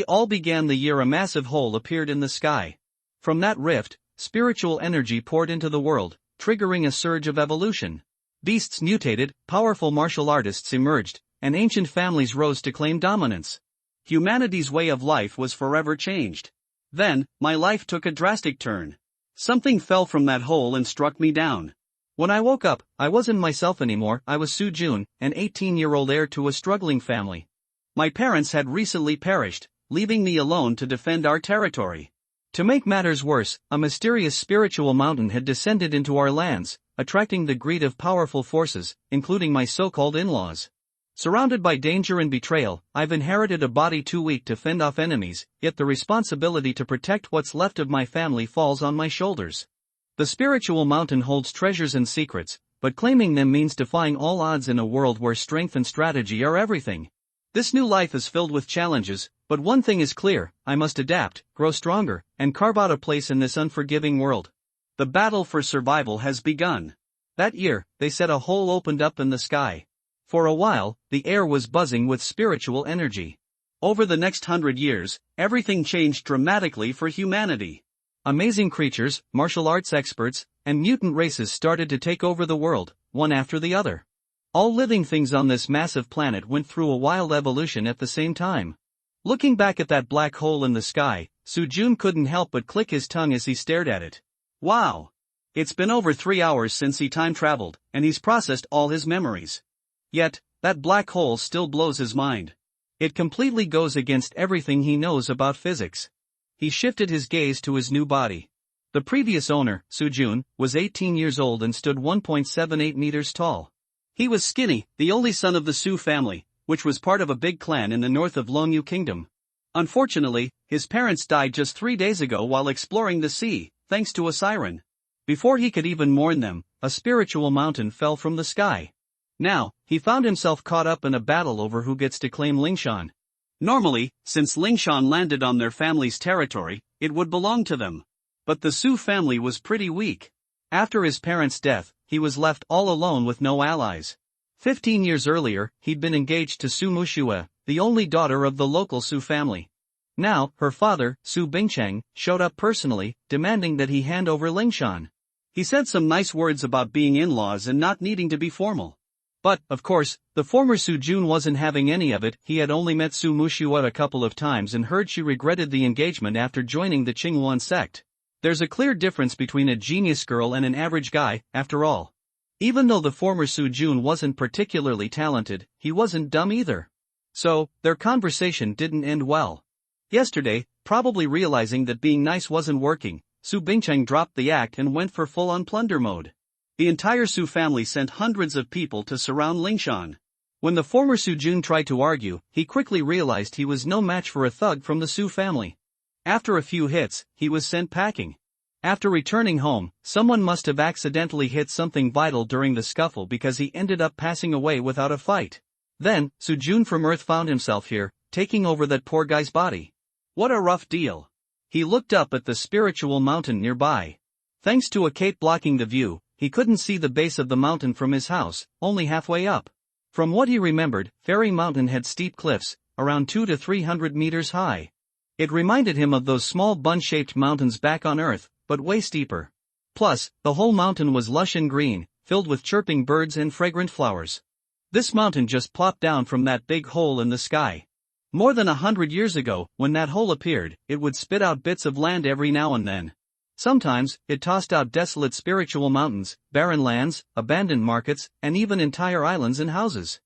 All began the year a massive hole appeared in the sky. From that rift, spiritual energy poured into the world, triggering a surge of evolution. Beasts mutated, powerful martial artists emerged, and ancient families rose to claim dominance. Humanity's way of life was forever changed. Then, my life took a drastic turn. Something fell from that hole and struck me down. When I woke up, I wasn't myself anymore. I was Soo-jun, an 18-year-old heir to a struggling family. My parents had recently perished, leaving me alone to defend our territory. To make matters worse, a mysterious spiritual mountain had descended into our lands, attracting the greed of powerful forces, including my so-called in-laws. Surrounded by danger and betrayal, I've inherited a body too weak to fend off enemies, yet the responsibility to protect what's left of my family falls on my shoulders. The spiritual mountain holds treasures and secrets, but claiming them means defying all odds in a world where strength and strategy are everything. This new life is filled with challenges, but one thing is clear: I must adapt, grow stronger, and carve out a place in this unforgiving world. The battle for survival has begun. That year, they said a hole opened up in the sky. For a while, the air was buzzing with spiritual energy. Over the next 100 years, everything changed dramatically for humanity. Amazing creatures, martial arts experts, and mutant races started to take over the world, one after the other. All living things on this massive planet went through a wild evolution at the same time. Looking back at that black hole in the sky, Soo-jun couldn't help but click his tongue as he stared at it. Wow! It's been over 3 hours since he time traveled, and he's processed all his memories. Yet, that black hole still blows his mind. It completely goes against everything he knows about physics. He shifted his gaze to his new body. The previous owner, Soo-jun, was 18 years old and stood 1.78 meters tall. He was skinny, the only son of the Soo family, which was part of a big clan in the north of Lonyu Kingdom. Unfortunately, his parents died just 3 days ago while exploring the sea, thanks to a siren. Before he could even mourn them, a spiritual mountain fell from the sky. Now, he found himself caught up in a battle over who gets to claim Lingshan. Normally, since Lingshan landed on their family's territory, it would belong to them. But the Soo family was pretty weak. After his parents' death, he was left all alone with no allies. 15 years earlier, he'd been engaged to Soo Mushua, the only daughter of the local Soo family. Now, her father, Soo Bingcheng, showed up personally, demanding that he hand over Lingshan. He said some nice words about being in-laws and not needing to be formal. But, of course, the former Soo-jun wasn't having any of it. He had only met Soo Mushua a couple of times and heard she regretted the engagement after joining the Qinghuan sect. There's a clear difference between a genius girl and an average guy, after all. Even though the former Soo-jun wasn't particularly talented, he wasn't dumb either. So, their conversation didn't end well. Yesterday, probably realizing that being nice wasn't working, Soo Bingcheng dropped the act and went for full-on plunder mode. The entire Soo family sent hundreds of people to surround Lingshan. When the former Soo-jun tried to argue, he quickly realized he was no match for a thug from the Soo family. After a few hits, he was sent packing. After returning home, someone must have accidentally hit something vital during the scuffle because he ended up passing away without a fight. Then, Soo-jun from Earth found himself here, taking over that poor guy's body. What a rough deal. He looked up at the spiritual mountain nearby. Thanks to a cape blocking the view, he couldn't see the base of the mountain from his house, only halfway up. From what he remembered, Fairy Mountain had steep cliffs, around 200 to 300 meters high. It reminded him of those small bun-shaped mountains back on Earth, but way steeper. Plus, the whole mountain was lush and green, filled with chirping birds and fragrant flowers. This mountain just plopped down from that big hole in the sky. More than 100 years ago, when that hole appeared, it would spit out bits of land every now and then. Sometimes, it tossed out desolate spiritual mountains, barren lands, abandoned markets, and even entire islands and houses.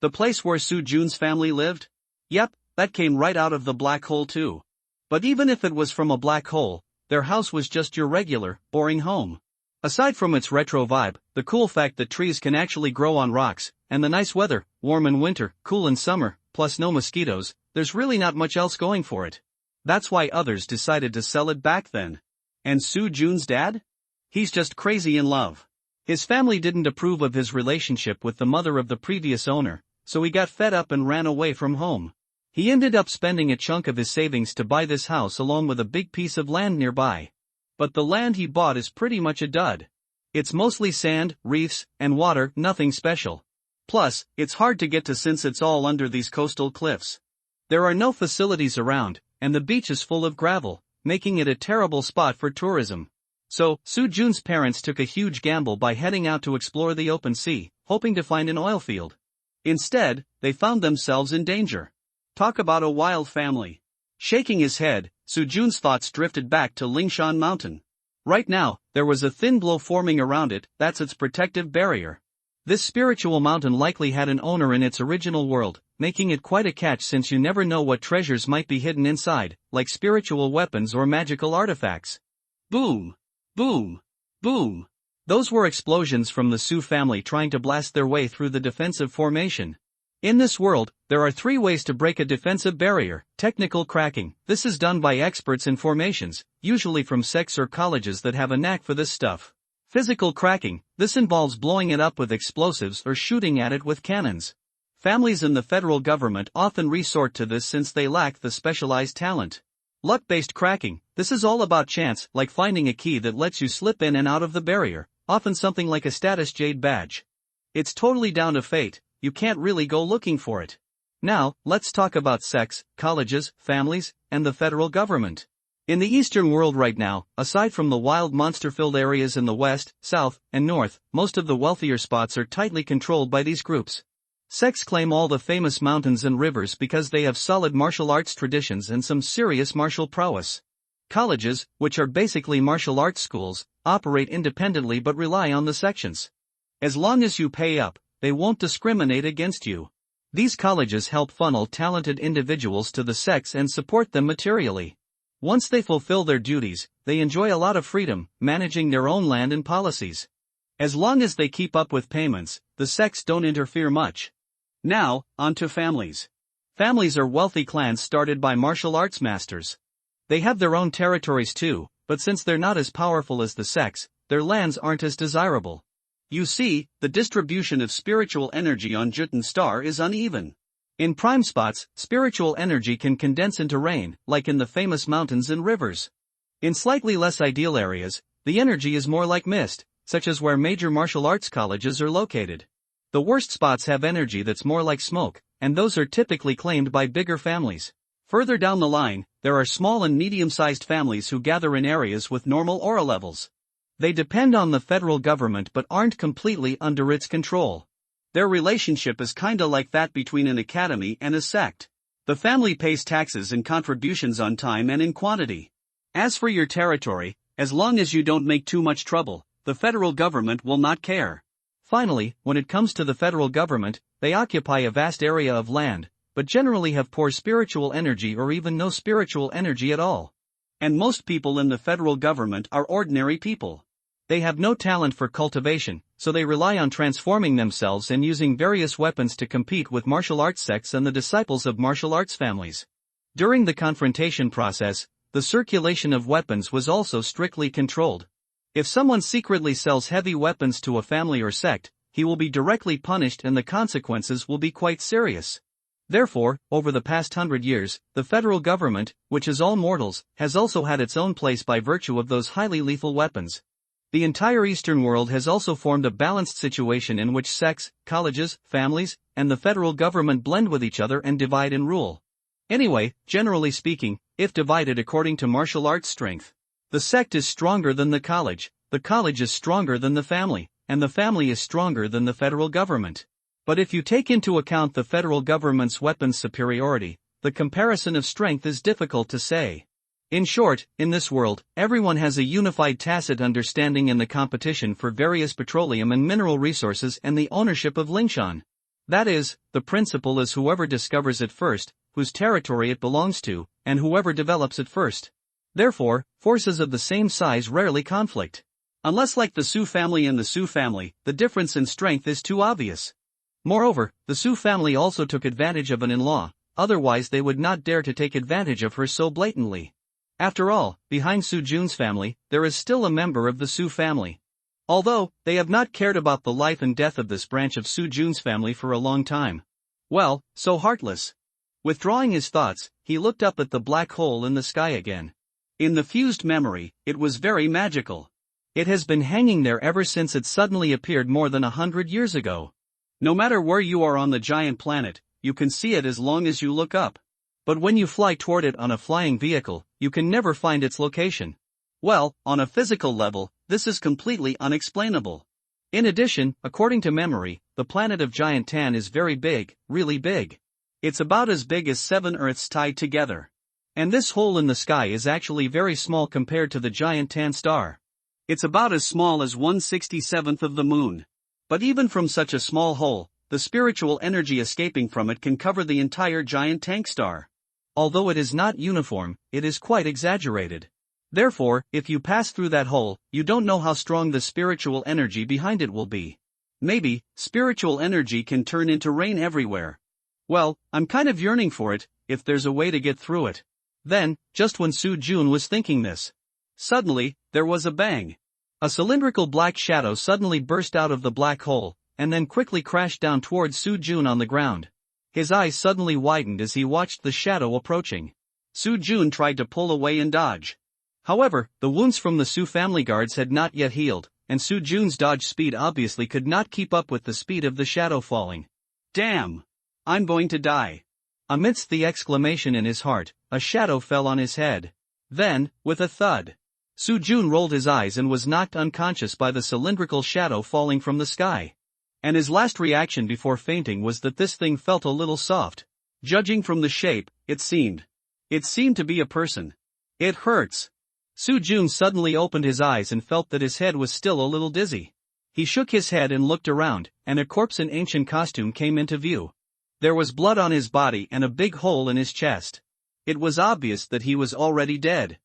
The place where Soo-jun's family lived? Yep, that came right out of the black hole too. But even if it was from a black hole, their house was just your regular, boring home. Aside from its retro vibe, the cool fact that trees can actually grow on rocks, and the nice weather, warm in winter, cool in summer, plus no mosquitoes, there's really not much else going for it. That's why others decided to sell it back then. And Soo-jun's dad? He's just crazy in love. His family didn't approve of his relationship with the mother of the previous owner, so he got fed up and ran away from home. He ended up spending a chunk of his savings to buy this house along with a big piece of land nearby. But the land he bought is pretty much a dud. It's mostly sand, reefs, and water, nothing special. Plus, it's hard to get to since it's all under these coastal cliffs. There are no facilities around, and the beach is full of gravel, making it a terrible spot for tourism. So, Soo-jun's parents took a huge gamble by heading out to explore the open sea, hoping to find an oil field. Instead, they found themselves in danger. Talk about a wild family. Shaking his head, Soo-jun's thoughts drifted back to Lingshan Mountain. Right now, there was a thin glow forming around it, that's its protective barrier. This spiritual mountain likely had an owner in its original world, making it quite a catch since you never know what treasures might be hidden inside, like spiritual weapons or magical artifacts. Boom! Boom! Boom! Those were explosions from the Soo family trying to blast their way through the defensive formation. In this world, there are 3 ways to break a defensive barrier. Technical cracking. This is done by experts in formations, usually from sects or colleges that have a knack for this stuff. Physical cracking. This involves blowing it up with explosives or shooting at it with cannons. Families in the federal government often resort to this since they lack the specialized talent. Luck-based cracking. This is all about chance, like finding a key that lets you slip in and out of the barrier, often something like a status jade badge. It's totally down to fate, you can't really go looking for it. Now, let's talk about sects, colleges, families, and the federal government. In the Eastern world right now, aside from the wild monster-filled areas in the West, South, and North, most of the wealthier spots are tightly controlled by these groups. Sects claim all the famous mountains and rivers because they have solid martial arts traditions and some serious martial prowess. Colleges, which are basically martial arts schools, operate independently but rely on the sections. As long as you pay up, they won't discriminate against you. These colleges help funnel talented individuals to the sects and support them materially. Once they fulfill their duties, they enjoy a lot of freedom, managing their own land and policies. As long as they keep up with payments, the sects don't interfere much. Now, on to families. Families are wealthy clans started by martial arts masters. They have their own territories too, but since they're not as powerful as the sects, their lands aren't as desirable. You see, the distribution of spiritual energy on Juten Star is uneven. In prime spots, spiritual energy can condense into rain, like in the famous mountains and rivers. In slightly less ideal areas, the energy is more like mist, such as where major martial arts colleges are located. The worst spots have energy that's more like smoke, and those are typically claimed by bigger families. Further down the line, there are small and medium-sized families who gather in areas with normal aura levels. They depend on the federal government but aren't completely under its control. Their relationship is kinda like that between an academy and a sect. The family pays taxes and contributions on time and in quantity. As for your territory, as long as you don't make too much trouble, the federal government will not care. Finally, when it comes to the federal government, they occupy a vast area of land, but generally have poor spiritual energy or even no spiritual energy at all. And most people in the federal government are ordinary people. They have no talent for cultivation, so they rely on transforming themselves and using various weapons to compete with martial arts sects and the disciples of martial arts families. During the confrontation process, the circulation of weapons was also strictly controlled. If someone secretly sells heavy weapons to a family or sect, he will be directly punished and the consequences will be quite serious. Therefore, over the past 100 years, the federal government, which is all mortals, has also had its own place by virtue of those highly lethal weapons. The entire Eastern world has also formed a balanced situation in which sects, colleges, families, and the federal government blend with each other and divide and rule. Anyway, generally speaking, if divided according to martial arts strength, the sect is stronger than the college is stronger than the family is stronger than the federal government. But if you take into account the federal government's weapons superiority, the comparison of strength is difficult to say. In short, in this world, everyone has a unified tacit understanding in the competition for various petroleum and mineral resources and the ownership of Lingshan. That is, the principle is whoever discovers it first, whose territory it belongs to, and whoever develops it first. Therefore, forces of the same size rarely conflict. Unless like the Soo family and the Soo family, the difference in strength is too obvious. Moreover, the Soo family also took advantage of an in-law, otherwise they would not dare to take advantage of her so blatantly. After all, behind Soo-jun's family, there is still a member of the Soo family. Although, they have not cared about the life and death of this branch of Soo-jun's family for a long time. Well, so heartless. Withdrawing his thoughts, he looked up at the black hole in the sky again. In the fused memory, it was very magical. It has been hanging there ever since it suddenly appeared more than 100 years ago. No matter where you are on the giant planet, you can see it as long as you look up. But when you fly toward it on a flying vehicle, you can never find its location. Well, on a physical level, this is completely unexplainable. In addition, according to memory, the planet of Giant Tan is very big, really big. It's about as big as 7 Earths tied together. And this hole in the sky is actually very small compared to the Giant Tan star. It's about as small as 1/67th of the moon. But even from such a small hole, the spiritual energy escaping from it can cover the entire giant tank star. Although it is not uniform, it is quite exaggerated. Therefore, if you pass through that hole, you don't know how strong the spiritual energy behind it will be. Maybe, spiritual energy can turn into rain everywhere. Well, I'm kind of yearning for it, if there's a way to get through it. Then, just when Su Jun was thinking this, suddenly, there was a bang. A cylindrical black shadow suddenly burst out of the black hole, and then quickly crashed down towards Su Jun on the ground. His eyes suddenly widened as he watched the shadow approaching. Su Jun tried to pull away and dodge. However, the wounds from the Su family guards had not yet healed, and Su Jun's dodge speed obviously could not keep up with the speed of the shadow falling. Damn! I'm going to die. Amidst the exclamation in his heart, a shadow fell on his head. Then, with a thud, Su Jun rolled his eyes and was knocked unconscious by the cylindrical shadow falling from the sky. And his last reaction before fainting was that this thing felt a little soft. Judging from the shape, it seemed to be a person. It hurts. Su Jun suddenly opened his eyes and felt that his head was still a little dizzy. He shook his head and looked around, and a corpse in ancient costume came into view. There was blood on his body and a big hole in his chest. It was obvious that he was already dead.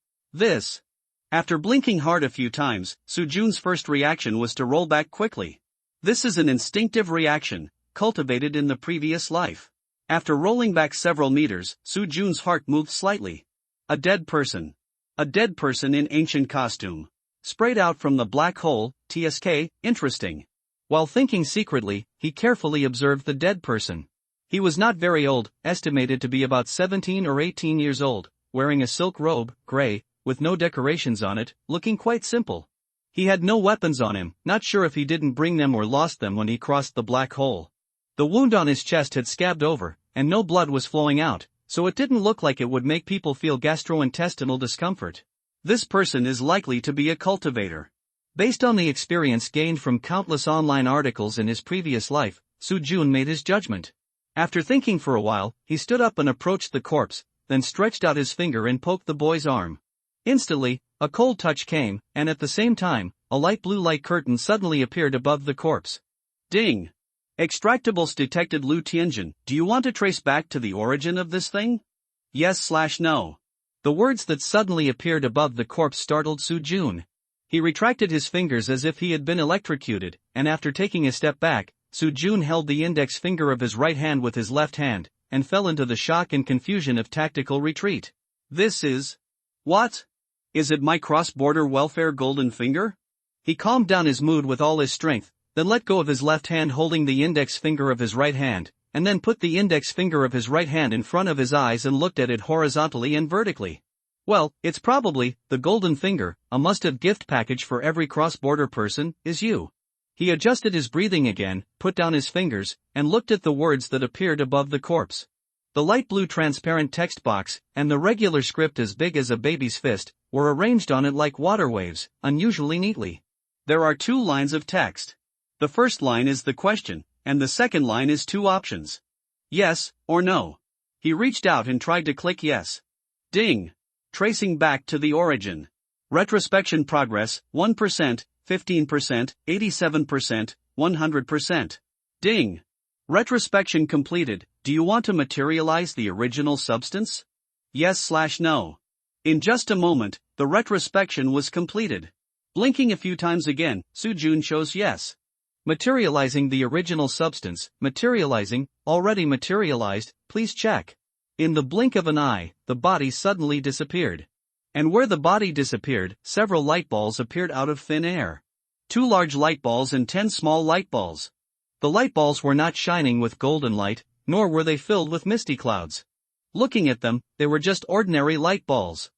After blinking hard a few times, Su Jun's first reaction was to roll back quickly. This is an instinctive reaction, cultivated in the previous life. After rolling back several meters, Su Jun's heart moved slightly. A dead person. A dead person in ancient costume. Sprayed out from the black hole, TSK, interesting. While thinking secretly, he carefully observed the dead person. He was not very old, estimated to be about 17 or 18 years old, wearing a silk robe, gray, with no decorations on it, looking quite simple. He had no weapons on him, not sure if he didn't bring them or lost them when he crossed the black hole. The wound on his chest had scabbed over, and no blood was flowing out, so it didn't look like it would make people feel gastrointestinal discomfort. This person is likely to be a cultivator. Based on the experience gained from countless online articles in his previous life, Su Jun made his judgment. After thinking for a while, he stood up and approached the corpse, then stretched out his finger and poked the boy's arm. Instantly, a cold touch came, and at the same time, a light blue light curtain suddenly appeared above the corpse. Ding! Extractables detected. Lu Tianjin, do you want to trace back to the origin of this thing? Yes/no. The words that suddenly appeared above the corpse startled Su Jun. He retracted his fingers as if he had been electrocuted, and after taking a step back, Su Jun held the index finger of his right hand with his left hand, and fell into the shock and confusion of tactical retreat. This is... what? Is it my cross-border welfare golden finger? He calmed down his mood with all his strength, then let go of his left hand holding the index finger of his right hand, and then put the index finger of his right hand in front of his eyes and looked at it horizontally and vertically. Well, it's probably, the golden finger, a must-have gift package for every cross-border person, is you. He adjusted his breathing again, put down his fingers, and looked at the words that appeared above the corpse. The light blue transparent text box, and the regular script as big as a baby's fist, were arranged on it like water waves, unusually neatly. There are 2 lines of text. The first line is the question, and the second line is 2 options. Yes, or no. He reached out and tried to click yes. Ding! Tracing back to the origin. Retrospection progress, 1%, 15%, 87%, 100%. Ding! Retrospection completed. Do you want to materialize the original substance? Yes/no. In just a moment, the retrospection was completed. Blinking a few times again, Su Jun chose yes. Materializing the original substance, materializing, already materialized, please check. In the blink of an eye, the body suddenly disappeared. And where the body disappeared, several light balls appeared out of thin air. 2 large light balls and 10 small light balls. The light balls were not shining with golden light, nor were they filled with misty clouds. Looking at them, they were just ordinary light balls.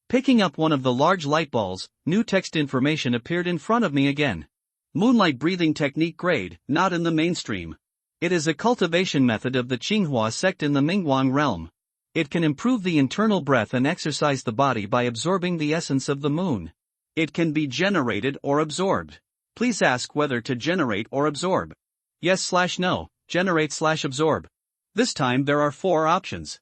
Picking up one of the large light balls, new text information appeared in front of me again. Moonlight breathing technique grade, not in the mainstream. It is a cultivation method of the Qinghua sect in the Mingguang realm. It can improve the internal breath and exercise the body by absorbing the essence of the moon. It can be generated or absorbed. Please ask whether to generate or absorb. Yes/no, generate/absorb. This time there are 4 options.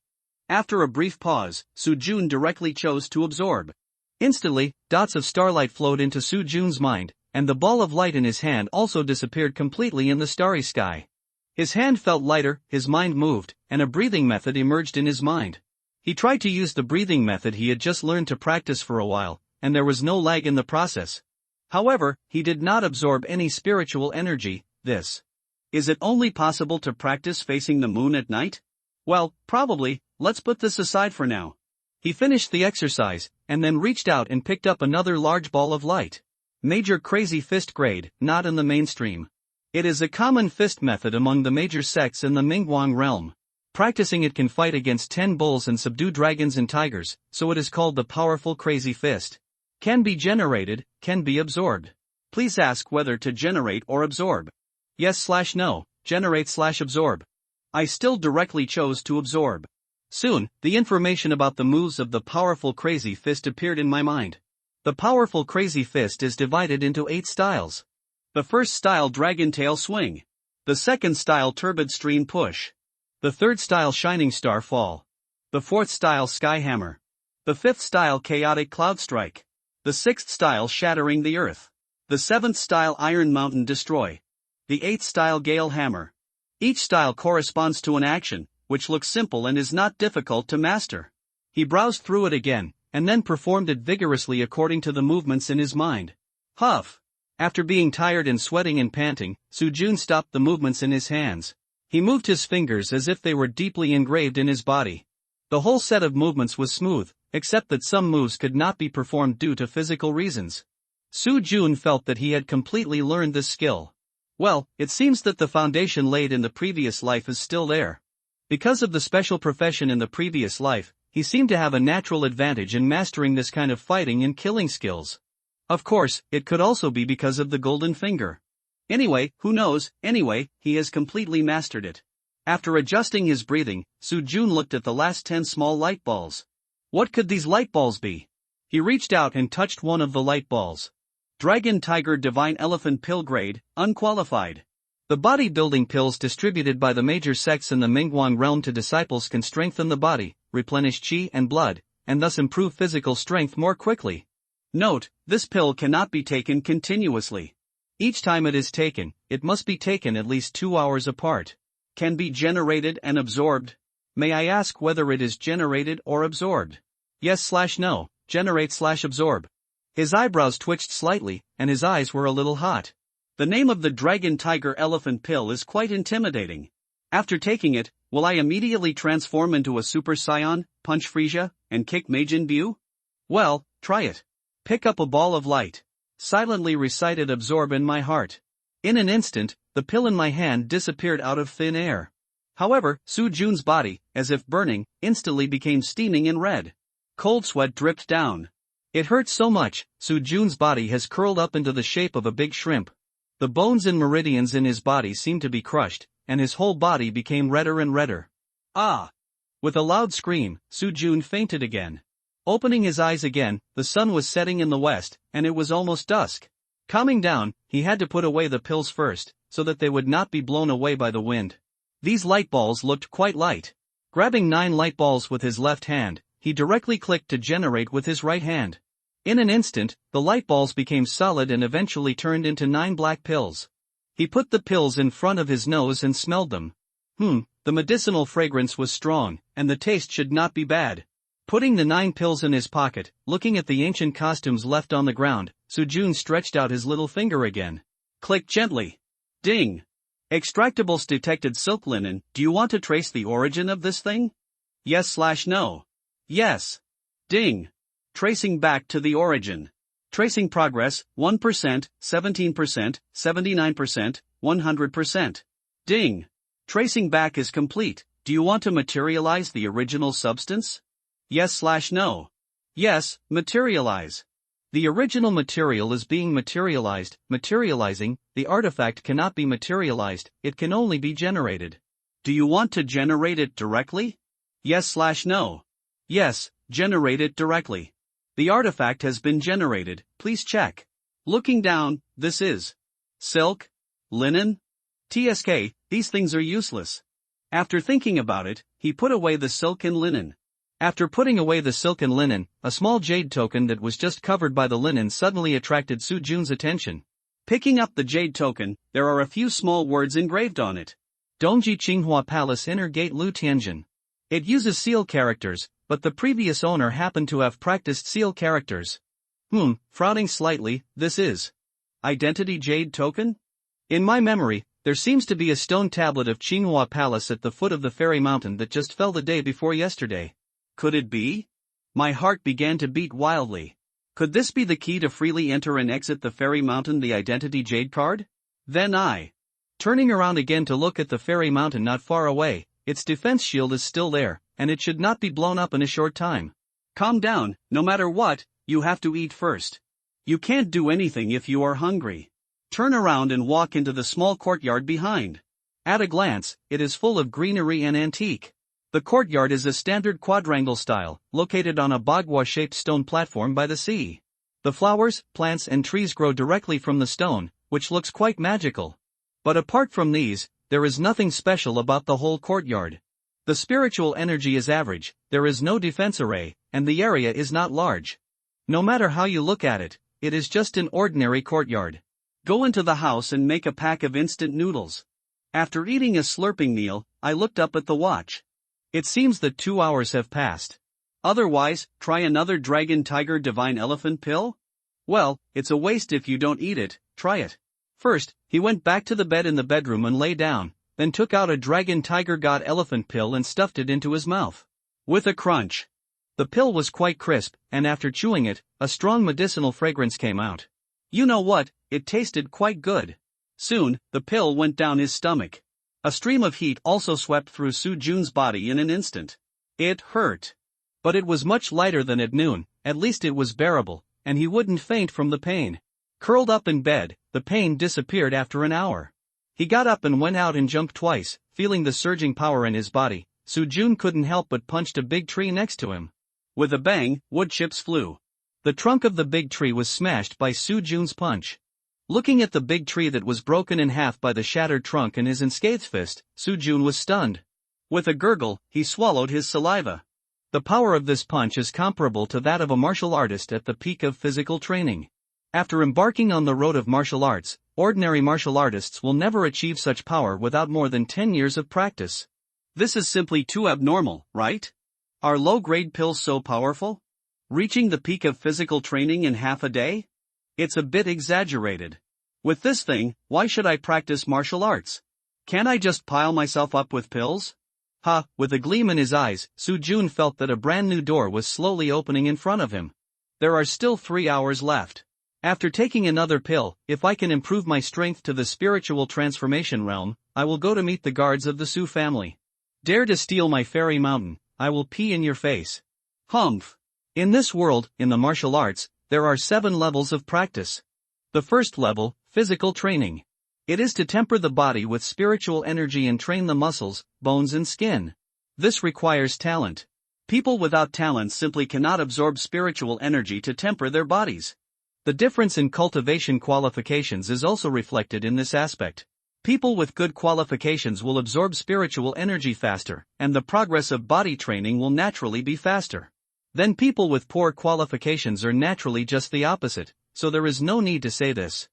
After a brief pause, Soo-jun directly chose to absorb. Instantly, dots of starlight flowed into Soo-jun's mind, and the ball of light in his hand also disappeared completely in the starry sky. His hand felt lighter, his mind moved, and a breathing method emerged in his mind. He tried to use the breathing method he had just learned to practice for a while, and there was no lag in the process. However, he did not absorb any spiritual energy. Is it only possible to practice facing the moon at night? Well, probably. Let's put this aside for now. He finished the exercise, and then reached out and picked up another large ball of light. Major crazy fist grade, not in the mainstream. It is a common fist method among the major sects in the Mingguang realm. Practicing it can fight against 10 bulls and subdue dragons and tigers, so it is called the powerful crazy fist. Can be generated, can be absorbed. Please ask whether to generate or absorb. Yes/no, generate/absorb. I still directly chose to absorb. Soon, the information about the moves of the powerful crazy fist appeared in my mind. The powerful crazy fist is divided into 8 styles. The first style Dragon Tail Swing. The second style Turbid Stream Push. The third style Shining Star Fall. The fourth style Sky Hammer. The fifth style Chaotic Cloud Strike. The sixth style Shattering the Earth. The seventh style Iron Mountain Destroy. The eighth style Gale Hammer. Each style corresponds to an action, which looks simple and is not difficult to master. He browsed through it again, and then performed it vigorously according to the movements in his mind. Huff! After being tired and sweating and panting, Soo-jun stopped the movements in his hands. He moved his fingers as if they were deeply engraved in his body. The whole set of movements was smooth, except that some moves could not be performed due to physical reasons. Soo-jun felt that he had completely learned this skill. Well, it seems that the foundation laid in the previous life is still there. Because of the special profession in the previous life, he seemed to have a natural advantage in mastering this kind of fighting and killing skills. Of course, it could also be because of the golden finger. Anyway, who knows, he has completely mastered it. After adjusting his breathing, Soo-jun looked at the last 10 small light balls. What could these light balls be? He reached out and touched one of the light balls. Dragon Tiger Divine Elephant Pill Grade, Unqualified. The bodybuilding pills distributed by the major sects in the Mingguang realm to disciples can strengthen the body, replenish qi and blood, and thus improve physical strength more quickly. Note, this pill cannot be taken continuously. Each time it is taken, it must be taken at least 2 hours apart. Can be generated and absorbed. May I ask whether it is generated or absorbed? Yes/no, generate/absorb. His eyebrows twitched slightly, and his eyes were a little hot. The name of the Dragon Tiger Elephant Pill is quite intimidating. After taking it, will I immediately transform into a Super Saiyan, punch Frieza, and kick Majin Buu? Well, try it. Pick up a ball of light. Silently recited absorb in my heart. In an instant, the pill in my hand disappeared out of thin air. However, Soo-jun's body, as if burning, instantly became steaming and red. Cold sweat dripped down. It hurt so much, Soo-jun's body has curled up into the shape of a big shrimp. The bones and meridians in his body seemed to be crushed, and his whole body became redder and redder. Ah! With a loud scream, Soo-jun fainted again. Opening his eyes again, the sun was setting in the west, and it was almost dusk. Calming down, he had to put away the pills first, so that they would not be blown away by the wind. These light balls looked quite light. Grabbing 9 light balls with his left hand, he directly clicked to generate with his right hand. In an instant, the light balls became solid and eventually turned into 9 black pills. He put the pills in front of his nose and smelled them. The medicinal fragrance was strong, and the taste should not be bad. Putting the 9 pills in his pocket, looking at the ancient costumes left on the ground, Soo-jun stretched out his little finger again. Click gently. Ding! Extractables detected silk linen. Do you want to trace the origin of this thing? Yes/no. Yes. Ding! Tracing back to the origin. Tracing progress, 1%, 17%, 79%, 100%. Ding! Tracing back is complete. Do you want to materialize the original substance? Yes/no. Yes, materialize. The original material is being materialized. Materializing, the artifact cannot be materialized, it can only be generated. Do you want to generate it directly? Yes/no. Yes, generate it directly. The artifact has been generated, please check. Looking down, this is silk? Linen? TSK, these things are useless. After thinking about it, he put away the silk and linen. After putting away the silk and linen, a small jade token that was just covered by the linen suddenly attracted Su Jun's attention. Picking up the jade token, there are a few small words engraved on it. Dongji Qinghua Palace Inner Gate Lu Tianjin. It uses seal characters, but the previous owner happened to have practiced seal characters. Frowning slightly, this is identity jade token? In my memory, there seems to be a stone tablet of Qinghua Palace at the foot of the fairy mountain that just fell the day before yesterday. Could it be? My heart began to beat wildly. Could this be the key to freely enter and exit the fairy mountain, the identity jade card? Then turning around again to look at the fairy mountain not far away, its defense shield is still there, and it should not be blown up in a short time. Calm down, no matter what, you have to eat first. You can't do anything if you are hungry. Turn around and walk into the small courtyard behind. At a glance, it is full of greenery and antique. The courtyard is a standard quadrangle style, located on a bagua-shaped stone platform by the sea. The flowers, plants and trees grow directly from the stone, which looks quite magical. But apart from these, there is nothing special about the whole courtyard. The spiritual energy is average, there is no defense array, and the area is not large. No matter how you look at it, it is just an ordinary courtyard. Go into the house and make a pack of instant noodles. After eating a slurping meal, I looked up at the watch. It seems that 2 hours have passed. Otherwise, try another Dragon Tiger Divine Elephant pill? Well, it's a waste if you don't eat it, try it. First, he went back to the bed in the bedroom and lay down, then took out a Dragon Tiger God Elephant pill and stuffed it into his mouth. With a crunch. The pill was quite crisp, and after chewing it, a strong medicinal fragrance came out. You know what, it tasted quite good. Soon, the pill went down his stomach. A stream of heat also swept through Su Jun's body in an instant. It hurt. But it was much lighter than at noon, at least it was bearable, and he wouldn't faint from the pain. Curled up in bed, the pain disappeared after an hour. He got up and went out and jumped twice, feeling the surging power in his body. Su Jun couldn't help but punched a big tree next to him. With a bang, wood chips flew. The trunk of the big tree was smashed by Su Jun's punch. Looking at the big tree that was broken in half by the shattered trunk and his unscathed fist, Su Jun was stunned. With a gurgle, he swallowed his saliva. The power of this punch is comparable to that of a martial artist at the peak of physical training. After embarking on the road of martial arts, ordinary martial artists will never achieve such power without more than 10 years of practice. This is simply too abnormal, right? Are low-grade pills so powerful? Reaching the peak of physical training in half a day? It's a bit exaggerated. With this thing, why should I practice martial arts? Can't I just pile myself up with pills? With a gleam in his eyes, Su Jun felt that a brand new door was slowly opening in front of him. There are still 3 hours left. After taking another pill, if I can improve my strength to the spiritual transformation realm, I will go to meet the guards of the Su family. Dare to steal my fairy mountain, I will pee in your face. Humph. In this world, in the martial arts, there are 7 levels of practice. The first level, physical training. It is to temper the body with spiritual energy and train the muscles, bones and skin. This requires talent. People without talent simply cannot absorb spiritual energy to temper their bodies. The difference in cultivation qualifications is also reflected in this aspect. People with good qualifications will absorb spiritual energy faster, and the progress of body training will naturally be faster. Then people with poor qualifications are naturally just the opposite, so there is no need to say this.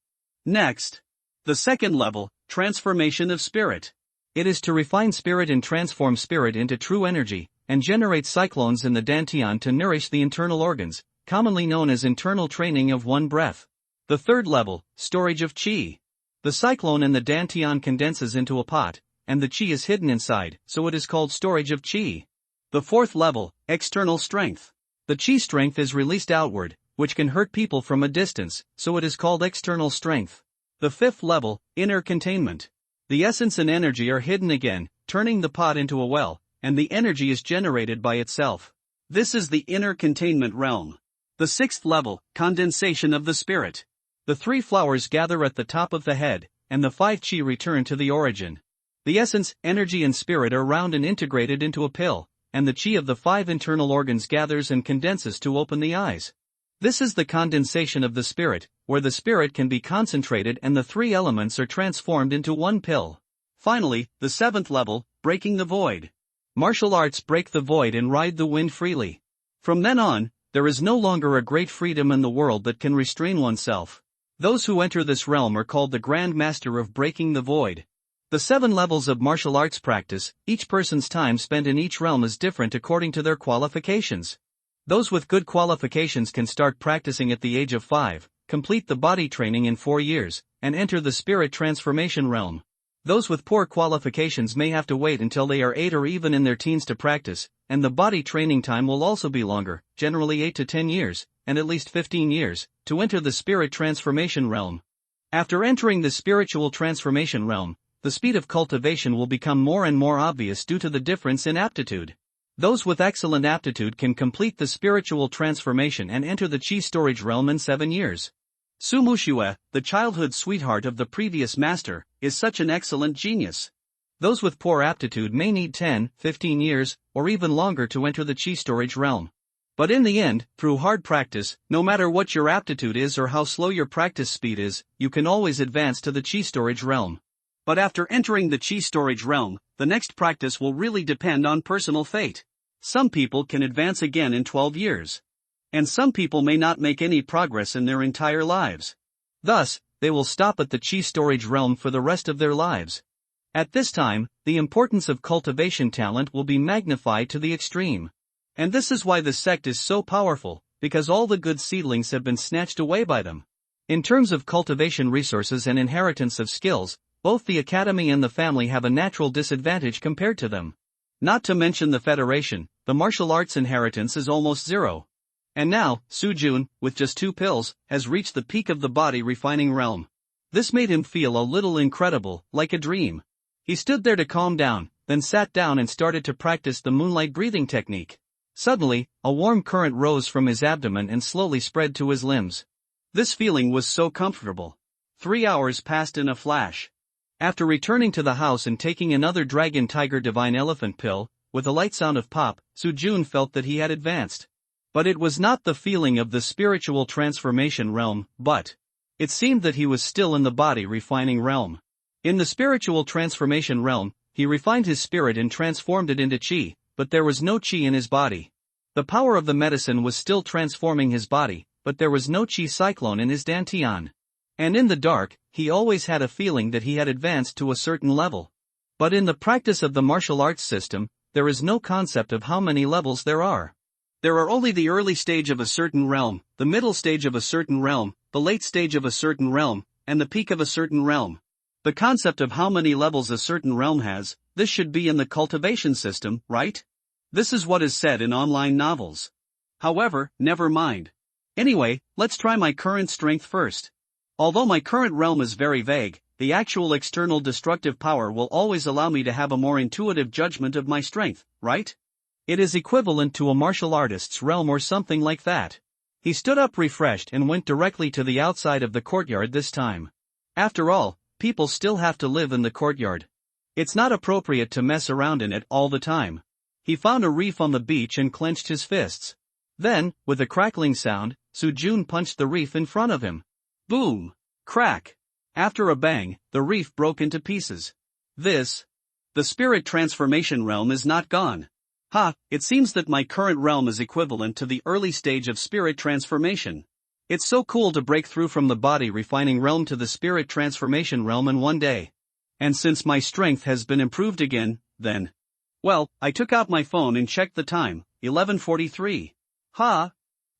Next. The second level, transformation of spirit. It is to refine spirit and transform spirit into true energy, and generate cyclones in the dantian to nourish the internal organs, commonly known as internal training of one breath. The third level, storage of qi. The cyclone in the dantian condenses into a pot, and the qi is hidden inside, so it is called storage of qi. The fourth level, external strength. The qi strength is released outward, which can hurt people from a distance, so it is called external strength. The fifth level, inner containment. The essence and energy are hidden again, turning the pot into a well, and the energy is generated by itself. This is the inner containment realm. The sixth level, condensation of the spirit. The 3 flowers gather at the top of the head, and the 5 qi return to the origin. The essence, energy and spirit are round and integrated into a pill, and the chi of the 5 internal organs gathers and condenses to open the eyes. This is the condensation of the spirit, where the spirit can be concentrated and the 3 elements are transformed into one pill. Finally, the 7th level, breaking the void. Martial arts break the void and ride the wind freely. From then on, there is no longer a great freedom in the world that can restrain oneself. Those who enter this realm are called the Grand Master of Breaking the Void. The 7 levels of martial arts practice, each person's time spent in each realm is different according to their qualifications. Those with good qualifications can start practicing at the age of 5, complete the body training in 4 years, and enter the spirit transformation realm. Those with poor qualifications may have to wait until they are 8 or even in their teens to practice, and the body training time will also be longer, generally 8 to 10 years, and at least 15 years, to enter the spirit transformation realm. After entering the spiritual transformation realm, the speed of cultivation will become more and more obvious due to the difference in aptitude. Those with excellent aptitude can complete the spiritual transformation and enter the chi storage realm in 7 years. Su Mushue, the childhood sweetheart of the previous master, is such an excellent genius. Those with poor aptitude may need 10, 15 years, or even longer to enter the chi storage realm. But in the end, through hard practice, no matter what your aptitude is or how slow your practice speed is, you can always advance to the chi storage realm. But after entering the chi storage realm, the next practice will really depend on personal fate. Some people can advance again in 12 years. And some people may not make any progress in their entire lives. Thus, they will stop at the chi storage realm for the rest of their lives. At this time, the importance of cultivation talent will be magnified to the extreme. And this is why the sect is so powerful, because all the good seedlings have been snatched away by them. In terms of cultivation resources and inheritance of skills, both the academy and the family have a natural disadvantage compared to them. Not to mention the federation, the martial arts inheritance is almost zero. And now, Su Jun, with just 2 pills, has reached the peak of the body refining realm. This made him feel a little incredible, like a dream. He stood there to calm down, then sat down and started to practice the moonlight breathing technique. Suddenly, a warm current rose from his abdomen and slowly spread to his limbs. This feeling was so comfortable. 3 hours passed in a flash. After returning to the house and taking another Dragon Tiger Divine Elephant pill, with a light sound of pop, Su Jun felt that he had advanced. But it was not the feeling of the spiritual transformation realm, but it seemed that he was still in the body refining realm. In the spiritual transformation realm, he refined his spirit and transformed it into chi, but there was no chi in his body. The power of the medicine was still transforming his body, but there was no chi cyclone in his dantian. And in the dark, he always had a feeling that he had advanced to a certain level. But in the practice of the martial arts system, there is no concept of how many levels there are. There are only the early stage of a certain realm, the middle stage of a certain realm, the late stage of a certain realm, and the peak of a certain realm. The concept of how many levels a certain realm has, this should be in the cultivation system, right? This is what is said in online novels. However, never mind. Anyway, let's try my current strength first. Although my current realm is very vague, the actual external destructive power will always allow me to have a more intuitive judgment of my strength, right? It is equivalent to a martial artist's realm or something like that. He stood up refreshed and went directly to the outside of the courtyard this time. After all, people still have to live in the courtyard. It's not appropriate to mess around in it all the time. He found a reef on the beach and clenched his fists. Then, with a crackling sound, Su Jun punched the reef in front of him. Boom! Crack! After a bang, the reef broke into pieces. The spirit transformation realm is not gone. It seems that my current realm is equivalent to the early stage of spirit transformation. It's so cool to break through from the body refining realm to the spirit transformation realm in one day. And since my strength has been improved again, then. Well, I took out my phone and checked the time, 11:43.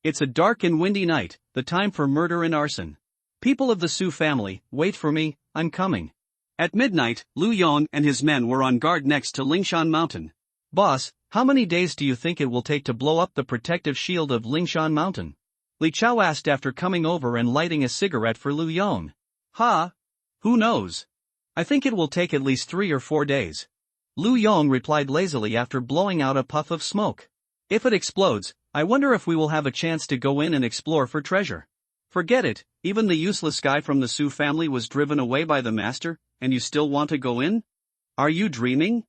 It's a dark and windy night, the time for murder and arson. People of the Su family, wait for me, I'm coming. At midnight, Lu Yong and his men were on guard next to Lingshan Mountain. Boss, how many days do you think it will take to blow up the protective shield of Lingshan Mountain? Li Chao asked after coming over and lighting a cigarette for Lu Yong. Who knows? I think it will take at least 3 or 4 days. Lu Yong replied lazily after blowing out a puff of smoke. If it explodes, I wonder if we will have a chance to go in and explore for treasure. Forget it, even the useless guy from the Su family was driven away by the master, and you still want to go in? Are you dreaming?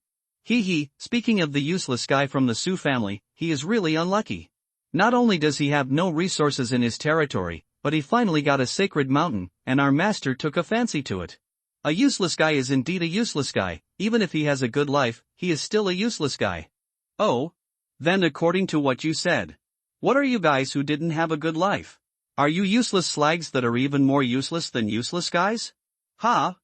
Speaking of the useless guy from the Su family, he is really unlucky. Not only does he have no resources in his territory, but he finally got a sacred mountain, and our master took a fancy to it. A useless guy is indeed a useless guy. Even if he has a good life, he is still a useless guy. Oh? Then according to what you said, what are you guys who didn't have a good life? Are you useless slags that are even more useless than useless guys? Ha!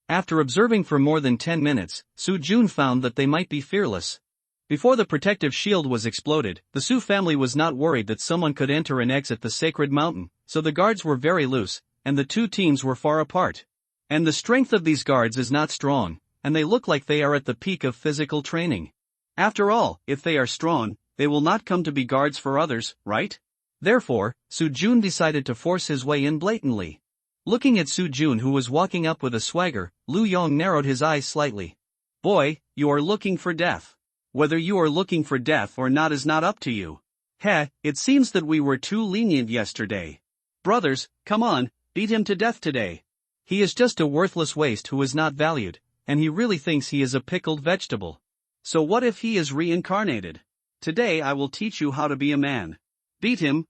After observing for more than 10 minutes, Su Jun found that they might be fearless. Before the protective shield was exploded, the Su family was not worried that someone could enter and exit the sacred mountain, so the guards were very loose, and the two teams were far apart. And the strength of these guards is not strong, and they look like they are at the peak of physical training. After all, if they are strong, they will not come to be guards for others, right? Therefore, Su Jun decided to force his way in blatantly. Looking at Su Jun, who was walking up with a swagger, Lu Yong narrowed his eyes slightly. Boy, you are looking for death. Whether you are looking for death or not is not up to you. Heh, it seems that we were too lenient yesterday. Brothers, come on, beat him to death today. He is just a worthless waste who is not valued, and he really thinks he is a pickled vegetable. So what if he is reincarnated? Today I will teach you how to be a man. Beat him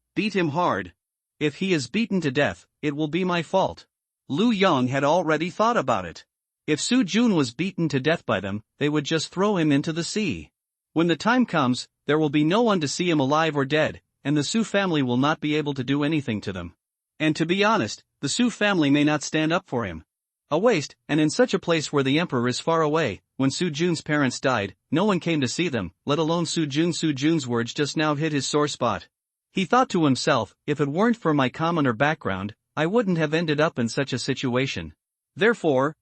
hard. If he is beaten to death, it will be my fault. Lu Yong had already thought about it. If Su Jun was beaten to death by them, they would just throw him into the sea. When the time comes, there will be no one to see him alive or dead, and the Su family will not be able to do anything to them. And to be honest, the Su family may not stand up for him. A waste, and in such a place where the emperor is far away. When Su Jun's parents died, no one came to see them, let alone Su Jun. Su Jun's words just now hit his sore spot. He thought to himself, if it weren't for my commoner background, I wouldn't have ended up in such a situation. Therefore,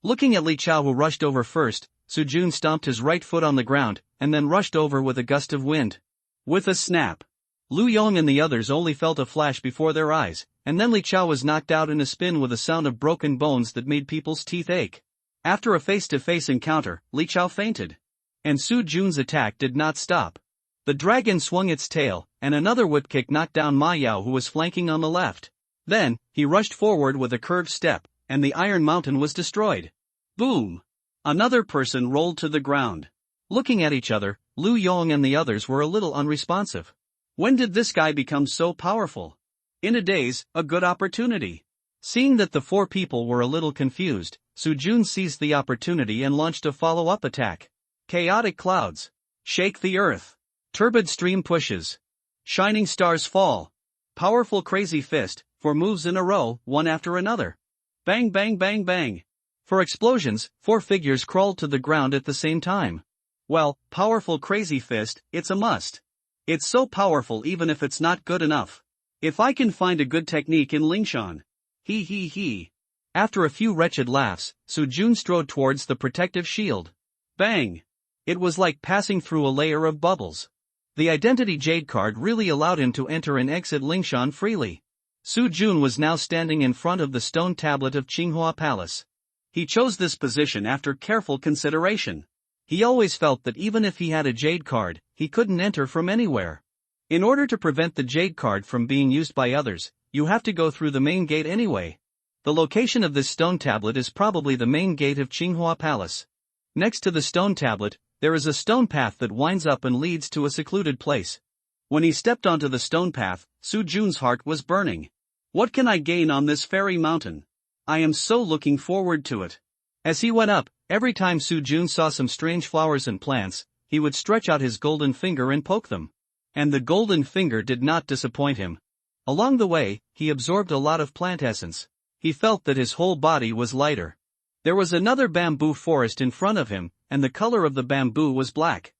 Looking at Li Chao, who rushed over first, Su Jun stomped his right foot on the ground, and then rushed over with a gust of wind. With a snap. Lu Yong and the others only felt a flash before their eyes, and then Li Chao was knocked out in a spin with a sound of broken bones that made people's teeth ache. After a face-to-face encounter, Li Chao fainted. And Su Jun's attack did not stop. The dragon swung its tail, and another whip kick knocked down Ma Yao, who was flanking on the left. Then, he rushed forward with a curved step, and the Iron Mountain was destroyed. Boom! Another person rolled to the ground. Looking at each other, Lu Yong and the others were a little unresponsive. When did this guy become so powerful? In a daze, a good opportunity. Seeing that the four people were a little confused, Su Jun seized the opportunity and launched a follow-up attack. Chaotic clouds. Shake the earth. Turbid stream pushes. Shining stars fall. Powerful crazy fist, 4 moves in a row, one after another. Bang bang bang bang. For explosions, 4 figures crawled to the ground at the same time. Well, powerful crazy fist, it's a must. It's so powerful even if it's not good enough. If I can find a good technique in Lingshan. He. After a few wretched laughs, Su Jun strode towards the protective shield. Bang! It was like passing through a layer of bubbles. The identity jade card really allowed him to enter and exit Lingshan freely. Su Jun was now standing in front of the stone tablet of Qinghua Palace. He chose this position after careful consideration. He always felt that even if he had a jade card, he couldn't enter from anywhere. In order to prevent the jade card from being used by others, you have to go through the main gate anyway. The location of this stone tablet is probably the main gate of Qinghua Palace. Next to the stone tablet, there is a stone path that winds up and leads to a secluded place. When he stepped onto the stone path, Su Jun's heart was burning. What can I gain on this fairy mountain? I am so looking forward to it. As he went up, every time Su Jun saw some strange flowers and plants, he would stretch out his golden finger and poke them. And the golden finger did not disappoint him. Along the way, he absorbed a lot of plant essence. He felt that his whole body was lighter. There was another bamboo forest in front of him, and the color of the bamboo was black.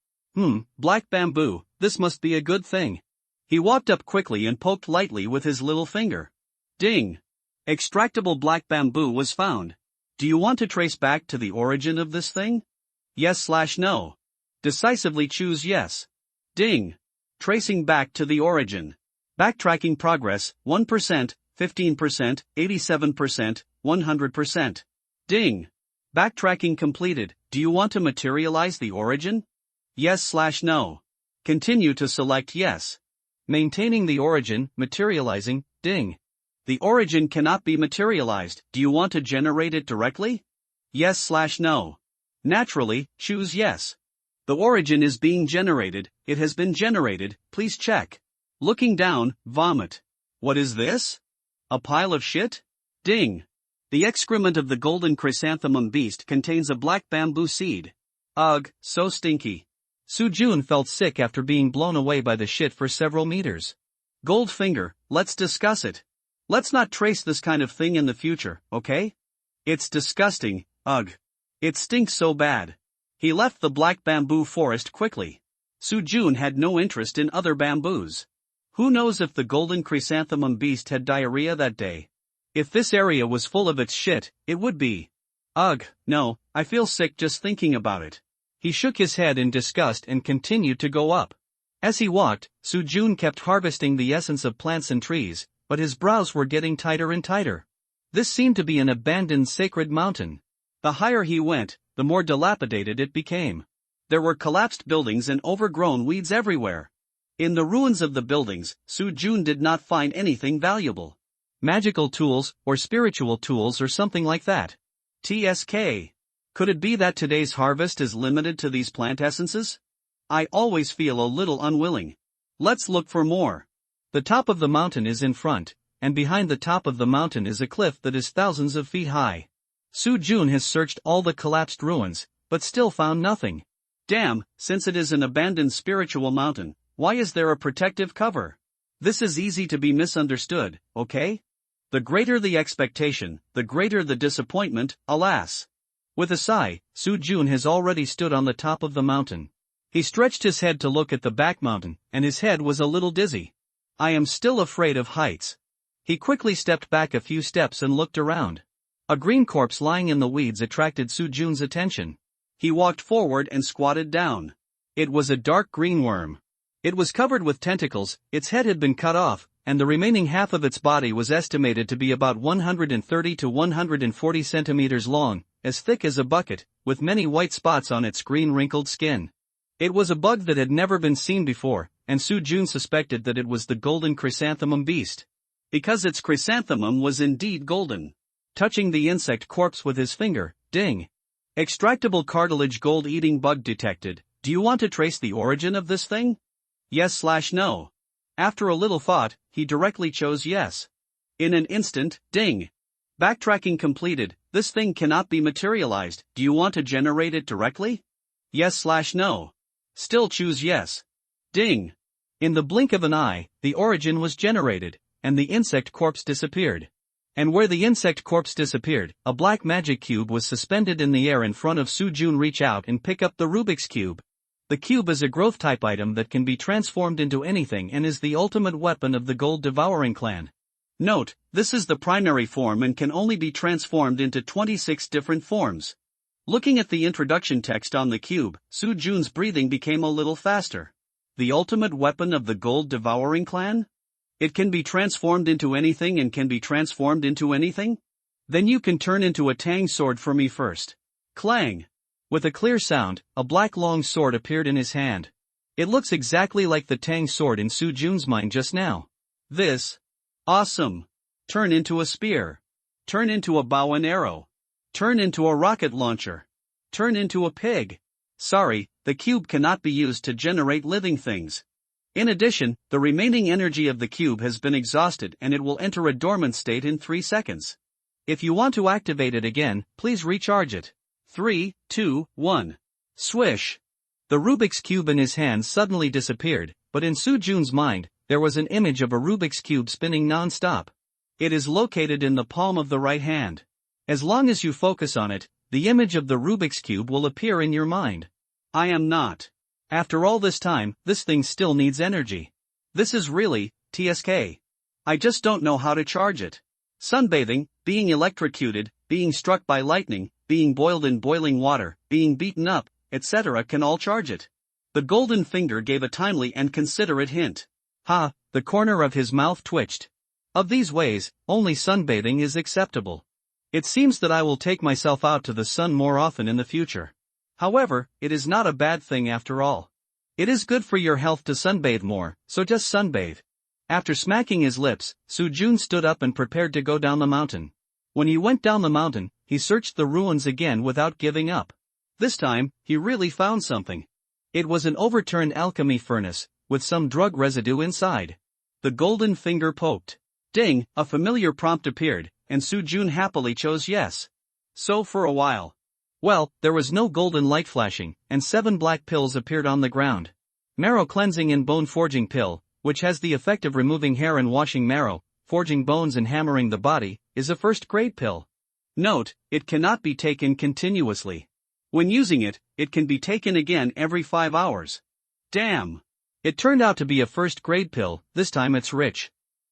Black bamboo, this must be a good thing. He walked up quickly and poked lightly with his little finger. Ding! Extractable black bamboo was found. Do you want to trace back to the origin of this thing? Yes/no. Decisively choose yes. Ding! Tracing back to the origin. Backtracking progress, 1%, 15%, 87%, 100%. Ding! Backtracking completed. Do you want to materialize the origin? Yes/no. Continue to select yes. Maintaining the origin, materializing, ding. The origin cannot be materialized. Do you want to generate it directly? Yes/no. Naturally, choose yes. The origin is being generated, it has been generated, please check. Looking down, vomit. What is this? A pile of shit? Ding. The excrement of the golden chrysanthemum beast contains a black bamboo seed. Ugh, so stinky. Sujun felt sick after being blown away by the shit for several meters. Goldfinger, let's discuss it. Let's not trace this kind of thing in the future, okay? It's disgusting, ugh. It stinks so bad. He left the black bamboo forest quickly. Sujun had no interest in other bamboos. Who knows if the golden chrysanthemum beast had diarrhea that day? If this area was full of its shit, it would be. Ugh, no, I feel sick just thinking about it. He shook his head in disgust and continued to go up. As he walked, Sujun kept harvesting the essence of plants and trees, but his brows were getting tighter and tighter. This seemed to be an abandoned sacred mountain. The higher he went, the more dilapidated it became. There were collapsed buildings and overgrown weeds everywhere. In the ruins of the buildings, Sujun did not find anything valuable. Magical tools, or spiritual tools or something like that. TSK. Could it be that today's harvest is limited to these plant essences? I always feel a little unwilling. Let's look for more. The top of the mountain is in front, and behind the top of the mountain is a cliff that is thousands of feet high. Sujun has searched all the collapsed ruins, but still found nothing. Damn, since it is an abandoned spiritual mountain, why is there a protective cover? This is easy to be misunderstood, okay? The greater the expectation, the greater the disappointment, alas. With a sigh, Sujun has already stood on the top of the mountain. He stretched his head to look at the back mountain, and his head was a little dizzy. I am still afraid of heights. He quickly stepped back a few steps and looked around. A green corpse lying in the weeds attracted Sujun's attention. He walked forward and squatted down. It was a dark green worm. It was covered with tentacles, its head had been cut off, and the remaining half of its body was estimated to be about 130 to 140 centimeters long, as thick as a bucket, with many white spots on its green wrinkled skin. It was a bug that had never been seen before, and Sujun suspected that it was the golden chrysanthemum beast. Because its chrysanthemum was indeed golden. Touching the insect corpse with his finger, ding. Extractable cartilage gold-eating bug detected. Do you want to trace the origin of this thing? Yes/no. After a little thought, he directly chose yes. In an instant, ding. Backtracking completed, this thing cannot be materialized, do you want to generate it directly? Yes/no. Still choose yes. Ding. In the blink of an eye, the origin was generated, and the insect corpse disappeared. And where the insect corpse disappeared, a black magic cube was suspended in the air in front of Sujun. Reach out and pick up the Rubik's Cube. The cube is a growth-type item that can be transformed into anything and is the ultimate weapon of the gold-devouring clan. Note, this is the primary form and can only be transformed into 26 different forms. Looking at the introduction text on the cube, Sujun's breathing became a little faster. The ultimate weapon of the gold-devouring clan? It can be transformed into anything and can be transformed into anything? Then you can turn into a tang sword for me first. Clang! With a clear sound, a black long sword appeared in his hand. It looks exactly like the tang sword in Sujun's mind just now. This. Awesome. Turn into a spear. Turn into a bow and arrow. Turn into a rocket launcher. Turn into a pig. Sorry, the cube cannot be used to generate living things. In addition, the remaining energy of the cube has been exhausted and it will enter a dormant state in 3 seconds. If you want to activate it again, please recharge it. 3, 2, 1. Swish. The Rubik's Cube in his hand suddenly disappeared, but in Sujun's mind, there was an image of a Rubik's Cube spinning non-stop. It is located in the palm of the right hand. As long as you focus on it, the image of the Rubik's Cube will appear in your mind. I am not. After all this time, this thing still needs energy. This is really, TSK. I just don't know how to charge it. Sunbathing, being electrocuted, being struck by lightning, being boiled in boiling water, being beaten up, etc. can all charge it. The golden finger gave a timely and considerate hint. Ha, the corner of his mouth twitched. Of these ways, only sunbathing is acceptable. It seems that I will take myself out to the sun more often in the future. However, it is not a bad thing after all. It is good for your health to sunbathe more, so just sunbathe. After smacking his lips, Sujun stood up and prepared to go down the mountain. When he went down the mountain, he searched the ruins again without giving up. This time, he really found something. It was an overturned alchemy furnace, with some drug residue inside. The golden finger poked. Ding, a familiar prompt appeared, and Soo-jun happily chose yes. So for a while. Well, there was no golden light flashing, and 7 black pills appeared on the ground. Marrow cleansing and bone forging pill, which has the effect of removing hair and washing marrow, forging bones and hammering the body, is a first-grade pill. Note, it cannot be taken continuously. When using it, it can be taken again every 5 hours. Damn! It turned out to be a first-grade pill, this time it's rich.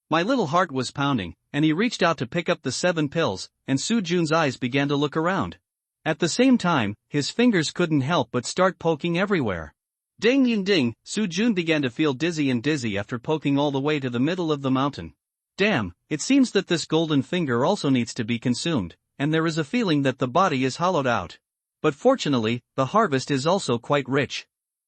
My little heart was pounding, and he reached out to pick up the 7 pills, and Soo-jun's eyes began to look around. At the same time, his fingers couldn't help but start poking everywhere. Ding ding ding, Soo-jun began to feel dizzy after poking all the way to the middle of the mountain. Damn, it seems that this golden finger also needs to be consumed, and there is a feeling that the body is hollowed out. But fortunately, the harvest is also quite rich.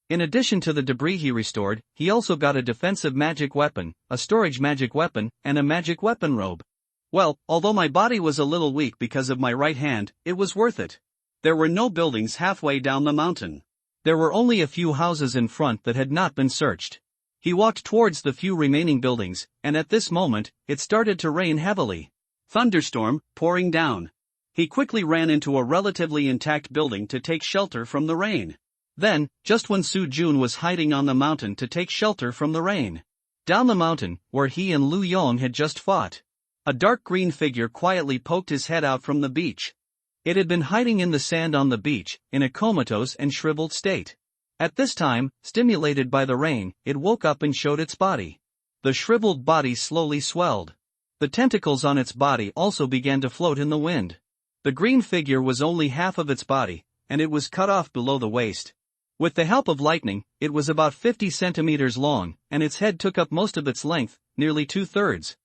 In addition to the debris he restored, he also got a defensive magic weapon, a storage magic weapon, and a magic weapon robe. Well, although my body was a little weak because of my right hand, it was worth it. There were no buildings halfway down the mountain. There were only a few houses in front that had not been searched. He walked towards the few remaining buildings, and at this moment, it started to rain heavily. Thunderstorm, pouring down. He quickly ran into a relatively intact building to take shelter from the rain. Then, just when Soo-jun was hiding on the mountain to take shelter from the rain, down the mountain, where he and Lu Yong had just fought, a dark green figure quietly poked his head out from the beach. It had been hiding in the sand on the beach, in a comatose and shriveled state. At this time, stimulated by the rain, it woke up and showed its body. The shriveled body slowly swelled. The tentacles on its body also began to float in the wind. The green figure was only half of its body, and it was cut off below the waist. With the help of lightning, it was about 50 centimeters long, and its head took up most of its length, nearly 2/3.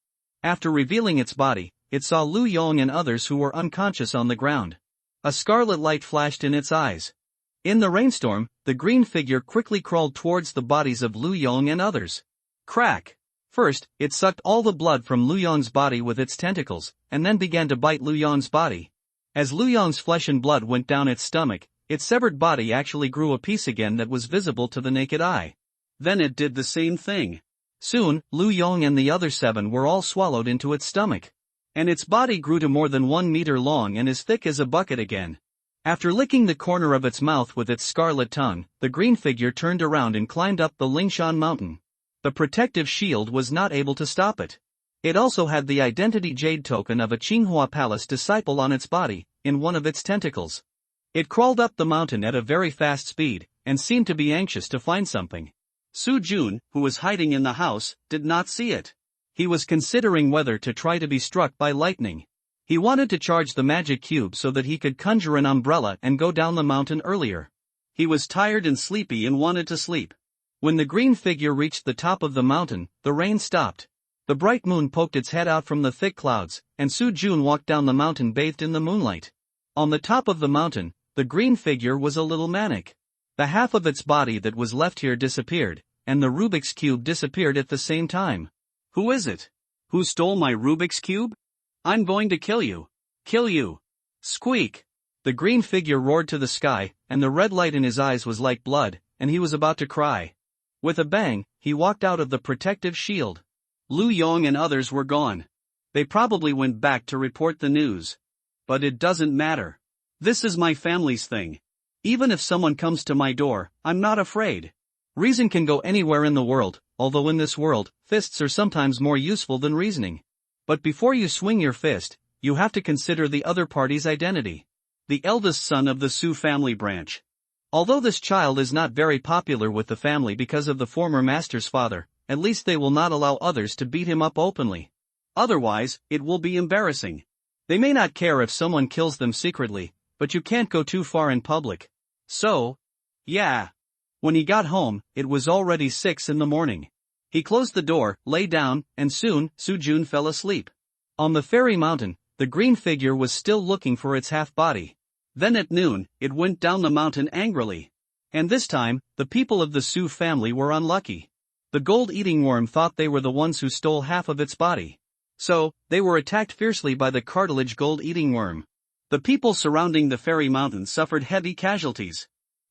After revealing its body, it saw Lu Yong and others who were unconscious on the ground. A scarlet light flashed in its eyes. In the rainstorm, the green figure quickly crawled towards the bodies of Lu Yong and others. Crack! First, it sucked all the blood from Lu Yong's body with its tentacles, and then began to bite Lu Yong's body. As Lu Yong's flesh and blood went down its stomach, its severed body actually grew a piece again that was visible to the naked eye. Then it did the same thing. Soon, Lu Yong and the other 7 were all swallowed into its stomach. And its body grew to more than 1 meter long and as thick as a bucket again. After licking the corner of its mouth with its scarlet tongue, the green figure turned around and climbed up the Lingshan mountain. The protective shield was not able to stop it. It also had the identity jade token of a Qinghua Palace disciple on its body, in one of its tentacles. It crawled up the mountain at a very fast speed, and seemed to be anxious to find something. Soo-jun, who was hiding in the house, did not see it. He was considering whether to try to be struck by lightning. He wanted to charge the magic cube so that he could conjure an umbrella and go down the mountain earlier. He was tired and sleepy and wanted to sleep. When the green figure reached the top of the mountain, the rain stopped. The bright moon poked its head out from the thick clouds, and Soo-jun walked down the mountain bathed in the moonlight. On the top of the mountain, the green figure was a little manic. The half of its body that was left here disappeared, and the Rubik's Cube disappeared at the same time. Who is it? Who stole my Rubik's Cube? I'm going to kill you. Kill you. Squeak! The green figure roared to the sky, and the red light in his eyes was like blood, and he was about to cry. With a bang, he walked out of the protective shield. Lu Yong and others were gone. They probably went back to report the news. But it doesn't matter. This is my family's thing. Even if someone comes to my door, I'm not afraid. Reason can go anywhere in the world, although in this world, fists are sometimes more useful than reasoning. But before you swing your fist, you have to consider the other party's identity. The eldest son of the Su family branch. Although this child is not very popular with the family because of the former master's father, at least they will not allow others to beat him up openly. Otherwise, it will be embarrassing. They may not care if someone kills them secretly, but you can't go too far in public. So, yeah. When he got home, it was already 6 in the morning. He closed the door, lay down, and soon, Soo-jun fell asleep. On the fairy mountain, the green figure was still looking for its half-body. Then at noon, it went down the mountain angrily. And this time, the people of the Su family were unlucky. The gold-eating worm thought they were the ones who stole half of its body. So, they were attacked fiercely by the cartilage gold-eating worm. The people surrounding the fairy mountain suffered heavy casualties.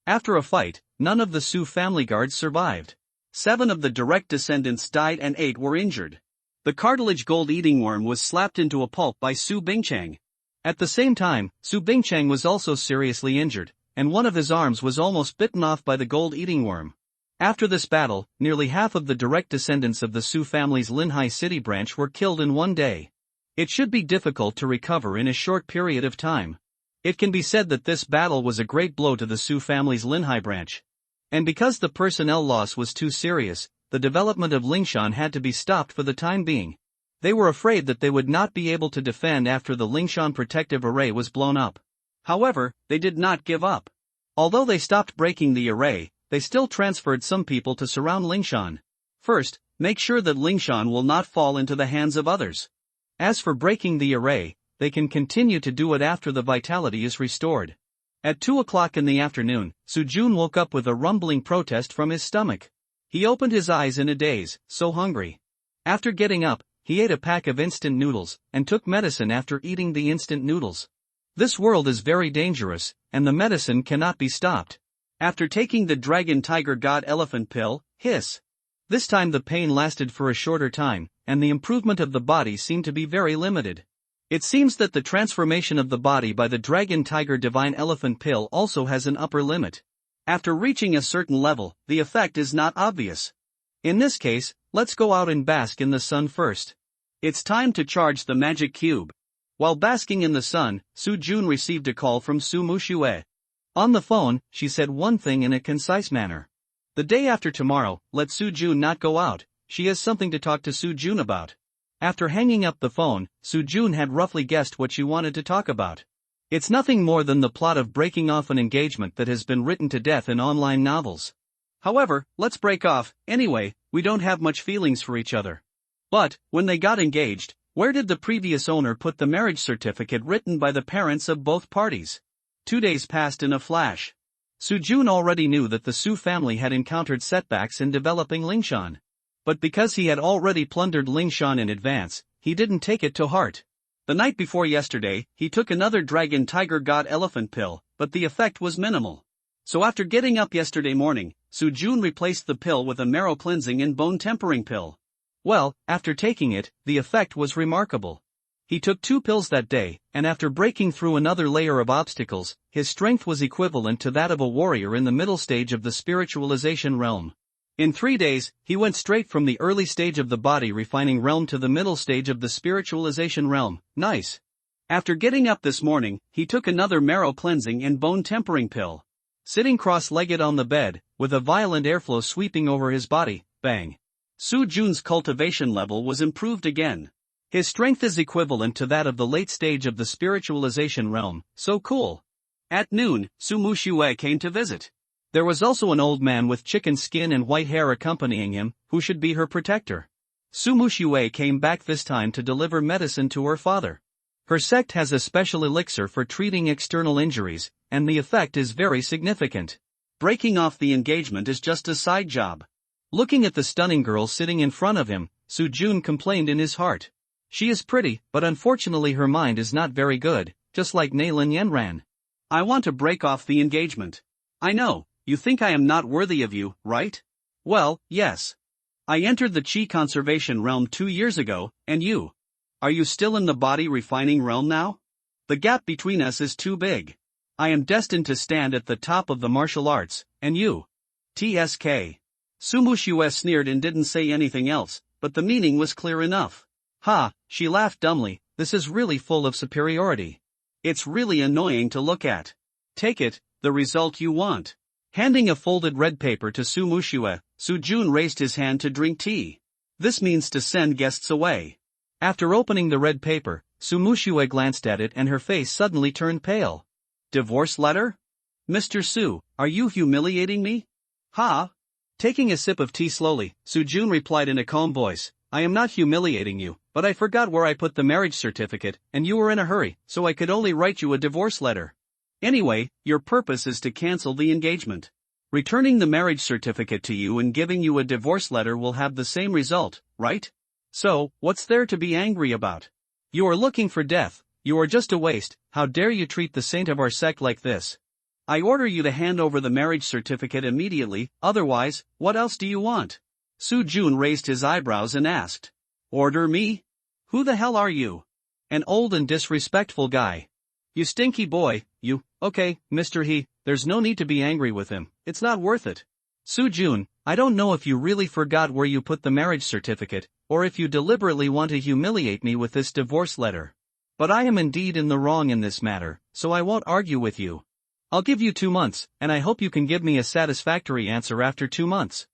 After a fight, none of the Su family guards survived. 7 of the direct descendants died and 8 were injured. The cartilage gold-eating worm was slapped into a pulp by Su Bingchang. At the same time, Su Bingchang was also seriously injured, and one of his arms was almost bitten off by the gold-eating worm. After this battle, nearly half of the direct descendants of the Su family's Linhai City branch were killed in one day. It should be difficult to recover in a short period of time. It can be said that this battle was a great blow to the Su family's Linhai branch. And because the personnel loss was too serious, the development of Lingshan had to be stopped for the time being. They were afraid that they would not be able to defend after the Lingshan protective array was blown up. However, they did not give up. Although they stopped breaking the array, they still transferred some people to surround Lingshan. First, make sure that Lingshan will not fall into the hands of others. As for breaking the array, they can continue to do it after the vitality is restored. At 2 o'clock in the afternoon, Sujun woke up with a rumbling protest from his stomach. He opened his eyes in a daze, so hungry. After getting up, he ate a pack of instant noodles, and took medicine after eating the instant noodles. This world is very dangerous, and the medicine cannot be stopped. After taking the Dragon Tiger God Elephant pill, hiss. This time the pain lasted for a shorter time, and the improvement of the body seemed to be very limited. It seems that the transformation of the body by the Dragon Tiger Divine Elephant pill also has an upper limit. After reaching a certain level, the effect is not obvious. In this case, let's go out and bask in the sun first. It's time to charge the magic cube. While basking in the sun, Su Jun received a call from Su Muxue. On the phone, she said one thing in a concise manner. The day after tomorrow, let Su Jun not go out, she has something to talk to Su Jun about. After hanging up the phone, Su Jun had roughly guessed what she wanted to talk about. It's nothing more than the plot of breaking off an engagement that has been written to death in online novels. However, let's break off, anyway, we don't have much feelings for each other. But, when they got engaged, where did the previous owner put the marriage certificate written by the parents of both parties? 2 days passed in a flash. Su Jun already knew that the Su family had encountered setbacks in developing Lingshan. But because he had already plundered Lingshan in advance, he didn't take it to heart. The night before yesterday, he took another Dragon Tiger God Elephant pill, but the effect was minimal. So after getting up yesterday morning, Su Jun replaced the pill with a marrow cleansing and bone tempering pill. Well, after taking it, the effect was remarkable. He took 2 pills that day, and after breaking through another layer of obstacles, his strength was equivalent to that of a warrior in the middle stage of the spiritualization realm. In 3 days, he went straight from the early stage of the body refining realm to the middle stage of the spiritualization realm. Nice. After getting up this morning, he took another marrow cleansing and bone tempering pill. Sitting cross-legged on the bed, with a violent airflow sweeping over his body, bang. Su Jun's cultivation level was improved again. His strength is equivalent to that of the late stage of the spiritualization realm, so cool. At noon, Su Muxue came to visit. There was also an old man with chicken skin and white hair accompanying him, who should be her protector. Su Muxue came back this time to deliver medicine to her father. Her sect has a special elixir for treating external injuries, and the effect is very significant. Breaking off the engagement is just a side job. Looking at the stunning girl sitting in front of him, Su Jun complained in his heart. She is pretty, but unfortunately her mind is not very good, just like Nailin Yenran. I want to break off the engagement. I know, you think I am not worthy of you, right? Well, yes. I entered the Qi conservation realm 2 years ago, and you? Are you still in the body refining realm now? The gap between us is too big. I am destined to stand at the top of the martial arts, and you? TSK. Su Muxue sneered and didn't say anything else, but the meaning was clear enough. Ha, she laughed dumbly, this is really full of superiority. It's really annoying to look at. Take it, the result you want. Handing a folded red paper to Su Muxue, Su Jun raised his hand to drink tea. This means to send guests away. After opening the red paper, Su Muxue glanced at it and her face suddenly turned pale. Divorce letter? Mr. Su, are you humiliating me? Ha? Taking a sip of tea slowly, Su Jun replied in a calm voice, I am not humiliating you, but I forgot where I put the marriage certificate, and you were in a hurry, so I could only write you a divorce letter. Anyway, your purpose is to cancel the engagement. Returning the marriage certificate to you and giving you a divorce letter will have the same result, right? So, what's there to be angry about? You are looking for death, You are just a waste. How dare you treat the saint of our sect like this? I order you to hand over the marriage certificate immediately, otherwise, what else do you want? Su Jun raised his eyebrows and asked. Order me? Who the hell are you? An old and disrespectful guy. You stinky boy, you. Okay, Mr. He, there's no need to be angry with him, it's not worth it. Su Jun, I don't know if you really forgot where you put the marriage certificate, or if you deliberately want to humiliate me with this divorce letter. But I am indeed in the wrong in this matter, so I won't argue with you. I'll give you 2 months, and I hope you can give me a satisfactory answer after 2 months.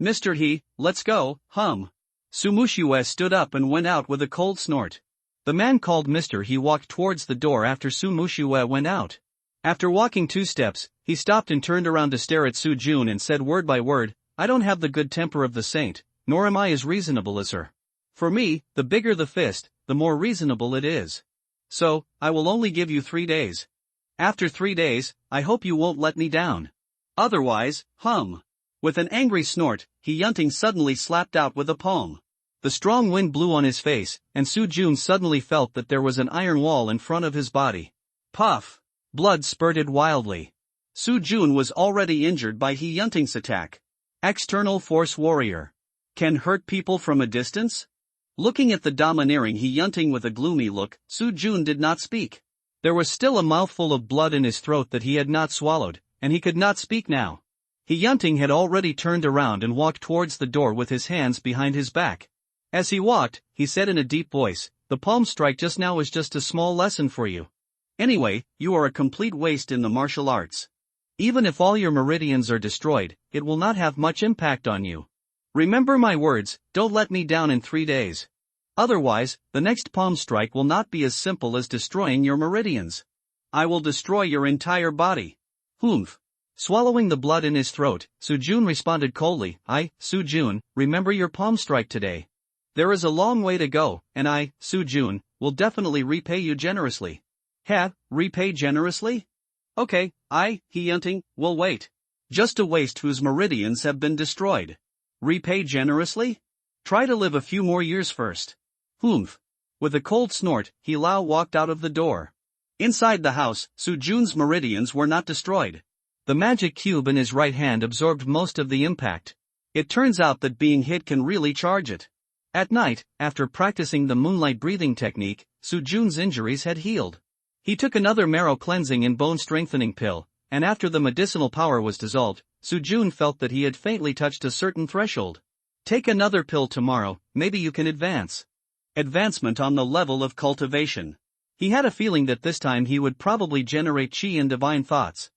Mr. He, let's go, hum. Su Mushue stood up and went out with a cold snort. The man called Mr. He walked towards the door after Su Mushue went out. After walking 2 steps, he stopped and turned around to stare at Su Jun and said word by word, I don't have the good temper of the saint, nor am I as reasonable as her. For me, the bigger the fist, the more reasonable it is. So, I will only give you 3 days. After 3 days, I hope you won't let me down. Otherwise, hum. With an angry snort, He Yunting suddenly slapped out with a palm. The strong wind blew on his face, and Su Jun suddenly felt that there was an iron wall in front of his body. Puff! Blood spurted wildly. Su Jun was already injured by He Yunting's attack. External force warrior. Can hurt people from a distance? Looking at the domineering He Yunting with a gloomy look, Su Jun did not speak. There was still a mouthful of blood in his throat that he had not swallowed, and he could not speak now. He Yunting had already turned around and walked towards the door with his hands behind his back. As he walked, he said in a deep voice, the palm strike just now was just a small lesson for you. Anyway, you are a complete waste in the martial arts. Even if all your meridians are destroyed, it will not have much impact on you. Remember my words, don't let me down in 3 days. Otherwise, the next palm strike will not be as simple as destroying your meridians. I will destroy your entire body. Humph. Swallowing the blood in his throat, Su Jun responded coldly, Su Jun, remember your palm strike today. There is a long way to go, and I, Su Jun, will definitely repay you generously. Repay generously? Okay, He Yunting, will wait. Just a waste whose meridians have been destroyed. Repay generously? Try to live a few more years first. Humph. With a cold snort, He Lao walked out of the door. Inside the house, Su Jun's meridians were not destroyed. The magic cube in his right hand absorbed most of the impact. It turns out that being hit can really charge it. At night, after practicing the moonlight breathing technique, Su Jun's injuries had healed. He took another marrow cleansing and bone strengthening pill, and after the medicinal power was dissolved, Su Jun felt that he had faintly touched a certain threshold. Take another pill tomorrow, maybe you can advance. Advancement on the level of cultivation. He had a feeling that this time he would probably generate chi and divine thoughts.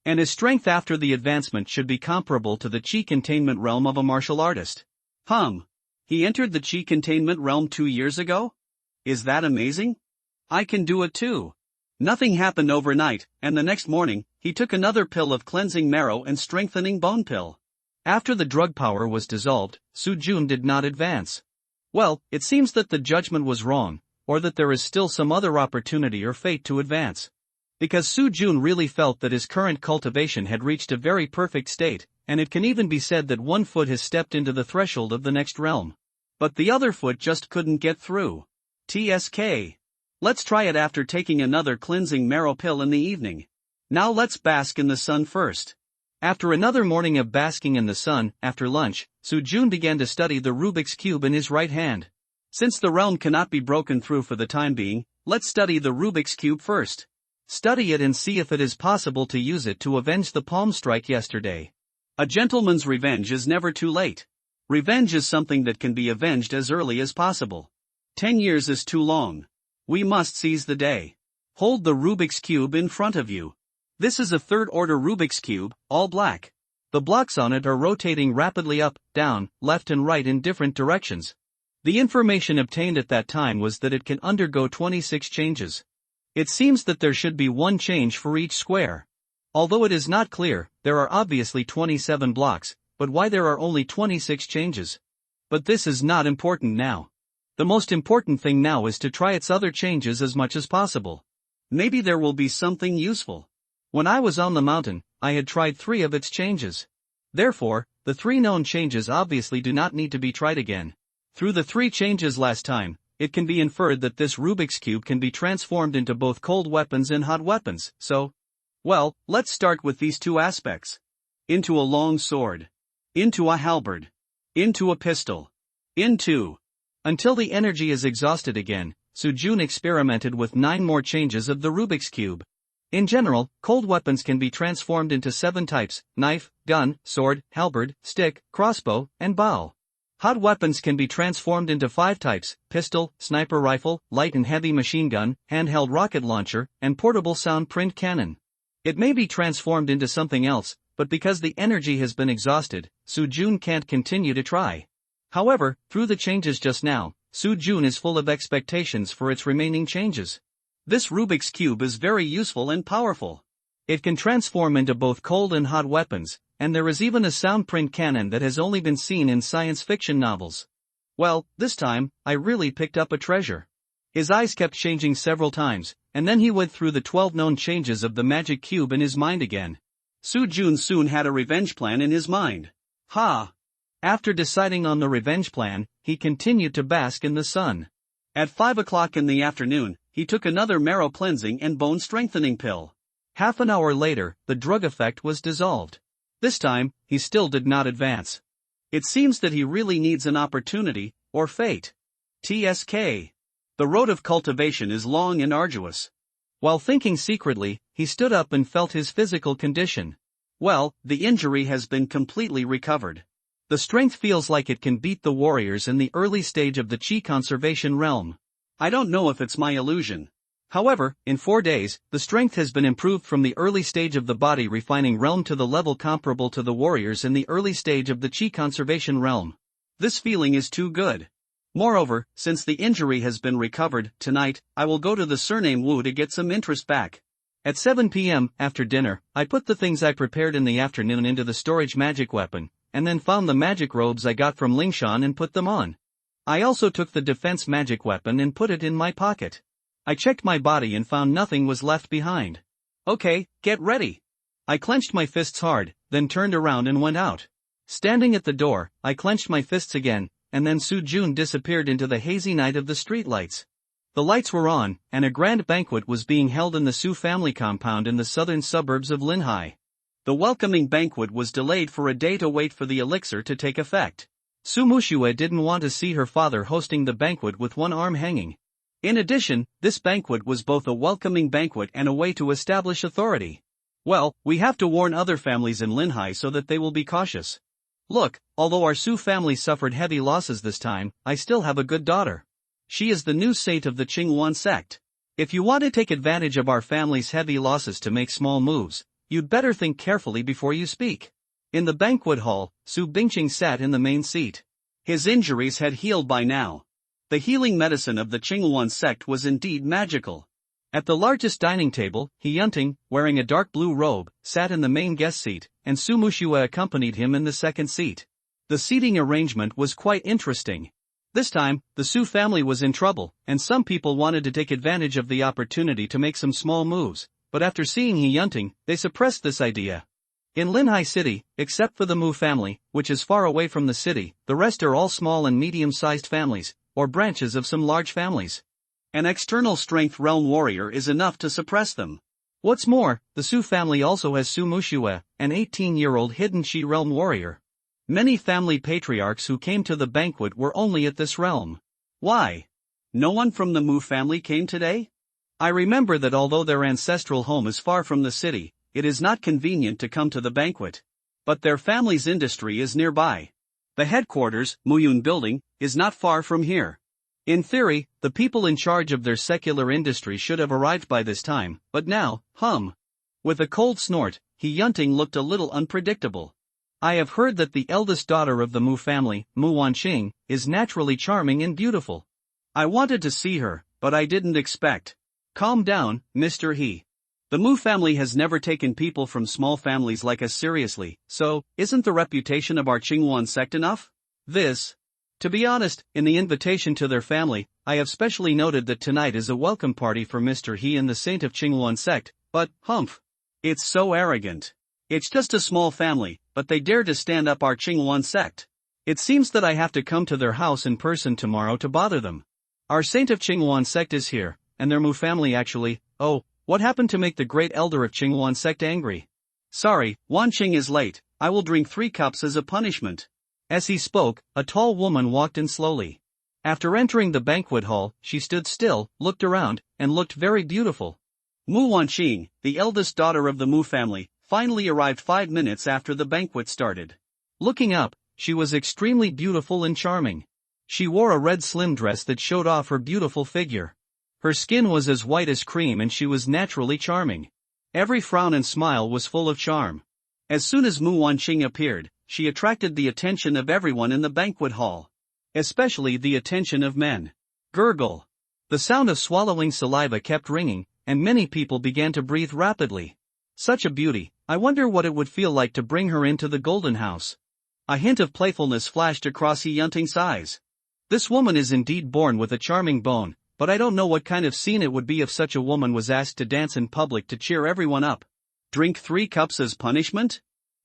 And his strength after the advancement should be comparable to the chi containment realm of a martial artist. He entered the chi containment realm 2 years ago? Is that amazing? I can do it too. Nothing happened overnight, and the next morning, he took another pill of cleansing marrow and strengthening bone pill. After the drug power was dissolved, Su Jun did not advance. Well, it seems that the judgment was wrong, or that there is still some other opportunity or fate to advance. Because Su Jun really felt that his current cultivation had reached a very perfect state, and it can even be said that one foot has stepped into the threshold of the next realm. But the other foot just couldn't get through. TSK. Let's try it after taking another cleansing marrow pill in the evening. Now let's bask in the sun first. After another morning of basking in the sun, after lunch, Su Jun began to study the Rubik's Cube in his right hand. Since the realm cannot be broken through for the time being, let's study the Rubik's Cube first. Study it and see if it is possible to use it to avenge the palm strike yesterday. A gentleman's revenge is never too late. Revenge is something that can be avenged as early as possible. 10 years is too long. We must seize the day. Hold the Rubik's Cube in front of you. This is a third-order Rubik's Cube, all black. The blocks on it are rotating rapidly up, down, left and right in different directions. The information obtained at that time was that it can undergo 26 changes. It seems that there should be one change for each square. Although it is not clear, there are obviously 27 blocks, but why there are only 26 changes? But this is not important now. The most important thing now is to try its other changes as much as possible. Maybe there will be something useful. When I was on the mountain, I had tried 3 of its changes. Therefore, the 3 known changes obviously do not need to be tried again. Through the 3 changes last time, it can be inferred that this Rubik's Cube can be transformed into both cold weapons and hot weapons, so... Well, let's start with these two aspects. Into a long sword. Into a halberd. Into a pistol. Into... Until the energy is exhausted again, Sujun experimented with 9 more changes of the Rubik's Cube. In general, cold weapons can be transformed into 7 types: knife, gun, sword, halberd, stick, crossbow, and bow. Hot weapons can be transformed into 5 types: pistol, sniper rifle, light and heavy machine gun, handheld rocket launcher, and portable sound print cannon. It may be transformed into something else, but because the energy has been exhausted, Sujun can't continue to try. However, through the changes just now, Sujun is full of expectations for its remaining changes. This Rubik's Cube is very useful and powerful. It can transform into both cold and hot weapons, and there is even a sound print cannon that has only been seen in science fiction novels. Well, this time, I really picked up a treasure. His eyes kept changing several times, and then he went through the 12 known changes of the magic cube in his mind again. Sujun soon had a revenge plan in his mind. After deciding on the revenge plan, he continued to bask in the sun. At 5 o'clock in the afternoon, he took another marrow cleansing and bone strengthening pill. Half an hour later, the drug effect was dissolved. This time, he still did not advance. It seems that he really needs an opportunity, or fate. TSK. The road of cultivation is long and arduous. While thinking secretly, he stood up and felt his physical condition. Well, the injury has been completely recovered. The strength feels like it can beat the warriors in the early stage of the Qi conservation realm. I don't know if it's my illusion. However, in 4 days, the strength has been improved from the early stage of the body refining realm to the level comparable to the warriors in the early stage of the Qi conservation realm. This feeling is too good. Moreover, since the injury has been recovered, tonight, I will go to the surname Wu to get some interest back. At 7 p.m., after dinner, I put the things I prepared in the afternoon into the storage magic weapon, and then found the magic robes I got from Lingshan and put them on. I also took the defense magic weapon and put it in my pocket. I checked my body and found nothing was left behind. Okay, get ready. I clenched my fists hard, then turned around and went out. Standing at the door, I clenched my fists again, and then Sujun disappeared into the hazy night of the streetlights. The lights were on, and a grand banquet was being held in the Su family compound in the southern suburbs of Linhai. The welcoming banquet was delayed for a day to wait for the elixir to take effect. Su Mushue didn't want to see her father hosting the banquet with one arm hanging. In addition, this banquet was both a welcoming banquet and a way to establish authority. Well, we have to warn other families in Linhai so that they will be cautious. Look, although our Su family suffered heavy losses this time, I still have a good daughter. She is the new saint of the Qinghuan sect. If you want to take advantage of our family's heavy losses to make small moves, you'd better think carefully before you speak. In the banquet hall, Su Bingqing sat in the main seat. His injuries had healed by now. The healing medicine of the Qinghuan sect was indeed magical. At the largest dining table, He Yunting, wearing a dark blue robe, sat in the main guest seat, and Su Mushue accompanied him in the second seat. The seating arrangement was quite interesting. This time, the Su family was in trouble, and some people wanted to take advantage of the opportunity to make some small moves, but after seeing He Yunting, they suppressed this idea. In Linhai City, except for the Mu family, which is far away from the city, the rest are all small and medium-sized families, or branches of some large families. An external strength realm warrior is enough to suppress them. What's more, the Su family also has Su Mushue, an 18-year-old hidden Qi realm warrior. Many family patriarchs who came to the banquet were only at this realm. Why? No one from the Mu family came today? I remember that although their ancestral home is far from the city, it is not convenient to come to the banquet. But their family's industry is nearby. The headquarters, Muyun Building, is not far from here. In theory, the people in charge of their secular industry should have arrived by this time, but now, With a cold snort, He Yunting looked a little unpredictable. I have heard that the eldest daughter of the Mu family, Mu Wanqing, is naturally charming and beautiful. I wanted to see her, but I didn't expect. Calm down, Mr. He. The Mu family has never taken people from small families like us seriously, so, isn't the reputation of our Qinghuan sect enough? To be honest, in the invitation to their family, I have specially noted that tonight is a welcome party for Mr. He and the saint of Qinghuan sect, but, it's so arrogant. It's just a small family, but they dare to stand up our Qinghuan sect. It seems that I have to come to their house in person tomorrow to bother them. Our saint of Qinghuan sect is here, and their Mu family actually. Oh, what happened to make the great elder of Qinghuan sect angry? Sorry, Wan Qing is late, I will drink 3 cups as a punishment. As he spoke, a tall woman walked in slowly. After entering the banquet hall, she stood still, looked around, and looked very beautiful. Mu Wanqing, the eldest daughter of the Mu family, finally arrived 5 minutes after the banquet started. Looking up, she was extremely beautiful and charming. She wore a red slim dress that showed off her beautiful figure. Her skin was as white as cream and she was naturally charming. Every frown and smile was full of charm. As soon as Mu Wanqing appeared, she attracted the attention of everyone in the banquet hall. Especially the attention of men. Gurgle. The sound of swallowing saliva kept ringing, and many people began to breathe rapidly. Such a beauty, I wonder what it would feel like to bring her into the golden house. A hint of playfulness flashed across He Yunting's eyes. This woman is indeed born with a charming bone, but I don't know what kind of scene it would be if such a woman was asked to dance in public to cheer everyone up. Drink 3 cups as punishment?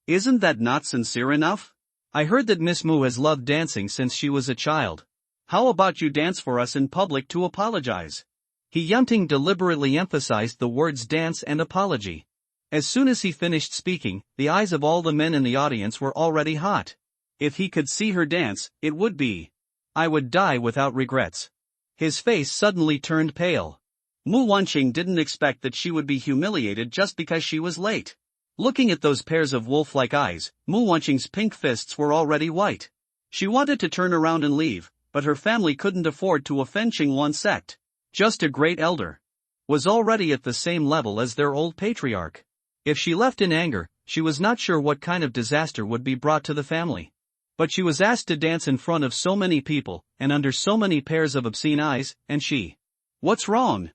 Isn't that not sincere enough? I heard that Miss Mu has loved dancing since she was a child. How about you dance for us in public to apologize? He Yunting deliberately emphasized the words dance and apology. As soon as he finished speaking, the eyes of all the men in the audience were already hot. If he could see her dance, it would be. I would die without regrets. His face suddenly turned pale. Mu Wanqing didn't expect that she would be humiliated just because she was late. Looking at those pairs of wolf-like eyes, Mu Wanqing's pink fists were already white. She wanted to turn around and leave, but her family couldn't afford to offend Qinghuan sect. Just a great elder. Was already at the same level as their old patriarch. If she left in anger, she was not sure what kind of disaster would be brought to the family. But she was asked to dance in front of so many people, and under so many pairs of obscene eyes, and she. What's wrong?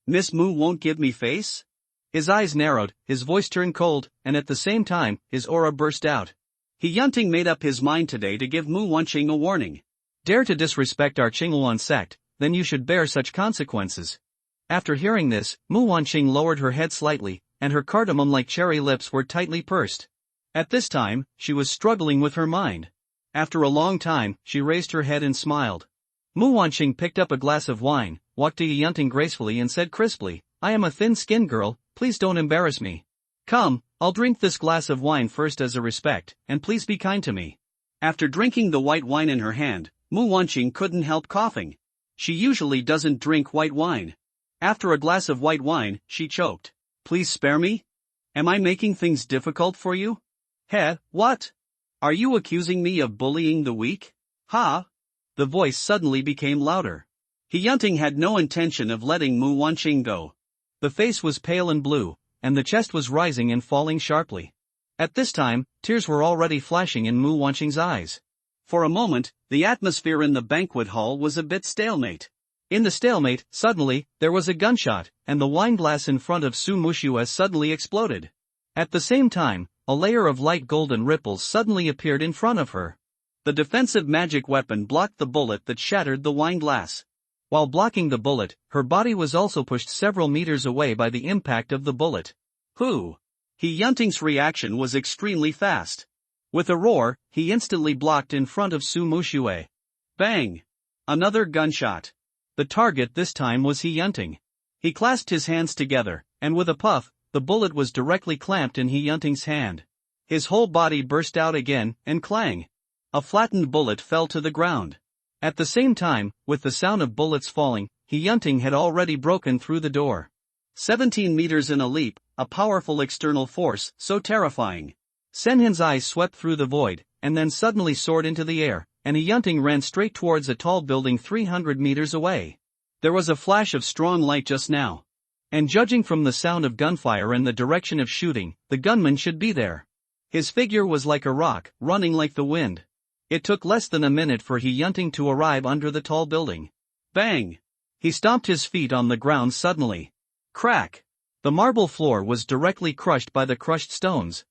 Miss Mu won't give me face? His eyes narrowed, his voice turned cold, and at the same time, his aura burst out. He Yunting made up his mind today to give Mu Wanqing a warning. Dare to disrespect our Qinghuan sect, then you should bear such consequences. After hearing this, Mu Wanqing lowered her head slightly, and her cardamom-like cherry lips were tightly pursed. At this time, she was struggling with her mind. After a long time, she raised her head and smiled. Mu Wanqing picked up a glass of wine, walked to He Yunting gracefully and said crisply, I am a thin-skinned girl, please don't embarrass me. Come, I'll drink this glass of wine first as a respect, and please be kind to me. After drinking the white wine in her hand, Mu Wanqing couldn't help coughing. She usually doesn't drink white wine. After a glass of white wine, she choked. Please spare me? Am I making things difficult for you? Heh, what? Are you accusing me of bullying the weak? Ha? The voice suddenly became louder. He Yunting had no intention of letting Mu Wanqing go. The face was pale and blue, and the chest was rising and falling sharply. At this time, tears were already flashing in Mu Wanqing's eyes. For a moment, the atmosphere in the banquet hall was a bit stalemate. In the stalemate, suddenly, there was a gunshot, and the wine glass in front of Su Mushue suddenly exploded. At the same time, a layer of light golden ripples suddenly appeared in front of her. The defensive magic weapon blocked the bullet that shattered the wine glass. While blocking the bullet, her body was also pushed several meters away by the impact of the bullet. Who? He Yunting's reaction was extremely fast. With a roar, he instantly blocked in front of Su Mushue. Bang! Another gunshot. The target this time was He Yunting. He clasped his hands together, and with a puff, the bullet was directly clamped in He Yunting's hand. His whole body burst out again, and clang! A flattened bullet fell to the ground. At the same time, with the sound of bullets falling, He Yunting had already broken through the door. 17 meters in a leap, a powerful external force, so terrifying. Senhin's eyes swept through the void, and then suddenly soared into the air, and He Yunting ran straight towards a tall building 300 meters away. There was a flash of strong light just now. And judging from the sound of gunfire and the direction of shooting, the gunman should be there. His figure was like a rock, running like the wind. It took less than a minute for He Yunting to arrive under the tall building. Bang! He stomped his feet on the ground suddenly. Crack! The marble floor was directly crushed by the crushed stones.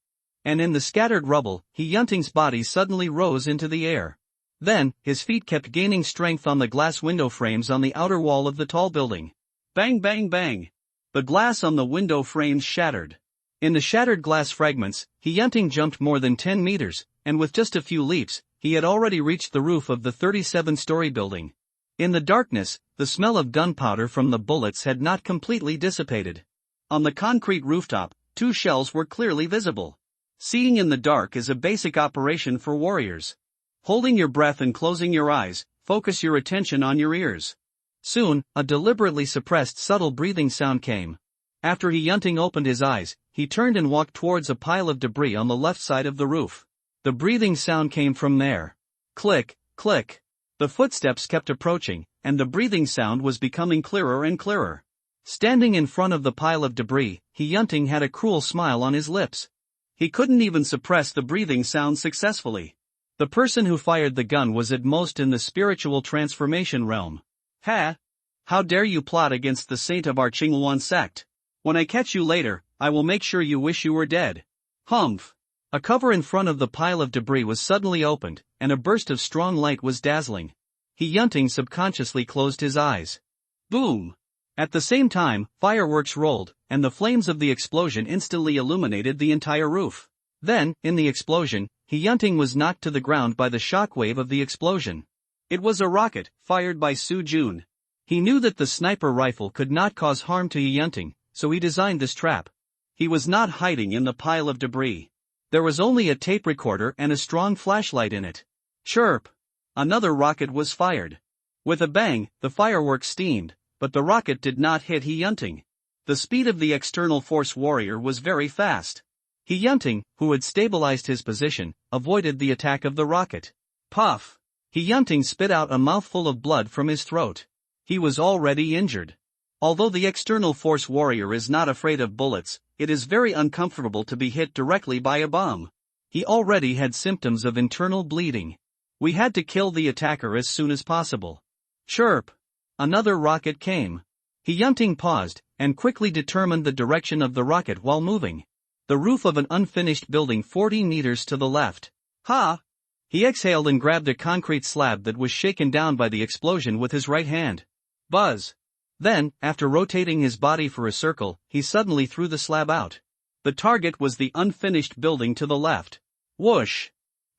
And in the scattered rubble, He Yunting's body suddenly rose into the air. Then, his feet kept gaining strength on the glass window frames on the outer wall of the tall building. Bang bang bang! The glass on the window frames shattered. In the shattered glass fragments, He Yunting jumped more than 10 meters, and with just a few leaps, he had already reached the roof of the 37-story building. In the darkness, the smell of gunpowder from the bullets had not completely dissipated. On the concrete rooftop, 2 shells were clearly visible. Seeing in the dark is a basic operation for warriors. Holding your breath and closing your eyes, focus your attention on your ears. Soon, a deliberately suppressed subtle breathing sound came. After Hyunting opened his eyes, he turned and walked towards a pile of debris on the left side of the roof. The breathing sound came from there. Click, click. The footsteps kept approaching, and the breathing sound was becoming clearer and clearer. Standing in front of the pile of debris, Hyunting had a cruel smile on his lips. He couldn't even suppress the breathing sound successfully. The person who fired the gun was at most in the spiritual transformation realm. Ha! How dare you plot against the saint of our Qingluan sect? When I catch you later, I will make sure you wish you were dead. Humph! A cover in front of the pile of debris was suddenly opened, and a burst of strong light was dazzling. Hyunting subconsciously closed his eyes. Boom! At the same time, fireworks rolled, and the flames of the explosion instantly illuminated the entire roof. Then, in the explosion, Hyunting was knocked to the ground by the shockwave of the explosion. It was a rocket, fired by Soo-jun. He knew that the sniper rifle could not cause harm to Hyunting, so he designed this trap. He was not hiding in the pile of debris. There was only a tape recorder and a strong flashlight in it. Chirp! Another rocket was fired. With a bang, the fireworks steamed, but the rocket did not hit Hyunting. The speed of the external force warrior was very fast. Hyunting, who had stabilized his position, avoided the attack of the rocket. Puff! Hyunting spit out a mouthful of blood from his throat. He was already injured. Although the external force warrior is not afraid of bullets, it is very uncomfortable to be hit directly by a bomb. He already had symptoms of internal bleeding. We had to kill the attacker as soon as possible. Chirp! Another rocket came. Hyunting paused, and quickly determined the direction of the rocket while moving. The roof of an unfinished building 40 meters to the left. Ha! He exhaled and grabbed a concrete slab that was shaken down by the explosion with his right hand. Buzz! Then, after rotating his body for a circle, he suddenly threw the slab out. The target was the unfinished building to the left. Whoosh!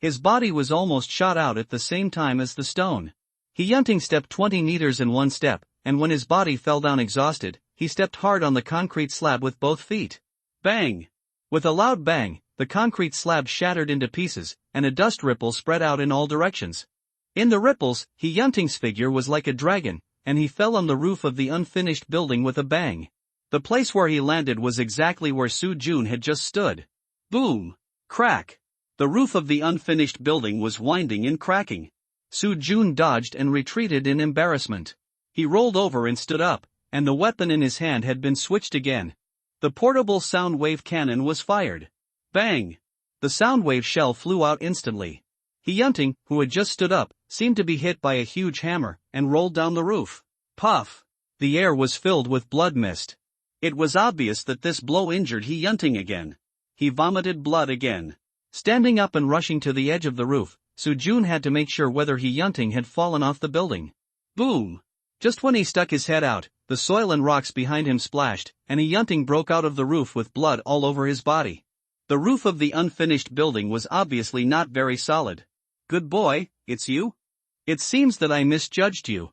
His body was almost shot out at the same time as the stone. Hyunting stepped 20 meters in one step, and when his body fell down exhausted, he stepped hard on the concrete slab with both feet. Bang! With a loud bang, the concrete slab shattered into pieces, and a dust ripple spread out in all directions. In the ripples, Hyunting's figure was like a dragon, and he fell on the roof of the unfinished building with a bang. The place where he landed was exactly where Soo-jun had just stood. Boom! Crack! The roof of the unfinished building was winding and cracking. Soo-jun dodged and retreated in embarrassment. He rolled over and stood up, and the weapon in his hand had been switched again. The portable sound wave cannon was fired. Bang! The sound wave shell flew out instantly. Hyunting, who had just stood up, seemed to be hit by a huge hammer, and rolled down the roof. Puff! The air was filled with blood mist. It was obvious that this blow injured Hyunting again. He vomited blood again. Standing up and rushing to the edge of the roof, Soo-jun had to make sure whether Hyunting had fallen off the building. Boom! Just when he stuck his head out, the soil and rocks behind him splashed, and Hyunting broke out of the roof with blood all over his body. The roof of the unfinished building was obviously not very solid. Good boy, it's you? It seems that I misjudged you.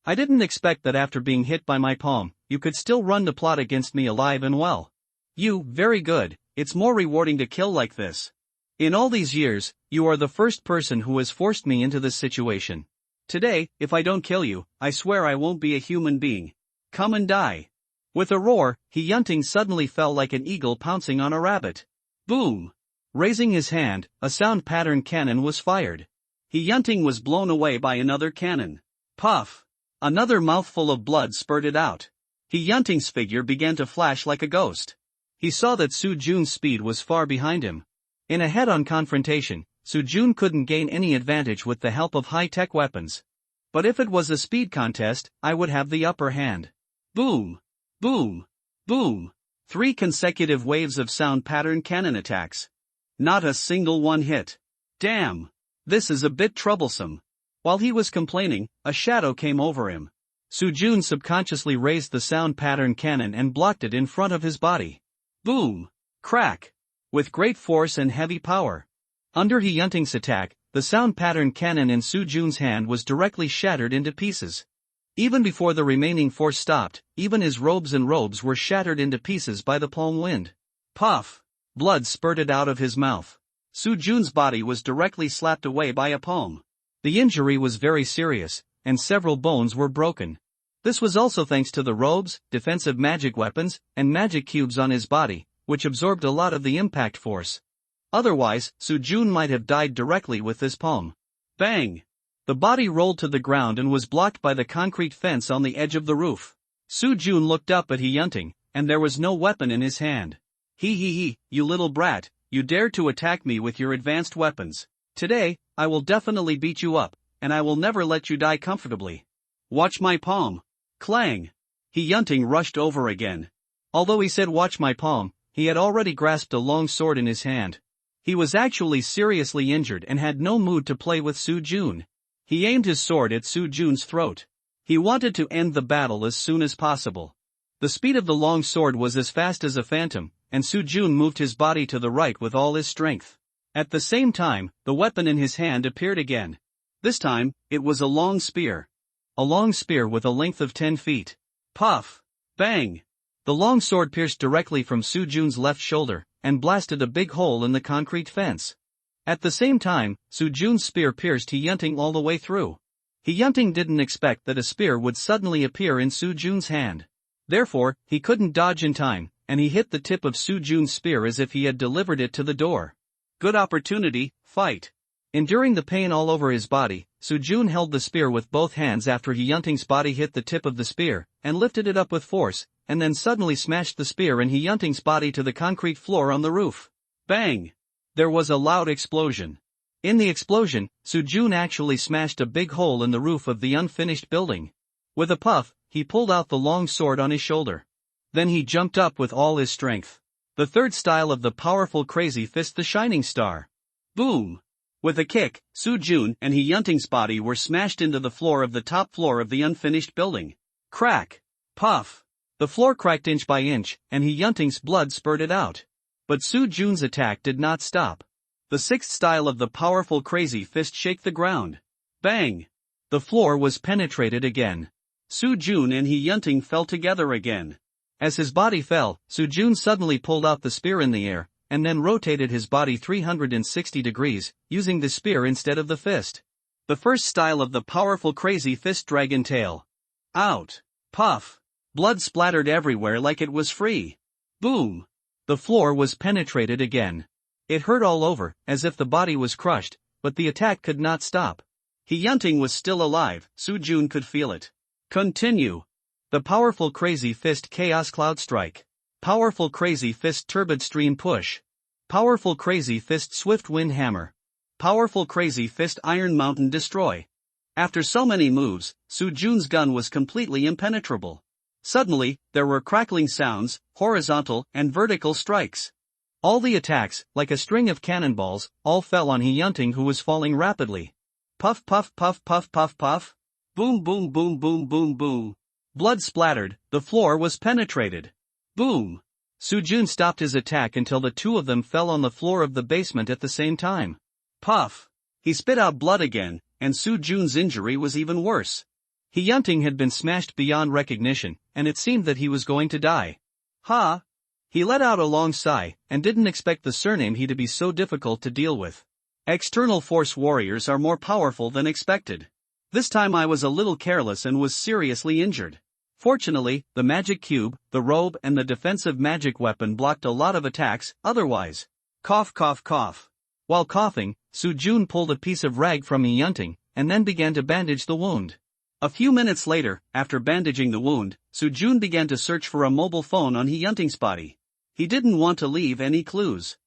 I didn't expect that after being hit by my palm, you could still run the plot against me alive and well. You, very good, it's more rewarding to kill like this. In all these years, you are the first person who has forced me into this situation. Today, if I don't kill you, I swear I won't be a human being. Come and die. With a roar, Hyunting suddenly fell like an eagle pouncing on a rabbit. Boom! Raising his hand, a sound pattern cannon was fired. Hyunting was blown away by another cannon. Puff! Another mouthful of blood spurted out. Hyunting's figure began to flash like a ghost. He saw that Soo-jun's speed was far behind him. In a head-on confrontation, Soo-jun couldn't gain any advantage with the help of high-tech weapons. But if it was a speed contest, I would have the upper hand. Boom! Boom! Boom! 3 consecutive waves of sound pattern cannon attacks. Not a single one hit. Damn! This is a bit troublesome. While he was complaining, a shadow came over him. Soo-jun subconsciously raised the sound pattern cannon and blocked it in front of his body. Boom! Crack! With great force and heavy power. Under Hyunting's attack, the sound pattern cannon in Su Jun's hand was directly shattered into pieces. Even before the remaining force stopped, even his robes were shattered into pieces by the palm wind. Puff! Blood spurted out of his mouth. Su Jun's body was directly slapped away by a palm. The injury was very serious, and several bones were broken. This was also thanks to the robes, defensive magic weapons, and magic cubes on his body, which absorbed a lot of the impact force. Otherwise, Su Jun might have died directly with this palm. Bang! The body rolled to the ground and was blocked by the concrete fence on the edge of the roof. Su Jun looked up at Hyunting, and there was no weapon in his hand. He, you little brat, you dared to attack me with your advanced weapons. Today, I will definitely beat you up, and I will never let you die comfortably. Watch my palm. Clang! Hyunting rushed over again. Although he said watch my palm, he had already grasped a long sword in his hand. He was actually seriously injured and had no mood to play with Su Jun. He aimed his sword at Su Jun's throat. He wanted to end the battle as soon as possible. The speed of the long sword was as fast as a phantom, and Su Jun moved his body to the right with all his strength. At the same time, the weapon in his hand appeared again. This time, it was a long spear. A long spear with a length of 10 feet. Puff! Bang! The long sword pierced directly from Su Jun's left shoulder, and blasted a big hole in the concrete fence. At the same time, Su Jun's spear pierced Hyunting all the way through. Hyunting didn't expect that a spear would suddenly appear in Su Jun's hand. Therefore, he couldn't dodge in time, and he hit the tip of Su Jun's spear as if he had delivered it to the door. Good opportunity, fight. Enduring the pain all over his body, Su Jun held the spear with both hands after Hyunting's body hit the tip of the spear, and lifted it up with force, and then suddenly smashed the spear and Hyunting's body to the concrete floor on the roof. Bang! There was a loud explosion. In the explosion, Su Jun actually smashed a big hole in the roof of the unfinished building. With a puff, he pulled out the long sword on his shoulder. Then he jumped up with all his strength. The third style of the powerful crazy fist, the shining star. Boom! With a kick, Su Jun and Hyunting's body were smashed into the floor of the top floor of the unfinished building. Crack! Puff! The floor cracked inch by inch, and Hyunting's blood spurted out. But Su Jun's attack did not stop. The sixth style of the powerful crazy fist shake the ground. Bang! The floor was penetrated again. Su Jun and Hyunting fell together again. As his body fell, Su Jun suddenly pulled out the spear in the air, and then rotated his body 360 degrees, using the spear instead of the fist. The first style of the powerful crazy fist, dragon tail. Out! Puff! Blood splattered everywhere like it was free. Boom! The floor was penetrated again. It hurt all over, as if the body was crushed, but the attack could not stop. Hyunting was still alive, Su Jun could feel it. Continue. The powerful crazy fist, chaos cloud strike. Powerful crazy fist, turbid stream push. Powerful crazy fist, swift wind hammer. Powerful crazy fist, iron mountain destroy. After so many moves, Su Jun's gun was completely impenetrable. Suddenly, there were crackling sounds, horizontal and vertical strikes. All the attacks, like a string of cannonballs, all fell on Hyunting, who was falling rapidly. Puff puff puff puff puff puff. Boom boom boom boom boom boom. Blood splattered, the floor was penetrated. Boom! Su Jun stopped his attack until the two of them fell on the floor of the basement at the same time. Puff! He spit out blood again, and Su Jun's injury was even worse. Hyunting had been smashed beyond recognition, and it seemed that he was going to die. Ha! He let out a long sigh, and didn't expect the surname he to be so difficult to deal with. External force warriors are more powerful than expected. This time I was a little careless and was seriously injured. Fortunately, the magic cube, the robe and the defensive magic weapon blocked a lot of attacks, otherwise. Cough cough cough. While coughing, Su Jun pulled a piece of rag from Hyunting, and then began to bandage the wound. A few minutes later, after bandaging the wound, Su Jun began to search for a mobile phone on Hyunting's body. He didn't want to leave any clues.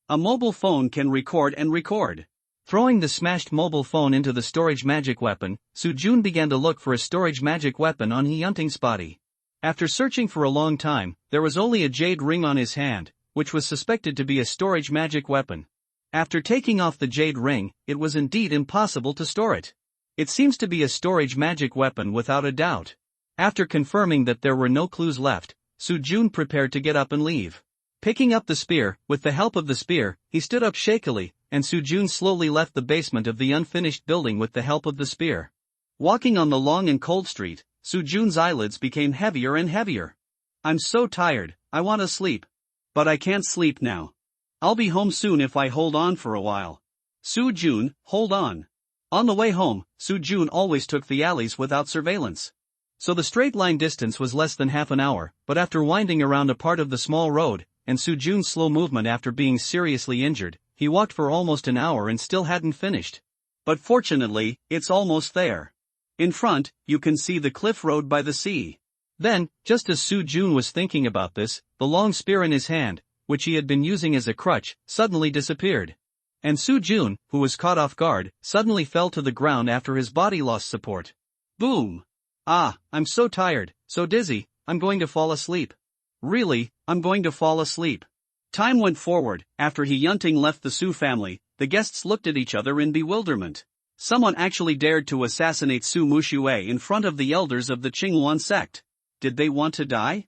A mobile phone can record and record. Throwing the smashed mobile phone into the storage magic weapon, Su Jun began to look for a storage magic weapon on Hyunting's body. After searching for a long time, there was only a jade ring on his hand, which was suspected to be a storage magic weapon. After taking off the jade ring, it was indeed impossible to store it. It seems to be a storage magic weapon without a doubt. After confirming that there were no clues left, Su Jun prepared to get up and leave. Picking up the spear, with the help of the spear, he stood up shakily, and Su Jun slowly left the basement of the unfinished building with the help of the spear. Walking on the long and cold street, Su Jun's eyelids became heavier and heavier. I'm so tired, I want to sleep. But I can't sleep now. I'll be home soon if I hold on for a while. Su Jun, hold on. On the way home, Su Jun always took the alleys without surveillance. So the straight line distance was less than half an hour, but after winding around a part of the small road, and Su Jun's slow movement after being seriously injured, he walked for almost an hour and still hadn't finished. But fortunately, it's almost there. In front, you can see the cliff road by the sea. Then, just as Su Jun was thinking about this, the long spear in his hand, which he had been using as a crutch, suddenly disappeared. And Su Jun, who was caught off guard, suddenly fell to the ground after his body lost support. Boom! Ah, I'm so tired, so dizzy, I'm going to fall asleep. Really, I'm going to fall asleep. Time went forward. After He Yunting left the Su family, the guests looked at each other in bewilderment. Someone actually dared to assassinate Su Muxue in front of the elders of the Qinghuan sect. Did they want to die?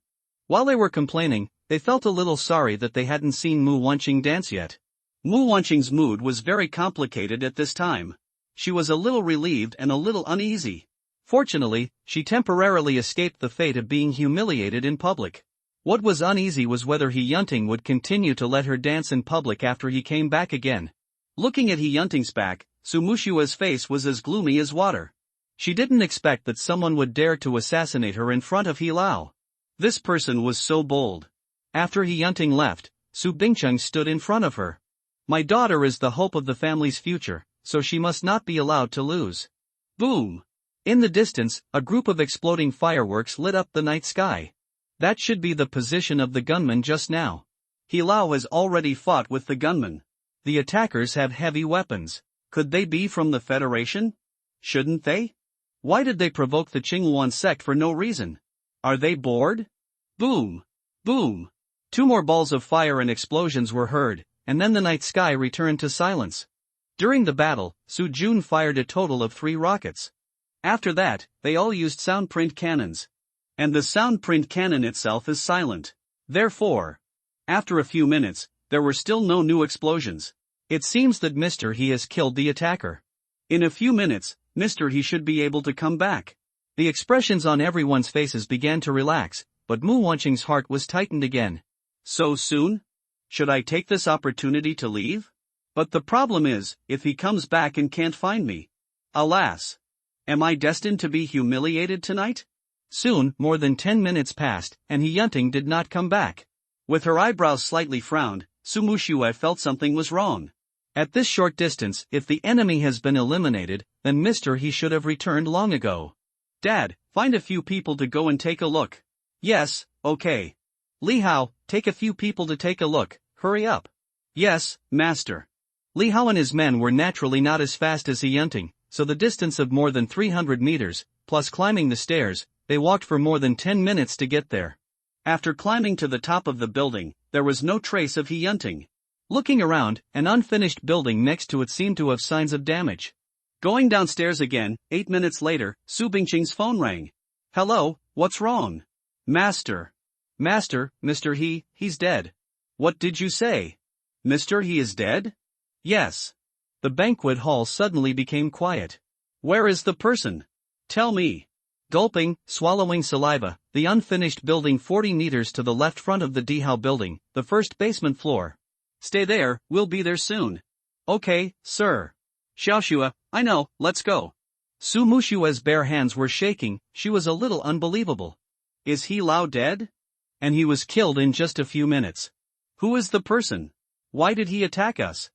While they were complaining, they felt a little sorry that they hadn't seen Mu Wanqing dance yet. Mu Wanqing's mood was very complicated at this time. She was a little relieved and a little uneasy. Fortunately, she temporarily escaped the fate of being humiliated in public. What was uneasy was whether He Yunting would continue to let her dance in public after he came back again. Looking at He Yunting's back, Su Muxue's face was as gloomy as water. She didn't expect that someone would dare to assassinate her in front of He Lao. This person was so bold. After He Yunting left, Su Bingcheng stood in front of her. My daughter is the hope of the family's future, so she must not be allowed to lose. Boom! In the distance, a group of exploding fireworks lit up the night sky. That should be the position of the gunman just now. He Lao has already fought with the gunman. The attackers have heavy weapons. Could they be from the Federation? Shouldn't they? Why did they provoke the Qinghuan sect for no reason? Are they bored? Boom! Boom! 2 more balls of fire and explosions were heard, and then the night sky returned to silence. During the battle, Su Jun fired a total of 3 rockets. After that, they all used sound-print cannons. And the sound-print cannon itself is silent. Therefore, after a few minutes, there were still no new explosions. It seems that Mr. He has killed the attacker. In a few minutes, Mr. He should be able to come back. The expressions on everyone's faces began to relax, but Mu Wanqing's heart was tightened again. So soon? Should I take this opportunity to leave? But the problem is, if he comes back and can't find me. Alas! Am I destined to be humiliated tonight? Soon, more than 10 minutes passed, and He Yunting did not come back. With her eyebrows slightly frowned, Su Muxue felt something was wrong. At this short distance, if the enemy has been eliminated, then Mr. He should have returned long ago. Dad, find a few people to go and take a look. Yes, okay. Li Hao, take a few people to take a look, hurry up. Yes, master. Li Hao and his men were naturally not as fast as He Yunting, so the distance of more than 300 meters, plus climbing the stairs, they walked for more than 10 minutes to get there. After climbing to the top of the building, there was no trace of He Yunting. Looking around, an unfinished building next to it seemed to have signs of damage. Going downstairs again, 8 minutes later, Su Bingqing's phone rang. Hello, what's wrong? Master, Mr. He's dead. What did you say? Mr. He is dead? Yes. The banquet hall suddenly became quiet. Where is the person? Tell me. Gulping, swallowing saliva, the unfinished building 40 meters to the left front of the Dihao building, the first basement floor. Stay there, we'll be there soon. Okay, sir. Xiaoxue, I know, let's go. Su Muxue's bare hands were shaking, she was a little unbelievable. Is He Lao dead? And he was killed in just a few minutes. Who is the person? Why did he attack us?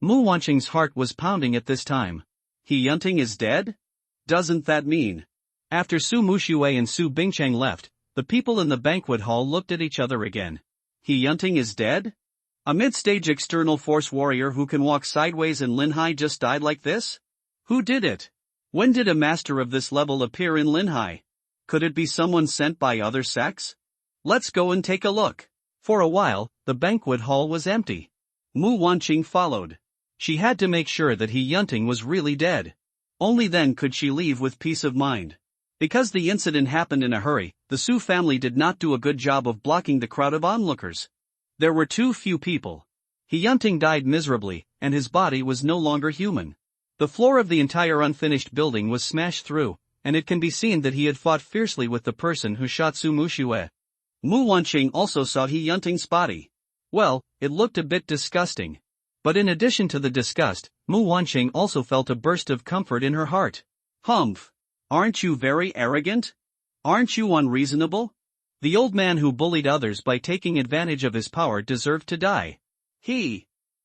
Mu Wanqing's heart was pounding at this time. He Yunting is dead? Doesn't that mean? After Su Muxue and Su Bingcheng left, the people in the banquet hall looked at each other again. He Yunting is dead? A mid-stage external force warrior who can walk sideways in Linhai just died like this? Who did it? When did a master of this level appear in Linhai? Could it be someone sent by other sects? Let's go and take a look. For a while, the banquet hall was empty. Mu Wanqing followed. She had to make sure that He Yunting was really dead. Only then could she leave with peace of mind. Because the incident happened in a hurry, the Su family did not do a good job of blocking the crowd of onlookers. There were too few people. He Yunting died miserably, and his body was no longer human. The floor of the entire unfinished building was smashed through, and it can be seen that he had fought fiercely with the person who shot Su Mushue. Mu Wanqing also saw He Yunting's body. Well, it looked a bit disgusting. But in addition to the disgust, Mu Wanqing also felt a burst of comfort in her heart. Humph! Aren't you very arrogant? Aren't you unreasonable? The old man who bullied others by taking advantage of his power deserved to die.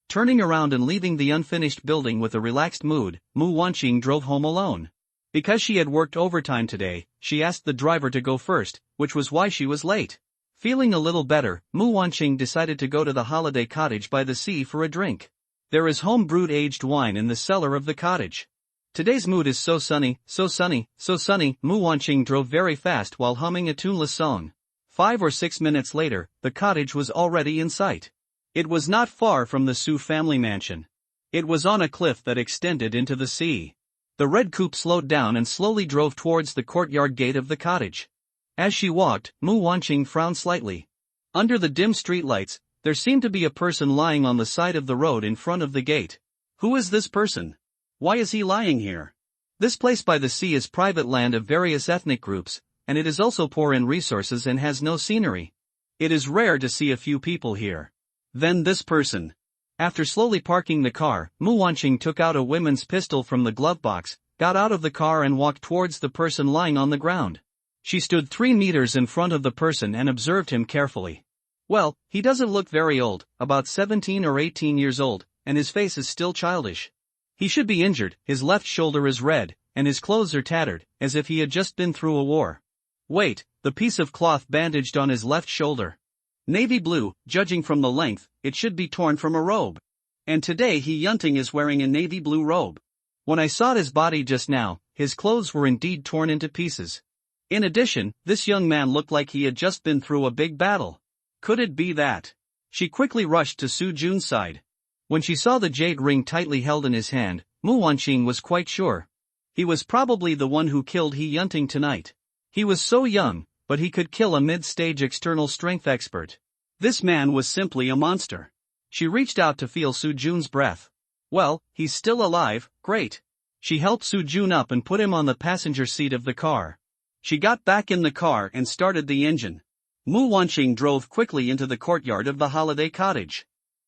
Turning around and leaving the unfinished building with a relaxed mood, Mu Wanqing drove home alone. Because she had worked overtime today, she asked the driver to go first, which was why she was late. Feeling a little better, Mu Wanqing decided to go to the holiday cottage by the sea for a drink. There is home-brewed aged wine in the cellar of the cottage. Today's mood is so sunny, so sunny, so sunny. Mu Wanqing drove very fast while humming a tuneless song. 5 or 6 minutes later, the cottage was already in sight. It was not far from the Su family mansion. It was on a cliff that extended into the sea. The red coupe slowed down and slowly drove towards the courtyard gate of the cottage. As she walked, Mu Wanqing frowned slightly. Under the dim streetlights, there seemed to be a person lying on the side of the road in front of the gate. Who is this person? Why is he lying here? This place by the sea is private land of various ethnic groups, and it is also poor in resources and has no scenery. It is rare to see a few people here. Then this person. After slowly parking the car, Mu Wanqing took out a women's pistol from the glove box, got out of the car and walked towards the person lying on the ground. She stood 3 meters in front of the person and observed him carefully. Well, he doesn't look very old, about 17 or 18 years old, and his face is still childish. He should be injured, his left shoulder is red, and his clothes are tattered, as if he had just been through a war. Wait, the piece of cloth bandaged on his left shoulder. Navy blue, judging from the length, it should be torn from a robe. And today He Yunting is wearing a navy blue robe. When I saw his body just now, his clothes were indeed torn into pieces. In addition, this young man looked like he had just been through a big battle. Could it be that? She quickly rushed to Su Jun's side. When she saw the jade ring tightly held in his hand, Mu Wanqing was quite sure. He was probably the one who killed He Yunting tonight. He was so young, but he could kill a mid-stage external strength expert. This man was simply a monster. She reached out to feel Su Jun's breath. Well, he's still alive, great. She helped Su Jun up and put him on the passenger seat of the car. She got back in the car and started the engine. Mu Wanqing drove quickly into the courtyard of the holiday cottage.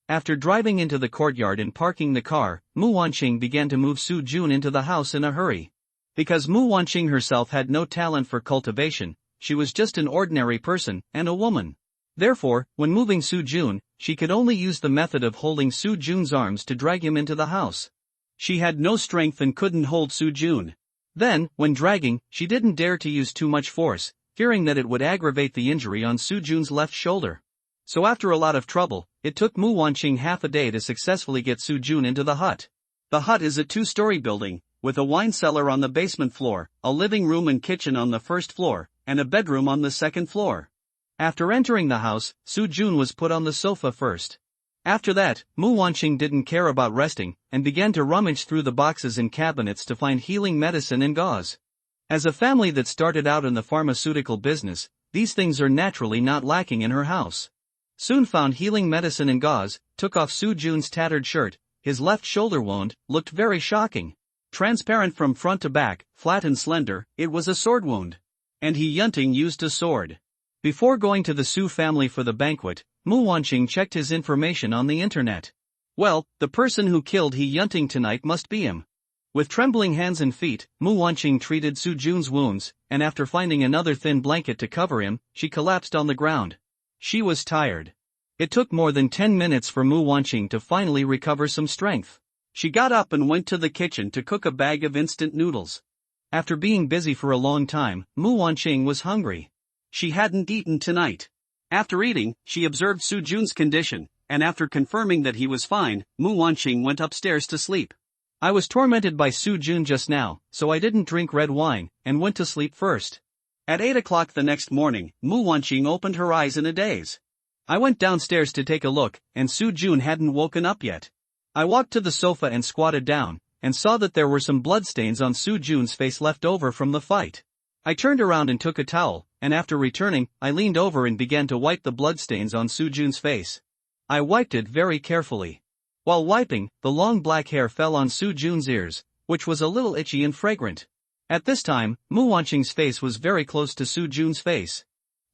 After driving into the courtyard and parking the car, Mu Wanqing began to move Su Jun into the house in a hurry. Because Mu Wanqing herself had no talent for cultivation, she was just an ordinary person and a woman. Therefore, when moving Su Jun, she could only use the method of holding Su Jun's arms to drag him into the house. She had no strength and couldn't hold Su Jun. Then, when dragging, she didn't dare to use too much force, fearing that it would aggravate the injury on Su Jun's left shoulder. So after a lot of trouble, it took Mu Wanqing half a day to successfully get Su Jun into the hut. The hut is a 2-story building, with a wine cellar on the basement floor, a living room and kitchen on the first floor, and a bedroom on the second floor. After entering the house, Su Jun was put on the sofa first. After that, Mu Wanqing didn't care about resting, and began to rummage through the boxes and cabinets to find healing medicine and gauze. As a family that started out in the pharmaceutical business, these things are naturally not lacking in her house. Soon found healing medicine and gauze, took off Su Jun's tattered shirt. His left shoulder wound looked very shocking. Transparent from front to back, flat and slender, it was a sword wound. And He Yunting used a sword. Before going to the Su family for the banquet, Mu Wanqing checked his information on the internet. Well, the person who killed He Yunting tonight must be him. With trembling hands and feet, Mu Wanqing treated Su Jun's wounds, and after finding another thin blanket to cover him, she collapsed on the ground. She was tired. It took more than 10 minutes for Mu Wanqing to finally recover some strength. She got up and went to the kitchen to cook a bag of instant noodles. After being busy for a long time, Mu Wanqing was hungry. She hadn't eaten tonight. After eating, she observed Su Jun's condition, and after confirming that he was fine, Mu Wanqing went upstairs to sleep. I was tormented by Su Jun just now, so I didn't drink red wine, and went to sleep first. At 8 o'clock the next morning, Mu Wanqing opened her eyes in a daze. I went downstairs to take a look, and Su Jun hadn't woken up yet. I walked to the sofa and squatted down, and saw that there were some bloodstains on Su Jun's face left over from the fight. I turned around and took a towel, and after returning, I leaned over and began to wipe the bloodstains on Su Jun's face. I wiped it very carefully. While wiping, the long black hair fell on Su Jun's ears, which was a little itchy and fragrant. At this time, Mu Wanqing's face was very close to Su Jun's face.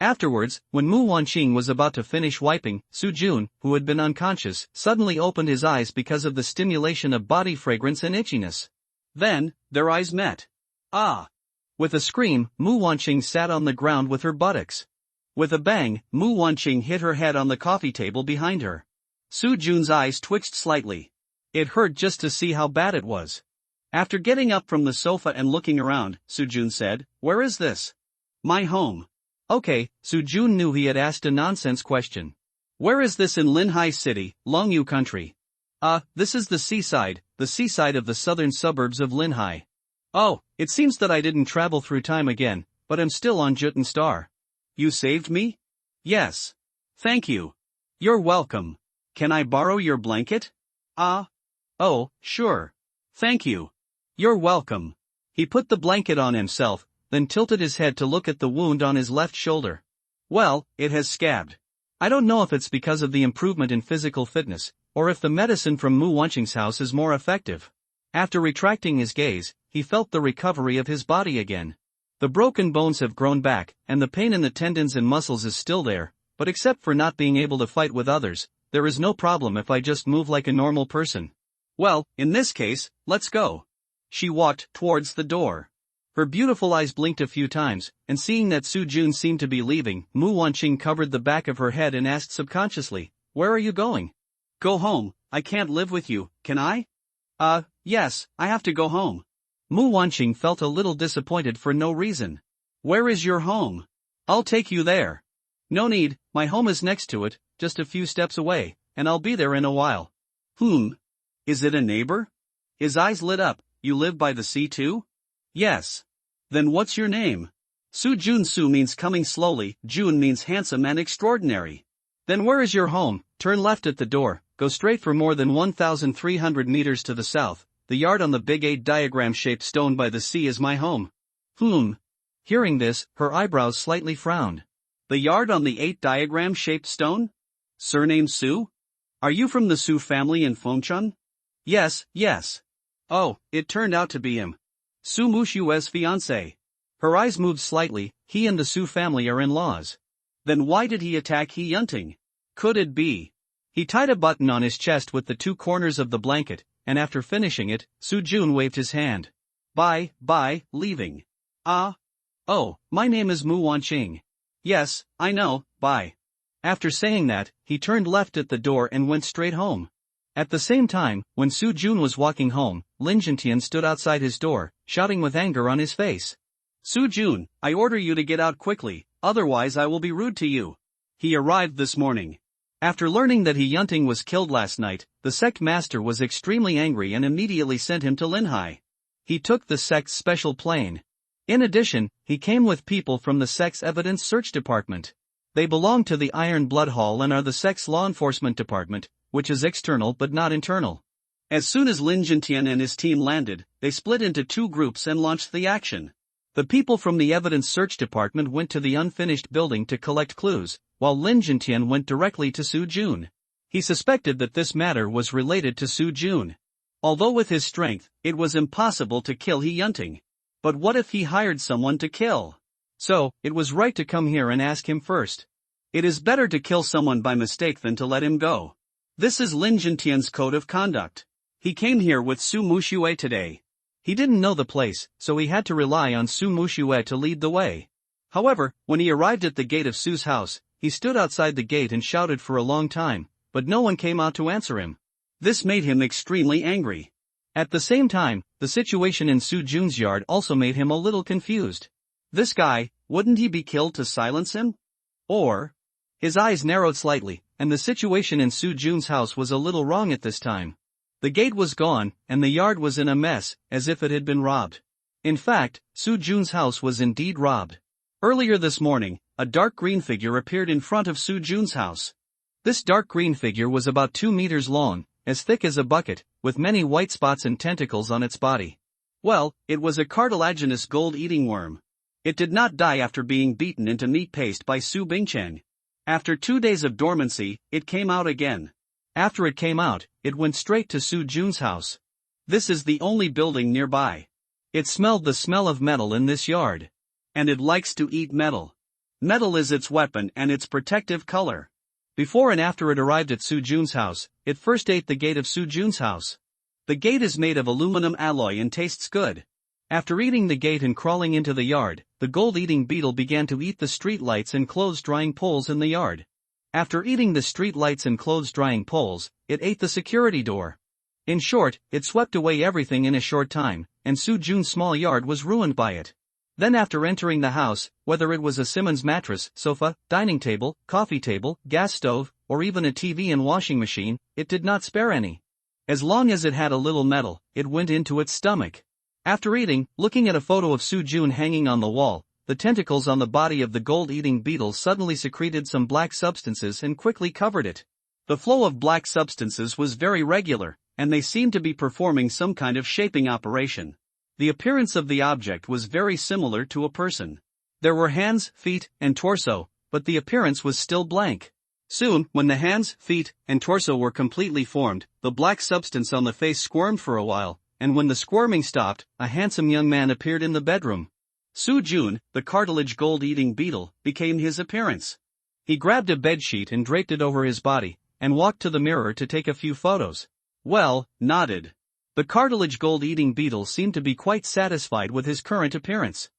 Afterwards, when Mu Wanqing was about to finish wiping, Su Jun, who had been unconscious, suddenly opened his eyes because of the stimulation of body fragrance and itchiness. Then, their eyes met. Ah! With a scream, Mu Wanqing sat on the ground with her buttocks. With a bang, Mu Wanqing hit her head on the coffee table behind her. Su Jun's eyes twitched slightly. It hurt just to see how bad it was. After getting up from the sofa and looking around, Su Jun said, "Where is this?" "My home." Okay, Su Jun knew he had asked a nonsense question. "Where is this in Linhai City, Longyu Country?" This is the seaside of the southern suburbs of Linhai." "Oh, it seems that I didn't travel through time again, but I'm still on Juten Star." "You saved me?" "Yes. Thank you." "You're welcome. Can I borrow your blanket?" Oh, sure. Thank you." "You're welcome." He put the blanket on himself, then tilted his head to look at the wound on his left shoulder. Well, it has scabbed. I don't know if it's because of the improvement in physical fitness, or if the medicine from Mu Wanqing's house is more effective. After retracting his gaze, he felt the recovery of his body again. The broken bones have grown back, and the pain in the tendons and muscles is still there, but except for not being able to fight with others, there is no problem if I just move like a normal person. Well, in this case, let's go. She walked towards the door. Her beautiful eyes blinked a few times, and seeing that Su Jun seemed to be leaving, Mu Wanqing covered the back of her head and asked subconsciously, "Where are you going?" "Go home. I can't live with you, can I?" Yes, I have to go home." Mu Wanqing felt a little disappointed for no reason. "Where is your home?" "I'll take you there." "No need, my home is next to it, just a few steps away, and I'll be there in a while." Is it a neighbor?" His eyes lit up. "You live by the sea too?" "Yes." "Then what's your name?" "Su Jun." Su means coming slowly, Jun means handsome and extraordinary. "Then where is your home?" "Turn left at the door, go straight for more than 1,300 meters to the south. The yard on the big 8 diagram-shaped stone by the sea is my home." Hearing this, her eyebrows slightly frowned. "The yard on the 8 diagram-shaped stone? Surname Su? Are you from the Su family in Fengchun?" Yes. "Oh, it turned out to be him. Su Mushue's fiancé." Her eyes moved slightly. He and the Su family are in-laws. "Then why did he attack He Yunting? Could it be?" He tied a button on his chest with the 2 corners of the blanket, and after finishing it, Su Jun waved his hand. Bye, leaving." "Oh, my name is Mu Wanqing." "Yes, I know, bye." After saying that, he turned left at the door and went straight home. At the same time, when Su Jun was walking home, Lin Jintian stood outside his door, shouting with anger on his face. "Su Jun, I order you to get out quickly, otherwise I will be rude to you." He arrived this morning. After learning that He Yunting was killed last night, the sect master was extremely angry and immediately sent him to Linhai. He took the sect's special plane. In addition, he came with people from the sect's evidence search department. They belong to the Iron Blood Hall and are the sect's law enforcement department, which is external but not internal. As soon as Lin Jintian and his team landed, they split into 2 groups and launched the action. The people from the evidence search department went to the unfinished building to collect clues, while Lin Jintian went directly to Su Jun. He suspected that this matter was related to Su Jun. Although with his strength, it was impossible to kill He Yunting. But what if he hired someone to kill? So, it was right to come here and ask him first. It is better to kill someone by mistake than to let him go. This is Lin Jintian's code of conduct. He came here with Su Muxue today. He didn't know the place, so he had to rely on Su Muxue to lead the way. However, when he arrived at the gate of Su's house, he stood outside the gate and shouted for a long time, but no one came out to answer him. This made him extremely angry. At the same time, the situation in Su Jun's yard also made him a little confused. This guy, wouldn't he be killed to silence him? Or? His eyes narrowed slightly, and the situation in Su Jun's house was a little wrong at this time. The gate was gone, and the yard was in a mess, as if it had been robbed. In fact, Su Jun's house was indeed robbed. Earlier this morning, a dark green figure appeared in front of Su Jun's house. This dark green figure was about 2 meters long, as thick as a bucket, with many white spots and tentacles on its body. Well, it was a cartilaginous gold-eating worm. It did not die after being beaten into meat paste by Su Bingcheng. After 2 days of dormancy, it came out again. After it came out, it went straight to Su Jun's house. This is the only building nearby. It smelled the smell of metal in this yard. And it likes to eat metal. Metal is its weapon and its protective color. Before and after it arrived at Su Jun's house, it first ate the gate of Su Jun's house. The gate is made of aluminum alloy and tastes good. After eating the gate and crawling into the yard, the gold-eating beetle began to eat the street lights and clothes-drying poles in the yard. After eating the street lights and clothes-drying poles, it ate the security door. In short, it swept away everything in a short time, and Su Jun's small yard was ruined by it. Then after entering the house, whether it was a Simmons mattress, sofa, dining table, coffee table, gas stove, or even a TV and washing machine, it did not spare any. As long as it had a little metal, it went into its stomach. After eating, looking at a photo of Su Jun hanging on the wall, the tentacles on the body of the gold-eating beetle suddenly secreted some black substances and quickly covered it. The flow of black substances was very regular, and they seemed to be performing some kind of shaping operation. The appearance of the object was very similar to a person. There were hands, feet, and torso, but the appearance was still blank. Soon, when the hands, feet, and torso were completely formed, the black substance on the face squirmed for a while, and when the squirming stopped, a handsome young man appeared in the bedroom. Su Jun, the cartilage gold-eating beetle, became his appearance. He grabbed a bedsheet and draped it over his body, and walked to the mirror to take a few photos. Well, nodded. The cartilage gold-eating beetle seemed to be quite satisfied with his current appearance.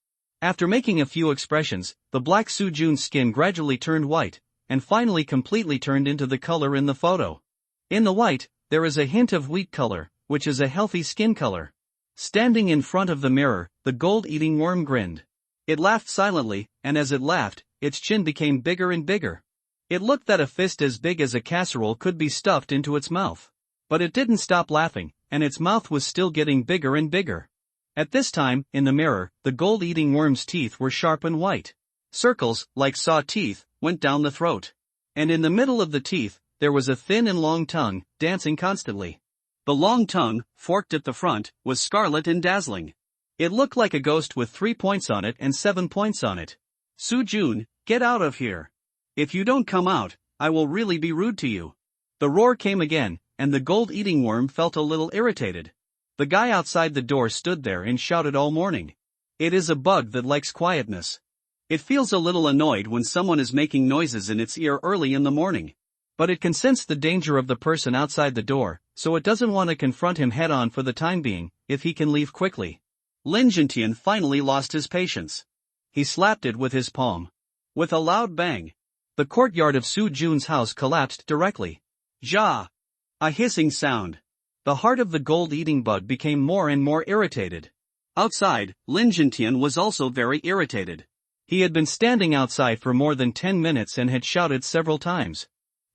After making a few expressions, the black Su Jun's skin gradually turned white, and finally completely turned into the color in the photo. In the white, there is a hint of wheat color, which is a healthy skin color. Standing in front of the mirror, the gold-eating worm grinned. It laughed silently, and as it laughed, its chin became bigger and bigger. It looked that a fist as big as a casserole could be stuffed into its mouth. But it didn't stop laughing, and its mouth was still getting bigger and bigger. At this time, in the mirror, the gold-eating worm's teeth were sharp and white. Circles, like saw teeth, went down the throat. And in the middle of the teeth, there was a thin and long tongue, dancing constantly. The long tongue, forked at the front, was scarlet and dazzling. It looked like a ghost with 3 points on it and 7 points on it. Su Jun, get out of here. If you don't come out, I will really be rude to you. The roar came again, and the gold-eating worm felt a little irritated. The guy outside the door stood there and shouted all morning. It is a bug that likes quietness. It feels a little annoyed when someone is making noises in its ear early in the morning. But it can sense the danger of the person outside the door, so it doesn't want to confront him head-on for the time being, if he can leave quickly. Lin Jintian finally lost his patience. He slapped it with his palm. With a loud bang, the courtyard of Su Jun's house collapsed directly. Ja! A hissing sound. The heart of the gold-eating bug became more and more irritated. Outside, Lin Jintian was also very irritated. He had been standing outside for more than 10 minutes and had shouted several times.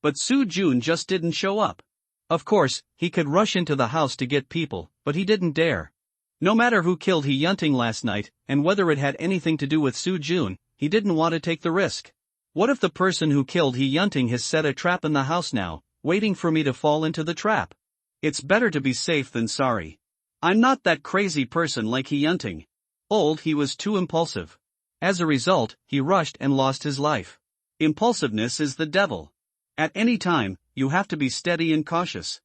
But Su Jun just didn't show up. Of course, he could rush into the house to get people, but he didn't dare. No matter who killed He Yunting last night, and whether it had anything to do with Su Jun, he didn't want to take the risk. What if the person who killed He Yunting has set a trap in the house now, waiting for me to fall into the trap? It's better to be safe than sorry. I'm not that crazy person like He Yunting. He was too impulsive. As a result, he rushed and lost his life. Impulsiveness is the devil. At any time, you have to be steady and cautious.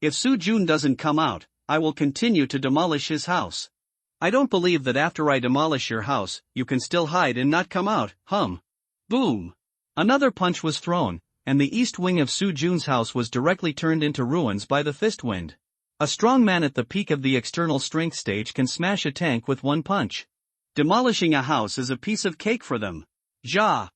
If Su Jun doesn't come out, I will continue to demolish his house. I don't believe that after I demolish your house, you can still hide and not come out, Boom! Another punch was thrown, and the east wing of Su Jun's house was directly turned into ruins by the fist wind. A strong man at the peak of the external strength stage can smash a tank with one punch. Demolishing a house is a piece of cake for them. Ja!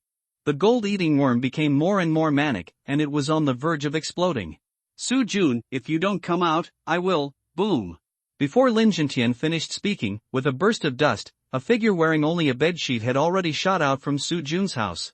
The gold-eating worm became more and more manic, and it was on the verge of exploding. Su Jun, if you don't come out, I will, boom. Before Lin Jintian finished speaking, with a burst of dust, a figure wearing only a bedsheet had already shot out from Su Jun's house.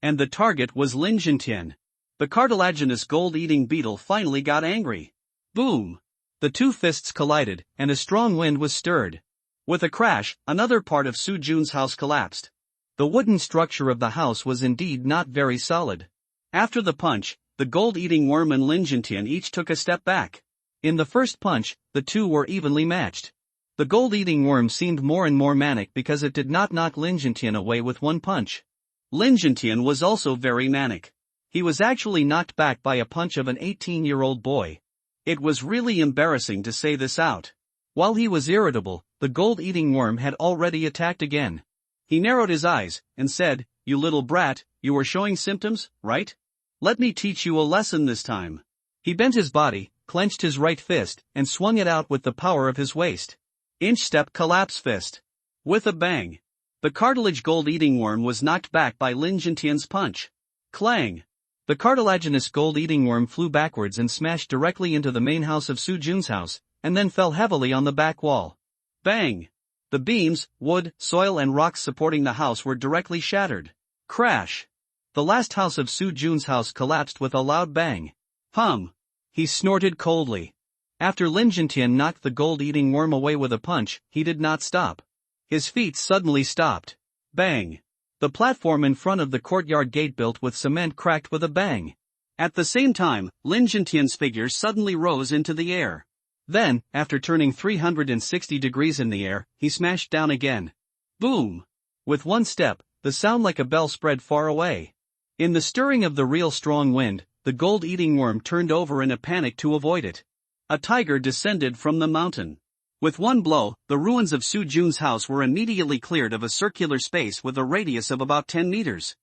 And the target was Lin Jintian. The cartilaginous gold-eating beetle finally got angry. Boom! The two fists collided, and a strong wind was stirred. With a crash, another part of Su Jun's house collapsed. The wooden structure of the house was indeed not very solid. After the punch, the gold-eating worm and Lin Jintian each took a step back. In the first punch, the two were evenly matched. The gold-eating worm seemed more and more manic because it did not knock Lin Jintian away with one punch. Lin Jintian was also very manic. He was actually knocked back by a punch of an 18-year-old boy. It was really embarrassing to say this out. While he was irritable, the gold-eating worm had already attacked again. He narrowed his eyes, and said, "You little brat, you are showing symptoms, right? Let me teach you a lesson this time." He bent his body, clenched his right fist, and swung it out with the power of his waist. Inch step collapse fist. With a bang. The cartilage gold-eating worm was knocked back by Lin Jintian's punch. Clang. The cartilaginous gold-eating worm flew backwards and smashed directly into the main house of Su Jun's house, and then fell heavily on the back wall. Bang! The beams, wood, soil and rocks supporting the house were directly shattered. Crash! The last house of Su Jun's house collapsed with a loud bang. Hum! He snorted coldly. After Lin Jintian knocked the gold-eating worm away with a punch, he did not stop. His feet suddenly stopped. Bang! The platform in front of the courtyard gate built with cement cracked with a bang. At the same time, Lin Jintian's figure suddenly rose into the air. Then, after turning 360 degrees in the air, he smashed down again. Boom! With one step, the sound like a bell spread far away. In the stirring of the real strong wind, the gold-eating worm turned over in a panic to avoid it. A tiger descended from the mountain. With one blow, the ruins of Su Jun's house were immediately cleared of a circular space with a radius of about 10 meters.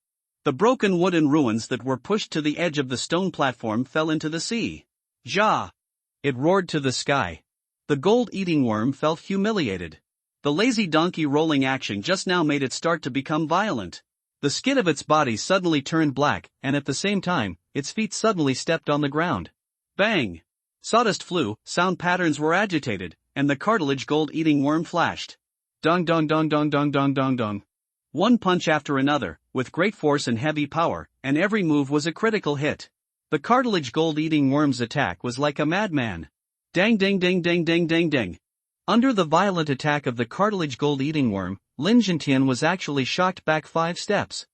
The broken wooden ruins that were pushed to the edge of the stone platform fell into the sea. Ja! It roared to the sky. The gold-eating worm felt humiliated. The lazy donkey rolling action just now made it start to become violent. The skin of its body suddenly turned black, and at the same time, its feet suddenly stepped on the ground. Bang! Sawdust flew, sound patterns were agitated, and the cartilage gold-eating worm flashed. Dong dong dong dong dong dong dong dong. One punch after another, with great force and heavy power, and every move was a critical hit. The cartilage gold-eating worm's attack was like a madman. Dang dang dang dang dang dang dang. Under the violent attack of the cartilage gold-eating worm, Lin Jintian was actually shocked back 5 steps.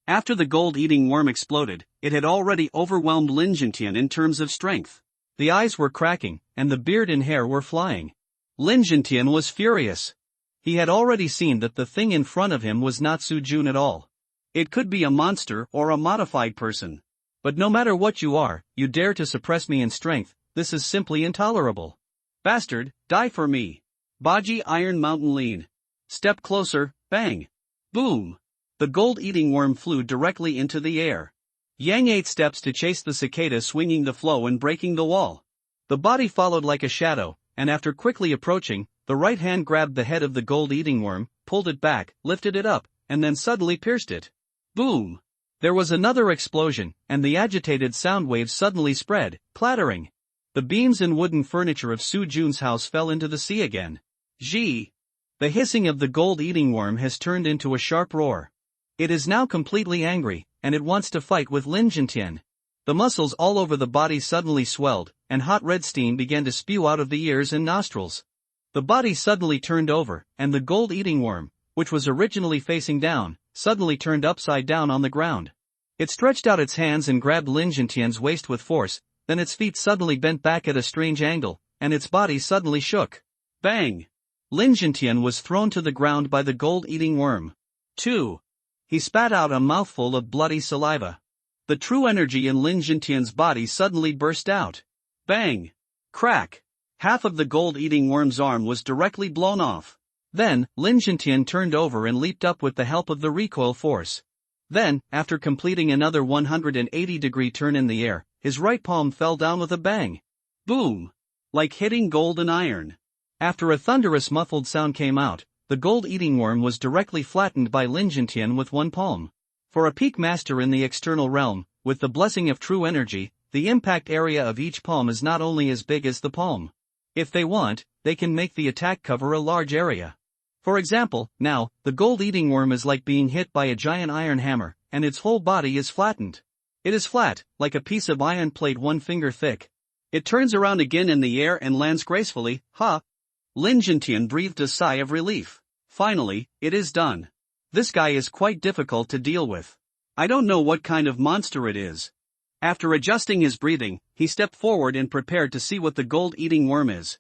After the gold-eating worm exploded, it had already overwhelmed Lin Jintian in terms of strength. The eyes were cracking, and the beard and hair were flying. Lin Jintian was furious. He had already seen that the thing in front of him was not Su Jun at all. It could be a monster or a modified person. But no matter what you are, you dare to suppress me in strength, this is simply intolerable. Bastard, die for me. Baji Iron Mountain Lean. Step closer, bang. Boom. The gold-eating worm flew directly into the air. Yang 8 steps to chase the cicada, swinging the flow and breaking the wall. The body followed like a shadow, and after quickly approaching, the right hand grabbed the head of the gold-eating worm, pulled it back, lifted it up, and then suddenly pierced it. Boom! There was another explosion, and the agitated sound waves suddenly spread, clattering. The beams and wooden furniture of Su Jun's house fell into the sea again. Gee! The hissing of the gold-eating worm has turned into a sharp roar. It is now completely angry, and it wants to fight with Lin Jintian. The muscles all over the body suddenly swelled, and hot red steam began to spew out of the ears and nostrils. The body suddenly turned over, and the gold-eating worm, which was originally facing down, suddenly turned upside down on the ground. It stretched out its hands and grabbed Lin Jintian's waist with force, then its feet suddenly bent back at a strange angle, and its body suddenly shook. Bang! Lin Jintian was thrown to the ground by the gold-eating worm. 2. He spat out a mouthful of bloody saliva. The true energy in Lin Jintian's body suddenly burst out. Bang! Crack! Half of the gold-eating worm's arm was directly blown off. Then, Lin Jintian turned over and leaped up with the help of the recoil force. Then, after completing another 180-degree turn in the air, his right palm fell down with a bang. Boom! Like hitting gold and iron. After a thunderous muffled sound came out, the gold-eating worm was directly flattened by Lin Jintian with one palm. For a peak master in the external realm, with the blessing of true energy, the impact area of each palm is not only as big as the palm. If they want, they can make the attack cover a large area. For example, now, the gold-eating worm is like being hit by a giant iron hammer, and its whole body is flattened. It is flat, like a piece of iron plate 1 finger thick. It turns around again in the air and lands gracefully. Ha! Lin Jintian breathed a sigh of relief. Finally, it is done. This guy is quite difficult to deal with. I don't know what kind of monster it is. After adjusting his breathing, he stepped forward and prepared to see what the gold-eating worm is.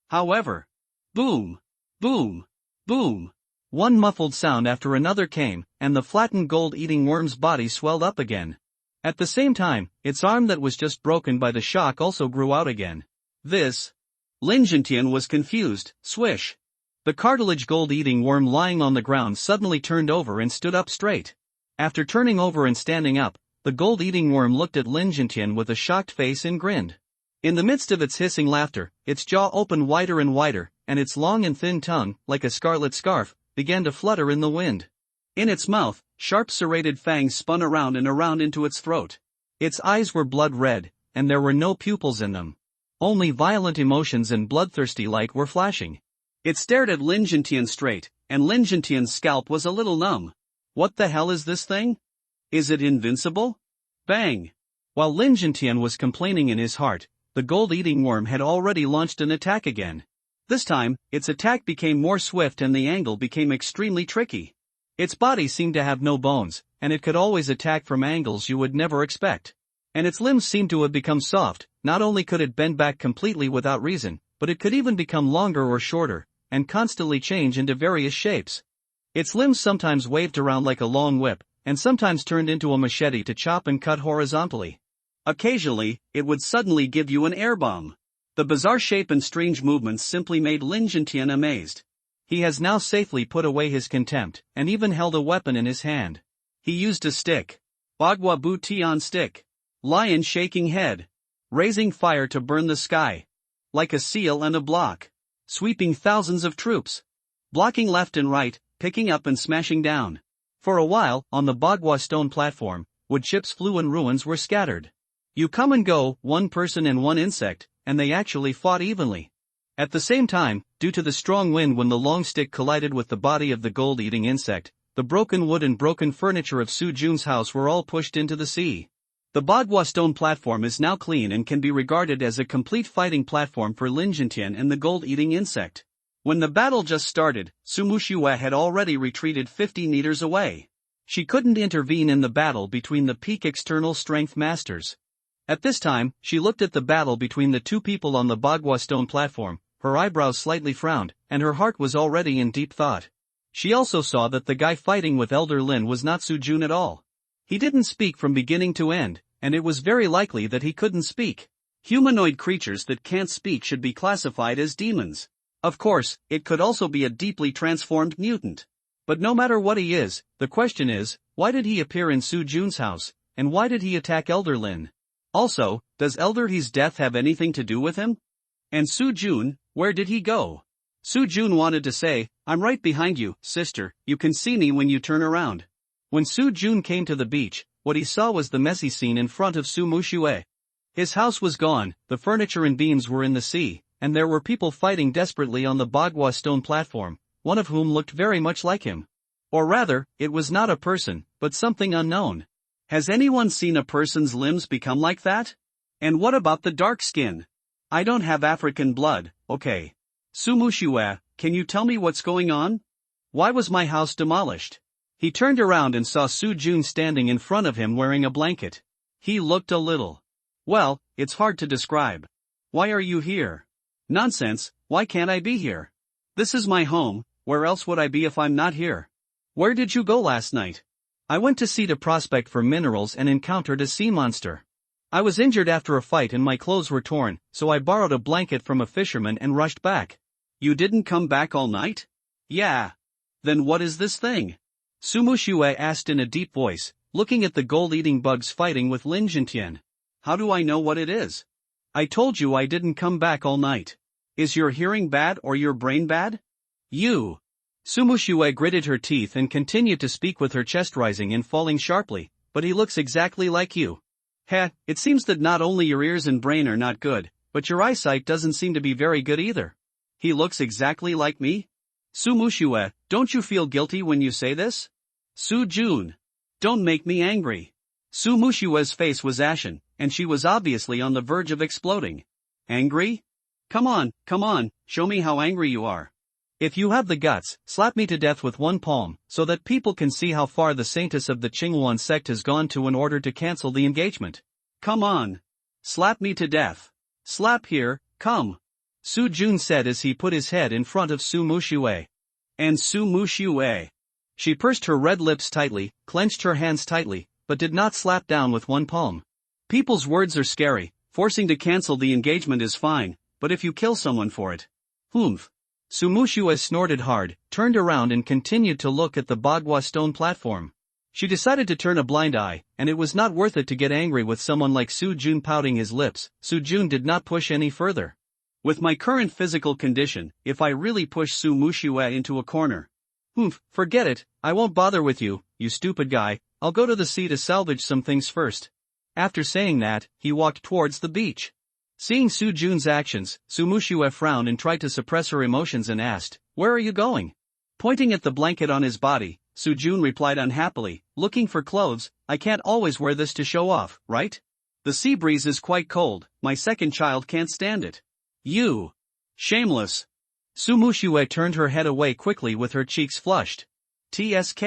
However, boom! Boom! Boom! One muffled sound after another came, and the flattened gold-eating worm's body swelled up again. At the same time, its arm that was just broken by the shock also grew out again. This. Lin Jintian was confused. Swish. The cartilage gold-eating worm lying on the ground suddenly turned over and stood up straight. After turning over and standing up, the gold-eating worm looked at Lin Jintian with a shocked face and grinned. In the midst of its hissing laughter, its jaw opened wider and wider, and its long and thin tongue, like a scarlet scarf, began to flutter in the wind. In its mouth, sharp serrated fangs spun around and around into its throat. Its eyes were blood red, and there were no pupils in them. Only violent emotions and bloodthirsty light were flashing. It stared at Lin Jintian straight, and Lin Jintian's scalp was a little numb. What the hell is this thing? Is it invincible? Bang! While Lin Jintian was complaining in his heart, the gold-eating worm had already launched an attack again. This time, its attack became more swift and the angle became extremely tricky. Its body seemed to have no bones, and it could always attack from angles you would never expect. And its limbs seemed to have become soft. Not only could it bend back completely without reason, but it could even become longer or shorter, and constantly change into various shapes. Its limbs sometimes waved around like a long whip, and sometimes turned into a machete to chop and cut horizontally. Occasionally, it would suddenly give you an air bomb. The bizarre shape and strange movements simply made Lin Jintian amazed. He has now safely put away his contempt, and even held a weapon in his hand. He used a stick. Bagua Bu Tian stick. Lion shaking head. Raising fire to burn the sky. Like a seal and a block. Sweeping thousands of troops. Blocking left and right, picking up and smashing down. For a while, on the Bagua stone platform, wood chips flew and ruins were scattered. You come and go, one person and one insect, and they actually fought evenly. At the same time, due to the strong wind when the long stick collided with the body of the gold-eating insect, the broken wood and broken furniture of Su Jun's house were all pushed into the sea. The Bagua stone platform is now clean and can be regarded as a complete fighting platform for Lin Jintian and the gold-eating insect. When the battle just started, Su Muxiue had already retreated 50 meters away. She couldn't intervene in the battle between the peak external strength masters. At this time, she looked at the battle between the two people on the Bagua stone platform, her eyebrows slightly frowned, and her heart was already in deep thought. She also saw that the guy fighting with Elder Lin was not Su Jun at all. He didn't speak from beginning to end, and it was very likely that he couldn't speak. Humanoid creatures that can't speak should be classified as demons. Of course, it could also be a deeply transformed mutant. But no matter what he is, the question is, why did he appear in Su Jun's house, and why did he attack Elder Lin? Also, does Elder He's death have anything to do with him? And Su Jun, where did he go? Su Jun wanted to say, I'm right behind you, sister, you can see me when you turn around. When Su Jun came to the beach, what he saw was the messy scene in front of Su Muxiue. His house was gone, the furniture and beams were in the sea, and there were people fighting desperately on the Bagua stone platform, one of whom looked very much like him. Or rather, it was not a person, but something unknown. Has anyone seen a person's limbs become like that? And what about the dark skin? I don't have African blood, okay. Su Muxiue, can you tell me what's going on? Why was my house demolished? He turned around and saw Su Jun standing in front of him wearing a blanket. He looked a little. Well, it's hard to describe. Why are you here? Nonsense, why can't I be here? This is my home, where else would I be if I'm not here? Where did you go last night? I went to sea to prospect for minerals and encountered a sea monster. I was injured after a fight and my clothes were torn, so I borrowed a blanket from a fisherman and rushed back. You didn't come back all night? Yeah. Then what is this thing? Su Muxiue asked in a deep voice, looking at the gold-eating bugs fighting with Lin Jintian. How do I know what it is? I told you I didn't come back all night. Is your hearing bad or your brain bad? You. Su Muxiue gritted her teeth and continued to speak with her chest rising and falling sharply, but he looks exactly like you. Heh, it seems that not only your ears and brain are not good, but your eyesight doesn't seem to be very good either. He looks exactly like me? Su Muxiue, don't you feel guilty when you say this? Su Jun. Don't make me angry. Su Muxiue's face was ashen, and she was obviously on the verge of exploding. Angry? Come on, show me how angry you are. If you have the guts, slap me to death with one palm, so that people can see how far the saintess of the Qinghuan sect has gone to in order to cancel the engagement. Come on. Slap me to death. Slap here, come. Su Jun said as he put his head in front of Su Muxiue. And Su Muxiue. She pursed her red lips tightly, clenched her hands tightly, but did not slap down with one palm. People's words are scary, forcing to cancel the engagement is fine, but if you kill someone for it. Humph. Sumushue snorted hard, turned around and continued to look at the Bagua stone platform. She decided to turn a blind eye, and it was not worth it to get angry with someone like Su-jun pouting his lips. Su-jun did not push any further. With my current physical condition, if I really push Sumushue into a corner. Forget it, I won't bother with you, you stupid guy, I'll go to the sea to salvage some things first. After saying that, he walked towards the beach. Seeing Su-jun's actions, Sumushue frowned and tried to suppress her emotions and asked, "Where are you going?" Pointing at the blanket on his body, Su-jun replied unhappily, "Looking for clothes, I can't always wear this to show off, right? The sea breeze is quite cold, my second child can't stand it." "You! Shameless!" Sumushue turned her head away quickly with her cheeks flushed. "Tsk.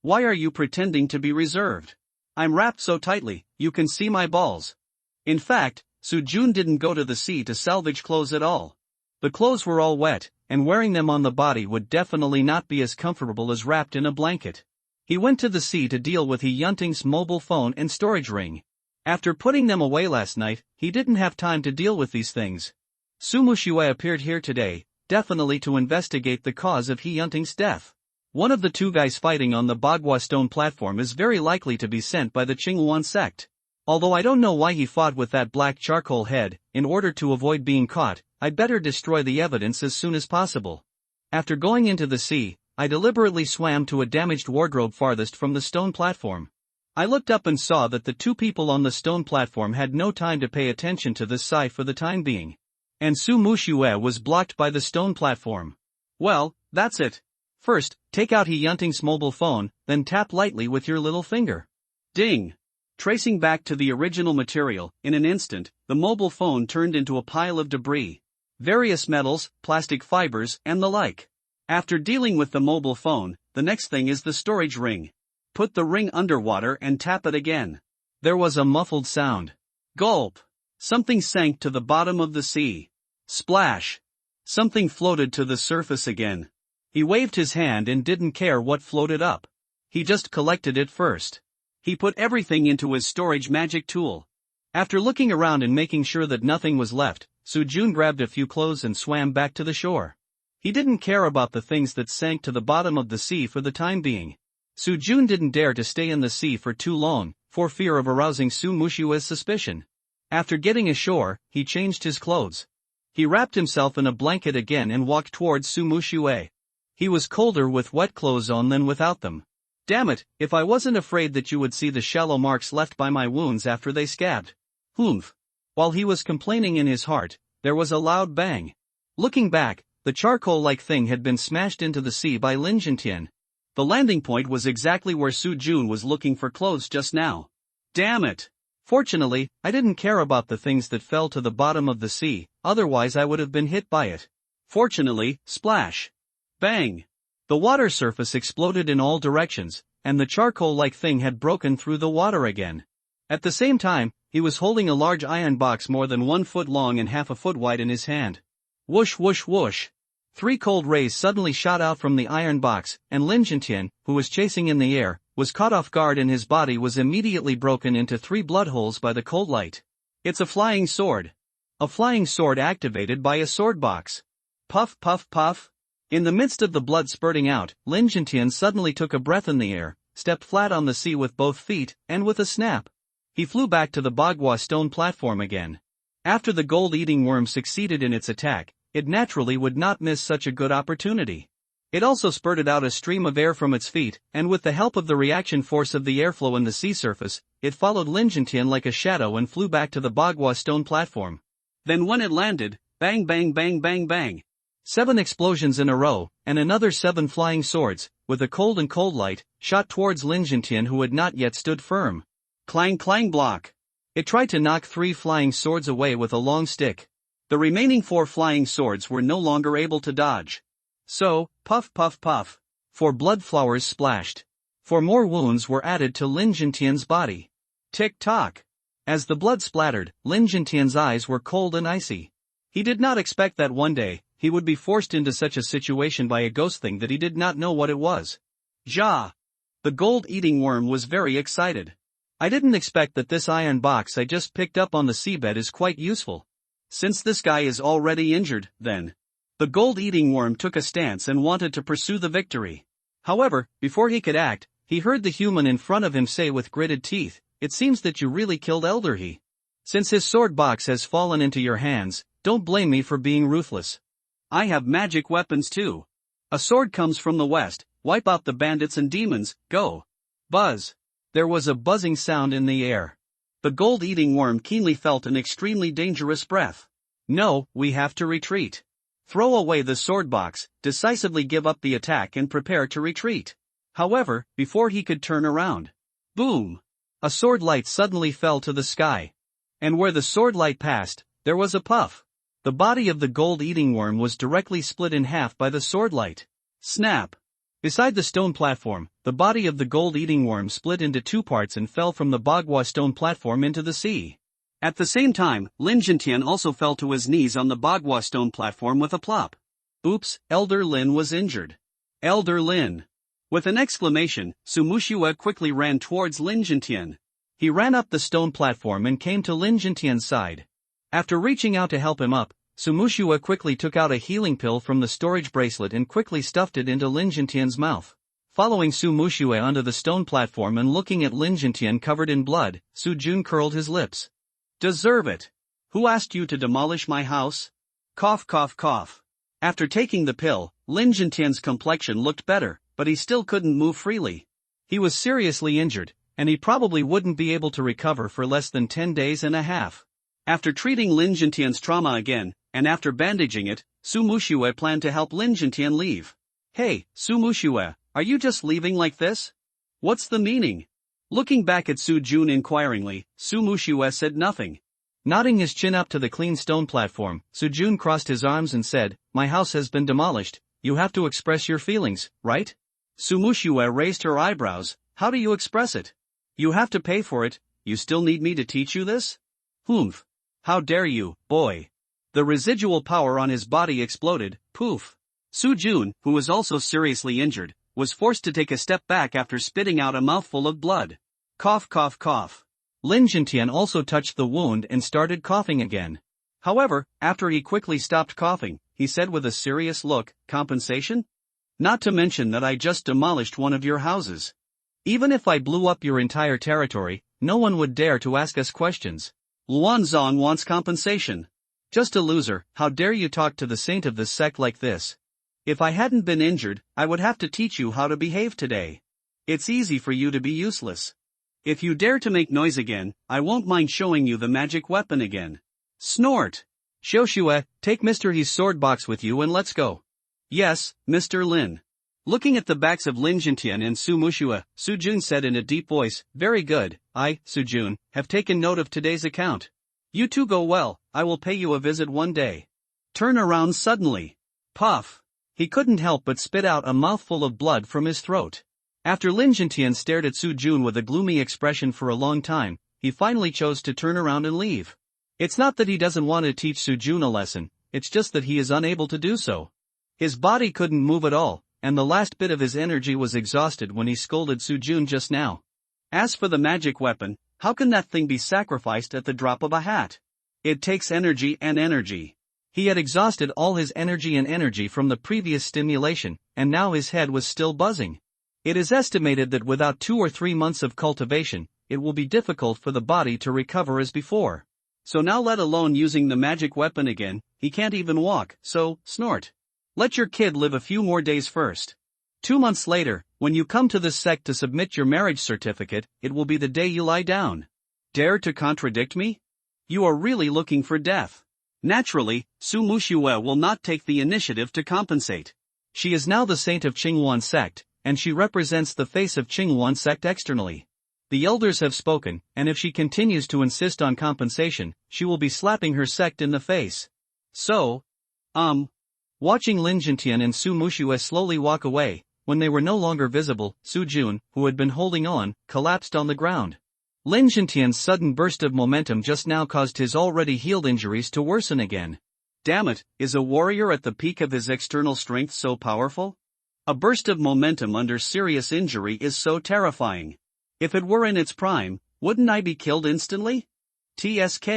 Why are you pretending to be reserved? I'm wrapped so tightly, you can see my balls." In fact, Su-jun didn't go to the sea to salvage clothes at all. The clothes were all wet, and wearing them on the body would definitely not be as comfortable as wrapped in a blanket. He went to the sea to deal with Hyunting's mobile phone and storage ring. After putting them away last night, he didn't have time to deal with these things. Sumushue appeared here today, definitely to investigate the cause of Hyunting's death. One of the two guys fighting on the Bagua stone platform is very likely to be sent by the Qinghuan sect. Although I don't know why he fought with that black charcoal head, in order to avoid being caught, I'd better destroy the evidence as soon as possible. After going into the sea, I deliberately swam to a damaged wardrobe farthest from the stone platform. I looked up and saw that the two people on the stone platform had no time to pay attention to this side for the time being. And Sumushue was blocked by the stone platform. Well, that's it. First, take out Hyunting's mobile phone, then tap lightly with your little finger. Ding! Tracing back to the original material, in an instant, the mobile phone turned into a pile of debris. Various metals, plastic fibers, and the like. After dealing with the mobile phone, the next thing is the storage ring. Put the ring underwater and tap it again. There was a muffled sound. Gulp! Something sank to the bottom of the sea. Splash! Something floated to the surface again. He waved his hand and didn't care what floated up. He just collected it first. He put everything into his storage magic tool. After looking around and making sure that nothing was left, Su-jun grabbed a few clothes and swam back to the shore. He didn't care about the things that sank to the bottom of the sea for the time being. Su-jun didn't dare to stay in the sea for too long, for fear of arousing Sumushue's suspicion. After getting ashore, he changed his clothes. He wrapped himself in a blanket again and walked towards Sumushue. He was colder with wet clothes on than without them. Damn it, if I wasn't afraid that you would see the shallow marks left by my wounds after they scabbed. Humph. While he was complaining in his heart, there was a loud bang. Looking back, the charcoal-like thing had been smashed into the sea by Lin Jintian. The landing point was exactly where Su-jun was looking for clothes just now. Damn it. Fortunately, I didn't care about the things that fell to the bottom of the sea, otherwise I would have been hit by it. Fortunately, splash. Bang. The water surface exploded in all directions, and the charcoal-like thing had broken through the water again. At the same time, he was holding a large iron box more than 1 foot long and half a foot wide in his hand. Whoosh whoosh whoosh. 3 cold rays suddenly shot out from the iron box, and Lin Jintian, who was chasing in the air, was caught off guard and his body was immediately broken into 3 blood holes by the cold light. It's a flying sword. A flying sword activated by a sword box. Puff puff puff. In the midst of the blood spurting out, Lin Jintian suddenly took a breath in the air, stepped flat on the sea with both feet, and with a snap, he flew back to the Bagua stone platform again. After the gold-eating worm succeeded in its attack, it naturally would not miss such a good opportunity. It also spurted out a stream of air from its feet, and with the help of the reaction force of the airflow in the sea surface, it followed Lin Jintian like a shadow and flew back to the Bagua stone platform. Then when it landed, bang bang bang bang bang. 7 explosions in a row, and another 7 flying swords, with a cold and cold light, shot towards Lin Jintian who had not yet stood firm. Clang clang block. It tried to knock 3 flying swords away with a long stick. The remaining 4 flying swords were no longer able to dodge. So, puff puff puff. 4 blood flowers splashed. 4 more wounds were added to Lin Jintian's body. Tick-tock. As the blood splattered, Lin Jintian's eyes were cold and icy. He did not expect that one day, he would be forced into such a situation by a ghost thing that he did not know what it was. Ja! The gold-eating worm was very excited. I didn't expect that this iron box I just picked up on the seabed is quite useful. Since this guy is already injured, then. The gold-eating worm took a stance and wanted to pursue the victory. However, before he could act, he heard the human in front of him say with gritted teeth, "It seems that you really killed Elder He. Since his sword box has fallen into your hands, don't blame me for being ruthless. I have magic weapons too. A sword comes from the west, wipe out the bandits and demons, go." Buzz. There was a buzzing sound in the air. The gold-eating worm keenly felt an extremely dangerous breath. "No, we have to retreat. Throw away the sword box, decisively give up the attack and prepare to retreat." However, before he could turn around, boom! A sword light suddenly fell to the sky. And where the sword light passed, there was a puff. The body of the gold-eating worm was directly split in half by the sword light. Snap! Beside the stone platform, the body of the gold-eating worm split into two parts and fell from the Bagua stone platform into the sea. At the same time, Lin Jintian also fell to his knees on the Bagua stone platform with a plop. Oops, Elder Lin was injured. Elder Lin! With an exclamation, Su Mushue quickly ran towards Lin Jintian. He ran up the stone platform and came to Lin Jintian's side. After reaching out to help him up, Su Mushue quickly took out a healing pill from the storage bracelet and quickly stuffed it into Lin Jintian's mouth. Following Su Mushue onto the stone platform and looking at Lin Jintian covered in blood, Su Jun curled his lips. "Deserve it. Who asked you to demolish my house?" Cough cough cough. After taking the pill, Lin Jintian's complexion looked better, but he still couldn't move freely. He was seriously injured, and he probably wouldn't be able to recover for less than 10 days and a half. After treating Lin Jintian's trauma again, and after bandaging it, Su Mushue planned to help Lin Jintian leave. "Hey, Su Mushue, are you just leaving like this? What's the meaning?" Looking back at Su Jun inquiringly, Su Mushue said nothing. Nodding his chin up to the clean stone platform, Su Jun crossed his arms and said, "My house has been demolished, you have to express your feelings, right?" Su Mushue raised her eyebrows. "How do you express it? You have to pay for it, you still need me to teach you this?" "Humph. How dare you, boy." The residual power on his body exploded, poof. Su Jun, who was also seriously injured, was forced to take a step back after spitting out a mouthful of blood. Cough cough cough. Lin Jintian also touched the wound and started coughing again. However, after he quickly stopped coughing, he said with a serious look, "Compensation? Not to mention that I just demolished one of your houses. Even if I blew up your entire territory, no one would dare to ask us questions. Luanzong wants compensation. Just a loser, how dare you talk to the saint of this sect like this? If I hadn't been injured, I would have to teach you how to behave today. It's easy for you to be useless. If you dare to make noise again, I won't mind showing you the magic weapon again." Snort! "Xiuxue, take Mr. He's sword box with you and let's go." "Yes, Mr. Lin." Looking at the backs of Lin Jintian and Su Mushue, Su Jun said in a deep voice, "Very good, I, Su Jun, have taken note of today's account. You two go well, I will pay you a visit one day." Turn around suddenly. Puff! He couldn't help but spit out a mouthful of blood from his throat. After Lin Jintian stared at Su Jun with a gloomy expression for a long time, he finally chose to turn around and leave. It's not that he doesn't want to teach Su Jun a lesson, it's just that he is unable to do so. His body couldn't move at all, and the last bit of his energy was exhausted when he scolded Su Jun just now. As for the magic weapon, how can that thing be sacrificed at the drop of a hat? It takes energy and energy. He had exhausted all his energy and energy from the previous stimulation, and now his head was still buzzing. It is estimated that without 2 or 3 months of cultivation, it will be difficult for the body to recover as before. So now, let alone using the magic weapon again, he can't even walk, so, snort. Let your kid live a few more days first. 2 months later, when you come to this sect to submit your marriage certificate, it will be the day you lie down. Dare to contradict me? You are really looking for death. Naturally, Su Mushue will not take the initiative to compensate. She is now the saint of Qinghuan sect, and she represents the face of Qinghuan sect externally. The elders have spoken, and if she continues to insist on compensation, she will be slapping her sect in the face. So, Watching Lin Jintian and Su Mushue slowly walk away, when they were no longer visible, Su Jun, who had been holding on, collapsed on the ground. Lin Jintian's sudden burst of momentum just now caused his already healed injuries to worsen again. Damn it, is a warrior at the peak of his external strength so powerful? A burst of momentum under serious injury is so terrifying. If it were in its prime, wouldn't I be killed instantly? TSK.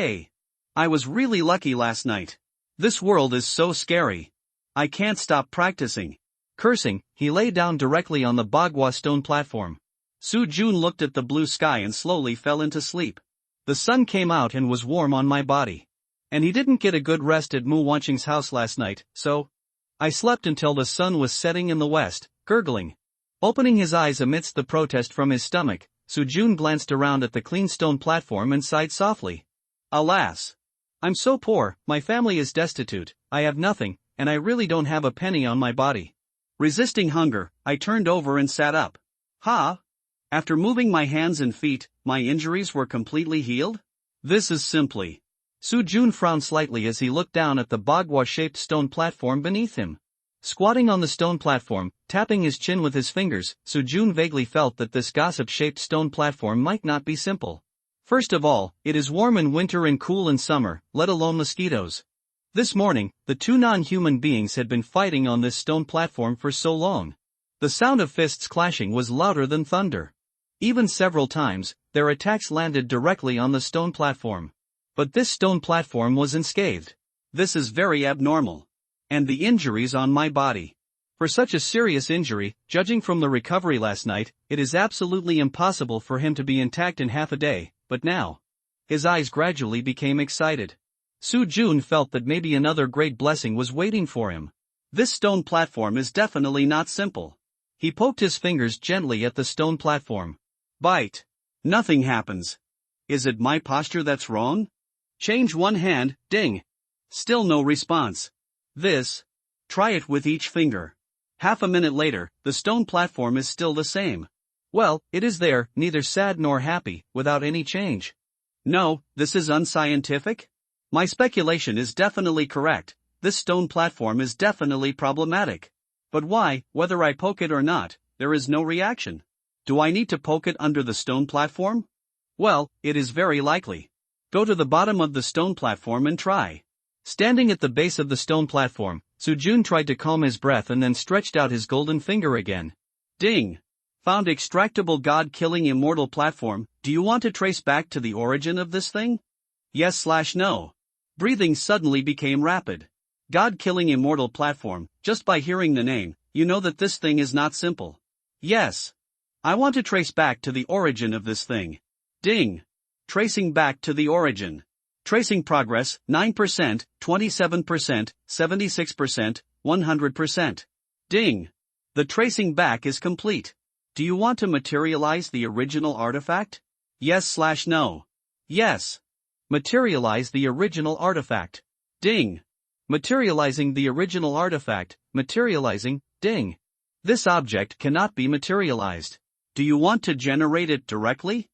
I was really lucky last night. This world is so scary. I can't stop practicing. Cursing, he lay down directly on the Bagua stone platform. Su-jun looked at the blue sky and slowly fell into sleep. The sun came out and was warm on my body. And he didn't get a good rest at Mu Wanqing's house last night, so I slept until the sun was setting in the west, gurgling. Opening his eyes amidst the protest from his stomach, Su-jun glanced around at the clean stone platform and sighed softly. Alas! I'm so poor, my family is destitute, I have nothing, and I really don't have a penny on my body. Resisting hunger, I turned over and sat up. Ha! After moving my hands and feet, my injuries were completely healed? This is simply... Su-jun frowned slightly as he looked down at the Bagua-shaped stone platform beneath him. Squatting on the stone platform, tapping his chin with his fingers, Su-jun vaguely felt that this gossip-shaped stone platform might not be simple. First of all, it is warm in winter and cool in summer, let alone mosquitoes. This morning, the two non-human beings had been fighting on this stone platform for so long. The sound of fists clashing was louder than thunder. Even several times, their attacks landed directly on the stone platform. But this stone platform was unscathed. This is very abnormal. And the injuries on my body. For such a serious injury, judging from the recovery last night, it is absolutely impossible for him to be intact in half a day, but now. His eyes gradually became excited. Su-jun felt that maybe another great blessing was waiting for him. This stone platform is definitely not simple. He poked his fingers gently at the stone platform. Bite. Nothing happens. Is it my posture that's wrong? Change one hand, ding. Still no response. This. Try it with each finger. Half a minute later, the stone platform is still the same. Well, it is there, neither sad nor happy, without any change. No, this is unscientific. My speculation is definitely correct. This stone platform is definitely problematic. But why, whether I poke it or not, there is no reaction? Do I need to poke it under the stone platform? Well, it is very likely. Go to the bottom of the stone platform and try. Standing at the base of the stone platform, Su-jun tried to calm his breath and then stretched out his golden finger again. Ding! Found extractable god-killing immortal platform. Do you want to trace back to the origin of this thing? Yes/no. Breathing suddenly became rapid. God-killing immortal platform, just by hearing the name, you know that this thing is not simple. Yes. I want to trace back to the origin of this thing. Ding! Tracing back to the origin. Tracing progress, 9%, 27%, 76%, 100%. Ding! The tracing back is complete. Do you want to materialize the original artifact? Yes/no. Yes. Materialize the original artifact. Ding! Materializing the original artifact, materializing, ding. This object cannot be materialized. Do you want to generate it directly?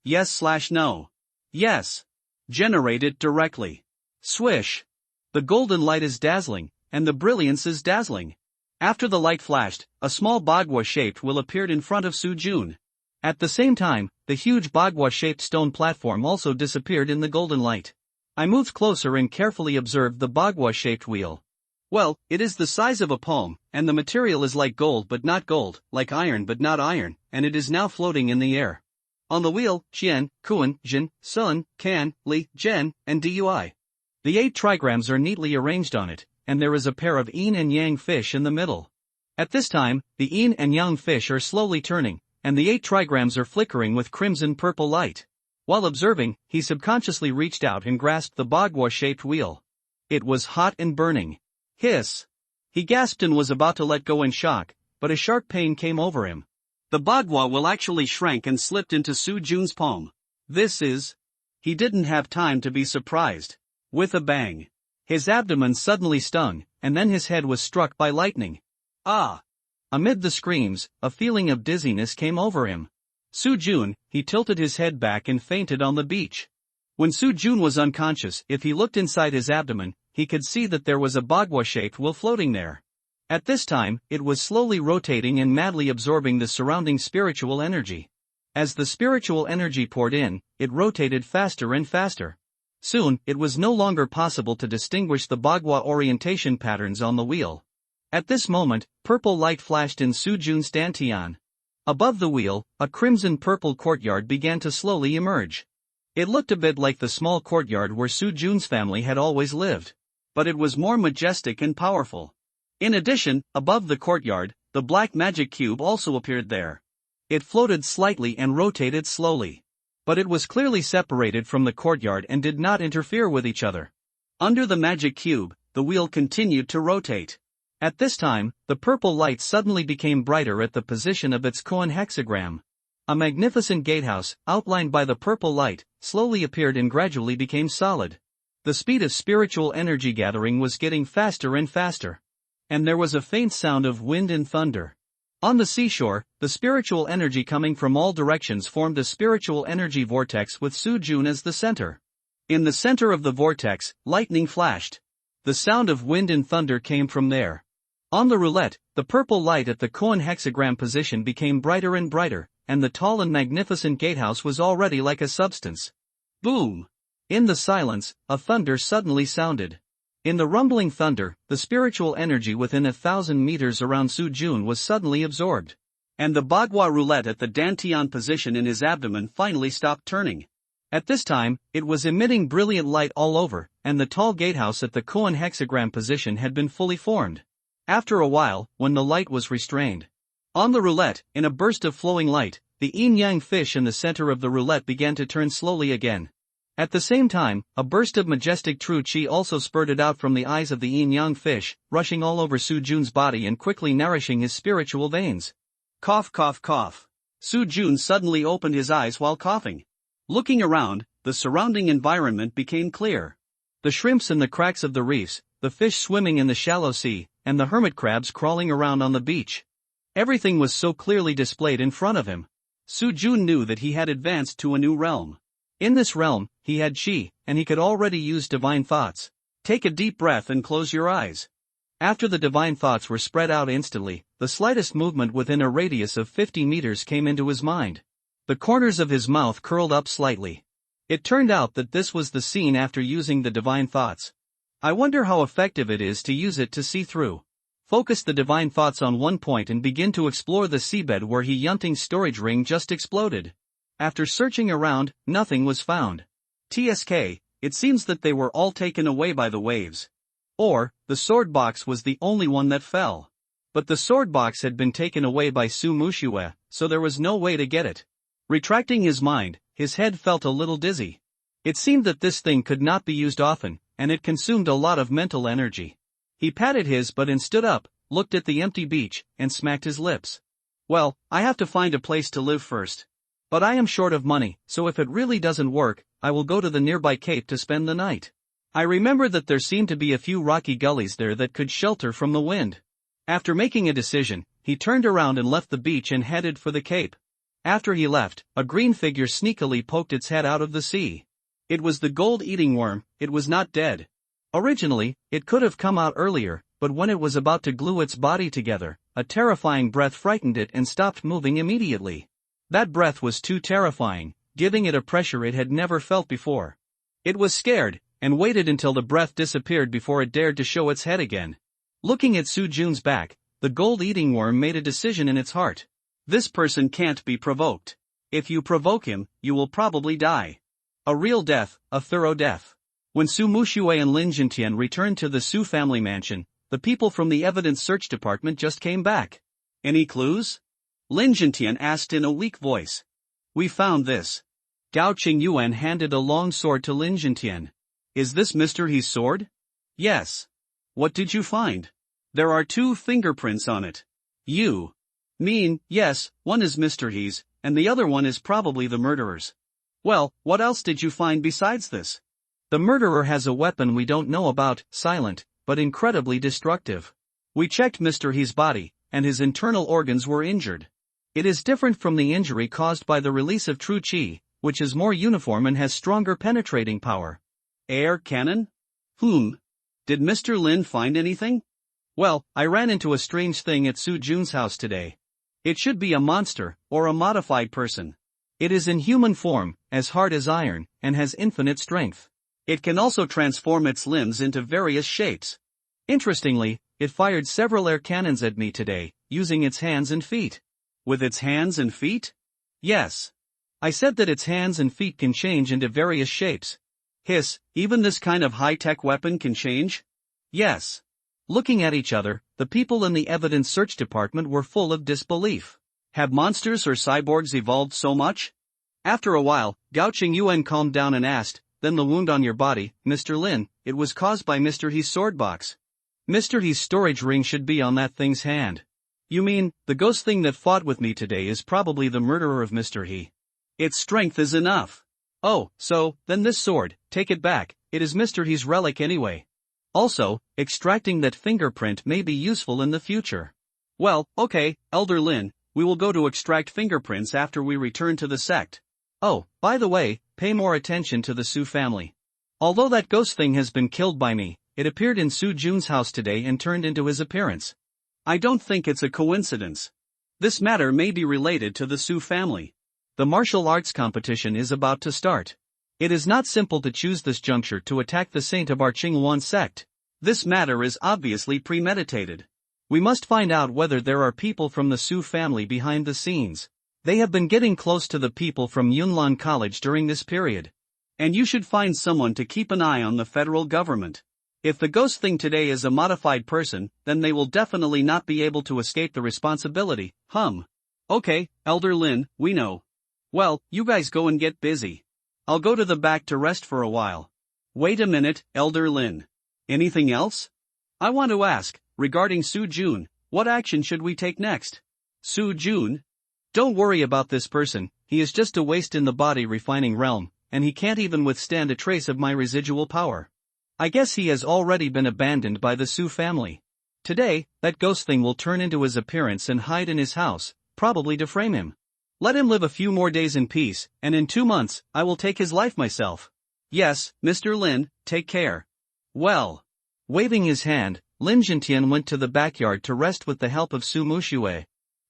Yes/no. Yes. Generate it directly. Swish. The golden light is dazzling, and the brilliance is dazzling. After the light flashed, a small Bagua-shaped wheel appeared in front of Su-jun. At the same time, the huge Bagua-shaped stone platform also disappeared in the golden light. I moved closer and carefully observed the Bagua-shaped wheel. Well, it is the size of a palm, and the material is like gold but not gold, like iron but not iron, and it is now floating in the air. On the wheel, Qian, Kuan, Jin, Sun, Kan, Li, Zhen, and Dui. The 8 trigrams are neatly arranged on it, and there is a pair of yin and yang fish in the middle. At this time, the yin and yang fish are slowly turning, and the 8 trigrams are flickering with crimson-purple light. While observing, he subconsciously reached out and grasped the Bagua-shaped wheel. It was hot and burning. Hiss! He gasped and was about to let go in shock, but a sharp pain came over him. The Bagua will actually shrank and slipped into Su-jun's palm. This is... He didn't have time to be surprised. With a bang. His abdomen suddenly stung, and then his head was struck by lightning. Ah! Amid the screams, a feeling of dizziness came over him. Su-jun, he tilted his head back and fainted on the beach. When Su-jun was unconscious, if he looked inside his abdomen, he could see that there was a Bagua-shaped wheel floating there. At this time, it was slowly rotating and madly absorbing the surrounding spiritual energy. As the spiritual energy poured in, it rotated faster and faster. Soon, it was no longer possible to distinguish the Bagua orientation patterns on the wheel. At this moment, purple light flashed in Sujun's dantian. Above the wheel, a crimson-purple courtyard began to slowly emerge. It looked a bit like the small courtyard where Sujun's family had always lived. But it was more majestic and powerful. In addition, above the courtyard, the black magic cube also appeared there. It floated slightly and rotated slowly. But it was clearly separated from the courtyard and did not interfere with each other. Under the magic cube, the wheel continued to rotate. At this time, the purple light suddenly became brighter at the position of its koan hexagram. A magnificent gatehouse, outlined by the purple light, slowly appeared and gradually became solid. The speed of spiritual energy gathering was getting faster and faster. And there was a faint sound of wind and thunder. On the seashore, the spiritual energy coming from all directions formed a spiritual energy vortex with Sujun as the center. In the center of the vortex, lightning flashed. The sound of wind and thunder came from there. On the roulette, the purple light at the koan hexagram position became brighter and brighter, and the tall and magnificent gatehouse was already like a substance. Boom! In the silence, a thunder suddenly sounded. In the rumbling thunder, the spiritual energy within 1,000 meters around Sujun was suddenly absorbed. And the Bagua roulette at the dantian position in his abdomen finally stopped turning. At this time, it was emitting brilliant light all over, and the tall gatehouse at the koan hexagram position had been fully formed. After a while, when the light was restrained. On the roulette, in a burst of flowing light, the yin-yang fish in the center of the roulette began to turn slowly again. At the same time, a burst of majestic true chi also spurted out from the eyes of the yin-yang fish, rushing all over Sujun's body and quickly nourishing his spiritual veins. Cough, cough, cough. Sujun suddenly opened his eyes while coughing. Looking around, the surrounding environment became clear. The shrimps in the cracks of the reefs, the fish swimming in the shallow sea, and the hermit crabs crawling around on the beach. Everything was so clearly displayed in front of him. Sujun knew that he had advanced to a new realm. In this realm, he had chi, and he could already use divine thoughts. Take a deep breath and close your eyes. After the divine thoughts were spread out instantly, the slightest movement within a radius of 50 meters came into his mind. The corners of his mouth curled up slightly. It turned out that this was the scene after using the divine thoughts. I wonder how effective it is to use it to see through. Focus the divine thoughts on one point and begin to explore the seabed where Yunting's storage ring just exploded. After searching around, nothing was found. TSK, it seems that they were all taken away by the waves. Or, the sword box was the only one that fell. But the sword box had been taken away by Su Mushue, so there was no way to get it. Retracting his mind, his head felt a little dizzy. It seemed that this thing could not be used often, and it consumed a lot of mental energy. He patted his butt and stood up, looked at the empty beach, and smacked his lips. Well, I have to find a place to live first. But I am short of money, so if it really doesn't work, I will go to the nearby cape to spend the night. I remember that there seemed to be a few rocky gullies there that could shelter from the wind. After making a decision, he turned around and left the beach and headed for the cape. After he left, a green figure sneakily poked its head out of the sea. It was the gold-eating worm. It was not dead. Originally, it could have come out earlier, but when it was about to glue its body together, a terrifying breath frightened it and stopped moving immediately. That breath was too terrifying, giving it a pressure it had never felt before. It was scared, and waited until the breath disappeared before it dared to show its head again. Looking at Sujun's back, the gold-eating worm made a decision in its heart. This person can't be provoked. If you provoke him, you will probably die. A real death, a thorough death. When Su Mushue and Lin Jintian returned to the Su family mansion, the people from the evidence search department just came back. Any clues? Lin Jintian asked in a weak voice. We found this. Gao Qingyuan handed a long sword to Lin Jintian. Is this Mr. He's sword? Yes. What did you find? There are 2 fingerprints on it. You mean, yes, one is Mr. He's, and the other one is probably the murderer's. Well, what else did you find besides this? The murderer has a weapon we don't know about, silent, but incredibly destructive. We checked Mr. He's body, and his internal organs were injured. It is different from the injury caused by the release of true chi, which is more uniform and has stronger penetrating power. Air cannon? Did Mr. Lin find anything? Well, I ran into a strange thing at Su Jun's house today. It should be a monster, or a modified person. It is in human form, as hard as iron, and has infinite strength. It can also transform its limbs into various shapes. Interestingly, it fired several air cannons at me today, using its hands and feet. With its hands and feet? Yes. I said that its hands and feet can change into various shapes. Hiss, even this kind of high-tech weapon can change? Yes. Looking at each other, the people in the evidence search department were full of disbelief. Have monsters or cyborgs evolved so much? After a while, Gao Qingyuan calmed down and asked, then the wound on your body, Mr. Lin, it was caused by Mr. He's sword box. Mr. He's storage ring should be on that thing's hand. You mean, the ghost thing that fought with me today is probably the murderer of Mr. He. Its strength is enough. Oh, so, then this sword, take it back, it is Mr. He's relic anyway. Also, extracting that fingerprint may be useful in the future. Well, okay, Elder Lin, we will go to extract fingerprints after we return to the sect. Oh, by the way, pay more attention to the Su family. Although that ghost thing has been killed by me, it appeared in Su Jun's house today and turned into his appearance. I don't think it's a coincidence. This matter may be related to the Su family. The martial arts competition is about to start. It is not simple to choose this juncture to attack the saint of our Qinghuan sect. This matter is obviously premeditated. We must find out whether there are people from the Su family behind the scenes. They have been getting close to the people from Yunlan College during this period. And you should find someone to keep an eye on the federal government. If the ghost thing today is a modified person, then they will definitely not be able to escape the responsibility. Okay, Elder Lin, we know. Well, you guys go and get busy. I'll go to the back to rest for a while. Wait a minute, Elder Lin. Anything else? I want to ask, regarding Su Jun, what action should we take next? Su Jun? Don't worry about this person, he is just a waste in the body refining realm, and he can't even withstand a trace of my residual power. I guess he has already been abandoned by the Su family. Today, that ghost thing will turn into his appearance and hide in his house, probably to frame him. Let him live a few more days in peace, and in 2 months, I will take his life myself. Yes, Mr. Lin, take care. Well. Waving his hand, Lin Zhentian went to the backyard to rest with the help of Su Muxue.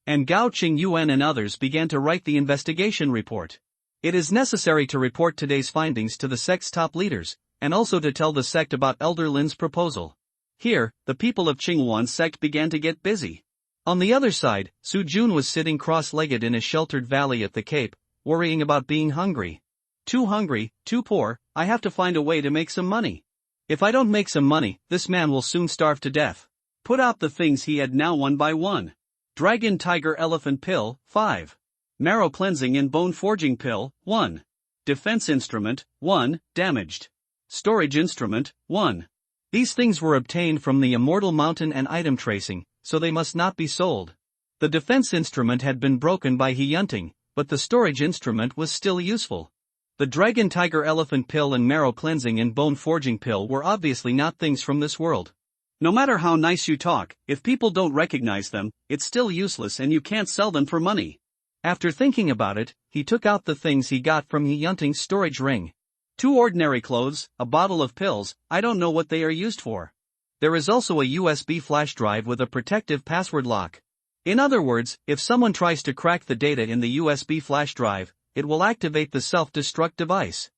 And Gao Qingyuan and others began to write the investigation report. It is necessary to report today's findings to the sect's top leaders, and also to tell the sect about Elder Lin's proposal. Here, the people of Qinghuan sect began to get busy. On the other side, Su Jun was sitting cross-legged in a sheltered valley at the Cape, worrying about being hungry. Too hungry, too poor, I have to find a way to make some money. If I don't make some money, this man will soon starve to death. Put out the things he had now one by one. Dragon Tiger Elephant Pill, 5. Marrow Cleansing and Bone Forging Pill, 1. Defense Instrument, 1, damaged. Storage Instrument, 1. These things were obtained from the Immortal Mountain and item tracing, so they must not be sold. The defense instrument had been broken by Hyunting, but the storage instrument was still useful. The Dragon Tiger Elephant Pill and Marrow Cleansing and Bone Forging Pill were obviously not things from this world. No matter how nice you talk, if people don't recognize them, it's still useless and you can't sell them for money. After thinking about it, he took out the things he got from Hyunting's storage ring. 2 ordinary clothes, a bottle of pills, I don't know what they are used for. There is also a USB flash drive with a protective password lock. In other words, if someone tries to crack the data in the USB flash drive, it will activate the self-destruct device.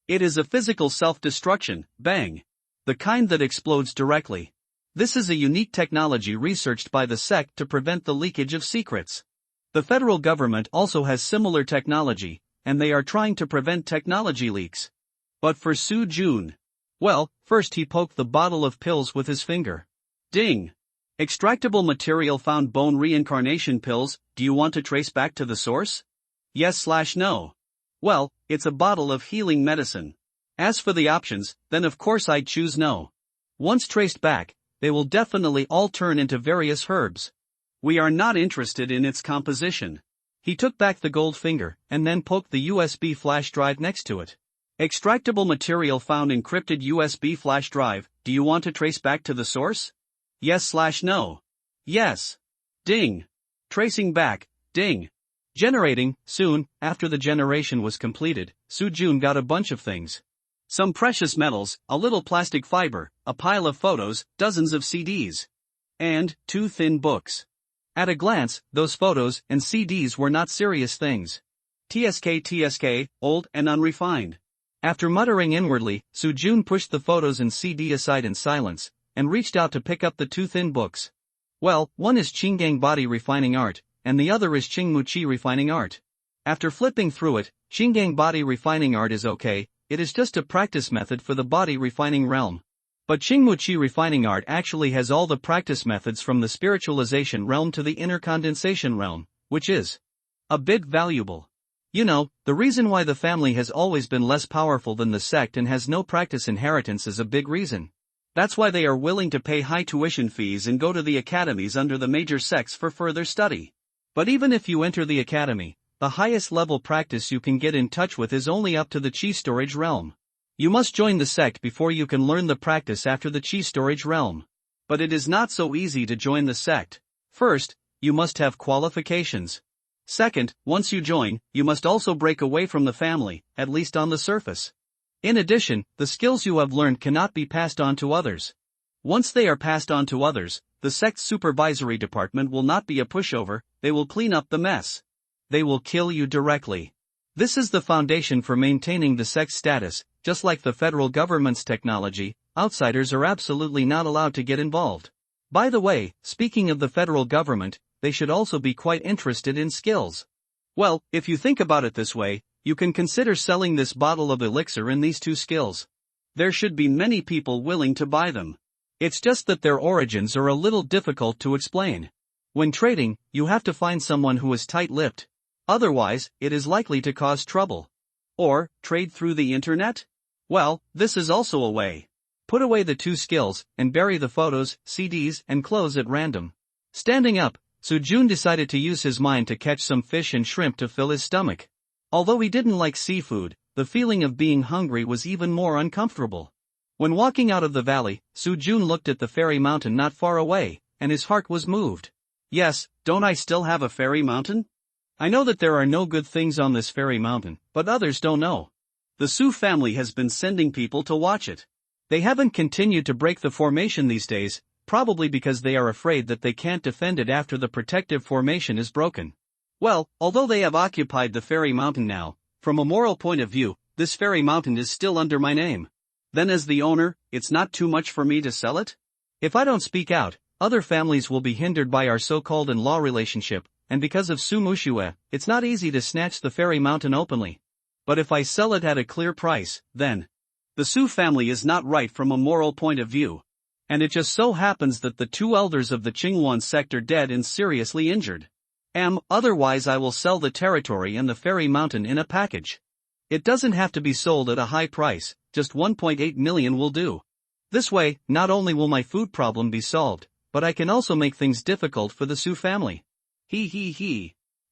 It is a physical self-destruction, bang. The kind that explodes directly. This is a unique technology researched by the sect to prevent the leakage of secrets. The federal government also has similar technology, and they are trying to prevent technology leaks. But for Su Jun, well, first he poked the bottle of pills with his finger. Ding! Extractable material found bone reincarnation pills, do you want to trace back to the source? Yes/no. Well, it's a bottle of healing medicine. As for the options, then of course I'd choose no. Once traced back, they will definitely all turn into various herbs. We are not interested in its composition. He took back the gold finger, and then poked the USB flash drive next to it. Extractable material found encrypted USB flash drive, do you want to trace back to the source? Yes/no. Yes. Ding. Tracing back, ding. Generating. Soon, after the generation was completed, Su Jun got a bunch of things. Some precious metals, a little plastic fiber, a pile of photos, dozens of CDs. And 2 thin books. At a glance, those photos and CDs were not serious things. TSK, old and unrefined. After muttering inwardly, Su Jun pushed the photos and CD aside in silence, and reached out to pick up the two thin books. Well, one is Qinggang Body Refining Art, and the other is Qingmuqi Refining Art. After flipping through it, Qinggang Body Refining Art is okay, it is just a practice method for the body refining realm. But Qingmuqi Refining Art actually has all the practice methods from the spiritualization realm to the inner condensation realm, which is a bit valuable. You know, the reason why the family has always been less powerful than the sect and has no practice inheritance is a big reason. That's why they are willing to pay high tuition fees and go to the academies under the major sects for further study. But even if you enter the academy, the highest level practice you can get in touch with is only up to the chi storage realm. You must join the sect before you can learn the practice after the chi storage realm. But it is not so easy to join the sect. First, you must have qualifications. Second, once you join, you must also break away from the family, at least on the surface. In addition, the skills you have learned cannot be passed on to others. Once they are passed on to others, the sect's supervisory department will not be a pushover, they will clean up the mess. They will kill you directly. This is the foundation for maintaining the sect's status. Just like the federal government's technology, outsiders are absolutely not allowed to get involved. By the way, speaking of the federal government, they should also be quite interested in skills. Well, if you think about it this way, you can consider selling this bottle of elixir in these two skills. There should be many people willing to buy them. It's just that their origins are a little difficult to explain. When trading, you have to find someone who is tight-lipped. Otherwise, it is likely to cause trouble. Or, trade through the internet? Well, this is also a way. Put away the two skills, and bury the photos, CDs, and clothes at random. Standing up, Sujun decided to use his mind to catch some fish and shrimp to fill his stomach. Although he didn't like seafood, the feeling of being hungry was even more uncomfortable. When walking out of the valley, Sujun looked at the fairy mountain not far away, and his heart was moved. Yes, don't I still have a fairy mountain? I know that there are no good things on this fairy mountain, but others don't know. The Su family has been sending people to watch it. They haven't continued to break the formation these days, probably because they are afraid that they can't defend it after the protective formation is broken. Well, although they have occupied the fairy mountain now, from a moral point of view, this fairy mountain is still under my name. Then as the owner, it's not too much for me to sell it? If I don't speak out, other families will be hindered by our so-called in-law relationship, and because of Su Mushue, it's not easy to snatch the fairy mountain openly. But if I sell it at a clear price, then the Su family is not right from a moral point of view. And it just so happens that the two elders of the Qingwan sect are dead and seriously injured. Otherwise I will sell the territory and the fairy mountain in a package. It doesn't have to be sold at a high price, just 1.8 million will do. This way, not only will my food problem be solved, but I can also make things difficult for the Su family.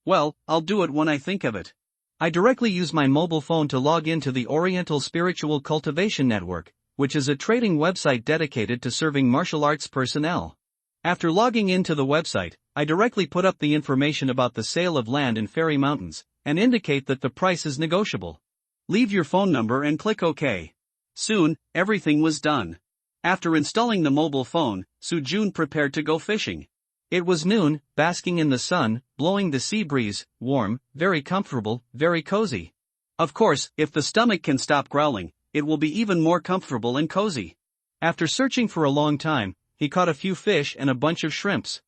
Well, I'll do it when I think of it. I directly use my mobile phone to log into the Oriental Spiritual Cultivation Network, which is a trading website dedicated to serving martial arts personnel. After logging into the website, I directly put up the information about the sale of land in Fairy Mountains, and indicate that the price is negotiable. Leave your phone number and click OK. Soon, everything was done. After installing the mobile phone, Sujun prepared to go fishing. It was noon, basking in the sun, blowing the sea breeze, warm, very comfortable, very cozy. Of course, if the stomach can stop growling, it will be even more comfortable and cozy. After searching for a long time, he caught a few fish and a bunch of shrimps.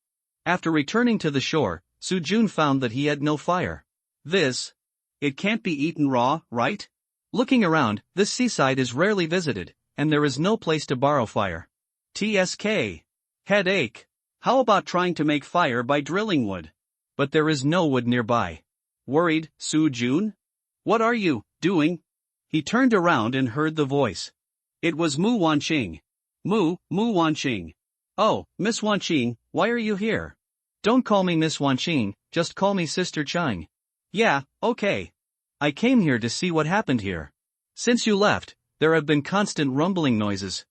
After returning to the shore, Sujun found that he had no fire. It can't be eaten raw, right? Looking around, this seaside is rarely visited, and there is no place to borrow fire. TSK. Headache. How about trying to make fire by drilling wood? But there is no wood nearby. Worried, Sujun? What are you doing? He turned around and heard the voice. It was Mu Wanqing. Mu Wanqing. Oh, Miss Wanqing, why are you here? Don't call me Miss Wanqing, just call me Sister Chang. Yeah, okay. I came here to see what happened here. Since you left, there have been constant rumbling noises.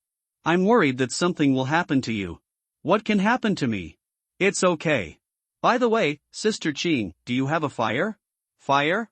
I'm worried that something will happen to you. What can happen to me? It's okay. By the way, Sister Ching, do you have a fire? Fire?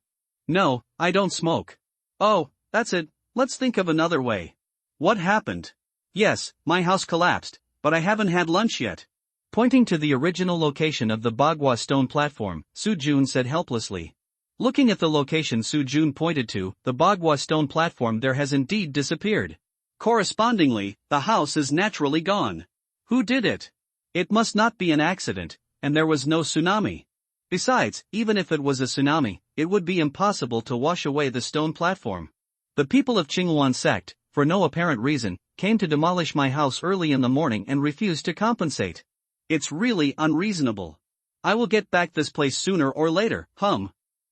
No, I don't smoke. Oh, that's it, let's think of another way. What happened? Yes, my house collapsed, but I haven't had lunch yet. Pointing to the original location of the Bagua stone platform, Sujun said helplessly. Looking at the location Sujun pointed to, the Bagua stone platform there has indeed disappeared. Correspondingly, the house is naturally gone. Who did it? It must not be an accident, and there was no tsunami. Besides, even if it was a tsunami, it would be impossible to wash away the stone platform. The people of Qinghuan sect, for no apparent reason, came to demolish my house early in the morning and refused to compensate. It's really unreasonable. I will get back this place sooner or later,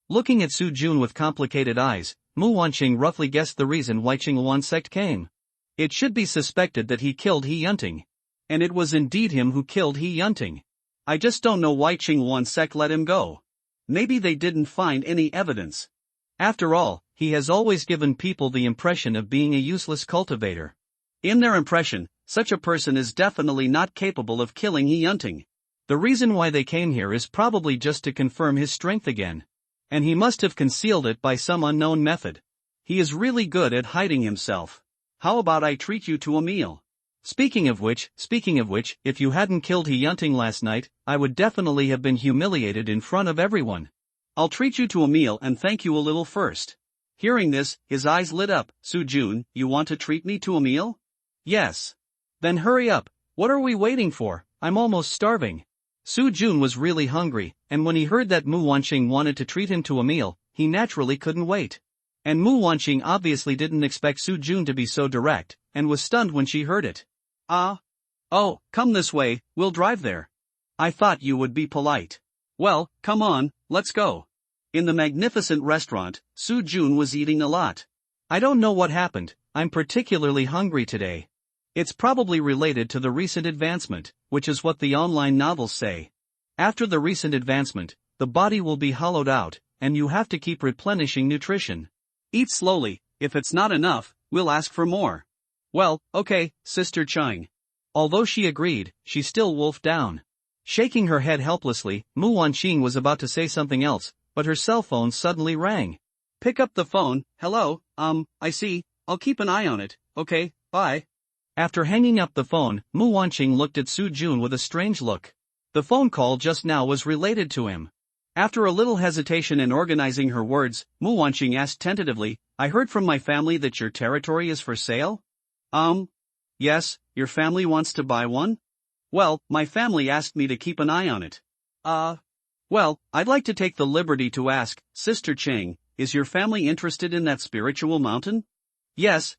Looking at Su Jun with complicated eyes, Mu Wanqing roughly guessed the reason why Qinghuan sect came. It should be suspected that he killed He Yunting. And it was indeed him who killed He Yunting. I just don't know why Qinghuan sect let him go. Maybe they didn't find any evidence. After all, he has always given people the impression of being a useless cultivator. In their impression, such a person is definitely not capable of killing He Yunting. The reason why they came here is probably just to confirm his strength again. And he must have concealed it by some unknown method. He is really good at hiding himself. How about I treat you to a meal? Speaking of which, if you hadn't killed He Yunting last night, I would definitely have been humiliated in front of everyone. I'll treat you to a meal and thank you a little first. Hearing this, his eyes lit up. Su Jun, you want to treat me to a meal? Yes. Then hurry up, what are we waiting for? I'm almost starving. Su Jun was really hungry, and when he heard that Mu Wanqing wanted to treat him to a meal, he naturally couldn't wait. And Mu Wanqing obviously didn't expect Su Jun to be so direct, and was stunned when she heard it. Oh, come this way, we'll drive there. I thought you would be polite. Well, come on, let's go. In the magnificent restaurant, Su Jun was eating a lot. I don't know what happened, I'm particularly hungry today. It's probably related to the recent advancement, which is what the online novels say. After the recent advancement, the body will be hollowed out, and you have to keep replenishing nutrition. Eat slowly, if it's not enough, we'll ask for more. Well, okay, Sister Chang. Although she agreed, she still wolfed down. Shaking her head helplessly, Mu Wanqing was about to say something else, but her cell phone suddenly rang. Pick up the phone. Hello, I see, I'll keep an eye on it, okay, bye. After hanging up the phone, Mu Wanqing looked at Su Jun with a strange look. The phone call just now was related to him. After a little hesitation in organizing her words, Mu Wanqing asked tentatively, I heard from my family that your territory is for sale? Yes, your family wants to buy one? Well, my family asked me to keep an eye on it. Well, I'd like to take the liberty to ask, Sister Chang, is your family interested in that spiritual mountain? Yes.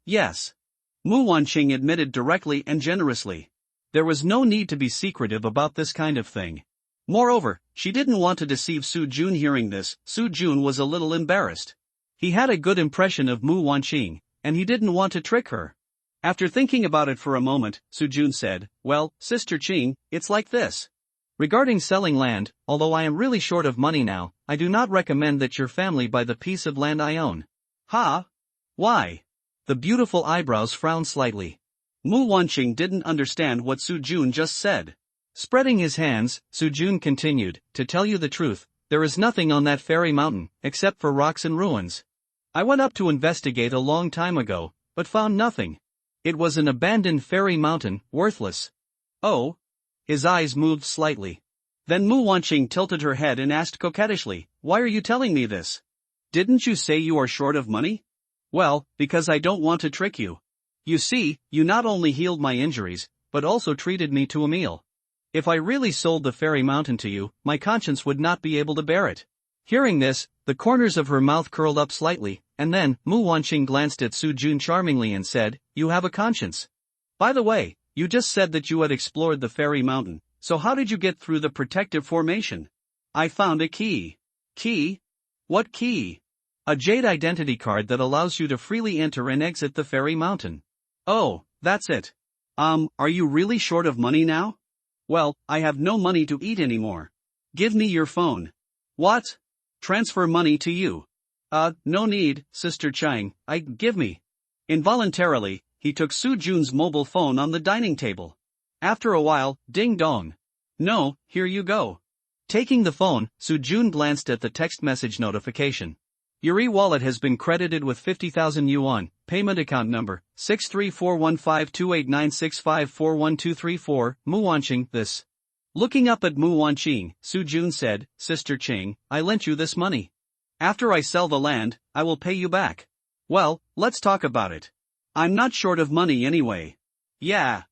Mu Wanqing admitted directly and generously. There was no need to be secretive about this kind of thing. Moreover, she didn't want to deceive Su Jun. Hearing this, Su Jun was a little embarrassed. He had a good impression of Mu Wanqing, and he didn't want to trick her. After thinking about it for a moment, Su Jun said, well, Sister Ching, it's like this. Regarding selling land, although I am really short of money now, I do not recommend that your family buy the piece of land I own. Why? The beautiful eyebrows frowned slightly. Mu Wanqing didn't understand what Su Jun just said. Spreading his hands, Su Jun continued, to tell you the truth, there is nothing on that fairy mountain, except for rocks and ruins. I went up to investigate a long time ago, but found nothing. It was an abandoned fairy mountain, worthless. Oh? His eyes moved slightly. Then Mu Wanqing tilted her head and asked coquettishly, why are you telling me this? Didn't you say you are short of money? Well, because I don't want to trick you. You see, you not only healed my injuries, but also treated me to a meal. If I really sold the fairy mountain to you, my conscience would not be able to bear it. Hearing this, the corners of her mouth curled up slightly, and then, Mu Wanqing glanced at Su Jun charmingly and said, you have a conscience. By the way, you just said that you had explored the fairy mountain, so how did you get through the protective formation? I found a key. Key? What key? A jade identity card that allows you to freely enter and exit the fairy mountain. Oh, that's it. Are you really short of money now? Well, I have no money to eat anymore. Give me your phone. What? Transfer money to you. No need, Sister Chang, give me. Involuntarily, he took Su Jun's mobile phone on the dining table. After a while, ding dong. No, here you go. Taking the phone, Su Jun glanced at the text message notification. Your e-wallet has been credited with 50,000 yuan, payment account number, 634152896541234, Mu Wanqing, this. Looking up at Mu Wanqing, Su Jun said, Sister Ching, I lent you this money. After I sell the land, I will pay you back. Well, let's talk about it. I'm not short of money anyway. Yeah.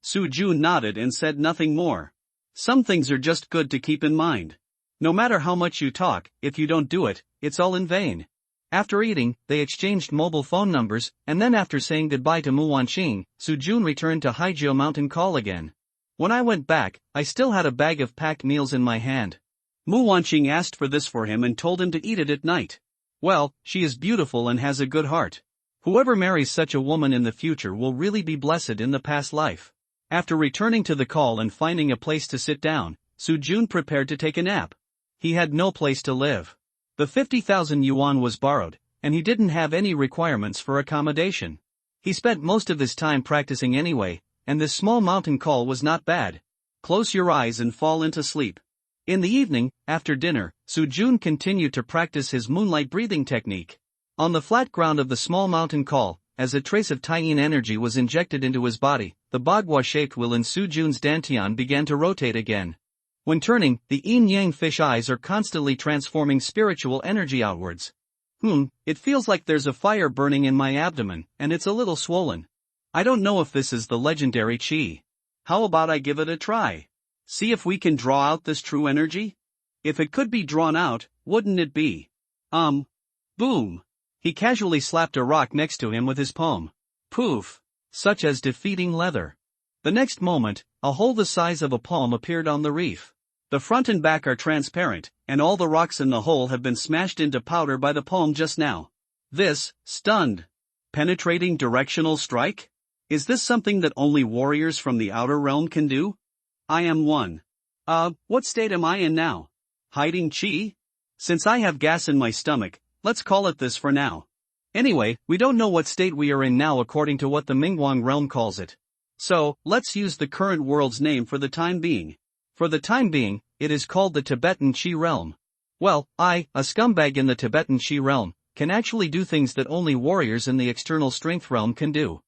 Su Jun nodded and said nothing more. Some things are just good to keep in mind. No matter how much you talk, if you don't do it, it's all in vain. After eating, they exchanged mobile phone numbers, and then after saying goodbye to Mu Wanqing, Su Jun returned to Haijiu Mountain Call again. When I went back, I still had a bag of packed meals in my hand. Mu Wanqing asked for this for him and told him to eat it at night. Well, she is beautiful and has a good heart. Whoever marries such a woman in the future will really be blessed in the past life. After returning to the call and finding a place to sit down, Su Jun prepared to take a nap. He had no place to live. The 50,000 yuan was borrowed, and he didn't have any requirements for accommodation. He spent most of his time practicing anyway, and this small mountain call was not bad. Close your eyes and fall into sleep. In the evening, after dinner, Su Jun continued to practice his moonlight breathing technique. On the flat ground of the small mountain call, as a trace of Taiyin energy was injected into his body, the bagua-shaped wheel in Su Jun's dantian began to rotate again. When turning, the yin-yang fish eyes are constantly transforming spiritual energy outwards. It feels like there's a fire burning in my abdomen, and it's a little swollen. I don't know if this is the legendary qi. How about I give it a try? See if we can draw out this true energy? If it could be drawn out, wouldn't it be? Boom. He casually slapped a rock next to him with his palm. Poof. Such as defeating leather. The next moment, a hole the size of a palm appeared on the reef. The front and back are transparent, and all the rocks in the hole have been smashed into powder by the palm just now. This, stunned. Penetrating directional strike? Is this something that only warriors from the outer realm can do? I am one. What state am I in now? Hiding chi? Since I have gas in my stomach, let's call it this for now. Anyway, we don't know what state we are in now according to what the Mingguang realm calls it. So, let's use the current world's name for the time being. For the time being, it is called the Tibetan Qi realm. Well, I, a scumbag in the Tibetan Qi realm, can actually do things that only warriors in the external strength realm can do.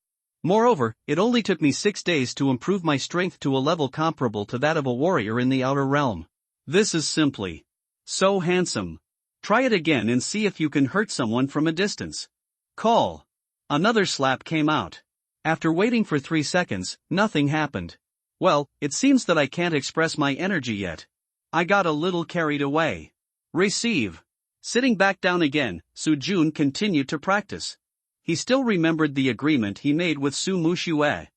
Moreover, it only took me 6 days to improve my strength to a level comparable to that of a warrior in the outer realm. This is simply so handsome. Try it again and see if you can hurt someone from a distance. Call. Another slap came out. After waiting for 3 seconds, nothing happened. Well, it seems that I can't express my energy yet. I got a little carried away. Receive. Sitting back down again, Su Jun continued to practice. He still remembered the agreement he made with Su Muxue.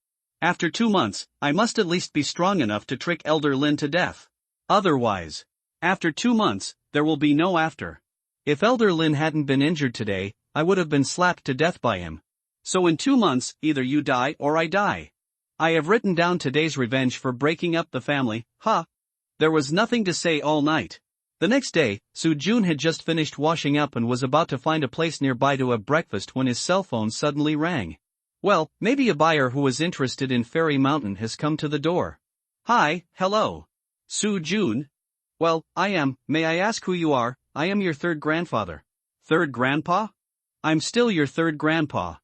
After 2 months, I must at least be strong enough to trick Elder Lin to death. Otherwise, after 2 months, there will be no after. If Elder Lin hadn't been injured today, I would have been slapped to death by him. So in 2 months, either you die or I die. I have written down today's revenge for breaking up the family, There was nothing to say all night. The next day, Su Jun had just finished washing up and was about to find a place nearby to have breakfast when his cell phone suddenly rang. Well, maybe a buyer who was interested in Fairy Mountain has come to the door. Hi, hello. Su Jun? Well, may I ask who you are? I am your third grandfather. Third grandpa? I'm still your third grandpa.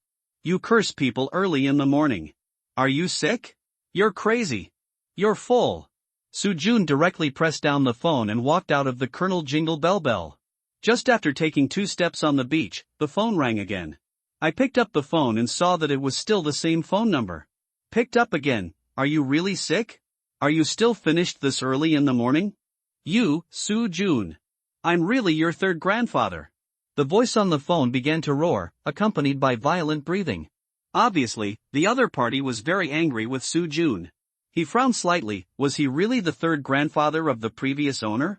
You curse people early in the morning. Are you sick? You're crazy. You're full. Su Jun directly pressed down the phone and walked out of the Colonel Jingle Bell. Just after taking 2 steps on the beach, the phone rang again. I picked up the phone and saw that it was still the same phone number. Picked up again. Are you really sick? Are you still finished this early in the morning? You, Su Jun. I'm really your third grandfather. The voice on the phone began to roar, accompanied by violent breathing. Obviously, the other party was very angry with Su Jun. He frowned slightly. Was he really the third grandfather of the previous owner?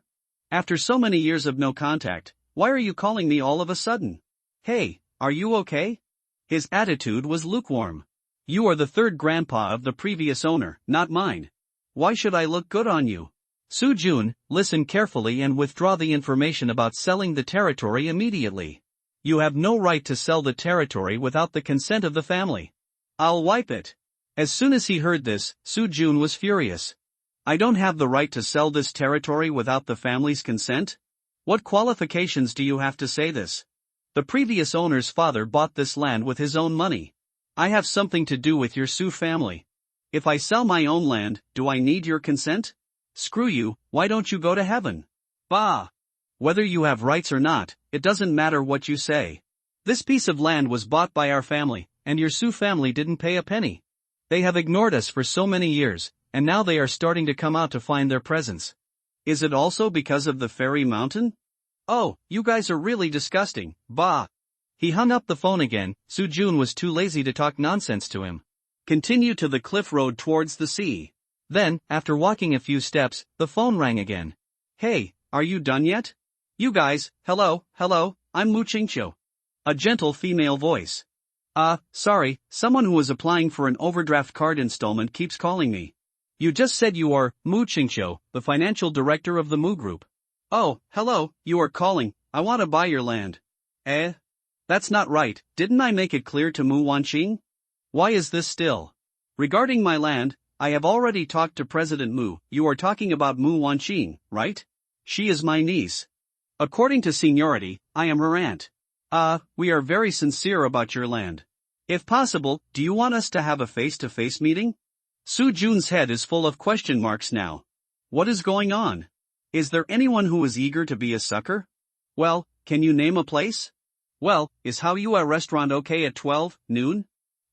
After so many years of no contact, why are you calling me all of a sudden? Hey, are you okay? His attitude was lukewarm. You are the third grandpa of the previous owner, not mine. Why should I look good on you? Su Jun, listen carefully and withdraw the information about selling the territory immediately. You have no right to sell the territory without the consent of the family. I'll wipe it. As soon as he heard this, Su Jun was furious. I don't have the right to sell this territory without the family's consent? What qualifications do you have to say this? The previous owner's father bought this land with his own money. I have something to do with your Su family. If I sell my own land, do I need your consent? Screw you, why don't you go to heaven? Bah! Whether you have rights or not, it doesn't matter what you say. This piece of land was bought by our family, and your Su family didn't pay a penny. They have ignored us for so many years, and now they are starting to come out to find their presents. Is it also because of the fairy mountain? Oh, you guys are really disgusting, bah. He hung up the phone again. Su Jun was too lazy to talk nonsense to him. Continue to the cliff road towards the sea. Then, after walking a few steps, the phone rang again. Hey, are you done yet? You guys, hello, I'm Mu Qingqiu. A gentle female voice. Sorry, someone who is applying for an overdraft card installment keeps calling me. You just said you are Mu Qingqiu, the financial director of the Mu Group. Oh, hello, you are calling. I want to buy your land. Eh? That's not right. Didn't I make it clear to Mu Wanqing? Why is this still? Regarding my land, I have already talked to President Mu. You are talking about Mu Wanqing, right? She is my niece. According to seniority, I am her aunt. We are very sincere about your land. If possible, do you want us to have a face-to-face meeting? Su Jun's head is full of question marks now. What is going on? Is there anyone who is eager to be a sucker? Well, can you name a place? Well, is How You a restaurant okay at 12 noon?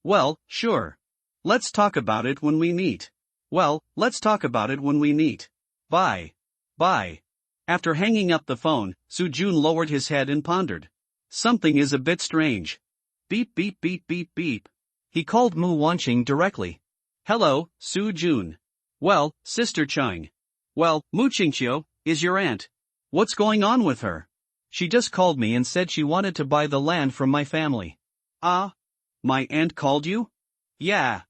Well, sure. Let's talk about it when we meet. Well, let's talk about it when we meet. Bye. Bye. After hanging up the phone, Su Jun lowered his head and pondered. Something is a bit strange. Beep beep beep beep beep. He called Mu Wanqing directly. Hello, Su Jun. Well, Sister Chang. Well, Mu Qingqiu is your aunt. What's going on with her? She just called me and said she wanted to buy the land from my family. My aunt called you? Yeah.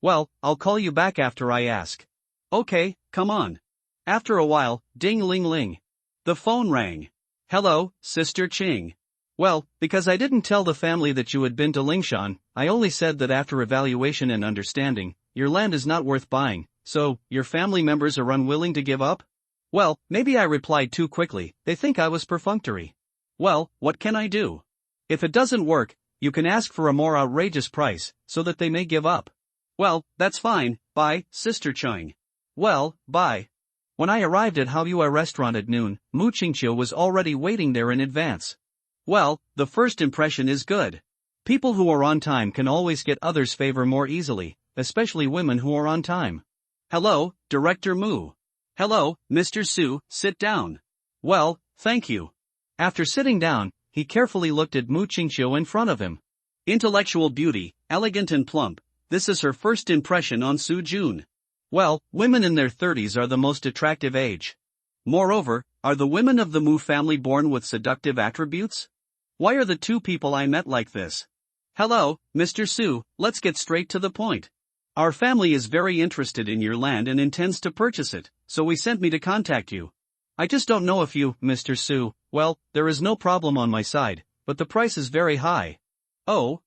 Well, I'll call you back after I ask. Okay, come on. After a while, ding-ling-ling. The phone rang. Hello, Sister Ching. Well, because I didn't tell the family that you had been to Lingshan, I only said that after evaluation and understanding, your land is not worth buying, so, your family members are unwilling to give up? Well, maybe I replied too quickly, they think I was perfunctory. Well, what can I do? If it doesn't work, you can ask for a more outrageous price, so that they may give up. Well, that's fine, bye, Sister Chang. Well, bye. When I arrived at How You a restaurant at noon, Mu Qingqiu was already waiting there in advance. Well, the first impression is good. People who are on time can always get others' favor more easily, especially women who are on time. Hello, Director Mu. Hello, Mr. Su, sit down. Well, thank you. After sitting down, he carefully looked at Mu Qingqiu in front of him. Intellectual beauty, elegant and plump, this is her first impression on Su Jun. Well, women in their 30s are the most attractive age. Moreover, are the women of the Mu family born with seductive attributes? Why are the two people I met like this? Hello, Mr. Su, let's get straight to the point. Our family is very interested in your land and intends to purchase it, so we sent me to contact you. I just don't know if you, Mr. Su, well, there is no problem on my side, but the price is very high. Oh?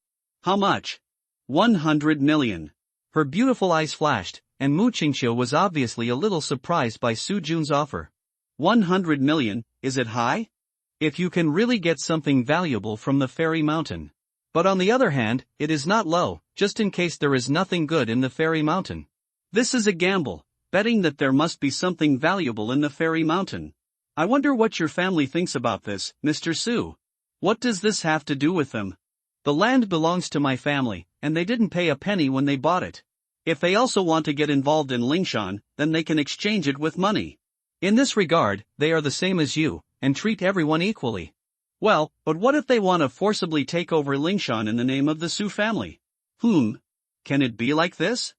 How much? 100 million. Her beautiful eyes flashed, and Mu Qingqiu was obviously a little surprised by Su Jun's offer. 100 million, is it high? If you can really get something valuable from the fairy mountain. But on the other hand, it is not low, just in case there is nothing good in the fairy mountain. This is a gamble, betting that there must be something valuable in the fairy mountain. I wonder what your family thinks about this, Mr. Su. What does this have to do with them? The land belongs to my family, and they didn't pay a penny when they bought it. If they also want to get involved in Lingshan, then they can exchange it with money. In this regard, they are the same as you, and treat everyone equally. Well, but what if they want to forcibly take over Lingshan in the name of the Su family? Can it be like this?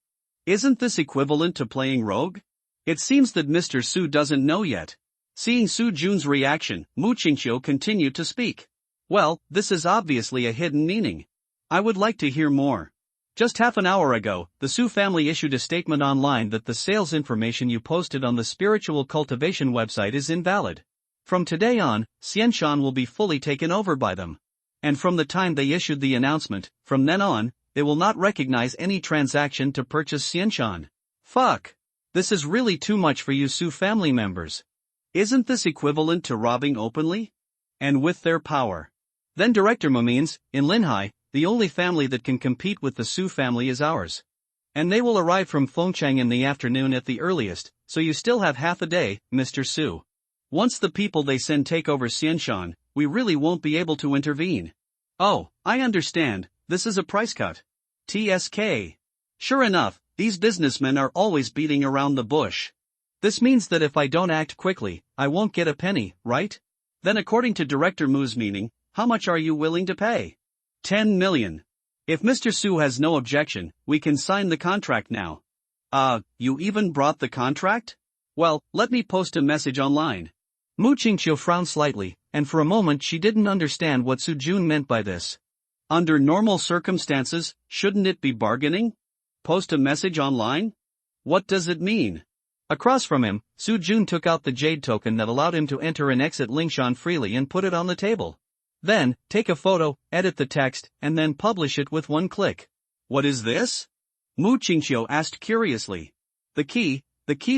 Isn't this equivalent to playing rogue? It seems that Mr. Su doesn't know yet. Seeing Su Jun's reaction, Mu Qingqiu continued to speak. Well, this is obviously a hidden meaning. I would like to hear more. Just half an hour ago, the Su family issued a statement online that the sales information you posted on the spiritual cultivation website is invalid. From today on, Xianshan will be fully taken over by them. And from the time they issued the announcement, from then on, they will not recognize any transaction to purchase Xianshan. Fuck! This is really too much for you Su family members. Isn't this equivalent to robbing openly? And with their power. Then Director Mu means, in Linhai, the only family that can compete with the Su family is ours. And they will arrive from Fengchang in the afternoon at the earliest, so you still have half a day, Mr. Su. Once the people they send take over Xianshan, we really won't be able to intervene. Oh, I understand, this is a price cut. TSK. Sure enough, these businessmen are always beating around the bush. This means that if I don't act quickly, I won't get a penny, right? Then according to Director Mu's meaning, how much are you willing to pay? 10 million. If Mr. Su has no objection, we can sign the contract now. You even brought the contract? Well, let me post a message online. Mu Qingqiu frowned slightly, and for a moment she didn't understand what Su Jun meant by this. Under normal circumstances, shouldn't it be bargaining? Post a message online? What does it mean? Across from him, Su Jun took out the jade token that allowed him to enter and exit Lingshan freely and put it on the table. Then, take a photo, edit the text, and then publish it with one click. What is this? Mu Qingqiu asked curiously. The key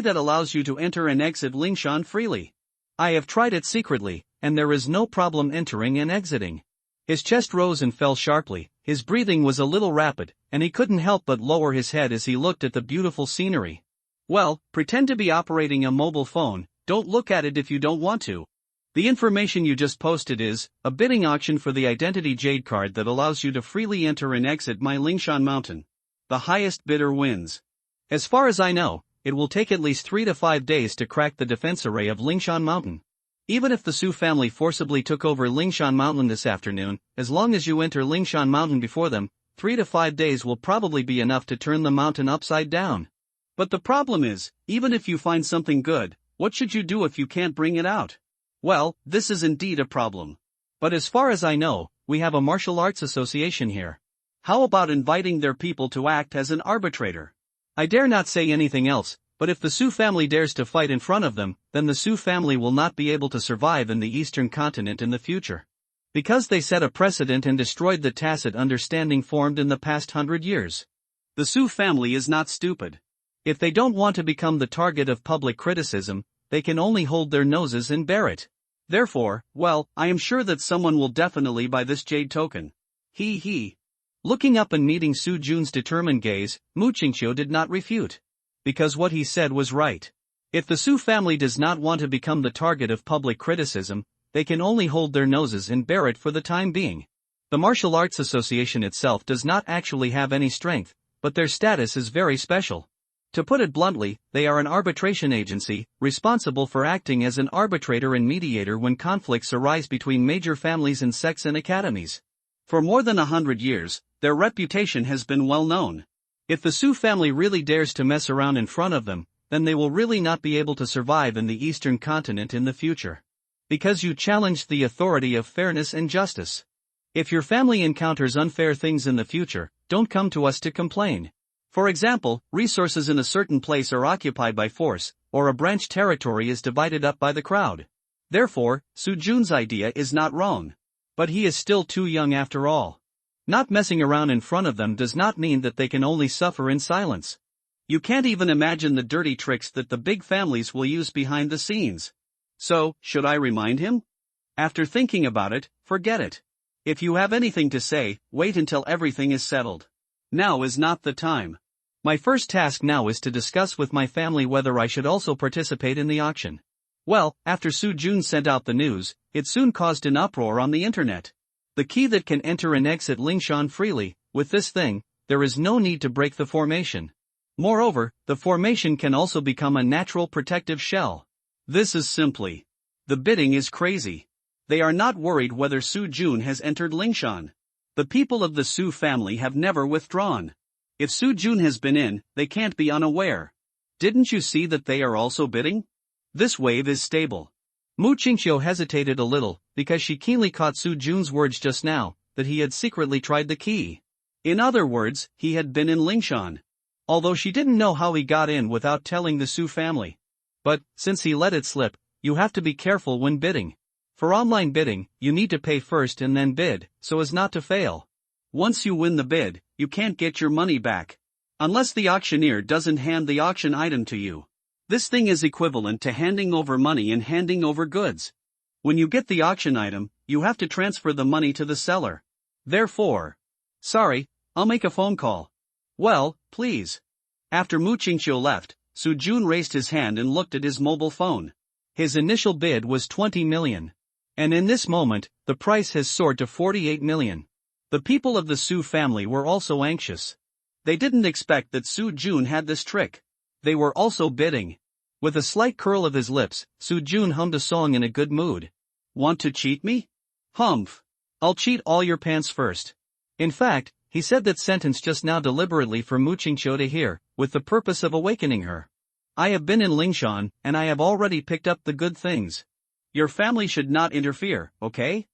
that allows you to enter and exit Lingshan freely. I have tried it secretly, and there is no problem entering and exiting. His chest rose and fell sharply, his breathing was a little rapid, and he couldn't help but lower his head as he looked at the beautiful scenery. Well, pretend to be operating a mobile phone, don't look at it if you don't want to. The information you just posted is a bidding auction for the identity jade card that allows you to freely enter and exit my Lingshan mountain. The highest bidder wins. As far as I know, it will take at least 3 to 5 days to crack the defense array of Lingshan Mountain. Even if the Su family forcibly took over Lingshan Mountain this afternoon, as long as you enter Lingshan Mountain before them, 3 to 5 days will probably be enough to turn the mountain upside down. But the problem is, even if you find something good, what should you do if you can't bring it out? Well, this is indeed a problem. But as far as I know, we have a martial arts association here. How about inviting their people to act as an arbitrator? I dare not say anything else, but if the Su family dares to fight in front of them, then the Su family will not be able to survive in the Eastern continent in the future. Because they set a precedent and destroyed the tacit understanding formed in the past 100 years. The Su family is not stupid. If they don't want to become the target of public criticism, they can only hold their noses and bear it. Therefore, well, I am sure that someone will definitely buy this jade token. He. Looking up and meeting Su Jun's determined gaze, Mu Qingqiu did not refute. Because what he said was right. If the Su family does not want to become the target of public criticism, they can only hold their noses and bear it for the time being. The Martial Arts Association itself does not actually have any strength, but their status is very special. To put it bluntly, they are an arbitration agency, responsible for acting as an arbitrator and mediator when conflicts arise between major families and sects and academies. For more than 100 years, their reputation has been well known. If the Su family really dares to mess around in front of them, then they will really not be able to survive in the Eastern continent in the future. Because you challenged the authority of fairness and justice. If your family encounters unfair things in the future, don't come to us to complain. For example, resources in a certain place are occupied by force, or a branch territory is divided up by the crowd. Therefore, Su Jun's idea is not wrong. But he is still too young after all. Not messing around in front of them does not mean that they can only suffer in silence. You can't even imagine the dirty tricks that the big families will use behind the scenes. So, should I remind him? After thinking about it, forget it. If you have anything to say, wait until everything is settled. Now is not the time. My first task now is to discuss with my family whether I should also participate in the auction. Well, after Su Jun sent out the news, it soon caused an uproar on the internet. The key that can enter and exit Lingshan freely, with this thing, there is no need to break the formation. Moreover, the formation can also become a natural protective shell. This is simply. The bidding is crazy. They are not worried whether Su Jun has entered Lingshan. The people of the Su family have never withdrawn. If Su Jun has been in, they can't be unaware. Didn't you see that they are also bidding? This wave is stable. Mu Qingqiu hesitated a little, because she keenly caught Su Jun's words just now, that he had secretly tried the key. In other words, he had been in Lingshan. Although she didn't know how he got in without telling the Su family. But, since he let it slip, you have to be careful when bidding. For online bidding, you need to pay first and then bid, so as not to fail. Once you win the bid, you can't get your money back. Unless the auctioneer doesn't hand the auction item to you. This thing is equivalent to handing over money and handing over goods. When you get the auction item, you have to transfer the money to the seller. Therefore, sorry, I'll make a phone call. Well, please. After Mu Qingqiu left, Su Jun raised his hand and looked at his mobile phone. His initial bid was 20 million. And in this moment, the price has soared to 48 million. The people of the Su family were also anxious. They didn't expect that Su Jun had this trick. They were also bidding. With a slight curl of his lips, Su Jun hummed a song in a good mood. Want to cheat me? Humph. I'll cheat all your pants first. In fact, he said that sentence just now deliberately for Mu Qingqiu to hear, with the purpose of awakening her. I have been in Lingshan, and I have already picked up the good things. Your family should not interfere, okay?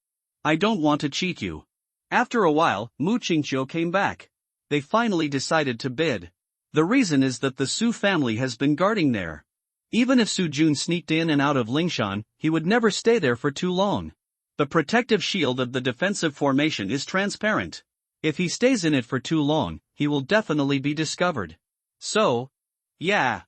I don't want to cheat you. After a while, Mu Qingqiu came back. They finally decided to bid. The reason is that the Su family has been guarding there. Even if Su Jun sneaked in and out of Lingshan, he would never stay there for too long. The protective shield of the defensive formation is transparent. If he stays in it for too long, he will definitely be discovered. So? Yeah.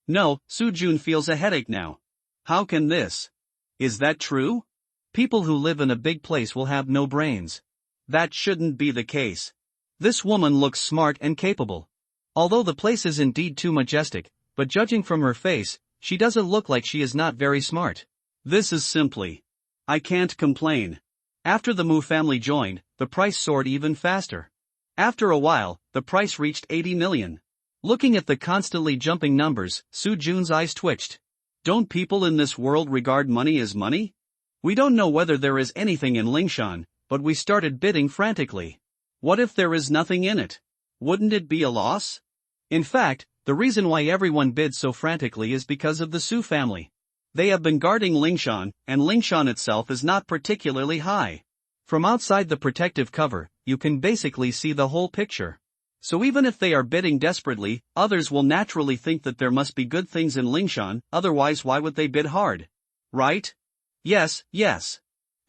No, Su Jun feels a headache now. How can this? Is that true? People who live in a big place will have no brains. That shouldn't be the case. This woman looks smart and capable. Although the place is indeed too majestic, but judging from her face, she doesn't look like she is not very smart. This is simply. I can't complain. After the Mu family joined, the price soared even faster. After a while, the price reached 80 million. Looking at the constantly jumping numbers, Su Jun's eyes twitched. Don't people in this world regard money as money? We don't know whether there is anything in Lingshan, but we started bidding frantically. What if there is nothing in it? Wouldn't it be a loss? In fact, the reason why everyone bids so frantically is because of the Su family. They have been guarding Lingshan, and Lingshan itself is not particularly high. From outside the protective cover, you can basically see the whole picture. So even if they are bidding desperately, others will naturally think that there must be good things in Lingshan, otherwise why would they bid hard? Right? Yes.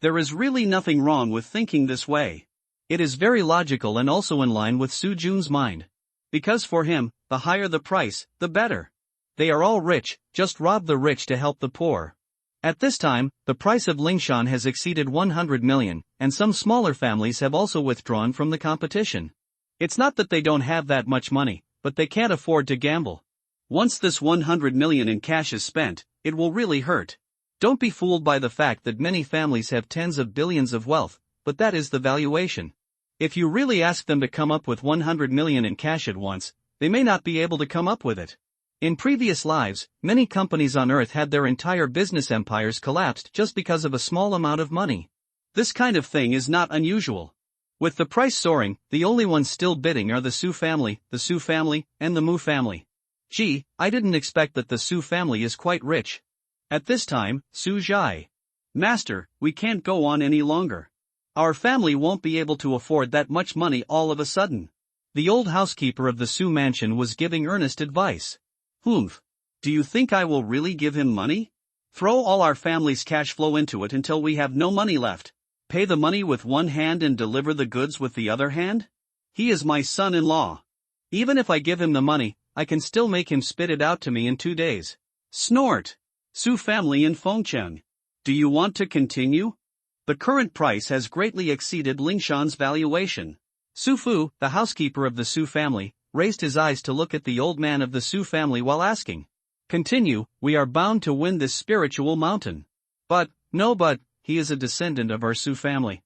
There is really nothing wrong with thinking this way. It is very logical and also in line with Su Jun's mind. Because for him, the higher the price, the better. They are all rich, just rob the rich to help the poor. At this time, the price of Lingshan has exceeded 100 million, and some smaller families have also withdrawn from the competition. It's not that they don't have that much money, but they can't afford to gamble. Once this 100 million in cash is spent, it will really hurt. Don't be fooled by the fact that many families have tens of billions of wealth, but that is the valuation. If you really ask them to come up with 100 million in cash at once, they may not be able to come up with it. In previous lives, many companies on Earth had their entire business empires collapsed just because of a small amount of money. This kind of thing is not unusual. With the price soaring, the only ones still bidding are the Su family, and the Mu family. Gee, I didn't expect that the Su family is quite rich. At this time, Su Zhai. Master, we can't go on any longer. Our family won't be able to afford that much money all of a sudden. The old housekeeper of the Su mansion was giving earnest advice. Humph. Do you think I will really give him money? Throw all our family's cash flow into it until we have no money left. Pay the money with one hand and deliver the goods with the other hand? He is my son-in-law. Even if I give him the money, I can still make him spit it out to me in 2 days. Snort. Su family in Fengcheng. Do you want to continue? The current price has greatly exceeded Lingshan's valuation. Su Fu, the housekeeper of the Su family, raised his eyes to look at the old man of the Su family while asking. Continue, we are bound to win this spiritual mountain. But, he is a descendant of our Su family.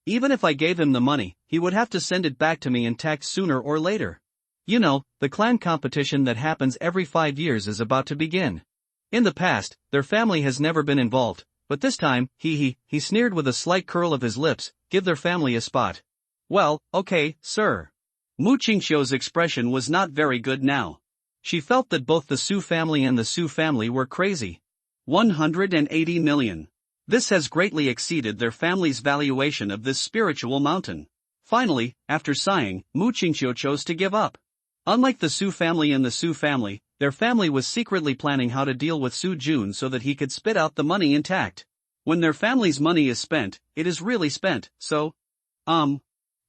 Even if I gave him the money, he would have to send it back to me intact sooner or later. You know, the clan competition that happens every 5 years is about to begin. In the past, their family has never been involved, but this time, he sneered with a slight curl of his lips, give their family a spot. Well, okay, sir. Mu Qingqiu's expression was not very good now. She felt that both the Su family and the Su family were crazy. 180 million. This has greatly exceeded their family's valuation of this spiritual mountain. Finally, after sighing, Mu Qingqiu chose to give up. Unlike the Su family and the Su family, their family was secretly planning how to deal with Su Jun so that he could spit out the money intact. When their family's money is spent, it is really spent, so...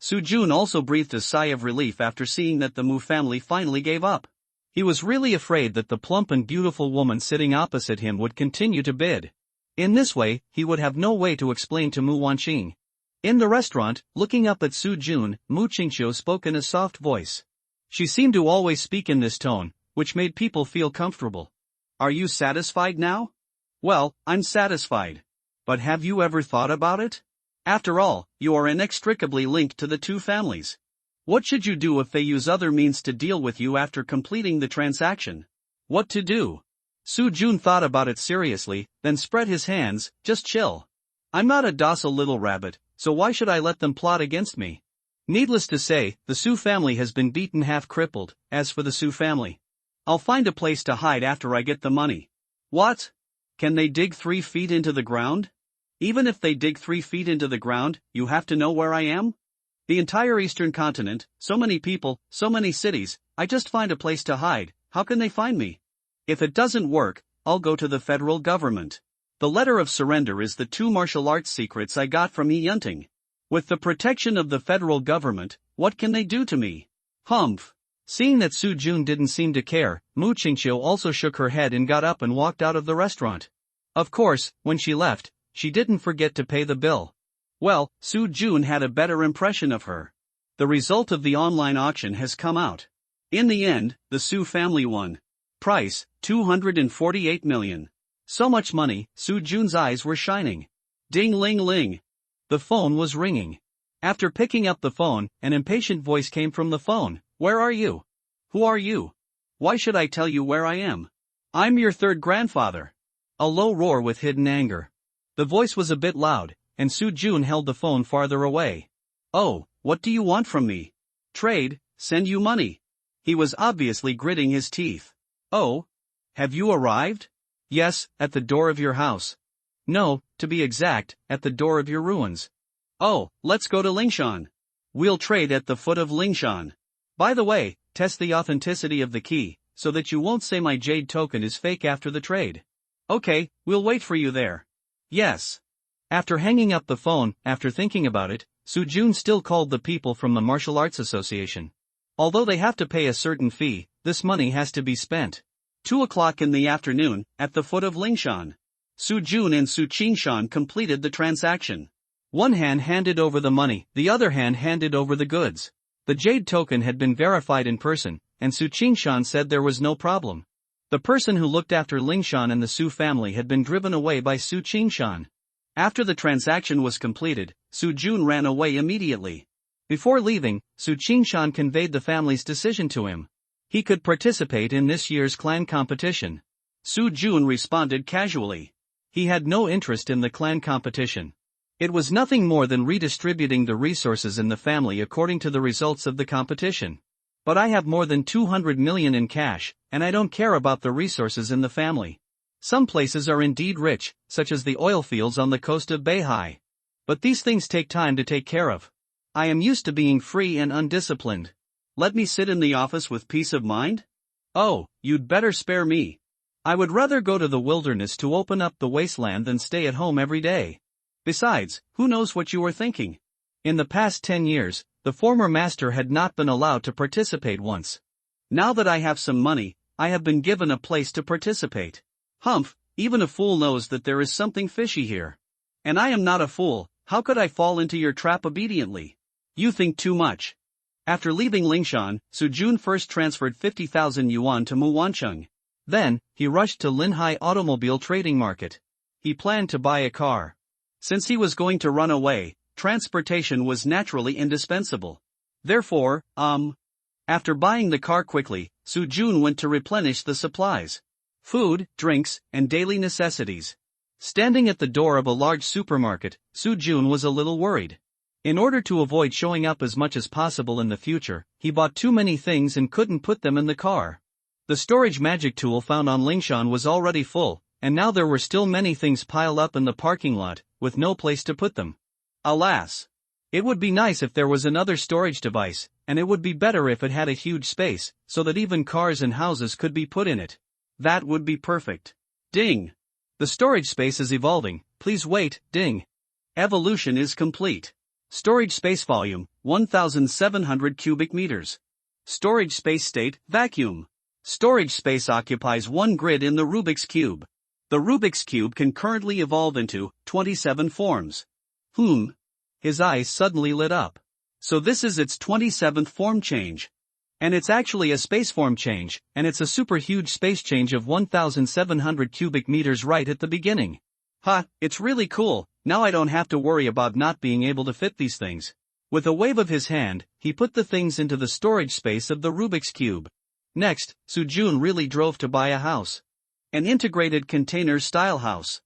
Su Jun also breathed a sigh of relief after seeing that the Mu family finally gave up. He was really afraid that the plump and beautiful woman sitting opposite him would continue to bid. In this way, he would have no way to explain to Mu Wanqing. In the restaurant, looking up at Su Jun, Mu Qingqiu spoke in a soft voice. She seemed to always speak in this tone, which made people feel comfortable. Are you satisfied now? Well, I'm satisfied. But have you ever thought about it? After all, you are inextricably linked to the two families. What should you do if they use other means to deal with you after completing the transaction? What to do? Jun thought about it seriously, then spread his hands. Just chill. I'm not a docile little rabbit, so why should I let them plot against me? Needless to say, the Su family has been beaten half crippled. As for the Su family, I'll find a place to hide after I get the money. What? Can they dig 3 feet into the ground? Even if they dig 3 feet into the ground, you have to know where I am? The entire eastern continent, so many people, so many cities, I just find a place to hide. How can they find me? If it doesn't work, I'll go to the federal government. The letter of surrender is the 2 martial arts secrets I got from Yunting. With the protection of the federal government, what can they do to me? Humph. Seeing that Jun didn't seem to care, Mu Qingqiu also shook her head and got up and walked out of the restaurant. Of course, when she left, she didn't forget to pay the bill. Well, Jun had a better impression of her. The result of the online auction has come out. In the end, the Su family won. Price, 248 million. So much money, Jun's eyes were shining. Ding-ling-ling. The phone was ringing. After picking up the phone, an impatient voice came from the phone. Where are you? Who are you? Why should I tell you where I am? I'm your third grandfather. A low roar with hidden anger. The voice was a bit loud, and Jun held the phone farther away. Oh, what do you want from me? Trade, send you money. He was obviously gritting his teeth. Oh? Have you arrived? Yes, at the door of your house. No, to be exact, at the door of your ruins. Oh, let's go to Lingshan. We'll trade at the foot of Lingshan. By the way, test the authenticity of the key, so that you won't say my jade token is fake after the trade. Okay, we'll wait for you there. Yes. After hanging up the phone, after thinking about it, Jun still called the people from the Martial Arts Association. Although they have to pay a certain fee, this money has to be spent. 2 o'clock in the afternoon, at the foot of Lingshan. Jun and Su Qingshan completed the transaction. One hand handed over the money, the other hand handed over the goods. The jade token had been verified in person, and Su Qingshan said there was no problem. The person who looked after Lingshan and the Su family had been driven away by Su Qingshan. After the transaction was completed, Jun ran away immediately. Before leaving, Su Qingshan conveyed the family's decision to him. He could participate in this year's clan competition. Jun responded casually. He had no interest in the clan competition. It was nothing more than redistributing the resources in the family according to the results of the competition. But I have more than 200 million in cash, and I don't care about the resources in the family. Some places are indeed rich, such as the oil fields on the coast of Beihai. But these things take time to take care of. I am used to being free and undisciplined. Let me sit in the office with peace of mind? Oh, you'd better spare me. I would rather go to the wilderness to open up the wasteland than stay at home every day. Besides, who knows what you are thinking? In the past 10 years, the former master had not been allowed to participate once. Now that I have some money, I have been given a place to participate. Humph, even a fool knows that there is something fishy here. And I am not a fool, how could I fall into your trap obediently? You think too much. After leaving Lingshan, Jun first transferred 50,000 yuan to Muwancheng. Then, he rushed to Linhai Automobile Trading Market. He planned to buy a car. Since he was going to run away, transportation was naturally indispensable. Therefore, after buying the car quickly, Jun went to replenish the supplies. Food, drinks, and daily necessities. Standing at the door of a large supermarket, Jun was a little worried. In order to avoid showing up as much as possible in the future, he bought too many things and couldn't put them in the car. The storage magic tool found on Lingshan was already full, and now there were still many things piled up in the parking lot, with no place to put them. Alas! It would be nice if there was another storage device, and it would be better if it had a huge space, so that even cars and houses could be put in it. That would be perfect. Ding! The storage space is evolving, please wait, ding. Evolution is complete. Storage space volume, 1,700 cubic meters. Storage space state, vacuum. Storage space occupies one grid in the Rubik's Cube. The Rubik's Cube can currently evolve into 27 forms. His eyes suddenly lit up. So this is its 27th form change. And it's actually a space form change, and it's a super huge space change of 1,700 cubic meters right at the beginning. Ha, it's really cool, now I don't have to worry about not being able to fit these things. With a wave of his hand, he put the things into the storage space of the Rubik's Cube. Next, Soo-jun really drove to buy a house. An integrated container-style house.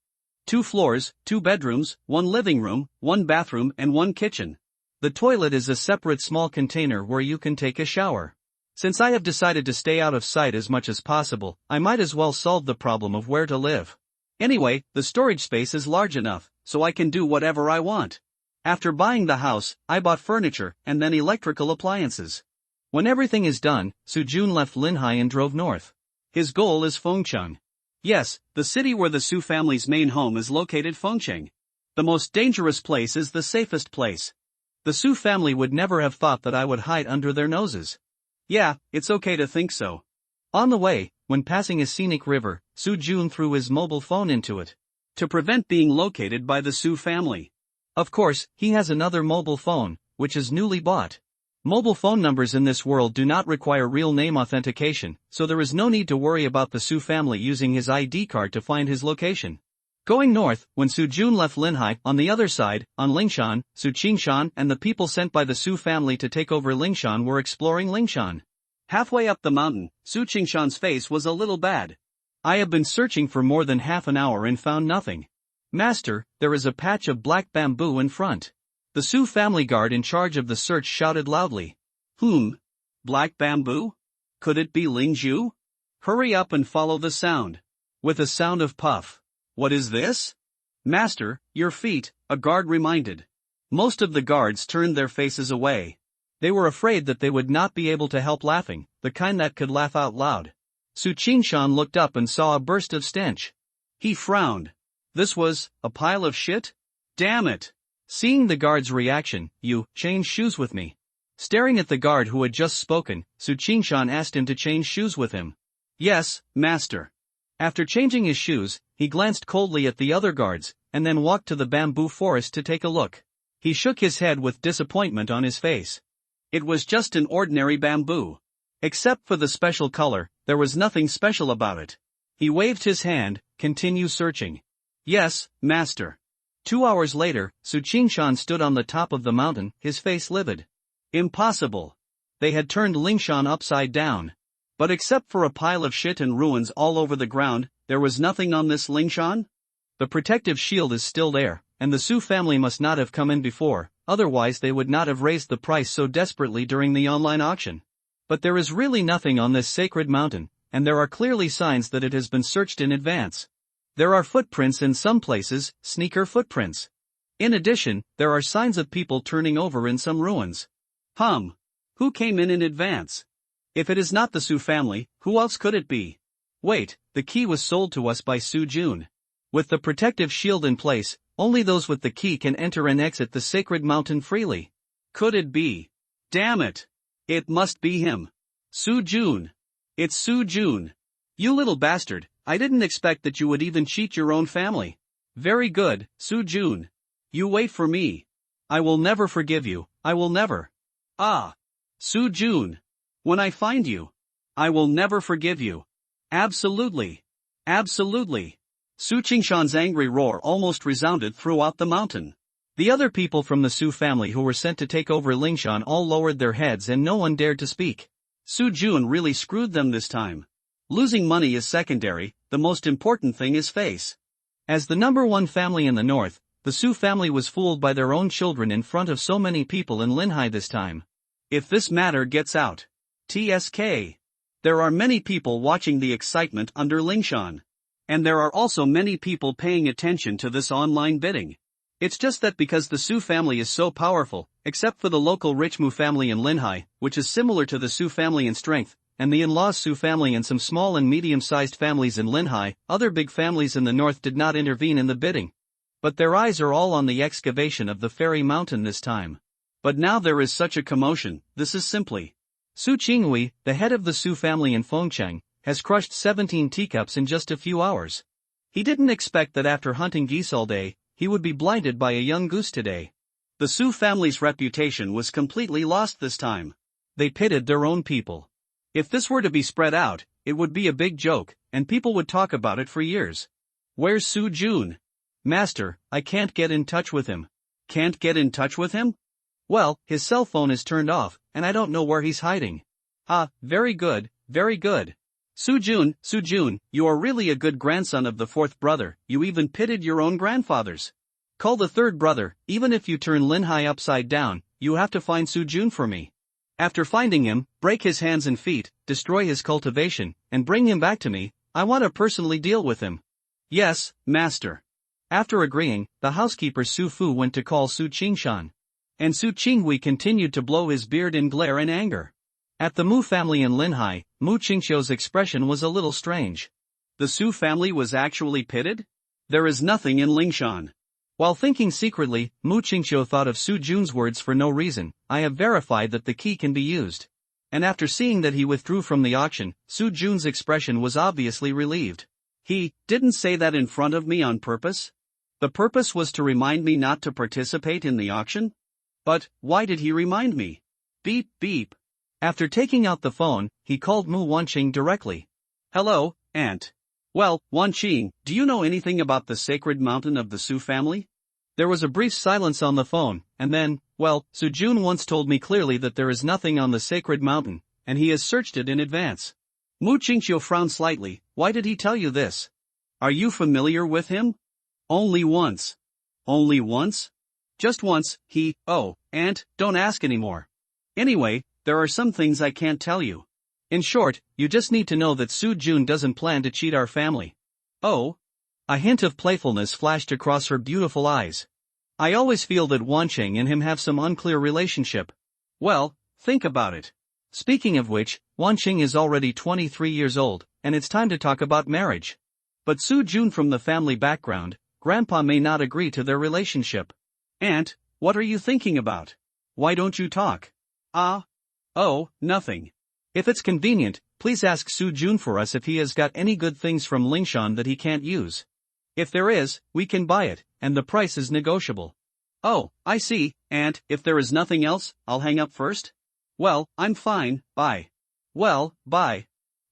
2 floors, 2 bedrooms, 1 living room, 1 bathroom and 1 kitchen. The toilet is a separate small container where you can take a shower. Since I have decided to stay out of sight as much as possible, I might as well solve the problem of where to live. Anyway, the storage space is large enough, so I can do whatever I want. After buying the house, I bought furniture and then electrical appliances. When everything is done, Soo-jun left Linhai and drove north. His goal is Fengcheng. Yes, the city where the Su family's main home is located, Fengcheng. The most dangerous place is the safest place. The Su family would never have thought that I would hide under their noses. Yeah, it's okay to think so. On the way, when passing a scenic river, Soo-jun threw his mobile phone into it. To prevent being located by the Su family. Of course, he has another mobile phone, which is newly bought. Mobile phone numbers in this world do not require real name authentication, so there is no need to worry about the Su family using his ID card to find his location. Going north, when Soo-jun left Linhai, on the other side, on Lingshan, Su Qingshan and the people sent by the Su family to take over Lingshan were exploring Lingshan. Halfway up the mountain, Su Qingshan's face was a little bad. I have been searching for more than half an hour and found nothing. Master, there is a patch of black bamboo in front. The Su family guard in charge of the search shouted loudly. Black bamboo? Could it be Lingzhu? Hurry up and follow the sound. With a sound of puff. What is this? Master, your feet, a guard reminded. Most of the guards turned their faces away. They were afraid that they would not be able to help laughing, the kind that could laugh out loud. Su Qingshan looked up and saw a burst of stench. He frowned. This was a pile of shit? Damn it! Seeing the guard's reaction, you change shoes with me. Staring at the guard who had just spoken, Su Qingshan asked him to change shoes with him. Yes, master. After changing his shoes, he glanced coldly at the other guards, and then walked to the bamboo forest to take a look. He shook his head with disappointment on his face. It was just an ordinary bamboo. Except for the special color, there was nothing special about it. He waved his hand, continue searching. Yes, master. 2 hours later, Su Qingshan stood on the top of the mountain, his face livid. Impossible. They had turned Lingshan upside down. But except for a pile of shit and ruins all over the ground, there was nothing on this Lingshan? The protective shield is still there, and the Su family must not have come in before, otherwise they would not have raised the price so desperately during the online auction. But there is really nothing on this sacred mountain, and there are clearly signs that it has been searched in advance. There are footprints in some places, sneaker footprints. In addition, there are signs of people turning over in some ruins. Who came in advance? If it is not the Su family, who else could it be? Wait, the key was sold to us by Soo-jun. With the protective shield in place, only those with the key can enter and exit the sacred mountain freely. Could it be? Damn it! It must be him. Soo-jun. It's Soo-jun. You little bastard, I didn't expect that you would even cheat your own family. Very good, Soo-jun. You wait for me. I will never forgive you, I will never. Soo-jun. When I find you, I will never forgive you. Absolutely. Absolutely. Su Qingshan's angry roar almost resounded throughout the mountain. The other people from the Su family who were sent to take over Lingshan all lowered their heads and no one dared to speak. Soo-jun really screwed them this time. Losing money is secondary, the most important thing is face. As the number one family in the north, the Su family was fooled by their own children in front of so many people in Linhai this time. If this matter gets out, TSK. There are many people watching the excitement under Lingshan. And there are also many people paying attention to this online bidding. It's just that because the Su family is so powerful, except for the local Richmu family in Linhai, which is similar to the Su family in strength, and the in-laws Su family and some small and medium-sized families in Linhai, other big families in the north did not intervene in the bidding. But their eyes are all on the excavation of the fairy mountain this time. But now there is such a commotion, this is simply. Su Qinghui, the head of the Su family in Fengcheng, has crushed 17 teacups in just a few hours. He didn't expect that after hunting geese all day, he would be blinded by a young goose today. The Su family's reputation was completely lost this time. They pitted their own people. If this were to be spread out, it would be a big joke, and people would talk about it for years. Where's Soo-jun? Master, I can't get in touch with him. Can't get in touch with him? Well, his cell phone is turned off, and I don't know where he's hiding. Ah, very good, very good. Sujun, you are really a good grandson of the fourth brother, you even pitted your own grandfathers. Call the third brother, even if you turn Linhai upside down, you have to find Sujun for me. After finding him, break his hands and feet, destroy his cultivation, and bring him back to me. I want to personally deal with him. Yes, master. After agreeing, the housekeeper Su Fu went to call Su Qingshan. And Su Qinghui continued to blow his beard in glare and anger. At the Mu family in Linhai, Mu Qingxiu's expression was a little strange. The Su family was actually pitted? There is nothing in Lingshan. While thinking secretly, Mu Qingxiu thought of Su Jun's words for no reason. I have verified that the key can be used. And after seeing that he withdrew from the auction, Su Jun's expression was obviously relieved. He didn't say that in front of me on purpose? The purpose was to remind me not to participate in the auction? But why did he remind me? Beep beep. After taking out the phone, he called Mu Wanqing directly. Hello, Aunt. Well, Wanqing, do you know anything about the sacred mountain of the Su family? There was a brief silence on the phone, and then, well, Su Jun once told me clearly that there is nothing on the sacred mountain, and he has searched it in advance. Mu Qingxiu frowned slightly. Why did he tell you this? Are you familiar with him? Only once. Only once? Just once, oh, Aunt, don't ask anymore. Anyway, there are some things I can't tell you. In short, you just need to know that Su Jun doesn't plan to cheat our family. Oh? A hint of playfulness flashed across her beautiful eyes. I always feel that Wanqing and him have some unclear relationship. Well, think about it. Speaking of which, Wanqing is already 23 years old, and it's time to talk about marriage. But Su Jun from the family background, Grandpa may not agree to their relationship. Aunt, what are you thinking about? Why don't you talk? Oh, nothing. If it's convenient, please ask Su Jun for us if he has got any good things from Lingshan that he can't use. If there is, we can buy it, and the price is negotiable. Oh, I see, Aunt, if there is nothing else, I'll hang up first? Well, I'm fine, bye. Well, bye.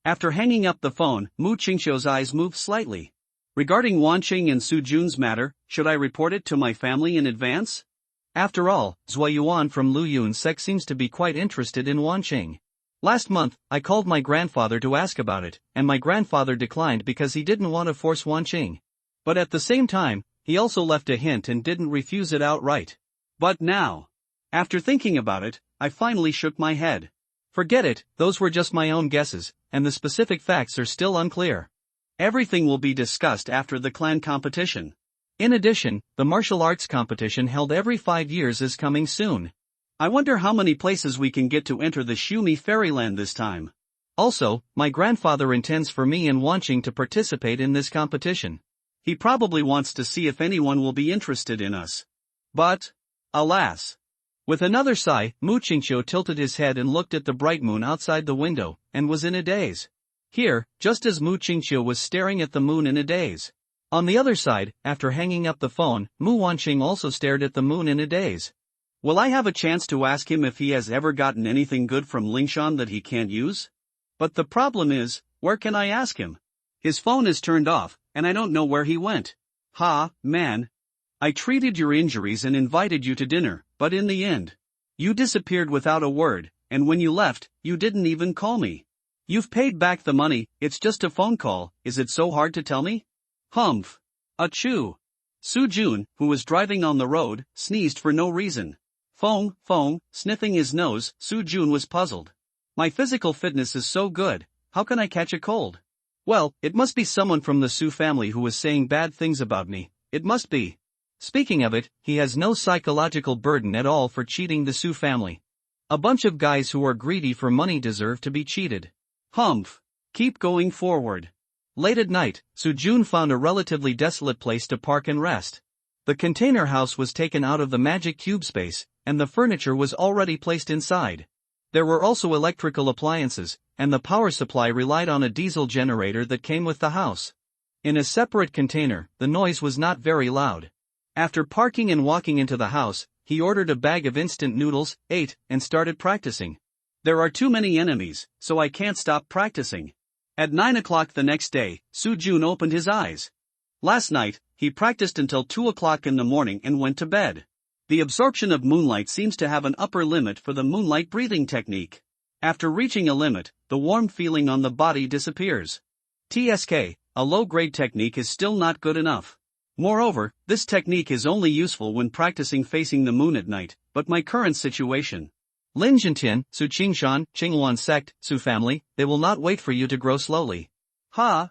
After hanging up the phone, Mu Qingxiu's eyes moved slightly. Regarding Wanqing and Su Jun's matter, should I report it to my family in advance? After all, Zhua Yuan from Lu Yun's sect seems to be quite interested in Wanqing. Last month, I called my grandfather to ask about it, and my grandfather declined because he didn't want to force Wanqing. But at the same time, he also left a hint and didn't refuse it outright. But now, after thinking about it, I finally shook my head. Forget it, those were just my own guesses, and the specific facts are still unclear. Everything will be discussed after the clan competition. In addition, the martial arts competition held every 5 years is coming soon. I wonder how many places we can get to enter the Shumi Fairyland this time. Also, my grandfather intends for me and Wanqing to participate in this competition. He probably wants to see if anyone will be interested in us. But, alas. With another sigh, Mu Qingxiu tilted his head and looked at the bright moon outside the window, and was in a daze. Here, just as Mu Qingxiu was staring at the moon in a daze. On the other side, after hanging up the phone, Mu Wanqing also stared at the moon in a daze. Will I have a chance to ask him if he has ever gotten anything good from Lingshan that he can't use? But the problem is, where can I ask him? His phone is turned off, and I don't know where he went. Man. I treated your injuries and invited you to dinner, but in the end, you disappeared without a word, and when you left, you didn't even call me. You've paid back the money, it's just a phone call, is it so hard to tell me? Humph. Achoo. Su Jun, who was driving on the road, sneezed for no reason. Phone, sniffing his nose, Su Jun was puzzled. My physical fitness is so good, how can I catch a cold? Well, it must be someone from the Su family who was saying bad things about me, it must be. Speaking of it, he has no psychological burden at all for cheating the Su family. A bunch of guys who are greedy for money deserve to be cheated. Humph. Keep going forward. Late at night, Su Jun found a relatively desolate place to park and rest. The container house was taken out of the magic cube space, and the furniture was already placed inside. There were also electrical appliances, and the power supply relied on a diesel generator that came with the house. In a separate container, the noise was not very loud. After parking and walking into the house, he ordered a bag of instant noodles, ate, and started practicing. There are too many enemies, so I can't stop practicing. At 9 o'clock the next day, Su Jun opened his eyes. Last night, he practiced until 2 o'clock in the morning and went to bed. The absorption of moonlight seems to have an upper limit for the moonlight breathing technique. After reaching a limit, the warm feeling on the body disappears. TSK, a low-grade technique is still not good enough. Moreover, this technique is only useful when practicing facing the moon at night, but my current situation. Lin Jintian, Su Qingshan, Qinghuan sect, Su family, they will not wait for you to grow slowly. Ha!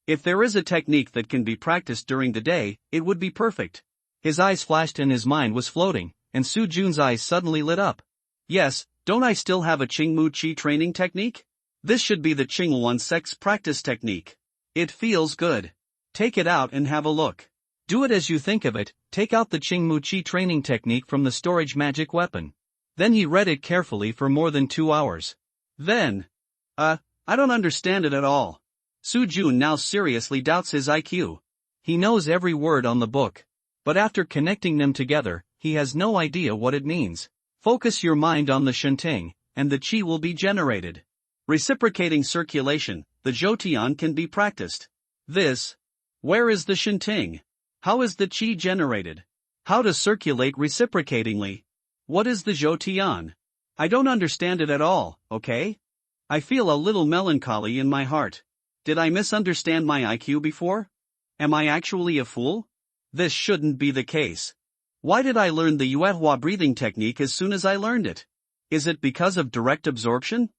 If there is a technique that can be practiced during the day, it would be perfect. His eyes flashed and his mind was floating, and Su Jun's eyes suddenly lit up. Yes, don't I still have a Qingmu Qi training technique? This should be the Qinghuan sect's practice technique. It feels good. Take it out and have a look. Do it as you think of it. Take out the Qingmu Qi training technique from the storage magic weapon. Then he read it carefully for more than 2 hours. Then, I don't understand it at all. Su Jun now seriously doubts his IQ. He knows every word on the book, but after connecting them together, he has no idea what it means. Focus your mind on the shenting, and the qi will be generated. Reciprocating circulation, the zhoutian can be practiced. Where is the shenting? How is the qi generated? How to circulate reciprocatingly? What is the zhoutian? I don't understand it at all, okay? I feel a little melancholy in my heart. Did I misunderstand my IQ before? Am I actually a fool? This shouldn't be the case. Why did I learn the Yuehua breathing technique as soon as I learned it? Is it because of direct absorption?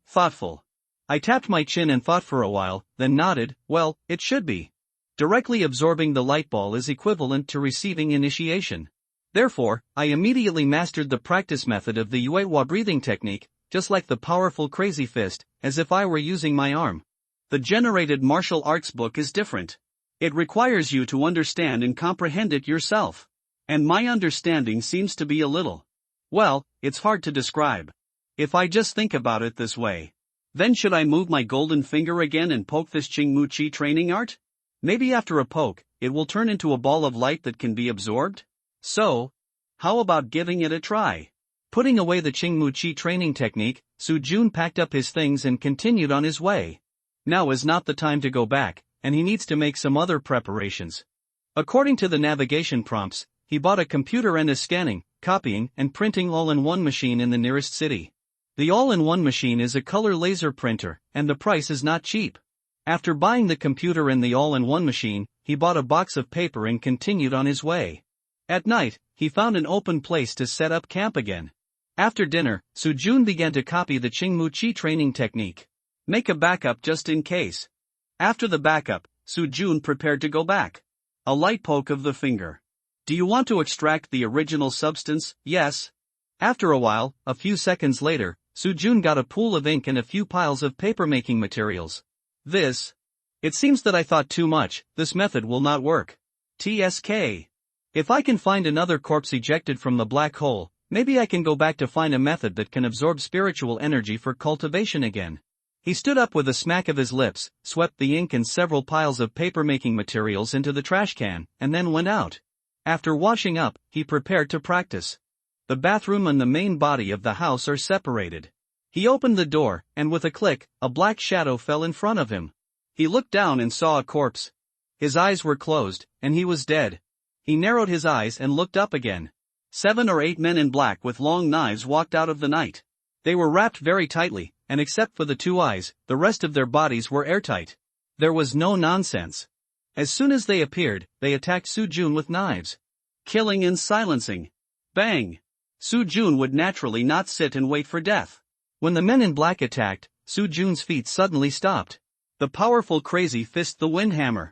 Thoughtful. I tapped my chin and thought for a while, then nodded. Well, it should be. Directly absorbing the light ball is equivalent to receiving initiation. Therefore, I immediately mastered the practice method of the Yuehua breathing technique, just like the powerful crazy fist, as if I were using my arm. The generated martial arts book is different. It requires you to understand and comprehend it yourself. And my understanding seems to be a little. Well, it's hard to describe. If I just think about it this way. Then should I move my golden finger again and poke this Qingmu Qi training art? Maybe after a poke, it will turn into a ball of light that can be absorbed? So, how about giving it a try? Putting away the Qingmu Qi training technique, Su Jun packed up his things and continued on his way. Now is not the time to go back, and he needs to make some other preparations. According to the navigation prompts, he bought a computer and a scanning, copying, and printing all-in-one machine in the nearest city. The all-in-one machine is a color laser printer, and the price is not cheap. After buying the computer and the all-in-one machine, he bought a box of paper and continued on his way. At night, he found an open place to set up camp again. After dinner, Su Jun began to copy the Qingmu Qi training technique. Make a backup just in case. After the backup, Su Jun prepared to go back. A light poke of the finger. Do you want to extract the original substance? Yes. After a while, a few seconds later, Su Jun got a pool of ink and a few piles of paper-making materials. It seems that I thought too much. This method will not work. TSK. If I can find another corpse ejected from the black hole, maybe I can go back to find a method that can absorb spiritual energy for cultivation again. He stood up with a smack of his lips, swept the ink and several piles of paper-making materials into the trash can, and then went out. After washing up, he prepared to practice. The bathroom and the main body of the house are separated. He opened the door, and with a click, a black shadow fell in front of him. He looked down and saw a corpse. His eyes were closed, and he was dead. He narrowed his eyes and looked up again. 7 or 8 men in black with long knives walked out of the night. They were wrapped very tightly, and except for the 2 eyes, the rest of their bodies were airtight. There was no nonsense. As soon as they appeared, they attacked Su Jun with knives. Killing and silencing. Bang! Su Jun would naturally not sit and wait for death. When the men in black attacked, Su Jun's feet suddenly stopped. The powerful crazy fist the windhammer.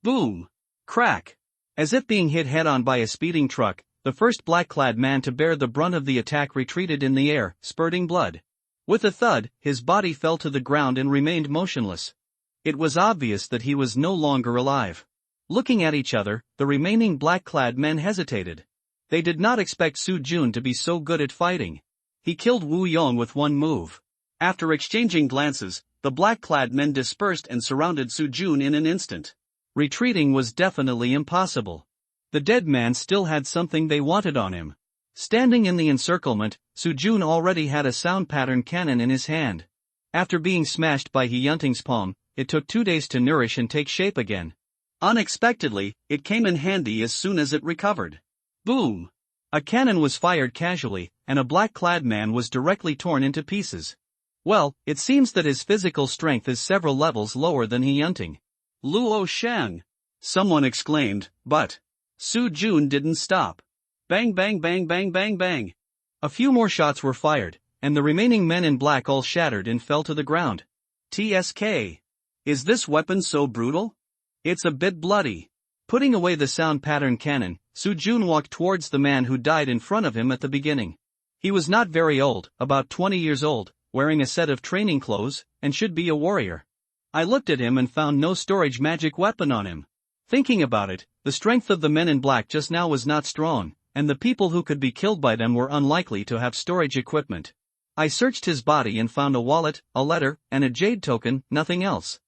Boom! Crack! As if being hit head-on by a speeding truck, the first black-clad man to bear the brunt of the attack retreated in the air, spurting blood. With a thud, his body fell to the ground and remained motionless. It was obvious that he was no longer alive. Looking at each other, the remaining black-clad men hesitated. They did not expect Su Jun to be so good at fighting. He killed Wu Yong with one move. After exchanging glances, the black-clad men dispersed and surrounded Su Jun in an instant. Retreating was definitely impossible. The dead man still had something they wanted on him. Standing in the encirclement, Su Jun already had a sound pattern cannon in his hand. After being smashed by He Yunting's palm, it took 2 days to nourish and take shape again. Unexpectedly, it came in handy as soon as it recovered. Boom! A cannon was fired casually, and a black-clad man was directly torn into pieces. Well, it seems that his physical strength is several levels lower than He Yunting. Luo Shang! Someone exclaimed, but Su Jun didn't stop. Bang bang bang bang bang bang. A few more shots were fired, and the remaining men in black all shattered and fell to the ground. TSK. Is this weapon so brutal? It's a bit bloody. Putting away the sound pattern cannon, Su Jun walked towards the man who died in front of him at the beginning. He was not very old, about 20 years old, wearing a set of training clothes, and should be a warrior. I looked at him and found no storage magic weapon on him. Thinking about it, the strength of the men in black just now was not strong, and the people who could be killed by them were unlikely to have storage equipment. I searched his body and found a wallet, a letter, and a jade token, nothing else.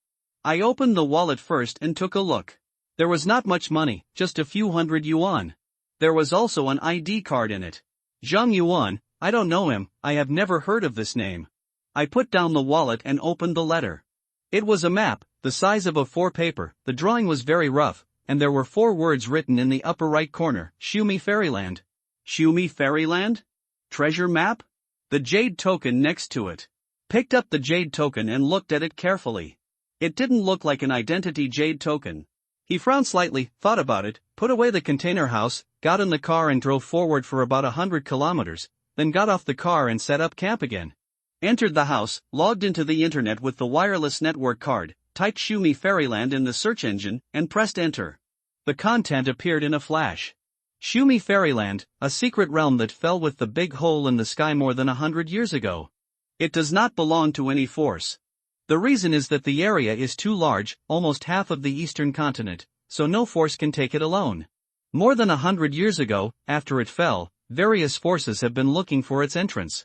I opened the wallet first and took a look. There was not much money, just a few hundred yuan. There was also an ID card in it. Zhang Yuan, I don't know him, I have never heard of this name. I put down the wallet and opened the letter. It was a map, the size of A4 paper, the drawing was very rough, and there were 4 words written in the upper right corner, Shumi Fairyland. Shumi Fairyland? Treasure map? The jade token next to it. Picked up the jade token and looked at it carefully. It didn't look like an identity jade token. He frowned slightly, thought about it, put away the container house, got in the car and drove forward for about 100 kilometers, then got off the car and set up camp again. Entered the house, logged into the internet with the wireless network card, typed Shumi Fairyland in the search engine, and pressed enter. The content appeared in a flash. Shumi Fairyland, a secret realm that fell with the big hole in the sky more than 100 years ago. It does not belong to any force. The reason is that the area is too large, almost half of the eastern continent, so no force can take it alone. More than 100 years ago, after it fell, various forces have been looking for its entrance.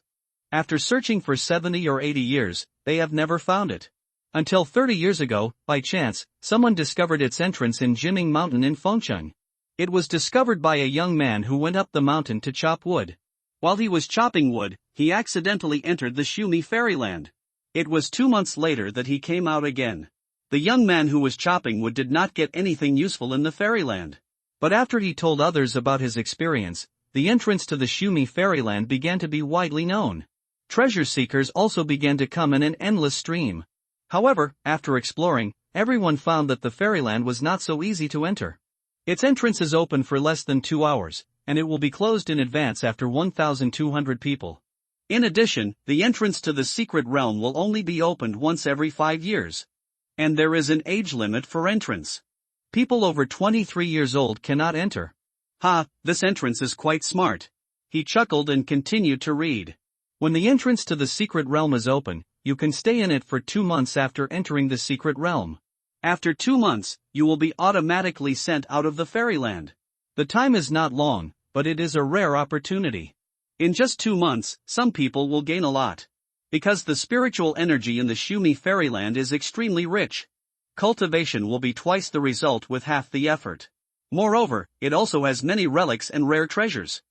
After searching for 70 or 80 years, they have never found it. Until 30 years ago, by chance, someone discovered its entrance in Jiming Mountain in Fengcheng. It was discovered by a young man who went up the mountain to chop wood. While he was chopping wood, he accidentally entered the Shumi Fairyland. It was 2 months later that he came out again. The young man who was chopping wood did not get anything useful in the fairyland. But after he told others about his experience, the entrance to the Shumi Fairyland began to be widely known. Treasure seekers also began to come in an endless stream. However, after exploring, everyone found that the fairyland was not so easy to enter. Its entrance is open for less than 2 hours, and it will be closed in advance after 1,200 people. In addition, the entrance to the secret realm will only be opened once every 5 years. And there is an age limit for entrance. People over 23 years old cannot enter. Ha, this entrance is quite smart. He chuckled and continued to read. When the entrance to the secret realm is open, you can stay in it for 2 months after entering the secret realm. After 2 months, you will be automatically sent out of the fairyland. The time is not long, but it is a rare opportunity. In just 2 months, some people will gain a lot. Because the spiritual energy in the Shumi Fairyland is extremely rich. Cultivation will be twice the result with half the effort. Moreover, it also has many relics and rare treasures.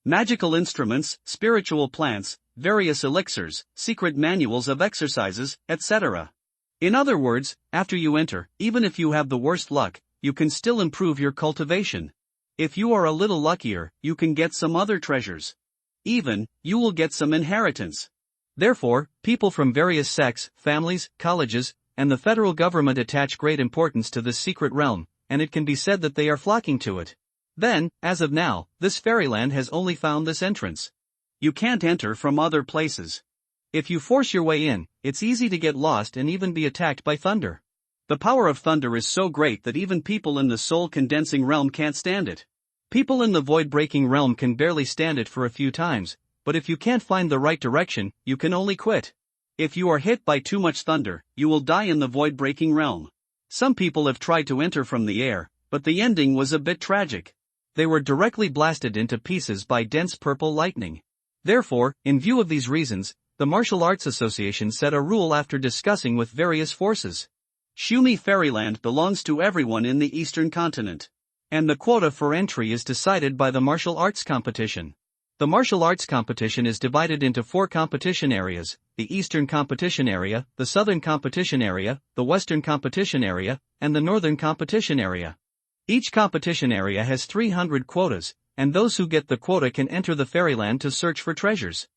Magical instruments, spiritual plants, various elixirs, secret manuals of exercises, etc. In other words, after you enter, even if you have the worst luck, you can still improve your cultivation. If you are a little luckier, you can get some other treasures. Even, you will get some inheritance. Therefore, people from various sects, families, colleges, and the federal government attach great importance to this secret realm, and it can be said that they are flocking to it. Then, as of now, this fairyland has only found this entrance. You can't enter from other places. If you force your way in, it's easy to get lost and even be attacked by thunder. The power of thunder is so great that even people in the soul-condensing realm can't stand it. People in the void-breaking realm can barely stand it for a few times, but if you can't find the right direction, you can only quit. If you are hit by too much thunder, you will die in the void-breaking realm. Some people have tried to enter from the air, but the ending was a bit tragic. They were directly blasted into pieces by dense purple lightning. Therefore, in view of these reasons, the Martial Arts Association set a rule after discussing with various forces. Shumi Fairyland belongs to everyone in the eastern continent. And the quota for entry is decided by the martial arts competition. The martial arts competition is divided into 4 competition areas: the Eastern competition area, the Southern competition area, the Western competition area, and the Northern Competition Area. Each competition area has 300 quotas, and those who get the quota can enter the fairyland to search for treasures.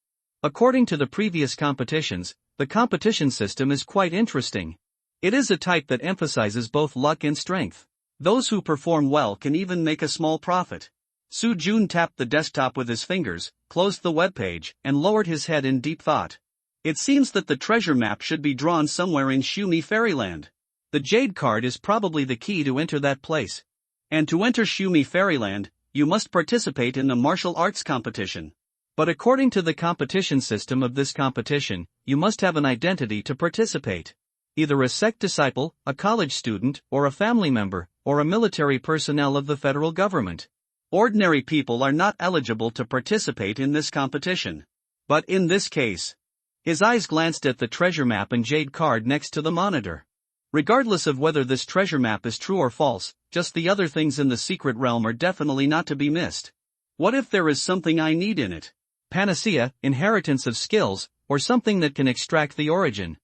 According to the previous competitions, the competition system is quite interesting. It is a type that emphasizes both luck and strength. Those who perform well can even make a small profit. Soo-Jun tapped the desktop with his fingers, closed the webpage, and lowered his head in deep thought. It seems that the treasure map should be drawn somewhere in Shumi Fairyland. The jade card is probably the key to enter that place. And to enter Shumi Fairyland, you must participate in the martial arts competition. But according to the competition system of this competition, you must have an identity to participate. Either a sect disciple, a college student, or a family member, or a military personnel of the federal government. Ordinary people are not eligible to participate in this competition. But in this case, his eyes glanced at the treasure map and jade card next to the monitor. Regardless of whether this treasure map is true or false, just the other things in the secret realm are definitely not to be missed. What if there is something I need in it? Panacea, inheritance of skills, or something that can extract the origin.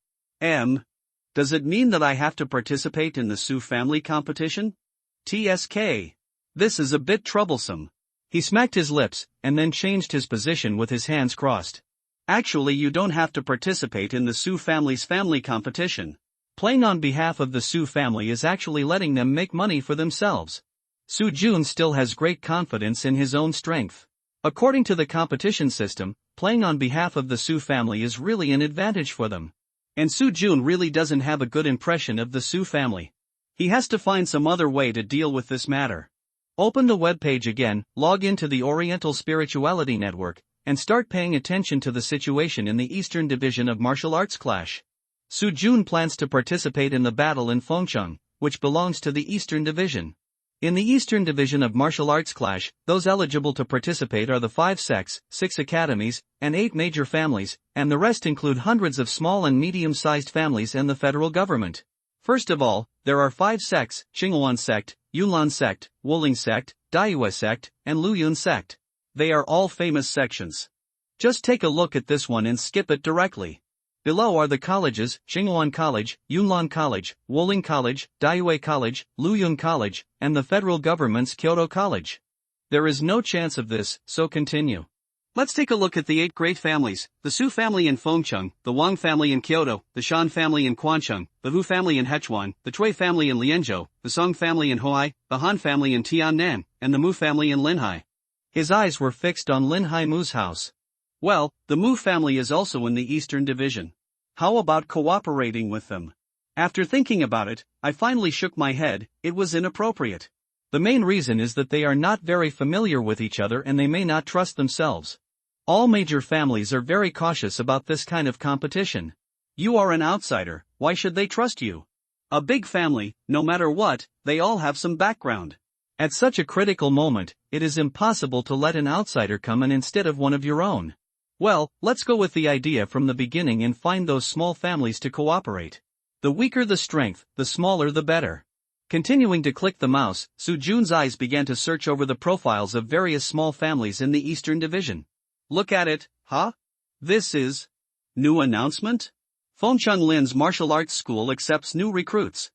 Does it mean that I have to participate in the Su family competition? TSK. This is a bit troublesome. He smacked his lips, and then changed his position with his hands crossed. Actually, you don't have to participate in the Su family's family competition. Playing on behalf of the Su family is actually letting them make money for themselves. Soo-Jun still has great confidence in his own strength. According to the competition system, playing on behalf of the Su family is really an advantage for them. And Soo-Jun really doesn't have a good impression of the Su family. He has to find some other way to deal with this matter. Open the webpage again, log into the Oriental Spirituality Network, and start paying attention to the situation in the Eastern Division of Martial Arts Clash. Soo-Jun plans to participate in the battle in Fengcheng, which belongs to the Eastern Division. In the Eastern Division of Martial Arts Clash, those eligible to participate are the 5 sects, 6 academies, and 8 major families, and the rest include hundreds of small and medium-sized families and the federal government. First of all, there are 5 sects: Qinghuan sect, Yunlan sect, Wuling sect, Daiyue sect, and Luyun sect. They are all famous sections. Just take a look at this one and skip it directly. Below are the colleges: Qinghuan College, Yunlan College, Wuling College, Daiyue College, Luyun College, and the federal government's Kyoto College. There is no chance of this, so continue. Let's take a look at the 8 great families: the Su family in Fengcheng, the Wang family in Kyoto, the Shan family in Quancheng, the Hu family in Hechuan, the Cui family in Lianzhou, the Song family in Huai, the Han family in Tiannan, and the Mu family in Linhai. His eyes were fixed on Linhai Mu's house. Well, the Mu family is also in the Eastern Division. How about cooperating with them? After thinking about it, I finally shook my head. It was inappropriate. The main reason is that they are not very familiar with each other and they may not trust themselves. All major families are very cautious about this kind of competition. You are an outsider, why should they trust you? A big family, no matter what, they all have some background. At such a critical moment, it is impossible to let an outsider come in instead of one of your own. Well, let's go with the idea from the beginning and find those small families to cooperate. The weaker the strength, the smaller the better. Continuing to click the mouse, Soo-Jun's eyes began to search over the profiles of various small families in the Eastern Division. Look at it, huh? This is new announcement? Fengcheng Lin's martial arts school accepts new recruits.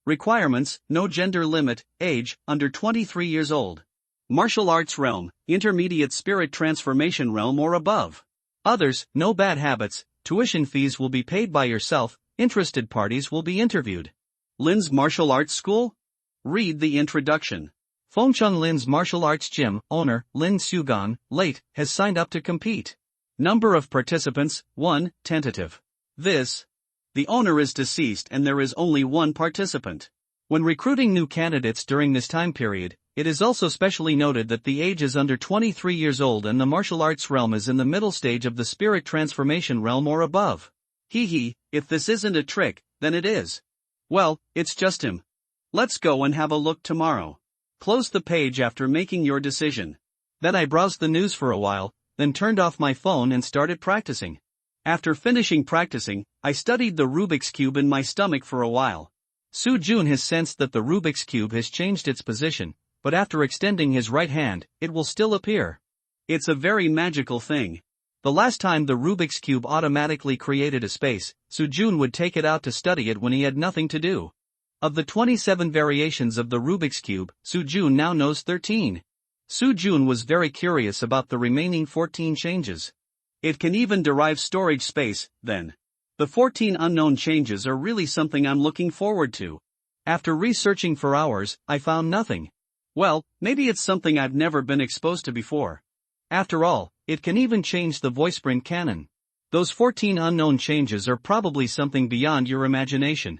Requirements: no gender limit, age, under 23 years old. Martial arts realm, intermediate spirit transformation realm or above. Others: no bad habits, tuition fees will be paid by yourself, interested parties will be interviewed. Lin's martial arts school? Read the introduction. Fengcheng Lin's martial arts gym owner, Lin Xugan, late, has signed up to compete. Number of participants, 1, tentative. The owner is deceased and there is only 1 participant. When recruiting new candidates during this time period, it is also specially noted that the age is under 23 years old and the martial arts realm is in the middle stage of the spirit transformation realm or above. If this isn't a trick, then it is. Well, it's just him. Let's go and have a look tomorrow. Close the page after making your decision. Then I browsed the news for a while, then turned off my phone and started practicing. After finishing practicing, I studied the Rubik's Cube in my stomach for a while. Soo-Jun has sensed that the Rubik's Cube has changed its position, but after extending his right hand, it will still appear. It's a very magical thing. The last time the Rubik's Cube automatically created a space, Soo-Jun would take it out to study it when he had nothing to do. Of the 27 variations of the Rubik's Cube, Soo-jun now knows 13. Soo-jun was very curious about the remaining 14 changes. It can even derive storage space, then. The 14 unknown changes are really something I'm looking forward to. After researching for hours, I found nothing. Well, maybe it's something I've never been exposed to before. After all, it can even change the voiceprint canon. Those 14 unknown changes are probably something beyond your imagination.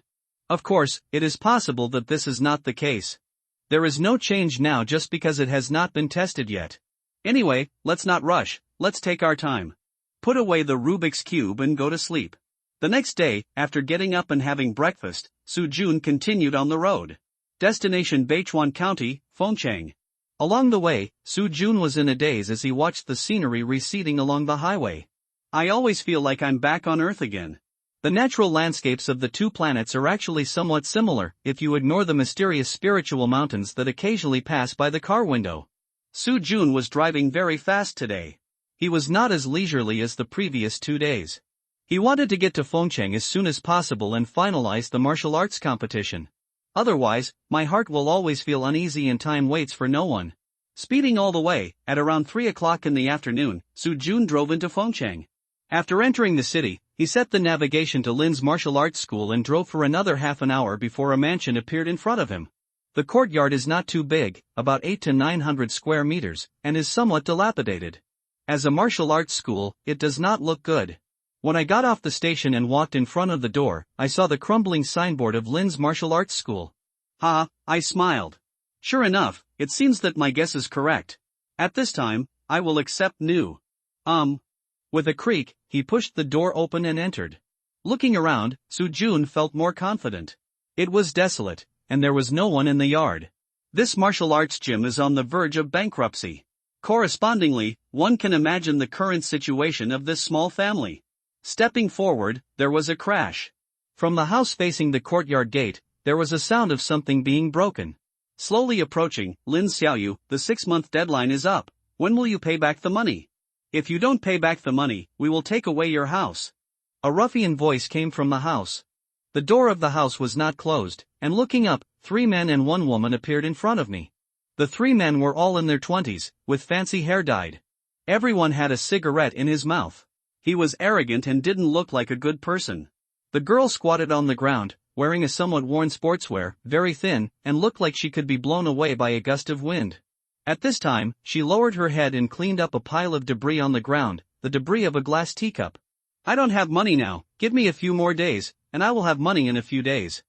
Of course, it is possible that this is not the case. There is no change now just because it has not been tested yet. Anyway, let's not rush, let's take our time. Put away the Rubik's Cube and go to sleep. The next day, after getting up and having breakfast, Soo-jun continued on the road. Destination Beichuan County, Fengcheng. Along the way, Soo-jun was in a daze as he watched the scenery receding along the highway. I always feel like I'm back on Earth again. The natural landscapes of the two planets are actually somewhat similar, if you ignore the mysterious spiritual mountains that occasionally pass by the car window. Soo-jun was driving very fast today. He was not as leisurely as the previous 2 days. He wanted to get to Fengcheng as soon as possible and finalize the martial arts competition. Otherwise, my heart will always feel uneasy and time waits for no one. Speeding all the way, at around 3 o'clock in the afternoon, Soo-jun drove into Fengcheng. After entering the city, he set the navigation to Lin's martial arts school and drove for another half an hour before a mansion appeared in front of him. The courtyard is not too big, about 800 to 900 square meters, and is somewhat dilapidated. As a martial arts school, it does not look good. When I got off the station and walked in front of the door, I saw the crumbling signboard of Lin's martial arts school. I smiled. Sure enough, it seems that my guess is correct. At this time, I will accept new. With a creak, he pushed the door open and entered. Looking around, Soo-jun felt more confident. It was desolate, and there was no one in the yard. This martial arts gym is on the verge of bankruptcy. Correspondingly, one can imagine the current situation of this small family. Stepping forward, there was a crash. From the house facing the courtyard gate, there was a sound of something being broken. Slowly approaching, Lin Xiaoyu, the 6-month deadline is up. When will you pay back the money? If you don't pay back the money, we will take away your house. A ruffian voice came from the house. The door of the house was not closed, and looking up, 3 men and 1 woman appeared in front of me. The 3 men were all in their 20s, with fancy hair dyed. Everyone had a cigarette in his mouth. He was arrogant and didn't look like a good person. The girl squatted on the ground, wearing a somewhat worn sportswear, very thin, and looked like she could be blown away by a gust of wind. At this time, she lowered her head and cleaned up a pile of debris on the ground, the debris of a glass teacup. I don't have money now, give me a few more days, and I will have money in a few days.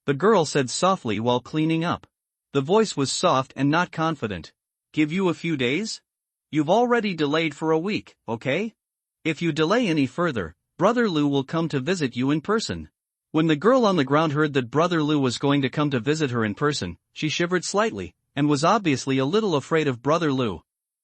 The girl said softly while cleaning up. The voice was soft and not confident. Give you a few days? You've already delayed for a week, okay? If you delay any further, Brother Lu will come to visit you in person. When the girl on the ground heard that Brother Lu was going to come to visit her in person, she shivered slightly, and was obviously a little afraid of Brother Lu.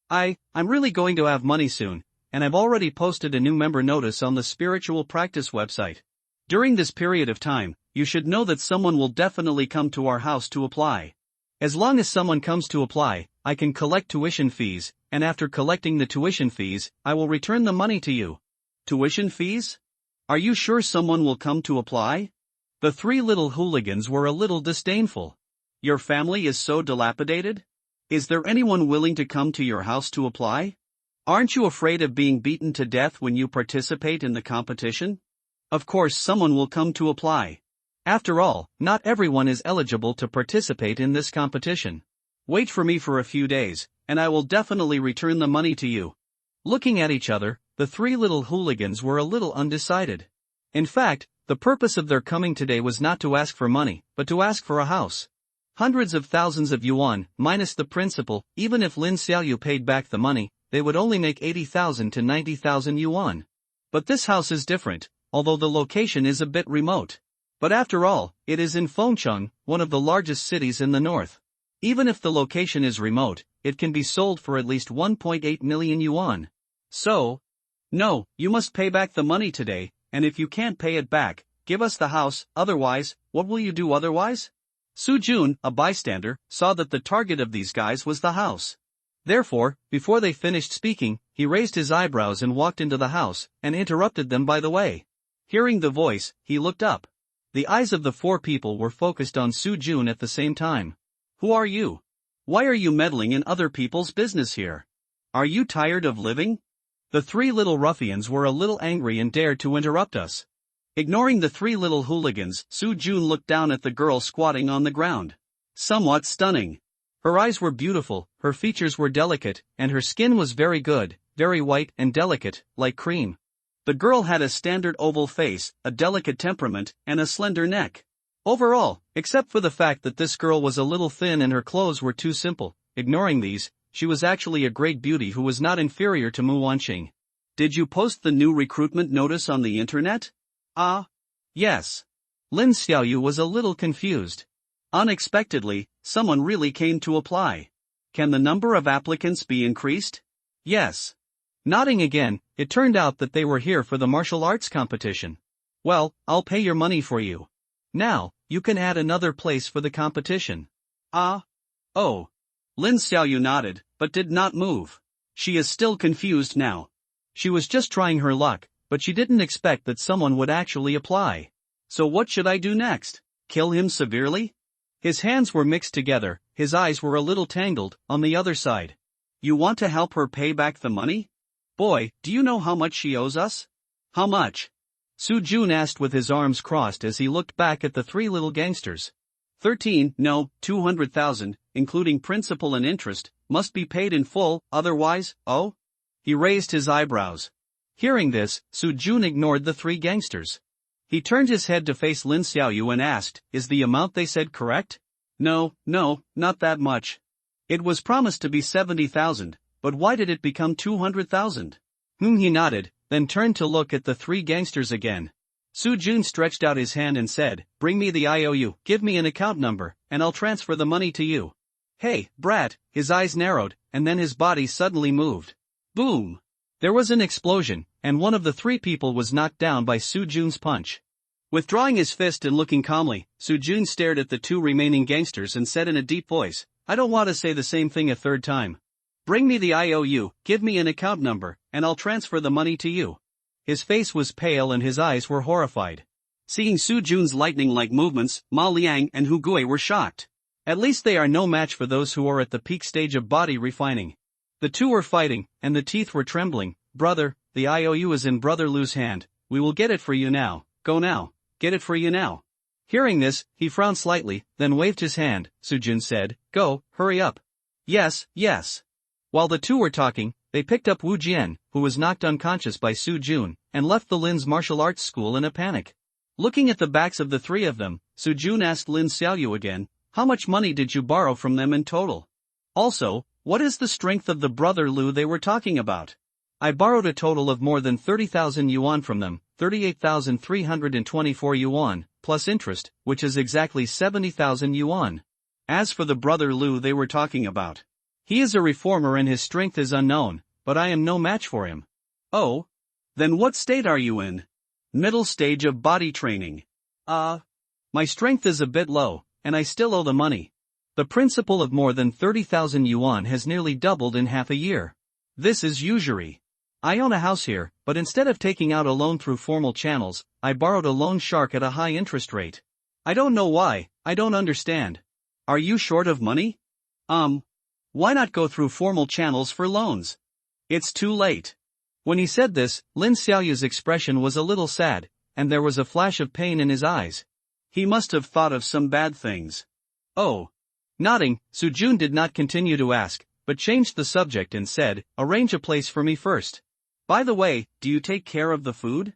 I'm really going to have money soon, and I've already posted a new member notice on the Spiritual Practice website. During this period of time, you should know that someone will definitely come to our house to apply. As long as someone comes to apply, I can collect tuition fees, and after collecting the tuition fees, I will return the money to you. Tuition fees? Are you sure someone will come to apply? The 3 little hooligans were a little disdainful. Your family is so dilapidated? Is there anyone willing to come to your house to apply? Aren't you afraid of being beaten to death when you participate in the competition? Of course someone will come to apply. After all, not everyone is eligible to participate in this competition. Wait for me for a few days, and I will definitely return the money to you. Looking at each other, the 3 little hooligans were a little undecided. In fact, the purpose of their coming today was not to ask for money, but to ask for a house. Hundreds of thousands of yuan, minus the principal. Even if Lin Xiaoyu paid back the money, they would only make 80,000 to 90,000 yuan. But this house is different, although the location is a bit remote. But after all, it is in Fengcheng, one of the largest cities in the north. Even if the location is remote, it can be sold for at least 1.8 million yuan. So? No, you must pay back the money today, and if you can't pay it back, give us the house. Otherwise, what will you do otherwise? Soo-jun, a bystander, saw that the target of these guys was the house. Therefore, before they finished speaking, he raised his eyebrows and walked into the house, and interrupted them by the way. Hearing the voice, he looked up. The eyes of the four people were focused on Su Jun at the same time. Who are you? Why are you meddling in other people's business here? Are you tired of living? The three little ruffians were a little angry and dared to interrupt us. Ignoring the three little hooligans, Su Jun looked down at the girl squatting on the ground. Somewhat stunning. Her eyes were beautiful, her features were delicate, and her skin was very good, very white and delicate, like cream. The girl had a standard oval face, a delicate temperament, and a slender neck. Overall, except for the fact that this girl was a little thin and her clothes were too simple, ignoring these, she was actually a great beauty who was not inferior to Mu Wanqing. Did you post the new recruitment notice on the internet? Yes. Lin Xiaoyu was a little confused. Unexpectedly, someone really came to apply. Can the number of applicants be increased? Yes. Nodding again, it turned out that they were here for the martial arts competition. Well, I'll pay your money for you. Now, you can add another place for the competition. Oh. Lin Xiaoyu nodded, but did not move. She is still confused now. She was just trying her luck, but she didn't expect that someone would actually apply. So what should I do next? Kill him severely? His hands were mixed together, his eyes were a little tangled, on the other side. You want to help her pay back the money? Boy, do you know how much she owes us? How much? Su Jun asked with his arms crossed as he looked back at the three little gangsters. 200,000, including principal and interest, must be paid in full, otherwise, oh? He raised his eyebrows. Hearing this, Su Jun ignored the three gangsters. He turned his head to face Lin Xiaoyu and asked, is the amount they said correct? No, not that much. It was promised to be 70,000, but why did it become 200,000? He nodded, then turned to look at the three gangsters again. Su Jun stretched out his hand and said, bring me the IOU, give me an account number, and I'll transfer the money to you. Hey, brat, his eyes narrowed, and then his body suddenly moved. Boom! There was an explosion, and one of the three people was knocked down by Su Jun's punch. Withdrawing his fist and looking calmly, Su Jun stared at the two remaining gangsters and said in a deep voice, I don't want to say the same thing a third time. Bring me the IOU, give me an account number, and I'll transfer the money to you. His face was pale and his eyes were horrified. Seeing Su Jun's lightning-like movements, Ma Liang and Hu Gui were shocked. At least they are no match for those who are at the peak stage of body refining. The two were fighting, and the teeth were trembling. Brother, the IOU is in Brother Lu's hand, we will get it for you now, go now, get it for you now. Hearing this, he frowned slightly, then waved his hand. Su Jun said, go, hurry up. Yes. While the two were talking, they picked up Wu Jian, who was knocked unconscious by Su Jun, and left the Lin's martial arts school in a panic. Looking at the backs of the three of them, Su Jun asked Lin Xiaoyu again, how much money did you borrow from them in total? Also, what is the strength of the Brother Lu they were talking about? I borrowed a total of more than 30,000 yuan from them, 38,324 yuan, plus interest, which is exactly 70,000 yuan. As for the Brother Lu they were talking about, he is a reformer and his strength is unknown, but I am no match for him. Oh? Then what state are you in? Middle stage of body training. My strength is a bit low, and I still owe the money. The principal of more than 30,000 yuan has nearly doubled in half a year. This is usury. I own a house here, but instead of taking out a loan through formal channels, I borrowed a loan shark at a high interest rate. I don't know why, I don't understand. Are you short of money? Why not go through formal channels for loans? It's too late. When he said this, Lin Xiaoyu's expression was a little sad, and there was a flash of pain in his eyes. He must have thought of some bad things. Oh. Nodding, Su Jun did not continue to ask, but changed the subject and said, arrange a place for me first. By the way, do you take care of the food?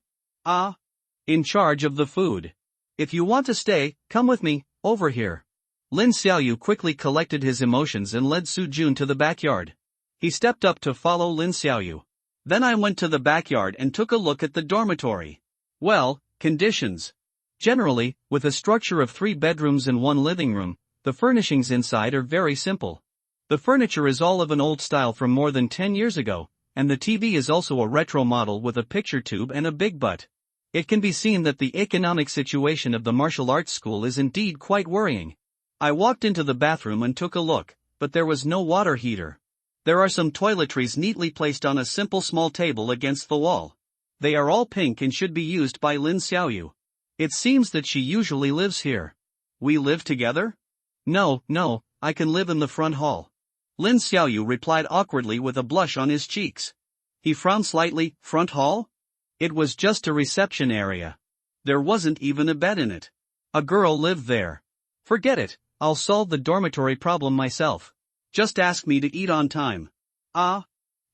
In charge of the food. If you want to stay, come with me, over here. Lin Xiaoyu quickly collected his emotions and led Su Jun to the backyard. He stepped up to follow Lin Xiaoyu. Then I went to the backyard and took a look at the dormitory. Well, conditions. Generally, with a structure of 3 bedrooms and 1 living room, the furnishings inside are very simple. The furniture is all of an old style from more than 10 years ago, and the TV is also a retro model with a picture tube and a big butt. It can be seen that the economic situation of the martial arts school is indeed quite worrying. I walked into the bathroom and took a look, but there was no water heater. There are some toiletries neatly placed on a simple small table against the wall. They are all pink and should be used by Lin Xiaoyu. It seems that she usually lives here. We live together? No, I can live in the front hall. Lin Xiaoyu replied awkwardly with a blush on his cheeks. He frowned slightly. Front hall? It was just a reception area. There wasn't even a bed in it. A girl lived there. Forget it, I'll solve the dormitory problem myself. Just ask me to eat on time. Ah?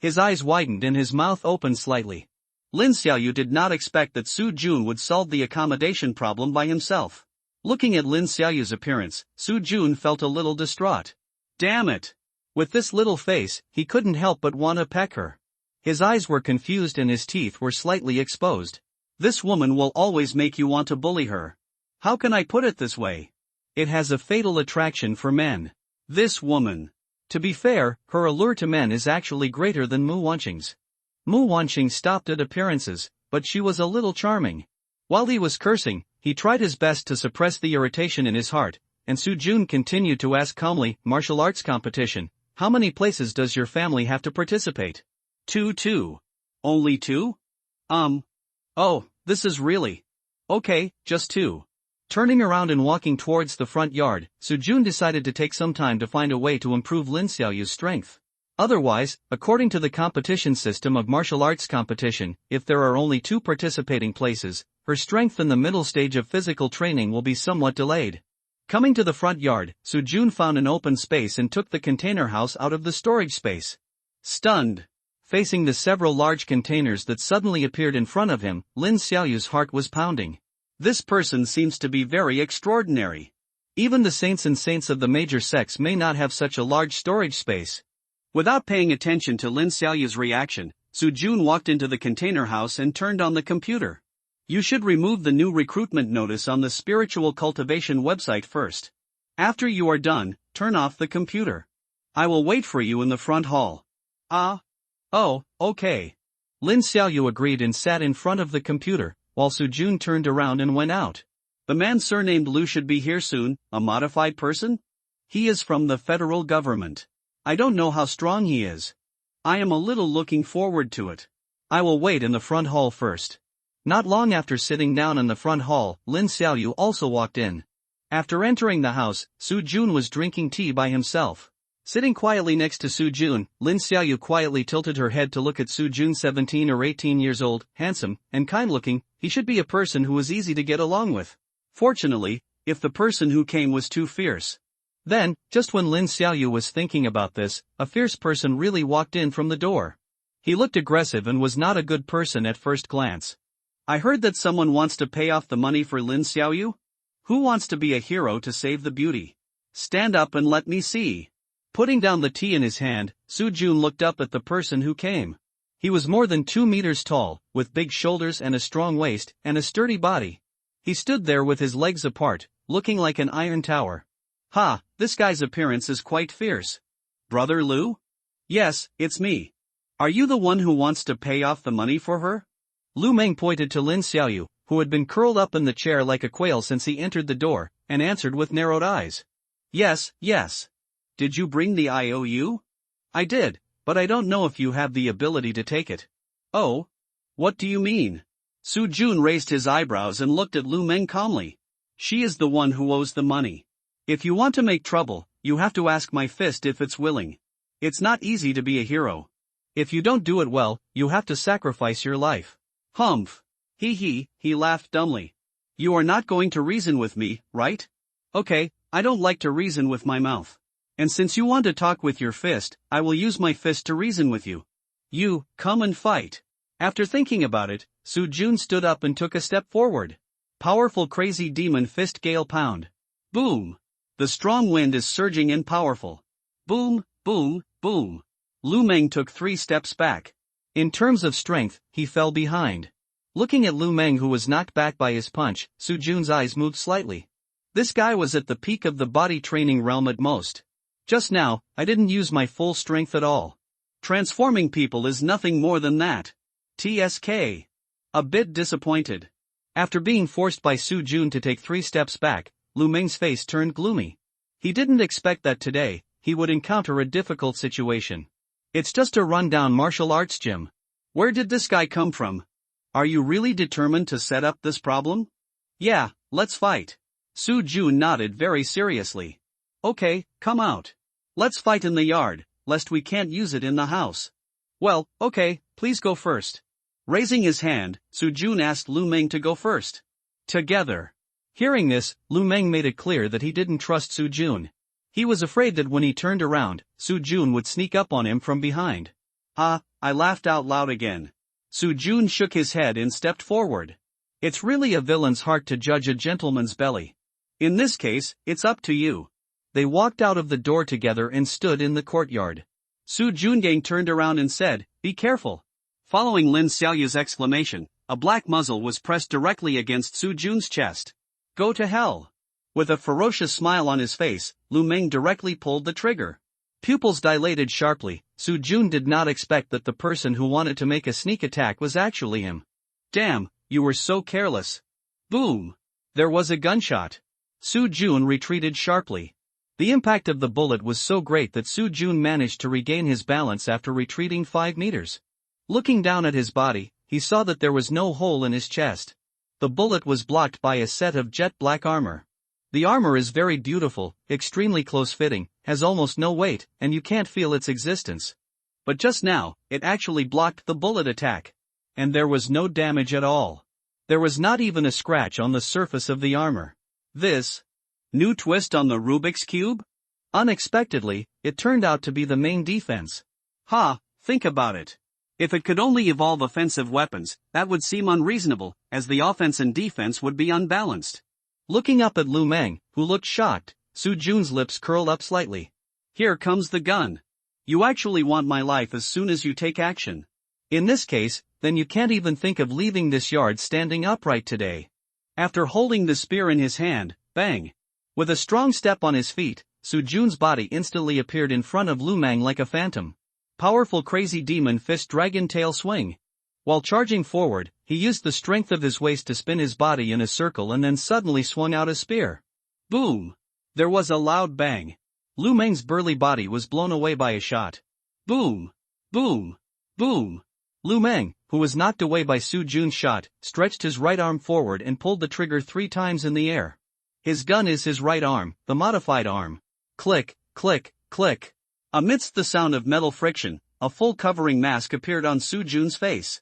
His eyes widened and his mouth opened slightly. Lin Xiaoyu did not expect that Su Jun would solve the accommodation problem by himself. Looking at Lin Xiaoyu's appearance, Su Jun felt a little distraught. Damn it! With this little face, he couldn't help but want to peck her. His eyes were confused and his teeth were slightly exposed. This woman will always make you want to bully her. How can I put it this way? It has a fatal attraction for men. This woman. To be fair, her allure to men is actually greater than Mu Wanqing's. Mu Wanqing stopped at appearances, but she was a little charming. While he was cursing, he tried his best to suppress the irritation in his heart, and Su Jun continued to ask calmly, martial arts competition. How many places does your family have to participate? 2. Only 2? Oh, this is really. Okay, just 2. Turning around and walking towards the front yard, Su Jun decided to take some time to find a way to improve Lin Xiaoyu's strength. Otherwise, according to the competition system of martial arts competition, if there are only 2 participating places, her strength in the middle stage of physical training will be somewhat delayed. Coming to the front yard, Su Jun found an open space and took the container house out of the storage space. Stunned, facing the several large containers that suddenly appeared in front of him, Lin Xiaoyu's heart was pounding. This person seems to be very extraordinary. Even the saints and saints of the major sects may not have such a large storage space. Without paying attention to Lin Xiaoyu's reaction, Su Jun walked into the container house and turned on the computer. You should remove the new recruitment notice on the spiritual cultivation website first. After you are done, turn off the computer. I will wait for you in the front hall. Oh, okay. Lin Xiaoyu agreed and sat in front of the computer, while Su Jun turned around and went out. The man surnamed Lu should be here soon. A modified person? He is from the federal government. I don't know how strong he is. I am a little looking forward to it. I will wait in the front hall first. Not long after sitting down in the front hall, Lin Xiaoyu also walked in. After entering the house, Su Jun was drinking tea by himself. Sitting quietly next to Su Jun, Lin Xiaoyu quietly tilted her head to look at Su Jun. 17 or 18 years old, handsome, and kind-looking. He should be a person who is easy to get along with. Fortunately, if the person who came was too fierce. Then, just when Lin Xiaoyu was thinking about this, a fierce person really walked in from the door. He looked aggressive and was not a good person at first glance. I heard that someone wants to pay off the money for Lin Xiaoyu? Who wants to be a hero to save the beauty? Stand up and let me see. Putting down the tea in his hand, Su Jun looked up at the person who came. He was more than 2 meters tall, with big shoulders and a strong waist, and a sturdy body. He stood there with his legs apart, looking like an iron tower. This guy's appearance is quite fierce. Brother Lu? Yes, it's me. Are you the one who wants to pay off the money for her? Lu Meng pointed to Lin Xiaoyu, who had been curled up in the chair like a quail since he entered the door, and answered with narrowed eyes. Yes. Did you bring the IOU? I did, but I don't know if you have the ability to take it. Oh? What do you mean? Su Jun raised his eyebrows and looked at Lu Meng calmly. She is the one who owes the money. If you want to make trouble, you have to ask my fist if it's willing. It's not easy to be a hero. If you don't do it well, you have to sacrifice your life. Humph. He laughed dumbly. You are not going to reason with me, right? Okay, I don't like to reason with my mouth. And since you want to talk with your fist, I will use my fist to reason with you. You, come and fight. After thinking about it, Su Jun stood up and took a step forward. Powerful crazy demon fist gale pound. Boom. The strong wind is surging and powerful. Boom, boom, boom. Lu Meng took 3 steps back. In terms of strength, he fell behind. Looking at Lu Meng, who was knocked back by his punch, Su Jun's eyes moved slightly. This guy was at the peak of the body training realm at most. Just now, I didn't use my full strength at all. Transforming people is nothing more than that. TSK. A bit disappointed. After being forced by Su Jun to take 3 steps back, Lu Meng's face turned gloomy. He didn't expect that today, he would encounter a difficult situation. It's just a rundown martial arts gym. Where did this guy come from? Are you really determined to set up this problem? Yeah, let's fight. Su Jun nodded very seriously. Okay, come out. Let's fight in the yard, lest we can't use it in the house. Well, okay, please go first. Raising his hand, Su Jun asked Lu Meng to go first. Together. Hearing this, Lu Meng made it clear that he didn't trust Su Jun. He was afraid that when he turned around, Su Jun would sneak up on him from behind. I laughed out loud again. Su Jun shook his head and stepped forward. It's really a villain's heart to judge a gentleman's belly. In this case, it's up to you. They walked out of the door together and stood in the courtyard. Su Jungang turned around and said, "Be careful." Following Lin Xiaoyu's exclamation, a black muzzle was pressed directly against Su Jun's chest. Go to hell. With a ferocious smile on his face, Lu Meng directly pulled the trigger. Pupils dilated sharply. Su Jun did not expect that the person who wanted to make a sneak attack was actually him. Damn, you were so careless. Boom. There was a gunshot. Su Jun retreated sharply. The impact of the bullet was so great that Su Jun managed to regain his balance after retreating 5 meters. Looking down at his body, he saw that there was no hole in his chest. The bullet was blocked by a set of jet black armor. The armor is very beautiful, extremely close-fitting, has almost no weight, and you can't feel its existence. But just now, it actually blocked the bullet attack. And there was no damage at all. There was not even a scratch on the surface of the armor. This new twist on the Rubik's Cube? Unexpectedly, it turned out to be the main defense. Think about it. If it could only evolve offensive weapons, that would seem unreasonable, as the offense and defense would be unbalanced. Looking up at Lu Meng, who looked shocked, Su Jun's lips curled up slightly. Here comes the gun. You actually want my life as soon as you take action. In this case, then you can't even think of leaving this yard standing upright today. After holding the spear in his hand, bang! With a strong step on his feet, Su Jun's body instantly appeared in front of Lu Meng like a phantom. Powerful crazy demon fist dragon tail swing. While charging forward, he used the strength of his waist to spin his body in a circle and then suddenly swung out a spear. Boom! There was a loud bang. Lu Meng's burly body was blown away by a shot. Boom! Boom! Boom! Lu Meng, who was knocked away by Su Jun's shot, stretched his right arm forward and pulled the trigger 3 times in the air. His gun is his right arm, the modified arm. Click, click, click. Amidst the sound of metal friction, a full covering mask appeared on Su Jun's face.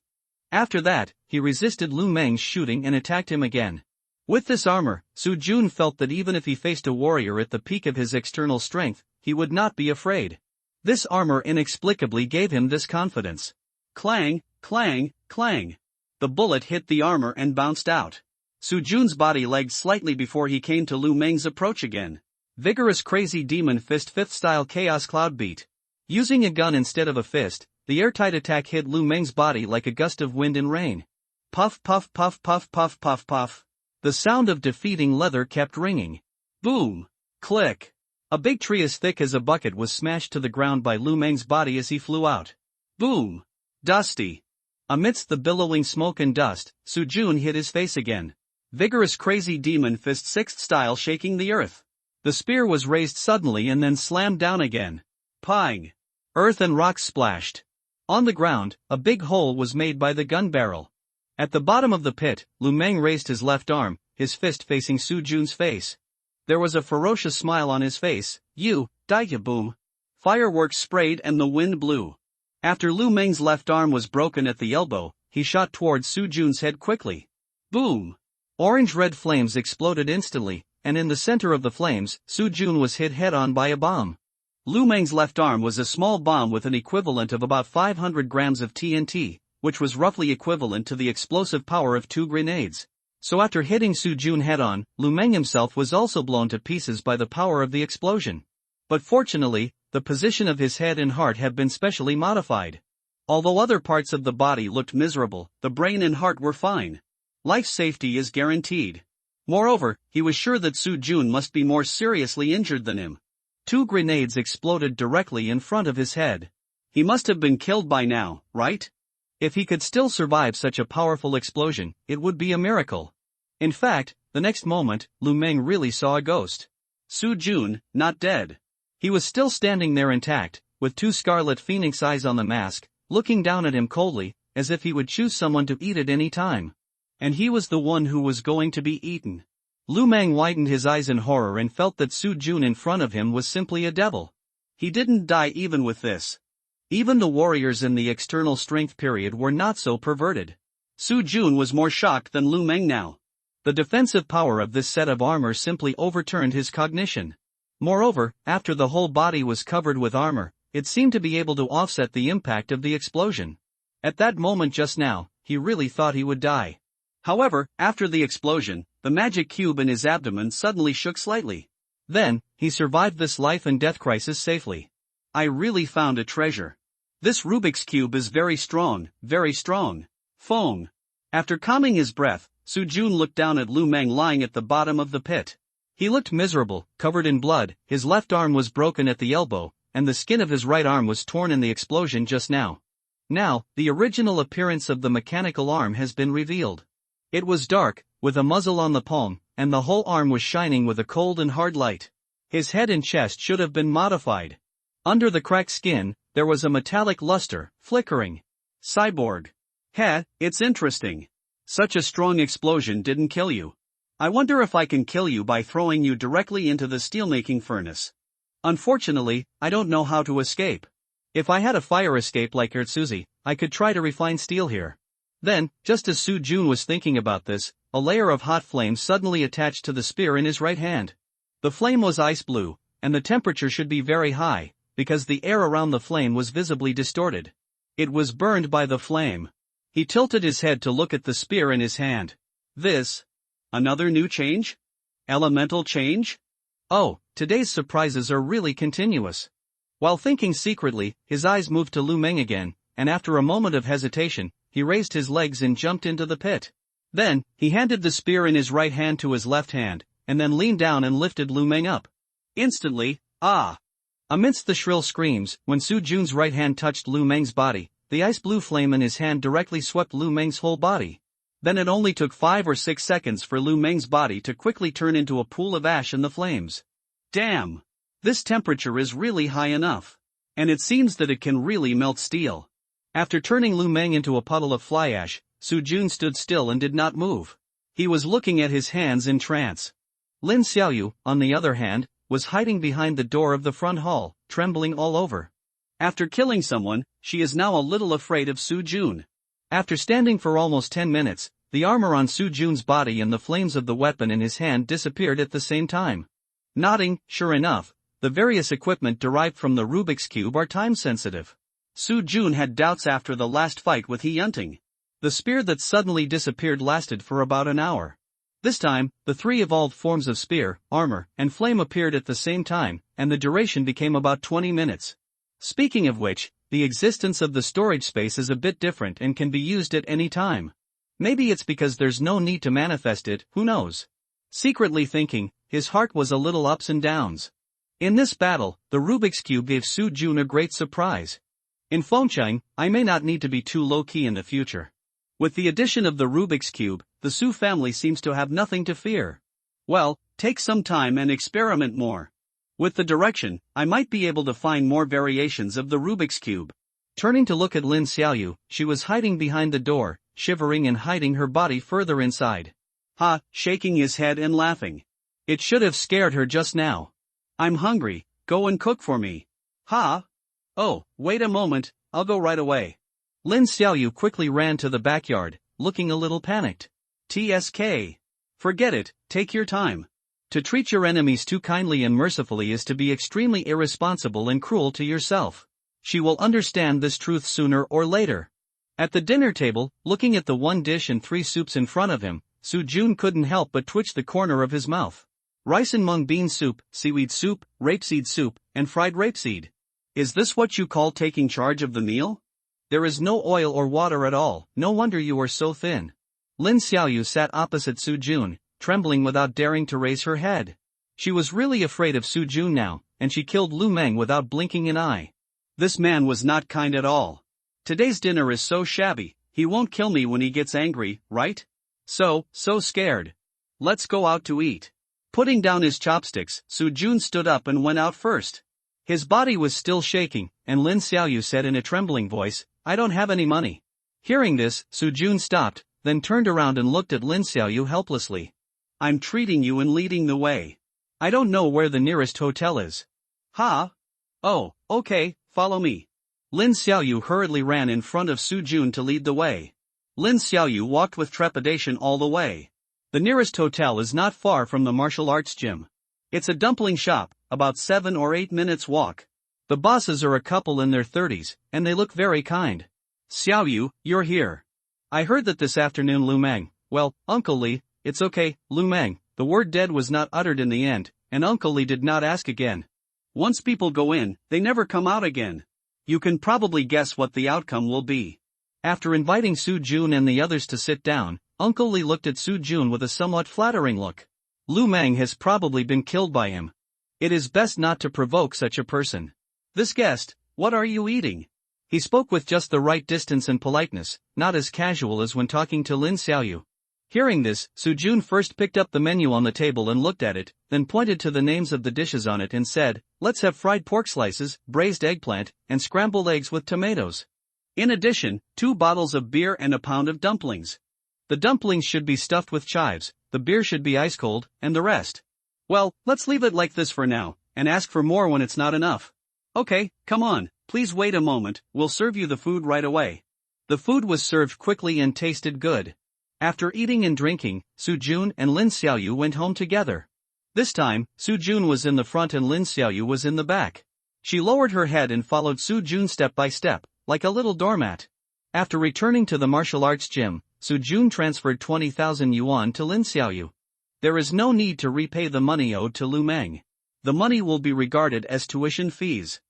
After that, he resisted Lu Meng's shooting and attacked him again. With this armor, Su Jun felt that even if he faced a warrior at the peak of his external strength, he would not be afraid. This armor inexplicably gave him this confidence. Clang, clang, clang. The bullet hit the armor and bounced out. Su Jun's body lagged slightly before he came to Lu Meng's approach again. Vigorous crazy demon fist 5th style chaos cloud beat. Using a gun instead of a fist, the airtight attack hit Lu Meng's body like a gust of wind and rain. Puff puff puff puff puff puff puff. The sound of defeating leather kept ringing. Boom! Click! A big tree as thick as a bucket was smashed to the ground by Lu Meng's body as he flew out. Boom! Dusty! Amidst the billowing smoke and dust, Su Jun hit his face again. Vigorous crazy demon fist 6th style shaking the earth. The spear was raised suddenly and then slammed down again. Pang! Earth and rocks splashed. On the ground, a big hole was made by the gun barrel. At the bottom of the pit, Lu Meng raised his left arm, his fist facing Su Jun's face. There was a ferocious smile on his face. You, die boom. Fireworks sprayed and the wind blew. After Lu Meng's left arm was broken at the elbow, he shot towards Su Jun's head quickly. Boom! Orange-red flames exploded instantly, and in the center of the flames, Su Jun was hit head-on by a bomb. Lu Meng's left arm was a small bomb with an equivalent of about 500 grams of TNT, which was roughly equivalent to the explosive power of 2 grenades. So after hitting Su Jun head-on, Lu Meng himself was also blown to pieces by the power of the explosion. But fortunately, the position of his head and heart had been specially modified. Although other parts of the body looked miserable, the brain and heart were fine. Life safety is guaranteed. Moreover, he was sure that Su Jun must be more seriously injured than him. 2 grenades exploded directly in front of his head. He must have been killed by now, right? If he could still survive such a powerful explosion, it would be a miracle. In fact, the next moment, Lu Meng really saw a ghost. Su Jun, not dead. He was still standing there intact, with 2 scarlet phoenix eyes on the mask, looking down at him coldly, as if he would choose someone to eat at any time. And he was the one who was going to be eaten. Lu Meng widened his eyes in horror and felt that Su Jun in front of him was simply a devil. He didn't die even with this. Even the warriors in the external strength period were not so perverted. Su Jun was more shocked than Lu Meng now. The defensive power of this set of armor simply overturned his cognition. Moreover, after the whole body was covered with armor, it seemed to be able to offset the impact of the explosion. At that moment just now, he really thought he would die. However, after the explosion, the magic cube in his abdomen suddenly shook slightly. Then, he survived this life and death crisis safely. I really found a treasure. This Rubik's Cube is very strong, very strong. Fong. After calming his breath, Su Jun looked down at Lu Meng lying at the bottom of the pit. He looked miserable, covered in blood, his left arm was broken at the elbow, and the skin of his right arm was torn in the explosion just now. Now, the original appearance of the mechanical arm has been revealed. It was dark, with a muzzle on the palm, and the whole arm was shining with a cold and hard light. His head and chest should have been modified. Under the cracked skin, there was a metallic luster, flickering. Cyborg. Heh, it's interesting. Such a strong explosion didn't kill you. I wonder if I can kill you by throwing you directly into the steelmaking furnace. Unfortunately, I don't know how to escape. If I had a fire escape like Ertsuzi, I could try to refine steel here. Then, just as Su Jun was thinking about this, a layer of hot flame suddenly attached to the spear in his right hand. The flame was ice blue, and the temperature should be very high, because the air around the flame was visibly distorted. It was burned by the flame. He tilted his head to look at the spear in his hand. This? Another new change? Elemental change? Oh, today's surprises are really continuous. While thinking secretly, his eyes moved to Lu Meng again, and after a moment of hesitation, he raised his legs and jumped into the pit. Then, he handed the spear in his right hand to his left hand, and then leaned down and lifted Lu Meng up. Instantly, ah! Amidst the shrill screams, when Su Jun's right hand touched Lu Meng's body, the ice blue flame in his hand directly swept Lu Meng's whole body. Then it only took 5 or 6 seconds for Lu Meng's body to quickly turn into a pool of ash in the flames. Damn! This temperature is really high enough. And it seems that it can really melt steel. After turning Lu Meng into a puddle of fly ash, Su Jun stood still and did not move. He was looking at his hands in trance. Lin Xiaoyu, on the other hand, was hiding behind the door of the front hall, trembling all over. After killing someone, she is now a little afraid of Su Jun. After standing for almost 10 minutes, the armor on Su Jun's body and the flames of the weapon in his hand disappeared at the same time. Nodding, sure enough, the various equipment derived from the Rubik's Cube are time-sensitive. Su Jun had doubts after the last fight with He Yunting. The spear that suddenly disappeared lasted for about an hour. This time, the 3 evolved forms of spear, armor, and flame appeared at the same time, and the duration became about 20 minutes. Speaking of which, the existence of the storage space is a bit different and can be used at any time. Maybe it's because there's no need to manifest it, who knows? Secretly thinking, his heart was a little ups and downs. In this battle, the Rubik's Cube gave Su Jun a great surprise. In Fengcheng, I may not need to be too low-key in the future. With the addition of the Rubik's Cube, the Su family seems to have nothing to fear. Well, take some time and experiment more. With the direction, I might be able to find more variations of the Rubik's Cube. Turning to look at Lin Xiaoyu, she was hiding behind the door, shivering and hiding her body further inside. Ha, shaking his head and laughing. It should have scared her just now. I'm hungry, go and cook for me. Ha? Oh, wait a moment, I'll go right away. Lin Xiaoyu quickly ran to the backyard, looking a little panicked. TSK. Forget it, take your time. To treat your enemies too kindly and mercifully is to be extremely irresponsible and cruel to yourself. She will understand this truth sooner or later. At the dinner table, looking at the 1 dish and 3 soups in front of him, Su Jun couldn't help but twitch the corner of his mouth. Rice and mung bean soup, seaweed soup, rapeseed soup, and fried rapeseed. Is this what you call taking charge of the meal? There is no oil or water at all, no wonder you are so thin. Lin Xiaoyu sat opposite Su Jun, trembling without daring to raise her head. She was really afraid of Su Jun now, and she killed Lu Meng without blinking an eye. This man was not kind at all. Today's dinner is so shabby, he won't kill me when he gets angry, right? So scared. Let's go out to eat. Putting down his chopsticks, Su Jun stood up and went out first. His body was still shaking, and Lin Xiaoyu said in a trembling voice, I don't have any money. Hearing this, Su Jun stopped, then turned around and looked at Lin Xiaoyu helplessly. I'm treating you and leading the way. I don't know where the nearest hotel is. Ha? Oh, okay, follow me. Lin Xiaoyu hurriedly ran in front of Su Jun to lead the way. Lin Xiaoyu walked with trepidation all the way. The nearest hotel is not far from the martial arts gym. It's a dumpling shop, about 7 or 8 minutes walk. The bosses are a couple in their 30s, and they look very kind. Xiaoyu, you're here. I heard that this afternoon Lu Meng, well, Uncle Li, it's okay, Lu Meng, the word dead was not uttered in the end, and Uncle Li did not ask again. Once people go in, they never come out again. You can probably guess what the outcome will be. After inviting Su Jun and the others to sit down, Uncle Li looked at Su Jun with a somewhat flattering look. Lu Meng has probably been killed by him. It is best not to provoke such a person. This guest, what are you eating? He spoke with just the right distance and politeness, not as casual as when talking to Lin Xiaoyu. Hearing this, Su Jun first picked up the menu on the table and looked at it, then pointed to the names of the dishes on it and said, "Let's have fried pork slices, braised eggplant, and scrambled eggs with tomatoes. In addition, 2 bottles of beer and a pound of dumplings. The dumplings should be stuffed with chives, the beer should be ice cold, and the rest." Well, let's leave it like this for now, and ask for more when it's not enough. Okay, come on, please wait a moment, we'll serve you the food right away. The food was served quickly and tasted good. After eating and drinking, Su Jun and Lin Xiaoyu went home together. This time, Su Jun was in the front and Lin Xiaoyu was in the back. She lowered her head and followed Su Jun step by step, like a little doormat. After returning to the martial arts gym, Su Jun transferred 20,000 yuan to Lin Xiaoyu. There is no need to repay the money owed to Lu Meng. The money will be regarded as tuition fees.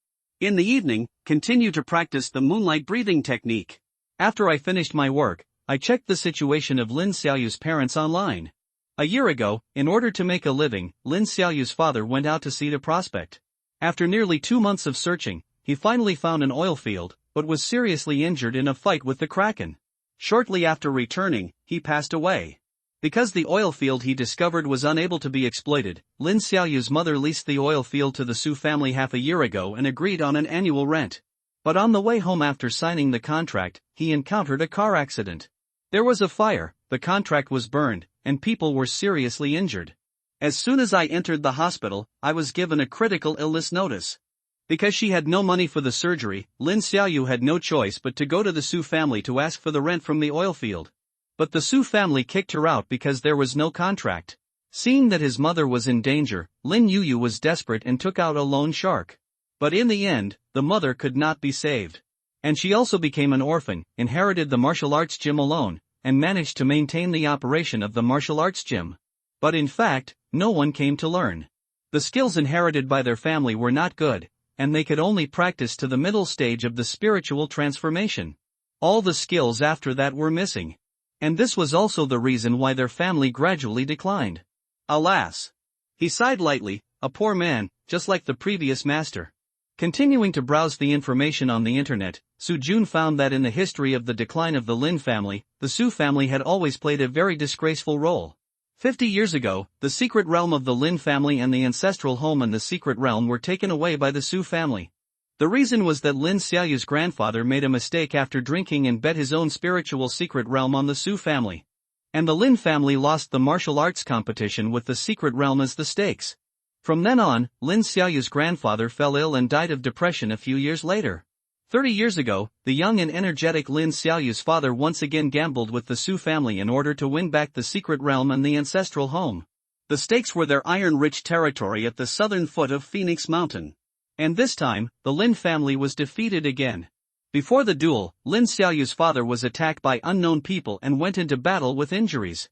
In the evening, continue to practice the moonlight breathing technique. After I finished my work, I checked the situation of Lin Xiaoyu's parents online. A year ago, in order to make a living, Lin Xiaoyu's father went out to seed a prospect. After nearly 2 months of searching, he finally found an oil field, but was seriously injured in a fight with the Kraken. Shortly after returning, he passed away. Because the oil field he discovered was unable to be exploited, Lin Xiaoyu's mother leased the oil field to the Su family half a year ago and agreed on an annual rent. But on the way home after signing the contract, he encountered a car accident. There was a fire, the contract was burned, and people were seriously injured. As soon as I entered the hospital, I was given a critical illness notice. Because she had no money for the surgery, Lin Xiaoyu had no choice but to go to the Su family to ask for the rent from the oil field. But the Su family kicked her out because there was no contract. Seeing that his mother was in danger, Lin Yuyu was desperate and took out a loan shark. But in the end, the mother could not be saved. And she also became an orphan, inherited the martial arts gym alone, and managed to maintain the operation of the martial arts gym. But in fact, no one came to learn. The skills inherited by their family were not good, and they could only practice to the middle stage of the spiritual transformation. All the skills after that were missing. And this was also the reason why their family gradually declined. Alas! He sighed lightly, a poor man, just like the previous master. Continuing to browse the information on the internet, Su Jun found that in the history of the decline of the Lin family, the Su family had always played a very disgraceful role. 50 years ago, the secret realm of the Lin family and the ancestral home in the secret realm were taken away by the Su family. The reason was that Lin Xiaoyu's grandfather made a mistake after drinking and bet his own spiritual secret realm on the Su family. And the Lin family lost the martial arts competition with the secret realm as the stakes. From then on, Lin Xiaoyu's grandfather fell ill and died of depression a few years later. 30 years ago, the young and energetic Lin Xiaoyu's father once again gambled with the Su family in order to win back the secret realm and the ancestral home. The stakes were their iron-rich territory at the southern foot of Phoenix Mountain. And this time, the Lin family was defeated again. Before the duel, Lin Xiaoyu's father was attacked by unknown people and went into battle with injuries.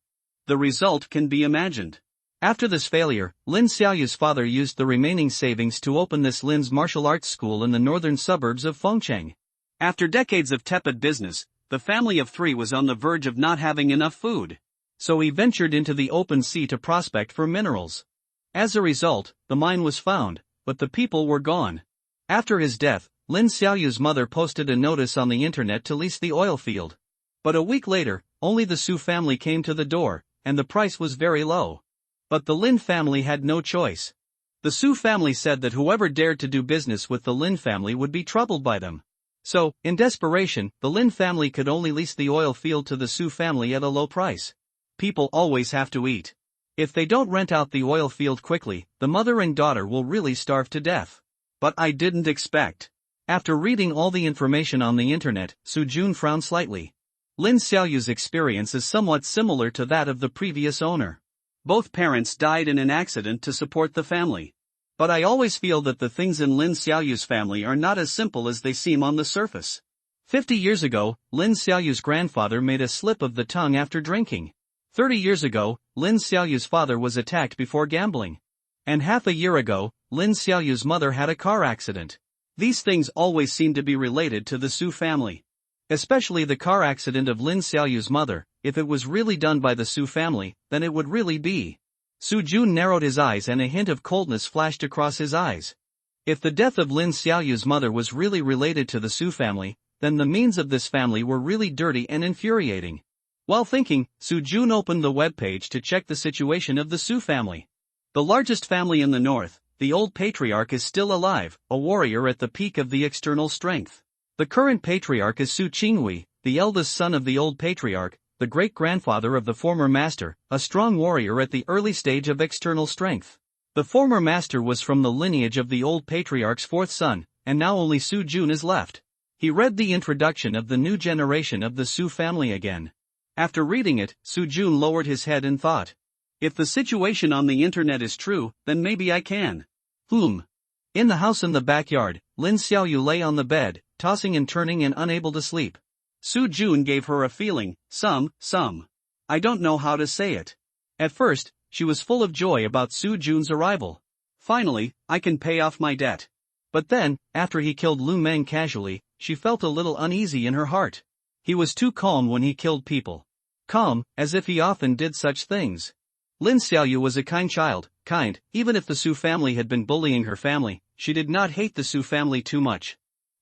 The result can be imagined. After this failure, Lin Xiaoyu's father used the remaining savings to open this Lin's martial arts school in the northern suburbs of Fengcheng. After decades of tepid business, the family of 3 was on the verge of not having enough food. So he ventured into the open sea to prospect for minerals. As a result, the mine was found, but the people were gone. After his death, Lin Xiaoyu's mother posted a notice on the internet to lease the oil field. But a week later, only the Su family came to the door, and the price was very low. But the Lin family had no choice. The Su family said that whoever dared to do business with the Lin family would be troubled by them. So, in desperation, the Lin family could only lease the oil field to the Su family at a low price. People always have to eat. If they don't rent out the oil field quickly, the mother and daughter will really starve to death. But I didn't expect. After reading all the information on the internet, Su Jun frowned slightly. Lin Xiaoyu's experience is somewhat similar to that of the previous owner. Both parents died in an accident to support the family. But I always feel that the things in Lin Xiaoyu's family are not as simple as they seem on the surface. 50 years ago, Lin Xiaoyu's grandfather made a slip of the tongue after drinking. 30 years ago, Lin Xiaoyu's father was attacked before gambling. And half a year ago, Lin Xiaoyu's mother had a car accident. These things always seem to be related to the Su family. Especially the car accident of Lin Xiaoyu's mother. If it was really done by the Su family, then it would really be. Su Jun narrowed his eyes and a hint of coldness flashed across his eyes. If the death of Lin Xiaoyu's mother was really related to the Su family, then the means of this family were really dirty and infuriating. While thinking, Su Jun opened the webpage to check the situation of the Su family. The largest family in the north, the old patriarch is still alive, a warrior at the peak of the external strength. The current patriarch is Su Qinghui, the eldest son of the old patriarch, the great-grandfather of the former master, a strong warrior at the early stage of external strength. The former master was from the lineage of the old patriarch's fourth son, and now only Su Jun is left. He read the introduction of the new generation of the Su family again. After reading it, Su Jun lowered his head and thought. If the situation on the internet is true, then maybe I can. In the house in the backyard, Lin Xiaoyu lay on the bed, tossing and turning and unable to sleep. Su Jun gave her a feeling, I don't know how to say it. At first, she was full of joy about Su Jun's arrival. Finally, I can pay off my debt. But then, after he killed Lu Meng casually, she felt a little uneasy in her heart. He was too calm when he killed people. Calm, as if he often did such things. Lin Xiaoyu was a kind child, even if the Su family had been bullying her family, she did not hate the Su family too much.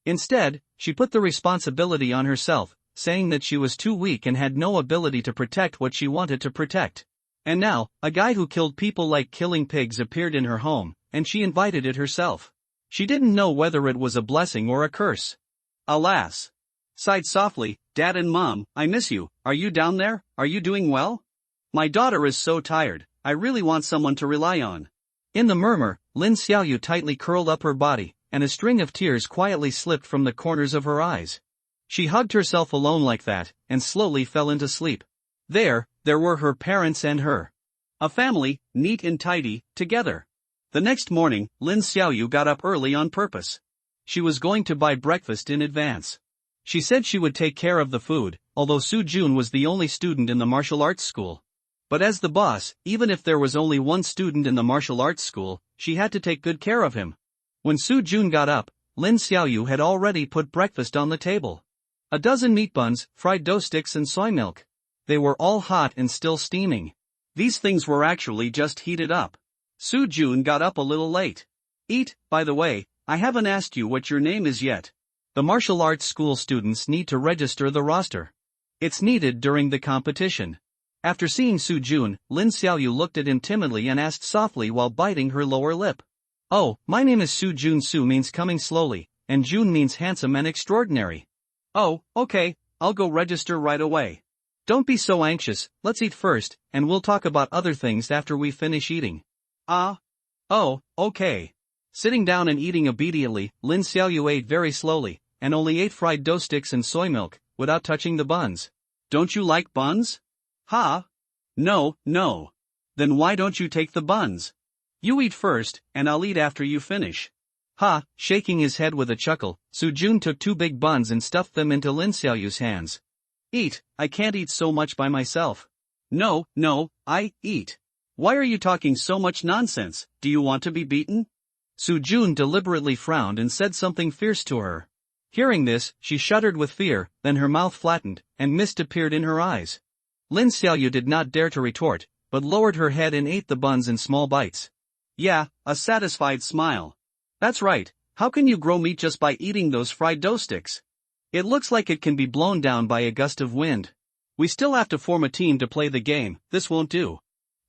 Instead, she put the responsibility on herself, saying that she was too weak and had no ability to protect what she wanted to protect. And now, a guy who killed people like killing pigs appeared in her home, and she invited it herself. She didn't know whether it was a blessing or a curse. Alas! Sighed softly, Dad and Mom, I miss you, are you down there, are you doing well? My daughter is so tired, I really want someone to rely on. In the murmur, Lin Xiaoyu tightly curled up her body, and a string of tears quietly slipped from the corners of her eyes. She hugged herself alone like that, and slowly fell into sleep. There were her parents and her. A family, neat and tidy, together. The next morning, Lin Xiaoyu got up early on purpose. She was going to buy breakfast in advance. She said she would take care of the food, although Su Jun was the only student in the martial arts school. But as the boss, even if there was only one student in the martial arts school, she had to take good care of him. When Su Jun got up, Lin Xiaoyu had already put breakfast on the table. A dozen meat buns, fried dough sticks and soy milk. They were all hot and still steaming. These things were actually just heated up. Su Jun got up a little late. By the way, I haven't asked you what your name is yet. The martial arts school students need to register the roster. It's needed during the competition. After seeing Su Jun, Lin Xiaoyu looked at him timidly and asked softly while biting her lower lip. Oh, my name is Su Jun. Su means coming slowly, and Jun means handsome and extraordinary. Oh, okay, I'll go register right away. Don't be so anxious, let's eat first, and we'll talk about other things after we finish eating. Oh, okay. Sitting down and eating obediently, Lin Xiaoyu ate very slowly, and only ate fried dough sticks and soy milk, without touching the buns. Don't you like buns? No. Then why don't you take the buns? You eat first, and I'll eat after you finish. Shaking his head with a chuckle, Su Jun took 2 big buns and stuffed them into Lin Xiaoyu's hands. I can't eat so much by myself. No, I eat. Why are you talking so much nonsense? Do you want to be beaten? Su Jun deliberately frowned and said something fierce to her. Hearing this, she shuddered with fear, then her mouth flattened, and mist appeared in her eyes. Lin Xiaoyu did not dare to retort, but lowered her head and ate the buns in small bites. Yeah, a satisfied smile. That's right, how can you grow meat just by eating those fried dough sticks? It looks like it can be blown down by a gust of wind. We still have to form a team to play the game, this won't do.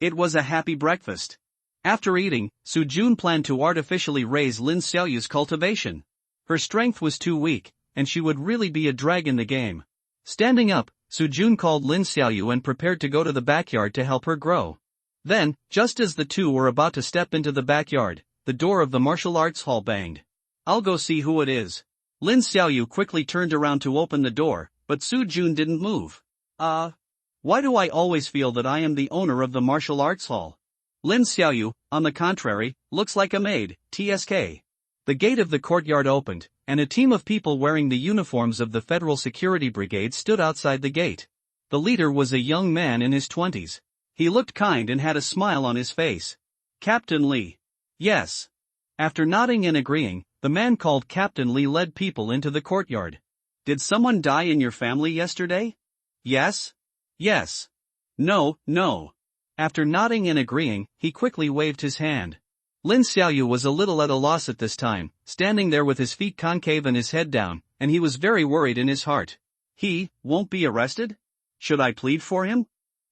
It was a happy breakfast. After eating, Su Jun planned to artificially raise Lin Xiaoyu's cultivation. Her strength was too weak, and she would really be a drag in the game. Standing up, Sujun called Lin Xiaoyu and prepared to go to the backyard to help her grow. Then, just as the two were about to step into the backyard, the door of the martial arts hall banged. "I'll go see who it is." Lin Xiaoyu quickly turned around to open the door, but Sujun didn't move. Why do I always feel that I am the owner of the martial arts hall? Lin Xiaoyu, on the contrary, looks like a maid, TSK. The gate of the courtyard opened, and a team of people wearing the uniforms of the Federal Security Brigade stood outside the gate. The leader was a young man in his 20s. He looked kind and had a smile on his face. "Captain Li." "Yes." After nodding and agreeing, the man called Captain Li led people into the courtyard. "Did someone die in your family yesterday?" "Yes." "Yes." "No, no." After nodding and agreeing, he quickly waved his hand. Lin Xiaoyu was a little at a loss at this time, standing there with his feet concave and his head down, and he was very worried in his heart. He won't be arrested? Should I plead for him?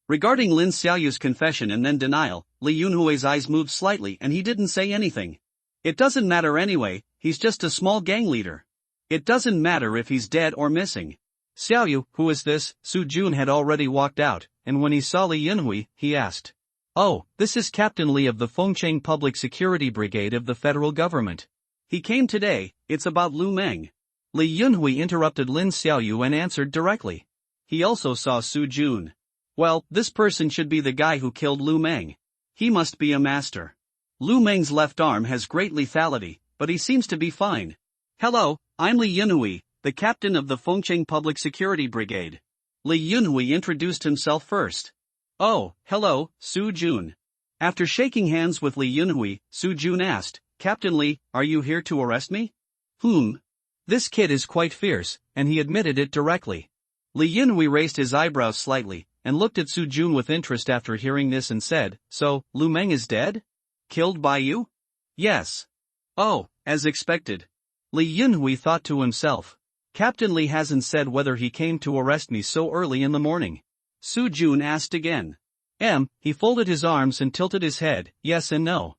Regarding Lin Xiaoyu's confession and then denial, Li Yunhui's eyes moved slightly and he didn't say anything. It doesn't matter anyway, he's just a small gang leader. It doesn't matter if he's dead or missing. "Xiaoyu, who is this?" Su Jun had already walked out, and when he saw Li Yunhui, he asked. "Oh, this is Captain Li of the Fengcheng Public Security Brigade of the federal government. He came today, it's about Lu Meng." Li Yunhui interrupted Lin Xiaoyu and answered directly. He also saw Su Jun. Well, this person should be the guy who killed Lu Meng. He must be a master. Lu Meng's left arm has great lethality, but he seems to be fine. "Hello, I'm Li Yunhui, the captain of the Fengcheng Public Security Brigade." Li Yunhui introduced himself first. "Oh, hello, Su Jun." After shaking hands with Li Yunhui, Su Jun asked, "Captain Li, are you here to arrest me?" This kid is quite fierce, and he admitted it directly. Li Yunhui raised his eyebrows slightly, and looked at Su Jun with interest after hearing this and said, "So, Lu Meng is dead? Killed by you?" "Yes." "Oh, as expected." Li Yunhui thought to himself. Captain Li hasn't said whether he came to arrest me so early in the morning. Su Jun asked again. He folded his arms and tilted his head, yes and no.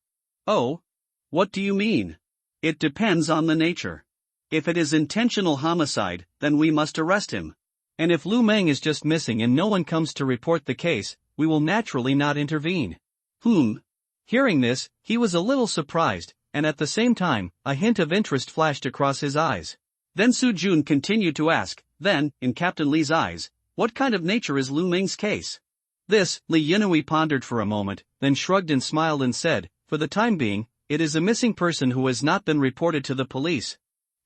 "Oh? What do you mean?" "It depends on the nature. If it is intentional homicide, then we must arrest him. And if Lu Meng is just missing and no one comes to report the case, we will naturally not intervene." Hearing this, he was a little surprised, and at the same time, a hint of interest flashed across his eyes. Then Su Jun continued to ask, "Then, in Captain Li's eyes, what kind of nature is Lu Meng's case?" This, Li Yunhui pondered for a moment, then shrugged and smiled and said, "For the time being, it is a missing person who has not been reported to the police.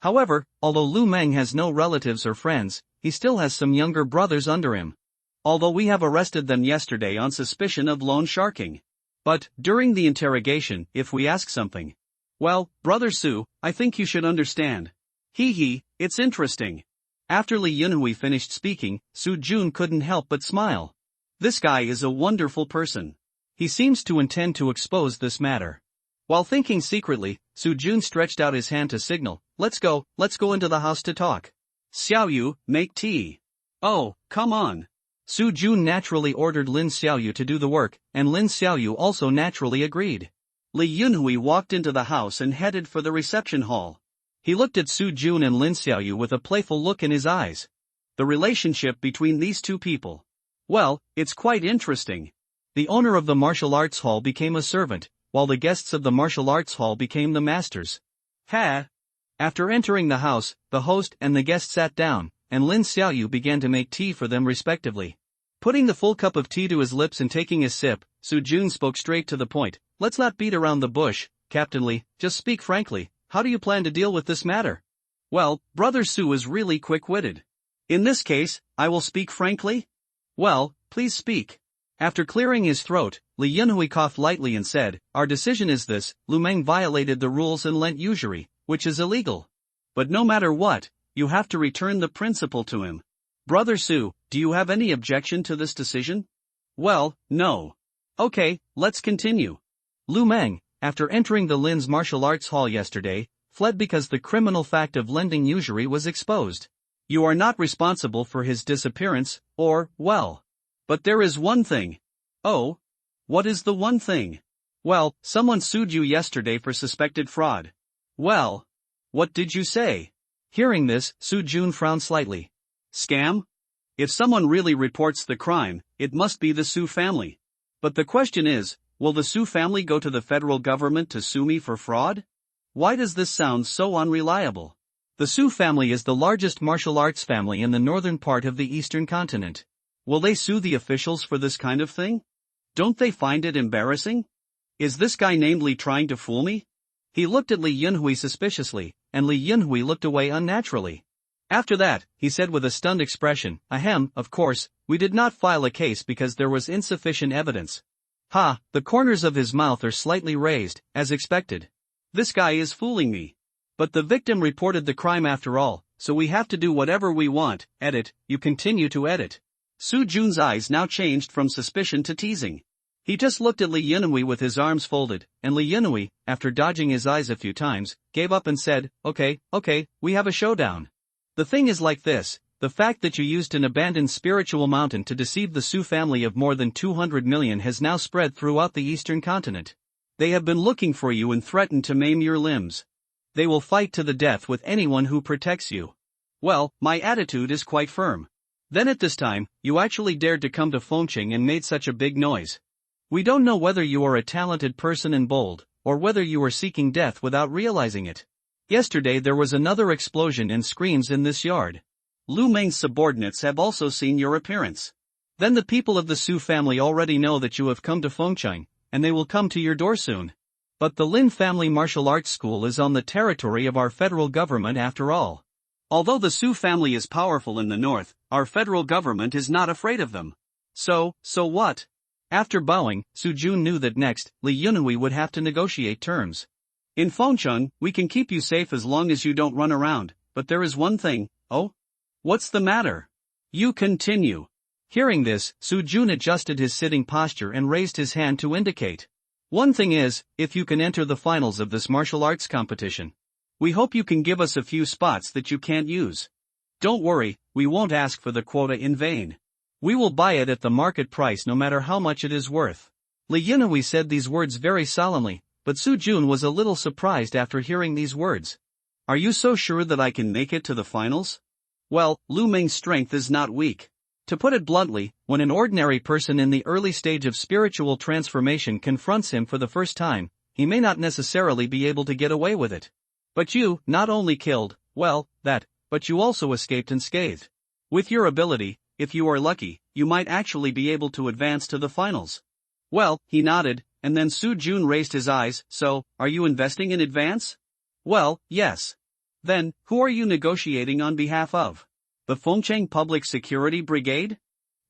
However, although Lu Meng has no relatives or friends, he still has some younger brothers under him. Although we have arrested them yesterday on suspicion of loan sharking. But, during the interrogation, if we ask something. Well, Brother Su, I think you should understand. It's interesting." After Li Yunhui finished speaking, Su Jun couldn't help but smile. This guy is a wonderful person. He seems to intend to expose this matter. While thinking secretly, Su Jun stretched out his hand to signal, let's go into the house to talk. "Xiaoyu, make tea." "Oh, come on." Su Jun naturally ordered Lin Xiaoyu to do the work, and Lin Xiaoyu also naturally agreed. Li Yunhui walked into the house and headed for the reception hall. He looked at Su Jun and Lin Xiaoyu with a playful look in his eyes. The relationship between these two people. Well, it's quite interesting. The owner of the martial arts hall became a servant, while the guests of the martial arts hall became the masters. After entering the house, the host and the guest sat down, and Lin Xiaoyu began to make tea for them respectively. Putting the full cup of tea to his lips and taking a sip, Su Jun spoke straight to the point. "Let's not beat around the bush, Captain Li, just speak frankly, how do you plan to deal with this matter?" "Well, Brother Su is really quick-witted. In this case, I will speak frankly?" "Well, please speak." After clearing his throat, Li Yunhui coughed lightly and said, "Our decision is this, Lu Meng violated the rules and lent usury, which is illegal. But no matter what, you have to return the principal to him. Brother Su, do you have any objection to this decision?" "Well, no." "Okay, let's continue." Lu Meng, after entering the Lin's martial arts hall yesterday, fled because the criminal fact of lending usury was exposed. You are not responsible for his disappearance, but there is one thing. "Oh? What is the one thing?" "Well, someone sued you yesterday for suspected fraud." "Well? What did you say?" Hearing this, Su Jun frowned slightly. Scam? If someone really reports the crime, it must be the Su family. But the question is, will the Su family go to the federal government to sue me for fraud? Why does this sound so unreliable? The Su family is the largest martial arts family in the northern part of the eastern continent. Will they sue the officials for this kind of thing? Don't they find it embarrassing? Is this guy named Li trying to fool me? He looked at Li Yunhui suspiciously, and Li Yunhui looked away unnaturally. After that, he said with a stunned expression, "Ahem, of course, we did not file a case because there was insufficient evidence." Ha, the corners of his mouth are slightly raised, as expected. This guy is fooling me. But the victim reported the crime after all, so we have to do whatever we want. Edit, you continue to edit. Su Jun's eyes now changed from suspicion to teasing. He just looked at Li Yunhui with his arms folded, and Li Yunhui, after dodging his eyes a few times, gave up and said, okay, we have a showdown. The thing is like this, the fact that you used an abandoned spiritual mountain to deceive the Su family of more than 200 million has now spread throughout the eastern continent. They have been looking for you and threatened to maim your limbs. They will fight to the death with anyone who protects you. Well, my attitude is quite firm. Then at this time, you actually dared to come to Fengqing and made such a big noise. We don't know whether you are a talented person and bold, or whether you are seeking death without realizing it. Yesterday there was another explosion and screams in this yard. Lu Meng's subordinates have also seen your appearance. Then the people of the Su family already know that you have come to Fengqing, and they will come to your door soon. But the Lin family martial arts school is on the territory of our federal government after all. Although the Su family is powerful in the north, our federal government is not afraid of them. So what? After bowing, Su Jun knew that next, Li Yunhui would have to negotiate terms. In Fengqing, we can keep you safe as long as you don't run around, but there is one thing. Oh? What's the matter? You continue. Hearing this, Su Jun adjusted his sitting posture and raised his hand to indicate. One thing is, if you can enter the finals of this martial arts competition, we hope you can give us a few spots that you can't use. Don't worry, we won't ask for the quota in vain. We will buy it at the market price no matter how much it is worth. Li Yunhui said these words very solemnly, but Su Jun was a little surprised after hearing these words. Are you so sure that I can make it to the finals? Well, Lu Meng's strength is not weak. To put it bluntly, when an ordinary person in the early stage of spiritual transformation confronts him for the first time, he may not necessarily be able to get away with it. But you not only killed, but you also escaped unscathed. With your ability, if you are lucky, you might actually be able to advance to the finals. Well, he nodded, and then Su Jun raised his eyes. So, are you investing in advance? Well, yes. Then, who are you negotiating on behalf of? The Fengqing Public Security Brigade?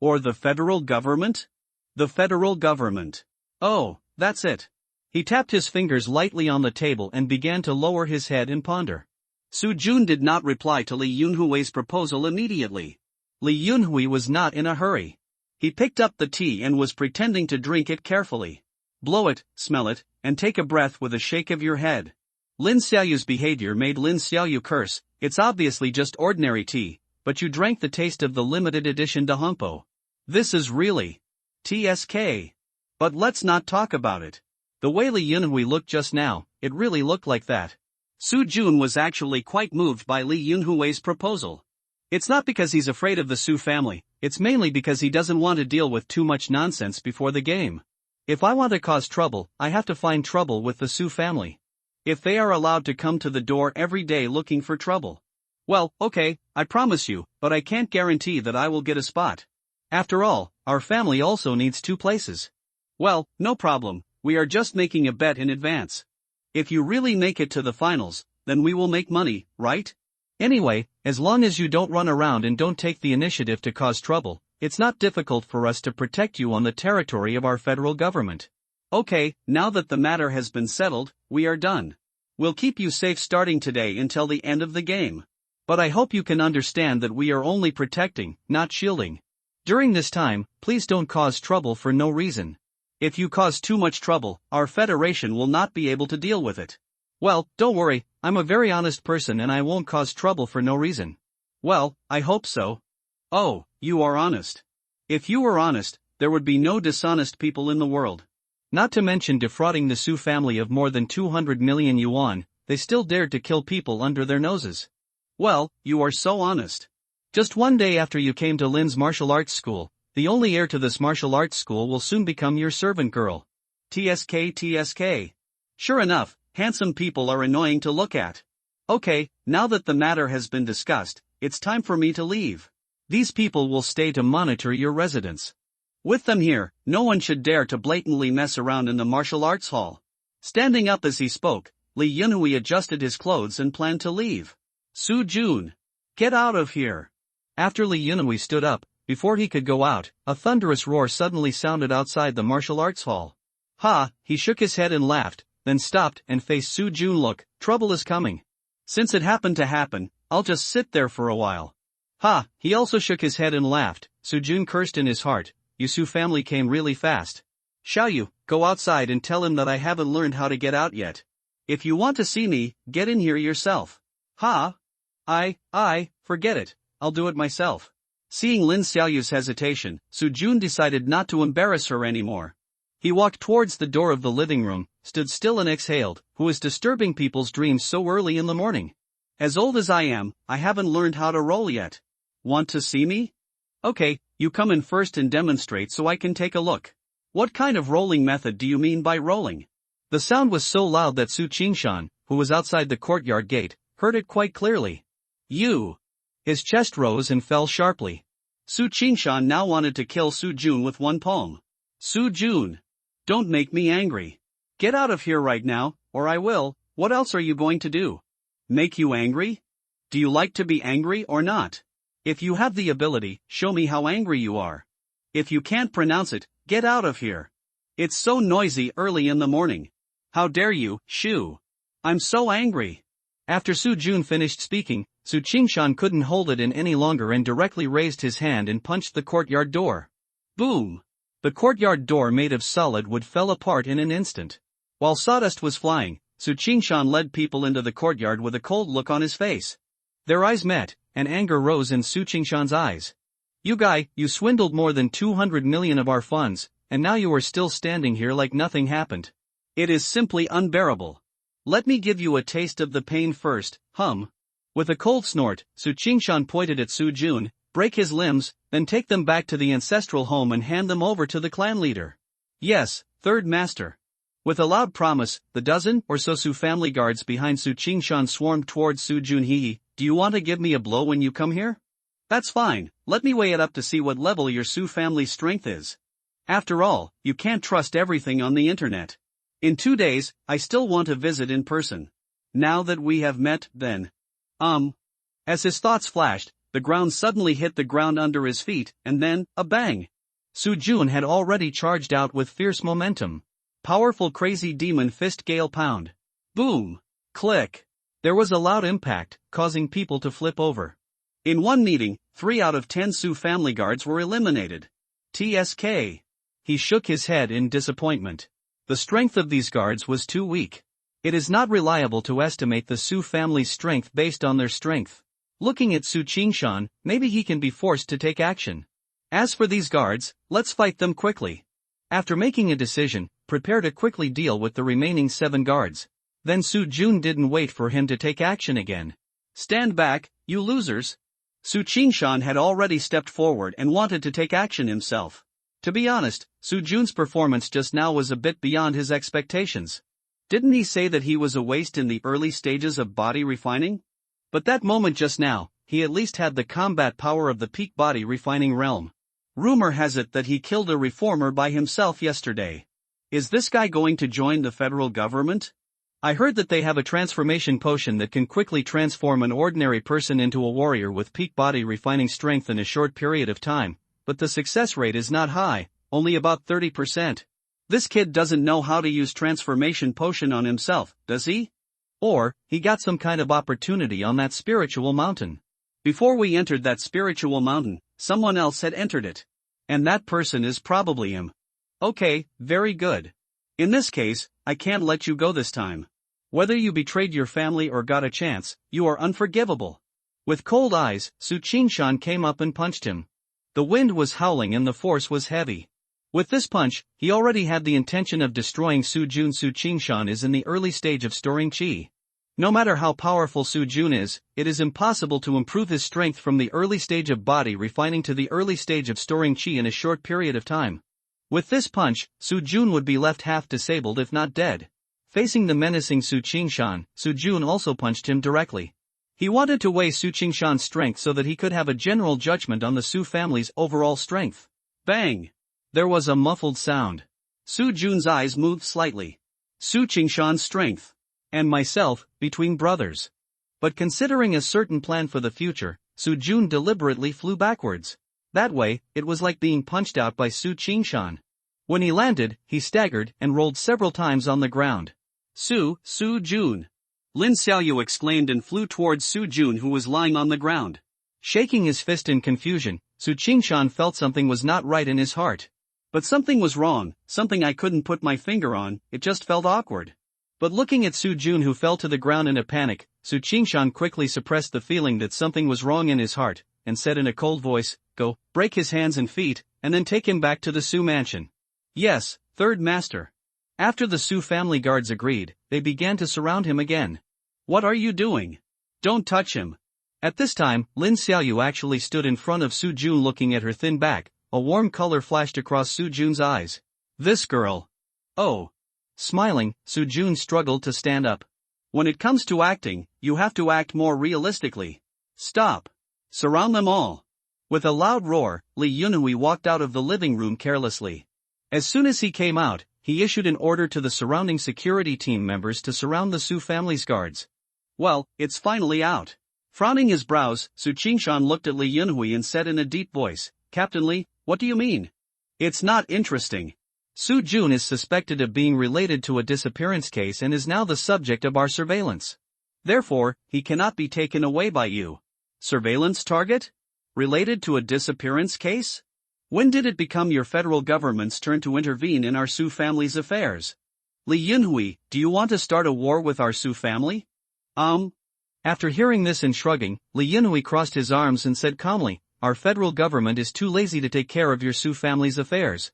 Or the federal government? The federal government. Oh, that's it. He tapped his fingers lightly on the table and began to lower his head and ponder. Su Jun did not reply to Li Yunhui's proposal immediately. Li Yunhui was not in a hurry. He picked up the tea and was pretending to drink it carefully. Blow it, smell it, and take a breath with a shake of your head. Lin Xiaoyu's behavior made Lin Xiaoyu curse. It's obviously just ordinary tea, but you drank the taste of the limited edition Dahongpo. This is really TSK. But let's not talk about it. The way Li Yunhui looked just now, it really looked like that. Su Jun was actually quite moved by Li Yunhui's proposal. It's not because he's afraid of the Su family, it's mainly because he doesn't want to deal with too much nonsense before the game. If I want to cause trouble, I have to find trouble with the Su family. If they are allowed to come to the door every day looking for trouble. Well, okay, I promise you, but I can't guarantee that I will get a spot. After all, our family also needs 2 places. Well, no problem, we are just making a bet in advance. If you really make it to the finals, then we will make money, right? Anyway, as long as you don't run around and don't take the initiative to cause trouble, it's not difficult for us to protect you on the territory of our federal government. Okay, now that the matter has been settled, we are done. We'll keep you safe starting today until the end of the game. But I hope you can understand that we are only protecting, not shielding. During this time, please don't cause trouble for no reason. If you cause too much trouble, our federation will not be able to deal with it. Well, don't worry, I'm a very honest person and I won't cause trouble for no reason. Well, I hope so. Oh, you are honest. If you were honest, there would be no dishonest people in the world. Not to mention defrauding the Su family of more than 200 million yuan, they still dared to kill people under their noses. Well, you are so honest. Just one day after you came to Lin's martial arts school, the only heir to this martial arts school will soon become your servant girl. TSK TSK. Sure enough, handsome people are annoying to look at. Okay, now that the matter has been discussed, it's time for me to leave. These people will stay to monitor your residence. With them here, no one should dare to blatantly mess around in the martial arts hall. Standing up as he spoke, Li Yunhui adjusted his clothes and planned to leave. Su Jun, get out of here. After Li Yunhui stood up, before he could go out, a thunderous roar suddenly sounded outside the martial arts hall. Ha, he shook his head and laughed, then stopped and faced Su Jun. Look, trouble is coming. Since it happened to happen, I'll just sit there for a while. Ha, he also shook his head and laughed. Su Jun cursed in his heart, you Su family came really fast. Xiaoyu, go outside and tell him that I haven't learned how to get out yet. If you want to see me, get in here yourself. Ha? Forget it, I'll do it myself. Seeing Lin Xiaoyu's hesitation, Su Jun decided not to embarrass her anymore. He walked towards the door of the living room, stood still and exhaled. Who is disturbing people's dreams so early in the morning? As old as I am, I haven't learned how to roll yet. Want to see me? Okay, you come in first and demonstrate so I can take a look. What kind of rolling method do you mean by rolling? The sound was so loud that Su Qingshan, who was outside the courtyard gate, heard it quite clearly. You! His chest rose and fell sharply. Su Qingshan now wanted to kill Su Jun with one palm. Su Jun! Don't make me angry. Get out of here right now, or I will. What else are you going to do? Make you angry? Do you like to be angry or not? If you have the ability, show me how angry you are. If you can't pronounce it, get out of here. It's so noisy early in the morning. How dare you, Shu? I'm so angry. After Su Jun finished speaking, Su Qingshan couldn't hold it in any longer and directly raised his hand and punched the courtyard door. Boom! The courtyard door made of solid wood fell apart in an instant. While sawdust was flying, Su Qingshan led people into the courtyard with a cold look on his face. Their eyes met, and anger rose in Su Qingshan's eyes. You guy, you swindled more than 200 million of our funds, and now you are still standing here like nothing happened. It is simply unbearable. Let me give you a taste of the pain first, hum. With a cold snort, Su Qingshan pointed at Su Jun, break his limbs, then take them back to the ancestral home and hand them over to the clan leader. Yes, third master. With a loud promise, the dozen or so Su family guards behind Su Qingshan swarmed towards Su Jun. Do you want to give me a blow when you come here? That's fine, let me weigh it up to see what level your Su family's strength is. After all, you can't trust everything on the internet. In 2 days, I still want to visit in person. Now that we have met, then. As his thoughts flashed, the ground suddenly hit the ground under his feet, and then, a bang. Su Jun had already charged out with fierce momentum. Powerful crazy demon fist gale pound. Boom! Click! There was a loud impact, causing people to flip over. In one meeting, 3 out of 10 Su family guards were eliminated. TSK. He shook his head in disappointment. The strength of these guards was too weak. It is not reliable to estimate the Su family's strength based on their strength. Looking at Su Qingshan, maybe he can be forced to take action. As for these guards, let's fight them quickly. After making a decision, prepare to quickly deal with the remaining 7 guards. Then Su Jun didn't wait for him to take action again. Stand back, you losers. Su Qingshan had already stepped forward and wanted to take action himself. To be honest, Su Jun's performance just now was a bit beyond his expectations. Didn't he say that he was a waste in the early stages of body refining? But that moment just now, he at least had the combat power of the peak body refining realm. Rumor has it that he killed a reformer by himself yesterday. Is this guy going to join the federal government? I heard that they have a transformation potion that can quickly transform an ordinary person into a warrior with peak body refining strength in a short period of time, but the success rate is not high, only about 30%. This kid doesn't know how to use transformation potion on himself, does he? Or, he got some kind of opportunity on that spiritual mountain. Before we entered that spiritual mountain, someone else had entered it. And that person is probably him. Okay, very good. In this case, I can't let you go this time. Whether you betrayed your family or got a chance, you are unforgivable. With cold eyes, Su Qingshan came up and punched him. The wind was howling and the force was heavy. With this punch, he already had the intention of destroying Su Jun. Su Qingshan is in the early stage of storing qi. No matter how powerful Su Jun is, it is impossible to improve his strength from the early stage of body refining to the early stage of storing chi in a short period of time. With this punch, Su Jun would be left half disabled if not dead. Facing the menacing Su Qingshan, Su Jun also punched him directly. He wanted to weigh Su Qingshan's strength so that he could have a general judgment on the Su family's overall strength. Bang! There was a muffled sound. Su Jun's eyes moved slightly. Su Qingshan's strength. And myself, between brothers. But considering a certain plan for the future, Su Jun deliberately flew backwards. That way, it was like being punched out by Su Qingshan. When he landed, he staggered and rolled several times on the ground. Su Jun! Lin Xiaoyu exclaimed and flew towards Su Jun, who was lying on the ground. Shaking his fist in confusion, Su Qingshan felt something was not right in his heart. But something was wrong, something I couldn't put my finger on, it just felt awkward. But looking at Su Jun, who fell to the ground in a panic, Su Qingshan quickly suppressed the feeling that something was wrong in his heart, and said in a cold voice, "Go, break his hands and feet, and then take him back to the Su mansion." "Yes, third master." After the Su family guards agreed, they began to surround him again. "What are you doing? Don't touch him." At this time, Lin Xiaoyu actually stood in front of Su Jun looking at her thin back. A warm color flashed across Su Jun's eyes. "This girl." "Oh." Smiling, Su Jun struggled to stand up. "When it comes to acting, you have to act more realistically. Stop. Surround them all." With a loud roar, Li Yunhui walked out of the living room carelessly. As soon as he came out, he issued an order to the surrounding security team members to surround the Su family's guards. "Well, it's finally out." Frowning his brows, Su Qingshan looked at Li Yunhui and said in a deep voice, "Captain Li, what do you mean? It's not interesting. Su Jun is suspected of being related to a disappearance case and is now the subject of our surveillance. Therefore, he cannot be taken away by you." Surveillance target? Related to a disappearance case? When did it become your federal government's turn to intervene in our Su family's affairs? Li Yunhui, do you want to start a war with our Su family? After hearing this and shrugging, Li Yunhui crossed his arms and said calmly, "Our federal government is too lazy to take care of your Su family's affairs.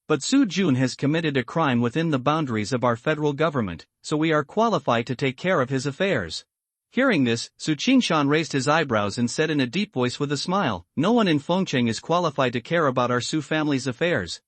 But Su Jun has committed a crime within the boundaries of our federal government, so we are qualified to take care of his affairs." Hearing this, Su Qingshan raised his eyebrows and said in a deep voice with a smile, "No one in Fengcheng is qualified to care about our Su family's affairs.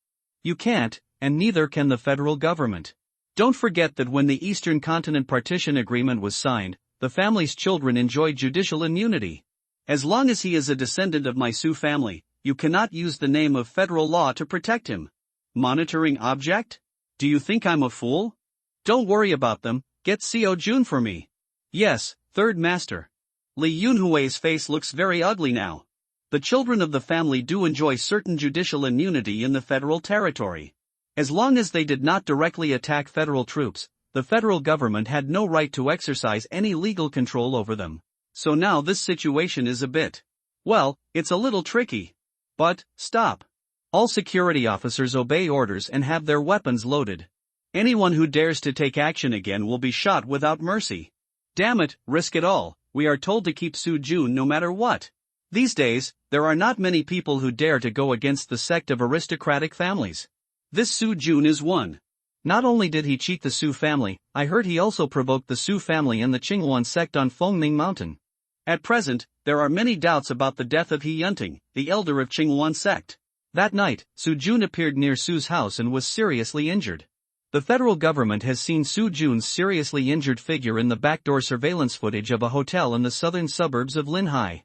You can't, and neither can the federal government. Don't forget that when the Eastern Continent Partition Agreement was signed, the family's children enjoyed judicial immunity. As long as he is a descendant of my Su family, you cannot use the name of federal law to protect him. Monitoring object? Do you think I'm a fool? Don't worry about them, get Xiao Jun for me." "Yes, third master." Li Yunhui's face looks very ugly now. The children of the family do enjoy certain judicial immunity in the federal territory. As long as they did not directly attack federal troops, the federal government had no right to exercise any legal control over them. So now this situation is a bit, well, it's a little tricky. But, stop. All security officers obey orders and have their weapons loaded. Anyone who dares to take action again will be shot without mercy. Damn it, risk it all, we are told to keep Su Jun no matter what. These days, there are not many people who dare to go against the sect of aristocratic families. This Su Jun is one. Not only did he cheat the Su family, I heard he also provoked the Su family and the Qinghuan sect on Fengming Mountain. At present, there are many doubts about the death of He Yunting, the elder of Qinghuan sect. That night, Su Jun appeared near Su's house and was seriously injured. The federal government has seen Su Jun's seriously injured figure in the backdoor surveillance footage of a hotel in the southern suburbs of Linhai.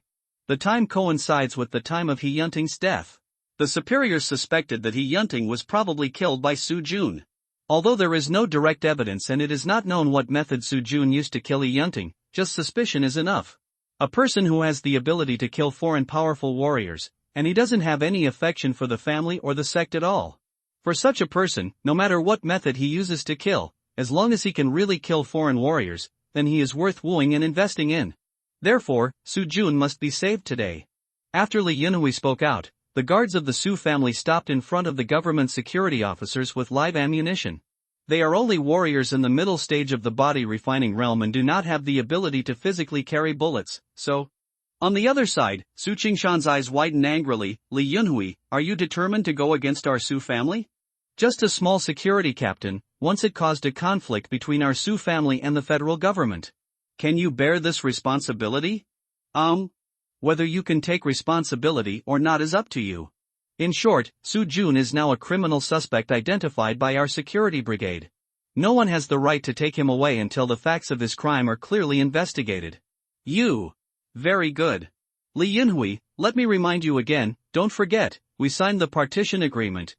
The time coincides with the time of He Yunting's death. The superiors suspected that He Yunting was probably killed by Su Jun. Although there is no direct evidence and it is not known what method Su Jun used to kill He Yunting, just suspicion is enough. A person who has the ability to kill foreign powerful warriors, and he doesn't have any affection for the family or the sect at all. For such a person, no matter what method he uses to kill, as long as he can really kill foreign warriors, then he is worth wooing and investing in. Therefore, Su Jun must be saved today. After Li Yunhui spoke out, the guards of the Su family stopped in front of the government security officers with live ammunition. They are only warriors in the middle stage of the body refining realm and do not have the ability to physically carry bullets, so... On the other side, Su Qingshan's eyes widened angrily. Li Yunhui, are you determined to go against our Su family? Just a small security captain, once it caused a conflict between our Su family and the federal government. Can you bear this responsibility? Whether you can take responsibility or not is up to you. In short, Su Jun is now a criminal suspect identified by our security brigade. No one has the right to take him away until the facts of his crime are clearly investigated. Very good. Li Yunhui, let me remind you again, don't forget, we signed the partition agreement.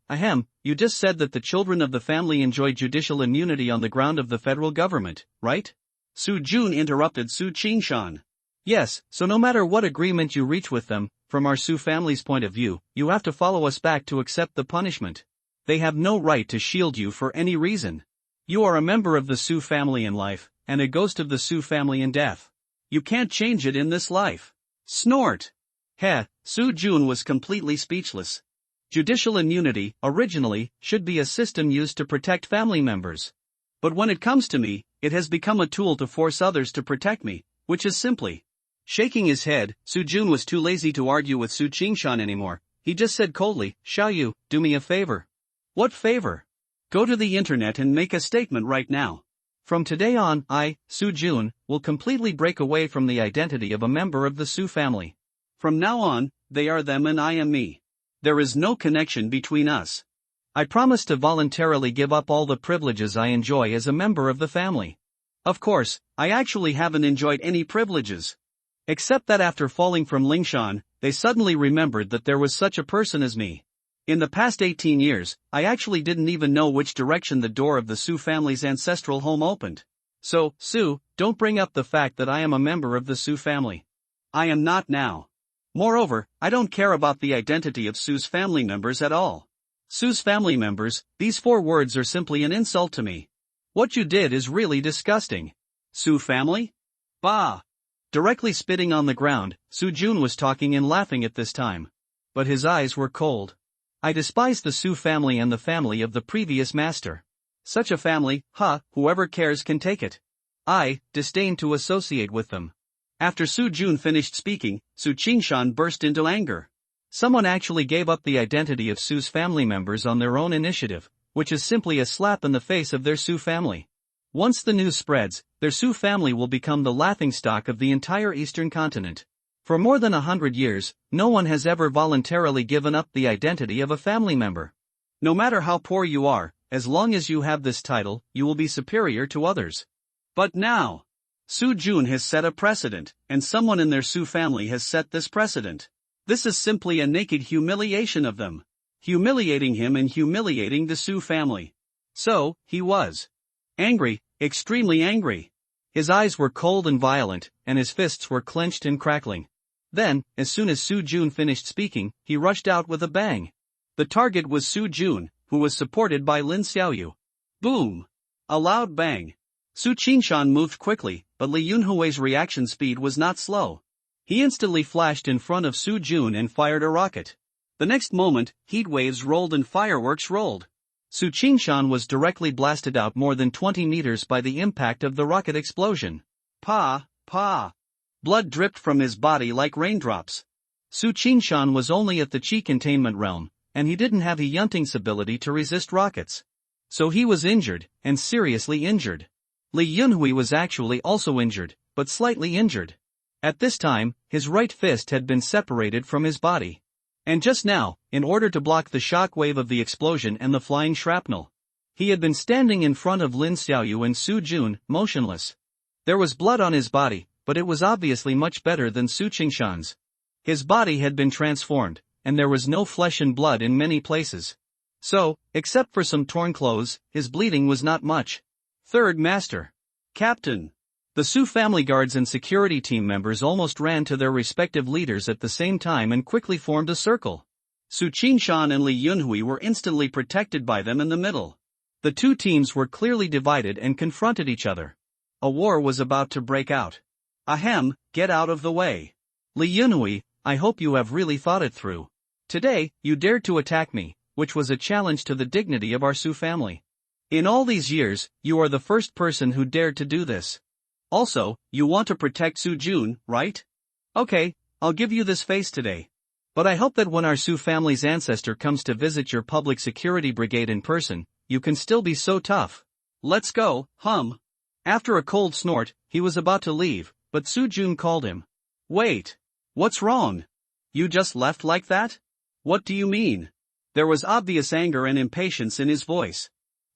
You just said that the children of the family enjoy judicial immunity on the ground of the federal government, right? Su Jun interrupted Su Qingshan. Yes, so no matter what agreement you reach with them, from our Su family's point of view, you have to follow us back to accept the punishment. They have no right to shield you for any reason. You are a member of the Su family in life, and a ghost of the Su family in death. You can't change it in this life. Snort. Su Jun was completely speechless. Judicial immunity, originally, should be a system used to protect family members. But when it comes to me, it has become a tool to force others to protect me, which is simply. Shaking his head, Su Jun was too lazy to argue with Su Qingshan anymore. He just said coldly, Xiao Yu, do me a favor. What favor? Go to the internet and make a statement right now. From today on, I, Su Jun, will completely break away from the identity of a member of the Su family. From now on, they are them and I am me. There is no connection between us. I promise to voluntarily give up all the privileges I enjoy as a member of the family. Of course, I actually haven't enjoyed any privileges. Except that after falling from Lingshan, they suddenly remembered that there was such a person as me. In the past 18 years, I actually didn't even know which direction the door of the Su family's ancestral home opened. So, Su, don't bring up the fact that I am a member of the Su family. I am not now. Moreover, I don't care about the identity of Su's family members at all. Su's family members, these 4 words are simply an insult to me. What you did is really disgusting. Su family? Bah! Directly spitting on the ground, Su Jun was talking and laughing at this time. But his eyes were cold. I despise the Su family and the family of the previous master. Such a family, whoever cares can take it. I disdain to associate with them. After Su Jun finished speaking, Su Qingshan burst into anger. Someone actually gave up the identity of Su's family members on their own initiative, which is simply a slap in the face of their Su family. Once the news spreads, their Su family will become the laughingstock of the entire eastern continent. For more than 100 years, no one has ever voluntarily given up the identity of a family member. No matter how poor you are, as long as you have this title, you will be superior to others. But now, Su Jun has set a precedent, and someone in their Su family has set this precedent. This is simply a naked humiliation of them. Humiliating him and humiliating the Su family. So, he was angry, extremely angry. His eyes were cold and violent, and his fists were clenched and crackling. Then, as soon as Su Jun finished speaking, he rushed out with a bang. The target was Su Jun, who was supported by Lin Xiaoyu. Boom! A loud bang. Su Qingshan moved quickly, but Li Yunhui's reaction speed was not slow. He instantly flashed in front of Su Jun and fired a rocket. The next moment, heat waves rolled and fireworks rolled. Su Qingshan was directly blasted out more than 20 meters by the impact of the rocket explosion. Pa! Blood dripped from his body like raindrops. Su Qingshan was only at the Qi containment realm, and he didn't have Yunting's ability to resist rockets. So he was injured, and seriously injured. Li Yunhui was actually also injured, but slightly injured. At this time, his right fist had been separated from his body. And just now, in order to block the shock wave of the explosion and the flying shrapnel, he had been standing in front of Lin Xiaoyu and Su Jun, motionless. There was blood on his body, but it was obviously much better than Su Qingshan's. His body had been transformed, and there was no flesh and blood in many places. So, except for some torn clothes, his bleeding was not much. Third Master. Captain. The Su family guards and security team members almost ran to their respective leaders at the same time and quickly formed a circle. Su Qingshan and Li Yunhui were instantly protected by them in the middle. The two teams were clearly divided and confronted each other. A war was about to break out. Ahem, get out of the way. Li Yunhui, I hope you have really thought it through. Today, you dared to attack me, which was a challenge to the dignity of our Su family. In all these years, you are the first person who dared to do this. Also, you want to protect Su Jun, right? Okay, I'll give you this face today. But I hope that when our Su family's ancestor comes to visit your public security brigade in person, you can still be so tough. Let's go, hum. After a cold snort, he was about to leave, but Su Jun called him. Wait. What's wrong? You just left like that? What do you mean? There was obvious anger and impatience in his voice.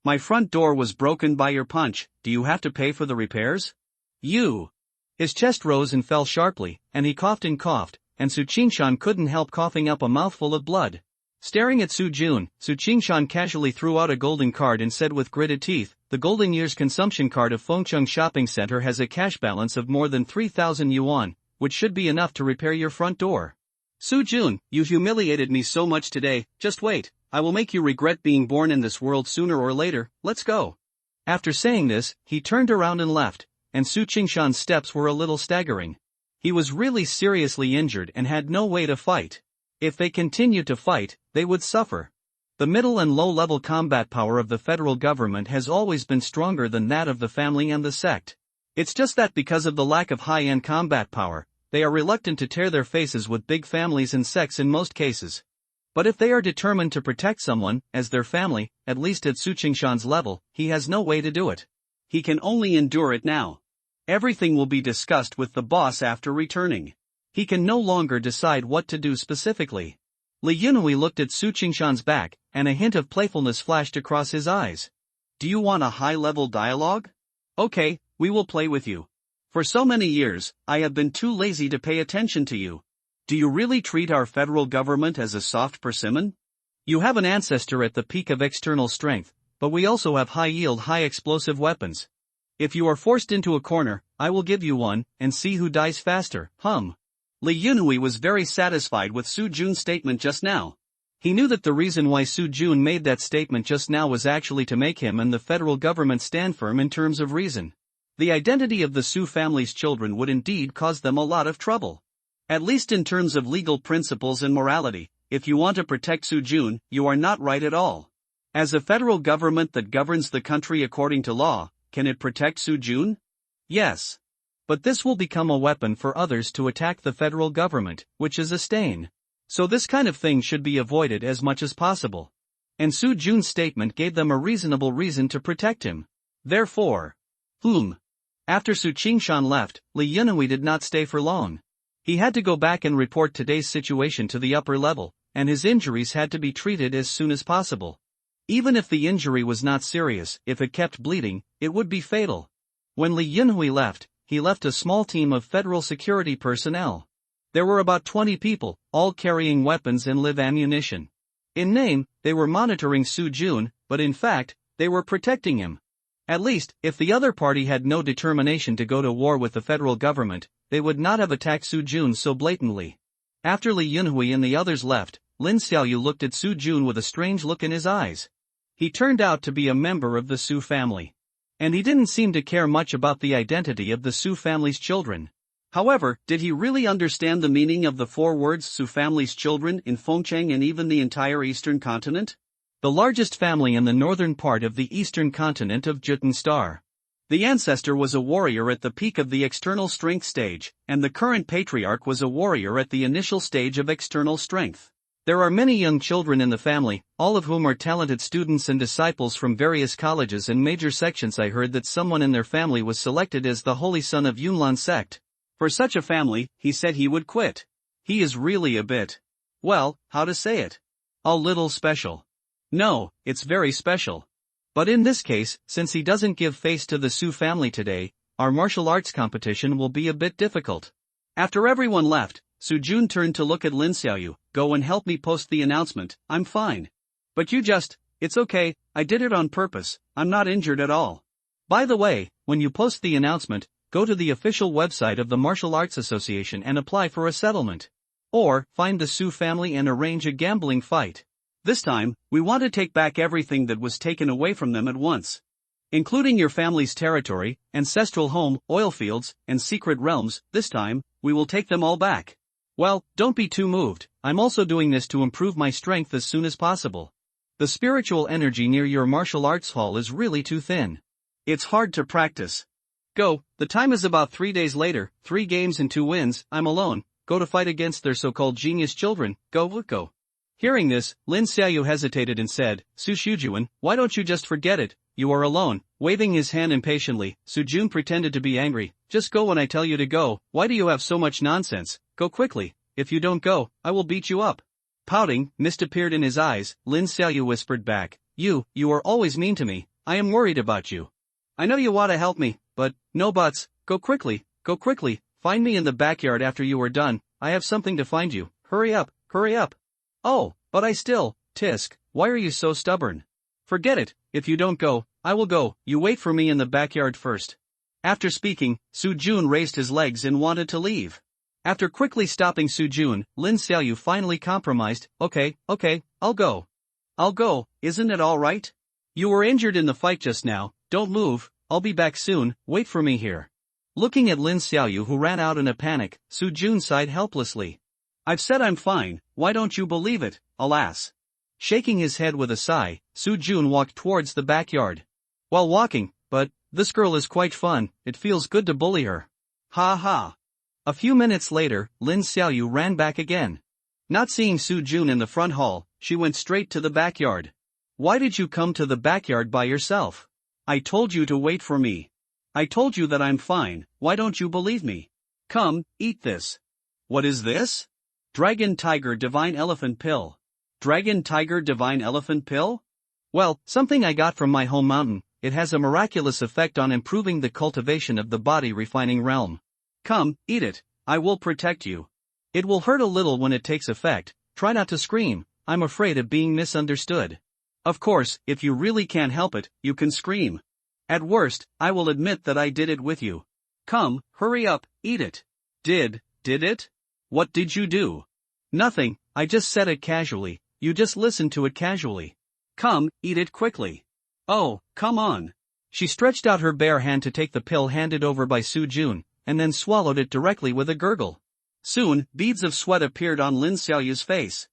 My front door was broken by your punch, do you have to pay for the repairs? You. His chest rose and fell sharply, and he coughed, and Su Qingshan couldn't help coughing up a mouthful of blood. Staring at Su Jun, Su Qingshan casually threw out a golden card and said with gritted teeth, the Golden Year's consumption card of Fengcheng Shopping Center has a cash balance of more than 3,000 yuan, which should be enough to repair your front door. Su Jun, you humiliated me so much today, just wait, I will make you regret being born in this world sooner or later, let's go. After saying this, he turned around and left, and Su Qingshan's steps were a little staggering. He was really seriously injured and had no way to fight. If they continued to fight, they would suffer. The middle and low-level combat power of the federal government has always been stronger than that of the family and the sect. It's just that because of the lack of high-end combat power, they are reluctant to tear their faces with big families and sects in most cases. But if they are determined to protect someone, as their family, at least at Su Qingshan's level, he has no way to do it. He can only endure it now. Everything will be discussed with the boss after returning. He can no longer decide what to do specifically. Li Yunhui looked at Su Qingshan's back, and a hint of playfulness flashed across his eyes. Do you want a high-level dialogue? Okay, we will play with you. For so many years, I have been too lazy to pay attention to you. Do you really treat our federal government as a soft persimmon? You have an ancestor at the peak of external strength, but we also have high-yield, high-explosive weapons. If you are forced into a corner, I will give you one, and see who dies faster, Li Yunhui was very satisfied with Su Jun's statement just now. He knew that the reason why Su Jun made that statement just now was actually to make him and the federal government stand firm in terms of reason. The identity of the Su family's children would indeed cause them a lot of trouble. At least in terms of legal principles and morality, if you want to protect Su Jun, you are not right at all. As a federal government that governs the country according to law, can it protect Su Jun? Yes. But this will become a weapon for others to attack the federal government, which is a stain. So this kind of thing should be avoided as much as possible. And Su Jun's statement gave them a reasonable reason to protect him. Therefore, After Su Qingshan left, Li Yunhui did not stay for long. He had to go back and report today's situation to the upper level, and his injuries had to be treated as soon as possible. Even if the injury was not serious, if it kept bleeding, it would be fatal. When Li Yunhui left, he left a small team of federal security personnel. There were about 20 people, all carrying weapons and live ammunition. In name, they were monitoring Su Jun, but in fact, they were protecting him. At least, if the other party had no determination to go to war with the federal government, they would not have attacked Su Jun so blatantly. After Li Yunhui and the others left, Lin Xiaoyu looked at Su Jun with a strange look in his eyes. He turned out to be a member of the Su family. And he didn't seem to care much about the identity of the Su family's children. However, did he really understand the meaning of the 4 words Su family's children in Fengcheng and even the entire eastern continent? The largest family in the northern part of the eastern continent of Juten Star. The ancestor was a warrior at the peak of the external strength stage, and the current patriarch was a warrior at the initial stage of external strength. There are many young children in the family, all of whom are talented students and disciples from various colleges and major sections. I heard that someone in their family was selected as the holy son of Yunlan sect. For such a family, he said he would quit. He is really a bit, well, how to say it? A little special. No, it's very special. But in this case, since he doesn't give face to the Su family today, our martial arts competition will be a bit difficult. After everyone left, Su Jun turned to look at Lin Xiaoyu. Go and help me post the announcement, I'm fine. But it's okay, I did it on purpose, I'm not injured at all. By the way, when you post the announcement, go to the official website of the Martial Arts Association and apply for a settlement. Or, find the Su family and arrange a gambling fight. This time, we want to take back everything that was taken away from them at once. Including your family's territory, ancestral home, oil fields, and secret realms. This time, we will take them all back. Well, don't be too moved, I'm also doing this to improve my strength as soon as possible. The spiritual energy near your martial arts hall is really too thin. It's hard to practice. Go, the time is about 3 days later, 3 games and 2 wins, I'm alone, go to fight against their so-called genius children, go. Hearing this, Lin Xiaoyu hesitated and said, Su Shujuan, why don't you just forget it, you are alone." Waving his hand impatiently, Sujun pretended to be angry. "Just go when I tell you to go. Why do you have so much nonsense? Go quickly. If you don't go, I will beat you up." Pouting, mist appeared in his eyes. Lin Xiaoyu whispered back, You are always mean to me. I am worried about you. I know you want to help me, but, no buts. Go quickly, find me in the backyard after you are done. I have something to find you. Hurry up. Oh, but I still, Tisk, why are you so stubborn? Forget it, if you don't go, I will go. You wait for me in the backyard first. After speaking, Sujun raised his legs and wanted to leave. After quickly stopping Sujun, Lin Xiaoyu finally compromised. Okay, I'll go. Isn't it alright? You were injured in the fight just now, don't move, I'll be back soon, wait for me here. Looking at Lin Xiaoyu, who ran out in a panic, Sujun sighed helplessly. I've said I'm fine, why don't you believe it, alas. Shaking his head with a sigh, Sujun walked towards the backyard. While walking, but, this girl is quite fun, it feels good to bully her. Ha ha. A few minutes later, Lin Xiaoyu ran back again. Not seeing Sujun in the front hall, she went straight to the backyard. Why did you come to the backyard by yourself? I told you to wait for me. I told you that I'm fine, why don't you believe me? Come, eat this. What is this? Dragon Tiger Divine Elephant Pill. Dragon Tiger Divine Elephant Pill? Well, something I got from my home mountain. It has a miraculous effect on improving the cultivation of the body refining realm. Come, eat it, I will protect you. It will hurt a little when it takes effect, try not to scream, I'm afraid of being misunderstood. Of course, if you really can't help it, you can scream. At worst, I will admit that I did it with you. Come, hurry up, eat it. Did it? What did you do? Nothing, I just said it casually, you just listened to it casually. Come, eat it quickly. Oh, come on. She stretched out her bare hand to take the pill handed over by Sujun, and then swallowed it directly with a gurgle. Soon, beads of sweat appeared on Lin Xiaoyu's face.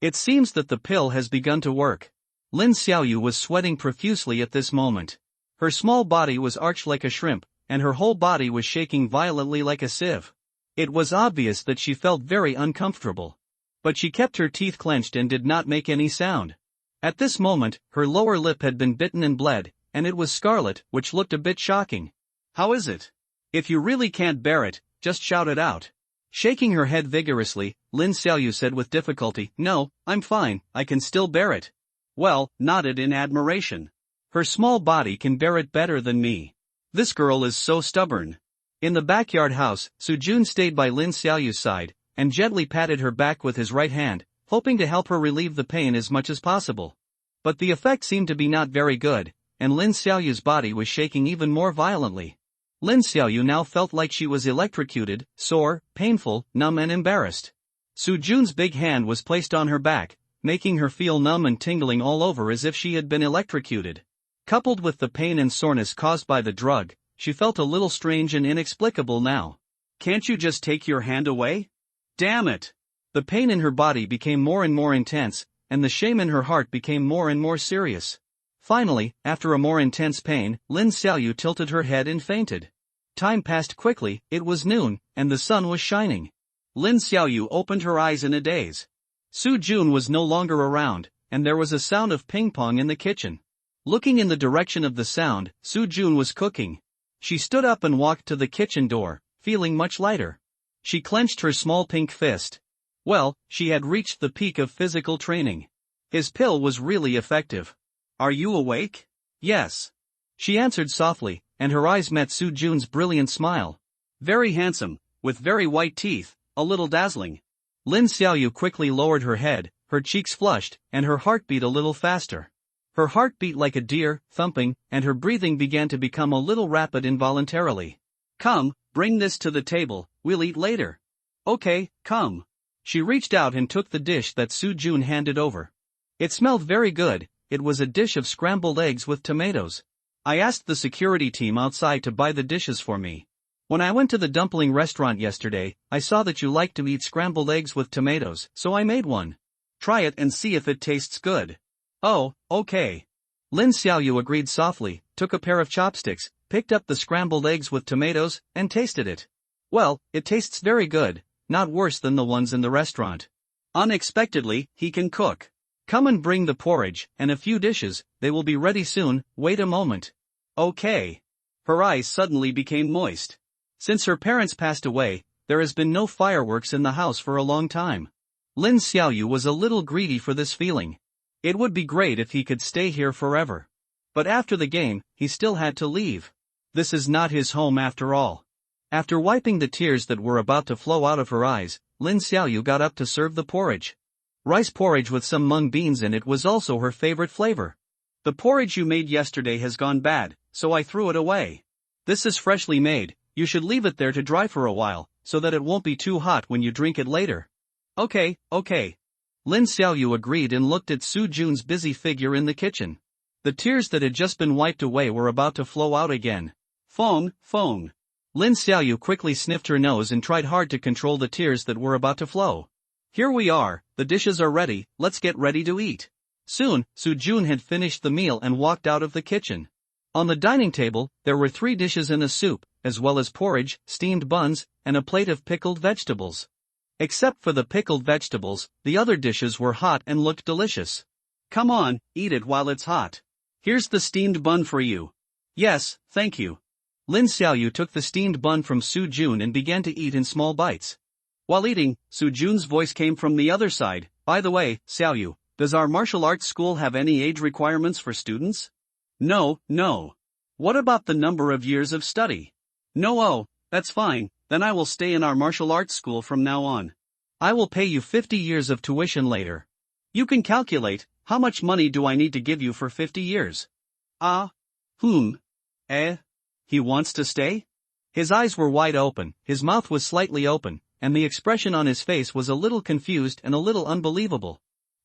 It seems that the pill has begun to work. Lin Xiaoyu was sweating profusely at this moment. Her small body was arched like a shrimp, and her whole body was shaking violently like a sieve. It was obvious that she felt very uncomfortable. But she kept her teeth clenched and did not make any sound. At this moment, her lower lip had been bitten and bled, and it was scarlet, which looked a bit shocking. How is it? If you really can't bear it, just shout it out. Shaking her head vigorously, Lin Xiaoyu said with difficulty, No, I'm fine, I can still bear it. Well, nodded in admiration. Her small body can bear it better than me. This girl is so stubborn. In the backyard house, Sujun stayed by Lin Xiaoyu's side, and gently patted her back with his right hand, hoping to help her relieve the pain as much as possible. But the effect seemed to be not very good, and Lin Xiaoyu's body was shaking even more violently. Lin Xiaoyu now felt like she was electrocuted, sore, painful, numb and embarrassed. Sujun's big hand was placed on her back, making her feel numb and tingling all over as if she had been electrocuted. Coupled with the pain and soreness caused by the drug, she felt a little strange and inexplicable now. Can't you just take your hand away? Damn it! The pain in her body became more and more intense, and the shame in her heart became more and more serious. Finally, after a more intense pain, Lin Xiaoyu tilted her head and fainted. Time passed quickly, it was noon, and the sun was shining. Lin Xiaoyu opened her eyes in a daze. Sujun was no longer around, and there was a sound of ping-pong in the kitchen. Looking in the direction of the sound, Sujun was cooking. She stood up and walked to the kitchen door, feeling much lighter. She clenched her small pink fist. Well, she had reached the peak of physical training. His pill was really effective. Are you awake? Yes. She answered softly, and her eyes met Sujun's brilliant smile. Very handsome, with very white teeth, a little dazzling. Lin Xiaoyu quickly lowered her head, her cheeks flushed, and her heart beat a little faster. Her heart beat like a deer, thumping, and her breathing began to become a little rapid involuntarily. Come, bring this to the table, we'll eat later. Okay, come. She reached out and took the dish that Sujun handed over. It smelled very good, it was a dish of scrambled eggs with tomatoes. I asked the security team outside to buy the dishes for me. When I went to the dumpling restaurant yesterday, I saw that you like to eat scrambled eggs with tomatoes, so I made one. Try it and see if it tastes good. Oh, okay. Lin Xiaoyu agreed softly, took a pair of chopsticks, picked up the scrambled eggs with tomatoes, and tasted it. Well, it tastes very good, not worse than the ones in the restaurant. Unexpectedly, he can cook. Come and bring the porridge, and a few dishes, they will be ready soon, wait a moment. Okay. Her eyes suddenly became moist. Since her parents passed away, there has been no fireworks in the house for a long time. Lin Xiaoyu was a little greedy for this feeling. It would be great if he could stay here forever. But after the game, he still had to leave. This is not his home after all. After wiping the tears that were about to flow out of her eyes, Lin Xiaoyu got up to serve the porridge. Rice porridge with some mung beans in it was also her favorite flavor. The porridge you made yesterday has gone bad, so I threw it away. This is freshly made, you should leave it there to dry for a while, so that it won't be too hot when you drink it later. Okay. Lin Xiaoyu agreed and looked at Su Jun's busy figure in the kitchen. The tears that had just been wiped away were about to flow out again. Phone. Lin Xiaoyu quickly sniffed her nose and tried hard to control the tears that were about to flow. Here we are, the dishes are ready, let's get ready to eat. Soon, Su Jun had finished the meal and walked out of the kitchen. On the dining table, there were 3 dishes and a soup, as well as porridge, steamed buns, and a plate of pickled vegetables. Except for the pickled vegetables, the other dishes were hot and looked delicious. Come on, eat it while it's hot. Here's the steamed bun for you. Yes, thank you. Lin Xiaoyu took the steamed bun from Su Jun and began to eat in small bites. While eating, Su Jun's voice came from the other side. By the way, Xiaoyu, does our martial arts school have any age requirements for students? No. What about the number of years of study? No. Oh, that's fine, then I will stay in our martial arts school from now on. I will pay you 50 years of tuition later. You can calculate, how much money do I need to give you for 50 years? He wants to stay? His eyes were wide open, his mouth was slightly open, and the expression on his face was a little confused and a little unbelievable.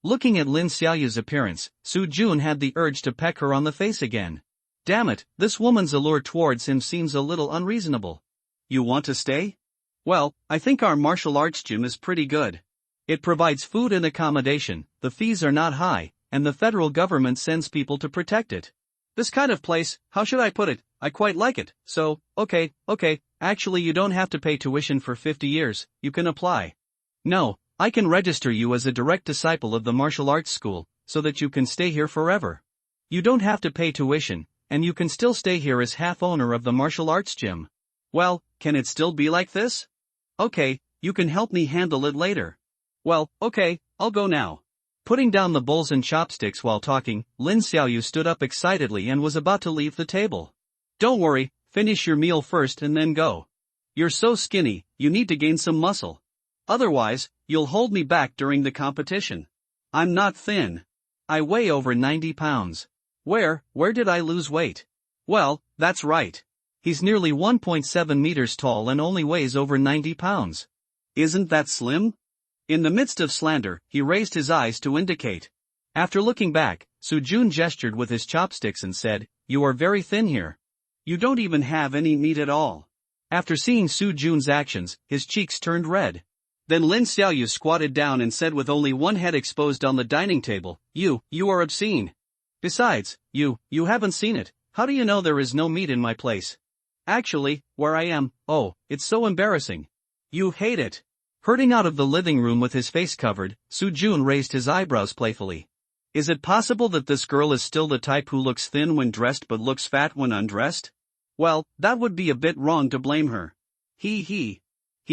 Looking at Lin Xiaoyu's appearance, Su Jun had the urge to peck her on the face again. Damn it, this woman's allure towards him seems a little unreasonable. You want to stay? Well, I think our martial arts gym is pretty good. It provides food and accommodation, the fees are not high, and the federal government sends people to protect it. This kind of place, how should I put it, I quite like it, so, okay, actually you don't have to pay tuition for 50 years, you can apply. No, I can register you as a direct disciple of the martial arts school, so that you can stay here forever. You don't have to pay tuition, and you can still stay here as half owner of the martial arts gym. Well, can it still be like this? Okay, you can help me handle it later. Well, okay, I'll go now. Putting down the bowls and chopsticks while talking, Lin Xiaoyu stood up excitedly and was about to leave the table. Don't worry, finish your meal first and then go. You're so skinny, you need to gain some muscle. Otherwise, you'll hold me back during the competition. I'm not thin. I weigh over 90 pounds. Where did I lose weight? Well, that's right. He's nearly 1.7 meters tall and only weighs over 90 pounds. Isn't that slim? In the midst of slander, he raised his eyes to indicate. After looking back, Su Jun gestured with his chopsticks and said, "You are very thin here. You don't even have any meat at all." After seeing Su Jun's actions, his cheeks turned red. Then Lin Xiaoyu squatted down and said with only one head exposed on the dining table, You are obscene. Besides, you haven't seen it, how do you know there is no meat in my place? Actually, where I am, it's so embarrassing. You hate it. Hurting out of the living room with his face covered, Su Jun raised his eyebrows playfully. Is it possible that this girl is still the type who looks thin when dressed but looks fat when undressed? Well, that would be a bit wrong to blame her. He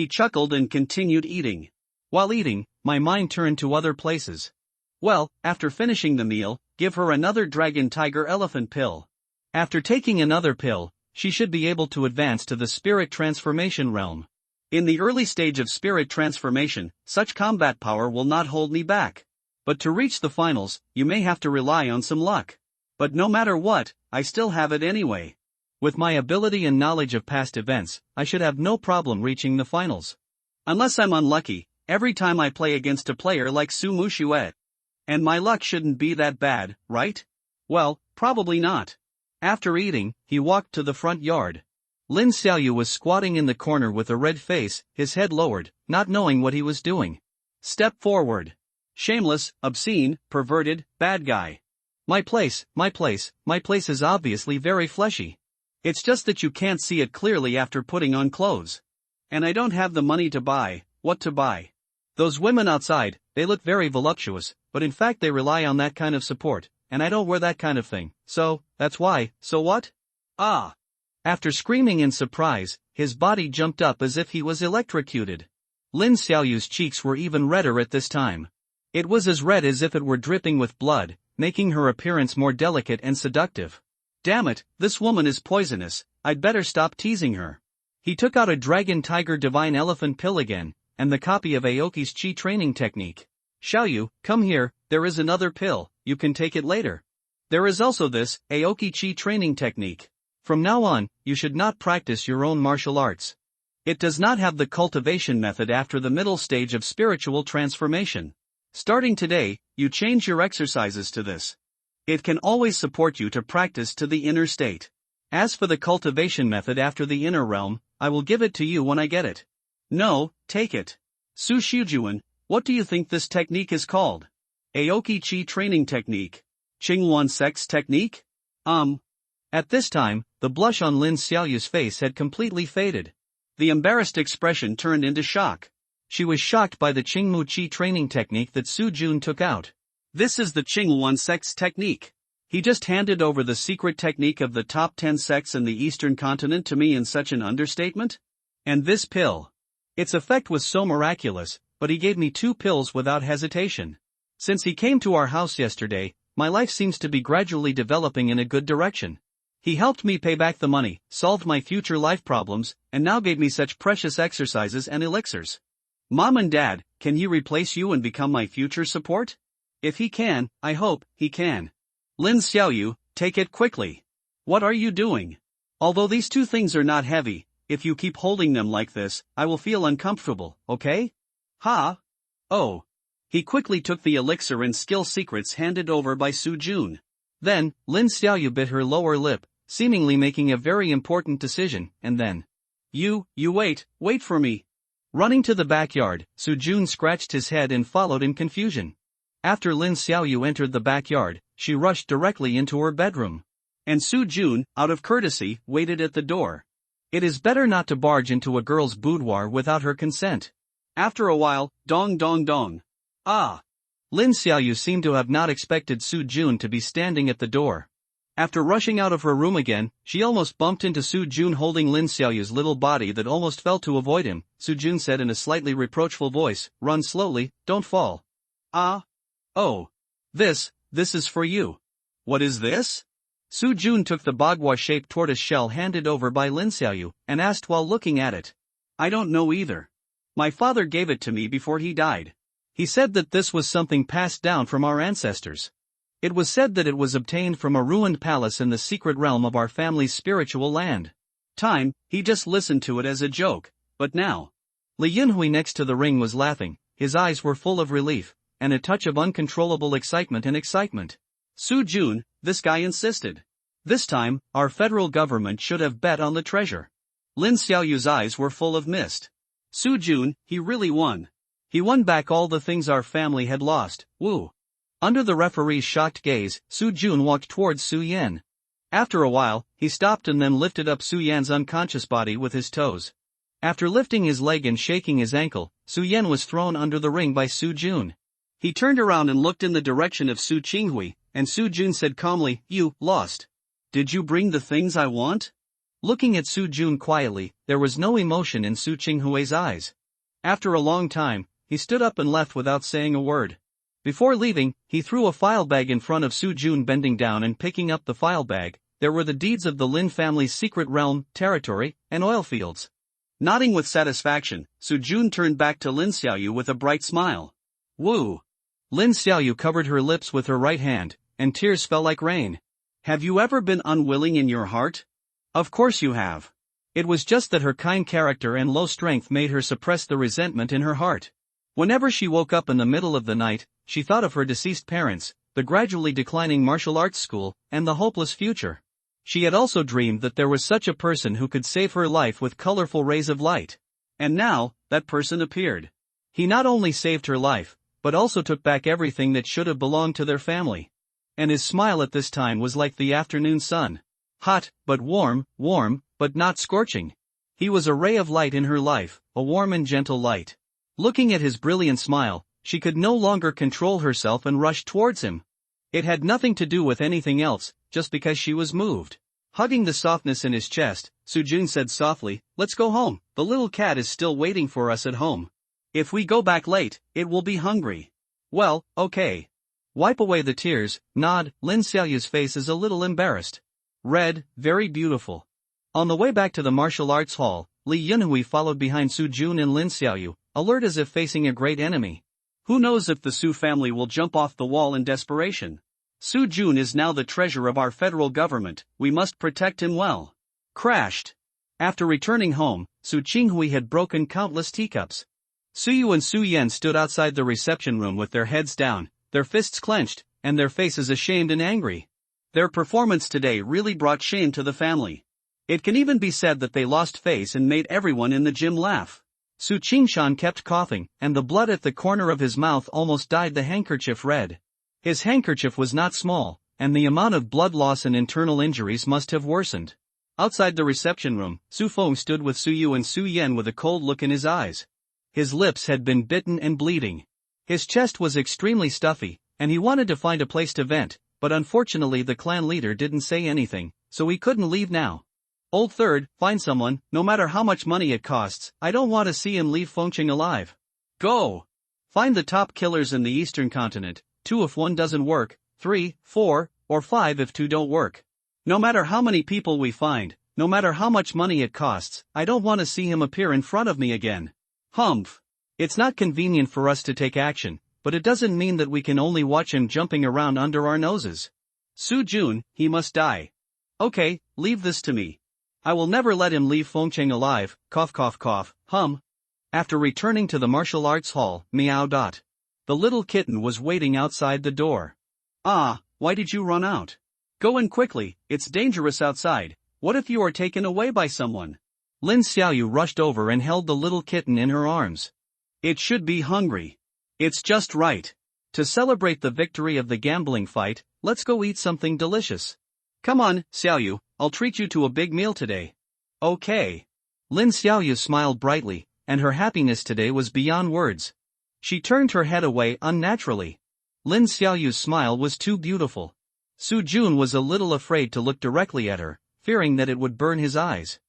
chuckled and continued eating. While eating, my mind turned to other places. Well, after finishing the meal, give her another dragon tiger elephant pill. After taking another pill, she should be able to advance to the spirit transformation realm. In the early stage of spirit transformation, such combat power will not hold me back. But to reach the finals, you may have to rely on some luck. But no matter what, I still have it anyway. With my ability and knowledge of past events, I should have no problem reaching the finals. Unless I'm unlucky, every time I play against a player like Su Mushuet. And my luck shouldn't be that bad, right? Well, probably not. After eating, he walked to the front yard. Lin Xiaoyu was squatting in the corner with a red face, his head lowered, not knowing what he was doing. Step forward. Shameless, obscene, perverted, bad guy. My place is obviously very fleshy. It's just that you can't see it clearly after putting on clothes. And I don't have the money to buy, what to buy? Those women outside, they look very voluptuous, but in fact they rely on that kind of support, and I don't wear that kind of thing, so, that's why, so what? Ah! After screaming in surprise, his body jumped up as if he was electrocuted. Lin Xiaoyu's cheeks were even redder at this time. It was as red as if it were dripping with blood, making her appearance more delicate and seductive. Damn it, this woman is poisonous, I'd better stop teasing her. He took out a Dragon Tiger Divine Elephant pill again, and the copy of Aoki's Chi training technique. Xiaoyu, come here, there is another pill, you can take it later. There is also this, Aoki Chi training technique. From now on, you should not practice your own martial arts. It does not have the cultivation method after the middle stage of spiritual transformation. Starting today, you change your exercises to this. It can always support you to practice to the inner state. As for the cultivation method after the inner realm, I will give it to you when I get it. No, take it. Su Xiujuan, what do you think this technique is called? Aoki Chi training technique. Qinghuan sex technique? At this time, the blush on Lin Xiaoyu's face had completely faded. The embarrassed expression turned into shock. She was shocked by the Qingmu Chi training technique that Su Jun took out. This is the Qinghuan sex technique. He just handed over the secret technique of the top 10 sects in the Eastern continent to me in such an understatement? And this pill. Its effect was so miraculous, but he gave me 2 pills without hesitation. Since he came to our house yesterday, my life seems to be gradually developing in a good direction. He helped me pay back the money, solved my future life problems, and now gave me such precious exercises and elixirs. Mom and Dad, can he replace you and become my future support? If he can, I hope he can. Lin Xiaoyu, take it quickly. What are you doing? Although these 2 things are not heavy, if you keep holding them like this, I will feel uncomfortable, okay? Ha? Oh. He quickly took the elixir and skill secrets handed over by Su Jun. Then, Lin Xiaoyu bit her lower lip, seemingly making a very important decision, and then. You wait for me. Running to the backyard, Su Jun scratched his head and followed in confusion. After Lin Xiaoyu entered the backyard, she rushed directly into her bedroom. And Su Jun, out of courtesy, waited at the door. It is better not to barge into a girl's boudoir without her consent. After a while, dong dong dong. Ah! Lin Xiaoyu seemed to have not expected Su Jun to be standing at the door. After rushing out of her room again, she almost bumped into Su Jun holding Lin Xiaoyu's little body that almost fell to avoid him. Su Jun said in a slightly reproachful voice, run slowly, don't fall. Ah? Oh. This is for you. What is this? Su Jun took the bagua-shaped tortoise shell handed over by Lin Xiaoyu, and asked while looking at it. I don't know either. My father gave it to me before he died. He said that this was something passed down from our ancestors. It was said that it was obtained from a ruined palace in the secret realm of our family's spiritual land. He just listened to it as a joke, but now. Li Yunhui next to the ring was laughing, his eyes were full of relief, and a touch of uncontrollable excitement. Su Jun, this guy insisted. This time, our federal government should have bet on the treasure. Lin Xiaoyu's eyes were full of mist. Su Jun, he really won. He won back all the things our family had lost, woo. Under the referee's shocked gaze, Su Jun walked towards Su Yan. After a while, he stopped and then lifted up Su Yan's unconscious body with his toes. After lifting his leg and shaking his ankle, Su Yan was thrown under the ring by Su Jun. He turned around and looked in the direction of Su Qinghui, and Su Jun said calmly, you lost. Did you bring the things I want? Looking at Su Jun quietly, there was no emotion in Su Qinghui's eyes. After a long time, he stood up and left without saying a word. Before leaving, he threw a file bag in front of Su Jun, bending down and picking up the file bag. There were the deeds of the Lin family's secret realm, territory, and oil fields. Nodding with satisfaction, Su Jun turned back to Lin Xiaoyu with a bright smile. Woo! Lin Xiaoyu covered her lips with her right hand, and tears fell like rain. Have you ever been unwilling in your heart? Of course you have. It was just that her kind character and low strength made her suppress the resentment in her heart. Whenever she woke up in the middle of the night, she thought of her deceased parents, the gradually declining martial arts school, and the hopeless future. She had also dreamed that there was such a person who could save her life with colorful rays of light. And now, that person appeared. He not only saved her life, but also took back everything that should have belonged to their family. And his smile at this time was like the afternoon sun. Hot, but warm, but not scorching. He was a ray of light in her life, a warm and gentle light. Looking at his brilliant smile, she could no longer control herself and rushed towards him. It had nothing to do with anything else, just because she was moved. Hugging the softness in his chest, Sujun said softly, "Let's go home, the little cat is still waiting for us at home. If we go back late, it will be hungry." "Well, okay." Wipe away the tears, nod. Lin Xiaoyu's face is a little embarrassed. Red, very beautiful. On the way back to the martial arts hall, Li Yunhui followed behind Sujun and Lin Xiaoyu, alert as if facing a great enemy. Who knows if the Su family will jump off the wall in desperation? Su Jun is now the treasure of our federal government, we must protect him well. Crashed. After returning home, Su Qinghui had broken countless teacups. Su Yu and Su Yan stood outside the reception room with their heads down, their fists clenched, and their faces ashamed and angry. Their performance today really brought shame to the family. It can even be said that they lost face and made everyone in the gym laugh. Su Qingshan kept coughing, and the blood at the corner of his mouth almost dyed the handkerchief red. His handkerchief was not small, and the amount of blood loss and internal injuries must have worsened. Outside the reception room, Su Feng stood with Su Yu and Su Yan with a cold look in his eyes. His lips had been bitten and bleeding. His chest was extremely stuffy, and he wanted to find a place to vent, but unfortunately the clan leader didn't say anything, so he couldn't leave now. Old Third, find someone, no matter how much money it costs, I don't want to see him leave Fengqing alive. Go! Find the top killers in the eastern continent, 2 if 1 doesn't work, 3, 4, or 5 if 2 don't work. No matter how many people we find, no matter how much money it costs, I don't want to see him appear in front of me again. Humph. It's not convenient for us to take action, but it doesn't mean that we can only watch him jumping around under our noses. Su Jun, he must die. Okay, leave this to me. I will never let him leave Fengqing alive, cough cough cough, hum. After returning to the martial arts hall, meow. The little kitten was waiting outside the door. Ah, why did you run out? Go in quickly, it's dangerous outside, what if you are taken away by someone? Lin Xiaoyu rushed over and held the little kitten in her arms. It should be hungry. It's just right. To celebrate the victory of the gambling fight, let's go eat something delicious. Come on, Xiaoyu, I'll treat you to a big meal today. Okay. Lin Xiaoyu smiled brightly, and her happiness today was beyond words. She turned her head away unnaturally. Lin Xiaoyu's smile was too beautiful. Su Jun was a little afraid to look directly at her, fearing that it would burn his eyes.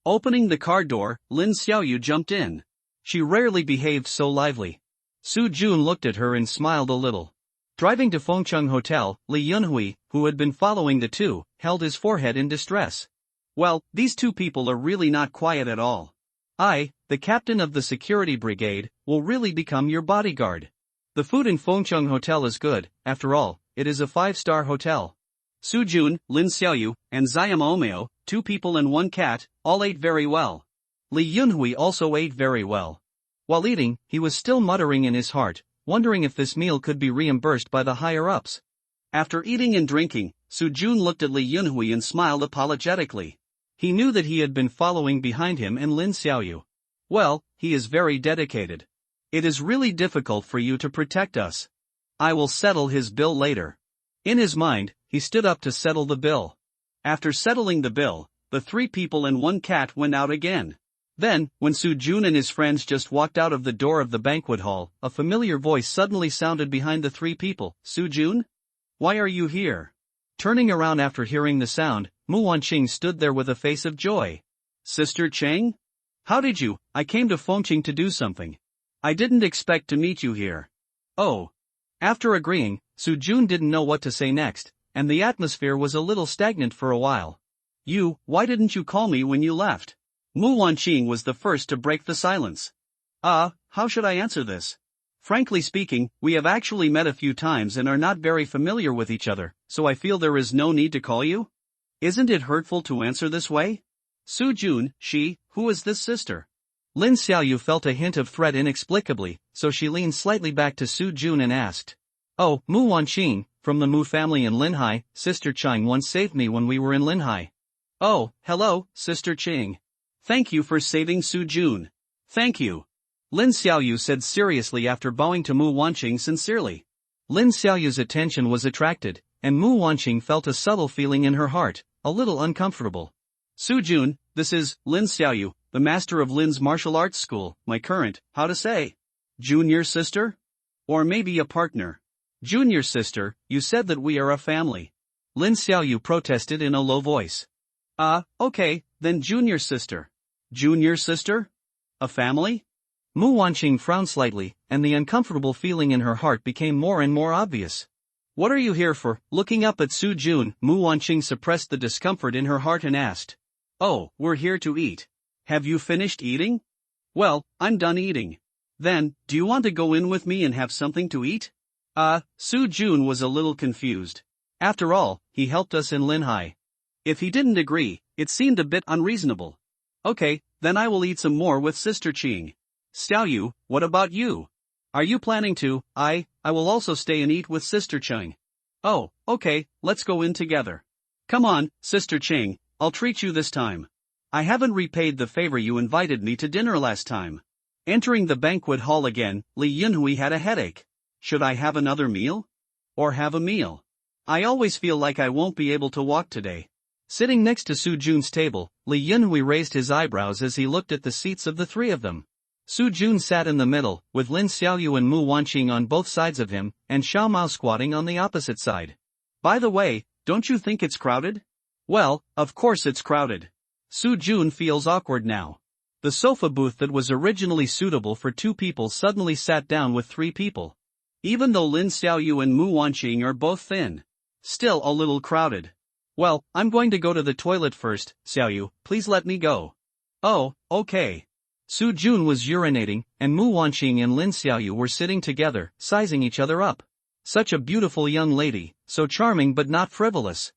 Opening the car door, Lin Xiaoyu jumped in. She rarely behaved so lively. Su Jun looked at her and smiled a little. Driving to Fengcheng Hotel, Li Yunhui, who had been following the two, held his forehead in distress. Well, these two people are really not quiet at all. I, the captain of the security brigade, will really become your bodyguard. The food in Fengcheng Hotel is good, after all, it is a 5-star hotel. Su Jun, Lin Xiaoyu, and Xiam Omeo, 2 people and 1 cat, all ate very well. Li Yunhui also ate very well. While eating, he was still muttering in his heart, wondering if this meal could be reimbursed by the higher-ups. After eating and drinking, Su Jun looked at Li Yunhui and smiled apologetically. He knew that he had been following behind him and Lin Xiaoyu. Well, he is very dedicated. It is really difficult for you to protect us. I will settle his bill later. In his mind, he stood up to settle the bill. After settling the bill, the 3 people and 1 cat went out again. Then, when Su Jun and his friends just walked out of the door of the banquet hall, a familiar voice suddenly sounded behind the 3 people. Su Jun? Why are you here? Turning around after hearing the sound, Mu Wanqing stood there with a face of joy. Sister Cheng? How did you? I came to Fengqing to do something. I didn't expect to meet you here. Oh. After agreeing, Su Jun didn't know what to say next, and the atmosphere was a little stagnant for a while. Why didn't you call me when you left? Mu Wanqing was the first to break the silence. How should I answer this? Frankly speaking, we have actually met a few times and are not very familiar with each other, so I feel there is no need to call you. Isn't it hurtful to answer this way? Su Jun, who is this sister? Lin Xiaoyu felt a hint of threat inexplicably, so she leaned slightly back to Su Jun and asked. Oh, Mu Wanqing, from the Mu family in Linhai, Sister Cheng once saved me when we were in Linhai. Oh, hello, Sister Cheng. Thank you for saving Su Jun. Thank you. Lin Xiaoyu said seriously after bowing to Mu Wanqing sincerely. Lin Xiaoyu's attention was attracted, and Mu Wanqing felt a subtle feeling in her heart, a little uncomfortable. Su Jun, this is Lin Xiaoyu, the master of Lin's martial arts school, my current, how to say? Junior sister? Or maybe a partner? Junior sister, you said that we are a family. Lin Xiaoyu protested in a low voice. Okay, then junior sister. Junior sister? A family? Mu Wanqing frowned slightly, and the uncomfortable feeling in her heart became more and more obvious. What are you here for? Looking up at Su Jun, Mu Wanqing suppressed the discomfort in her heart and asked. Oh, we're here to eat. Have you finished eating? Well, I'm done eating. Then, do you want to go in with me and have something to eat? Su Jun was a little confused. After all, he helped us in Linhai. If he didn't agree, it seemed a bit unreasonable. Okay, then I will eat some more with Sister Qing. Xiaoyu, what about you? Are you planning to? I will also stay and eat with Sister Qing. Oh, okay, let's go in together. Come on, Sister Qing, I'll treat you this time. I haven't repaid the favor you invited me to dinner last time. Entering the banquet hall again, Li Yunhui had a headache. Should I have another meal? Or have a meal? I always feel like I won't be able to walk today. Sitting next to Su Jun's table, Li Yunhui raised his eyebrows as he looked at the seats of the three of them. Su Jun sat in the middle, with Lin Xiaoyu and Mu Wanqing on both sides of him, and Xiao Mao squatting on the opposite side. By the way, don't you think it's crowded? Well, of course it's crowded. Su Jun feels awkward now. The sofa booth that was originally suitable for 2 people suddenly sat down with 3 people. Even though Lin Xiaoyu and Mu Wanqing are both thin. Still a little crowded. Well, I'm going to go to the toilet first, Xiaoyu, please let me go. Oh, okay. Su Jun was urinating, and Mu Wanqing and Lin Xiaoyu were sitting together, sizing each other up. Such a beautiful young lady, so charming but not frivolous.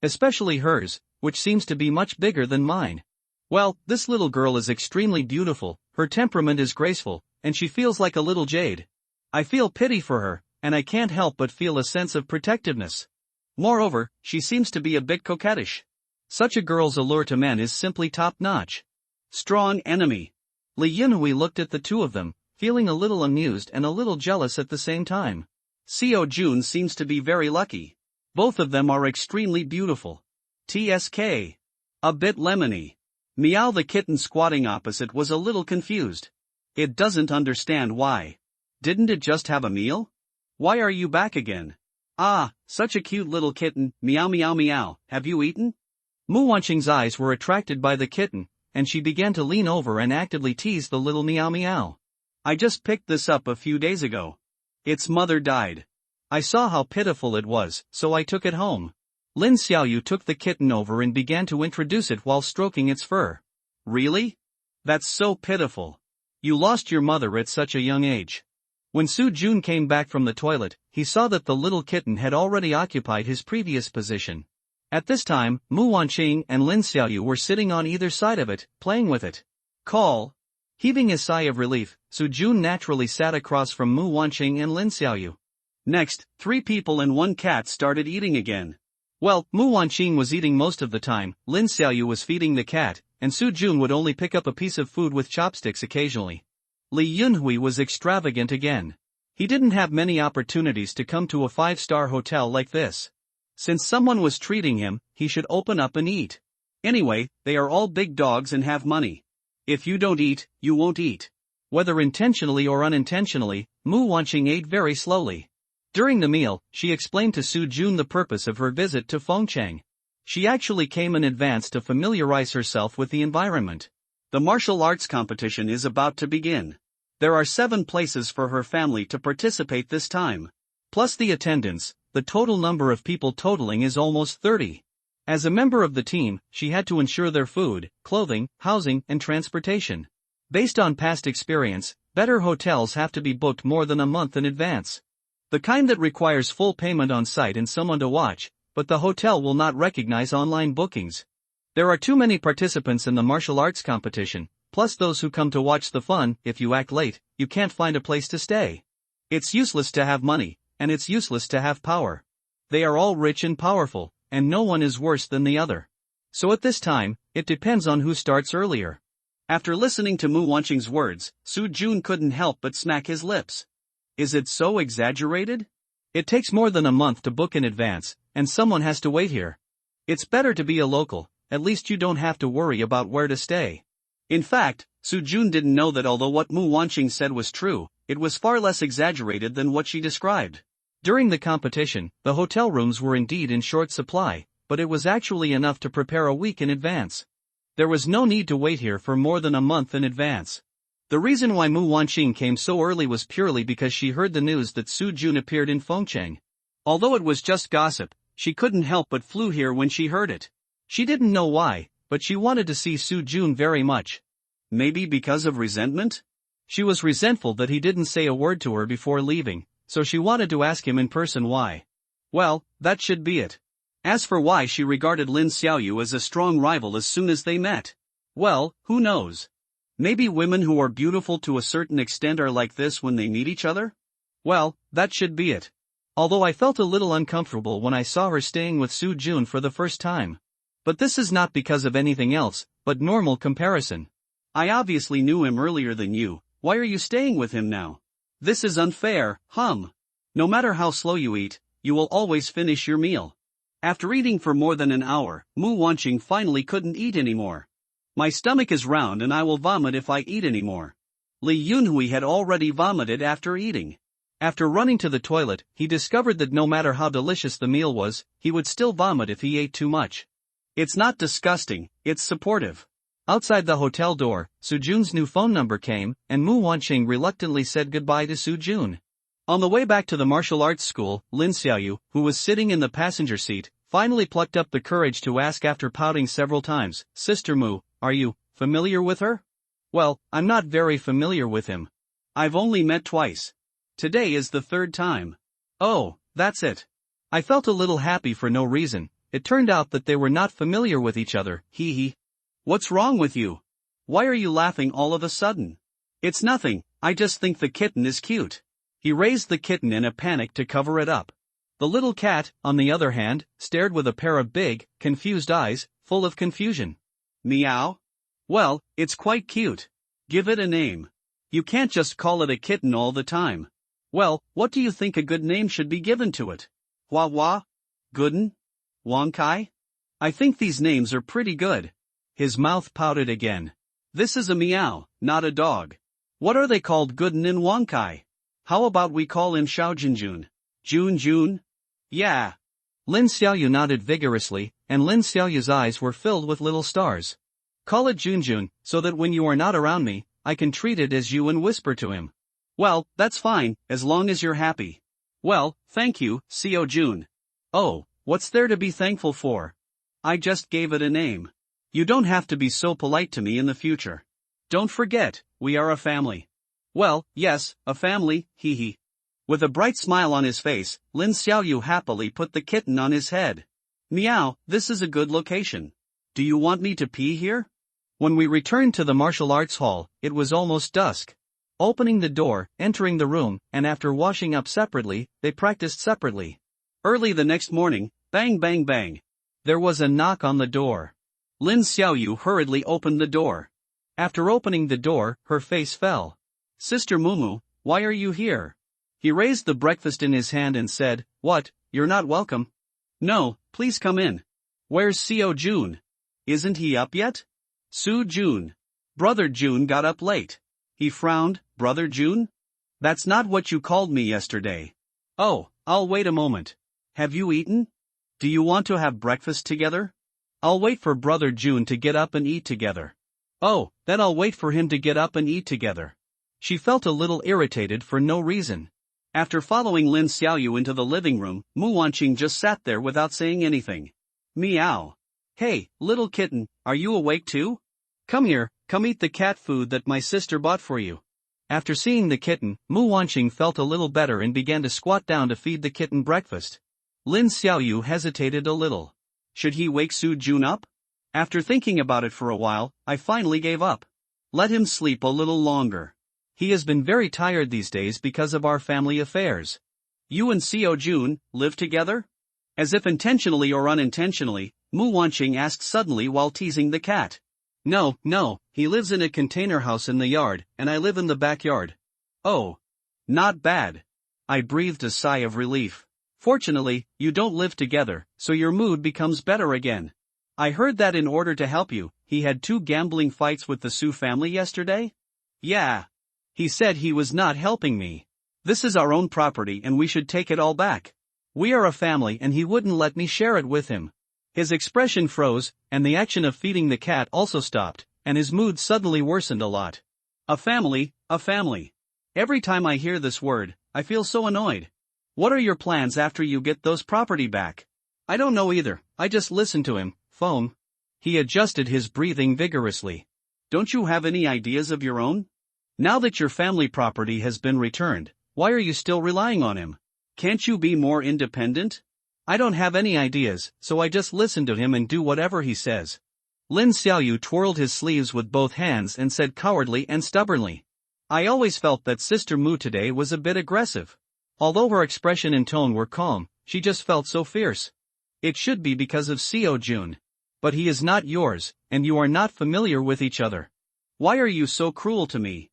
Especially hers, which seems to be much bigger than mine. Well, this little girl is extremely beautiful, her temperament is graceful, and she feels like a little jade. I feel pity for her, and I can't help but feel a sense of protectiveness. Moreover, she seems to be a bit coquettish. Such a girl's allure to men is simply top-notch. Strong enemy. Li Yunhui looked at the two of them, feeling a little amused and a little jealous at the same time. Xiao Jun seems to be very lucky. Both of them are extremely beautiful. TSK. A bit lemony. Meow the kitten squatting opposite was a little confused. It doesn't understand why. Didn't it just have a meal? Why are you back again? Ah, such a cute little kitten, meow meow meow, have you eaten? Mu Wanqing's eyes were attracted by the kitten, and she began to lean over and actively tease the little meow meow. I just picked this up a few days ago. Its mother died. I saw how pitiful it was, so I took it home. Lin Xiaoyu took the kitten over and began to introduce it while stroking its fur. Really? That's so pitiful. You lost your mother at such a young age. When Su Jun came back from the toilet, he saw that the little kitten had already occupied his previous position. At this time, Mu Wanqing and Lin Xiaoyu were sitting on either side of it, playing with it. Call. Heaving a sigh of relief, Su Jun naturally sat across from Mu Wanqing and Lin Xiaoyu. Next, 3 people and 1 cat started eating again. Well, Mu Wanqing was eating most of the time, Lin Xiaoyu was feeding the cat, and Su Jun would only pick up a piece of food with chopsticks occasionally. Li Yunhui was extravagant again. He didn't have many opportunities to come to a 5-star hotel like this. Since someone was treating him, he should open up and eat. Anyway, they are all big dogs and have money. If you don't eat, you won't eat. Whether intentionally or unintentionally, Mu Wanqing ate very slowly. During the meal, she explained to Su Jun the purpose of her visit to Fengcheng. She actually came in advance to familiarize herself with the environment. The martial arts competition is about to begin. There are 7 places for her family to participate this time. Plus the attendance, the total number of people totaling is almost 30. As a member of the team, she had to ensure their food, clothing, housing, and transportation. Based on past experience, better hotels have to be booked more than a month in advance. The kind that requires full payment on site and someone to watch, but the hotel will not recognize online bookings. There are too many participants in the martial arts competition, plus those who come to watch the fun. If you act late, you can't find a place to stay. It's useless to have money, and it's useless to have power. They are all rich and powerful, and no one is worse than the other. So at this time, it depends on who starts earlier. After listening to Mu Wanqing's words, Su Jun couldn't help but smack his lips. Is it so exaggerated? It takes more than a month to book in advance, and someone has to wait here. It's better to be a local, at least you don't have to worry about where to stay. In fact, Su Jun didn't know that although what Mu Wanqing said was true, it was far less exaggerated than what she described. During the competition, the hotel rooms were indeed in short supply, but it was actually enough to prepare a week in advance. There was no need to wait here for more than a month in advance. The reason why Mu Wanqing came so early was purely because she heard the news that Su Jun appeared in Fengcheng. Although it was just gossip, she couldn't help but flew here when she heard it. She didn't know why, but she wanted to see Su Jun very much. Maybe because of resentment? She was resentful that he didn't say a word to her before leaving, so she wanted to ask him in person why. Well, that should be it. As for why she regarded Lin Xiaoyu as a strong rival as soon as they met, well, who knows? Maybe women who are beautiful to a certain extent are like this when they meet each other? Well, that should be it. Although I felt a little uncomfortable when I saw her staying with Su Jun for the first time. But this is not because of anything else, but normal comparison. I obviously knew him earlier than you, why are you staying with him now? This is unfair, No matter how slow you eat, you will always finish your meal. After eating for more than an hour, Mu Wanqing finally couldn't eat anymore. My stomach is round and I will vomit if I eat anymore. Li Yunhui had already vomited after eating. After running to the toilet, he discovered that no matter how delicious the meal was, he would still vomit if he ate too much. It's not disgusting, it's supportive. Outside the hotel door, Su Jun's new phone number came, and Mu Wanqing reluctantly said goodbye to Su Jun. On the way back to the martial arts school, Lin Xiaoyu, who was sitting in the passenger seat, finally plucked up the courage to ask after pouting several times, "Sister Mu, are you familiar with her?" "Well, I'm not very familiar with him. I've only met twice. Today is the third time." "Oh, that's it." I felt a little happy for no reason. It turned out that they were not familiar with each other, hee. What's wrong with you? Why are you laughing all of a sudden? It's nothing, I just think the kitten is cute. He raised the kitten in a panic to cover it up. The little cat, on the other hand, stared with a pair of big, confused eyes, full of confusion. Meow? Well, it's quite cute. Give it a name. You can't just call it a kitten all the time. Well, what do you think a good name should be given to it? Hua Hua? Gooden? Wangkai? I think these names are pretty good. His mouth pouted again. This is a meow, not a dog. What are they called, Gooden and Wangkai? How about we call him Xiao Junjun? Jun? Yeah. Lin Xiaoyu nodded vigorously, and Lin Xiaoyu's eyes were filled with little stars. Call it Junjun, so that when you are not around me, I can treat it as you and whisper to him. Well, that's fine, as long as you're happy. Well, thank you, Xiao Jun. Oh, what's there to be thankful for? I just gave it a name. You don't have to be so polite to me in the future. Don't forget, we are a family. Well, yes, a family, hee. With a bright smile on his face, Lin Xiaoyu happily put the kitten on his head. Meow, this is a good location. Do you want me to pee here? When we returned to the martial arts hall, it was almost dusk. Opening the door, entering the room, and after washing up separately, they practiced separately. Early the next morning, bang bang bang. There was a knock on the door. Lin Xiaoyu hurriedly opened the door. After opening the door, her face fell. Sister Mumu, why are you here? He raised the breakfast in his hand and said, "What, you're not welcome?" "No, please come in." "Where's Xiao Jun? Isn't he up yet?" "Su Jun. Brother Jun got up late." He frowned. "Brother Jun? That's not what you called me yesterday." "Oh, I'll wait a moment. Have you eaten? Do you want to have breakfast together?" "I'll wait for Brother Jun to get up and eat together." "Oh, then I'll wait for him to get up and eat together." She felt a little irritated for no reason. After following Lin Xiaoyu into the living room, Mu Wanqing just sat there without saying anything. Meow. Hey, little kitten, are you awake too? Come here, come eat the cat food that my sister bought for you. After seeing the kitten, Mu Wanqing felt a little better and began to squat down to feed the kitten breakfast. Lin Xiaoyu hesitated a little. Should he wake Su Jun up? After thinking about it for a while, I finally gave up. Let him sleep a little longer. He has been very tired these days because of our family affairs. You and Xiao Jun live together? As if intentionally or unintentionally, Mu Wanqing asked suddenly while teasing the cat. No, he lives in a container house in the yard, and I live in the backyard. Oh. Not bad. I breathed a sigh of relief. Fortunately, you don't live together, so your mood becomes better again. I heard that in order to help you, he had 2 gambling fights with the Su family yesterday? Yeah. He said he was not helping me. This is our own property and we should take it all back. We are a family and he wouldn't let me share it with him. His expression froze, and the action of feeding the cat also stopped, and his mood suddenly worsened a lot. A family, a family. Every time I hear this word, I feel so annoyed. What are your plans after you get those property back? I don't know either, I just listen to him, phone. He adjusted his breathing vigorously. Don't you have any ideas of your own? Now that your family property has been returned, why are you still relying on him? Can't you be more independent? I don't have any ideas, so I just listen to him and do whatever he says. Lin Xiaoyu twirled his sleeves with both hands and said cowardly and stubbornly. I always felt that Sister Mu today was a bit aggressive. Although her expression and tone were calm, she just felt so fierce. It should be because of Xiao Jun. But he is not yours, and you are not familiar with each other. Why are you so cruel to me?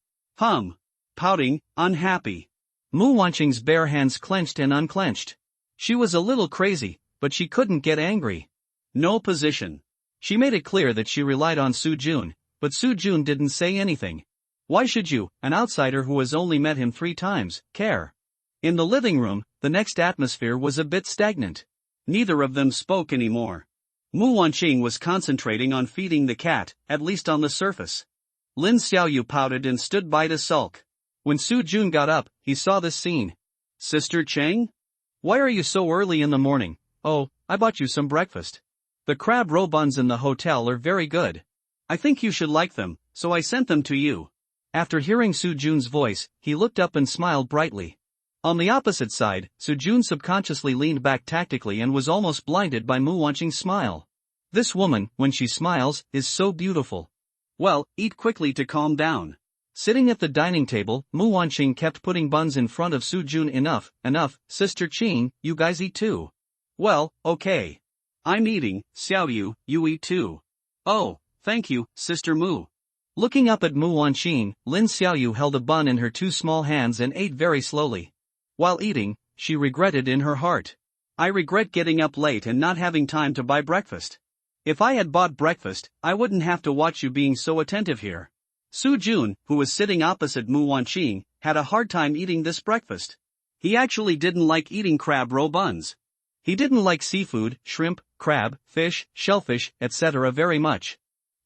Pouting, unhappy. Mu Wanqing's bare hands clenched and unclenched. She was a little crazy, but she couldn't get angry. No position. She made it clear that she relied on Su Jun, but Su Jun didn't say anything. Why should you, an outsider who has only met him 3 times, care? In the living room, the next atmosphere was a bit stagnant. Neither of them spoke anymore. Mu Wanqing was concentrating on feeding the cat, at least on the surface. Lin Xiaoyu pouted and stood by to sulk. When Su Jun got up, he saw this scene. Sister Cheng? Why are you so early in the morning? Oh, I bought you some breakfast. The crab roe buns in the hotel are very good. I think you should like them, so I sent them to you. After hearing Su Jun's voice, he looked up and smiled brightly. On the opposite side, Su Jun subconsciously leaned back tactically and was almost blinded by Mu Wanqing's smile. This woman, when she smiles, is so beautiful. Well, eat quickly to calm down. Sitting at the dining table, Mu Wanqing kept putting buns in front of Su Jun. Enough, Sister Qing, you guys eat too. Well, okay. I'm eating, Xiaoyu, you eat too. Oh, thank you, Sister Mu. Looking up at Mu Wanqing, Lin Xiaoyu held a bun in her 2 small hands and ate very slowly. While eating, she regretted in her heart. I regret getting up late and not having time to buy breakfast. If I had bought breakfast, I wouldn't have to watch you being so attentive here. Su Jun, who was sitting opposite Mu Wanqing, had a hard time eating this breakfast. He actually didn't like eating crab roe buns. He didn't like seafood, shrimp, crab, fish, shellfish, etc. very much.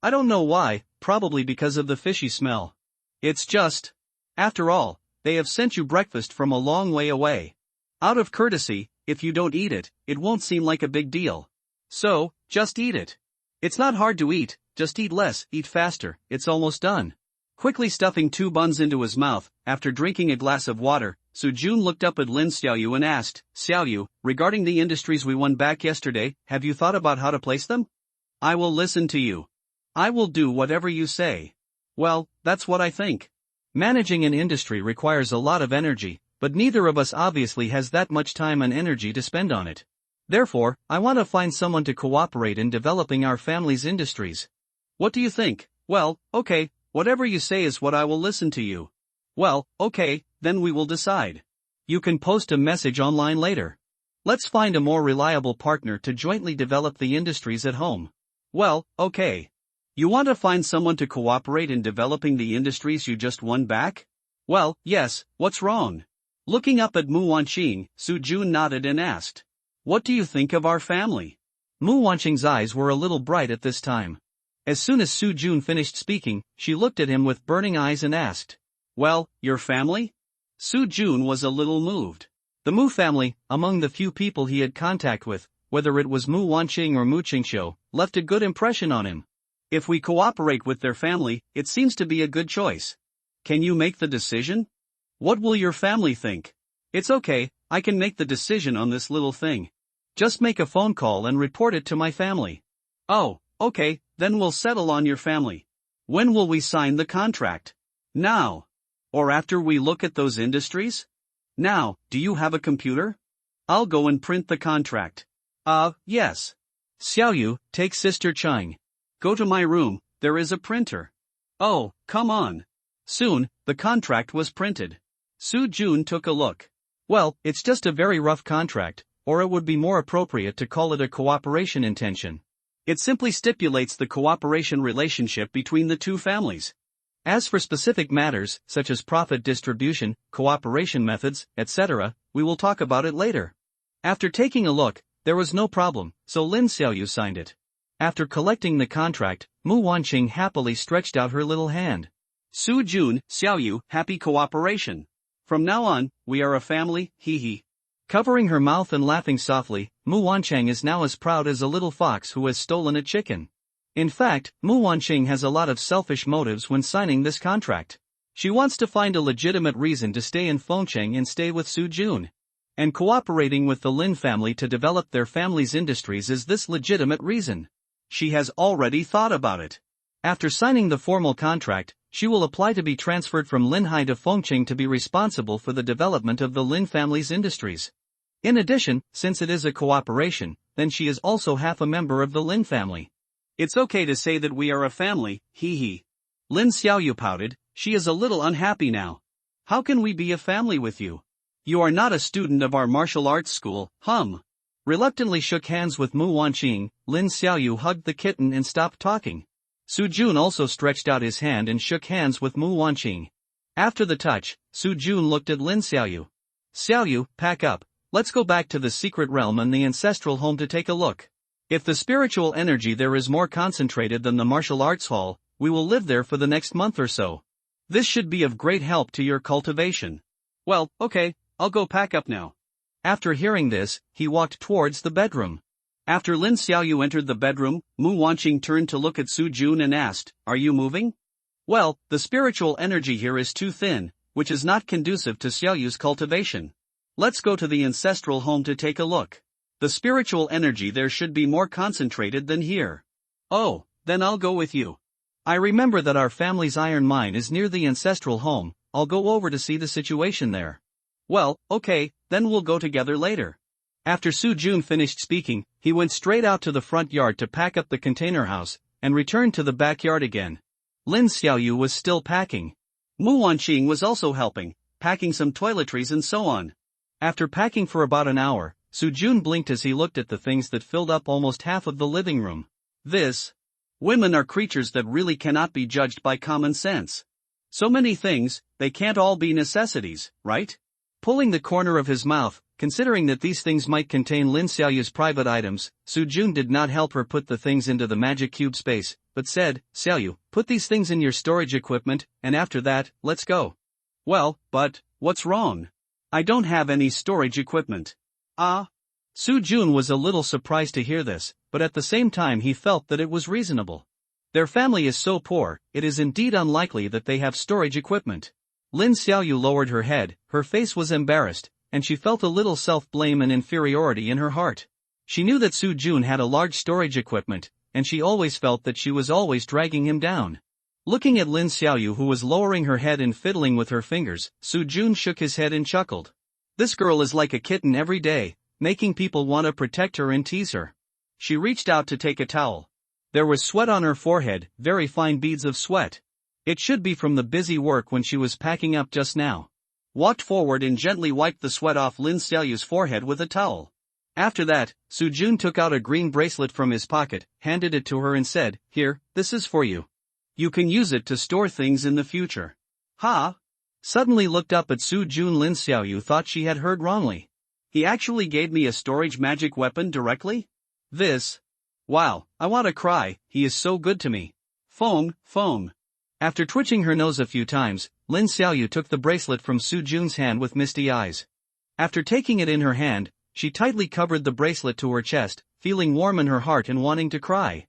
I don't know why, probably because of the fishy smell. It's just. After all, they have sent you breakfast from a long way away. Out of courtesy, if you don't eat it, it won't seem like a big deal. So, just eat it. It's not hard to eat, just eat less, eat faster, it's almost done. Quickly stuffing 2 buns into his mouth, after drinking a glass of water, Su Jun looked up at Lin Xiaoyu and asked, Xiaoyu, regarding the industries we won back yesterday, have you thought about how to place them? I will listen to you. I will do whatever you say. Well, that's what I think. Managing an industry requires a lot of energy, but neither of us obviously has that much time and energy to spend on it. Therefore, I want to find someone to cooperate in developing our family's industries. What do you think? Well, okay, whatever you say is what I will listen to you. Well, okay, then we will decide. You can post a message online later. Let's find a more reliable partner to jointly develop the industries at home. Well, okay. You want to find someone to cooperate in developing the industries you just won back? Well, yes, what's wrong? Looking up at Mu Wanqing, Su Jun nodded and asked. What do you think of our family? Mu Wanqing's eyes were a little bright at this time. As soon as Su Jun finished speaking, she looked at him with burning eyes and asked. Well, your family? Su Jun was a little moved. The Mu family, among the few people he had contact with, whether it was Mu Wanqing or Mu Qingxiu, left a good impression on him. If we cooperate with their family, it seems to be a good choice. Can you make the decision? What will your family think? It's okay, I can make the decision on this little thing. Just make a phone call and report it to my family. Oh, okay, then we'll settle on your family. When will we sign the contract? Now. Or after we look at those industries? Now, do you have a computer? I'll go and print the contract. Yes. Xiaoyu, take Sister Cheng. Go to my room, there is a printer. Oh, come on. Soon, the contract was printed. Su Jun took a look. Well, it's just a very rough contract, or it would be more appropriate to call it a cooperation intention. It simply stipulates the cooperation relationship between the 2 families. As for specific matters, such as profit distribution, cooperation methods, etc., we will talk about it later. After taking a look, there was no problem, so Lin Xiaoyu signed it. After collecting the contract, Mu Wanqing happily stretched out her little hand. Su Jun, Xiaoyu, happy cooperation. From now on, we are a family, hee hee. Covering her mouth and laughing softly, Mu Wanqing is now as proud as a little fox who has stolen a chicken. In fact, Mu Wanqing has a lot of selfish motives when signing this contract. She wants to find a legitimate reason to stay in Fengcheng and stay with Su Jun. And cooperating with the Lin family to develop their family's industries is this legitimate reason. She has already thought about it. After signing the formal contract, she will apply to be transferred from Linhai to Fengcheng to be responsible for the development of the Lin family's industries. In addition, since it is a cooperation, then she is also half a member of the Lin family. It's okay to say that we are a family, hee hee. Lin Xiaoyu pouted, she is a little unhappy now. How can we be a family with you? You are not a student of our martial arts school, Reluctantly shook hands with Mu Wanqing, Lin Xiaoyu hugged the kitten and stopped talking. Su Jun also stretched out his hand and shook hands with Mu Wanqing. After the touch, Su Jun looked at Lin Xiaoyu. Xiaoyu, pack up, let's go back to the secret realm and the ancestral home to take a look. If the spiritual energy there is more concentrated than the martial arts hall, we will live there for the next month or so. This should be of great help to your cultivation. Well, okay, I'll go pack up now. After hearing this, he walked towards the bedroom. After Lin Xiaoyu entered the bedroom, Mu Wanqing turned to look at Su Jun and asked, are you moving? Well, the spiritual energy here is too thin, which is not conducive to Xiaoyu's cultivation. Let's go to the ancestral home to take a look. The spiritual energy there should be more concentrated than here. Oh, then I'll go with you. I remember that our family's iron mine is near the ancestral home, I'll go over to see the situation there. Well, okay, then we'll go together later. After Su Jun finished speaking, he went straight out to the front yard to pack up the container house, and returned to the backyard again. Lin Xiaoyu was still packing. Mu Wanqing was also helping, packing some toiletries and so on. After packing for about an hour, Su Jun blinked as he looked at the things that filled up almost half of the living room. Women are creatures that really cannot be judged by common sense. So many things, they can't all be necessities, right? Pulling the corner of his mouth, considering that these things might contain Lin Xiaoyu's private items, Su Jun did not help her put the things into the magic cube space, but said, Xiaoyu, put these things in your storage equipment, and after that, let's go. Well, but, what's wrong? I don't have any storage equipment. Su Jun was a little surprised to hear this, but at the same time he felt that it was reasonable. Their family is so poor, it is indeed unlikely that they have storage equipment. Lin Xiaoyu lowered her head, her face was embarrassed, and she felt a little self-blame and inferiority in her heart. She knew that Su Jun had a large storage equipment, and she always felt that she was always dragging him down. Looking at Lin Xiaoyu who was lowering her head and fiddling with her fingers, Su Jun shook his head and chuckled. This girl is like a kitten every day, making people want to protect her and tease her. She reached out to take a towel. There was sweat on her forehead, very fine beads of sweat. It should be from the busy work when she was packing up just now. Walked forward and gently wiped the sweat off Lin Xiaoyu's forehead with a towel. After that, Su Jun took out a green bracelet from his pocket, handed it to her and said, Here, this is for you. You can use it to store things in the future. Suddenly looked up at Su Jun. Lin Xiaoyu thought she had heard wrongly. He actually gave me a storage magic weapon directly? Wow, I want to cry, he is so good to me. Phone. After twitching her nose a few times, Lin Xiaoyu took the bracelet from Su Jun's hand with misty eyes. After taking it in her hand, she tightly covered the bracelet to her chest, feeling warm in her heart and wanting to cry.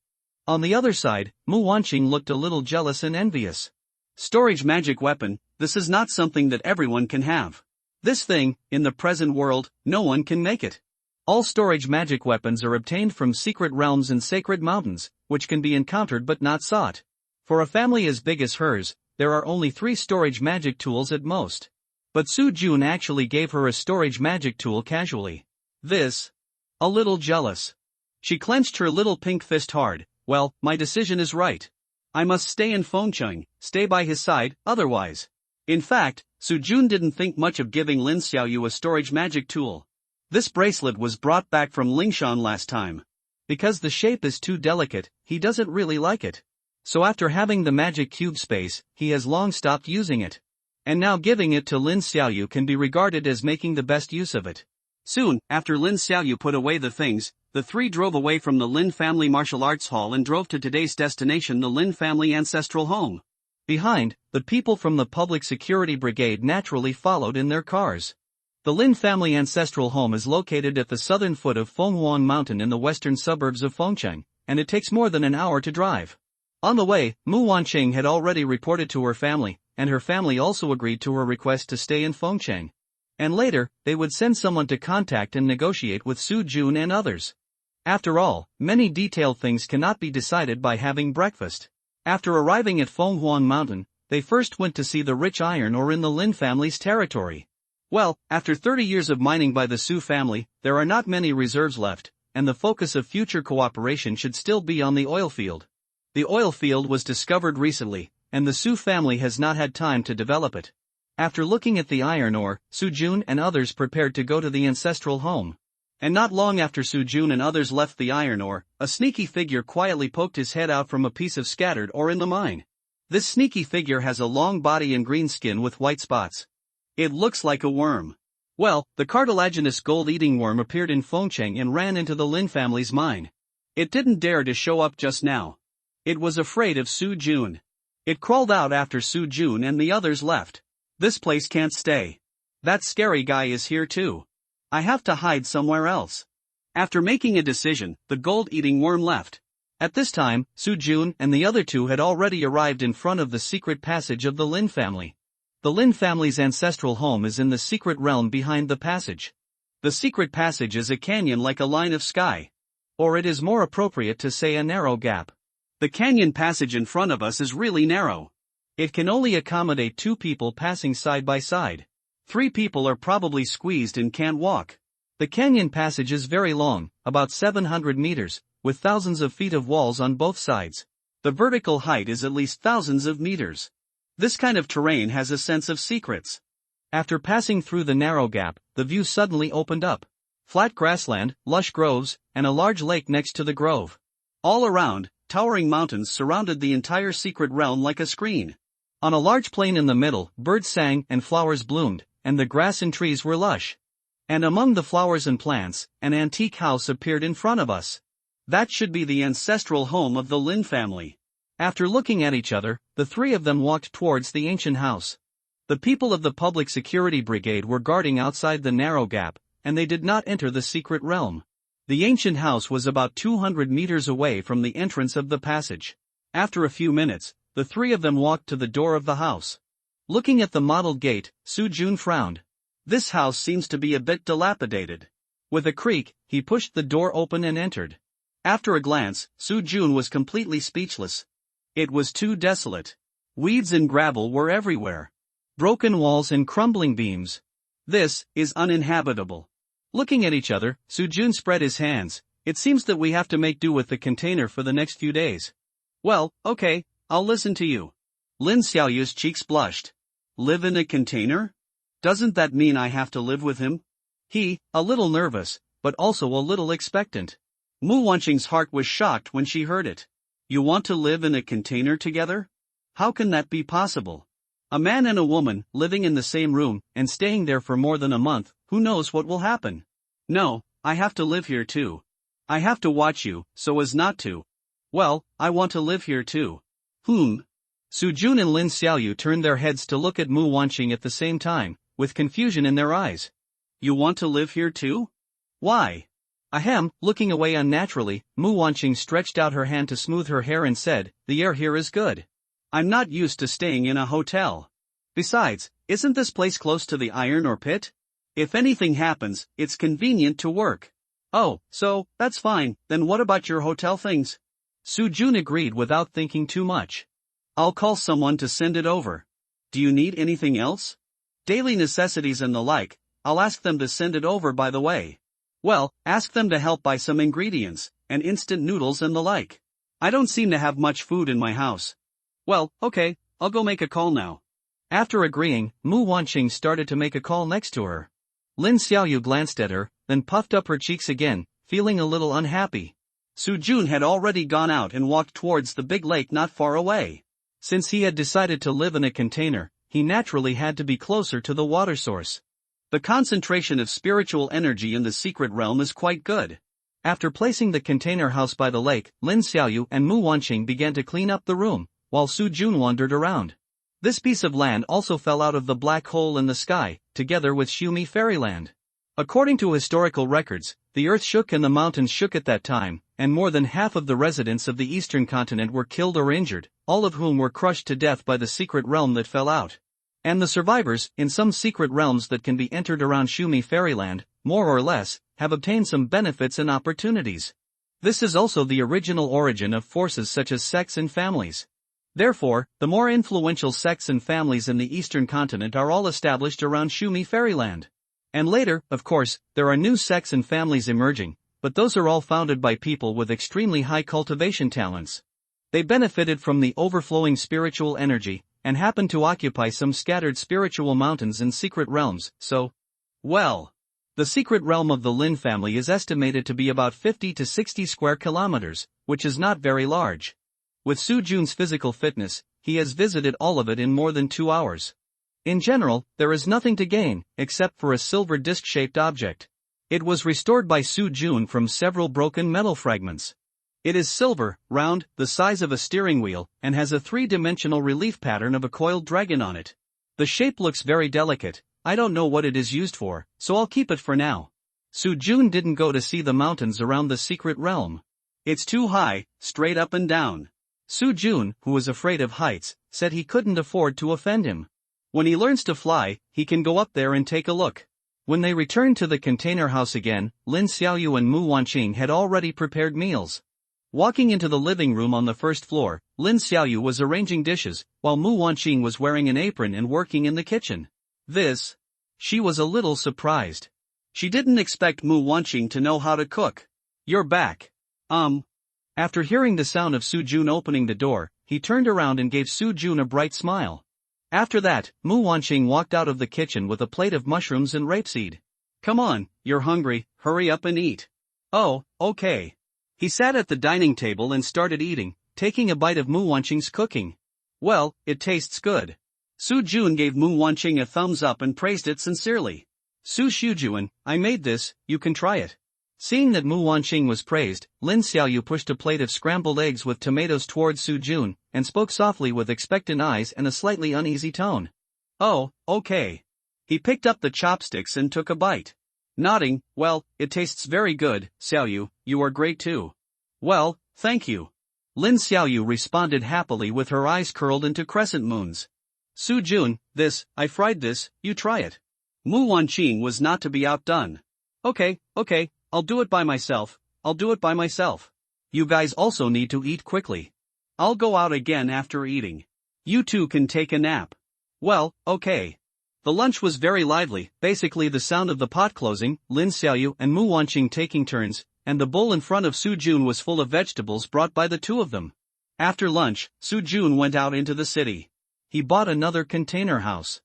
On the other side, Mu Wanqing looked a little jealous and envious. Storage magic weapon, this is not something that everyone can have. This thing, in the present world, no one can make it. All storage magic weapons are obtained from secret realms and sacred mountains, which can be encountered but not sought. For a family as big as hers, there are only 3 storage magic tools at most. But Su Jun actually gave her a storage magic tool casually. A little jealous. She clenched her little pink fist hard. Well, my decision is right. I must stay in Fengcheng, stay by his side, otherwise. In fact, Su Jun didn't think much of giving Lin Xiaoyu a storage magic tool. This bracelet was brought back from Lingshan last time. Because the shape is too delicate, he doesn't really like it. So after having the magic cube space, he has long stopped using it. And now giving it to Lin Xiaoyu can be regarded as making the best use of it. Soon, after Lin Xiaoyu put away the things, the three drove away from the Lin family martial arts hall and drove to today's destination, the Lin family ancestral home. Behind, the people from the public security brigade naturally followed in their cars. The Lin family ancestral home is located at the southern foot of Fenghuang Mountain in the western suburbs of Fengcheng, and it takes more than an hour to drive. On the way, Mu Wanqing had already reported to her family, and her family also agreed to her request to stay in Fengcheng. And later, they would send someone to contact and negotiate with Su Jun and others. After all, many detailed things cannot be decided by having breakfast. After arriving at Fenghuang Mountain, they first went to see the rich iron ore in the Lin family's territory. Well, after 30 years of mining by the Su family, there are not many reserves left, and the focus of future cooperation should still be on the oil field. The oil field was discovered recently, and the Su family has not had time to develop it. After looking at the iron ore, Su Jun and others prepared to go to the ancestral home. And not long after Su Jun and others left the iron ore, a sneaky figure quietly poked his head out from a piece of scattered ore in the mine. This sneaky figure has a long body and green skin with white spots. It looks like a worm. Well, the cartilaginous gold-eating worm appeared in Fengcheng and ran into the Lin family's mine. It didn't dare to show up just now. It was afraid of Su Jun. It crawled out after Su Jun and the others left. This place can't stay. That scary guy is here too. I have to hide somewhere else. After making a decision, the gold-eating worm left. At this time, Su Jun and the other two had already arrived in front of the secret passage of the Lin family. The Lin family's ancestral home is in the secret realm behind the passage. The secret passage is a canyon like a line of sky. Or it is more appropriate to say a narrow gap. The canyon passage in front of us is really narrow. It can only accommodate 2 people passing side by side. 3 people are probably squeezed and can't walk. The canyon passage is very long, about 700 meters, with thousands of feet of walls on both sides. The vertical height is at least thousands of meters. This kind of terrain has a sense of secrets. After passing through the narrow gap, the view suddenly opened up. Flat grassland, lush groves, and a large lake next to the grove. All around, towering mountains surrounded the entire secret realm like a screen. On a large plain in the middle, birds sang and flowers bloomed, and the grass and trees were lush. And among the flowers and plants, an antique house appeared in front of us. That should be the ancestral home of the Lin family. After looking at each other, the 3 of them walked towards the ancient house. The people of the public security brigade were guarding outside the narrow gap, and they did not enter the secret realm. The ancient house was about 200 meters away from the entrance of the passage. After a few minutes, the 3 of them walked to the door of the house. Looking at the mottled gate, Su Jun frowned. This house seems to be a bit dilapidated. With a creak, he pushed the door open and entered. After a glance, Su Jun was completely speechless. It was too desolate. Weeds and gravel were everywhere. Broken walls and crumbling beams. This is uninhabitable. Looking at each other, Su Jun spread his hands. It seems that we have to make do with the container for the next few days. Well, okay, I'll listen to you. Lin Xiaoyu's cheeks blushed. Live in a container? Doesn't that mean I have to live with him? He, a little nervous, but also a little expectant. Mu Wanqing's heart was shocked when she heard it. You want to live in a container together? How can that be possible? A man and a woman, living in the same room, and staying there for more than a month, who knows what will happen? No, I have to live here too. I have to watch you, so as not to. Well, I want to live here too. Su Jun and Lin Xiaoyu turned their heads to look at Mu Wanqing at the same time, with confusion in their eyes. You want to live here too? Why? Ahem, looking away unnaturally, Mu Wanqing stretched out her hand to smooth her hair and said, the air here is good. I'm not used to staying in a hotel. Besides, isn't this place close to the iron ore pit? If anything happens, it's convenient to work. Oh, so, that's fine, then what about your hotel things? Su Jun agreed without thinking too much. I'll call someone to send it over. Do you need anything else? Daily necessities and the like, I'll ask them to send it over by the way. Well, ask them to help buy some ingredients, and instant noodles and the like. I don't seem to have much food in my house. Well, okay, I'll go make a call now. After agreeing, Mu Wanqing started to make a call next to her. Lin Xiaoyu glanced at her, then puffed up her cheeks again, feeling a little unhappy. Jun had already gone out and walked towards the big lake not far away. Since he had decided to live in a container, he naturally had to be closer to the water source. The concentration of spiritual energy in the secret realm is quite good. After placing the container house by the lake, Lin Xiaoyu and Mu Wanqing began to clean up the room, while Su Jun wandered around. This piece of land also fell out of the black hole in the sky, together with Shumi Fairyland. According to historical records, the earth shook and the mountains shook at that time, and more than half of the residents of the eastern continent were killed or injured, all of whom were crushed to death by the secret realm that fell out. And the survivors, in some secret realms that can be entered around Shumi Fairyland, more or less, have obtained some benefits and opportunities. This is also the original origin of forces such as sects and families. Therefore, the more influential sects and families in the eastern continent are all established around Shumi Fairyland. And later, of course, there are new sects and families emerging, but those are all founded by people with extremely high cultivation talents. They benefited from the overflowing spiritual energy, and happen to occupy some scattered spiritual mountains and secret realms, so, well, the secret realm of the Lin family is estimated to be about 50 to 60 square kilometers, which is not very large. With Su Jun's physical fitness, he has visited all of it in more than 2 hours. In general, there is nothing to gain, except for a silver disc-shaped object. It was restored by Su Jun from several broken metal fragments. It is silver, round, the size of a steering wheel, and has a 3-dimensional relief pattern of a coiled dragon on it. The shape looks very delicate. I don't know what it is used for, so I'll keep it for now. Su Jun didn't go to see the mountains around the secret realm. It's too high, straight up and down. Su Jun, who was afraid of heights, said he couldn't afford to offend him. When he learns to fly, he can go up there and take a look. When they returned to the container house again, Lin Xiaoyu and Mu Wanqing had already prepared meals. Walking into the living room on the first floor, Lin Xiaoyu was arranging dishes, while Mu Wanqing was wearing an apron and working in the kitchen. She was a little surprised. She didn't expect Mu Wanqing to know how to cook. You're back. After hearing the sound of Su Jun opening the door, he turned around and gave Su Jun a bright smile. After that, Mu Wanqing walked out of the kitchen with a plate of mushrooms and rapeseed. Come on, you're hungry, hurry up and eat. Oh, okay. He sat at the dining table and started eating, taking a bite of Mu Wanqing's cooking. Well, it tastes good. Su Jun gave Mu Wanqing a thumbs up and praised it sincerely. Su Xiujuan, I made this, you can try it. Seeing that Mu Wanqing was praised, Lin Xiaoyu pushed a plate of scrambled eggs with tomatoes towards Su Jun, and spoke softly with expectant eyes and a slightly uneasy tone. Oh, okay. He picked up the chopsticks and took a bite. Nodding, well, it tastes very good, Xiaoyu, you are great too. Well, thank you. Lin Xiaoyu responded happily with her eyes curled into crescent moons. Su Jun, I fried this, you try it. Mu Wanqing was not to be outdone. Okay, I'll do it by myself. You guys also need to eat quickly. I'll go out again after eating. You two can take a nap. Well, okay. The lunch was very lively, basically the sound of the pot closing, Lin Xiaoyu and Mu Wanqing taking turns, and the bowl in front of Su Jun was full of vegetables brought by the two of them. After lunch, Su Jun went out into the city. He bought another container house.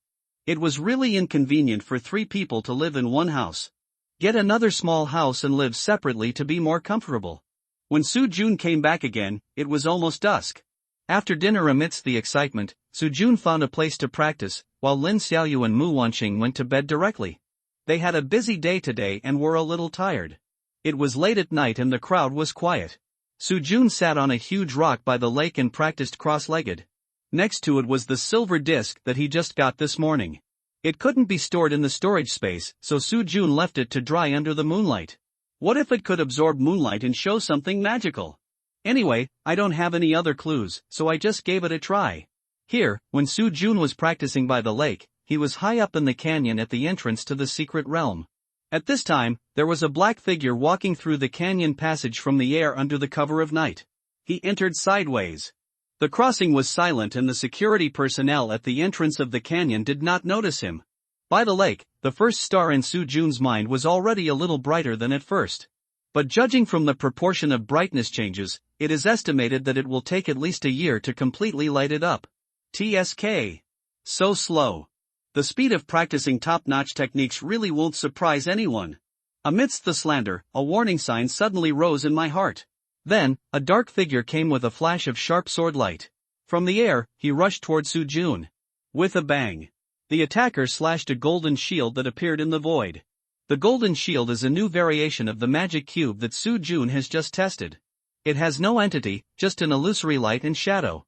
It was really inconvenient for 3 people to live in one house. Get another small house and live separately to be more comfortable. When Su Jun came back again, it was almost dusk. After dinner, amidst the excitement, Su Jun found a place to practice, while Lin Xiaoyu and Mu Wanqing went to bed directly. They had a busy day today and were a little tired. It was late at night and the crowd was quiet. Su Jun sat on a huge rock by the lake and practiced cross-legged. Next to it was the silver disc that he just got this morning. It couldn't be stored in the storage space, so Su Jun left it to dry under the moonlight. What if it could absorb moonlight and show something magical? Anyway, I don't have any other clues, so I just gave it a try. Here, when Su Jun was practicing by the lake, he was high up in the canyon at the entrance to the secret realm. At this time, there was a black figure walking through the canyon passage from the air under the cover of night. He entered sideways. The crossing was silent and the security personnel at the entrance of the canyon did not notice him. By the lake, the first star in Su Jun's mind was already a little brighter than at first. But judging from the proportion of brightness changes, it is estimated that it will take at least a year to completely light it up. TSK. So slow. The speed of practicing top-notch techniques really won't surprise anyone. Amidst the slander, a warning sign suddenly rose in my heart. Then, a dark figure came with a flash of sharp sword light. From the air, he rushed toward Su-jun. With a bang, the attacker slashed a golden shield that appeared in the void. The golden shield is a new variation of the magic cube that Su-jun has just tested. It has no entity, just an illusory light and shadow.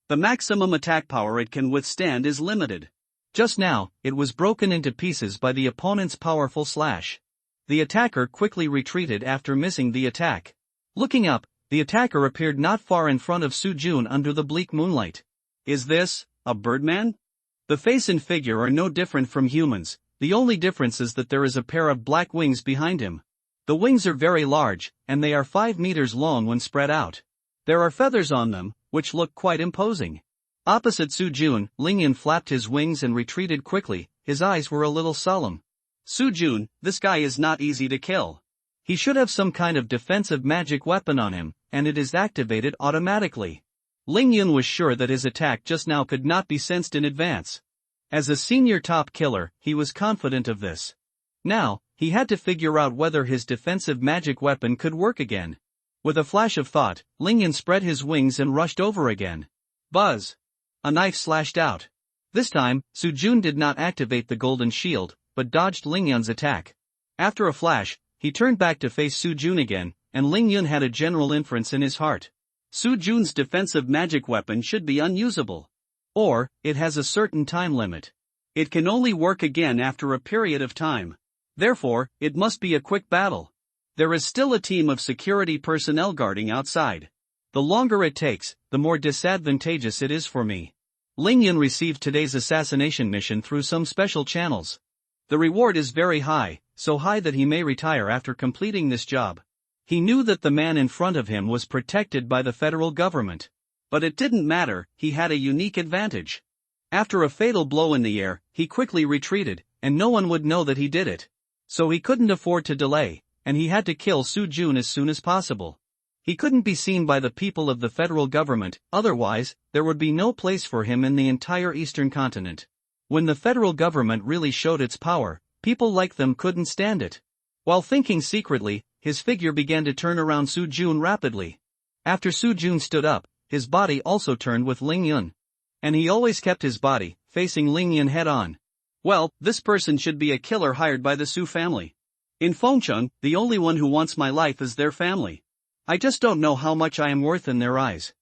The maximum attack power it can withstand is limited. Just now, it was broken into pieces by the opponent's powerful slash. The attacker quickly retreated after missing the attack. Looking up, the attacker appeared not far in front of Su-jun under the bleak moonlight. Is this a birdman? The face and figure are no different from humans, the only difference is that there is a pair of black wings behind him. The wings are very large, and they are 5 meters long when spread out. There are feathers on them, which look quite imposing. Opposite Su-jun, Lingyun flapped his wings and retreated quickly, his eyes were a little solemn. Su-jun, this guy is not easy to kill. He should have some kind of defensive magic weapon on him, and it is activated automatically. Lingyun was sure that his attack just now could not be sensed in advance. As a senior top killer, he was confident of this. Now, he had to figure out whether his defensive magic weapon could work again. With a flash of thought, Lingyun spread his wings and rushed over again. Buzz! A knife slashed out. This time, Su-jun did not activate the golden shield, but dodged Lingyun's attack. After a flash, he turned back to face Su-jun again, and Lingyun had a general inference in his heart. Su-jun's defensive magic weapon should be unusable. Or, it has a certain time limit. It can only work again after a period of time. Therefore, it must be a quick battle. There is still a team of security personnel guarding outside. The longer it takes, the more disadvantageous it is for me. Lingyun received today's assassination mission through some special channels. The reward is very high, so high that he may retire after completing this job. He knew that the man in front of him was protected by the federal government. But it didn't matter, he had a unique advantage. After a fatal blow in the air, he quickly retreated, and no one would know that he did it. So he couldn't afford to delay, and he had to kill Su-jun as soon as possible. He couldn't be seen by the people of the federal government, otherwise, there would be no place for him in the entire eastern continent. When the federal government really showed its power, people like them couldn't stand it. While thinking secretly, his figure began to turn around Su-jun rapidly. After Su-jun stood up, his body also turned with Lingyun. And he always kept his body, facing Lingyun head-on. Well, this person should be a killer hired by the Su family. In Fengcheng, the only one who wants my life is their family. I just don't know how much I am worth in their eyes.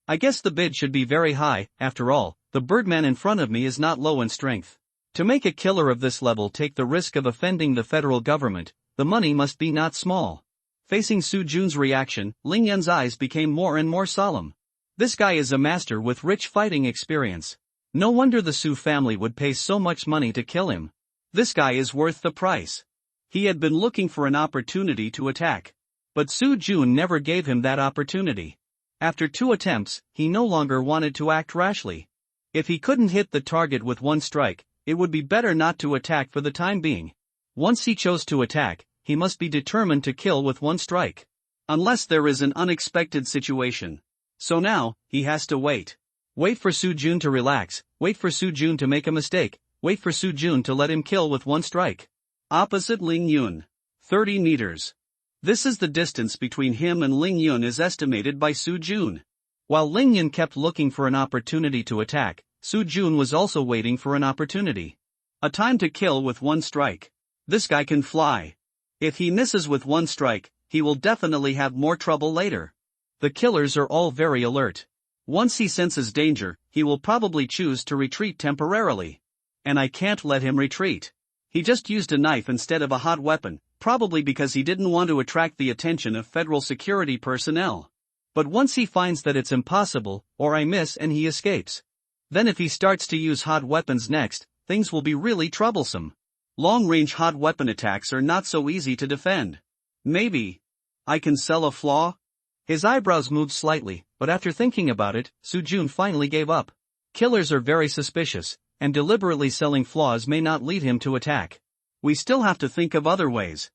I guess the bid should be very high, after all, the birdman in front of me is not low in strength. To make a killer of this level take the risk of offending the federal government, the money must be not small. Facing Su-jun's reaction, Lingyun's eyes became more and more solemn. This guy is a master with rich fighting experience. No wonder the Su family would pay so much money to kill him. This guy is worth the price. He had been looking for an opportunity to attack. But Su-jun never gave him that opportunity. After 2 attempts, he no longer wanted to act rashly. If he couldn't hit the target with one strike, it would be better not to attack for the time being. Once he chose to attack, he must be determined to kill with one strike. Unless there is an unexpected situation. So now, he has to wait. Wait for Su-jun to relax, wait for Su-jun to make a mistake, wait for Su-jun to let him kill with one strike. Opposite Lingyun. 30 meters. This is the distance between him and Lingyun is estimated by Su-jun. While Lingyun kept looking for an opportunity to attack, Su-jun was also waiting for an opportunity. A time to kill with one strike. This guy can fly. If he misses with one strike, he will definitely have more trouble later. The killers are all very alert. Once he senses danger, he will probably choose to retreat temporarily. And I can't let him retreat. He just used a knife instead of a hot weapon, probably because he didn't want to attract the attention of federal security personnel. But once he finds that it's impossible, or I miss and he escapes. Then if he starts to use hot weapons next, things will be really troublesome. Long-range hot weapon attacks are not so easy to defend. Maybe I can sell a flaw? His eyebrows moved slightly, but after thinking about it, Su-jun finally gave up. Killers are very suspicious, and deliberately selling flaws may not lead him to attack. We still have to think of other ways.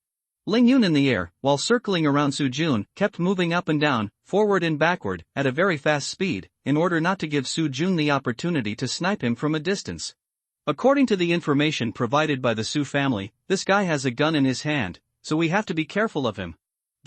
Lingyun in the air, while circling around Su-jun, kept moving up and down, forward and backward, at a very fast speed, in order not to give Su-jun the opportunity to snipe him from a distance. According to the information provided by the Su family, this guy has a gun in his hand, so we have to be careful of him.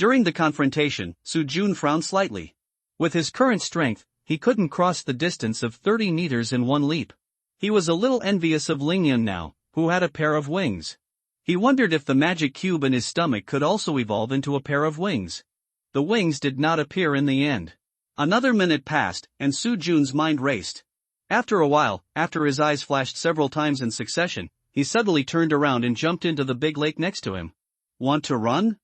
During the confrontation, Su-jun frowned slightly. With his current strength, he couldn't cross the distance of 30 meters in one leap. He was a little envious of Lingyun now, who had a pair of wings. He wondered if the magic cube in his stomach could also evolve into a pair of wings. The wings did not appear in the end. Another minute passed, and Su-jun's mind raced. After a while, after his eyes flashed several times in succession, he suddenly turned around and jumped into the big lake next to him. Want to run?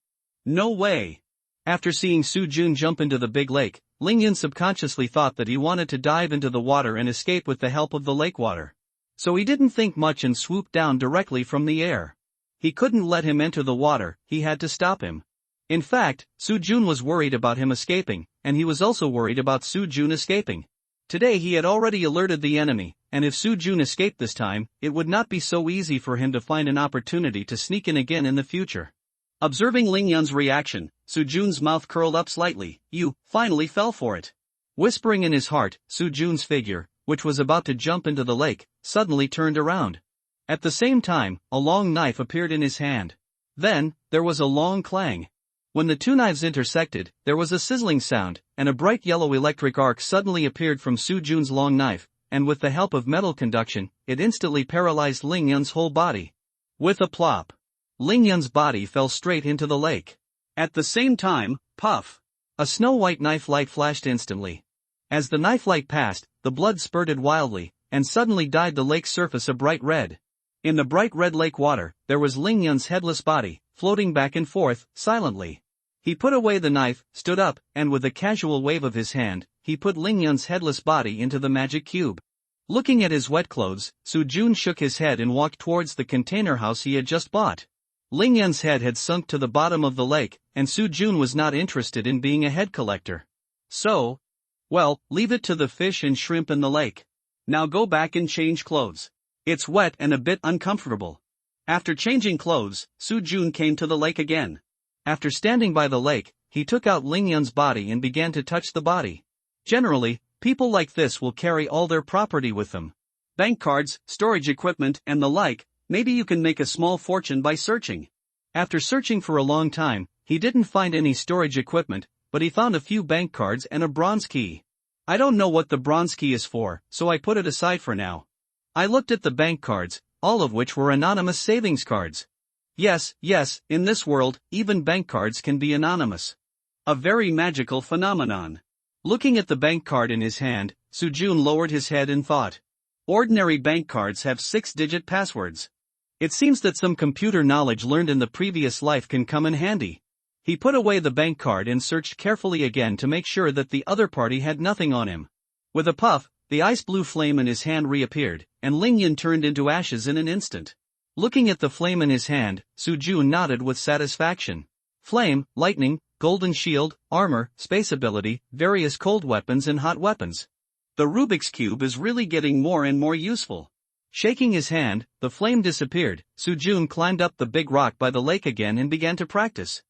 No way. After seeing Su-jun jump into the big lake, Lingyun subconsciously thought that he wanted to dive into the water and escape with the help of the lake water. So he didn't think much and swooped down directly from the air. He couldn't let him enter the water, he had to stop him. In fact, Su-jun was worried about him escaping, and he was also worried about Su-jun escaping. Today he had already alerted the enemy, and if Su-jun escaped this time, it would not be so easy for him to find an opportunity to sneak in again in the future. Observing Lingyun's reaction, Su-jun's mouth curled up slightly. You finally fell for it. Whispering in his heart, Su-jun's figure, which was about to jump into the lake, suddenly turned around. At the same time, a long knife appeared in his hand. Then, there was a long clang. When the two knives intersected, there was a sizzling sound, and a bright yellow electric arc suddenly appeared from Su-jun's long knife, and with the help of metal conduction, it instantly paralyzed Lingyun's whole body. With a plop, Lingyun's body fell straight into the lake. At the same time, puff! A snow-white knife light flashed instantly. As the knife light passed, the blood spurted wildly, and suddenly dyed the lake's surface a bright red. In the bright red lake water, there was Lingyun's headless body, floating back and forth, silently. He put away the knife, stood up, and with a casual wave of his hand, he put Lingyun's headless body into the magic cube. Looking at his wet clothes, Su-jun shook his head and walked towards the container house he had just bought. Lingyun's head had sunk to the bottom of the lake, and Su-jun was not interested in being a head collector. So, well, leave it to the fish and shrimp in the lake. Now go back and change clothes. It's wet and a bit uncomfortable. After changing clothes, Su-jun came to the lake again. After standing by the lake, he took out Lingyun's body and began to touch the body. Generally, people like this will carry all their property with them. Bank cards, storage equipment, and the like. Maybe you can make a small fortune by searching. After searching for a long time, he didn't find any storage equipment, but he found a few bank cards and a bronze key. I don't know what the bronze key is for, so I put it aside for now. I looked at the bank cards, all of which were anonymous savings cards. Yes, in this world, even bank cards can be anonymous. A very magical phenomenon. Looking at the bank card in his hand, Su-jun lowered his head and thought. Ordinary bank cards have 6-digit passwords. It seems that some computer knowledge learned in the previous life can come in handy. He put away the bank card and searched carefully again to make sure that the other party had nothing on him. With a puff, the ice blue flame in his hand reappeared, and Lingyun turned into ashes in an instant. Looking at the flame in his hand, Su-jun nodded with satisfaction. Flame, lightning, golden shield, armor, space ability, various cold weapons and hot weapons. The Rubik's Cube is really getting more and more useful. Shaking his hand, the flame disappeared. Su-jun climbed up the big rock by the lake again and began to practice.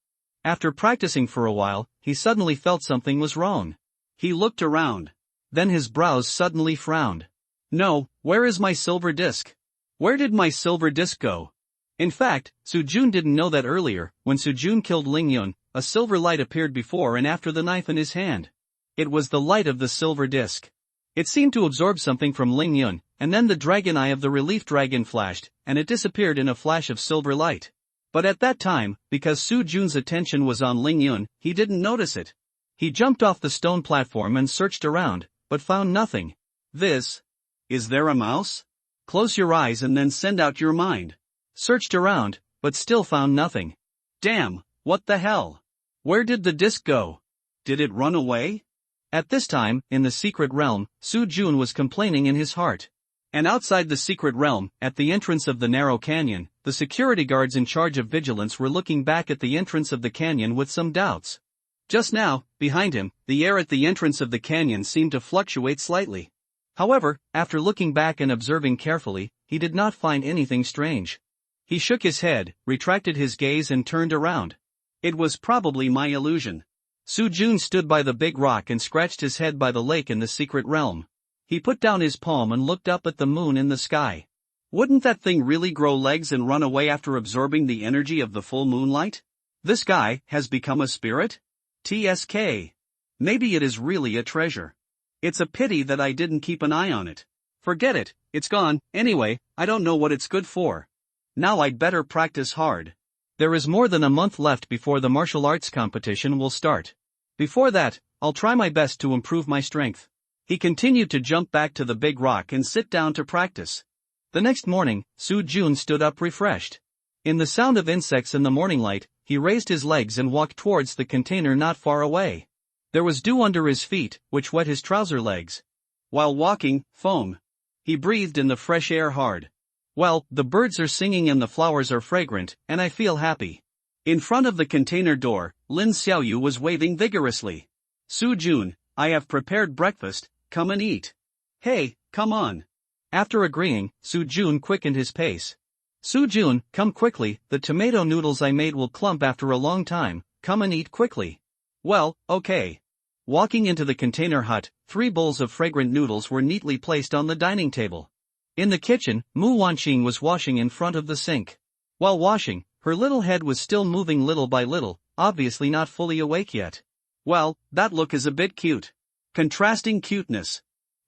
After practicing for a while, he suddenly felt something was wrong. He looked around. Then his brows suddenly frowned. No, where is my silver disc? Where did my silver disc go? In fact, Su-jun didn't know that earlier. When Su-jun killed Lingyun, a silver light appeared before and after the knife in his hand. It was the light of the silver disc. It seemed to absorb something from Lingyun, and then the dragon eye of the relief dragon flashed, and it disappeared in a flash of silver light. But at that time, because Su-jun's attention was on Lingyun, he didn't notice it. He jumped off the stone platform and searched around, but found nothing. Is there a mouse? Close your eyes and then send out your mind. Searched around, but still found nothing. Damn, what the hell? Where did the disc go? Did it run away? At this time, in the secret realm, Su-jun was complaining in his heart. And outside the secret realm, at the entrance of the narrow canyon, the security guards in charge of vigilance were looking back at the entrance of the canyon with some doubts. Just now, behind him, the air at the entrance of the canyon seemed to fluctuate slightly. However, after looking back and observing carefully, he did not find anything strange. He shook his head, retracted his gaze and turned around. It was probably my illusion. Su-jun stood by the big rock and scratched his head by the lake in the secret realm. He put down his palm and looked up at the moon in the sky. Wouldn't that thing really grow legs and run away after absorbing the energy of the full moonlight? This guy has become a spirit? TSK. Maybe it is really a treasure. It's a pity that I didn't keep an eye on it. Forget it, it's gone. Anyway, I don't know what it's good for. Now I'd better practice hard. There is more than a month left before the martial arts competition will start. Before that, I'll try my best to improve my strength. He continued to jump back to the big rock and sit down to practice. The next morning, Su-jun stood up refreshed. In the sound of insects in the morning light, he raised his legs and walked towards the container not far away. There was dew under his feet, which wet his trouser legs. While walking, foam. He breathed in the fresh air hard. Well, the birds are singing and the flowers are fragrant, and I feel happy. In front of the container door, Lin Xiaoyu was waving vigorously. Su-jun, I have prepared breakfast, come and eat. Hey, come on. After agreeing, Su-jun quickened his pace. Su-jun, come quickly, the tomato noodles I made will clump after a long time, come and eat quickly. Well, okay. Walking into the container hut, 3 bowls of fragrant noodles were neatly placed on the dining table. In the kitchen, Mu Wanqing was washing in front of the sink. While washing, her little head was still moving little by little, obviously not fully awake yet. Well, that look is a bit cute. Contrasting cuteness.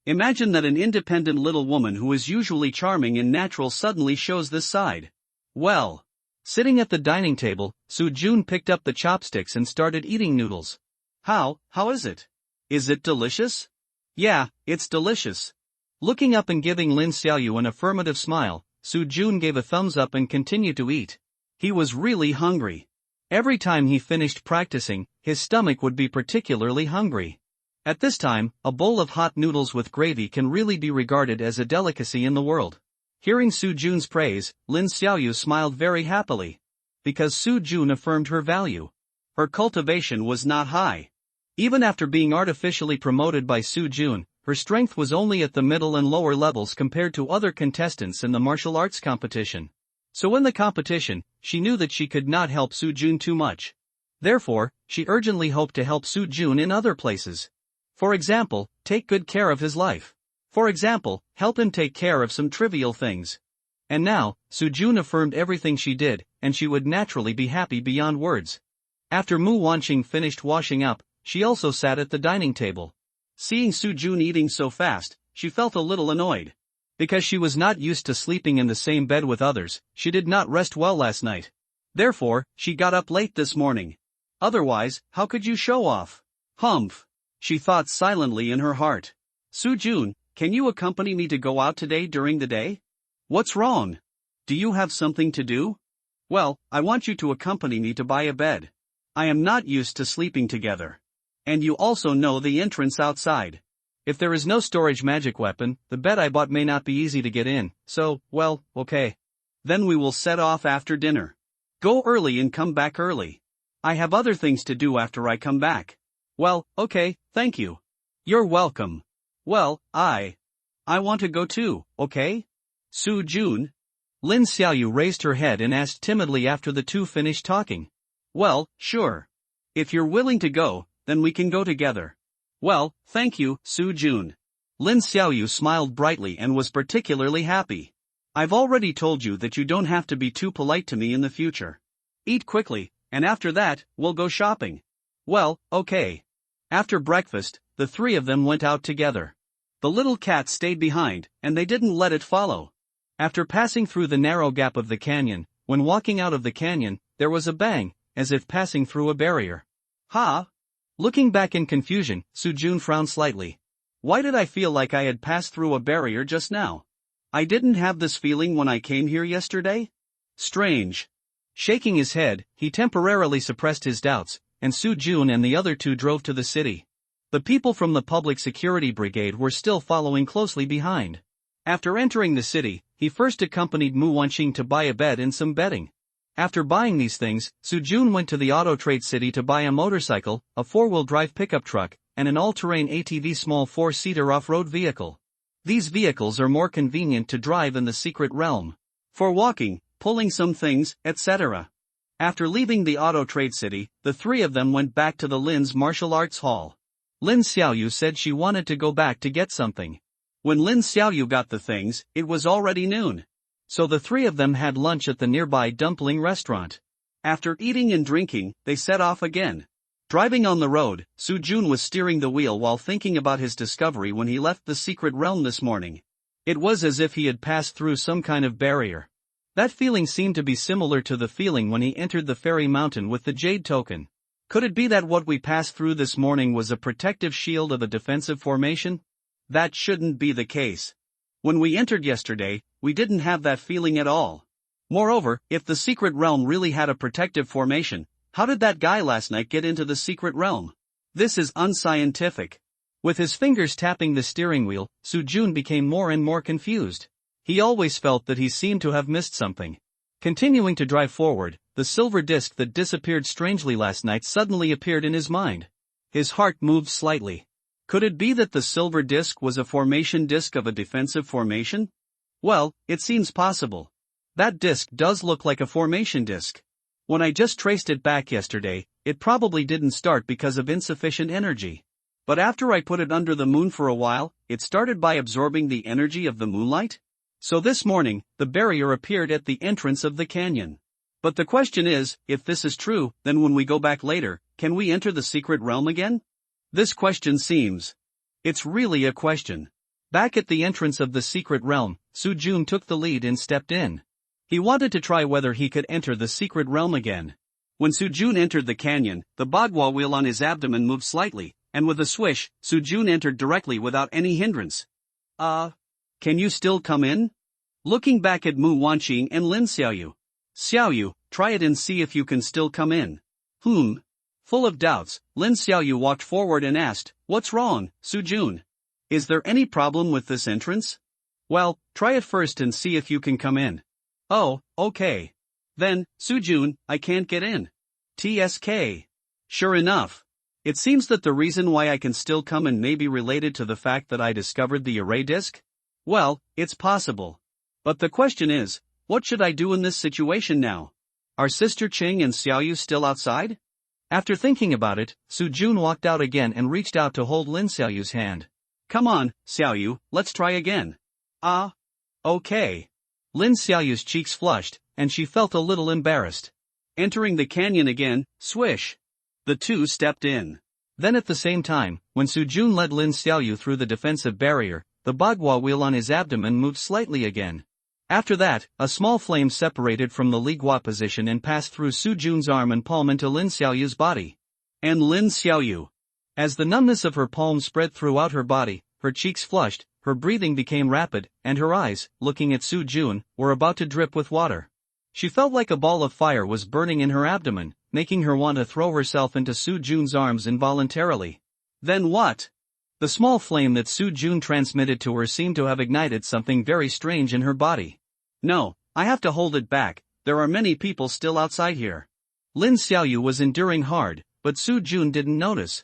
Imagine that an independent little woman who is usually charming and natural suddenly shows this side. Well. Sitting at the dining table, Su-jun picked up the chopsticks and started eating noodles. How is it? Is it delicious? Yeah, it's delicious. Looking up and giving Lin Xiaoyu an affirmative smile, Su-jun gave a thumbs up and continued to eat. He was really hungry. Every time he finished practicing, his stomach would be particularly hungry. At this time, a bowl of hot noodles with gravy can really be regarded as a delicacy in the world. Hearing Su-jun's praise, Lin Xiaoyu smiled very happily. Because Su-jun affirmed her value. Her cultivation was not high. Even after being artificially promoted by Su-jun, her strength was only at the middle and lower levels compared to other contestants in the martial arts competition. So in the competition, she knew that she could not help Su-jun too much. Therefore, she urgently hoped to help Su-jun in other places. For example, take good care of his life. For example, help him take care of some trivial things. And now, Su-jun affirmed everything she did, and she would naturally be happy beyond words. After Mu Wanqing finished washing up, she also sat at the dining table. Seeing Su-jun eating so fast, she felt a little annoyed. Because she was not used to sleeping in the same bed with others, she did not rest well last night. Therefore, she got up late this morning. Otherwise, how could you show off? Humph. She thought silently in her heart. Su-jun, can you accompany me to go out today during the day? What's wrong? Do you have something to do? Well, I want you to accompany me to buy a bed. I am not used to sleeping together. And you also know the entrance outside. If there is no storage magic weapon, the bed I bought may not be easy to get in, so, well, okay. Then we will set off after dinner. Go early and come back early. I have other things to do after I come back. Well, okay, thank you. You're welcome. Well, I want to go too, okay? Su-jun? Lin Xiaoyu raised her head and asked timidly after the two finished talking. Well, sure. If you're willing to go, then we can go together. Well, thank you, Su-jun. Lin Xiaoyu smiled brightly and was particularly happy. I've already told you that you don't have to be too polite to me in the future. Eat quickly, and after that, we'll go shopping. Well, okay. After breakfast, the 3 of them went out together. The little cat stayed behind, and they didn't let it follow. After passing through the narrow gap of the canyon, when walking out of the canyon, there was a bang, as if passing through a barrier. Ha! Looking back in confusion, Su-jun frowned slightly. Why did I feel like I had passed through a barrier just now? I didn't have this feeling when I came here yesterday? Strange. Shaking his head, he temporarily suppressed his doubts, and Su-jun and the other 2 drove to the city. The people from the public security brigade were still following closely behind. After entering the city, he first accompanied Mu Wanqing to buy a bed and some bedding. After buying these things, Su-jun went to the auto trade city to buy a motorcycle, a 4-wheel drive pickup truck, and an all-terrain ATV small 4-seater off-road vehicle. These vehicles are more convenient to drive in the secret realm. For walking, pulling some things, etc. After leaving the auto trade city, the 3 of them went back to the Lin's martial arts hall. Lin Xiaoyu said she wanted to go back to get something. When Lin Xiaoyu got the things, it was already noon. So the 3 of them had lunch at the nearby dumpling restaurant. After eating and drinking, they set off again. Driving on the road, Soo-jun was steering the wheel while thinking about his discovery when he left the secret realm this morning. It was as if he had passed through some kind of barrier. That feeling seemed to be similar to the feeling when he entered the fairy mountain with the jade token. Could it be that what we passed through this morning was a protective shield of a defensive formation? That shouldn't be the case. When we entered yesterday, we didn't have that feeling at all. Moreover, if the secret realm really had a protective formation, how did that guy last night get into the secret realm? This is unscientific. With his fingers tapping the steering wheel, Soo-jun became more and more confused. He always felt that he seemed to have missed something. Continuing to drive forward, the silver disc that disappeared strangely last night suddenly appeared in his mind. His heart moved slightly. Could it be that the silver disc was a formation disc of a defensive formation? Well, it seems possible. That disc does look like a formation disc. When I just traced it back yesterday, it probably didn't start because of insufficient energy. But after I put it under the moon for a while, it started by absorbing the energy of the moonlight? So this morning, the barrier appeared at the entrance of the canyon. But the question is, if this is true, then when we go back later, can we enter the secret realm again? This question seems. It's really a question. Back at the entrance of the secret realm, Soo-jun took the lead and stepped in. He wanted to try whether he could enter the secret realm again. When Soo-jun entered the canyon, the bagua wheel on his abdomen moved slightly, and with a swish, Soo-jun entered directly without any hindrance. Can you still come in? Looking back at Mu Wanqing and Lin Xiaoyu. Xiaoyu, try it and see if you can still come in. Full of doubts, Lin Xiaoyu walked forward and asked, "What's wrong, Soo-jun? Is there any problem with this entrance?" "Well, try it first and see if you can come in." "Oh, okay. Then, Soo-jun, I can't get in." TSK. Sure enough. It seems that the reason why I can still come in may be related to the fact that I discovered the array disk? Well, it's possible. But the question is, what should I do in this situation now? Are Sister Ching and Xiaoyu still outside? After thinking about it, Soo-jun walked out again and reached out to hold Lin Xiaoyu's hand. "Come on, Xiaoyu, let's try again." Okay. Lin Xiaoyu's cheeks flushed, and she felt a little embarrassed. Entering the canyon again, swish. The two stepped in. Then at the same time, when Soo-jun led Lin Xiaoyu through the defensive barrier, the bagua wheel on his abdomen moved slightly again. After that, a small flame separated from the ligua position and passed through Soo-jun's arm and palm into Lin Xiaoyu's body. And Lin Xiaoyu. As the numbness of her palm spread throughout her body, her cheeks flushed, her breathing became rapid, and her eyes, looking at Soo-jun, were about to drip with water. She felt like a ball of fire was burning in her abdomen, making her want to throw herself into Soo-jun's arms involuntarily. Then what? The small flame that Soo-jun transmitted to her seemed to have ignited something very strange in her body. "No, I have to hold it back, there are many people still outside here." Lin Xiaoyu was enduring hard, but Soo-jun didn't notice.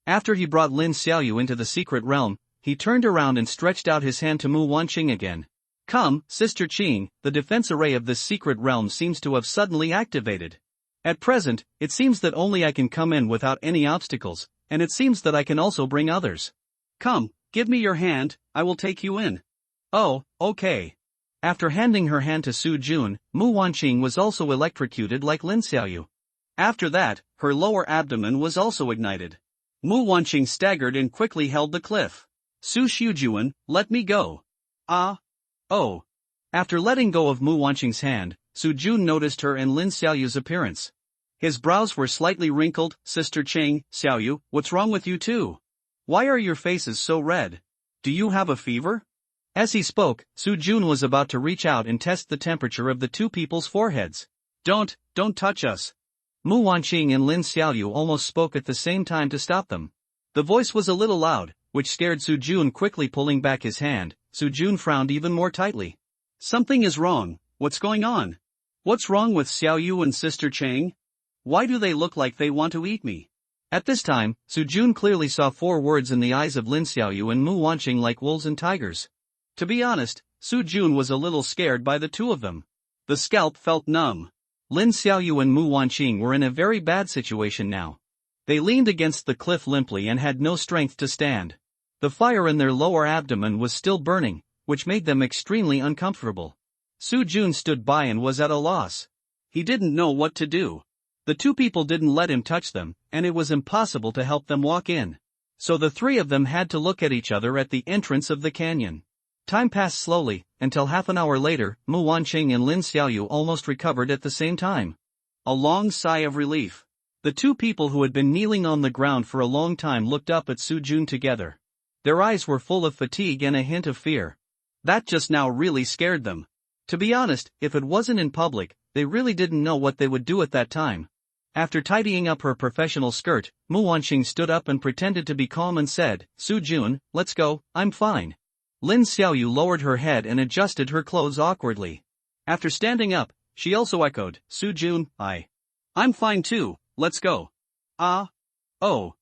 After he brought Lin Xiaoyu into the secret realm, he turned around and stretched out his hand to Mu Wanqing again. "Come, Sister Qing, the defense array of this secret realm seems to have suddenly activated. At present, it seems that only I can come in without any obstacles, and it seems that I can also bring others. Come, give me your hand, I will take you in." "Oh, okay." After handing her hand to Soo-jun, Mu Wanqing was also electrocuted like Lin Xiaoyu. After that, her lower abdomen was also ignited. Mu Wanqing staggered and quickly held the cliff. "Su-xiujuan, let me go." Oh. After letting go of Mu Wanqing's hand, Soo-jun noticed her and Lin Xiaoyu's appearance. His brows were slightly wrinkled. "Sister Ching, Xiaoyu, what's wrong with you two? Why are your faces so red? Do you have a fever?" As he spoke, Soo-jun was about to reach out and test the temperature of the two people's foreheads. Don't touch us." Mu Wanqing and Lin Xiaoyu almost spoke at the same time to stop them. The voice was a little loud, which scared Soo-jun. Quickly pulling back his hand, Soo-jun frowned even more tightly. "Something is wrong, what's going on? What's wrong with Xiaoyu and Sister Chang? Why do they look like they want to eat me?" At this time, Soo-jun clearly saw 4 words in the eyes of Lin Xiaoyu and Mu Wanqing like wolves and tigers. To be honest, Soo-jun was a little scared by the two of them. The scalp felt numb. Lin Xiaoyu and Mu Wanqing were in a very bad situation now. They leaned against the cliff limply and had no strength to stand. The fire in their lower abdomen was still burning, which made them extremely uncomfortable. Soo-jun stood by and was at a loss. He didn't know what to do. The two people didn't let him touch them, and it was impossible to help them walk in. So the three of them had to look at each other at the entrance of the canyon. Time passed slowly, until half an hour later, Mu Wanqing and Lin Xiaoyu almost recovered at the same time. A long sigh of relief. The two people who had been kneeling on the ground for a long time looked up at Su Jun together. Their eyes were full of fatigue and a hint of fear. That just now really scared them. To be honest, if it wasn't in public, they really didn't know what they would do at that time. After tidying up her professional skirt, Mu Wanqing stood up and pretended to be calm and said, "Su Jun, let's go, I'm fine." Lin Xiaoyu lowered her head and adjusted her clothes awkwardly. After standing up, she also echoed, "Su Jun, I'm fine too, let's go." Oh.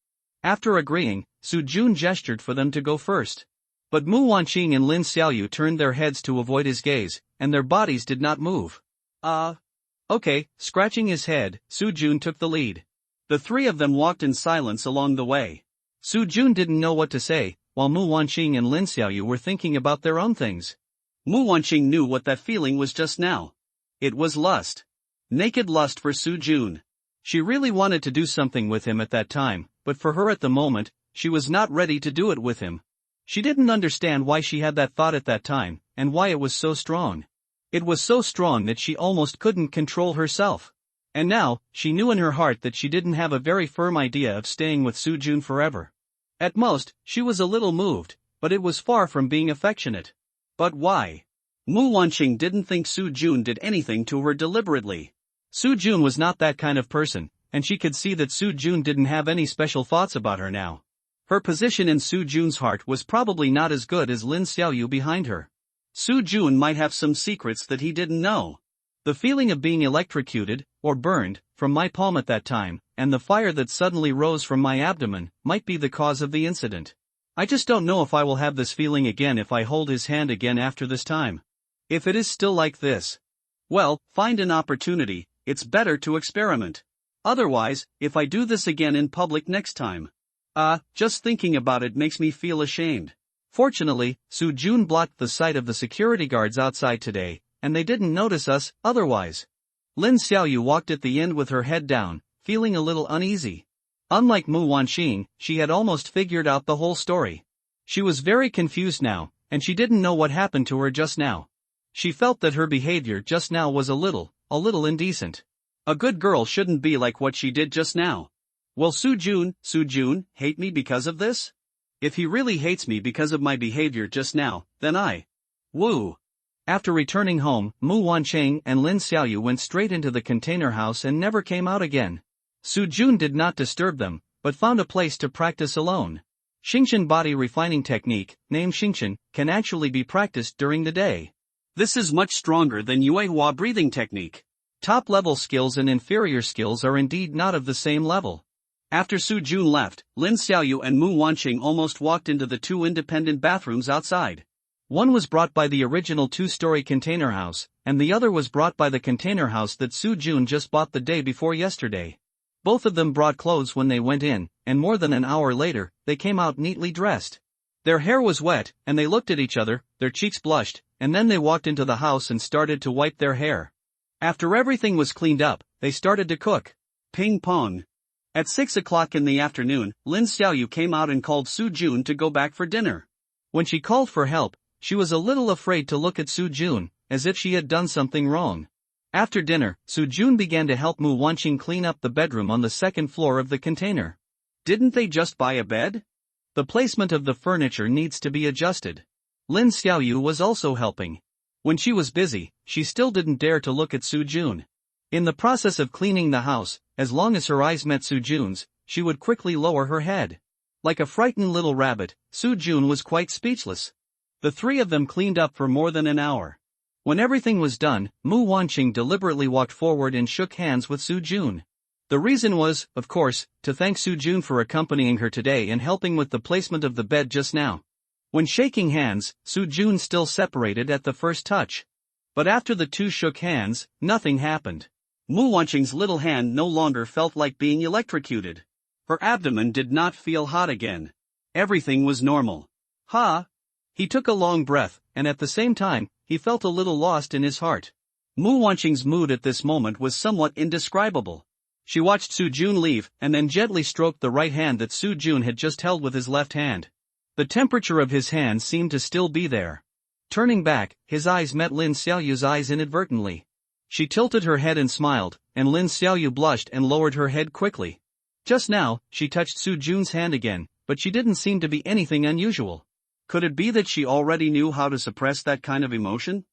After agreeing, Su Jun gestured for them to go first. But Mu Wanqing and Lin Xiaoyu turned their heads to avoid his gaze, and their bodies did not move. Okay, scratching his head, Su Jun took the lead. The three of them walked in silence along the way. Su Jun didn't know what to say, while Mu Wanqing and Lin Xiaoyu were thinking about their own things. Mu Wanqing knew what that feeling was just now. It was lust. Naked lust for Su Jun. She really wanted to do something with him at that time, but for her at the moment, she was not ready to do it with him. She didn't understand why she had that thought at that time, and why it was so strong. It was so strong that she almost couldn't control herself. And now, she knew in her heart that she didn't have a very firm idea of staying with Su Jun forever. At most, she was a little moved, but it was far from being affectionate. But why? Mu Wanqing didn't think Su Jun did anything to her deliberately. Su Jun was not that kind of person, and she could see that Su Jun didn't have any special thoughts about her now. Her position in Su Jun's heart was probably not as good as Lin Xiaoyu behind her. Su Jun might have some secrets that he didn't know. The feeling of being electrocuted, or burned, from my palm at that time, and the fire that suddenly rose from my abdomen, might be the cause of the incident. I just don't know if I will have this feeling again if I hold his hand again after this time. If it is still like this, well, find an opportunity, it's better to experiment. Otherwise, if I do this again in public next time. Just thinking about it makes me feel ashamed. Fortunately, Su Jun blocked the sight of the security guards outside today, and they didn't notice us, otherwise. Lin Xiaoyu walked at the end with her head down, feeling a little uneasy. Unlike Mu Wanqing, she had almost figured out the whole story. She was very confused now, and she didn't know what happened to her just now. She felt that her behavior just now was a little indecent. A good girl shouldn't be like what she did just now. Will Su Jun, hate me because of this? If he really hates me because of my behavior just now, then woo. After returning home, Mu Wanqing and Lin Xiaoyu went straight into the container house and never came out again. Su Jun did not disturb them, but found a place to practice alone. Xingqian body refining technique, named Xingqian, can actually be practiced during the day. This is much stronger than Yuehua breathing technique. Top-level skills and inferior skills are indeed not of the same level. After Su Jun left, Lin Xiaoyu and Mu Wanqing almost walked into the two independent bathrooms outside. One was brought by the original two-story container house, and the other was brought by the container house that Su Jun just bought the day before yesterday. Both of them brought clothes when they went in, and more than an hour later, they came out neatly dressed. Their hair was wet, and they looked at each other, their cheeks blushed, and then they walked into the house and started to wipe their hair. After everything was cleaned up, they started to cook. Ping pong. At 6 o'clock in the afternoon, Lin Xiaoyu came out and called Su Jun to go back for dinner. When she called for help, she was a little afraid to look at Su Jun, as if she had done something wrong. After dinner, Su Jun began to help Mu Wanqing clean up the bedroom on the second floor of the container. Didn't they just buy a bed? The placement of the furniture needs to be adjusted. Lin Xiaoyu was also helping. When she was busy, she still didn't dare to look at Su Jun. In the process of cleaning the house, as long as her eyes met Su Jun's, she would quickly lower her head. Like a frightened little rabbit, Su Jun was quite speechless. The three of them cleaned up for more than an hour. When everything was done, Mu Wanqing deliberately walked forward and shook hands with Su Jun. The reason was, of course, to thank Su Jun for accompanying her today and helping with the placement of the bed just now. When shaking hands, Su Jun still separated at the first touch. But after the two shook hands, nothing happened. Mu Wanqing's little hand no longer felt like being electrocuted. Her abdomen did not feel hot again. Everything was normal. He took a long breath, and at the same time, he felt a little lost in his heart. Mu Wanqing's mood at this moment was somewhat indescribable. She watched Su Jun leave and then gently stroked the right hand that Su Jun had just held with his left hand. The temperature of his hand seemed to still be there. Turning back, his eyes met Lin Xiaoyu's eyes inadvertently. She tilted her head and smiled, and Lin Xiaoyu blushed and lowered her head quickly. Just now, she touched Su Jun's hand again, but she didn't seem to be anything unusual. Could it be that she already knew how to suppress that kind of emotion?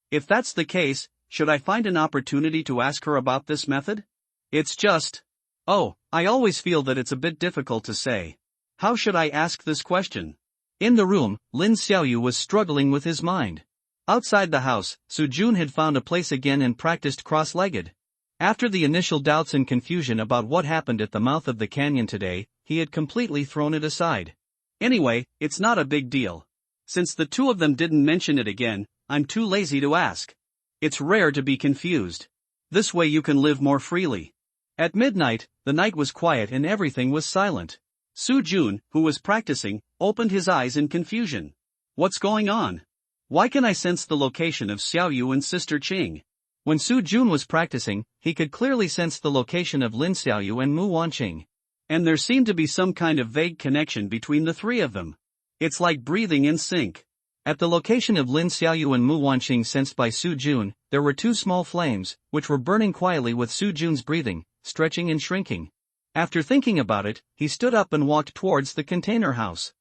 If that's the case, should I find an opportunity to ask her about this method? It's just... Oh, I always feel that it's a bit difficult to say. How should I ask this question? In the room, Lin Xiaoyu was struggling with his mind. Outside the house, Su Jun had found a place again and practiced cross-legged. After the initial doubts and confusion about what happened at the mouth of the canyon today, he had completely thrown it aside. Anyway, it's not a big deal. Since the two of them didn't mention it again, I'm too lazy to ask. It's rare to be confused. This way you can live more freely. At midnight, the night was quiet and everything was silent. Su Jun, who was practicing, opened his eyes in confusion. What's going on? Why can I sense the location of Xiaoyu and Sister Qing? When Su Jun was practicing, he could clearly sense the location of Lin Xiaoyu and Mu Wanqing. And there seemed to be some kind of vague connection between the three of them. It's like breathing in sync. At the location of Lin Xiaoyu and Mu Wanqing sensed by Su Jun, there were two small flames, which were burning quietly with Su Jun's breathing, stretching and shrinking. After thinking about it, he stood up and walked towards the container house.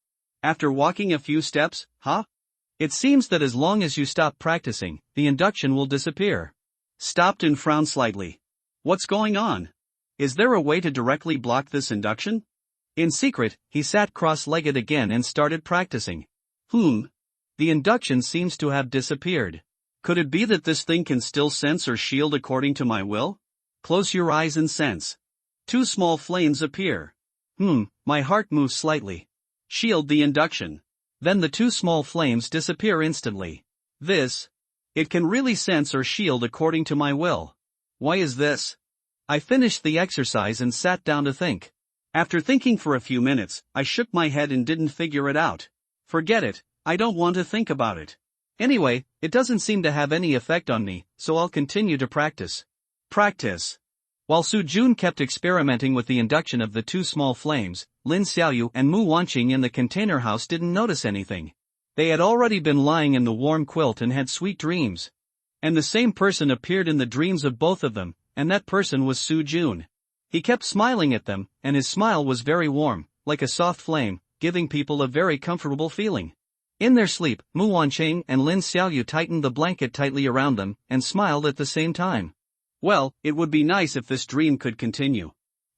After walking a few steps, It seems that as long as you stop practicing, the induction will disappear. Stopped and frowned slightly. What's going on? Is there a way to directly block this induction? In secret, he sat cross-legged again and started practicing. The induction seems to have disappeared. Could it be that this thing can still sense or shield according to my will? Close your eyes and sense. Two small flames appear. My heart moves slightly. Shield the induction. Then the two small flames disappear instantly. It can really sense or shield according to my will. Why is this? I finished the exercise and sat down to think. After thinking for a few minutes, I shook my head and didn't figure it out. Forget it, I don't want to think about it. Anyway, it doesn't seem to have any effect on me, so I'll continue to practice. While Su Jun kept experimenting with the induction of the two small flames, Lin Xiaoyu and Mu Wanqing in the container house didn't notice anything. They had already been lying in the warm quilt and had sweet dreams. And the same person appeared in the dreams of both of them, and that person was Su Jun. He kept smiling at them, and his smile was very warm, like a soft flame, giving people a very comfortable feeling. In their sleep, Mu Wanqing and Lin Xiaoyu tightened the blanket tightly around them, and smiled at the same time. Well, it would be nice if this dream could continue.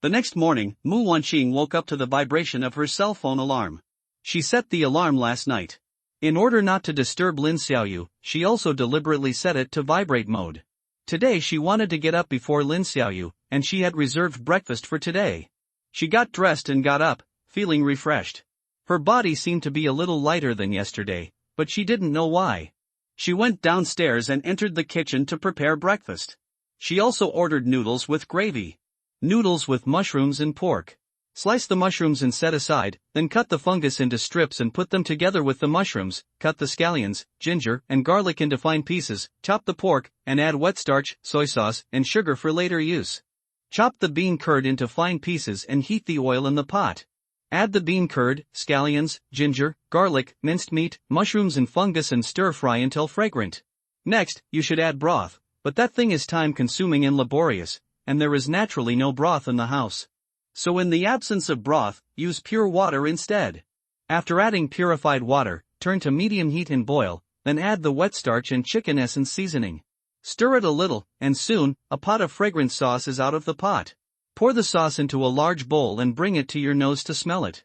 The next morning, Mu Wanqing woke up to the vibration of her cell phone alarm. She set the alarm last night. In order not to disturb Lin Xiaoyu, she also deliberately set it to vibrate mode. Today she wanted to get up before Lin Xiaoyu, and she had reserved breakfast for today. She got dressed and got up, feeling refreshed. Her body seemed to be a little lighter than yesterday, but she didn't know why. She went downstairs and entered the kitchen to prepare breakfast. She also ordered noodles with gravy. Noodles with mushrooms and pork. Slice the mushrooms and set aside, then cut the fungus into strips and put them together with the mushrooms, cut the scallions, ginger, and garlic into fine pieces, chop the pork, and add wet starch, soy sauce, and sugar for later use. Chop the bean curd into fine pieces and heat the oil in the pot. Add the bean curd, scallions, ginger, garlic, minced meat, mushrooms and fungus and stir-fry until fragrant. Next, you should add broth, but that thing is time-consuming and laborious, and there is naturally no broth in the house. So in the absence of broth, use pure water instead. After adding purified water, turn to medium heat and boil, then add the wet starch and chicken essence seasoning. Stir it a little, and soon, a pot of fragrant sauce is out of the pot. Pour the sauce into a large bowl and bring it to your nose to smell it.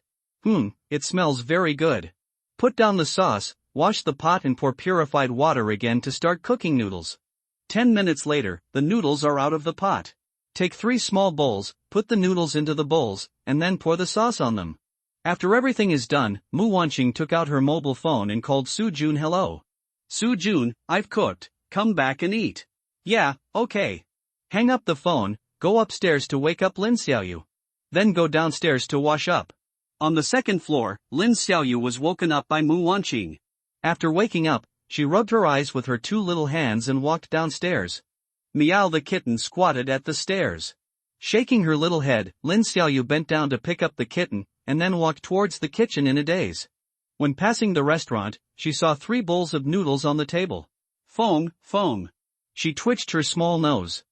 It smells very good. Put down the sauce, wash the pot and pour purified water again to start cooking noodles. 10 minutes later, the noodles are out of the pot. Take 3 small bowls, put the noodles into the bowls, and then pour the sauce on them. After everything is done, Mu Wanqing took out her mobile phone and called Su Jun hello. Su Jun, I've cooked, come back and eat. Yeah, okay. Hang up the phone, go upstairs to wake up Lin Xiaoyu. Then go downstairs to wash up. On the second floor, Lin Xiaoyu was woken up by Mu Wanqing. After waking up, she rubbed her eyes with her 2 little hands and walked downstairs. Meow the kitten squatted at the stairs. Shaking her little head, Lin Xiaoyu bent down to pick up the kitten, and then walked towards the kitchen in a daze. When passing the restaurant, she saw 3 bowls of noodles on the table. Foam, foam. She twitched her small nose.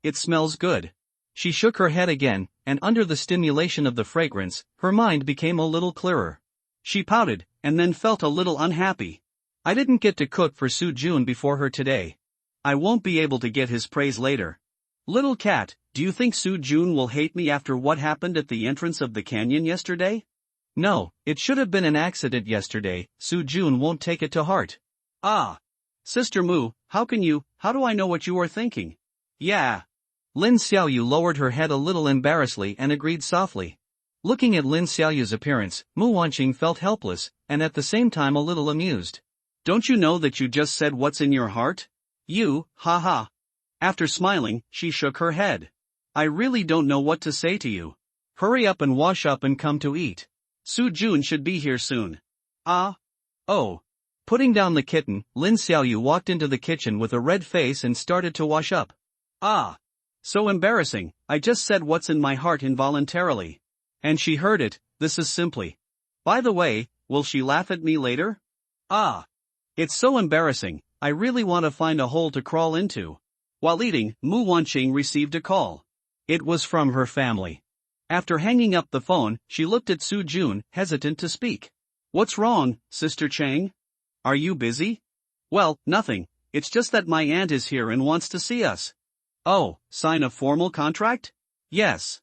It smells good. She shook her head again, and under the stimulation of the fragrance, her mind became a little clearer. She pouted, and then felt a little unhappy. I didn't get to cook for Su Jun before her today. I won't be able to get his praise later. Little cat, do you think Su Jun will hate me after what happened at the entrance of the canyon yesterday? No, it should have been an accident yesterday. Su Jun won't take it to heart. Ah. Sister Mu, how do I know what you are thinking? Yeah. Lin Xiaoyu lowered her head a little embarrassedly and agreed softly. Looking at Lin Xiaoyu's appearance, Mu Wanqing felt helpless, and at the same time a little amused. Don't you know that you just said what's in your heart? You, ha. After smiling, she shook her head. I really don't know what to say to you. Hurry up and wash up and come to eat. Su Jun should be here soon. Ah. Oh. Putting down the kitten, Lin Xiaoyu walked into the kitchen with a red face and started to wash up. Ah. So embarrassing, I just said what's in my heart involuntarily. And she heard it. This is simply. By the way, will she laugh at me later? Ah. It's so embarrassing, I really want to find a hole to crawl into. While eating, Mu Wanqing received a call. It was from her family. After hanging up the phone, she looked at Su Jun, hesitant to speak. What's wrong, Sister Chang? Are you busy? Well, nothing, it's just that my aunt is here and wants to see us. Oh, sign a formal contract? Yes.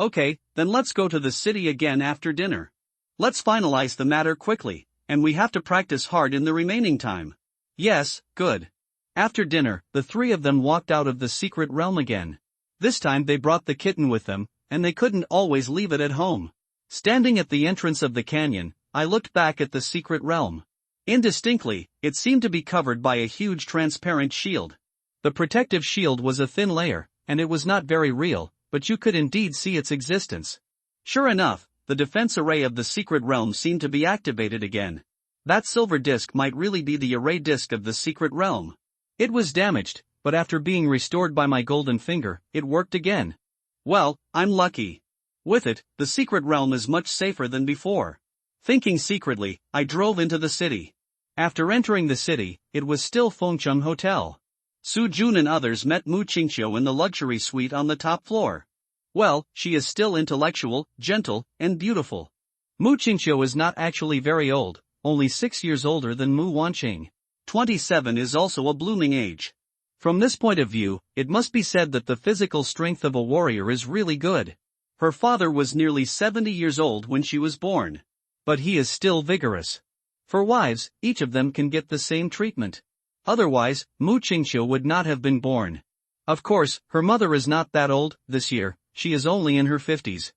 Okay, then let's go to the city again after dinner. Let's finalize the matter quickly, and we have to practice hard in the remaining time. Yes, good. After dinner, the 3 of them walked out of the secret realm again. This time they brought the kitten with them, and they couldn't always leave it at home. Standing at the entrance of the canyon, I looked back at the secret realm. Indistinctly, it seemed to be covered by a huge transparent shield. The protective shield was a thin layer, and it was not very real, but you could indeed see its existence. Sure enough, the defense array of the secret realm seemed to be activated again. That silver disc might really be the array disc of the secret realm. It was damaged, but after being restored by my golden finger, it worked again. Well, I'm lucky. With it, the secret realm is much safer than before. Thinking secretly, I drove into the city. After entering the city, it was still Fengcheng Hotel. Su Jun and others met Mu Qingqiu in the luxury suite on the top floor. Well, she is still intellectual, gentle, and beautiful. Mu Qingqiu is not actually very old, only 6 years older than Mu Wanqing. 27 is also a blooming age. From this point of view, it must be said that the physical strength of a warrior is really good. Her father was nearly 70 years old when she was born. But he is still vigorous. For wives, each of them can get the same treatment. Otherwise, Mu Qingqiu would not have been born. Of course, her mother is not that old. This year, she is only in her 50s.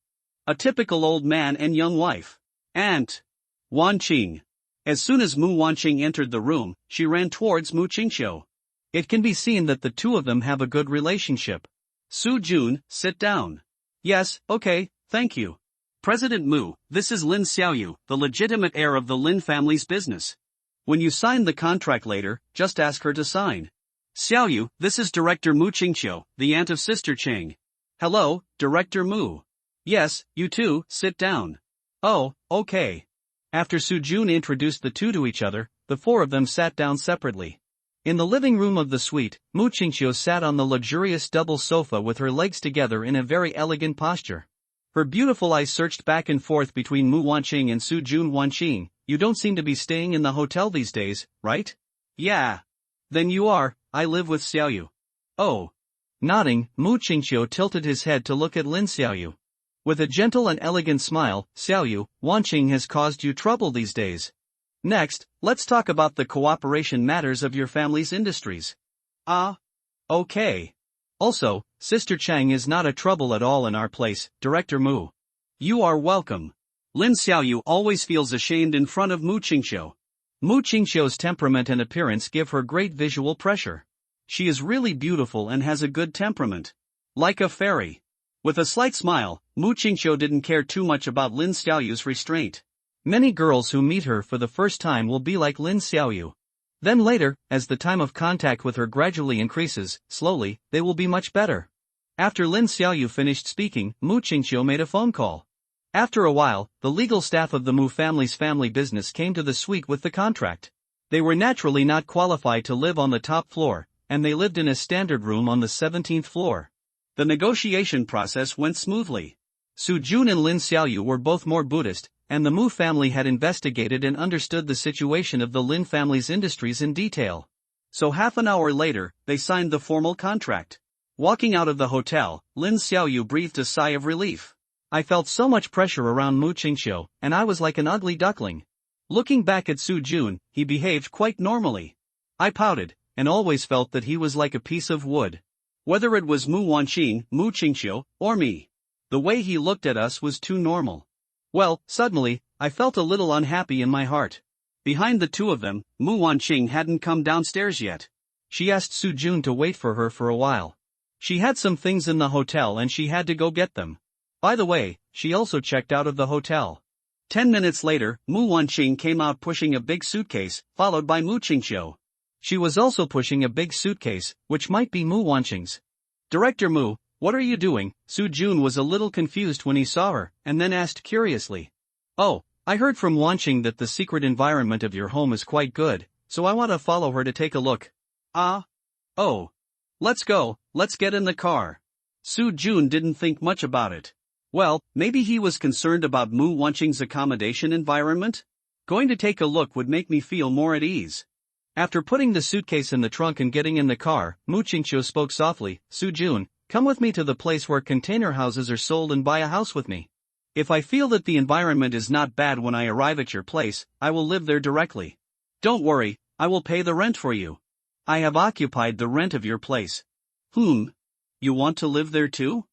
A typical old man and young wife. Aunt Wanqing. As soon as Mu Wanqing entered the room, she ran towards Mu Qingqiu. It can be seen that the 2 of them have a good relationship. Su Jun, sit down. Yes, okay, thank you. President Mu, this is Lin Xiaoyu, the legitimate heir of the Lin family's business. When you sign the contract later, just ask her to sign. Xiaoyu, this is Director Mu Qingqiu, the aunt of Sister Chang. Hello, Director Mu. Yes, you two, sit down. Oh, okay. After Su Jun introduced the 2 to each other, the 4 of them sat down separately. In the living room of the suite, Mu Qingqiu sat on the luxurious double sofa with her legs together in a very elegant posture. Her beautiful eyes searched back and forth between Mu Wanqing and Su Jun. Wanqing, you don't seem to be staying in the hotel these days, right? Yeah. Then you are. I live with Xiaoyu. Oh. Nodding, Mu Qingqiu tilted his head to look at Lin Xiaoyu. With a gentle and elegant smile, Xiaoyu, Wanqing has caused you trouble these days. Next, let's talk about the cooperation matters of your family's industries. Ah. Okay. Also, Sister Chang is not a trouble at all in our place, Director Mu. You are welcome. Lin Xiaoyu always feels ashamed in front of Mu Qingqiu. Mu Qingqiu's temperament and appearance give her great visual pressure. She is really beautiful and has a good temperament. Like a fairy. With a slight smile, Mu Qingqiu didn't care too much about Lin Xiaoyu's restraint. Many girls who meet her for the first time will be like Lin Xiaoyu. Then later, as the time of contact with her gradually increases, slowly, they will be much better. After Lin Xiaoyu finished speaking, Mu Qingqiu made a phone call. After a while, the legal staff of the Mu family's family business came to the suite with the contract. They were naturally not qualified to live on the top floor, and they lived in a standard room on the 17th floor. The negotiation process went smoothly. Su Jun and Lin Xiaoyu were both more Buddhist, and the Mu family had investigated and understood the situation of the Lin family's industries in detail. So half an hour later, they signed the formal contract. Walking out of the hotel, Lin Xiaoyu breathed a sigh of relief. I felt so much pressure around Mu Qingqiu, and I was like an ugly duckling. Looking back at Su Jun, he behaved quite normally. I pouted, and always felt that he was like a piece of wood. Whether it was Mu Wanqing, Mu Qingqiu, or me. The way he looked at us was too normal. Well, suddenly, I felt a little unhappy in my heart. Behind the two of them, Mu Wanqing hadn't come downstairs yet. She asked Su Jun to wait for her for a while. She had some things in the hotel and she had to go get them. By the way, she also checked out of the hotel. 10 minutes later, Mu Wanqing came out pushing a big suitcase, followed by Mu Qingqiu. She was also pushing a big suitcase, which might be Mu Wanqing's. Director Mu, what are you doing? Su Jun was a little confused when he saw her, and then asked curiously. Oh, I heard from Wanqing that the secret environment of your home is quite good, so I want to follow her to take a look. Ah? Oh. Let's go, let's get in the car. Su Jun didn't think much about it. Well, maybe he was concerned about Mu Wanqing's accommodation environment? Going to take a look would make me feel more at ease. After putting the suitcase in the trunk and getting in the car, Mu Qingqiu spoke softly, Su Jun, come with me to the place where container houses are sold and buy a house with me. If I feel that the environment is not bad when I arrive at your place, I will live there directly. Don't worry, I will pay the rent for you. I have occupied the rent of your place. You want to live there too?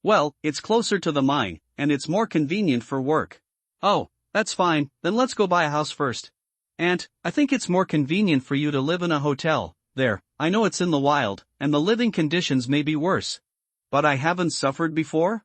Well, it's closer to the mine, and it's more convenient for work. Oh, that's fine, then let's go buy a house first. Aunt, I think it's more convenient for you to live in a hotel. There, I know it's in the wild, and the living conditions may be worse. But I haven't suffered before?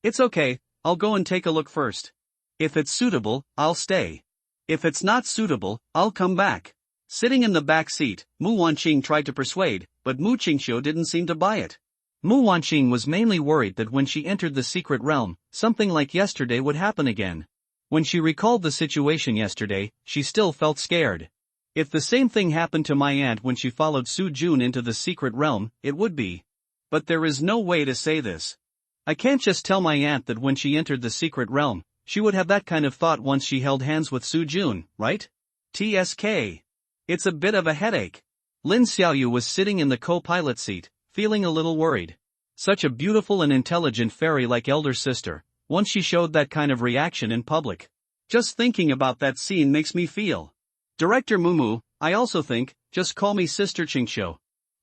It's okay, I'll go and take a look first. If it's suitable, I'll stay. If it's not suitable, I'll come back. Sitting in the back seat, Mu Wanqing tried to persuade, but Mu Qingqiu didn't seem to buy it. Mu Wanqing was mainly worried that when she entered the secret realm, something like yesterday would happen again. When she recalled the situation yesterday, she still felt scared. If the same thing happened to my aunt when she followed Su Jun into the secret realm, it would be. But there is no way to say this. I can't just tell my aunt that when she entered the secret realm, she would have that kind of thought once she held hands with Su Jun, right? TSK. It's a bit of a headache. Lin Xiaoyu was sitting in the co-pilot seat, feeling a little worried. Such a beautiful and intelligent fairy like elder sister, once she showed that kind of reaction in public. Just thinking about that scene makes me feel. Director Mumu, I also think, just call me Sister Qingqiu.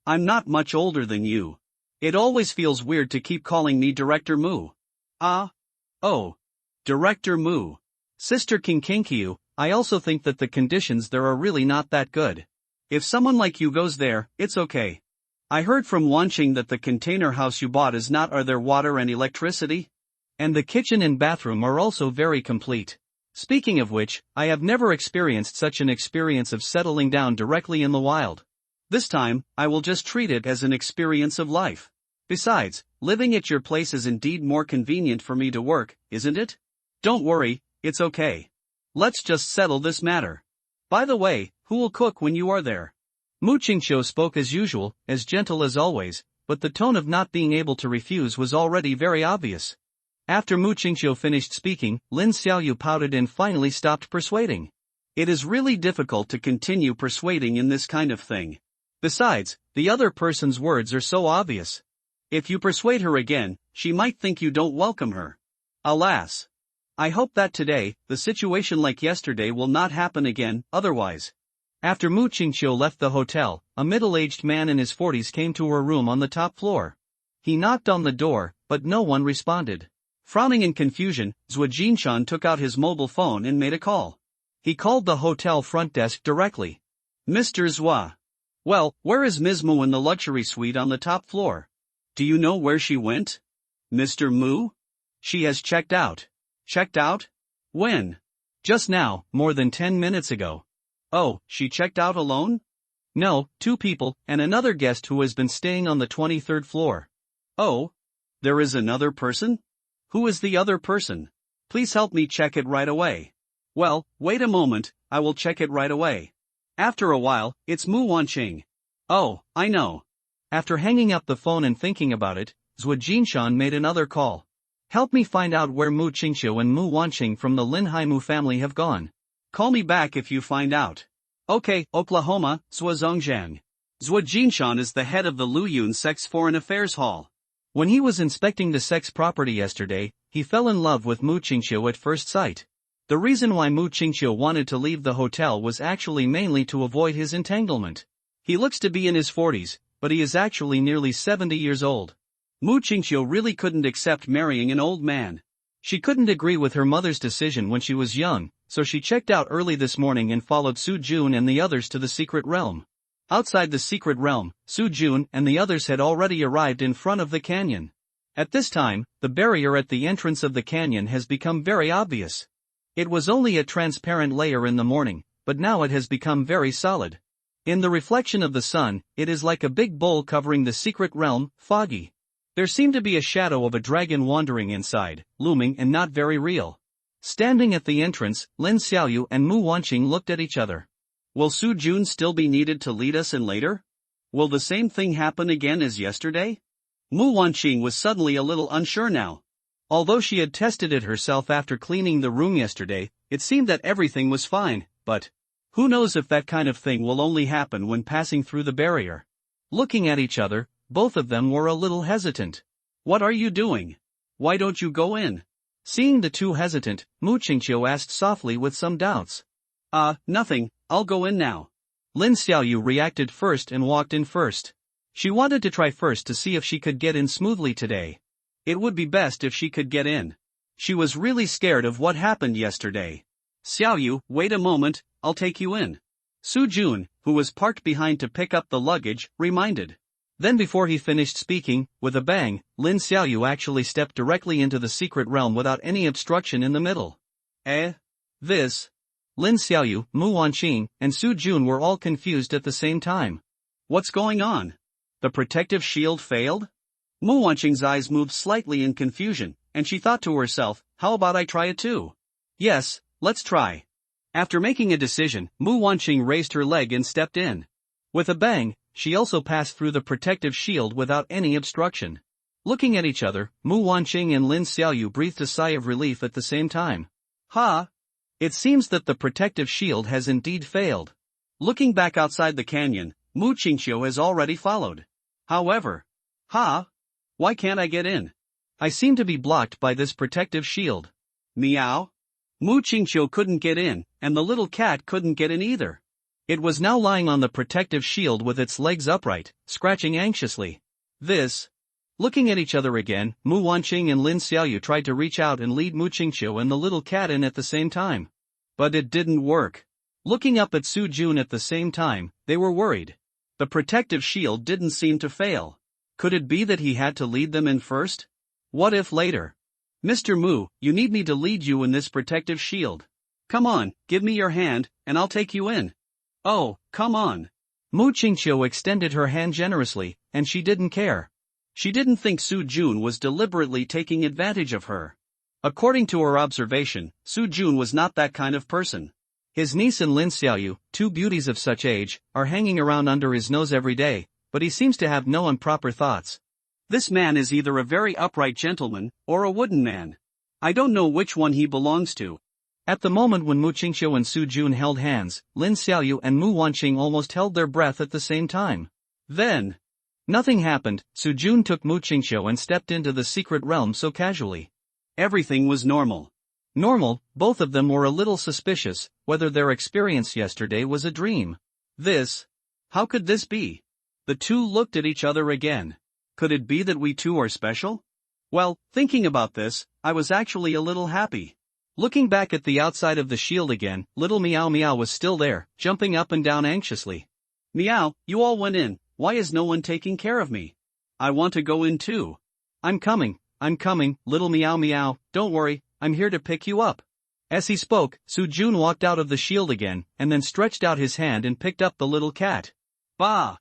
I'm not much older than you. It always feels weird to keep calling me Director Mu. Ah? Oh. Director Mu. Sister Qingqiu, I also think that the conditions there are really not that good. If someone like you goes there, it's okay. I heard from Wanqing that the container house you bought is not. Are there water and electricity? And the kitchen and bathroom are also very complete. Speaking of which, I have never experienced such an experience of settling down directly in the wild. This time, I will just treat it as an experience of life. Besides, living at your place is indeed more convenient for me to work, isn't it? Don't worry, it's okay. Let's just settle this matter. By the way, who will cook when you are there? Mu Qingqiu spoke as usual, as gentle as always, but the tone of not being able to refuse was already very obvious. After Mu Qingqiu finished speaking, Lin Xiaoyu pouted and finally stopped persuading. It is really difficult to continue persuading in this kind of thing. Besides, the other person's words are so obvious. If you persuade her again, she might think you don't welcome her. Alas. I hope that today, the situation like yesterday will not happen again, otherwise. After Mu Qingqiu left the hotel, a middle-aged man in his 40s came to her room on the top floor. He knocked on the door, but no one responded. Frowning in confusion, Zhou Jinshan took out his mobile phone and made a call. He called the hotel front desk directly. Mr. Zhou. Well, where is Ms. Mu in the luxury suite on the top floor? Do you know where she went? Mr. Mu? She has checked out. Checked out? When? Just now, more than 10 minutes ago. Oh, she checked out alone? No, 2 people, and another guest who has been staying on the 23rd floor. Oh? There is another person? Who is the other person? Please help me check it right away. Well, wait a moment, I will check it right away. After a while, it's Mu Wanqing. Oh, I know. After hanging up the phone and thinking about it, Zhuo Jinshan made another call. Help me find out where Mu Qingxiu and Mu Wanqing from the Lin Haimu family have gone. Call me back if you find out. Okay, Oklahoma, Zhuo Zhongzhang. Zhuo Jinshan is the head of the Luyun Sex Foreign Affairs Hall. When he was inspecting the sex property yesterday, he fell in love with Mu Qingxiu at first sight. The reason why Mu Qingxiu wanted to leave the hotel was actually mainly to avoid his entanglement. He looks to be in his 40s, but he is actually nearly 70 years old. Mu Qingxiu really couldn't accept marrying an old man. She couldn't agree with her mother's decision when she was young, so she checked out early this morning and followed Su Jun and the others to the secret realm. Outside the secret realm, Su Jun and the others had already arrived in front of the canyon. At this time, the barrier at the entrance of the canyon has become very obvious. It was only a transparent layer in the morning, but now it has become very solid. In the reflection of the sun, it is like a big bowl covering the secret realm, foggy. There seemed to be a shadow of a dragon wandering inside, looming and not very real. Standing at the entrance, Lin Xiaoyu and Mu Wanqing looked at each other. Will Su Jun still be needed to lead us in later? Will the same thing happen again as yesterday? Mu Wanqing was suddenly a little unsure now. Although she had tested it herself after cleaning the room yesterday, it seemed that everything was fine, but who knows if that kind of thing will only happen when passing through the barrier. Looking at each other, both of them were a little hesitant. What are you doing? Why don't you go in? Seeing the two hesitant, Mu Qingxiu asked softly with some doubts. Nothing, I'll go in now. Lin Xiaoyu reacted first and walked in first. She wanted to try first to see if she could get in smoothly today. It would be best if she could get in. She was really scared of what happened yesterday. Xiaoyu, wait a moment, I'll take you in. Su Jun, who was parked behind to pick up the luggage, reminded. Then before he finished speaking, with a bang, Lin Xiaoyu actually stepped directly into the secret realm without any obstruction in the middle. This. Lin Xiaoyu, Mu Wanqing, and Su Jun were all confused at the same time. What's going on? The protective shield failed? Mu Wanqing's eyes moved slightly in confusion, and she thought to herself, how about I try it too? Yes, let's try. After making a decision, Mu Wanqing raised her leg and stepped in. With a bang, she also passed through the protective shield without any obstruction. Looking at each other, Mu Wanqing and Lin Xiaoyu breathed a sigh of relief at the same time. It seems that the protective shield has indeed failed. Looking back outside the canyon, Mu Qingxiu has already followed. However, why can't I get in? I seem to be blocked by this protective shield. Meow. Mu Qingxiu couldn't get in, and the little cat couldn't get in either. It was now lying on the protective shield with its legs upright, scratching anxiously. Looking at each other again, Mu Wanqing and Lin Xiaoyu tried to reach out and lead Mu Qingxiu and the little cat in at the same time. But it didn't work. Looking up at Su Jun at the same time, they were worried. The protective shield didn't seem to fail. Could it be that he had to lead them in first? What if later? Mr. Mu, you need me to lead you in this protective shield. Come on, give me your hand, and I'll take you in. Oh, come on. Mu Qingxiu extended her hand generously, and she didn't care. She didn't think Su Jun was deliberately taking advantage of her. According to her observation, Su Jun was not that kind of person. His niece and Lin Xiaoyu, two beauties of such age, are hanging around under his nose every day, but he seems to have no improper thoughts. This man is either a very upright gentleman, or a wooden man. I don't know which one he belongs to. At the moment when Mu Qingxiu and Su Jun held hands, Lin Xiaoyu and Mu Wanqing almost held their breath at the same time. Then, nothing happened. Su Jun took Mu Qingxiu and stepped into the secret realm so casually. Everything was normal. Both of them were a little suspicious, whether their experience yesterday was a dream. How could this be? The two looked at each other again. Could it be that we two are special? Well, thinking about this, I was actually a little happy. Looking back at the outside of the shield again, little Meow Meow was still there, jumping up and down anxiously. Meow, you all went in, why is no one taking care of me? I want to go in too. I'm coming, little Meow Meow, don't worry, I'm here to pick you up. As he spoke, Su Jun walked out of the shield again, and then stretched out his hand and picked up the little cat. Bah!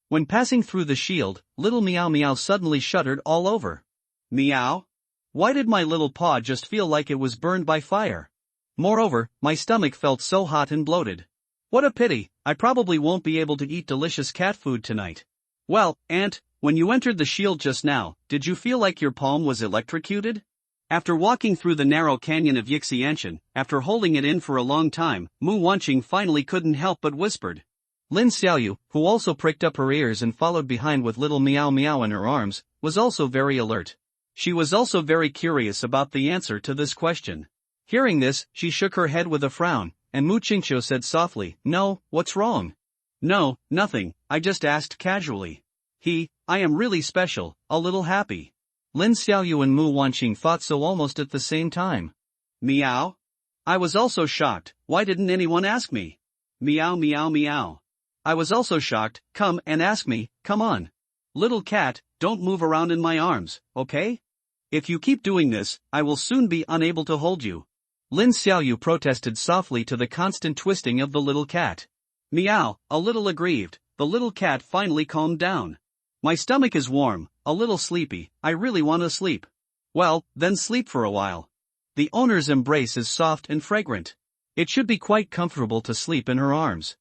When passing through the shield, little Meow Meow suddenly shuddered all over. Meow? Why did my little paw just feel like it was burned by fire? Moreover, my stomach felt so hot and bloated. What a pity, I probably won't be able to eat delicious cat food tonight. Well, Aunt, when you entered the shield just now, did you feel like your palm was electrocuted? After walking through the narrow canyon of Yixianshan, after holding it in for a long time, Mu Wanqing finally couldn't help but whispered. Lin Xiaoyu, who also pricked up her ears and followed behind with little Meow Meow in her arms, was also very alert. She was also very curious about the answer to this question. Hearing this, she shook her head with a frown, and Mu Qingqiu said softly, "No, what's wrong?" No, nothing, I just asked casually. I am really special, a little happy. Lin Xiaoyu and Mu Wanqing thought so almost at the same time. Meow? I was also shocked, why didn't anyone ask me? Meow meow meow. I was also shocked, come and ask me, come on. Little cat, don't move around in my arms, okay? If you keep doing this, I will soon be unable to hold you. Lin Xiaoyu protested softly to the constant twisting of the little cat. Meow, a little aggrieved, the little cat finally calmed down. My stomach is warm, a little sleepy, I really want to sleep. Well, then sleep for a while. The owner's embrace is soft and fragrant. It should be quite comfortable to sleep in her arms.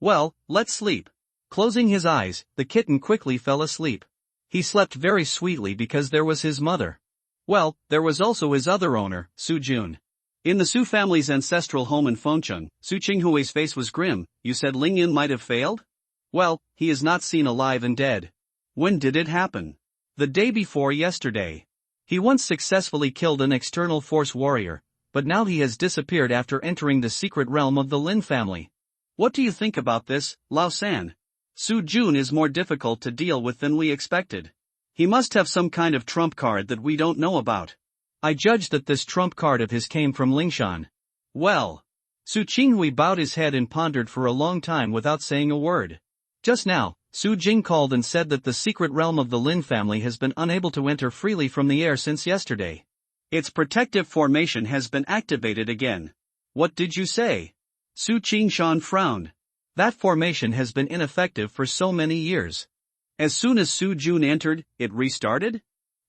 Well, let's sleep. Closing his eyes, the kitten quickly fell asleep. He slept very sweetly because there was his mother. Well, there was also his other owner, Su Jun. In the Su family's ancestral home in Fengcheng, Su Qinghui's face was grim. You said Ling Yin might have failed? Well, he is not seen alive and dead. When did it happen? The day before yesterday. He once successfully killed an external force warrior, but now he has disappeared after entering the secret realm of the Lin family. What do you think about this, Lao San? Su Jun is more difficult to deal with than we expected. He must have some kind of trump card that we don't know about. I judge that this trump card of his came from Lingshan. Well. Su Qinghui bowed his head and pondered for a long time without saying a word. Just now, Su Jing called and said that the secret realm of the Lin family has been unable to enter freely from the air since yesterday. Its protective formation has been activated again. What did you say? Su Qingshan frowned. That formation has been ineffective for so many years. As soon as Su Jun entered, it restarted?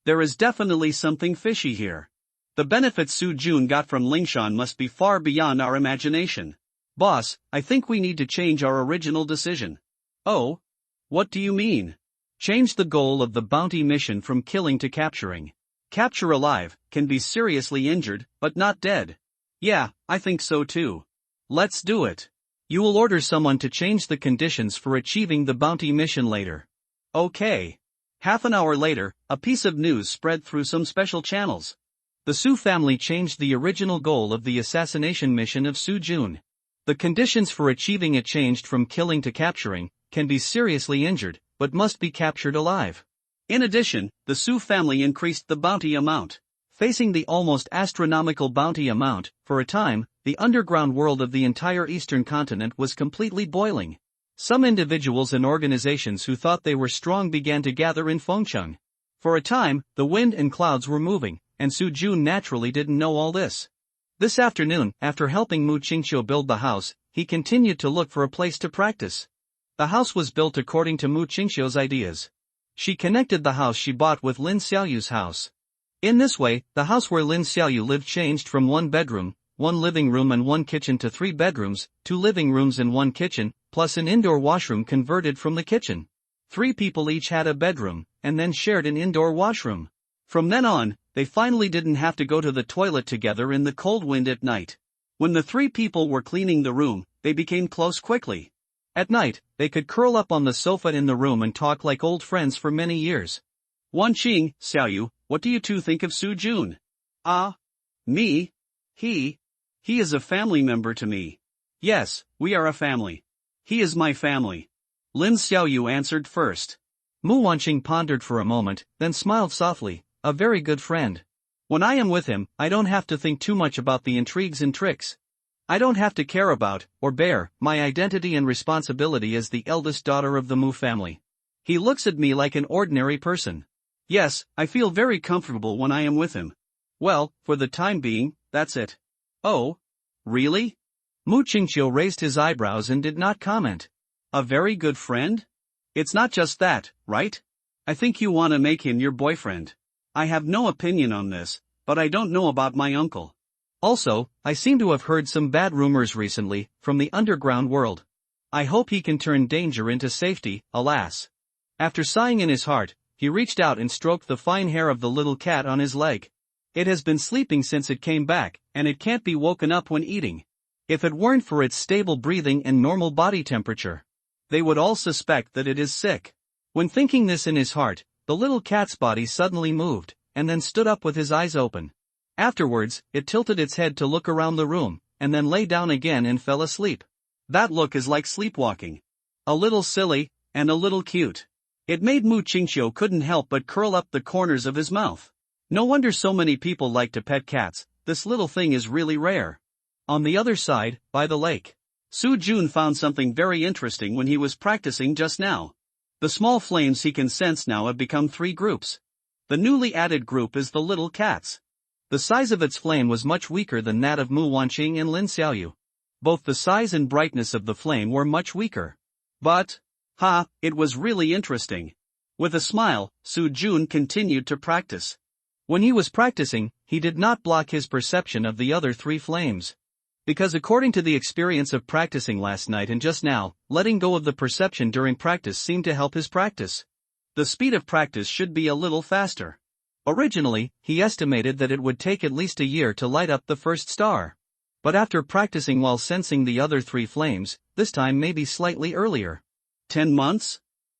There is definitely something fishy here. The benefits Su Jun got from Lingshan must be far beyond our imagination. Boss, I think we need to change our original decision. Oh? What do you mean? Change the goal of the bounty mission from killing to capturing. Capture alive, can be seriously injured, but not dead. Yeah, I think so too. Let's do it. You will order someone to change the conditions for achieving the bounty mission later. Okay. Half an hour later, a piece of news spread through some special channels. The Su family changed the original goal of the assassination mission of Su Jun. The conditions for achieving it changed from killing to capturing, can be seriously injured, but must be captured alive. In addition, the Su family increased the bounty amount. Facing the almost astronomical bounty amount, for a time, the underground world of the entire eastern continent was completely boiling. Some individuals and organizations who thought they were strong began to gather in Fengcheng. For a time, the wind and clouds were moving, and Su Jun naturally didn't know all this. This afternoon, after helping Mu Qingqiu build the house, he continued to look for a place to practice. The house was built according to Mu Qingqiu's ideas. She connected the house she bought with Lin Xiaoyu's house. In this way, the house where Lin Xiaoyu lived changed from 1 bedroom, 1 living room and 1 kitchen to 3 bedrooms, 2 living rooms and 1 kitchen, plus an indoor washroom converted from the kitchen. 3 people each had a bedroom, and then shared an indoor washroom. From then on, they finally didn't have to go to the toilet together in the cold wind at night. When the 3 people were cleaning the room, they became close quickly. At night, they could curl up on the sofa in the room and talk like old friends for many years. Wanqing, Xiaoyu, what do you two think of Su Jun? Me? He is a family member to me. Yes, we are a family. He is my family. Lin Xiaoyu answered first. Mu Wanqing pondered for a moment, then smiled softly, a very good friend. When I am with him, I don't have to think too much about the intrigues and tricks. I don't have to care about, or bear, my identity and responsibility as the eldest daughter of the Mu family. He looks at me like an ordinary person. Yes, I feel very comfortable when I am with him. Well, for the time being, that's it. Oh? Really? Mu Qingqiu raised his eyebrows and did not comment. A very good friend? It's not just that, right? I think you want to make him your boyfriend. I have no opinion on this, but I don't know about my uncle. Also, I seem to have heard some bad rumors recently, from the underground world. I hope he can turn danger into safety, alas. After sighing in his heart, he reached out and stroked the fine hair of the little cat on his leg. It has been sleeping since it came back, and it can't be woken up when eating. If it weren't for its stable breathing and normal body temperature, they would all suspect that it is sick. When thinking this in his heart, the little cat's body suddenly moved, and then stood up with his eyes open. Afterwards, it tilted its head to look around the room, and then lay down again and fell asleep. That look is like sleepwalking. A little silly, and a little cute. It made Mu Qingqiu couldn't help but curl up the corners of his mouth. No wonder so many people like to pet cats, this little thing is really rare. On the other side, by the lake, Su Jun found something very interesting when he was practicing just now. The small flames he can sense now have become 3 groups. The newly added group is the little cats. The size of its flame was much weaker than that of Mu Wanqing and Lin Xiaoyu. Both the size and brightness of the flame were much weaker. But, it was really interesting. With a smile, Su Jun continued to practice. When he was practicing, he did not block his perception of the other 3 flames. Because according to the experience of practicing last night and just now, letting go of the perception during practice seemed to help his practice. The speed of practice should be a little faster. Originally, he estimated that it would take at least a year to light up the first star. But after practicing while sensing the other 3 flames, this time may be slightly earlier. 10 months?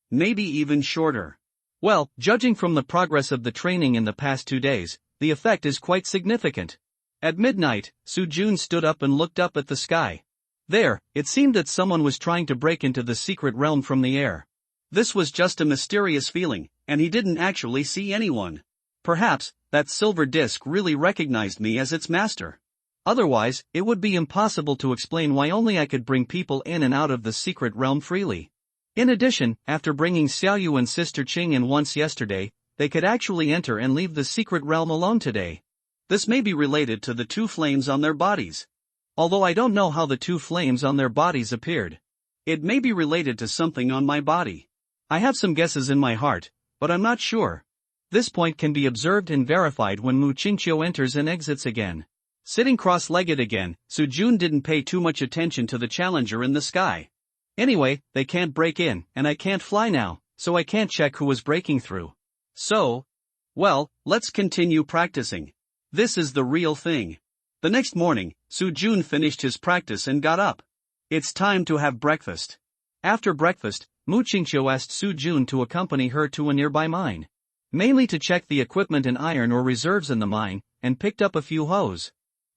Maybe even shorter. Well, judging from the progress of the training in the past 2 days, the effect is quite significant. At midnight, Su Jun stood up and looked up at the sky. There, it seemed that someone was trying to break into the secret realm from the air. This was just a mysterious feeling, and he didn't actually see anyone. Perhaps, that silver disc really recognized me as its master. Otherwise, it would be impossible to explain why only I could bring people in and out of the secret realm freely. In addition, after bringing Xiaoyu and Sister Qing in once yesterday, they could actually enter and leave the secret realm alone today. This may be related to the 2 flames on their bodies. Although I don't know how the 2 flames on their bodies appeared. It may be related to something on my body. I have some guesses in my heart, but I'm not sure. This point can be observed and verified when Mu Qingqiu enters and exits again. Sitting cross-legged again, Su Jun didn't pay too much attention to the challenger in the sky. Anyway, they can't break in, and I can't fly now, so I can't check who was breaking through. Well, let's continue practicing. This is the real thing. The next morning, Su Jun finished his practice and got up. It's time to have breakfast. After breakfast, Mu Qingqiu asked Su Jun to accompany her to a nearby mine. Mainly to check the equipment and iron or reserves in the mine, and picked up a few hoes.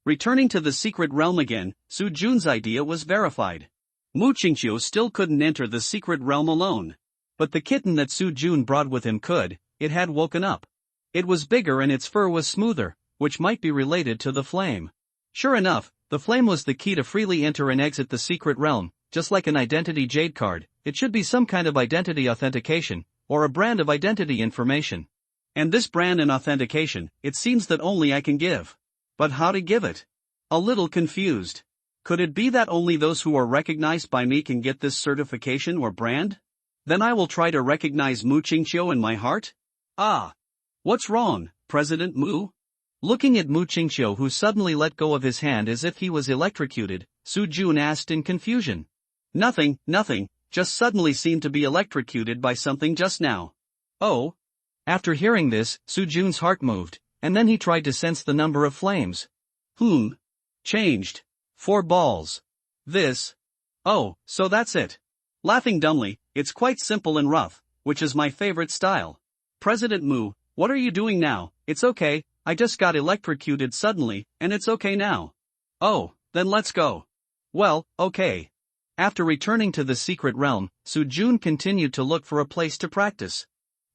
Returning to the secret realm again, Su Jun's idea was verified. Mu Qingqiu still couldn't enter the secret realm alone. But the kitten that Su Jun brought with him could. It had woken up. It was bigger and its fur was smoother, which might be related to the flame. Sure enough, the flame was the key to freely enter and exit the secret realm. Just like an identity jade card, it should be some kind of identity authentication, or a brand of identity information. And this brand and authentication, it seems that only I can give. But how to give it? A little confused. Could it be that only those who are recognized by me can get this certification or brand? Then I will try to recognize Mu Qingqiu in my heart? What's wrong, President Mu? Looking at Mu Qingqiu, who suddenly let go of his hand as if he was electrocuted, Su Jun asked in confusion. Nothing, just suddenly seemed to be electrocuted by something just now. Oh? After hearing this, Su Jun's heart moved, and then he tried to sense the number of flames. Changed. 4 balls. This. Oh, so that's it. Laughing dumbly, it's quite simple and rough, which is my favorite style. President Mu, what are you doing now? It's okay, I just got electrocuted suddenly, and it's okay now. Oh, then let's go. Well, okay. After returning to the secret realm, Su Jun continued to look for a place to practice.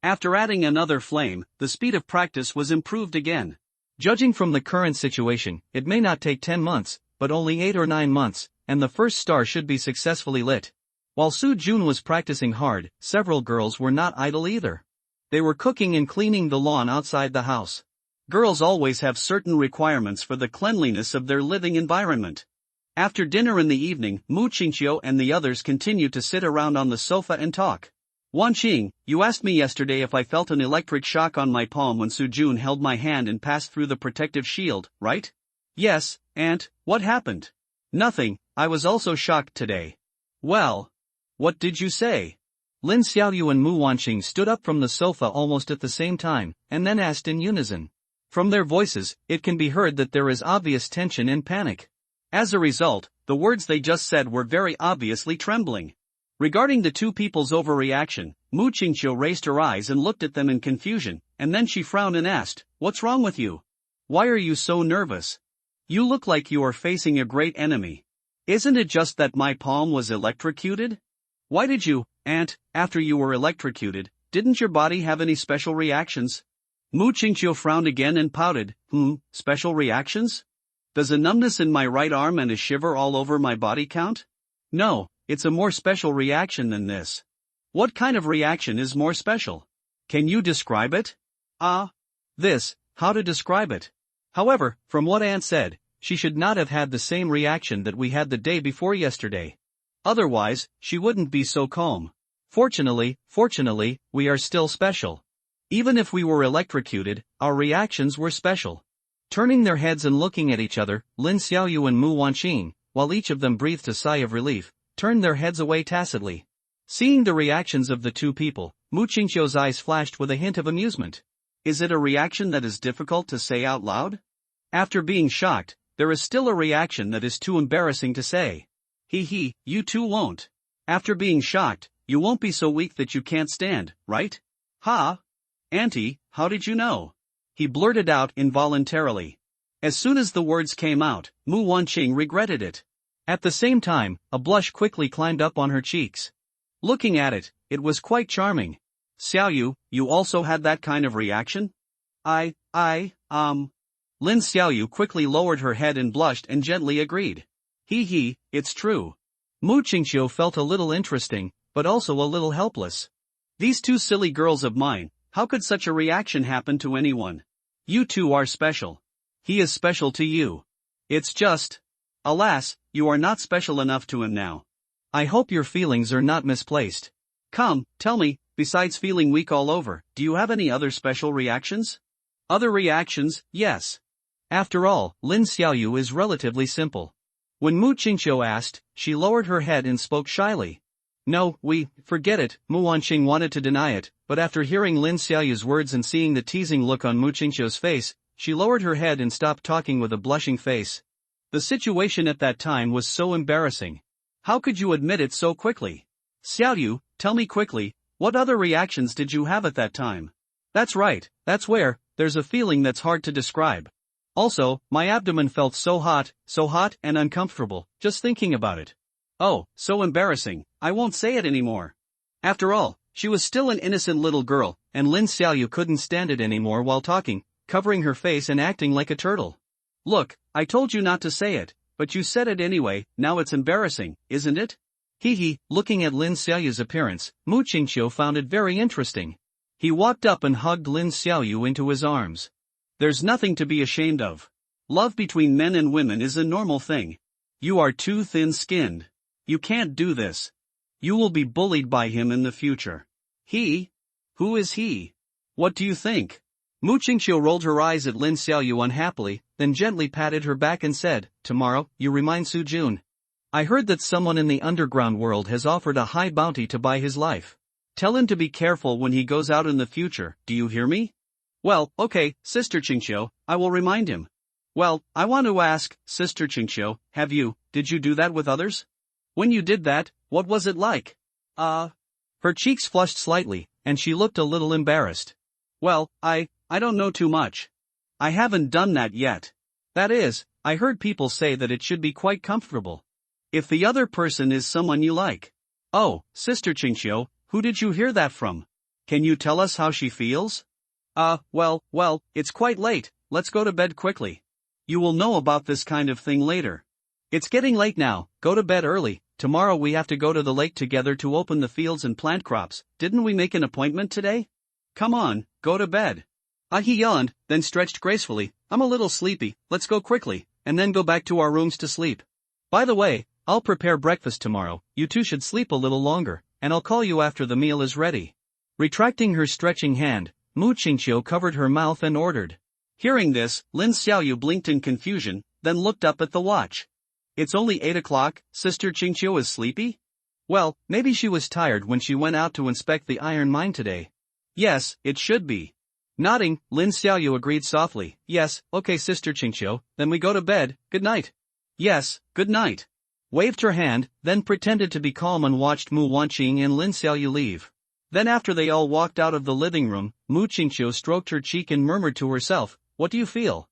After adding another flame, the speed of practice was improved again. Judging from the current situation, it may not take 10 months, but only 8 or 9 months, and the first star should be successfully lit. While Su Jun was practicing hard, several girls were not idle either. They were cooking and cleaning the lawn outside the house. Girls always have certain requirements for the cleanliness of their living environment. After dinner in the evening, Mu Qingqiu and the others continued to sit around on the sofa and talk. Wanqing, you asked me yesterday if I felt an electric shock on my palm when Sujun held my hand and passed through the protective shield, right? Yes, Aunt, what happened? Nothing, I was also shocked today. Well, what did you say? Lin Xiaoyu and Mu Wanqing stood up from the sofa almost at the same time, and then asked in unison. From their voices, it can be heard that there is obvious tension and panic. As a result, the words they just said were very obviously trembling. Regarding the two people's overreaction, Mu Qingqiu raised her eyes and looked at them in confusion, and then she frowned and asked, "What's wrong with you? Why are you so nervous? You look like you are facing a great enemy. Isn't it just that my palm was electrocuted? Why did you, Aunt, after you were electrocuted, didn't your body have any special reactions?" Mu Qingqiu frowned again and pouted, special reactions? Does a numbness in my right arm and a shiver all over my body count? No, it's a more special reaction than this. What kind of reaction is more special? Can you describe it? How to describe it. However, from what Aunt said, she should not have had the same reaction that we had the day before yesterday. Otherwise, she wouldn't be so calm. Fortunately, we are still special. Even if we were electrocuted, our reactions were special. Turning their heads and looking at each other, Lin Xiaoyu and Mu Wanqing, while each of them breathed a sigh of relief, turned their heads away tacitly. Seeing the reactions of the two people, Mu Qingqiu's eyes flashed with a hint of amusement. Is it a reaction that is difficult to say out loud? After being shocked, there is still a reaction that is too embarrassing to say. You too won't. After being shocked, you won't be so weak that you can't stand, right? Ha! Auntie, how did you know? He blurted out involuntarily. As soon as the words came out, Mu Wanqing regretted it. At the same time, a blush quickly climbed up on her cheeks. Looking at it, it was quite charming. Xiaoyu, you also had that kind of reaction? Lin Xiaoyu quickly lowered her head and blushed and gently agreed. It's true. Mu Qingqiu felt a little interesting, but also a little helpless. These two silly girls of mine, how could such a reaction happen to anyone? You two are special. He is special to you. It's just, alas, you are not special enough to him now. I hope your feelings are not misplaced. Come, tell me, besides feeling weak all over, do you have any other special reactions? Other reactions, yes. After all, Lin Xiaoyu is relatively simple. When Mu Qingqiu asked, she lowered her head and spoke shyly. No, forget it. Mu Wanqing wanted to deny it, but after hearing Lin Xiaoyu's words and seeing the teasing look on Mu Qingqiu's face, she lowered her head and stopped talking with a blushing face. The situation at that time was so embarrassing. How could you admit it so quickly? Xiaoyu, tell me quickly, what other reactions did you have at that time? That's right, that's where, there's a feeling that's hard to describe. Also, my abdomen felt so hot and uncomfortable, just thinking about it. Oh, so embarrassing, I won't say it anymore. After all, she was still an innocent little girl, and Lin Xiaoyu couldn't stand it anymore while talking, covering her face and acting like a turtle. Look, I told you not to say it, but you said it anyway, now it's embarrassing, isn't it? Looking at Lin Xiaoyu's appearance, Mu Qingqiu found it very interesting. He walked up and hugged Lin Xiaoyu into his arms. There's nothing to be ashamed of. Love between men and women is a normal thing. You are too thin-skinned. You can't do this. You will be bullied by him in the future. He? Who is he? What do you think? Mu Qingqiu rolled her eyes at Lin Xiaoyu unhappily, then gently patted her back and said, Tomorrow, you remind Su Jun. I heard that someone in the underground world has offered a high bounty to buy his life. Tell him to be careful when he goes out in the future, do you hear me? Well, okay, Sister Qingqiu, I will remind him. Well, I want to ask, Sister Qingqiu, did you do that with others? When you did that, what was it like? Her cheeks flushed slightly, and she looked a little embarrassed. Well, I don't know too much. I haven't done that yet. That is, I heard people say that it should be quite comfortable. If the other person is someone you like. Oh, Sister Qingqiu, who did you hear that from? Can you tell us how she feels? Well, it's quite late, let's go to bed quickly. You will know about this kind of thing later. It's getting late now, go to bed early. Tomorrow we have to go to the lake together to open the fields and plant crops. Didn't we make an appointment today? Come on, go to bed. He yawned, then stretched gracefully. I'm a little sleepy, let's go quickly, and then go back to our rooms to sleep. By the way, I'll prepare breakfast tomorrow, you two should sleep a little longer, and I'll call you after the meal is ready. Retracting her stretching hand, Mu Qingqiu covered her mouth and ordered. Hearing this, Lin Xiaoyu blinked in confusion, then looked up at the watch. It's only 8 o'clock, Sister Qingqiu is sleepy? Well, maybe she was tired when she went out to inspect the iron mine today. Yes, it should be. Nodding, Lin Xiaoyu agreed softly. Yes, okay Sister Qingqiu, then we go to bed, good night. Yes, good night. Waved her hand, then pretended to be calm and watched Mu Wanqing and Lin Xiaoyu leave. Then after they all walked out of the living room, Mu Qingqiu stroked her cheek and murmured to herself, what do you feel?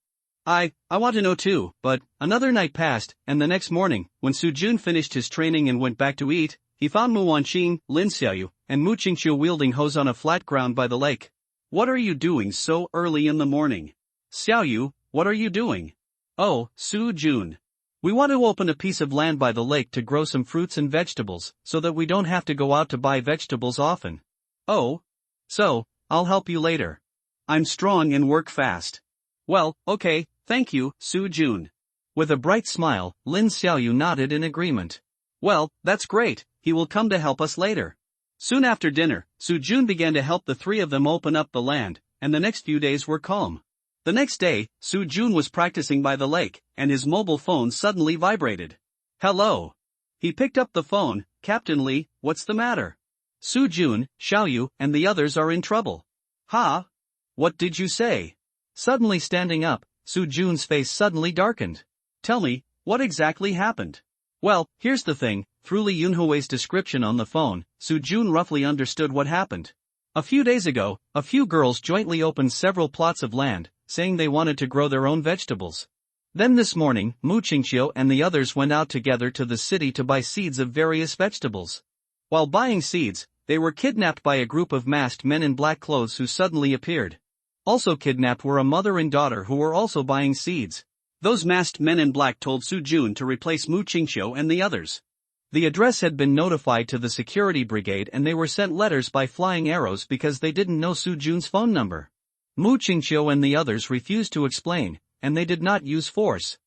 I want to know too, but another night passed, and the next morning, when Su Jun finished his training and went back to eat, he found Mu Wanqing, Lin Xiaoyu, and Mu Qingqiu wielding hoes on a flat ground by the lake. What are you doing so early in the morning? Xiaoyu, what are you doing? Oh, Su Jun. We want to open a piece of land by the lake to grow some fruits and vegetables, so that we don't have to go out to buy vegetables often. Oh? So, I'll help you later. I'm strong and work fast. Well, okay, thank you, Su Jun. With a bright smile, Lin Xiaoyu nodded in agreement. Well, that's great, he will come to help us later. Soon after dinner, Su Jun began to help the three of them open up the land, and the next few days were calm. The next day, Su Jun was practicing by the lake, and his mobile phone suddenly vibrated. Hello. He picked up the phone. Captain Li, what's the matter? Su Jun, Xiaoyu, and the others are in trouble. Huh? What did you say? Suddenly standing up, Su Jun's face suddenly darkened. Tell me, what exactly happened? Well, here's the thing, through Li Yunhui's description on the phone, Su Jun roughly understood what happened. A few days ago, a few girls jointly opened several plots of land, saying they wanted to grow their own vegetables. Then this morning, Mu Qingqiu and the others went out together to the city to buy seeds of various vegetables. While buying seeds, they were kidnapped by a group of masked men in black clothes who suddenly appeared. Also kidnapped were a mother and daughter who were also buying seeds. Those masked men in black told Su Jun to replace Mu Qingqiu and the others. The address had been notified to the security brigade and they were sent letters by flying arrows because they didn't know Su Jun's phone number. Mu Qingqiu and the others refused to explain, and they did not use force.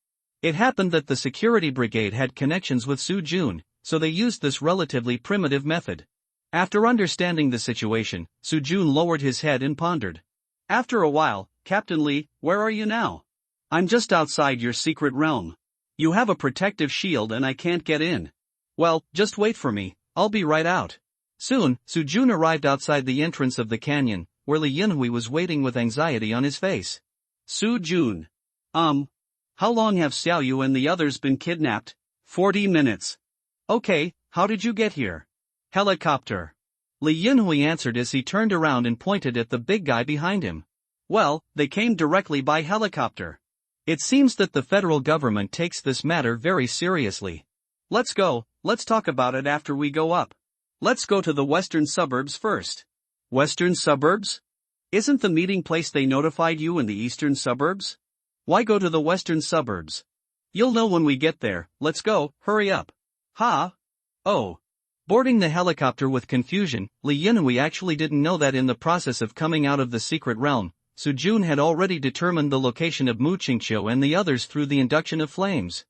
It happened that the security brigade had connections with Su Jun, so they used this relatively primitive method. After understanding the situation, Su Jun lowered his head and pondered. After a while, Captain Li, where are you now? I'm just outside your secret realm. You have a protective shield and I can't get in. Well, just wait for me, I'll be right out. Soon, Su Jun arrived outside the entrance of the canyon, where Li Yunhui was waiting with anxiety on his face. Su Jun. How long have Xiaoyu and the others been kidnapped? 40 minutes. Okay, how did you get here? Helicopter. Li Yunhui answered as he turned around and pointed at the big guy behind him. Well, they came directly by helicopter. It seems that the federal government takes this matter very seriously. Let's go, let's talk about it after we go up. Let's go to the western suburbs first. Western suburbs? Isn't the meeting place they notified you in the eastern suburbs? Why go to the western suburbs? You'll know when we get there, let's go, hurry up. Ha? Oh. Boarding the helicopter with confusion, Li Yunhui actually didn't know that in the process of coming out of the secret realm, Su Jun had already determined the location of Mu Qingqiu and the others through the induction of flames.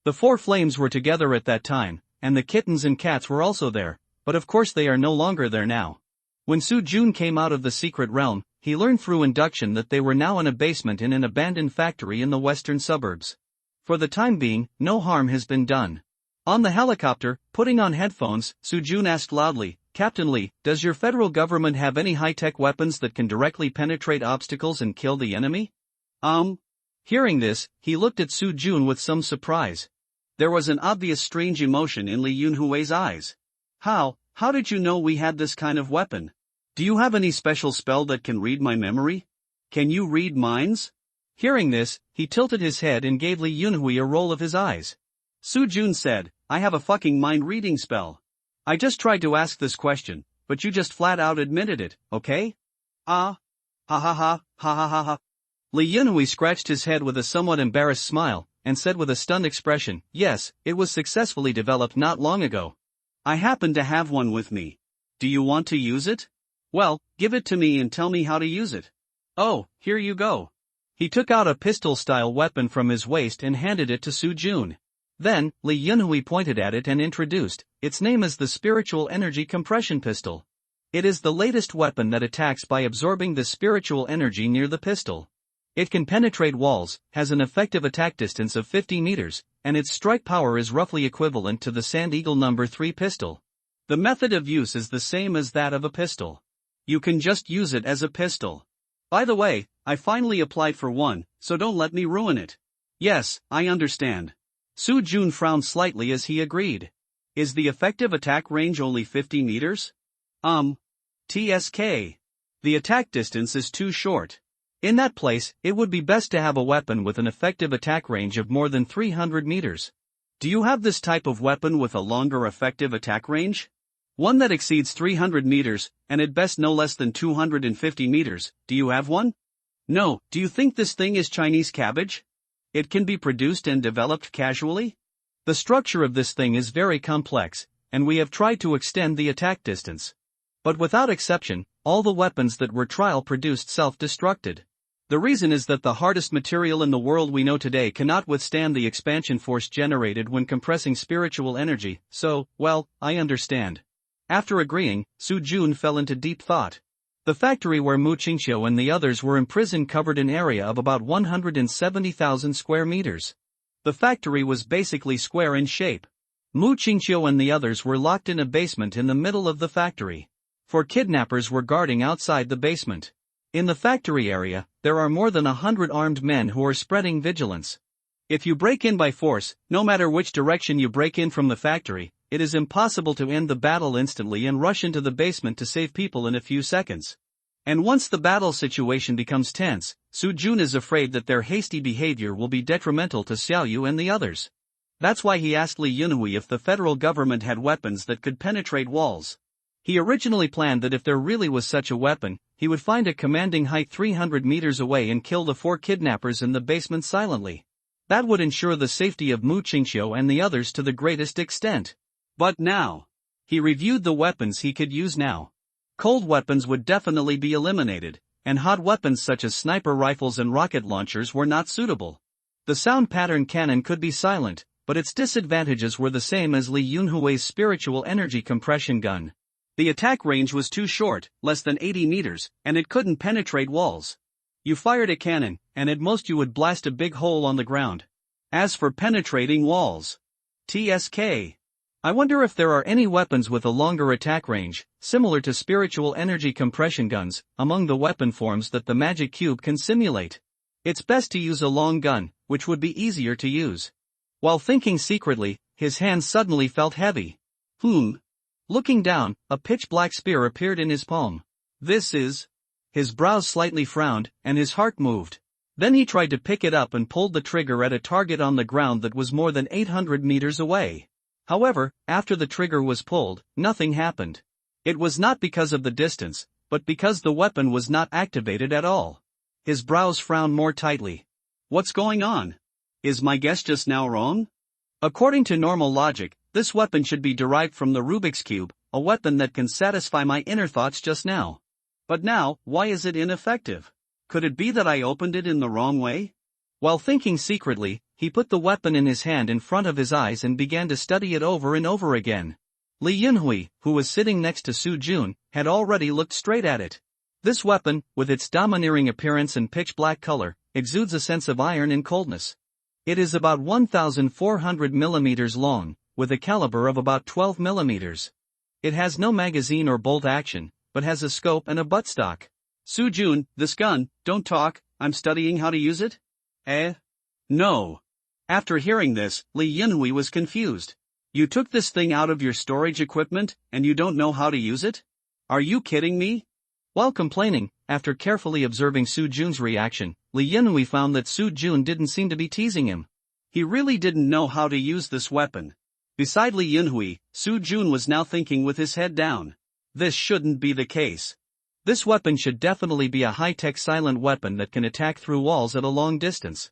The four flames were together at that time, and the kittens and cats were also there, but of course they are no longer there now. When Su Jun came out of the secret realm, he learned through induction that they were now in a basement in an abandoned factory in the western suburbs. For the time being, no harm has been done. On the helicopter, putting on headphones, Su Jun asked loudly, Captain Li, does your federal government have any high-tech weapons that can directly penetrate obstacles and kill the enemy? Hearing this, he looked at Su Jun with some surprise. There was an obvious strange emotion in Li Yunhui's eyes. How did you know we had this kind of weapon? Do you have any special spell that can read my memory? Can you read minds? Hearing this, he tilted his head and gave Li Yunhui a roll of his eyes. Su Jun said, I have a fucking mind-reading spell. I just tried to ask this question, but you just flat out admitted it, okay? Ha ha ha, ha ha ha ha. Li Yunhui scratched his head with a somewhat embarrassed smile, and said with a stunned expression, yes, it was successfully developed not long ago. I happen to have one with me. Do you want to use it? Well, give it to me and tell me how to use it. Oh, here you go. He took out a pistol-style weapon from his waist and handed it to Su Jun. Then, Li Yunhui pointed at it and introduced, its name is the Spiritual Energy Compression Pistol. It is the latest weapon that attacks by absorbing the spiritual energy near the pistol. It can penetrate walls, has an effective attack distance of 50 meters, and its strike power is roughly equivalent to the Sand Eagle No. 3 pistol. The method of use is the same as that of a pistol. You can just use it as a pistol. By the way, I finally applied for one, so don't let me ruin it. Yes, I understand. Su Jun frowned slightly as he agreed. Is the effective attack range only 50 meters? TSK. The attack distance is too short. In that place, it would be best to have a weapon with an effective attack range of more than 300 meters. Do you have this type of weapon with a longer effective attack range? One that exceeds 300 meters, and at best no less than 250 meters, do you have one? No, do you think this thing is Chinese cabbage? It can be produced and developed casually? The structure of this thing is very complex, and we have tried to extend the attack distance. But without exception, all the weapons that were trial produced self-destructed. The reason is that the hardest material in the world we know today cannot withstand the expansion force generated when compressing spiritual energy, so, well, I understand. After agreeing, Su Jun fell into deep thought. The factory where Mu Qingqiu and the others were imprisoned covered an area of about 170,000 square meters. The factory was basically square in shape. Mu Qingqiu and the others were locked in a basement in the middle of the factory. Four kidnappers were guarding outside the basement. In the factory area, there are more than 100 armed men who are spreading vigilance. If you break in by force, no matter which direction you break in from the factory, it is impossible to end the battle instantly and rush into the basement to save people in a few seconds. And once the battle situation becomes tense, Su Jun is afraid that their hasty behavior will be detrimental to Xiaoyu and the others. That's why he asked Li Yunhui if the federal government had weapons that could penetrate walls. He originally planned that if there really was such a weapon, he would find a commanding height 300 meters away and kill the four kidnappers in the basement silently. That would ensure the safety of Mu Qingqiu and the others to the greatest extent. But now, he reviewed the weapons he could use now. Cold weapons would definitely be eliminated, and hot weapons such as sniper rifles and rocket launchers were not suitable. The sound pattern cannon could be silent, but its disadvantages were the same as Li Yunhui's spiritual energy compression gun. The attack range was too short, less than 80 meters, and it couldn't penetrate walls. You fired a cannon, and at most you would blast a big hole on the ground. As for penetrating walls, TSK. I wonder if there are any weapons with a longer attack range, similar to spiritual energy compression guns, among the weapon forms that the magic cube can simulate. It's best to use a long gun, which would be easier to use. While thinking secretly, his hands suddenly felt heavy. Looking down, a pitch-black spear appeared in his palm. This is... His brows slightly frowned, and his heart moved. Then he tried to pick it up and pulled the trigger at a target on the ground that was more than 800 meters away. However, after the trigger was pulled, nothing happened. It was not because of the distance, but because the weapon was not activated at all. His brows frowned more tightly. What's going on? Is my guess just now wrong? According to normal logic, this weapon should be derived from the Rubik's Cube, a weapon that can satisfy my inner thoughts just now. But now, why is it ineffective? Could it be that I opened it in the wrong way? While thinking secretly, he put the weapon in his hand in front of his eyes and began to study it over and over again. Li Yunhui, who was sitting next to Su Jun, had already looked straight at it. This weapon, with its domineering appearance and pitch-black color, exudes a sense of iron and coldness. It is about 1,400 millimeters long, with a caliber of about 12 millimeters. It has no magazine or bolt action, but has a scope and a buttstock. Su Jun, this gun, don't talk, I'm studying how to use it? No. After hearing this, Li Yunhui was confused. You took this thing out of your storage equipment, and you don't know how to use it? Are you kidding me? While complaining, after carefully observing Su Jun's reaction, Li Yunhui found that Su Jun didn't seem to be teasing him. He really didn't know how to use this weapon. Beside Li Yunhui, Su Jun was now thinking with his head down. This shouldn't be the case. This weapon should definitely be a high-tech silent weapon that can attack through walls at a long distance.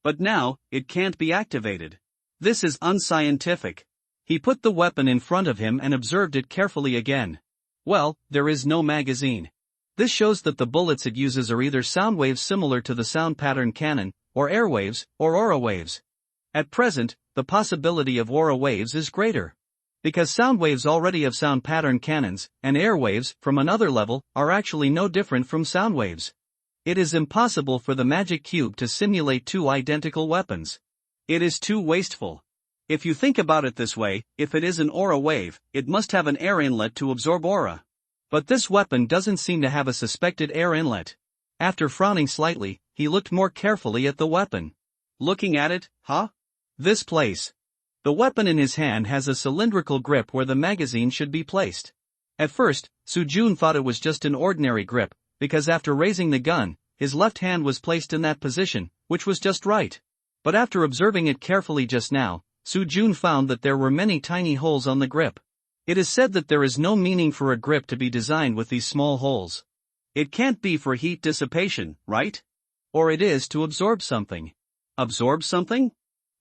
But now, it can't be activated. This is unscientific. He put the weapon in front of him and observed it carefully again. Well, there is no magazine. This shows that the bullets it uses are either sound waves similar to the sound pattern cannon, or airwaves, or aura waves. At present, the possibility of aura waves is greater. Because sound waves already have sound pattern cannons, and air waves, from another level, are actually no different from sound waves. It is impossible for the magic cube to simulate two identical weapons. It is too wasteful. If you think about it this way, if it is an aura wave, it must have an air inlet to absorb aura. But this weapon doesn't seem to have a suspected air inlet. After frowning slightly, he looked more carefully at the weapon. Looking at it, huh? This place. The weapon in his hand has a cylindrical grip where the magazine should be placed. At first, Sujun thought it was just an ordinary grip, because after raising the gun, his left hand was placed in that position, which was just right. But after observing it carefully just now, Sujun found that there were many tiny holes on the grip. It is said that there is no meaning for a grip to be designed with these small holes. It can't be for heat dissipation, right? Or it is to absorb something. Absorb something?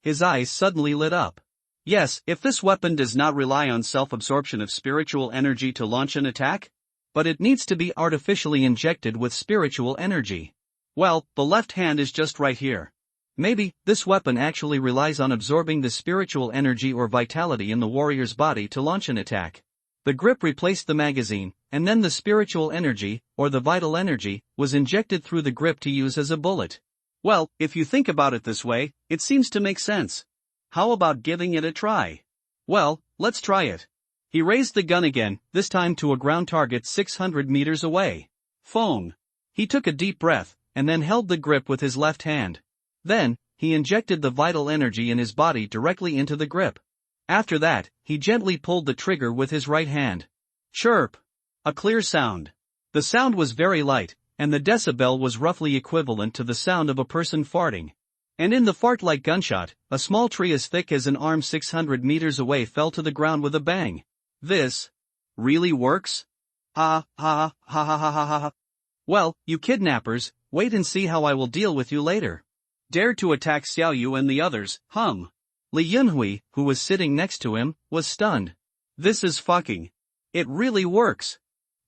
His eyes suddenly lit up. Yes, if this weapon does not rely on self-absorption of spiritual energy to launch an attack, but it needs to be artificially injected with spiritual energy. Well, the left hand is just right here. Maybe, this weapon actually relies on absorbing the spiritual energy or vitality in the warrior's body to launch an attack. The grip replaced the magazine, and then the spiritual energy, or the vital energy, was injected through the grip to use as a bullet. Well, if you think about it this way, it seems to make sense. How about giving it a try? Well, let's try it. He raised the gun again, this time to a ground target 600 meters away. Phone. He took a deep breath, and then held the grip with his left hand. Then, he injected the vital energy in his body directly into the grip. After that, he gently pulled the trigger with his right hand. Chirp. A clear sound. The sound was very light, and the decibel was roughly equivalent to the sound of a person farting. And in the fart-like gunshot, a small tree as thick as an arm 600 meters away fell to the ground with a bang. This really works? Ha ha ha ha ha ha ha. Well, you kidnappers, wait and see how I will deal with you later. Dared to attack Xiaoyu and the others, Li Yunhui, who was sitting next to him, was stunned. This is fucking. It really works.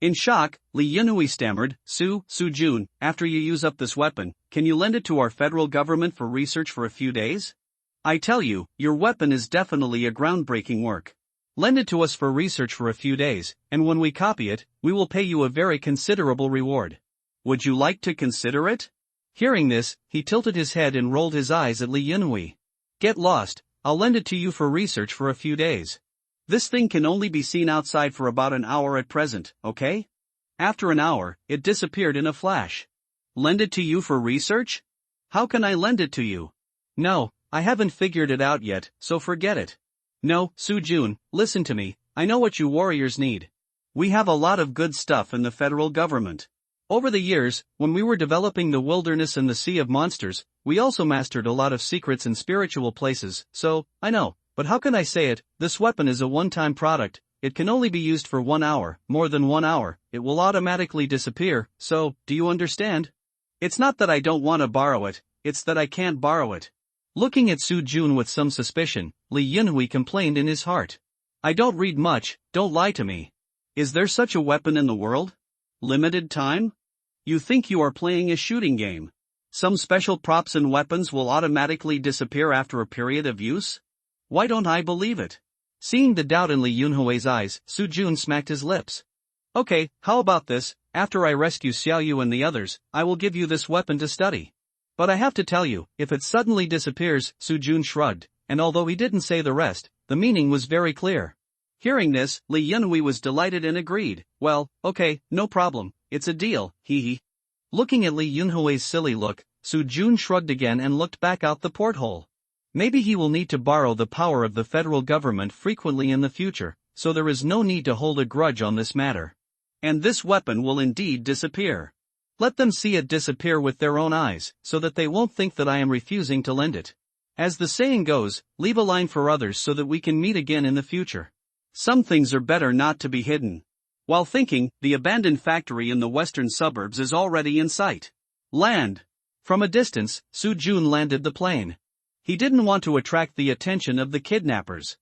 In shock, Li Yunhui stammered, Sujun, after you use up this weapon, can you lend it to our federal government for research for a few days? I tell you, your weapon is definitely a groundbreaking work. Lend it to us for research for a few days, and when we copy it, we will pay you a very considerable reward. Would you like to consider it? Hearing this, he tilted his head and rolled his eyes at Li Yunhui. Get lost, I'll lend it to you for research for a few days. This thing can only be seen outside for about an hour at present, okay? After an hour, it disappeared in a flash. Lend it to you for research? How can I lend it to you? No, I haven't figured it out yet, so forget it. No, Sujun, listen to me, I know what you warriors need. We have a lot of good stuff in the federal government. Over the years, when we were developing the wilderness and the sea of monsters, we also mastered a lot of secrets in spiritual places, so, I know, but how can I say it, this weapon is a one-time product, it can only be used for 1 hour, more than 1 hour, it will automatically disappear, so, do you understand? It's not that I don't want to borrow it, it's that I can't borrow it. Looking at Su Jun with some suspicion, Li Yunhui complained in his heart. I don't read much, don't lie to me. Is there such a weapon in the world? Limited time? You think you are playing a shooting game? Some special props and weapons will automatically disappear after a period of use? Why don't I believe it? Seeing the doubt in Li Yunhui's eyes, Su Jun smacked his lips. Okay, how about this, after I rescue Xiaoyu and the others, I will give you this weapon to study. But I have to tell you, if it suddenly disappears, Su Jun shrugged, and although he didn't say the rest, the meaning was very clear. Hearing this, Li Yunhui was delighted and agreed, well, okay, no problem, it's a deal, hee hee. Looking at Li Yunhui's silly look, Su Jun shrugged again and looked back out the porthole. Maybe he will need to borrow the power of the federal government frequently in the future, so there is no need to hold a grudge on this matter. And this weapon will indeed disappear. Let them see it disappear with their own eyes, so that they won't think that I am refusing to lend it. As the saying goes, leave a line for others so that we can meet again in the future. Some things are better not to be hidden. While thinking, the abandoned factory in the western suburbs is already in sight. Land. From a distance, Su Jun landed the plane. He didn't want to attract the attention of the kidnappers.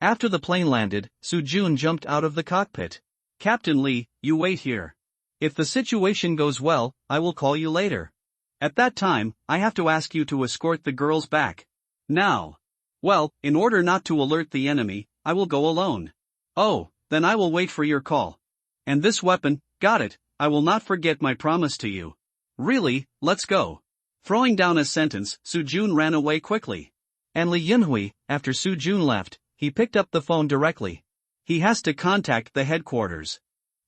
After the plane landed, Su Jun jumped out of the cockpit. Captain Li, you wait here. If the situation goes well, I will call you later. At that time, I have to ask you to escort the girls back. Now. Well, in order not to alert the enemy, I will go alone. Oh, then I will wait for your call. And this weapon, got it, I will not forget my promise to you. Really, let's go. Throwing down a sentence, Soo-jun ran away quickly. And Lee Yunhui, after Soo-jun left, he picked up the phone directly. He has to contact the headquarters.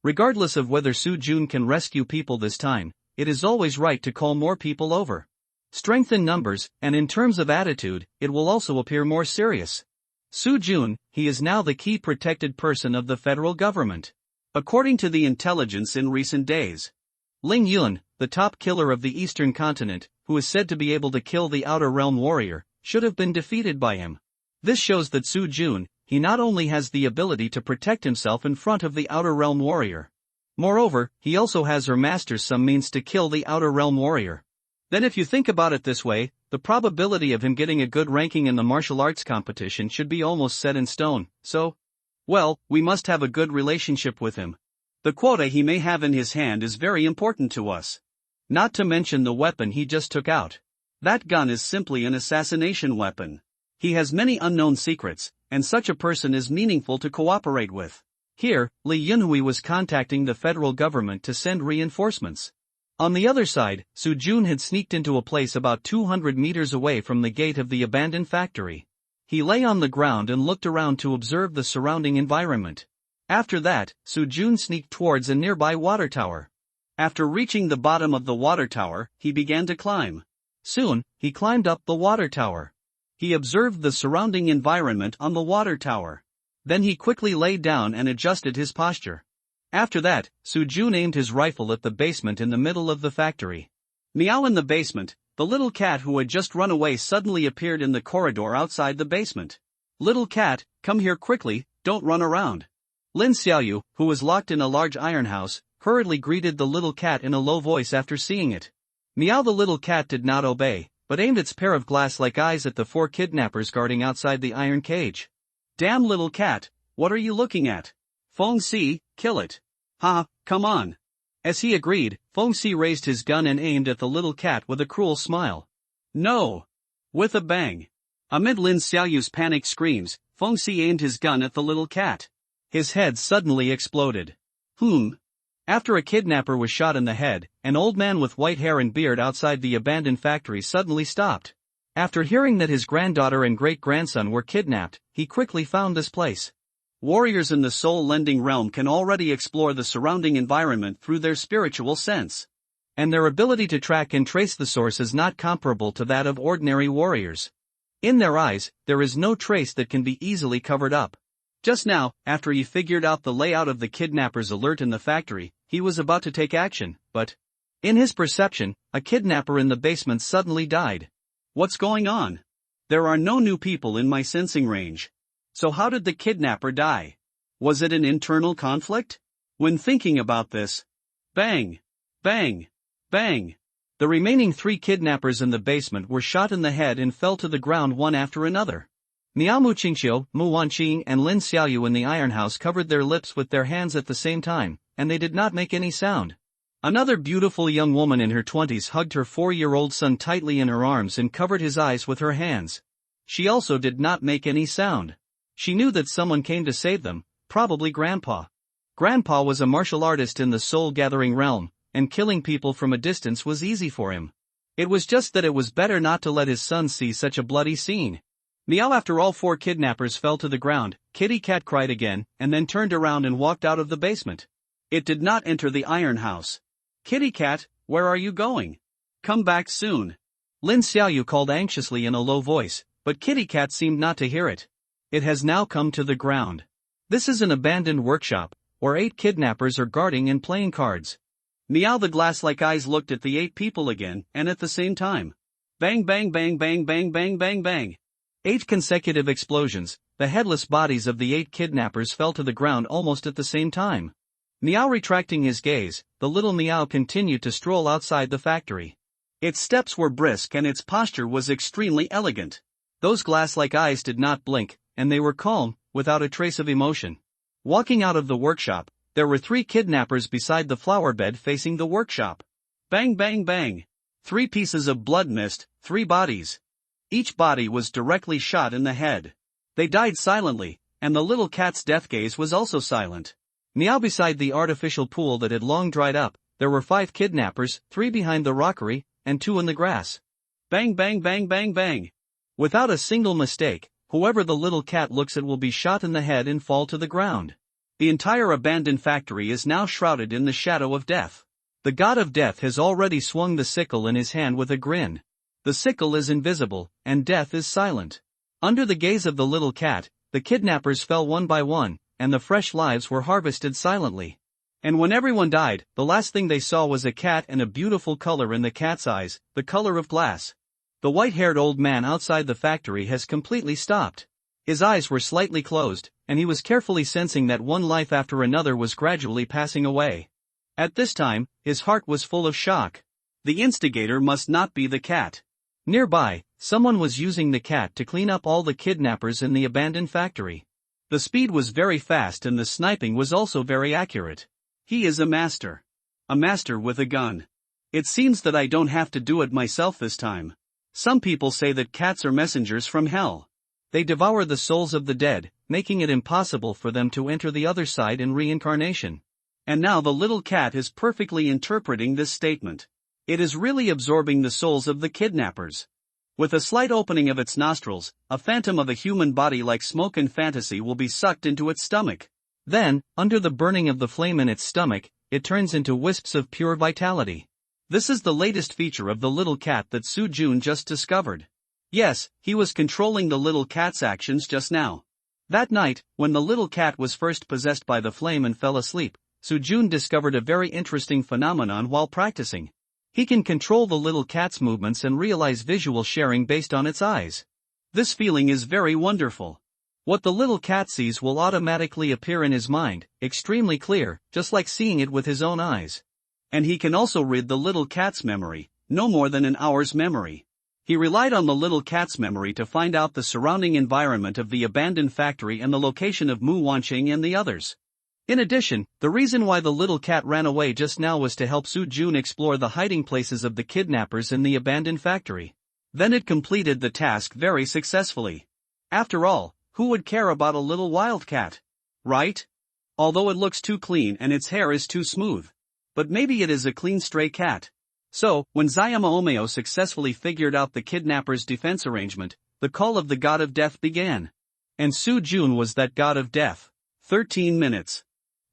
Regardless of whether Soo-jun can rescue people this time, it is always right to call more people over. Strength in numbers, and in terms of attitude, it will also appear more serious. Soo-jun, he is now the key protected person of the federal government. According to the intelligence in recent days, Ling Yun, the top killer of the eastern continent, who is said to be able to kill the Outer Realm warrior, should have been defeated by him. This shows that Soo-jun, he not only has the ability to protect himself in front of the Outer Realm warrior. Moreover, he also has or masters some means to kill the Outer Realm warrior. Then if you think about it this way, the probability of him getting a good ranking in the martial arts competition should be almost set in stone, so, well, we must have a good relationship with him. The quota he may have in his hand is very important to us. Not to mention the weapon he just took out. That gun is simply an assassination weapon. He has many unknown secrets, and such a person is meaningful to cooperate with. Here, Lee Yunhui was contacting the federal government to send reinforcements. On the other side, Soo-jun had sneaked into a place about 200 meters away from the gate of the abandoned factory. He lay on the ground and looked around to observe the surrounding environment. After that, Soo-jun sneaked towards a nearby water tower. After reaching the bottom of the water tower, he began to climb. Soon, he climbed up the water tower. He observed the surrounding environment on the water tower. Then he quickly lay down and adjusted his posture. After that, Soo-jun aimed his rifle at the basement in the middle of the factory. Meow in the basement, the little cat who had just run away suddenly appeared in the corridor outside the basement. Little cat, come here quickly, don't run around. Lin Xiaoyu, who was locked in a large iron house, hurriedly greeted the little cat in a low voice after seeing it. Meow the little cat did not obey, but aimed its pair of glass-like eyes at the 4 kidnappers guarding outside the iron cage. Damn little cat, what are you looking at? Feng Si, kill it. Ha, come on. As he agreed, Feng Si raised his gun and aimed at the little cat with a cruel smile. No! With a bang. Amid Lin Xiaoyu's panicked screams, Feng Si aimed his gun at the little cat. His head suddenly exploded. After a kidnapper was shot in the head, an old man with white hair and beard outside the abandoned factory suddenly stopped. After hearing that his granddaughter and great-grandson were kidnapped, he quickly found this place. Warriors in the soul-lending realm can already explore the surrounding environment through their spiritual sense. And their ability to track and trace the source is not comparable to that of ordinary warriors. In their eyes, there is no trace that can be easily covered up. Just now, after he figured out the layout of the kidnapper's alert in the factory, he was about to take action, but, in his perception, a kidnapper in the basement suddenly died. What's going on? There are no new people in my sensing range. So how did the kidnapper die? Was it an internal conflict? When thinking about this, bang, bang, bang. The remaining 3 kidnappers in the basement were shot in the head and fell to the ground one after another. Miao Muqingxiu, Mu Wanqing and Lin Xiaoyu in the iron house covered their lips with their hands at the same time, and they did not make any sound. Another beautiful young woman in her 20s hugged her 4-year-old son tightly in her arms and covered his eyes with her hands. She also did not make any sound. She knew that someone came to save them, probably Grandpa. Grandpa was a martial artist in the soul-gathering realm, and killing people from a distance was easy for him. It was just that it was better not to let his son see such a bloody scene. Meow after all 4 kidnappers fell to the ground, Kitty Cat cried again, and then turned around and walked out of the basement. It did not enter the iron house. Kitty Cat, where are you going? Come back soon. Lin Xiaoyu called anxiously in a low voice, but Kitty Cat seemed not to hear it. It has now come to the ground. This is an abandoned workshop, where 8 kidnappers are guarding and playing cards. Meow the glass-like eyes looked at the 8 people again, and at the same time. Bang bang bang bang bang bang bang bang. 8 consecutive explosions, the headless bodies of the 8 kidnappers fell to the ground almost at the same time. Meow retracting his gaze, the little Meow continued to stroll outside the factory. Its steps were brisk and its posture was extremely elegant. Those glass-like eyes did not blink, and they were calm, without a trace of emotion. Walking out of the workshop, there were 3 kidnappers beside the flower bed facing the workshop. Bang bang bang. 3 pieces of blood mist, 3 bodies. Each body was directly shot in the head. They died silently, and the little cat's death gaze was also silent. Meow. Beside the artificial pool that had long dried up, there were 5 kidnappers, 3 behind the rockery, and 2 in the grass. Bang bang bang bang bang. Without a single mistake, whoever the little cat looks at will be shot in the head and fall to the ground. The entire abandoned factory is now shrouded in the shadow of death. The god of death has already swung the sickle in his hand with a grin. The sickle is invisible, and death is silent. Under the gaze of the little cat, the kidnappers fell one by one, and the fresh lives were harvested silently. And when everyone died, the last thing they saw was a cat and a beautiful color in the cat's eyes, the color of glass. The white-haired old man outside the factory has completely stopped. His eyes were slightly closed, and he was carefully sensing that one life after another was gradually passing away. At this time, his heart was full of shock. The instigator must not be the cat. Nearby, someone was using the cat to clean up all the kidnappers in the abandoned factory. The speed was very fast and the sniping was also very accurate. He is a master. A master with a gun. It seems that I don't have to do it myself this time. Some people say that cats are messengers from hell. They devour the souls of the dead, making it impossible for them to enter the other side in reincarnation. And now the little cat is perfectly interpreting this statement. It is really absorbing the souls of the kidnappers. With a slight opening of its nostrils, a phantom of a human body like smoke and fantasy will be sucked into its stomach. Then, under the burning of the flame in its stomach, it turns into wisps of pure vitality. This is the latest feature of the little cat that Soo-jun just discovered. Yes, he was controlling the little cat's actions just now. That night, when the little cat was first possessed by the flame and fell asleep, Soo-jun discovered a very interesting phenomenon while practicing. He can control the little cat's movements and realize visual sharing based on its eyes. This feeling is very wonderful. What the little cat sees will automatically appear in his mind, extremely clear, just like seeing it with his own eyes. And he can also read the little cat's memory, no more than an hour's memory. He relied on the little cat's memory to find out the surrounding environment of the abandoned factory and the location of Mu Wanqing and the others. In addition, the reason why the little cat ran away just now was to help Soo-jun explore the hiding places of the kidnappers in the abandoned factory. Then it completed the task very successfully. After all, who would care about a little wildcat? Right? Although it looks too clean and its hair is too smooth. But maybe it is a clean stray cat. So, when Zayama Omeo successfully figured out the kidnappers' defense arrangement, the call of the god of death began. And Soo-jun was that god of death. 13 minutes.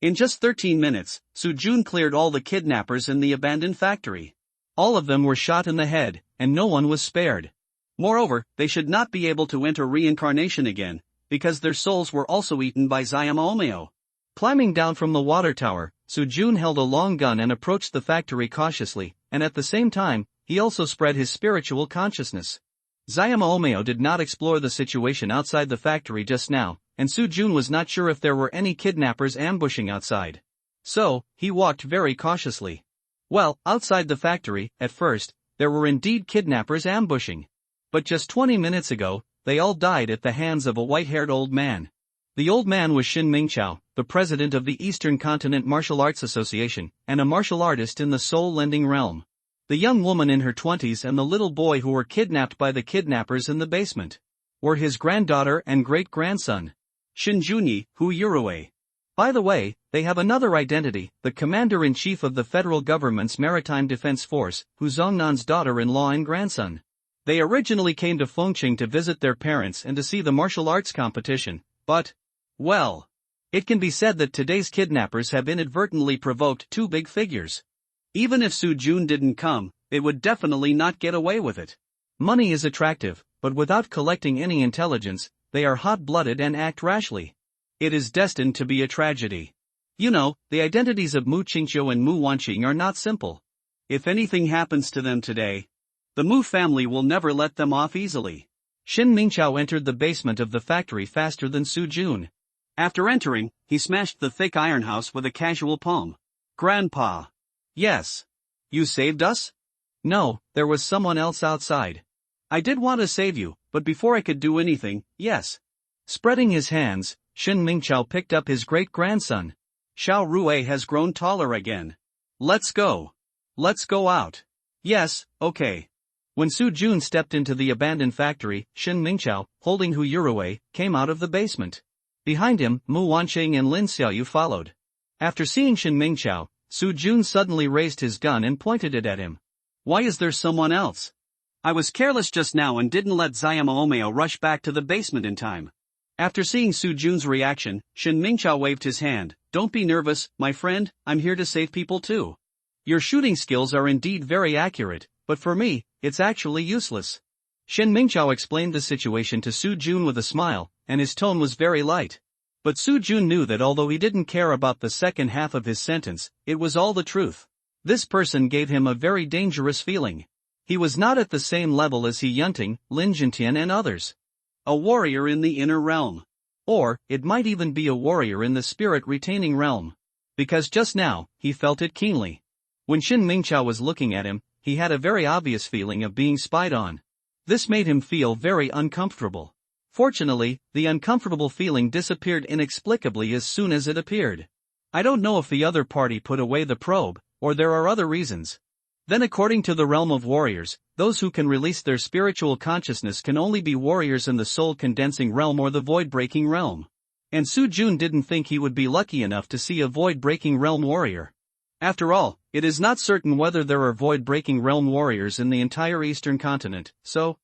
In just 13 minutes, Soo-jun cleared all the kidnappers in the abandoned factory. All of them were shot in the head, and no one was spared. Moreover, they should not be able to enter reincarnation again, because their souls were also eaten by Zayama Omeo. Climbing down from the water tower, Soo-jun held a long gun and approached the factory cautiously, and at the same time, he also spread his spiritual consciousness. Zayama Omeo did not explore the situation outside the factory just now, and Soo-jun was not sure if there were any kidnappers ambushing outside. So, he walked very cautiously. Well, outside the factory, at first, there were indeed kidnappers ambushing. But just 20 minutes ago, they all died at the hands of a white-haired old man. The old man was Shin Mingqiao, the president of the Eastern Continent Martial Arts Association, and a martial artist in the soul-lending realm. The young woman in her 20s and the little boy who were kidnapped by the kidnappers in the basement were his granddaughter and great-grandson, Shin Junyi, Hu Yurue. By the way, they have another identity, the commander-in-chief of the federal government's maritime defense force, Hu Zongnan's daughter-in-law and grandson. They originally came to Fengqing to visit their parents and to see the martial arts competition, but, well, it can be said that today's kidnappers have inadvertently provoked 2 big figures. Even if Soo-jun didn't come, they would definitely not get away with it. Money is attractive, but without collecting any intelligence, they are hot-blooded and act rashly. It is destined to be a tragedy. You know, the identities of Mu Qingqiu and Mu Wanqing are not simple. If anything happens to them today, the Mu family will never let them off easily. Shin Mingqiao entered the basement of the factory faster than Soo-jun. After entering, he smashed the thick iron house with a casual palm. Grandpa. Yes. You saved us? No, there was someone else outside. I did want to save you, but before I could do anything, yes. Spreading his hands, Shin Mingqiao picked up his great-grandson. Xiao Rue has grown taller again. Let's go. Let's go out. Yes, okay. When Su Jun stepped into the abandoned factory, Shin Mingqiao, holding Hu Yuruwei, came out of the basement. Behind him, Mu Wanqing and Lin Xiaoyu followed. After seeing Shin Mingqiao, Su Jun suddenly raised his gun and pointed it at him. Why is there someone else? I was careless just now and didn't let Zayama Omeo rush back to the basement in time. After seeing Su Jun's reaction, Shin Mingqiao waved his hand. Don't be nervous, my friend, I'm here to save people too. Your shooting skills are indeed very accurate, but for me, it's actually useless. Shin Mingqiao explained the situation to Su Jun with a smile, and his tone was very light. But Su Jun knew that although he didn't care about the second half of his sentence, it was all the truth. This person gave him a very dangerous feeling. He was not at the same level as He Yunting, Lin Jintian and others. A warrior in the inner realm. Or, it might even be a warrior in the spirit-retaining realm. Because just now, he felt it keenly. When Shin Mingqiao was looking at him, he had a very obvious feeling of being spied on. This made him feel very uncomfortable. Fortunately, the uncomfortable feeling disappeared inexplicably as soon as it appeared. I don't know if the other party put away the probe, or there are other reasons. Then according to the realm of warriors, those who can release their spiritual consciousness can only be warriors in the soul-condensing realm or the void-breaking realm. And Su Jun didn't think he would be lucky enough to see a void-breaking realm warrior. After all, it is not certain whether there are void-breaking realm warriors in the entire eastern continent, so…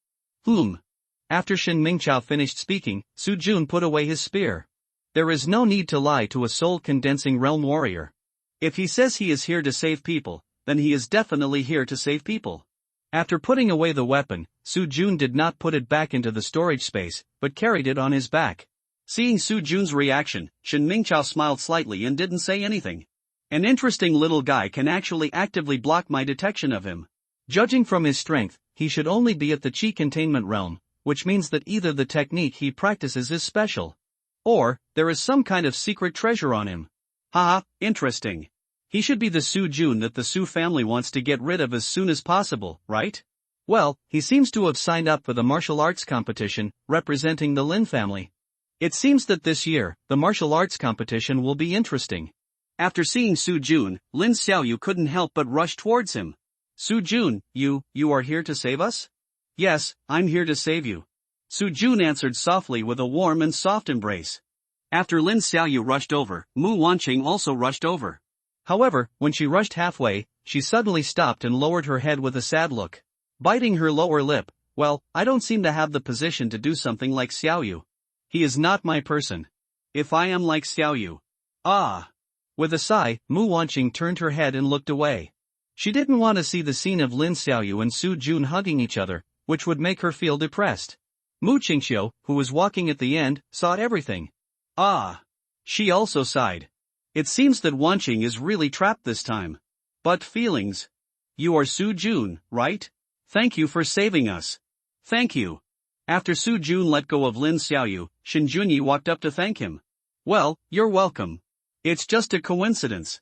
After Shin Mingqiao finished speaking, Su Jun put away his spear. There is no need to lie to a soul-condensing realm warrior. If he says he is here to save people, then he is definitely here to save people. After putting away the weapon, Su Jun did not put it back into the storage space, but carried it on his back. Seeing Su Jun's reaction, Shin Mingqiao smiled slightly and didn't say anything. An interesting little guy can actually actively block my detection of him. Judging from his strength, he should only be at the chi containment realm, which means that either the technique he practices is special, or there is some kind of secret treasure on him. Haha, interesting. He should be the Su Jun that the Su family wants to get rid of as soon as possible, right? Well, he seems to have signed up for the martial arts competition, representing the Lin family. It seems that this year, the martial arts competition will be interesting. After seeing Su Jun, Lin Xiaoyu couldn't help but rush towards him. Su Jun, you are here to save us? Yes, I'm here to save you. Su Jun answered softly with a warm and soft embrace. After Lin Xiaoyu rushed over, Mu Wanqing also rushed over. However, when she rushed halfway, she suddenly stopped and lowered her head with a sad look. Biting her lower lip, well, I don't seem to have the position to do something like Xiaoyu. He is not my person. If I am like Xiaoyu. Ah. With a sigh, Mu Wanqing turned her head and looked away. She didn't want to see the scene of Lin Xiaoyu and Su Jun hugging each other, which would make her feel depressed. Mu Qingxiu, who was walking at the end, saw everything. Ah. She also sighed. It seems that Wanqing is really trapped this time. But feelings. You are Su Jun, right? Thank you for saving us. Thank you. After Su Jun let go of Lin Xiaoyu, Shin Junyi walked up to thank him. Well, you're welcome. It's just a coincidence.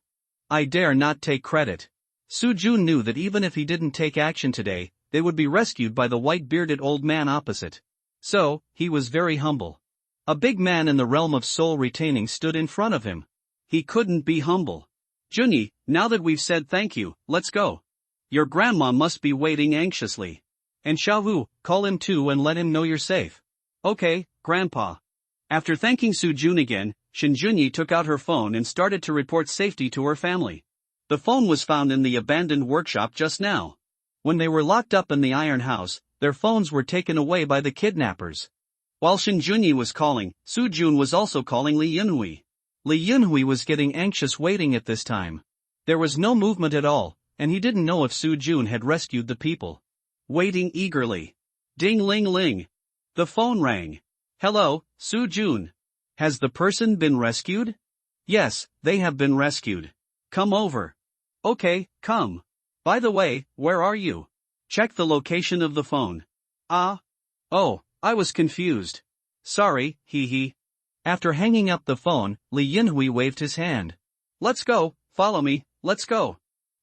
I dare not take credit. Su Jun knew that even if he didn't take action today, they would be rescued by the white-bearded old man opposite. So, he was very humble. A big man in the realm of soul retaining stood in front of him. He couldn't be humble. Junyi, now that we've said thank you, let's go. Your grandma must be waiting anxiously. And Xiaowu, call him too and let him know you're safe. Okay, Grandpa. After thanking Su Jun again, Shin Junyi took out her phone and started to report safety to her family. The phone was found in the abandoned workshop just now. When they were locked up in the iron house, their phones were taken away by the kidnappers. While Shin Junyi was calling, Su Jun was also calling Li Yunhui. Li Yunhui was getting anxious waiting at this time. There was no movement at all, and he didn't know if Su Jun had rescued the people. Waiting eagerly. Ding ling ling. The phone rang. Hello, Su Jun. Has the person been rescued? Yes, they have been rescued. Come over. Okay, come. By the way, where are you? Check the location of the phone. Ah. Oh, I was confused. Sorry, hee hee. After hanging up the phone, Li Yunhui waved his hand. Let's go, follow me, let's go.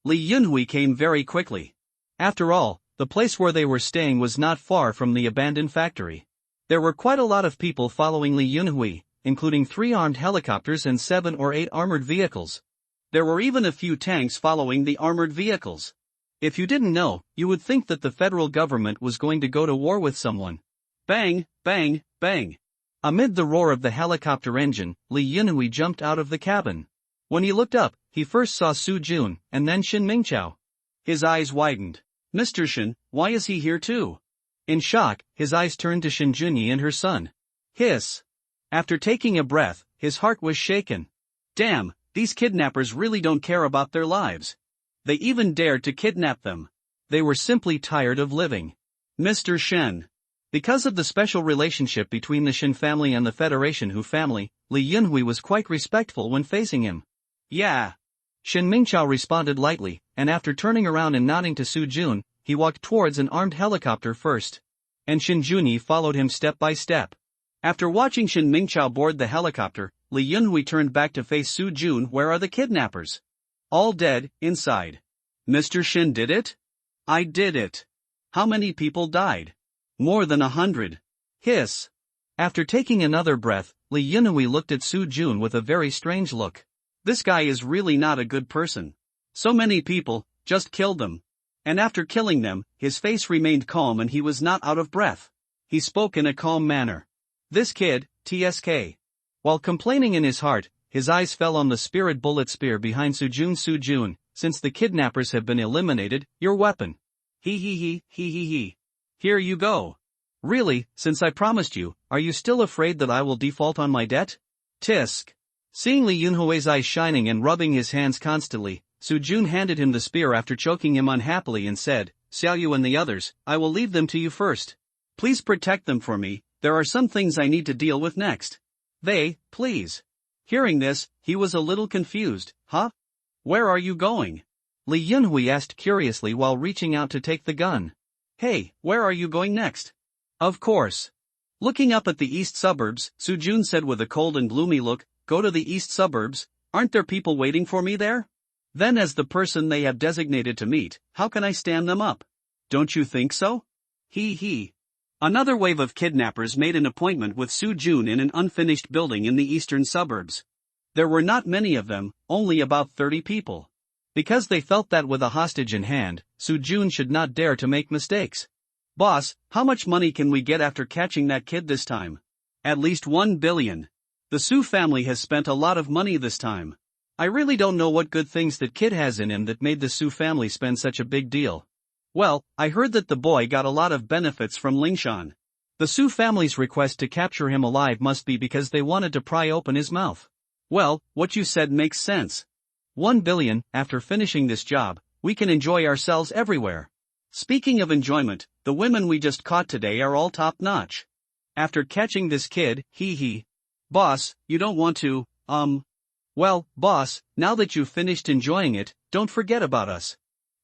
Li Yunhui came very quickly. After all, the place where they were staying was not far from the abandoned factory. There were quite a lot of people following Li Yunhui, including 3 armed helicopters and 7 or 8 armored vehicles. There were even a few tanks following the armored vehicles. If you didn't know, you would think that the federal government was going to go to war with someone. Bang, bang, bang. Amid the roar of the helicopter engine, Li Yunhui jumped out of the cabin. When he looked up, he first saw Su Jun, and then Shin Mingqiao. His eyes widened. Mr. Shin, why is he here too? In shock, his eyes turned to Shin Junyi and her son. Hiss. After taking a breath, his heart was shaken. Damn, these kidnappers really don't care about their lives. They even dared to kidnap them. They were simply tired of living. Mr. Shen. Because of the special relationship between the Shin family and the Federation Hu family, Li Yunhui was quite respectful when facing him. Yeah. Shin Mingqiao responded lightly, and after turning around and nodding to Su Jun, he walked towards an armed helicopter first. And Shin Junyi followed him step by step. After watching Shin Mingqiao board the helicopter, Li Yunhui turned back to face Su Jun. Where are the kidnappers? All dead, inside. Mr. Shin did it? I did it. How many people died? More than 100. Hiss. After taking another breath, Li Yunhui looked at Su Jun with a very strange look. This guy is really not a good person. So many people, just killed them. And after killing them, his face remained calm and he was not out of breath. He spoke in a calm manner. This kid, TSK. While complaining in his heart, his eyes fell on the spirit bullet spear behind Su Jun, since the kidnappers have been eliminated, your weapon. He. Here you go. Really, since I promised you, are you still afraid that I will default on my debt? Tisk. Seeing Li Yunhui's eyes shining and rubbing his hands constantly, Su Jun handed him the spear after choking him unhappily and said, Xiao Yu and the others, I will leave them to you first. Please protect them for me, there are some things I need to deal with next. Please. Hearing this, he was a little confused. Huh? Where are you going? Li Yunhui asked curiously while reaching out to take the gun. Hey, where are you going next? Of course. Looking up at the east suburbs, Su Jun said with a cold and gloomy look, Go to the east suburbs, aren't there people waiting for me there? Then as the person they have designated to meet, how can I stand them up? Don't you think so? He. Another wave of kidnappers made an appointment with Su Jun in an unfinished building in the eastern suburbs. There were not many of them, only about 30 people. Because they felt that with a hostage in hand, Su Jun should not dare to make mistakes. Boss, how much money can we get after catching that kid this time? At least 1 billion. The Su family has spent a lot of money this time. I really don't know what good things that kid has in him that made the Su family spend such a big deal. Well, I heard that the boy got a lot of benefits from Lingshan. The Su family's request to capture him alive must be because they wanted to pry open his mouth. Well, what you said makes sense. 1 billion, after finishing this job, we can enjoy ourselves everywhere. Speaking of enjoyment, the women we just caught today are all top-notch. After catching this kid, he. Boss, you don't want to, Well, boss, now that you've finished enjoying it, don't forget about us.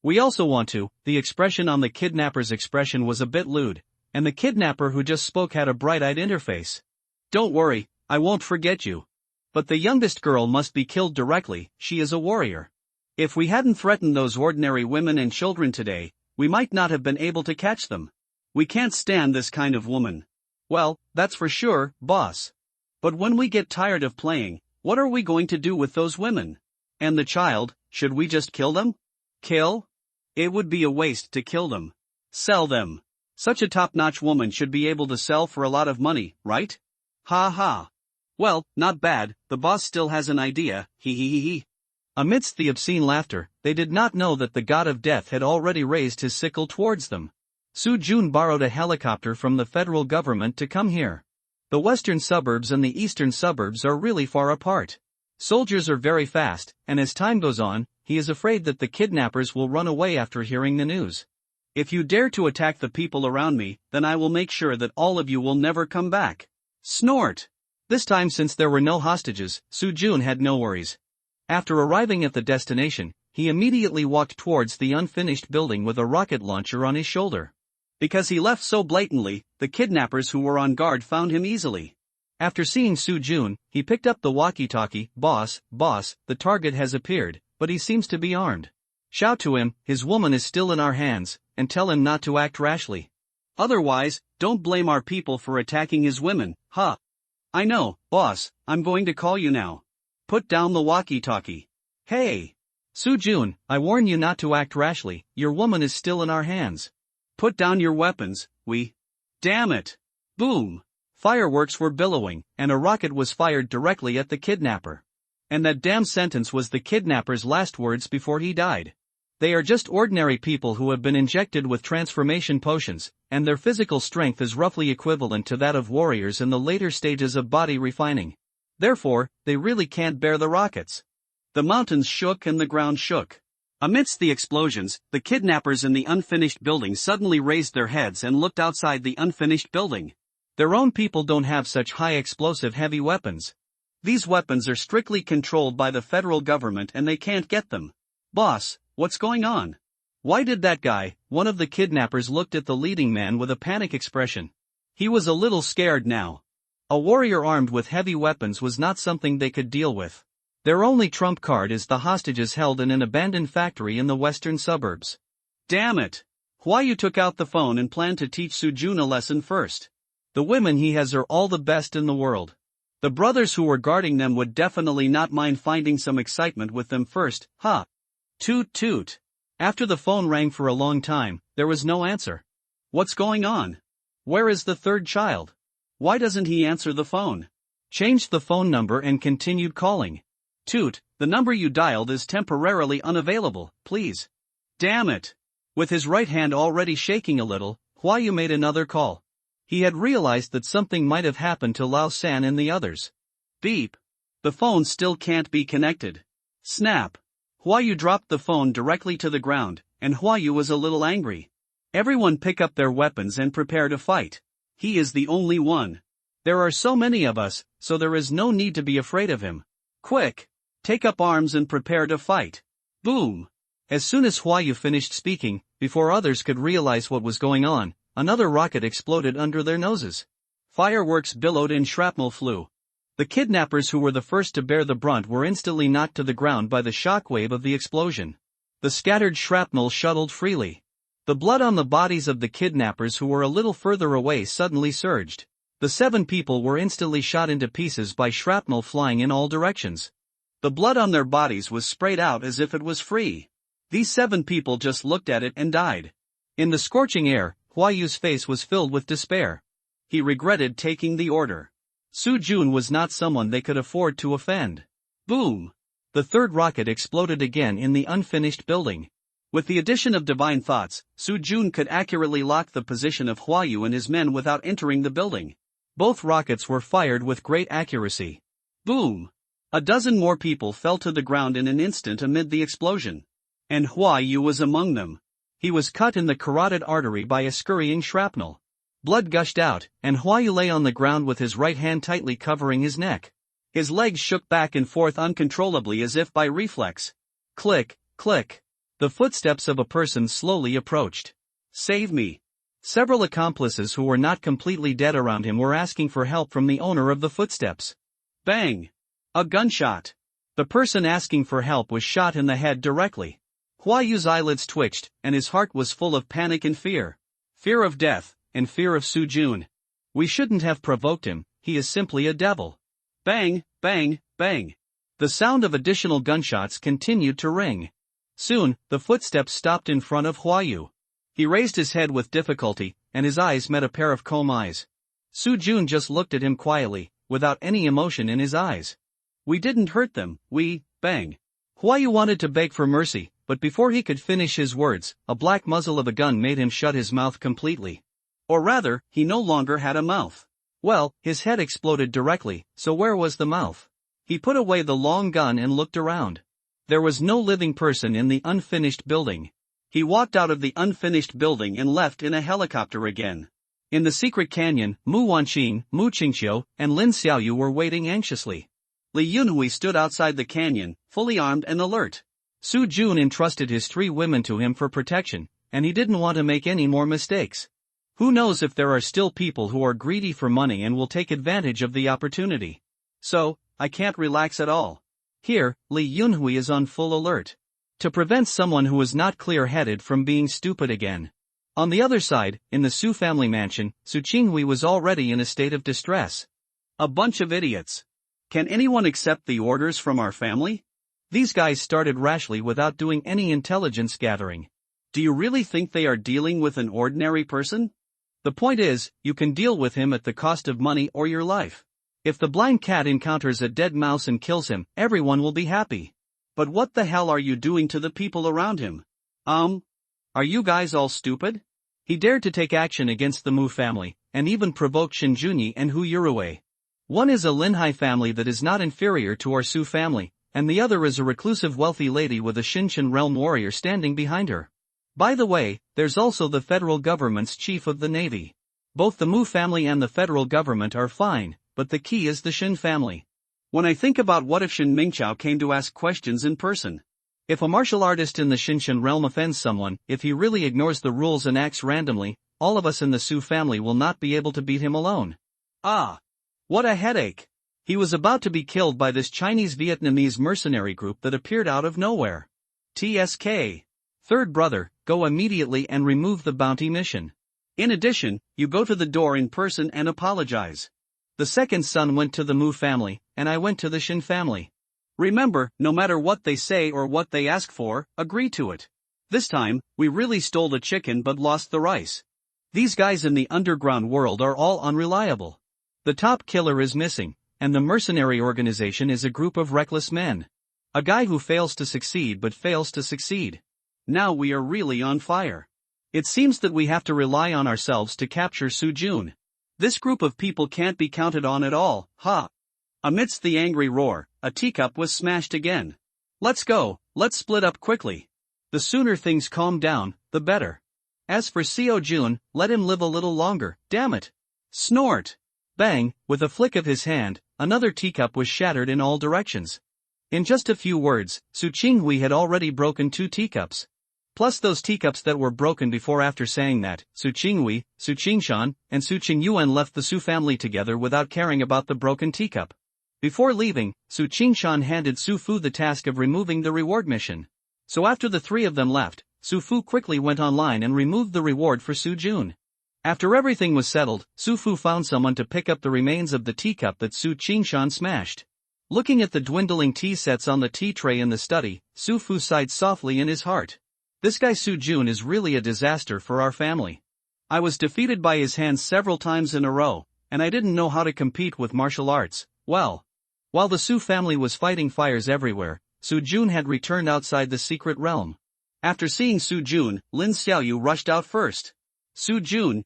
We also want to. The expression on the kidnapper's expression was a bit lewd, and the kidnapper who just spoke had a bright-eyed interface. Don't worry, I won't forget you. But the youngest girl must be killed directly, she is a warrior. If we hadn't threatened those ordinary women and children today, we might not have been able to catch them. We can't stand this kind of woman. Well, that's for sure, boss. But when we get tired of playing, what are we going to do with those women? And the child, should we just kill them? Kill? It would be a waste to kill them. Sell them. Such a top-notch woman should be able to sell for a lot of money, right? Ha ha. Well, not bad, the boss still has an idea, he. Amidst the obscene laughter, they did not know that the god of death had already raised his sickle towards them. Su Jun borrowed a helicopter from the federal government to come here. The western suburbs and the eastern suburbs are really far apart. Soldiers are very fast, and as time goes on, he is afraid that the kidnappers will run away after hearing the news. If you dare to attack the people around me, then I will make sure that all of you will never come back. Snort! This time, since there were no hostages, Su Jun had no worries. After arriving at the destination, he immediately walked towards the unfinished building with a rocket launcher on his shoulder. Because he left so blatantly, the kidnappers who were on guard found him easily. After seeing Su Jun, he picked up the walkie-talkie. Boss, the target has appeared, but he seems to be armed. Shout to him, his woman is still in our hands, and tell him not to act rashly. Otherwise, don't blame our people for attacking his women, huh? I know, boss, I'm going to call you now. Put down the walkie-talkie. Hey! Su Jun, I warn you not to act rashly, your woman is still in our hands. Put down your weapons, Damn it! Boom! Fireworks were billowing, and a rocket was fired directly at the kidnapper. And that damn sentence was the kidnapper's last words before he died. They are just ordinary people who have been injected with transformation potions, and their physical strength is roughly equivalent to that of warriors in the later stages of body refining. Therefore, they really can't bear the rockets. The mountains shook and the ground shook. Amidst the explosions, the kidnappers in the unfinished building suddenly raised their heads and looked outside the unfinished building. Their own people don't have such high explosive heavy weapons. These weapons are strictly controlled by the federal government and they can't get them. Boss, what's going on? Why did that guy? One of the kidnappers looked at the leading man with a panic expression. He was a little scared now. A warrior armed with heavy weapons was not something they could deal with. Their only trump card is the hostages held in an abandoned factory in the western suburbs. Damn it! Why you took out the phone and planned to teach Su Jun a lesson first? The women he has are all the best in the world. The brothers who were guarding them would definitely not mind finding some excitement with them first, huh? Toot toot. After the phone rang for a long time, there was no answer. What's going on? Where is the third child? Why doesn't he answer the phone? Changed the phone number and continued calling. Toot, the number you dialed is temporarily unavailable, please. Damn it! With his right hand already shaking a little, Huayu made another call. He had realized that something might have happened to Lao San and the others. Beep. The phone still can't be connected. Snap. Huayu dropped the phone directly to the ground, and Huayu was a little angry. Everyone pick up their weapons and prepare to fight. He is the only one. There are so many of us, so there is no need to be afraid of him. Quick! Take up arms and prepare to fight. Boom! As soon as Huayu finished speaking, before others could realize what was going on, another rocket exploded under their noses. Fireworks billowed and shrapnel flew. The kidnappers who were the first to bear the brunt were instantly knocked to the ground by the shockwave of the explosion. The scattered shrapnel shuttled freely. The blood on the bodies of the kidnappers who were a little further away suddenly surged. The 7 people were instantly shot into pieces by shrapnel flying in all directions. The blood on their bodies was sprayed out as if it was free. These 7 people just looked at it and died. In the scorching air, Huayu's face was filled with despair. He regretted taking the order. Su Jun was not someone they could afford to offend. Boom! The third rocket exploded again in the unfinished building. With the addition of divine thoughts, Su Jun could accurately lock the position of Huayu and his men without entering the building. Both rockets were fired with great accuracy. Boom! A dozen more people fell to the ground in an instant amid the explosion. And Huayu was among them. He was cut in the carotid artery by a scurrying shrapnel. Blood gushed out, and Huayu lay on the ground with his right hand tightly covering his neck. His legs shook back and forth uncontrollably as if by reflex. Click, click. The footsteps of a person slowly approached. Save me. Several accomplices who were not completely dead around him were asking for help from the owner of the footsteps. Bang! A gunshot. The person asking for help was shot in the head directly. Huayu's eyelids twitched, and his heart was full of panic and fear. Fear of death, and fear of Su Jun. We shouldn't have provoked him, he is simply a devil. Bang, bang, bang. The sound of additional gunshots continued to ring. Soon, the footsteps stopped in front of Huayu. He raised his head with difficulty, and his eyes met a pair of comb eyes. Su Jun just looked at him quietly, without any emotion in his eyes. We didn't hurt them, bang. Huayu wanted to beg for mercy, but before he could finish his words, a black muzzle of a gun made him shut his mouth completely. Or rather, he no longer had a mouth. Well, his head exploded directly, so where was the mouth? He put away the long gun and looked around. There was no living person in the unfinished building. He walked out of the unfinished building and left in a helicopter again. In the secret canyon, Mu Wanqing, Mu Qingqiu, and Lin Xiaoyu were waiting anxiously. Li Yunhui stood outside the canyon, fully armed and alert. Su Jun entrusted his 3 women to him for protection, and he didn't want to make any more mistakes. Who knows if there are still people who are greedy for money and will take advantage of the opportunity. So, I can't relax at all. Here, Li Yunhui is on full alert. To prevent someone who is not clear-headed from being stupid again. On the other side, in the Su family mansion, Su Qinghui was already in a state of distress. A bunch of idiots. Can anyone accept the orders from our family? These guys started rashly without doing any intelligence gathering. Do you really think they are dealing with an ordinary person? The point is, you can deal with him at the cost of money or your life. If the blind cat encounters a dead mouse and kills him, everyone will be happy. But what the hell are you doing to the people around him? Are you guys all stupid? He dared to take action against the Mu family, and even provoke Shinjunyi and Hu Yuruwei. One is a Linhai family that is not inferior to our Su family, and the other is a reclusive wealthy lady with a Shinshin realm warrior standing behind her. By the way, there's also the federal government's chief of the navy. Both the Mu family and the federal government are fine, but the key is the Shin family. When I think about what if Shin Mingqiao came to ask questions in person? If a martial artist in the Shinshin realm offends someone, if he really ignores the rules and acts randomly, all of us in the Su family will not be able to beat him alone. Ah! What a headache! He was about to be killed by this Chinese-Vietnamese mercenary group that appeared out of nowhere. TSK. Third brother, go immediately and remove the bounty mission. In addition, you go to the door in person and apologize. The second son went to the Mu family, and I went to the Shin family. Remember, no matter what they say or what they ask for, agree to it. This time, we really stole the chicken but lost the rice. These guys in the underground world are all unreliable. The top killer is missing, and the mercenary organization is a group of reckless men. A guy who fails to succeed but fails to succeed. Now we are really on fire. It seems that we have to rely on ourselves to capture Su Jun. This group of people can't be counted on at all, ha! Amidst the angry roar, a teacup was smashed again. Let's go, let's split up quickly. The sooner things calm down, the better. As for Seo Jun, let him live a little longer, damn it. Snort! Bang, with a flick of his hand, another teacup was shattered in all directions. In just a few words, Su Qinghui had already broken 2 teacups. Plus those teacups that were broken before. After saying that, Su Qinghui, Su Qingshan, and Su Qingyuan left the Su family together without caring about the broken teacup. Before leaving, Su Qingshan handed Su Fu the task of removing the reward mission. So after the 3 of them left, Su Fu quickly went online and removed the reward for Su Jun. After everything was settled, Su Fu found someone to pick up the remains of the teacup that Su Qingshan smashed. Looking at the dwindling tea sets on the tea tray in the study, Su Fu sighed softly in his heart. This guy Su Jun is really a disaster for our family. I was defeated by his hands several times in a row, and I didn't know how to compete with martial arts. Well, while the Su family was fighting fires everywhere, Su Jun had returned outside the secret realm. After seeing Su Jun, Lin Xiaoyu rushed out first. Su Jun,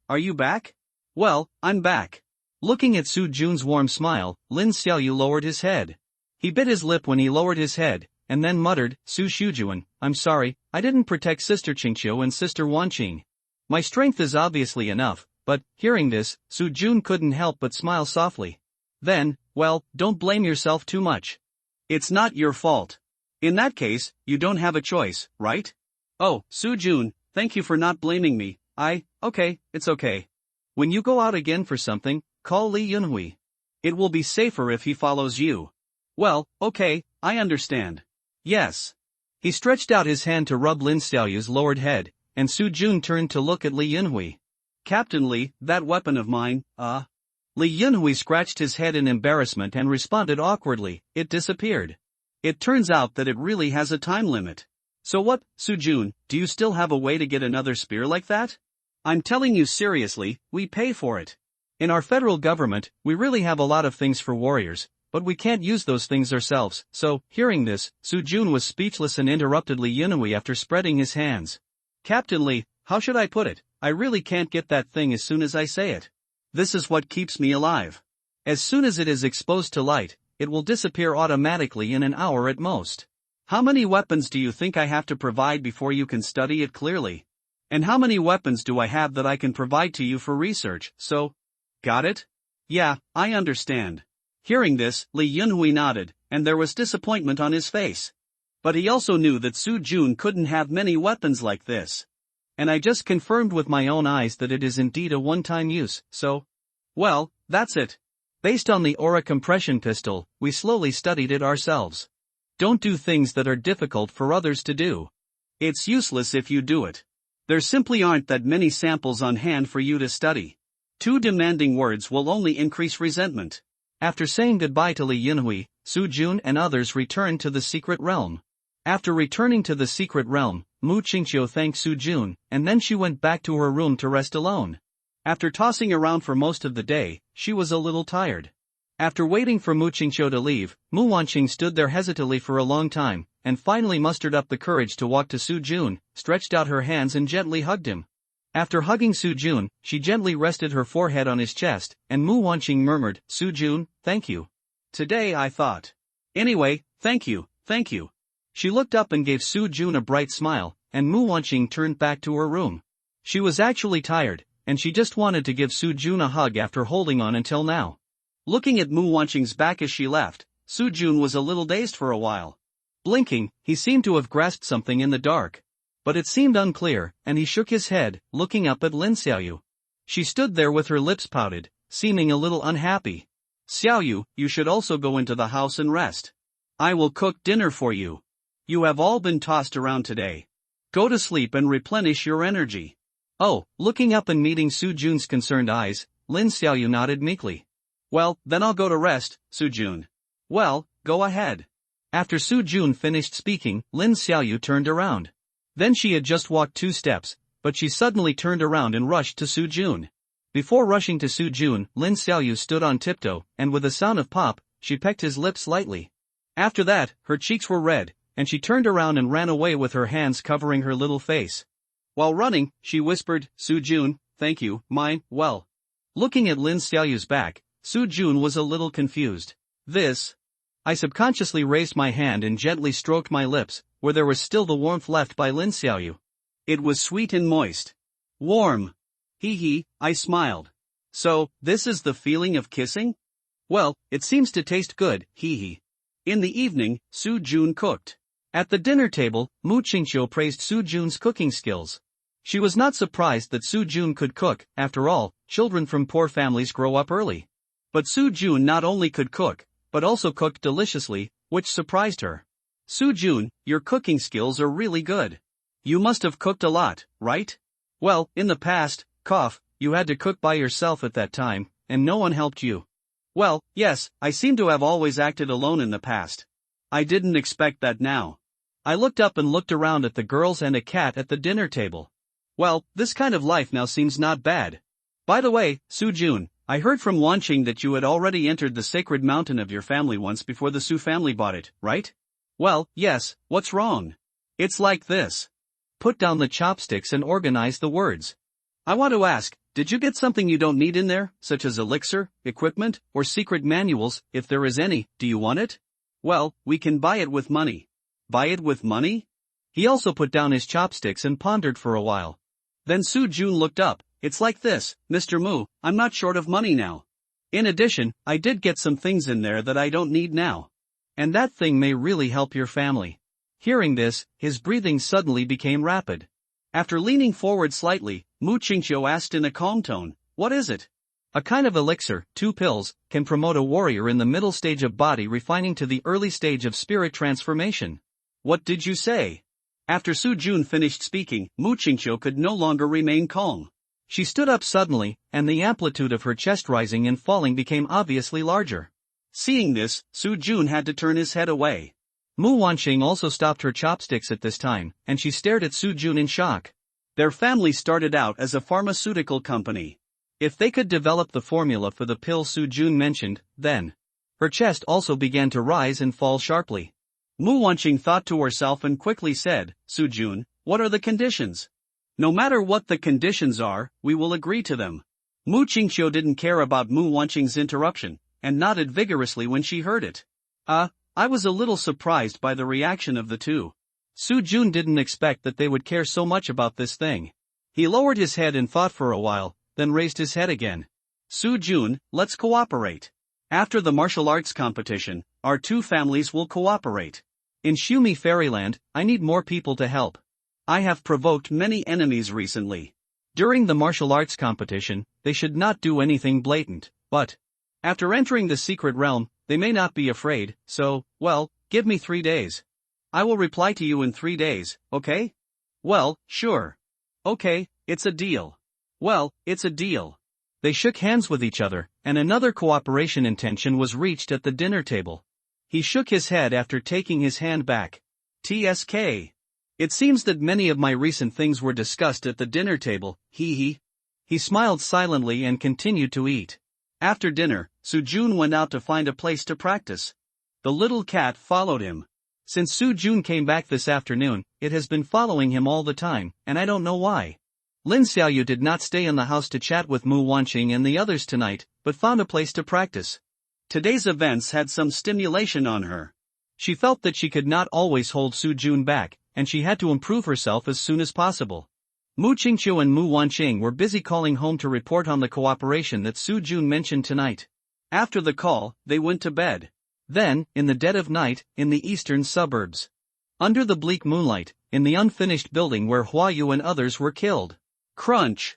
are you back? Well, I'm back. Looking at Su Jun's warm smile, Lin Xiaoyu lowered his head. He bit his lip when he lowered his head, and then muttered, Su Shujuan, I'm sorry, I didn't protect Sister Qingqiu and Sister Wanqing. My strength is obviously enough, but, hearing this, Su Jun couldn't help but smile softly. Then, well, don't blame yourself too much. It's not your fault. In that case, you don't have a choice, right? Oh, Su Jun, thank you for not blaming me. Okay, it's okay. When you go out again for something, call Li Yunhui. It will be safer if he follows you. Well, okay, I understand. Yes. He stretched out his hand to rub Lin Xiaoyu's lowered head, and Su Jun turned to look at Li Yunhui. Captain Li, that weapon of mine, Li Yunhui scratched his head in embarrassment and responded awkwardly, it disappeared. It turns out that it really has a time limit. So what, Su Jun, do you still have a way to get another spear like that? I'm telling you seriously, we pay for it. In our federal government, we really have a lot of things for warriors, but we can't use those things ourselves. So, hearing this, Su Jun was speechless and interrupted Li Yunhui after spreading his hands. Captain Li, how should I put it? I really can't get that thing as soon as I say it. This is what keeps me alive. As soon as it is exposed to light, it will disappear automatically in an hour at most. How many weapons do you think I have to provide before you can study it clearly? And how many weapons do I have that I can provide to you for research, so? Got it? Yeah, I understand. Hearing this, Li Yunhui nodded, and there was disappointment on his face. But he also knew that Su Jun couldn't have many weapons like this. And I just confirmed with my own eyes that it is indeed a one-time use, so? Well, that's it. Based on the aura compression pistol, we slowly studied it ourselves. Don't do things that are difficult for others to do. It's useless if you do it. There simply aren't that many samples on hand for you to study. 2 demanding words will only increase resentment. After saying goodbye to Li Yunhui, Su Jun and others returned to the secret realm. After returning to the secret realm, Mu Qingqiu thanked Su Jun, and then she went back to her room to rest alone. After tossing around for most of the day, she was a little tired. After waiting for Mu Qingqiu to leave, Mu Wanqing stood there hesitantly for a long time, and finally mustered up the courage to walk to Su Jun, stretched out her hands and gently hugged him. After hugging Su Jun, she gently rested her forehead on his chest, and Mu Wanqing murmured, "Su Jun, thank you. Today I thought. Anyway, thank you, thank you." She looked up and gave Su Jun a bright smile, and Mu Wanqing turned back to her room. She was actually tired, and she just wanted to give Su Jun a hug after holding on until now. Looking at Mu Wanqing's back as she left, Su Jun was a little dazed for a while. Blinking, he seemed to have grasped something in the dark. But it seemed unclear, and he shook his head, looking up at Lin Xiaoyu. She stood there with her lips pouted, seeming a little unhappy. "Xiaoyu, you should also go into the house and rest. I will cook dinner for you. You have all been tossed around today. Go to sleep and replenish your energy." Oh, looking up and meeting Su Jun's concerned eyes, Lin Xiaoyu nodded meekly. "Well, then I'll go to rest, Su Jun." "Well, go ahead." After Su Jun finished speaking, Lin Xiaoyu turned around. Then she had just walked 2 steps, but she suddenly turned around and rushed to Su Jun. Before rushing to Su Jun, Lin Xiaoyu stood on tiptoe, and with a sound of pop, she pecked his lips lightly. After that, her cheeks were red, and she turned around and ran away with her hands covering her little face. While running, she whispered, "Su Jun, thank you, mine, well." Looking at Lin Xiaoyu's back, Su Jun was a little confused. "This?" I subconsciously raised my hand and gently stroked my lips, where there was still the warmth left by Lin Xiaoyu. It was sweet and moist. "Warm." Hee, I smiled. "So, this is the feeling of kissing? Well, it seems to taste good, hee. In the evening, Su Jun cooked. At the dinner table, Mu Qingqiu praised Su Jun's cooking skills. She was not surprised that Su Jun could cook, after all, children from poor families grow up early. But Su Jun not only could cook, but also cooked deliciously, which surprised her. "Su Jun, your cooking skills are really good. You must have cooked a lot, right?" "Well, in the past, you had to cook by yourself at that time, and no one helped you." "Well, yes, I seem to have always acted alone in the past. I didn't expect that now." I looked up and looked around at the girls and a cat at the dinner table. "Well, this kind of life now seems not bad. By the way, Su Jun, I heard from Wanqing that you had already entered the sacred mountain of your family once before the Su family bought it, right?" "Well, yes, what's wrong?" "It's like this." Put down the chopsticks and organize the words. "I want to ask, did you get something you don't need in there, such as elixir, equipment, or secret manuals? If there is any, do you want it?" "Well, we can buy it with money." "Buy it with money?" He also put down his chopsticks and pondered for a while. Then Su Jun looked up. "It's like this, Mr. Mu, I'm not short of money now. In addition, I did get some things in there that I don't need now. And that thing may really help your family." Hearing this, his breathing suddenly became rapid. After leaning forward slightly, Mu Qingqiu asked in a calm tone, "What is it?" "A kind of elixir, 2 pills, can promote a warrior in the middle stage of body refining to the early stage of spirit transformation." "What did you say?" After Su Jun finished speaking, Mu Qingqiu could no longer remain calm. She stood up suddenly, and the amplitude of her chest rising and falling became obviously larger. Seeing this, Su Jun had to turn his head away. Mu Wanqing also stopped her chopsticks at this time, and she stared at Su Jun in shock. Their family started out as a pharmaceutical company. If they could develop the formula for the pill Su Jun mentioned, then her chest also began to rise and fall sharply. Mu Wanqing thought to herself and quickly said, "Su Jun, what are the conditions? No matter what the conditions are, we will agree to them." Mu Qingqiu didn't care about Mu Wanqing's interruption, and nodded vigorously when she heard it. I was a little surprised by the reaction of the two. Su Jun didn't expect that they would care so much about this thing. He lowered his head and thought for a while, then raised his head again. "Su Jun, let's cooperate. After the martial arts competition, our 2 families will cooperate. In Shumi Fairyland, I need more people to help. I have provoked many enemies recently. During the martial arts competition, they should not do anything blatant, but after entering the secret realm, they may not be afraid, so, well, give me 3 days. I will reply to you in 3 days, okay?" "Well, sure. Okay, it's a deal." "Well, it's a deal." They shook hands with each other, and another cooperation intention was reached at the dinner table. He shook his head after taking his hand back. TSK. It seems that many of my recent things were discussed at the dinner table, hee hee. He smiled silently and continued to eat. After dinner, Soo-jun went out to find a place to practice. The little cat followed him. Since Soo-jun came back this afternoon, it has been following him all the time, and I don't know why. Lin Xiaoyu did not stay in the house to chat with Mu Wanqing and the others tonight, but found a place to practice. Today's events had some stimulation on her. She felt that she could not always hold Soo-jun back, and she had to improve herself as soon as possible. Mu Qingqiu and Mu Wanqing were busy calling home to report on the cooperation that Soo-jun mentioned tonight. After the call, they went to bed. Then, in the dead of night, in the eastern suburbs. Under the bleak moonlight, in the unfinished building where Huayu and others were killed. Crunch!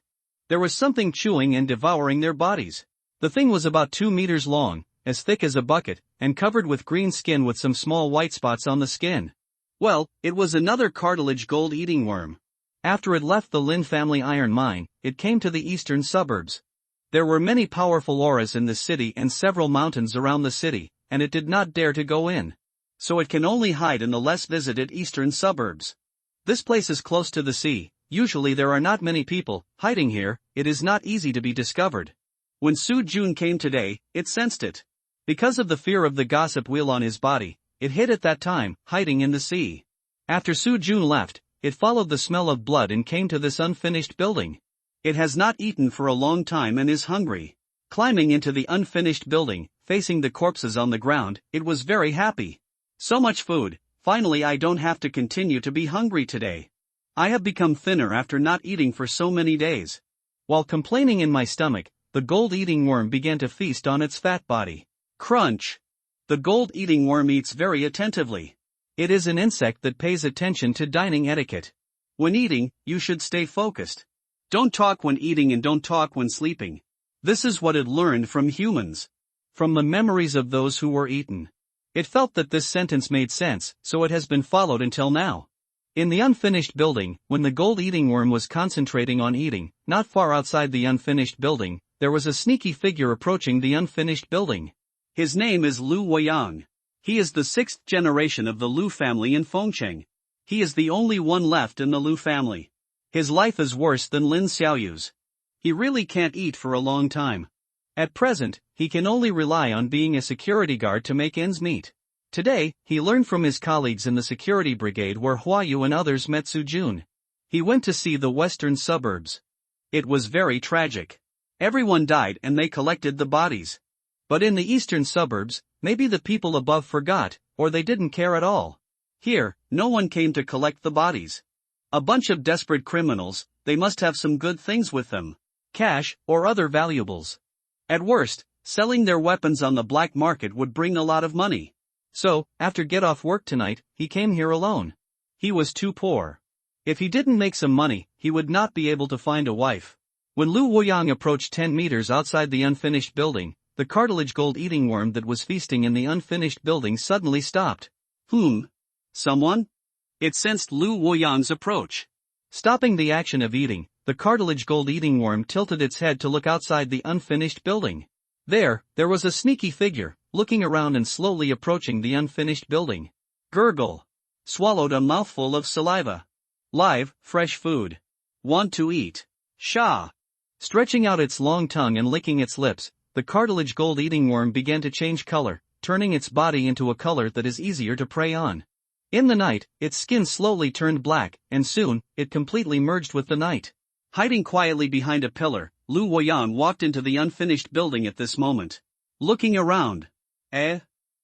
There was something chewing and devouring their bodies. The thing was about 2 meters long, as thick as a bucket, and covered with green skin with some small white spots on the skin. Well, it was another cartilage gold-eating worm. After it left the Lin family iron mine, it came to the eastern suburbs. There were many powerful auras in the city and several mountains around the city, and it did not dare to go in. So it can only hide in the less visited eastern suburbs. This place is close to the sea, usually there are not many people hiding here, it is not easy to be discovered. When Soo-jun came today, it sensed it. Because of the fear of the gossip wheel on his body, it hid at that time, hiding in the sea. After Soo-jun left, it followed the smell of blood and came to this unfinished building. It has not eaten for a long time and is hungry. Climbing into the unfinished building, facing the corpses on the ground, it was very happy. So much food, finally I don't have to continue to be hungry today. I have become thinner after not eating for so many days. While complaining in my stomach, the gold-eating worm began to feast on its fat body. Crunch! The gold-eating worm eats very attentively. It is an insect that pays attention to dining etiquette. When eating, you should stay focused. Don't talk when eating and don't talk when sleeping. This is what it learned from humans. From the memories of those who were eaten. It felt that this sentence made sense, so it has been followed until now. In the unfinished building, when the gold-eating worm was concentrating on eating, not far outside the unfinished building, there was a sneaky figure approaching the unfinished building. His name is Lu Weiyang. He is the 6th generation of the Lu family in Fengcheng. He is the only one left in the Lu family. His life is worse than Lin Xiaoyu's. He really can't eat for a long time. At present, he can only rely on being a security guard to make ends meet. Today, he learned from his colleagues in the security brigade where Huayu and others met Soo-jun. He went to see the western suburbs. It was very tragic. Everyone died and they collected the bodies. But in the eastern suburbs, maybe the people above forgot, or they didn't care at all. Here, no one came to collect the bodies. A bunch of desperate criminals, they must have some good things with them. Cash, or other valuables. At worst, selling their weapons on the black market would bring a lot of money. So, after get off work tonight, he came here alone. He was too poor. If he didn't make some money, he would not be able to find a wife. When Lu Woyang approached 10 meters outside the unfinished building, the cartilage gold-eating worm that was feasting in the unfinished building suddenly stopped. Someone? It sensed Lu Woyang's approach. Stopping the action of eating, the cartilage gold-eating worm tilted its head to look outside the unfinished building. There was a sneaky figure, looking around and slowly approaching the unfinished building. Gurgle. Swallowed a mouthful of saliva. Live, fresh food. Want to eat. Sha. Stretching out its long tongue and licking its lips, the cartilage gold-eating worm began to change color, turning its body into a color that is easier to prey on. In the night, its skin slowly turned black, and soon, it completely merged with the night. Hiding quietly behind a pillar, Lu Woyang walked into the unfinished building at this moment. Looking around.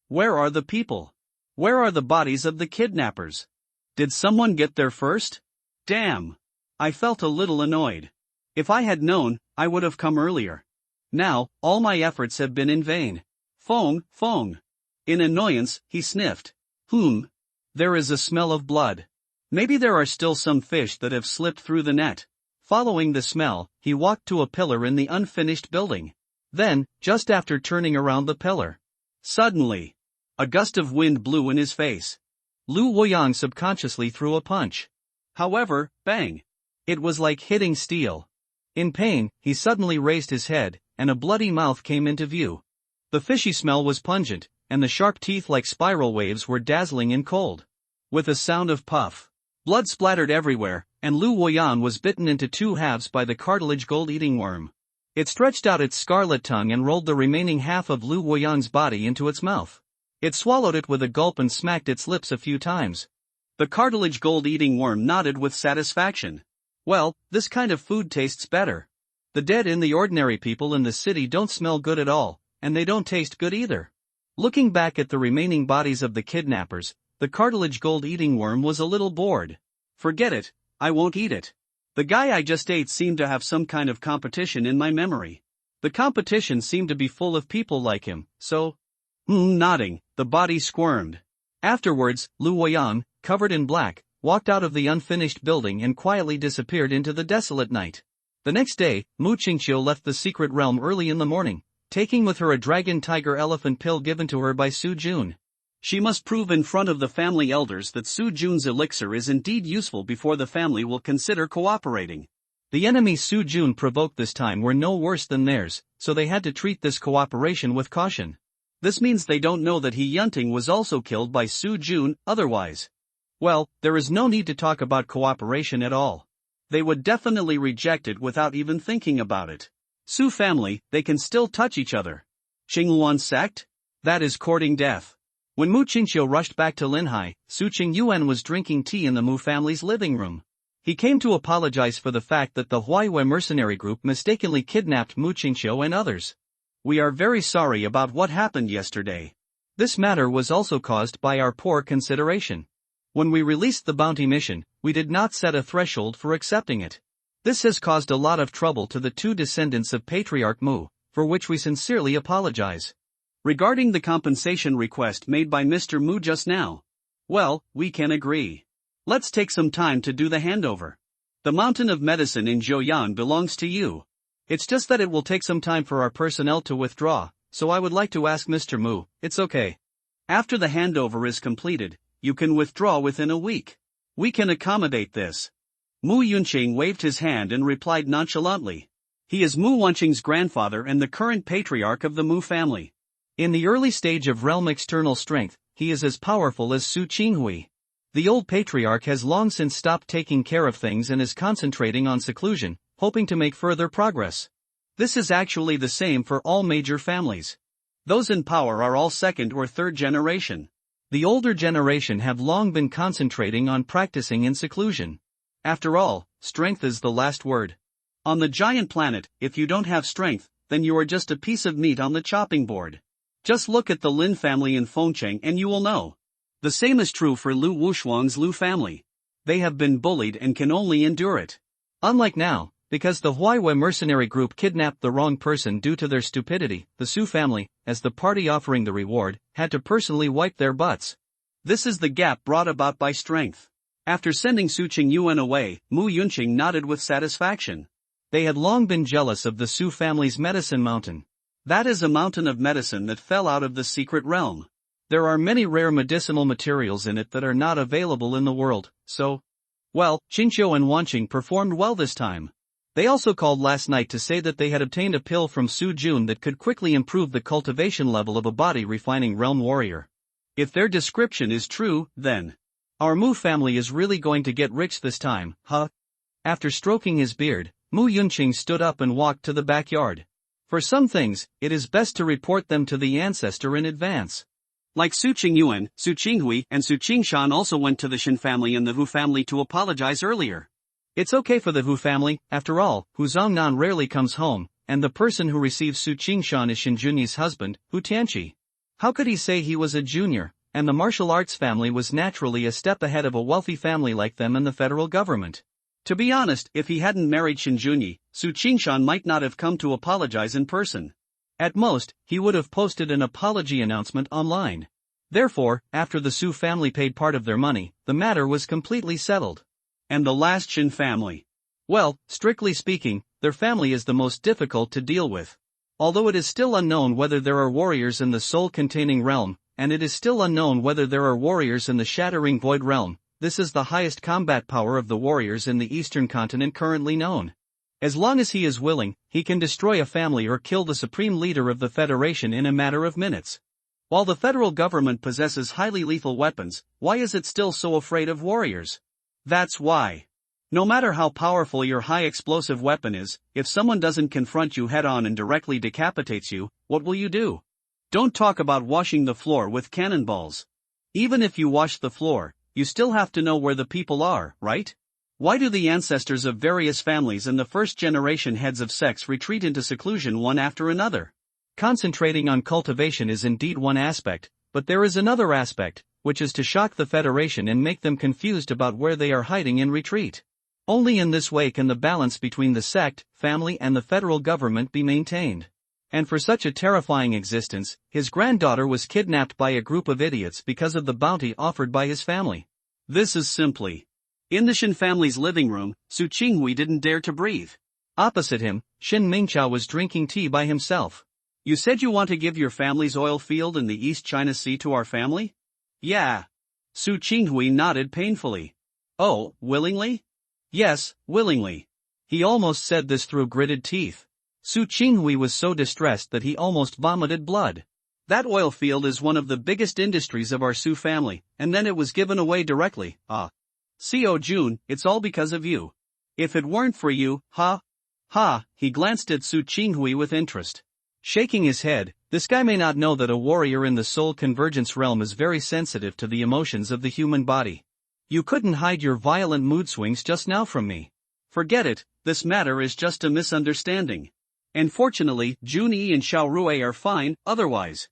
Where are the people? Where are the bodies of the kidnappers? Did someone get there first? Damn. I felt a little annoyed. If I had known, I would have come earlier. Now, all my efforts have been in vain. Fong. In annoyance, he sniffed. There is a smell of blood. Maybe there are still some fish that have slipped through the net. Following the smell, he walked to a pillar in the unfinished building. Then, just after turning around the pillar, suddenly, a gust of wind blew in his face. Lu Woyang subconsciously threw a punch. However, bang! It was like hitting steel. In pain, he suddenly raised his head, and a bloody mouth came into view. The fishy smell was pungent, and the sharp teeth like spiral waves were dazzling in cold. With a sound of puff, blood splattered everywhere, and Lu Woyan was bitten into two halves by the cartilage gold-eating worm. It stretched out its scarlet tongue and rolled the remaining half of Lu Woyan's body into its mouth. It swallowed it with a gulp and smacked its lips a few times. The cartilage gold-eating worm nodded with satisfaction. Well, this kind of food tastes better. The dead and the ordinary people in the city don't smell good at all, and they don't taste good either. Looking back at the remaining bodies of the kidnappers, the cartilage gold-eating worm was a little bored. Forget it, I won't eat it. The guy I just ate seemed to have some kind of competition in my memory. The competition seemed to be full of people like him, so... Nodding, the body squirmed. Afterwards, Lu Woyan, covered in black, walked out of the unfinished building and quietly disappeared into the desolate night. The next day, Mu Qingqiu left the secret realm early in the morning, taking with her a dragon tiger elephant pill given to her by Su Jun. She must prove in front of the family elders that Su Jun's elixir is indeed useful before the family will consider cooperating. The enemies Su Jun provoked this time were no worse than theirs, so they had to treat this cooperation with caution. This means they don't know that He Yunting was also killed by Su Jun, otherwise. Well, there is no need to talk about cooperation at all. They would definitely reject it without even thinking about it. Su family, they can still touch each other. Qingluan sect? That is courting death. When Mu Qingqiu rushed back to Linhai, Su Qingyuan was drinking tea in the Mu family's living room. He came to apologize for the fact that the Huaiyue mercenary group mistakenly kidnapped Mu Qingqiu and others. We are very sorry about what happened yesterday. This matter was also caused by our poor consideration. When we released the bounty mission, we did not set a threshold for accepting it. This has caused a lot of trouble to the two descendants of Patriarch Mu, for which we sincerely apologize. Regarding the compensation request made by Mr. Mu just now, well, we can agree. Let's take some time to do the handover. The mountain of medicine in Zhoyan belongs to you. It's just that it will take some time for our personnel to withdraw, so I would like to ask Mr. Mu, it's okay. After the handover is completed, you can withdraw within a week. We can accommodate this. Mu Yunqing waved his hand and replied nonchalantly. He is Mu Wanqing's grandfather and the current patriarch of the Mu family. In the early stage of realm external strength, he is as powerful as Su Qinghui. The old patriarch has long since stopped taking care of things and is concentrating on seclusion, hoping to make further progress. This is actually the same for all major families. Those in power are all second or third generation. The older generation have long been concentrating on practicing in seclusion. After all, strength is the last word. On the giant planet, if you don't have strength, then you are just a piece of meat on the chopping board. Just look at the Lin family in Fengcheng and you will know. The same is true for Lu Wushuang's Lu family. They have been bullied and can only endure it. Unlike now, because the Huaiyue mercenary group kidnapped the wrong person due to their stupidity, the Su family, as the party offering the reward, had to personally wipe their butts. This is the gap brought about by strength. After sending Su Qingyuan away, Mu Yunqing nodded with satisfaction. They had long been jealous of the Su family's medicine mountain. That is a mountain of medicine that fell out of the secret realm. There are many rare medicinal materials in it that are not available in the world, so... Well, Qingqiu and Wanqing performed well this time. They also called last night to say that they had obtained a pill from Su Jun that could quickly improve the cultivation level of a body-refining realm warrior. If their description is true, then... Our Mu family is really going to get rich this time, huh? After stroking his beard, Mu Yunqing stood up and walked to the backyard. For some things, it is best to report them to the ancestor in advance. Like Su Qingyuan, Su Qinghui and Su Qingshan also went to the Shin family and the Hu family to apologize earlier. It's okay for the Hu family, after all, Hu Zhongnan rarely comes home, and the person who receives Su Qingshan is Shinjunyi's husband, Hu Tianqi. How could he say he was a junior, and the martial arts family was naturally a step ahead of a wealthy family like them and the federal government? To be honest, if he hadn't married Shinjunyi, Su Qingshan might not have come to apologize in person. At most, he would have posted an apology announcement online. Therefore, after the Su family paid part of their money, the matter was completely settled. And the last Shin family? Well, strictly speaking, their family is the most difficult to deal with. Although it is still unknown whether there are warriors in the soul-containing realm, and it is still unknown whether there are warriors in the Shattering Void realm, this is the highest combat power of the warriors in the eastern continent currently known. As long as he is willing, he can destroy a family or kill the supreme leader of the Federation in a matter of minutes. While the federal government possesses highly lethal weapons, why is it still so afraid of warriors? That's why. No matter how powerful your high explosive weapon is, if someone doesn't confront you head on and directly decapitates you, what will you do? Don't talk about washing the floor with cannonballs. Even if you wash the floor, you still have to know where the people are, right? Why do the ancestors of various families and the first-generation heads of sects retreat into seclusion one after another? Concentrating on cultivation is indeed one aspect, but there is another aspect, which is to shock the Federation and make them confused about where they are hiding in retreat. Only in this way can the balance between the sect, family and the federal government be maintained. And for such a terrifying existence, his granddaughter was kidnapped by a group of idiots because of the bounty offered by his family. This is simply. In the Shin family's living room, Su Qinghui didn't dare to breathe. Opposite him, Shin Mingqiao was drinking tea by himself. You said you want to give your family's oil field in the East China Sea to our family? Yeah. Su Qinghui nodded painfully. Oh, willingly? Yes, willingly. He almost said this through gritted teeth. Su Qinghui was so distressed that he almost vomited blood. That oil field is one of the biggest industries of our Su family, and then it was given away directly. Co Jun, it's all because of you. If it weren't for you, he glanced at Su Qinghui with interest. Shaking his head, this guy may not know that a warrior in the soul convergence realm is very sensitive to the emotions of the human body. You couldn't hide your violent mood swings just now from me. Forget it, this matter is just a misunderstanding. And fortunately, Jun Yi and Xiao Rui are fine, otherwise.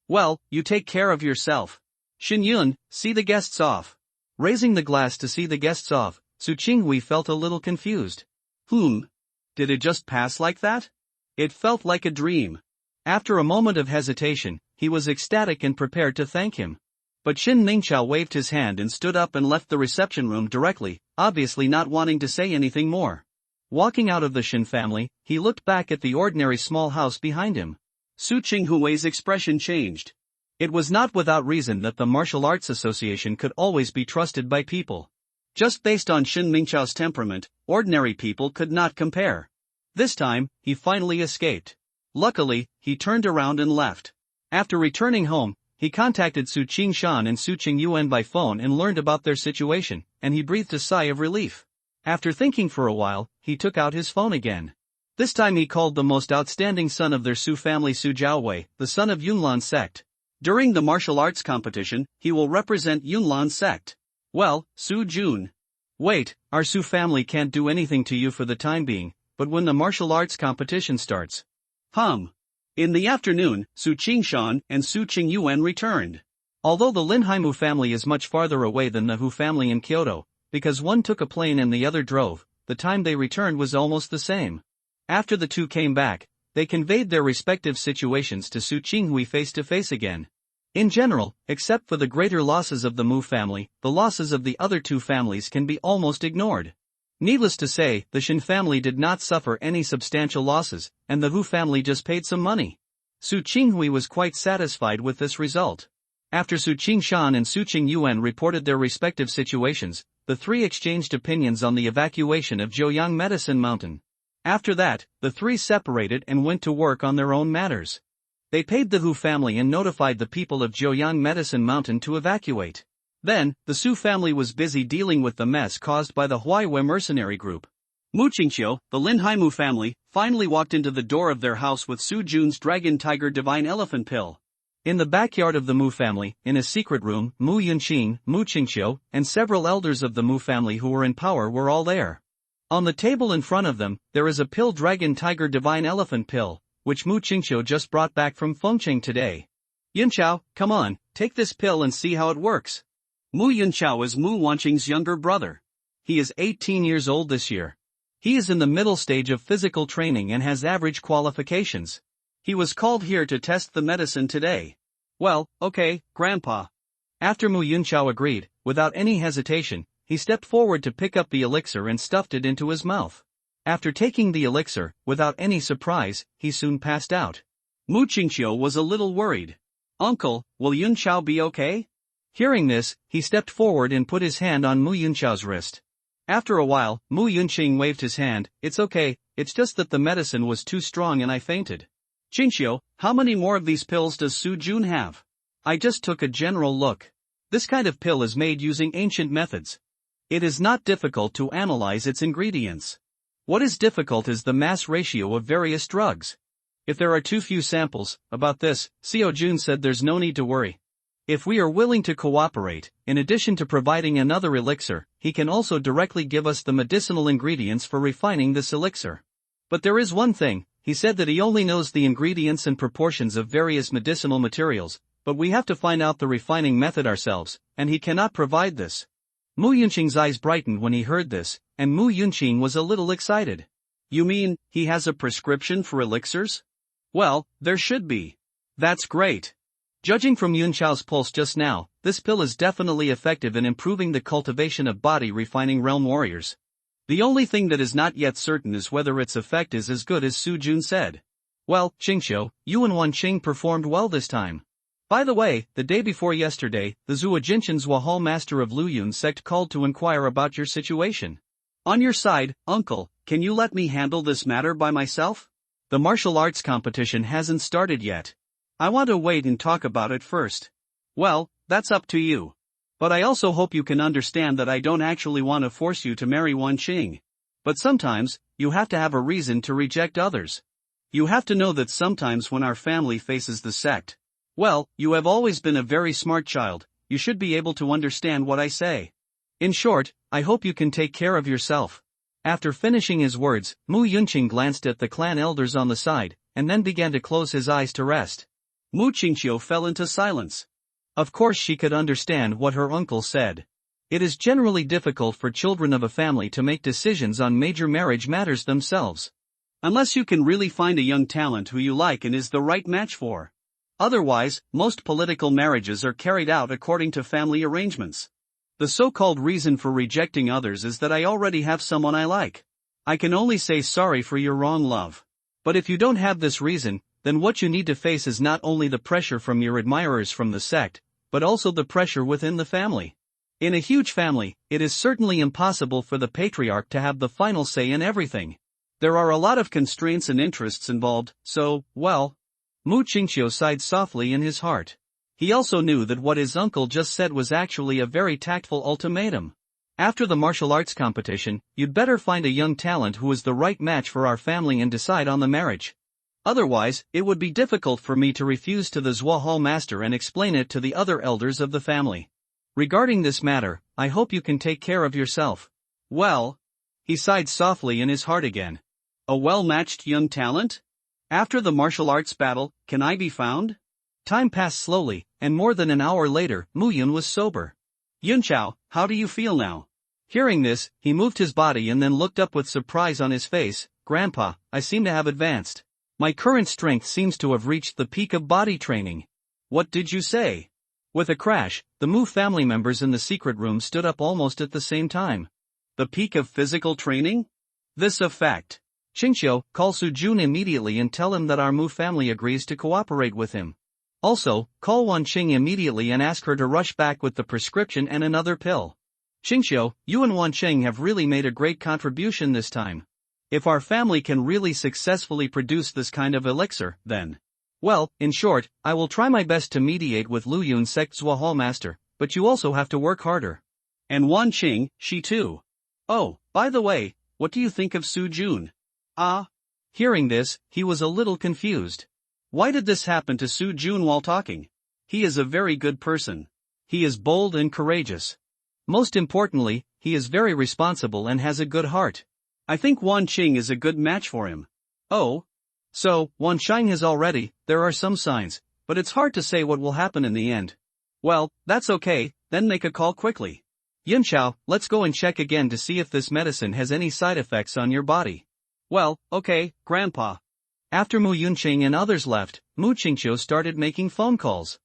Well, you take care of yourself. Xin Yun, see the guests off. Raising the glass to see the guests off, Su Qinghui felt a little confused. Did it just pass like that? It felt like a dream. After a moment of hesitation, he was ecstatic and prepared to thank him. But Shin Mingqiao waved his hand and stood up and left the reception room directly, obviously not wanting to say anything more. Walking out of the Shin family, he looked back at the ordinary small house behind him. Su Qinghui's expression changed. It was not without reason that the Martial Arts Association could always be trusted by people. Just based on Shin Mingqiao's temperament, ordinary people could not compare. This time, he finally escaped. Luckily, he turned around and left. After returning home, he contacted Su Qingshan and Su Qingyuan by phone and learned about their situation, and he breathed a sigh of relief. After thinking for a while, he took out his phone again. This time he called the most outstanding son of their Su family, Su Jiaowei, the son of Yunlan sect. During the martial arts competition, he will represent Yunlan sect. Well, Su Jun. Wait, our Su family can't do anything to you for the time being, but when the martial arts competition starts. In the afternoon, Su Qingshan and Su Qingyuan returned. Although the Lin Haimu family is much farther away than the Hu family in Kyoto, because one took a plane and the other drove, the time they returned was almost the same. After the two came back, they conveyed their respective situations to Su Qinghui face to face again. In general, except for the greater losses of the Mu family, the losses of the other two families can be almost ignored. Needless to say, the Shin family did not suffer any substantial losses, and the Hu family just paid some money. Su Qinghui was quite satisfied with this result. After Su Qingshan and Su Qingyuan reported their respective situations, the three exchanged opinions on the evacuation of Joyang Medicine Mountain. After that, the three separated and went to work on their own matters. They paid the Hu family and notified the people of Joyang Medicine Mountain to evacuate. Then, the Su family was busy dealing with the mess caused by the Huaiwe mercenary group. Mu Qingqiu, the Lin Haimu family, finally walked into the door of their house with Su Jun's Dragon Tiger Divine Elephant Pill. In the backyard of the Mu family, in a secret room, Mu Yunqing, Mu Qingqiu, and several elders of the Mu family who were in power were all there. On the table in front of them, there is a pill Dragon Tiger Divine Elephant Pill, which Mu Qingqiu just brought back from Fengcheng today. Yunqiao, come on, take this pill and see how it works. Mu Yunqiao is Mu Wanqing's younger brother. He is 18 years old this year. He is in the middle stage of physical training and has average qualifications. He was called here to test the medicine today. Well, okay, Grandpa. After Mu Yunqiao agreed, without any hesitation, he stepped forward to pick up the elixir and stuffed it into his mouth. After taking the elixir, without any surprise, he soon passed out. Mu Qingqiu was a little worried. Uncle, will Yunqiao be okay? Hearing this, he stepped forward and put his hand on Mu Yunqiao's wrist. After a while, Mu Yunqing waved his hand. It's okay, it's just that the medicine was too strong and I fainted. Qingqiu, how many more of these pills does Su Jun have? I just took a general look. This kind of pill is made using ancient methods. It is not difficult to analyze its ingredients. What is difficult is the mass ratio of various drugs. If there are too few samples, about this, Seo Jun said there's no need to worry. If we are willing to cooperate, in addition to providing another elixir, he can also directly give us the medicinal ingredients for refining this elixir. But there is one thing, he said that he only knows the ingredients and proportions of various medicinal materials, but we have to find out the refining method ourselves, and he cannot provide this. Mu Yunqing's eyes brightened when he heard this, and Mu Yunqing was a little excited. You mean, he has a prescription for elixirs? Well, there should be. That's great. Judging from Yun Chao's pulse just now, this pill is definitely effective in improving the cultivation of body-refining realm warriors. The only thing that is not yet certain is whether its effect is as good as Su Jun said. Well, Qingxiu, you and Wanqing performed well this time. By the way, the day before yesterday, the Zuojinshan Zhua Hall master of Luyun sect called to inquire about your situation. On your side, uncle, can you let me handle this matter by myself? The martial arts competition hasn't started yet. I want to wait and talk about it first. Well, that's up to you. But I also hope you can understand that I don't actually want to force you to marry Wanqing. But sometimes, you have to have a reason to reject others. You have to know that sometimes when our family faces the sect, well, you have always been a very smart child, you should be able to understand what I say. In short, I hope you can take care of yourself. After finishing his words, Mu Yunqing glanced at the clan elders on the side, and then began to close his eyes to rest. Mu Qingxiu fell into silence. Of course she could understand what her uncle said. It is generally difficult for children of a family to make decisions on major marriage matters themselves. Unless you can really find a young talent who you like and is the right match for. Otherwise, most political marriages are carried out according to family arrangements. The so-called reason for rejecting others is that I already have someone I like. I can only say sorry for your wrong love. But if you don't have this reason, then what you need to face is not only the pressure from your admirers from the sect, but also the pressure within the family. In a huge family, it is certainly impossible for the patriarch to have the final say in everything. There are a lot of constraints and interests involved, so, well. Mu Qingxiu sighed softly in his heart. He also knew that what his uncle just said was actually a very tactful ultimatum. After the martial arts competition, you'd better find a young talent who is the right match for our family and decide on the marriage. Otherwise, it would be difficult for me to refuse to the Zhua Hall master and explain it to the other elders of the family. Regarding this matter, I hope you can take care of yourself. Well, he sighed softly in his heart again. A well-matched young talent? After the martial arts battle, can I be found? Time passed slowly, and more than an hour later, Mu Yun was sober. Yun Chao, how do you feel now? Hearing this, he moved his body and then looked up with surprise on his face. Grandpa, I seem to have advanced. My current strength seems to have reached the peak of body training. What did you say? With a crash, the Mu family members in the secret room stood up almost at the same time. The peak of physical training? This a fact. Qingxiu, call Su Jun immediately and tell him that our Mu family agrees to cooperate with him. Also, call Wanqing immediately and ask her to rush back with the prescription and another pill. Qingxiu, you and Wanqing have really made a great contribution this time. If our family can really successfully produce this kind of elixir, then. Well, in short, I will try my best to mediate with Luyun sect's Zhua Hall master, but you also have to work harder. And Wanqing, she too. Oh, by the way, what do you think of Su Jun? Hearing this, he was a little confused. Why did this happen to Su Jun while talking? He is a very good person. He is bold and courageous. Most importantly, he is very responsible and has a good heart. I think Wanqing is a good match for him. Oh? So, Wanqing has already, there are some signs, but it's hard to say what will happen in the end. Well, that's okay, then make a call quickly. Yun Chao, let's go and check again to see if this medicine has any side effects on your body. Well, okay, Grandpa. After Mu Yunqing and others left, Mu Qingxiu started making phone calls.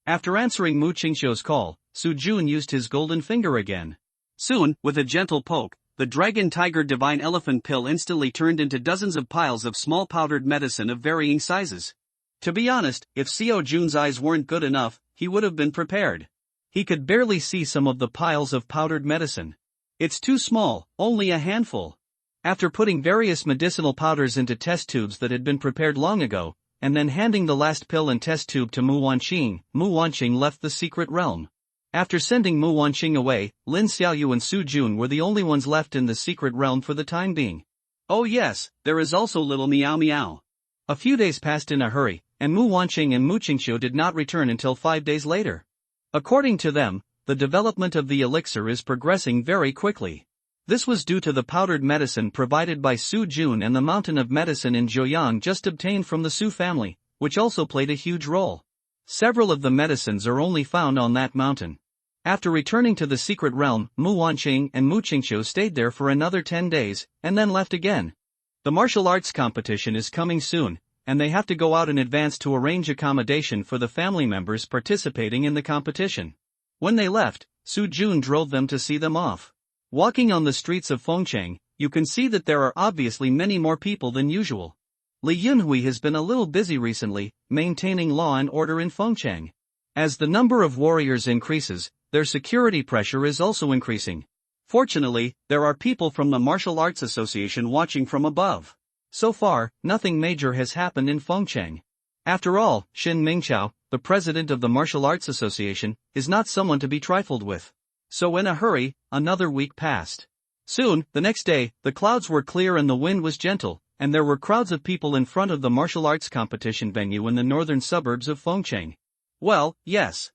After answering Mu Qingxiu's call, Su Jun used his golden finger again. Soon, with a gentle poke, the Dragon Tiger Divine Elephant pill instantly turned into dozens of piles of small powdered medicine of varying sizes. To be honest, if Seo Jun's eyes weren't good enough, he would have been prepared. He could barely see some of the piles of powdered medicine. It's too small, only a handful. After putting various medicinal powders into test tubes that had been prepared long ago, and then handing the last pill and test tube to Mu Wanqing left the secret realm. After sending Mu Wanqing away, Lin Xiaoyu and Su Jun were the only ones left in the secret realm for the time being. Oh yes, there is also little Meow Meow. A few days passed in a hurry, and Mu Wanqing and Mu Qingqiu did not return until 5 days later. According to them, the development of the elixir is progressing very quickly. This was due to the powdered medicine provided by Su Jun and the mountain of medicine in Joyang just obtained from the Su family, which also played a huge role. Several of the medicines are only found on that mountain. After returning to the secret realm, Mu Wanqing and Mu Qingqiu stayed there for another 10 days, and then left again. The martial arts competition is coming soon, and they have to go out in advance to arrange accommodation for the family members participating in the competition. When they left, Su Jun drove them to see them off. Walking on the streets of Fengcheng, you can see that there are obviously many more people than usual. Li Yunhui has been a little busy recently, maintaining law and order in Fengcheng. As the number of warriors increases, their security pressure is also increasing. Fortunately, there are people from the Martial Arts Association watching from above. So far, nothing major has happened in Fengcheng. After all, Xin Mingqiao, the president of the Martial Arts Association, is not someone to be trifled with. So in a hurry, another week passed. Soon, the next day, the clouds were clear and the wind was gentle, and there were crowds of people in front of the martial arts competition venue in the northern suburbs of Fengcheng. Well, yes.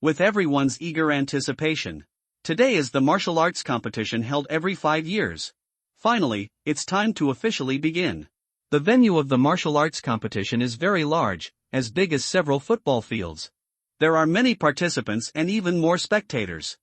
With everyone's eager anticipation. Today is the martial arts competition held every 5 years. Finally, it's time to officially begin. The venue of the martial arts competition is very large, as big as several football fields. There are many participants and even more spectators.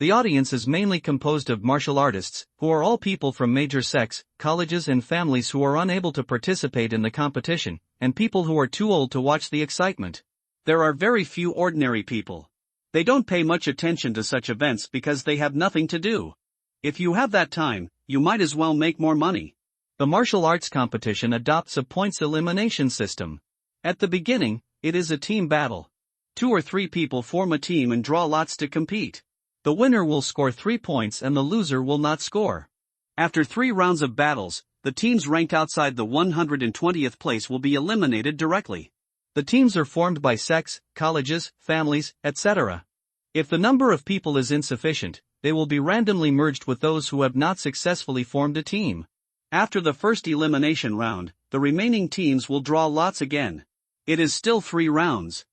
The audience is mainly composed of martial artists, who are all people from major sects, colleges and families who are unable to participate in the competition, and people who are too old to watch the excitement. There are very few ordinary people. They don't pay much attention to such events because they have nothing to do. If you have that time, you might as well make more money. The martial arts competition adopts a points elimination system. At the beginning, it is a team battle. 2 or 3 people form a team and draw lots to compete. The winner will score 3 points and the loser will not score. After 3 rounds of battles, the teams ranked outside the 120th place will be eliminated directly. The teams are formed by sects, colleges, families, etc. If the number of people is insufficient, they will be randomly merged with those who have not successfully formed a team. After the first elimination round, the remaining teams will draw lots again. It is still 3 rounds.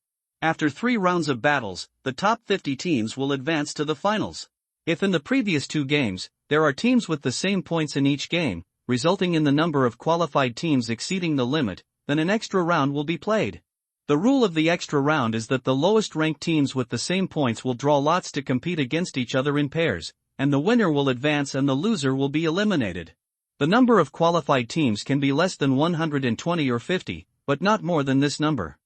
After 3 rounds of battles, the top 50 teams will advance to the finals. If in the previous 2 games, there are teams with the same points in each game, resulting in the number of qualified teams exceeding the limit, then an extra round will be played. The rule of the extra round is that the lowest ranked teams with the same points will draw lots to compete against each other in pairs, and the winner will advance and the loser will be eliminated. The number of qualified teams can be less than 120 or 50, but not more than this number.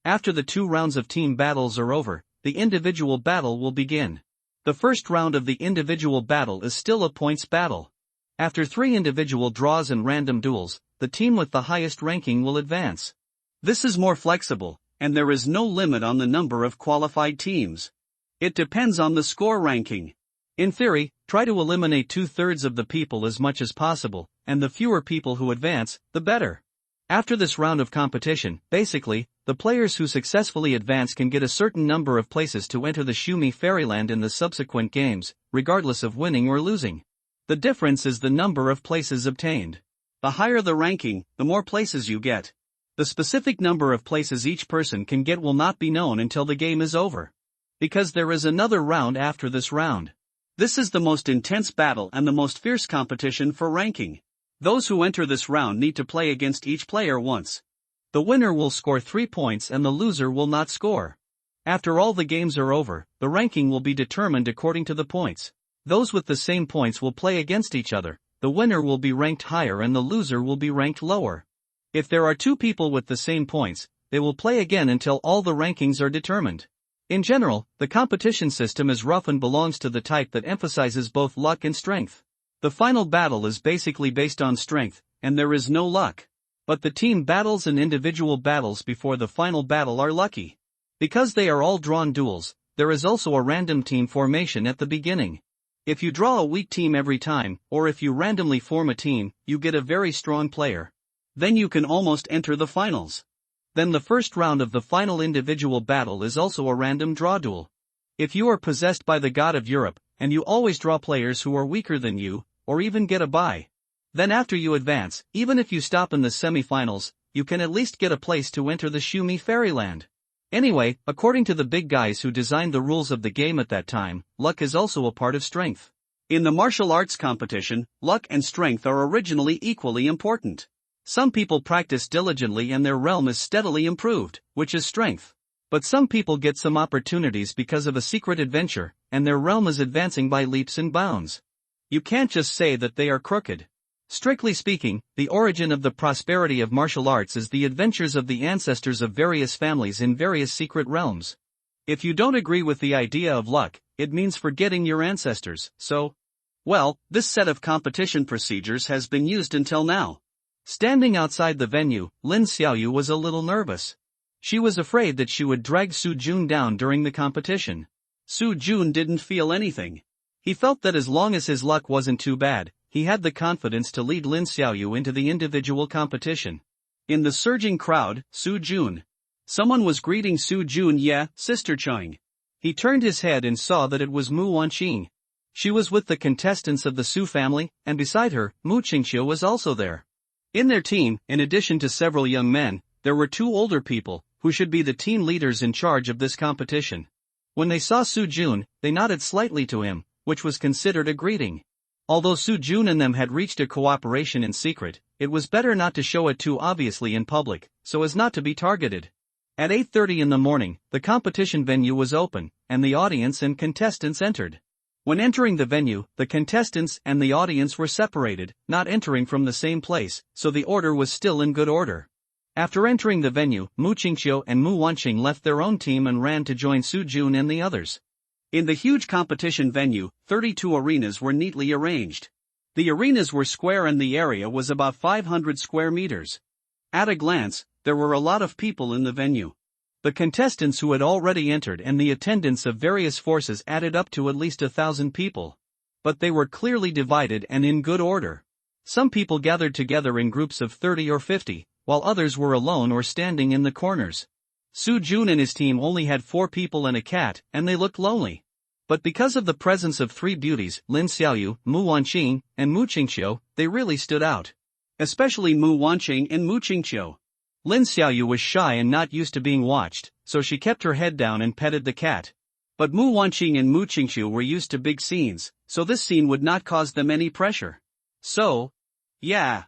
After the 2 rounds of team battles are over, the individual battle will begin. The first round of the individual battle is still a points battle. After 3 individual draws and random duels, the team with the highest ranking will advance. This is more flexible, and there is no limit on the number of qualified teams. It depends on the score ranking. In theory, try to eliminate 2/3 of the people as much as possible, and the fewer people who advance, the better. After this round of competition, basically, the players who successfully advance can get a certain number of places to enter the Shumi Fairyland in the subsequent games, regardless of winning or losing. The difference is the number of places obtained. The higher the ranking, the more places you get. The specific number of places each person can get will not be known until the game is over. Because there is another round after this round. This is the most intense battle and the most fierce competition for ranking. Those who enter this round need to play against each player once. The winner will score 3 points and the loser will not score. After all the games are over, the ranking will be determined according to the points. Those with the same points will play against each other. The winner will be ranked higher and the loser will be ranked lower. If there are 2 people with the same points, they will play again until all the rankings are determined. In general, the competition system is rough and belongs to the type that emphasizes both luck and strength. The final battle is basically based on strength, and there is no luck. But the team battles and individual battles before the final battle are lucky. Because they are all drawn duels, there is also a random team formation at the beginning. If you draw a weak team every time, or if you randomly form a team, you get a very strong player. Then you can almost enter the finals. Then the first round of the final individual battle is also a random draw duel. If you are possessed by the god of Europe, and you always draw players who are weaker than you, or even get a bye, then after you advance, even if you stop in the semi-finals, you can at least get a place to enter the Shumi Fairyland. Anyway, according to the big guys who designed the rules of the game at that time, luck is also a part of strength. In the martial arts competition, luck and strength are originally equally important. Some people practice diligently and their realm is steadily improved, which is strength. But some people get some opportunities because of a secret adventure, and their realm is advancing by leaps and bounds. You can't just say that they are crooked. Strictly speaking, the origin of the prosperity of martial arts is the adventures of the ancestors of various families in various secret realms. If you don't agree with the idea of luck, it means forgetting your ancestors, so, well, this set of competition procedures has been used until now. Standing outside the venue, Lin Xiaoyu was a little nervous. She was afraid that she would drag Su Jun down during the competition. Su Jun didn't feel anything. He felt that as long as his luck wasn't too bad, he had the confidence to lead Lin Xiaoyu into the individual competition. In the surging crowd, Su Jun. Someone was greeting Su Jun. Yeah, Sister Chang. He turned his head and saw that it was Mu Wanqing. She was with the contestants of the Su family, and beside her, Mu Qingqiu was also there. In their team, in addition to several young men, there were 2 older people, who should be the team leaders in charge of this competition. When they saw Su Jun, they nodded slightly to him, which was considered a greeting. Although Su Jun and them had reached a cooperation in secret, it was better not to show it too obviously in public, so as not to be targeted. At 8:30 in the morning, the competition venue was open, and the audience and contestants entered. When entering the venue, the contestants and the audience were separated, not entering from the same place, so the order was still in good order. After entering the venue, Mu Qingqiu and Mu Wanqing left their own team and ran to join Su Jun and the others. In the huge competition venue, 32 arenas were neatly arranged. The arenas were square and the area was about 500 square meters. At a glance, there were a lot of people in the venue. The contestants who had already entered and the attendants of various forces added up to at least 1,000 people. But they were clearly divided and in good order. Some people gathered together in groups of 30 or 50, while others were alone or standing in the corners. Su Jun and his team only had 4 people and a cat, and they looked lonely. But because of the presence of 3 beauties, Lin Xiaoyu, Mu Wanqing, and Mu Qingqiu, they really stood out. Especially Mu Wanqing and Mu Qingqiu. Lin Xiaoyu was shy and not used to being watched, so she kept her head down and petted the cat. But Mu Wanqing and Mu Qingqiu were used to big scenes, so this scene would not cause them any pressure. So, yeah.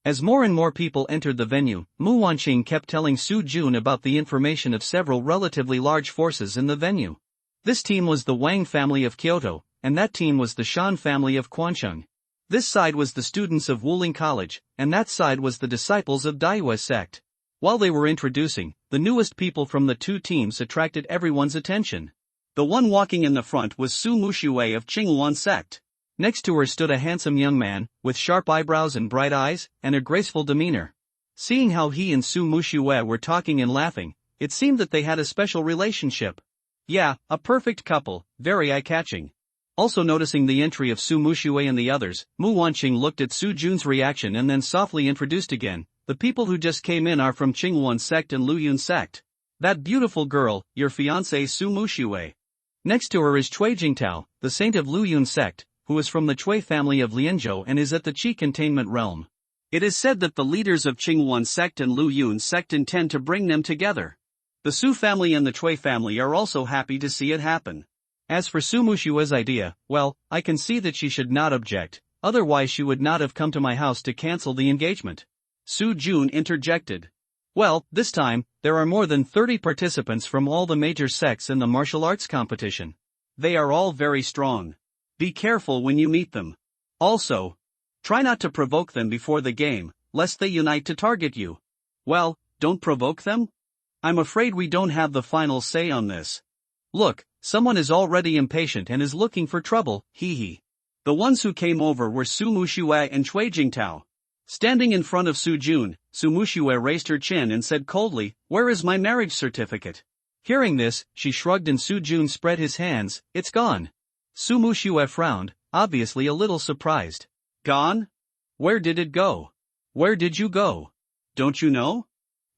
As more and more people entered the venue, Mu Wanqing kept telling Su Jun about the information of several relatively large forces in the venue. This team was the Wang family of Kyoto, and that team was the Shan family of Quancheng. This side was the students of Wuling College, and that side was the disciples of Daiyue sect. While they were introducing, the newest people from the 2 teams attracted everyone's attention. The one walking in the front was Su Mushui of Qingluan sect. Next to her stood a handsome young man, with sharp eyebrows and bright eyes, and a graceful demeanor. Seeing how he and Su Mushui were talking and laughing, it seemed that they had a special relationship. Yeah, a perfect couple, very eye-catching. Also noticing the entry of Su Mushui and the others, Mu Wanqing looked at Su Jun's reaction and then softly introduced again. The people who just came in are from Qingluan sect and Luyun sect. That beautiful girl, your fiancée Su Mushui. Next to her is Cui Jingtao, the saint of Luyun sect, who is from the Cui family of Lianzhou and is at the Qi containment realm. It is said that the leaders of Qingluan sect and Luyun sect intend to bring them together. The Su family and the Cui family are also happy to see it happen. As for Su Mushui's idea, well, I can see that she should not object, otherwise she would not have come to my house to cancel the engagement. Su Jun interjected. Well, this time, there are more than 30 participants from all the major sects in the martial arts competition. They are all very strong. Be careful when you meet them. Also, try not to provoke them before the game, lest they unite to target you. Well, don't provoke them? I'm afraid we don't have the final say on this. Look, someone is already impatient and is looking for trouble, hee hee. The ones who came over were Su Mushui and Cui Jingtao. Standing in front of Su Jun, Su Mushui raised her chin and said coldly, "Where is my marriage certificate?" Hearing this, she shrugged and Su Jun spread his hands. "It's gone." Su Mushui frowned, obviously a little surprised. "Gone? Where did it go? Where did you go? Don't you know?"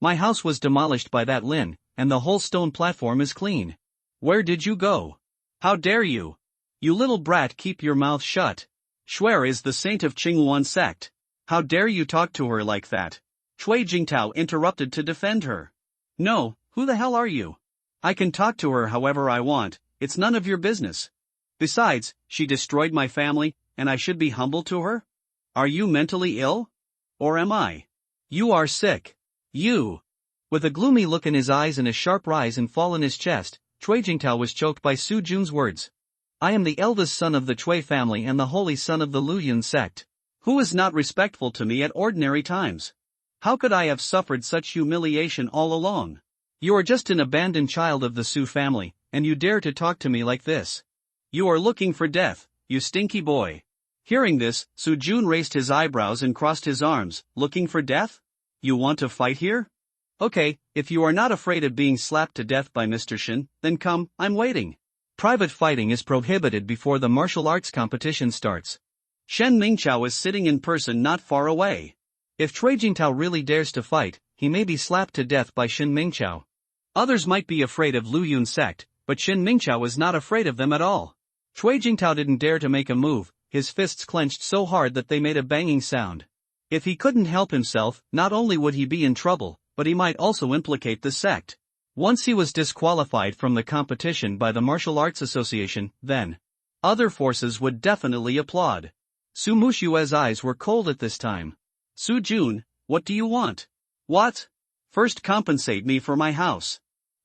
My house was demolished by that Lin, and the whole stone platform is clean. Where did you go? How dare you? You little brat, keep your mouth shut. Shuer is the saint of Qingyuan sect. How dare you talk to her like that? Cui Jingtao interrupted to defend her. No, who the hell are you? I can talk to her however I want, it's none of your business. Besides, she destroyed my family, and I should be humble to her? Are you mentally ill? Or am I? You are sick. You. With a gloomy look in his eyes and a sharp rise and fall in his chest, Cui Jingtao was choked by Su Jun's words. I am the eldest son of the Cui family and the holy son of the Luyun sect. Who is not respectful to me at ordinary times? How could I have suffered such humiliation all along? You are just an abandoned child of the Su family, and you dare to talk to me like this. You are looking for death, you stinky boy. Hearing this, Su Jun raised his eyebrows and crossed his arms. Looking for death? You want to fight here? Okay, if you are not afraid of being slapped to death by Mr. Shin, then come, I'm waiting. Private fighting is prohibited before the martial arts competition starts. Shen Mingqiao is sitting in person not far away. If Cui Jingtao really dares to fight, he may be slapped to death by Shen Mingqiao. Others might be afraid of Luyun sect, but Shen Mingqiao is not afraid of them at all. Cui Jingtao didn't dare to make a move, his fists clenched so hard that they made a banging sound. If he couldn't help himself, not only would he be in trouble, but he might also implicate the sect. Once he was disqualified from the competition by the Martial Arts Association, then other forces would definitely applaud. Su Mushue's eyes were cold at this time. Su Jun, what do you want? What? First compensate me for my house.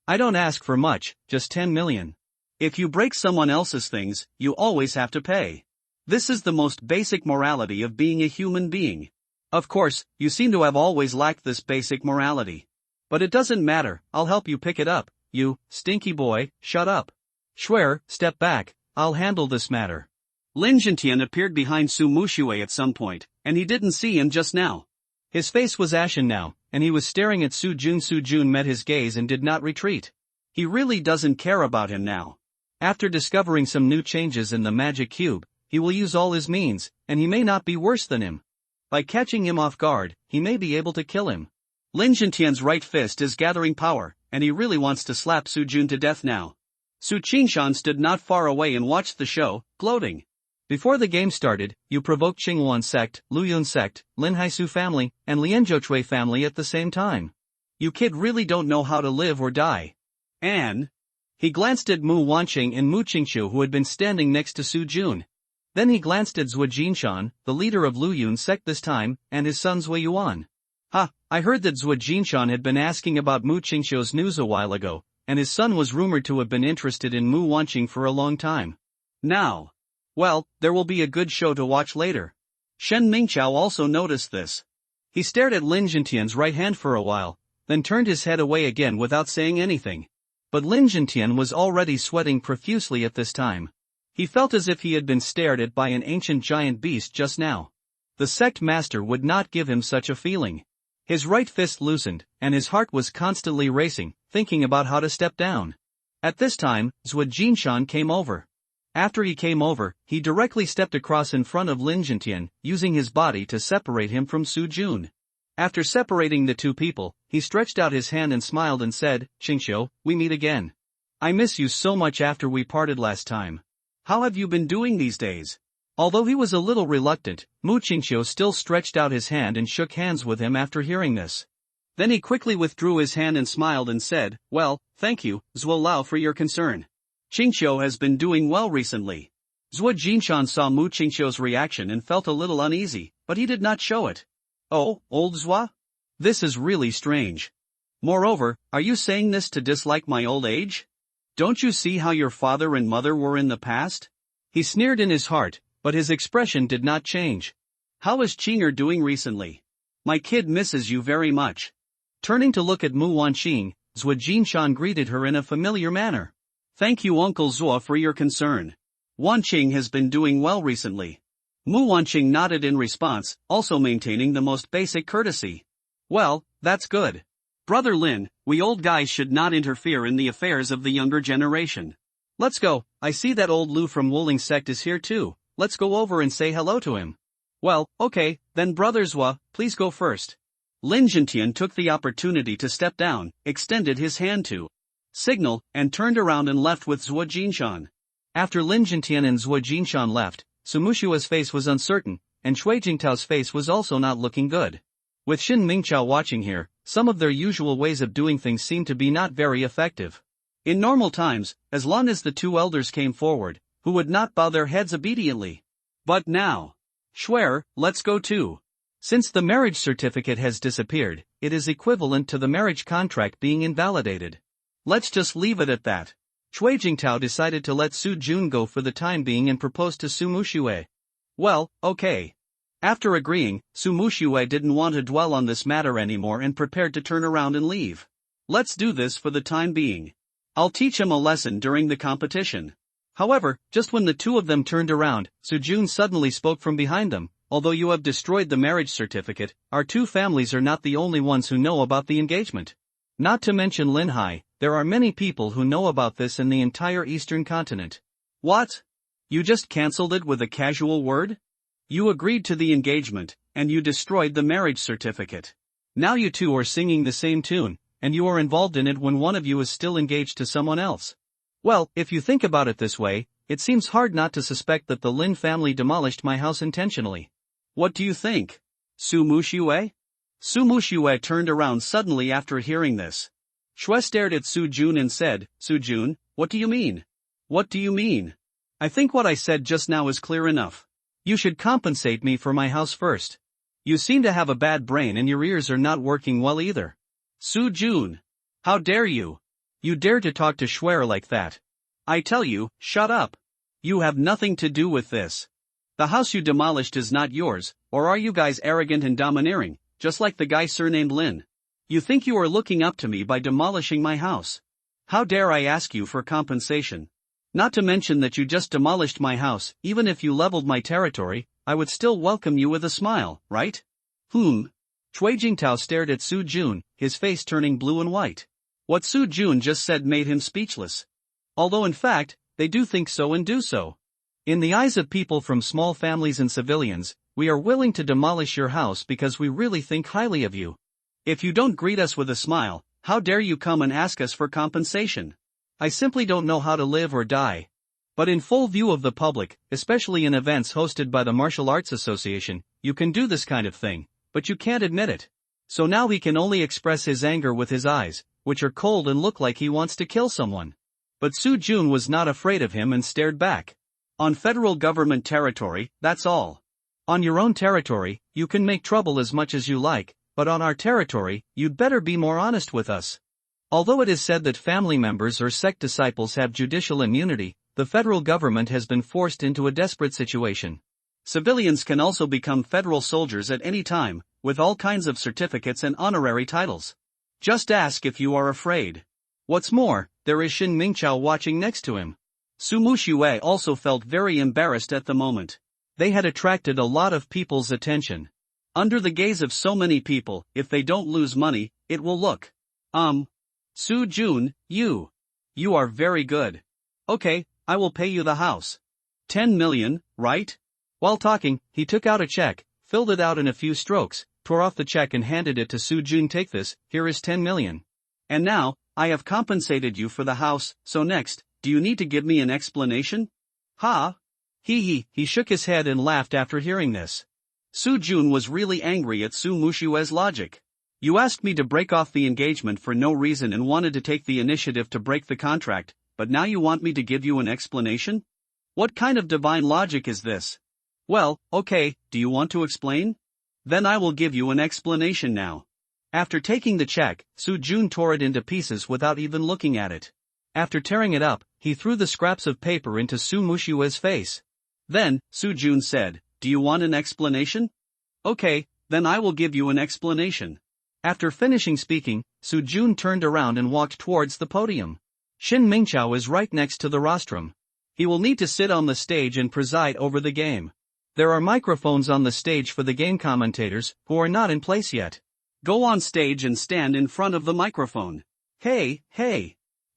I don't ask for much, just 10 million. If you break someone else's things, you always have to pay. This is the most basic morality of being a human being. Of course, you seem to have always lacked this basic morality. But it doesn't matter, I'll help you pick it up, you stinky boy, shut up. Shuer, step back, I'll handle this matter. Lin Jintian appeared behind Su Mushue at some point, and he didn't see him just now. His face was ashen now, and he was staring at Su Jun. Su Jun met his gaze and did not retreat. He really doesn't care about him now. After discovering some new changes in the magic cube, he will use all his means, and he may not be worse than him. By catching him off guard, he may be able to kill him. Lin Jintian's right fist is gathering power, and he really wants to slap Su Jun to death now. Su Qingshan stood not far away and watched the show, gloating. Before the game started, you provoked Qingyuan sect, Luyun sect, Lin Haisu family, and Lianzhou Chui family at the same time. You kid really don't know how to live or die. And he glanced at Mu Wanqing and Mu Qingqiu, who had been standing next to Su Jun. Then he glanced at Zhuo Jinshan, the leader of Luyun sect this time, and his son Zui Yuan. Ha, I heard that Zhuo Jinshan had been asking about Mu Qingqiu's news a while ago, and his son was rumored to have been interested in Mu Wanqing for a long time. Now. Well, there will be a good show to watch later. Shen Mingqiao also noticed this. He stared at Lin Jintian's right hand for a while, then turned his head away again without saying anything. But Lin Jintian was already sweating profusely at this time. He felt as if he had been stared at by an ancient giant beast just now. The sect master would not give him such a feeling. His right fist loosened, and his heart was constantly racing, thinking about how to step down. At this time, Zhuo Jinshan came over. After he came over, he directly stepped across in front of Lin Jintian, using his body to separate him from Su Jun. After separating the two people, he stretched out his hand and smiled and said, Qingqiu, we meet again. I miss you so much after we parted last time. How have you been doing these days? Although he was a little reluctant, Mu Qingqiu still stretched out his hand and shook hands with him after hearing this. Then he quickly withdrew his hand and smiled and said, well, thank you, Zhuo Lao, for your concern. Qingqiu has been doing well recently. Zhuo Jinshan saw Mu Qingqiu's reaction and felt a little uneasy, but he did not show it. Oh, old Zhuo? This is really strange. Moreover, are you saying this to dislike my old age? Don't you see how your father and mother were in the past? He sneered in his heart, but his expression did not change. How is Qing'er doing recently? My kid misses you very much. Turning to look at Mu Wanqing, Zhuo Jinshan greeted her in a familiar manner. Thank you, Uncle Zhuo, for your concern. Wanqing has been doing well recently. Mu Wanqing nodded in response, also maintaining the most basic courtesy. Well, that's good. Brother Lin, we old guys should not interfere in the affairs of the younger generation. Let's go, I see that old Lu from Wuling sect is here too, let's go over and say hello to him. Well, okay, then Brother Zhuo, please go first. Lin Jintian took the opportunity to step down, extended his hand to signal, and turned around and left with Zhuo Jinshan. After Lin Jintian and Zhuo Jinshan left, Su Mushua's face was uncertain, and Shui Jingtao's face was also not looking good. With Shin Mingqiao watching here, some of their usual ways of doing things seemed to be not very effective. In normal times, as long as the two elders came forward, who would not bow their heads obediently. But now, Schwer, let's go too. Since the marriage certificate has disappeared, it is equivalent to the marriage contract being invalidated. Let's just leave it at that. Shui Jingtao decided to let Su Jun go for the time being and proposed to Su Muxue. Well, okay. After agreeing, Su Muxue didn't want to dwell on this matter anymore and prepared to turn around and leave. Let's do this for the time being. I'll teach him a lesson during the competition. However, just when the two of them turned around, Su Jun suddenly spoke from behind them. Although you have destroyed the marriage certificate, our two families are not the only ones who know about the engagement. Not to mention Lin Hai, there are many people who know about this in the entire eastern continent. What? You just cancelled it with a casual word? You agreed to the engagement, and you destroyed the marriage certificate. Now you two are singing the same tune, and you are involved in it when one of you is still engaged to someone else. Well, if you think about it this way, it seems hard not to suspect that the Lin family demolished my house intentionally. What do you think, Su Muxue? Su Muxue turned around suddenly after hearing this. Shui stared at Su Jun and said, Su Jun, what do you mean? What do you mean? I think what I said just now is clear enough. You should compensate me for my house first. You seem to have a bad brain and your ears are not working well either. Su Jun, how dare you? You dare to talk to Schwer like that. I tell you, shut up. You have nothing to do with this. The house you demolished is not yours, or are you guys arrogant and domineering, just like the guy surnamed Lin? You think you are looking up to me by demolishing my house? How dare I ask you for compensation? Not to mention that you just demolished my house. Even if you leveled my territory, I would still welcome you with a smile, right? Shui Jingtao stared at Su Jun, his face turning blue and white. What Su Jun just said made him speechless. Although in fact, they do think so and do so. In the eyes of people from small families and civilians, we are willing to demolish your house because we really think highly of you. If you don't greet us with a smile, how dare you come and ask us for compensation? I simply don't know how to live or die. But in full view of the public, especially in events hosted by the Martial Arts Association, you can do this kind of thing, but you can't admit it. So now he can only express his anger with his eyes, which are cold and look like he wants to kill someone. But Su Jun was not afraid of him and stared back. On federal government territory, that's all. On your own territory, you can make trouble as much as you like, but on our territory, you'd better be more honest with us. Although it is said that family members or sect disciples have judicial immunity, the federal government has been forced into a desperate situation. Civilians can also become federal soldiers at any time, with all kinds of certificates and honorary titles. Just ask if you are afraid. What's more, there is Shin Mingqiao watching next to him. Su Muxue also felt very embarrassed at the moment. They had attracted a lot of people's attention. Under the gaze of so many people, if they don't lose money, it will look. Su Jun, you are very good. Okay, I will pay you the house. 10 million, right? While talking, he took out a check, filled it out in a few strokes, tore off the check and handed it to Su Jun. Take this, here is 10 million. And now, I have compensated you for the house, so next, do you need to give me an explanation? Ha! He shook his head and laughed after hearing this. Su Jun was really angry at Su Mushue's logic. You asked me to break off the engagement for no reason and wanted to take the initiative to break the contract, but now you want me to give you an explanation? What kind of divine logic is this? Well, okay, do you want to explain? Then I will give you an explanation now. After taking the check, Su Jun tore it into pieces without even looking at it. After tearing it up, he threw the scraps of paper into Su Mushue's face. Then, Su Jun said, do you want an explanation? Okay, then I will give you an explanation. After finishing speaking, Su Jun turned around and walked towards the podium. Shin Mingqiao is right next to the rostrum. He will need to sit on the stage and preside over the game. There are microphones on the stage for the game commentators, who are not in place yet. Go on stage and stand in front of the microphone. Hey.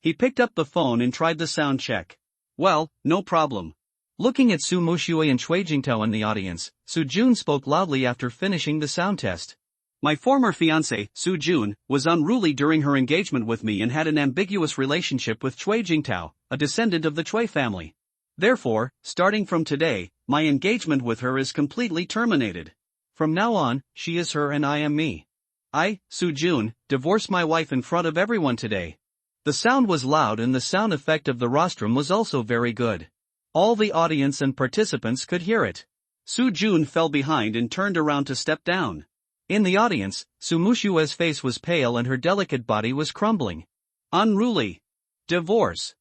He picked up the phone and tried the sound check. Well, no problem. Looking at Su Muxue and Shui Jingtao in the audience, Su Jun spoke loudly after finishing the sound test. My former fiancée, Su Jun, was unruly during her engagement with me and had an ambiguous relationship with Cui Jingtao, a descendant of the Cui family. Therefore, starting from today, my engagement with her is completely terminated. From now on, she is her and I am me. I, Su Jun, divorce my wife in front of everyone today. The sound was loud and the sound effect of the rostrum was also very good. All the audience and participants could hear it. Su Jun fell behind and turned around to step down. In the audience, Su Mushue's face was pale and her delicate body was crumbling. Unruly. Divorce.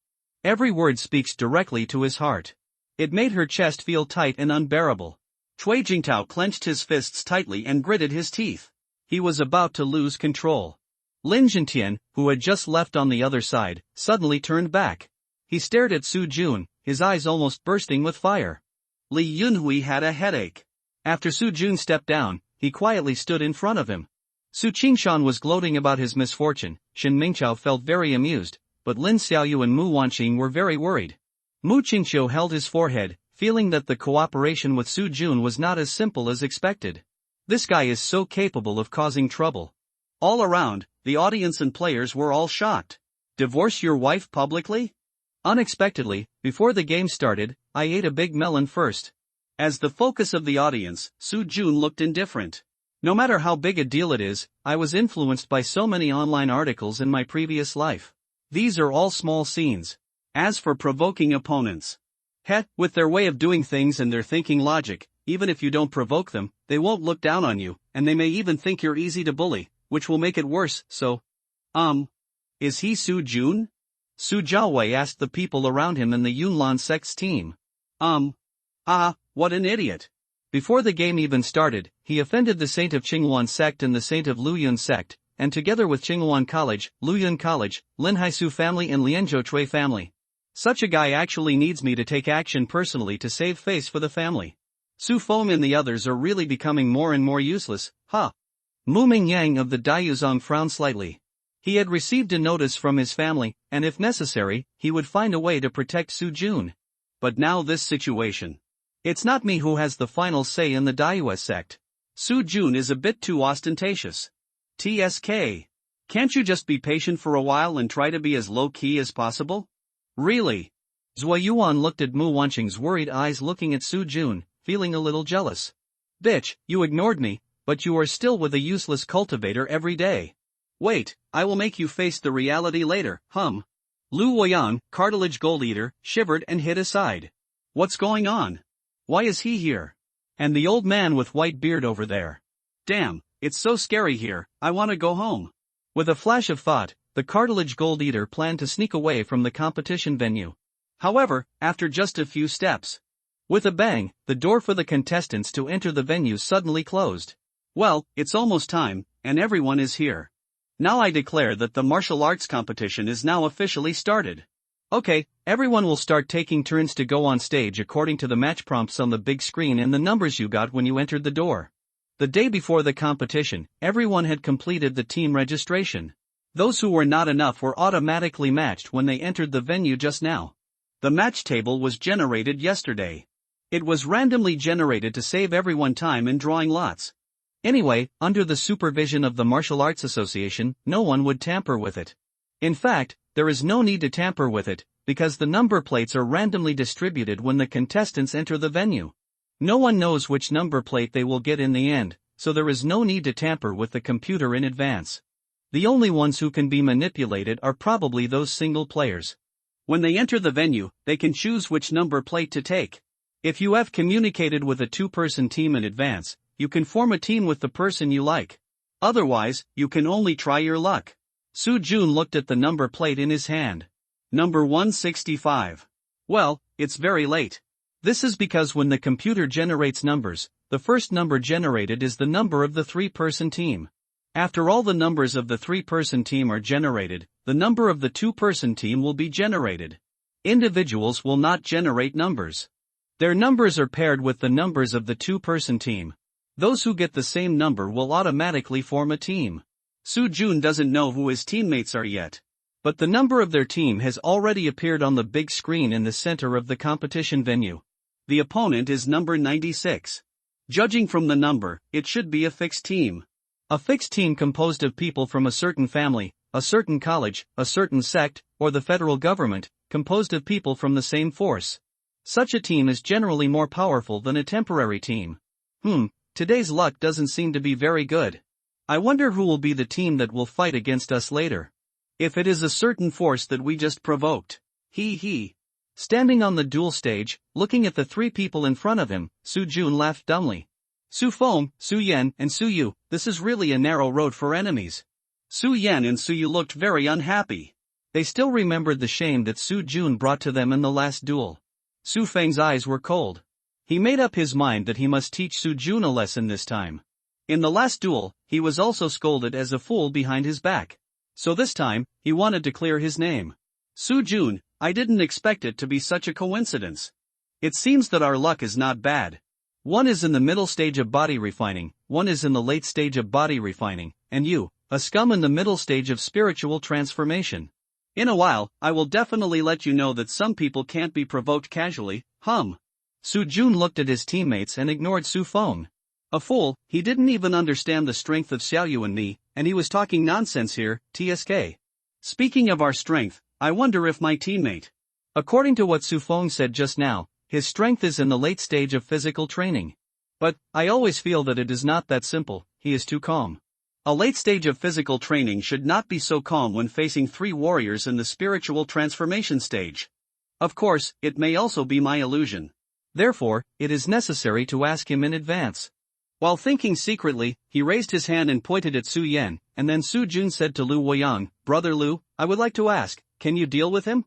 Every word speaks directly to his heart. It made her chest feel tight and unbearable. Cui Jingtao clenched his fists tightly and gritted his teeth. He was about to lose control. Lin Jintian, who had just left on the other side, suddenly turned back. He stared at Su Jun, his eyes almost bursting with fire. Li Yunhui had a headache. After Su Jun stepped down, he quietly stood in front of him. Su Qingshan was gloating about his misfortune. Shen Mingqiao felt very amused, but Lin Xiaoyu and Mu Wanqing were very worried. Mu Qingqiu held his forehead, feeling that the cooperation with Su Jun was not as simple as expected. This guy is so capable of causing trouble. All around, the audience and players were all shocked. Divorce your wife publicly? Unexpectedly, before the game started, I ate a big melon first. As the focus of the audience, Su Jun looked indifferent. No matter how big a deal it is, I was influenced by so many online articles in my previous life. These are all small scenes. As for provoking opponents, with their way of doing things and their thinking logic, even if you don't provoke them, they won't look down on you, and they may even think you're easy to bully, which will make it worse, so. Is he Su Jun? Su Jiaowei asked the people around him in the Yunlan sect's team. What an idiot. Before the game even started, he offended the saint of Qinghuan sect and the saint of Luyun sect, and together with Qinghuan College, Luyun College, Linhaisu family and Lianzhou Chui family. Such a guy actually needs me to take action personally to save face for the family. Su Feng and the others are really becoming more and more useless, Mu Mingyang of the Daiyuzong frowned slightly. He had received a notice from his family, and if necessary, he would find a way to protect Su Jun. But now this situation. It's not me who has the final say in the Daiyue sect. Su Jun is a bit too ostentatious. TSK. Can't you just be patient for a while and try to be as low-key as possible? Really? Zuoyuan looked at Mu Wanqing's worried eyes looking at Su Jun, feeling a little jealous. Bitch, you ignored me, but you are still with a useless cultivator every day. Wait, I will make you face the reality later, Lu Woyan, cartilage gold eater, shivered and hid aside. What's going on? Why is he here? And the old man with white beard over there. Damn, it's so scary here, I want to go home. With a flash of thought, the cartilage gold eater planned to sneak away from the competition venue. However, after just a few steps. With a bang, the door for the contestants to enter the venue suddenly closed. Well, it's almost time, and everyone is here. Now I declare that the martial arts competition is now officially started. Okay, everyone will start taking turns to go on stage according to the match prompts on the big screen and the numbers you got when you entered the door. The day before the competition, everyone had completed the team registration. Those who were not enough were automatically matched when they entered the venue just now. The match table was generated yesterday. It was randomly generated to save everyone time in drawing lots. Anyway, under the supervision of the Martial Arts Association, no one would tamper with it. In fact, there is no need to tamper with it, because the number plates are randomly distributed when the contestants enter the venue. No one knows which number plate they will get in the end, so there is no need to tamper with the computer in advance. The only ones who can be manipulated are probably those single players. When they enter the venue, they can choose which number plate to take. If you have communicated with a two-person team in advance, you can form a team with the person you like. Otherwise, you can only try your luck. Su Jun looked at the number plate in his hand. Number 165. Well, it's very late. This is because when the computer generates numbers, the first number generated is the number of the three-person team. After all the numbers of the three-person team are generated, the number of the two-person team will be generated. Individuals will not generate numbers. Their numbers are paired with the numbers of the two-person team. Those who get the same number will automatically form a team. Su Jun doesn't know who his teammates are yet. But the number of their team has already appeared on the big screen in the center of the competition venue. The opponent is number 96. Judging from the number, it should be a fixed team. A fixed team composed of people from a certain family, a certain college, a certain sect, or the federal government, composed of people from the same force. Such a team is generally more powerful than a temporary team. Today's luck doesn't seem to be very good. I wonder who will be the team that will fight against us later. If it is a certain force that we just provoked. He. Standing on the duel stage, looking at the three people in front of him, Su Jun laughed dumbly. Su Feng, Su Yan, and Su Yu, this is really a narrow road for enemies. Su Yan and Su Yu looked very unhappy. They still remembered the shame that Su Jun brought to them in the last duel. Su Feng's eyes were cold. He made up his mind that he must teach Su Jun a lesson this time. In the last duel, he was also scolded as a fool behind his back. So this time, he wanted to clear his name. Su Jun, I didn't expect it to be such a coincidence. It seems that our luck is not bad. One is in the middle stage of body refining, one is in the late stage of body refining, and you, a scum in the middle stage of spiritual transformation. In a while, I will definitely let you know that some people can't be provoked casually. Su Jun looked at his teammates and ignored Su Feng. A fool, he didn't even understand the strength of Xiaoyu and me, and he was talking nonsense here, TSK. Speaking of our strength, I wonder if my teammate. According to what Su Feng said just now, his strength is in the late stage of physical training. But, I always feel that it is not that simple, he is too calm. A late stage of physical training should not be so calm when facing three warriors in the spiritual transformation stage. Of course, it may also be my illusion. Therefore, it is necessary to ask him in advance. While thinking secretly, he raised his hand and pointed at Su Yan, and then Su Jun said to Lu Woyang, Brother Lu, I would like to ask, can you deal with him?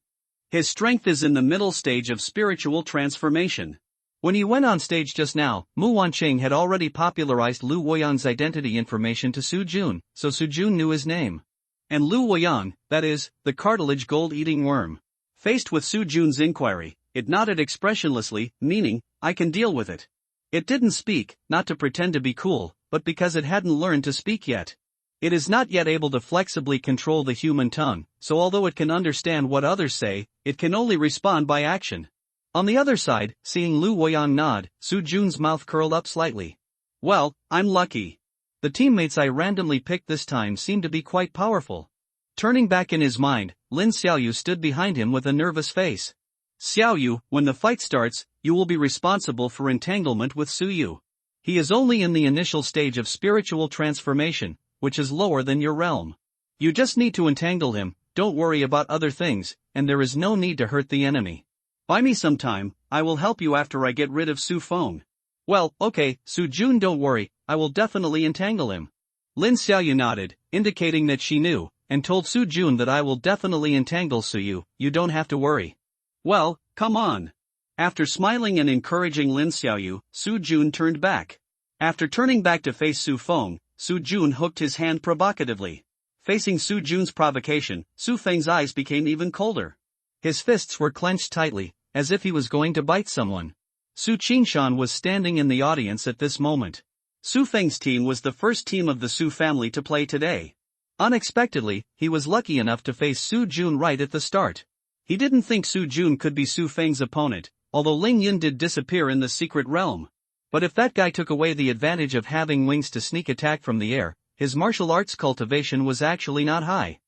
His strength is in the middle stage of spiritual transformation. When he went on stage just now, Mu Wanqing had already popularized Lu Woyang's identity information to Su Jun, so Su Jun knew his name. And Lu Woyang, that is, the cartilage gold-eating worm. Faced with Su Jun's inquiry, it nodded expressionlessly, meaning, I can deal with it. It didn't speak, not to pretend to be cool, but because it hadn't learned to speak yet. It is not yet able to flexibly control the human tongue, so although it can understand what others say, it can only respond by action. On the other side, seeing Lu Woyang nod, Su Jun's mouth curled up slightly. Well, I'm lucky. The teammates I randomly picked this time seem to be quite powerful. Turning back in his mind, Lin Xiaoyu stood behind him with a nervous face. Xiaoyu, when the fight starts, you will be responsible for entanglement with Su Yu. He is only in the initial stage of spiritual transformation, which is lower than your realm. You just need to entangle him, don't worry about other things, and there is no need to hurt the enemy. Buy me some time, I will help you after I get rid of Su Feng. Well, okay, Su Jun, don't worry, I will definitely entangle him. Lin Xiaoyu nodded, indicating that she knew, and told Su Jun that I will definitely entangle Su Yu, you don't have to worry. Well, come on. After smiling and encouraging Lin Xiaoyu, Su Jun turned back. After turning back to face Su Feng, Su Jun hooked his hand provocatively. Facing Su Jun's provocation, Su Feng's eyes became even colder. His fists were clenched tightly, as if he was going to bite someone. Su Qingshan was standing in the audience at this moment. Su Feng's team was the first team of the Su family to play today. Unexpectedly, he was lucky enough to face Su Jun right at the start. He didn't think Su Jun could be Su Feng's opponent, although Ling Yun did disappear in the secret realm. But if that guy took away the advantage of having wings to sneak attack from the air, his martial arts cultivation was actually not high.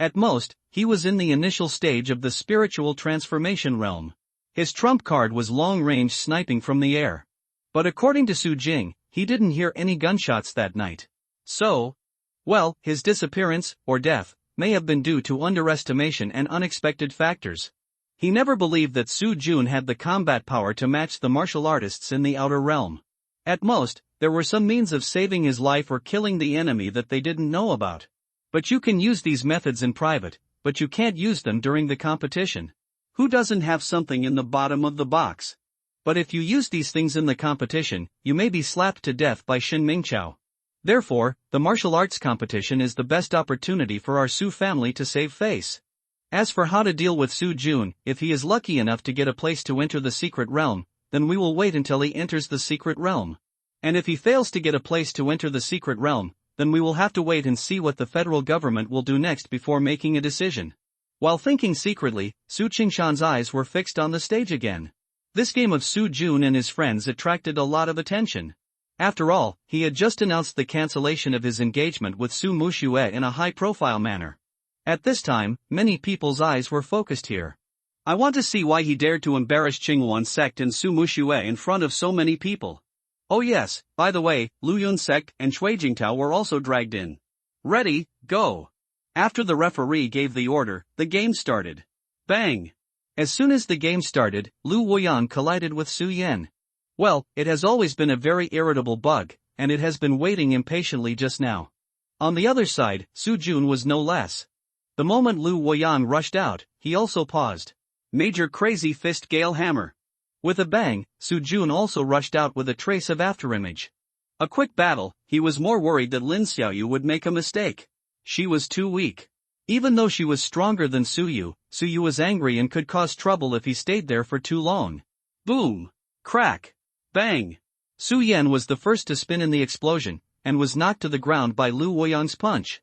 At most, he was in the initial stage of the spiritual transformation realm. His trump card was long-range sniping from the air. But according to Su Jing, he didn't hear any gunshots that night. So, well, his disappearance, or death, may have been due to underestimation and unexpected factors. He never believed that Su Jun had the combat power to match the martial artists in the outer realm. At most, there were some means of saving his life or killing the enemy that they didn't know about. But you can use these methods in private, but you can't use them during the competition. Who doesn't have something in the bottom of the box? But if you use these things in the competition, you may be slapped to death by Shin Mingqiao. Therefore, the martial arts competition is the best opportunity for our Su family to save face. As for how to deal with Su Jun, if he is lucky enough to get a place to enter the secret realm, then we will wait until he enters the secret realm. And if he fails to get a place to enter the secret realm, then we will have to wait and see what the federal government will do next before making a decision. While thinking secretly, Su Qingshan's eyes were fixed on the stage again. This game of Su Jun and his friends attracted a lot of attention. After all, he had just announced the cancellation of his engagement with Su Muxue in a high-profile manner. At this time, many people's eyes were focused here. I want to see why he dared to embarrass Qingyuan sect and Su Muxue in front of so many people. Oh yes, by the way, Lu Yun sect and Shui Jingtao were also dragged in. Ready, go. After the referee gave the order, the game started. Bang! As soon as the game started, Lu Woyan collided with Su Yan. Well, it has always been a very irritable bug, and it has been waiting impatiently just now. On the other side, Su Jun was no less. The moment Lu Woyan rushed out, he also paused. Major Crazy Fist Gale Hammer. With a bang, Su Jun also rushed out with a trace of afterimage. A quick battle. He was more worried that Lin Xiaoyu would make a mistake. She was too weak. Even though she was stronger than Su Yu was angry and could cause trouble if he stayed there for too long. Boom! Crack! Bang! Su Yan was the first to spin in the explosion, and was knocked to the ground by Lu Woyan's punch.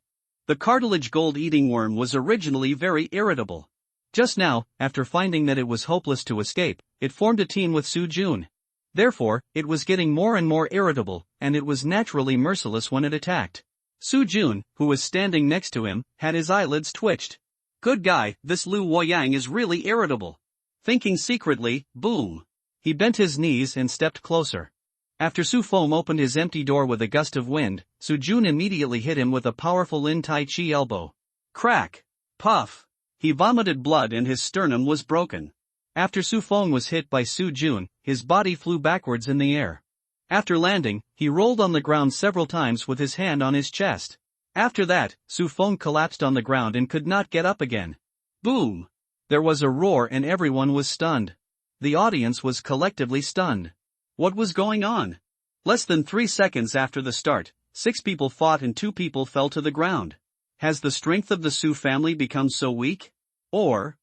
The cartilage gold-eating worm was originally very irritable. Just now, after finding that it was hopeless to escape, it formed a team with Su Jun. Therefore, it was getting more and more irritable, and it was naturally merciless when it attacked. Su Jun, who was standing next to him, had his eyelids twitched. Good guy, this Lu Woyang is really irritable. Thinking secretly, boom. He bent his knees and stepped closer. After Su Feng opened his empty door with a gust of wind, Su Jun immediately hit him with a powerful Lin Tai Chi elbow. Crack! Puff! He vomited blood and his sternum was broken. After Su Feng was hit by Su Jun, his body flew backwards in the air. After landing, he rolled on the ground several times with his hand on his chest. After that, Su Feng collapsed on the ground and could not get up again. Boom! There was a roar and everyone was stunned. The audience was collectively stunned. What was going on? Less than 3 seconds after the start, 6 people fought and 2 people fell to the ground. Has the strength of the Su family become so weak? Or,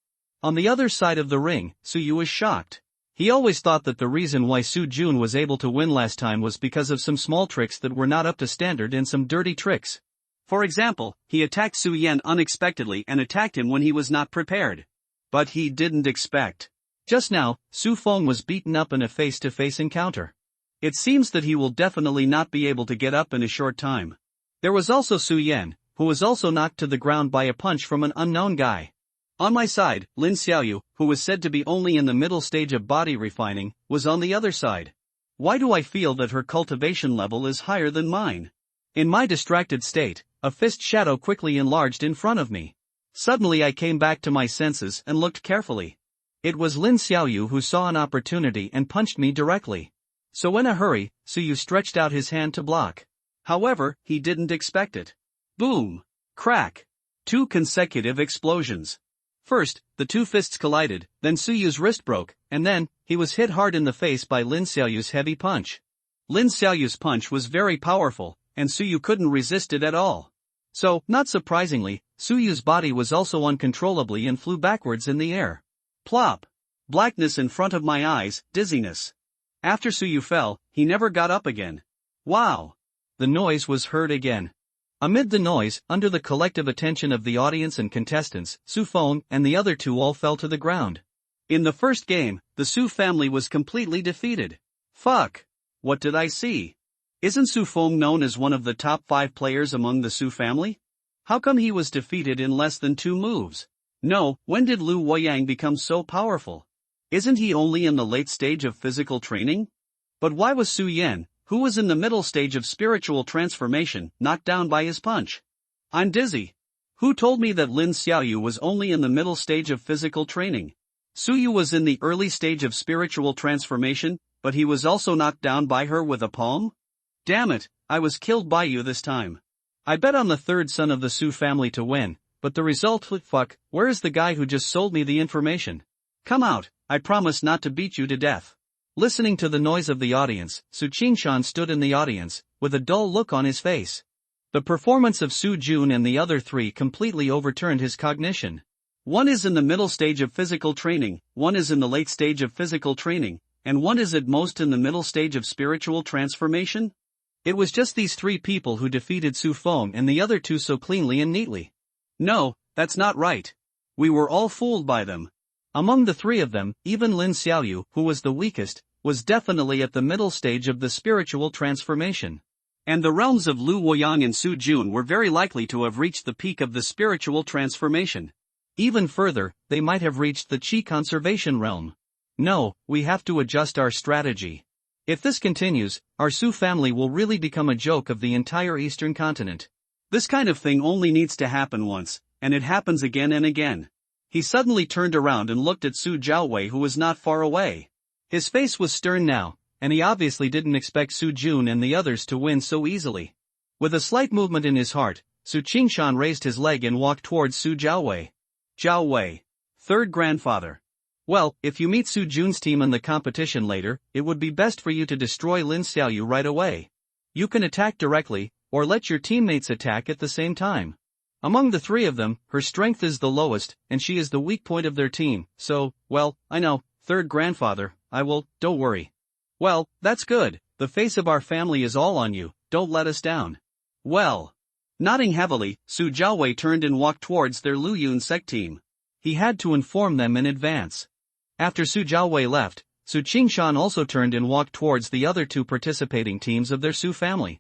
on the other side of the ring, Su Yu was shocked. He always thought that the reason why Su Jun was able to win last time was because of some small tricks that were not up to standard and some dirty tricks. For example, he attacked Su Yan unexpectedly and attacked him when he was not prepared. But he didn't expect. Just now, Su Feng was beaten up in a face-to-face encounter. It seems that he will definitely not be able to get up in a short time. There was also Su Yan, who was also knocked to the ground by a punch from an unknown guy. On my side, Lin Xiaoyu, who was said to be only in the middle stage of body refining, was on the other side. Why do I feel that her cultivation level is higher than mine? In my distracted state, a fist shadow quickly enlarged in front of me. Suddenly I came back to my senses and looked carefully. It was Lin Xiaoyu who saw an opportunity and punched me directly. So in a hurry, Su Yu stretched out his hand to block. However, he didn't expect it. Boom! Crack! 2 consecutive explosions. First, the 2 fists collided, then Su Yu's wrist broke, and then, he was hit hard in the face by Lin Xiaoyu's heavy punch. Lin Xiaoyu's punch was very powerful, and Su Yu couldn't resist it at all. So, not surprisingly, Su Yu's body was also uncontrollably and flew backwards in the air. Plop! Blackness in front of my eyes, dizziness. After Su Yu fell, he never got up again. Wow! The noise was heard again. Amid the noise, under the collective attention of the audience and contestants, Su Feng and the other 2 all fell to the ground. In the first game, the Su family was completely defeated. Fuck! What did I see? Isn't Su Feng known as one of the top 5 players among the Su family? How come he was defeated in less than 2 moves? No, when did Lu Woyang become so powerful? Isn't he only in the late stage of physical training? But why was Su Yan, who was in the middle stage of spiritual transformation, knocked down by his punch? I'm dizzy. Who told me that Lin Xiaoyu was only in the middle stage of physical training? Su Yu was in the early stage of spiritual transformation, but he was also knocked down by her with a palm? Damn it, I was killed by you this time. I bet on the 3rd son of the Su family to win, but the result, fuck, where is the guy who just sold me the information? Come out, I promise not to beat you to death. Listening to the noise of the audience, Su Qingshan stood in the audience, with a dull look on his face. The performance of Su Jun and the other 3 completely overturned his cognition. One is in the middle stage of physical training, one is in the late stage of physical training, and one is at most in the middle stage of spiritual transformation? It was just these 3 people who defeated Su Feng and the other 2 so cleanly and neatly. No, that's not right. We were all fooled by them. Among the 3 of them, even Lin Xiaoyu, who was the weakest, was definitely at the middle stage of the spiritual transformation. And the realms of Lu Woyang and Su Jun were very likely to have reached the peak of the spiritual transformation. Even further, they might have reached the Qi conservation realm. No, we have to adjust our strategy. If this continues, our Su family will really become a joke of the entire eastern continent. This kind of thing only needs to happen once, and it happens again and again. He suddenly turned around and looked at Su Jiaowei, who was not far away. His face was stern now, and he obviously didn't expect Su Jun and the others to win so easily. With a slight movement in his heart, Su Qingshan raised his leg and walked towards Su Jiaowei. Jiaowei, third grandfather. Well, if you meet Su Jun's team in the competition later, it would be best for you to destroy Lin Xiaoyu right away. You can attack directly, or let your teammates attack at the same time. Among the three of them, her strength is the lowest, and she is the weak point of their team, so, well, I know, third grandfather, I will, don't worry. Well, that's good, the face of our family is all on you, don't let us down. Well. Nodding heavily, Su Jiaowei turned and walked towards their Lu Yun sect team. He had to inform them in advance. After Su Jiaowei left, Su Qingshan also turned and walked towards the other two participating teams of their Su family.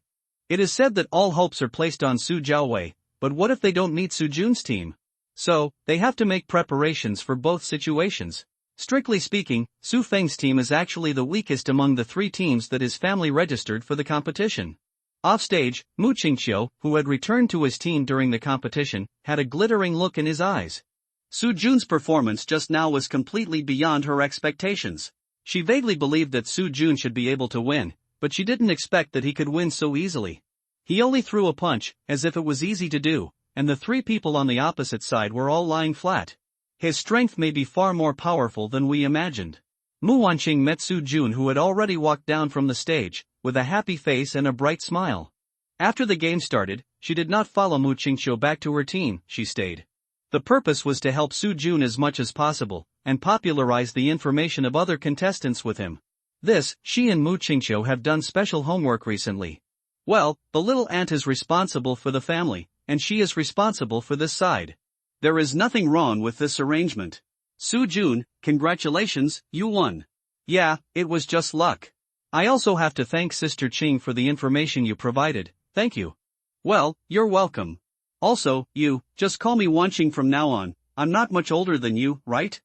It is said that all hopes are placed on Su Jiaowei, but what if they don't meet Su Jun's team? So, they have to make preparations for both situations. Strictly speaking, Su Feng's team is actually the weakest among the three teams that his family registered for the competition. Offstage, Mu Qingqiu, who had returned to his team during the competition, had a glittering look in his eyes. Su Jun's performance just now was completely beyond her expectations. She vaguely believed that Su Jun should be able to win, but she didn't expect that he could win so easily. He only threw a punch, as if it was easy to do, and the three people on the opposite side were all lying flat. His strength may be far more powerful than we imagined. Mu Wanqing met Su Jun, who had already walked down from the stage, with a happy face and a bright smile. After the game started, she did not follow Mu Qingqiu back to her team, she stayed. The purpose was to help Su Jun as much as possible, and popularize the information of other contestants with him. This, she and Mu Qingqiu have done special homework recently. Well, the little aunt is responsible for the family, and she is responsible for this side. There is nothing wrong with this arrangement. Su Jun, congratulations, you won. Yeah, it was just luck. I also have to thank Sister Qing for the information you provided, thank you. Well, you're welcome. Also, you, just call me Wanqing from now on, I'm not much older than you, right?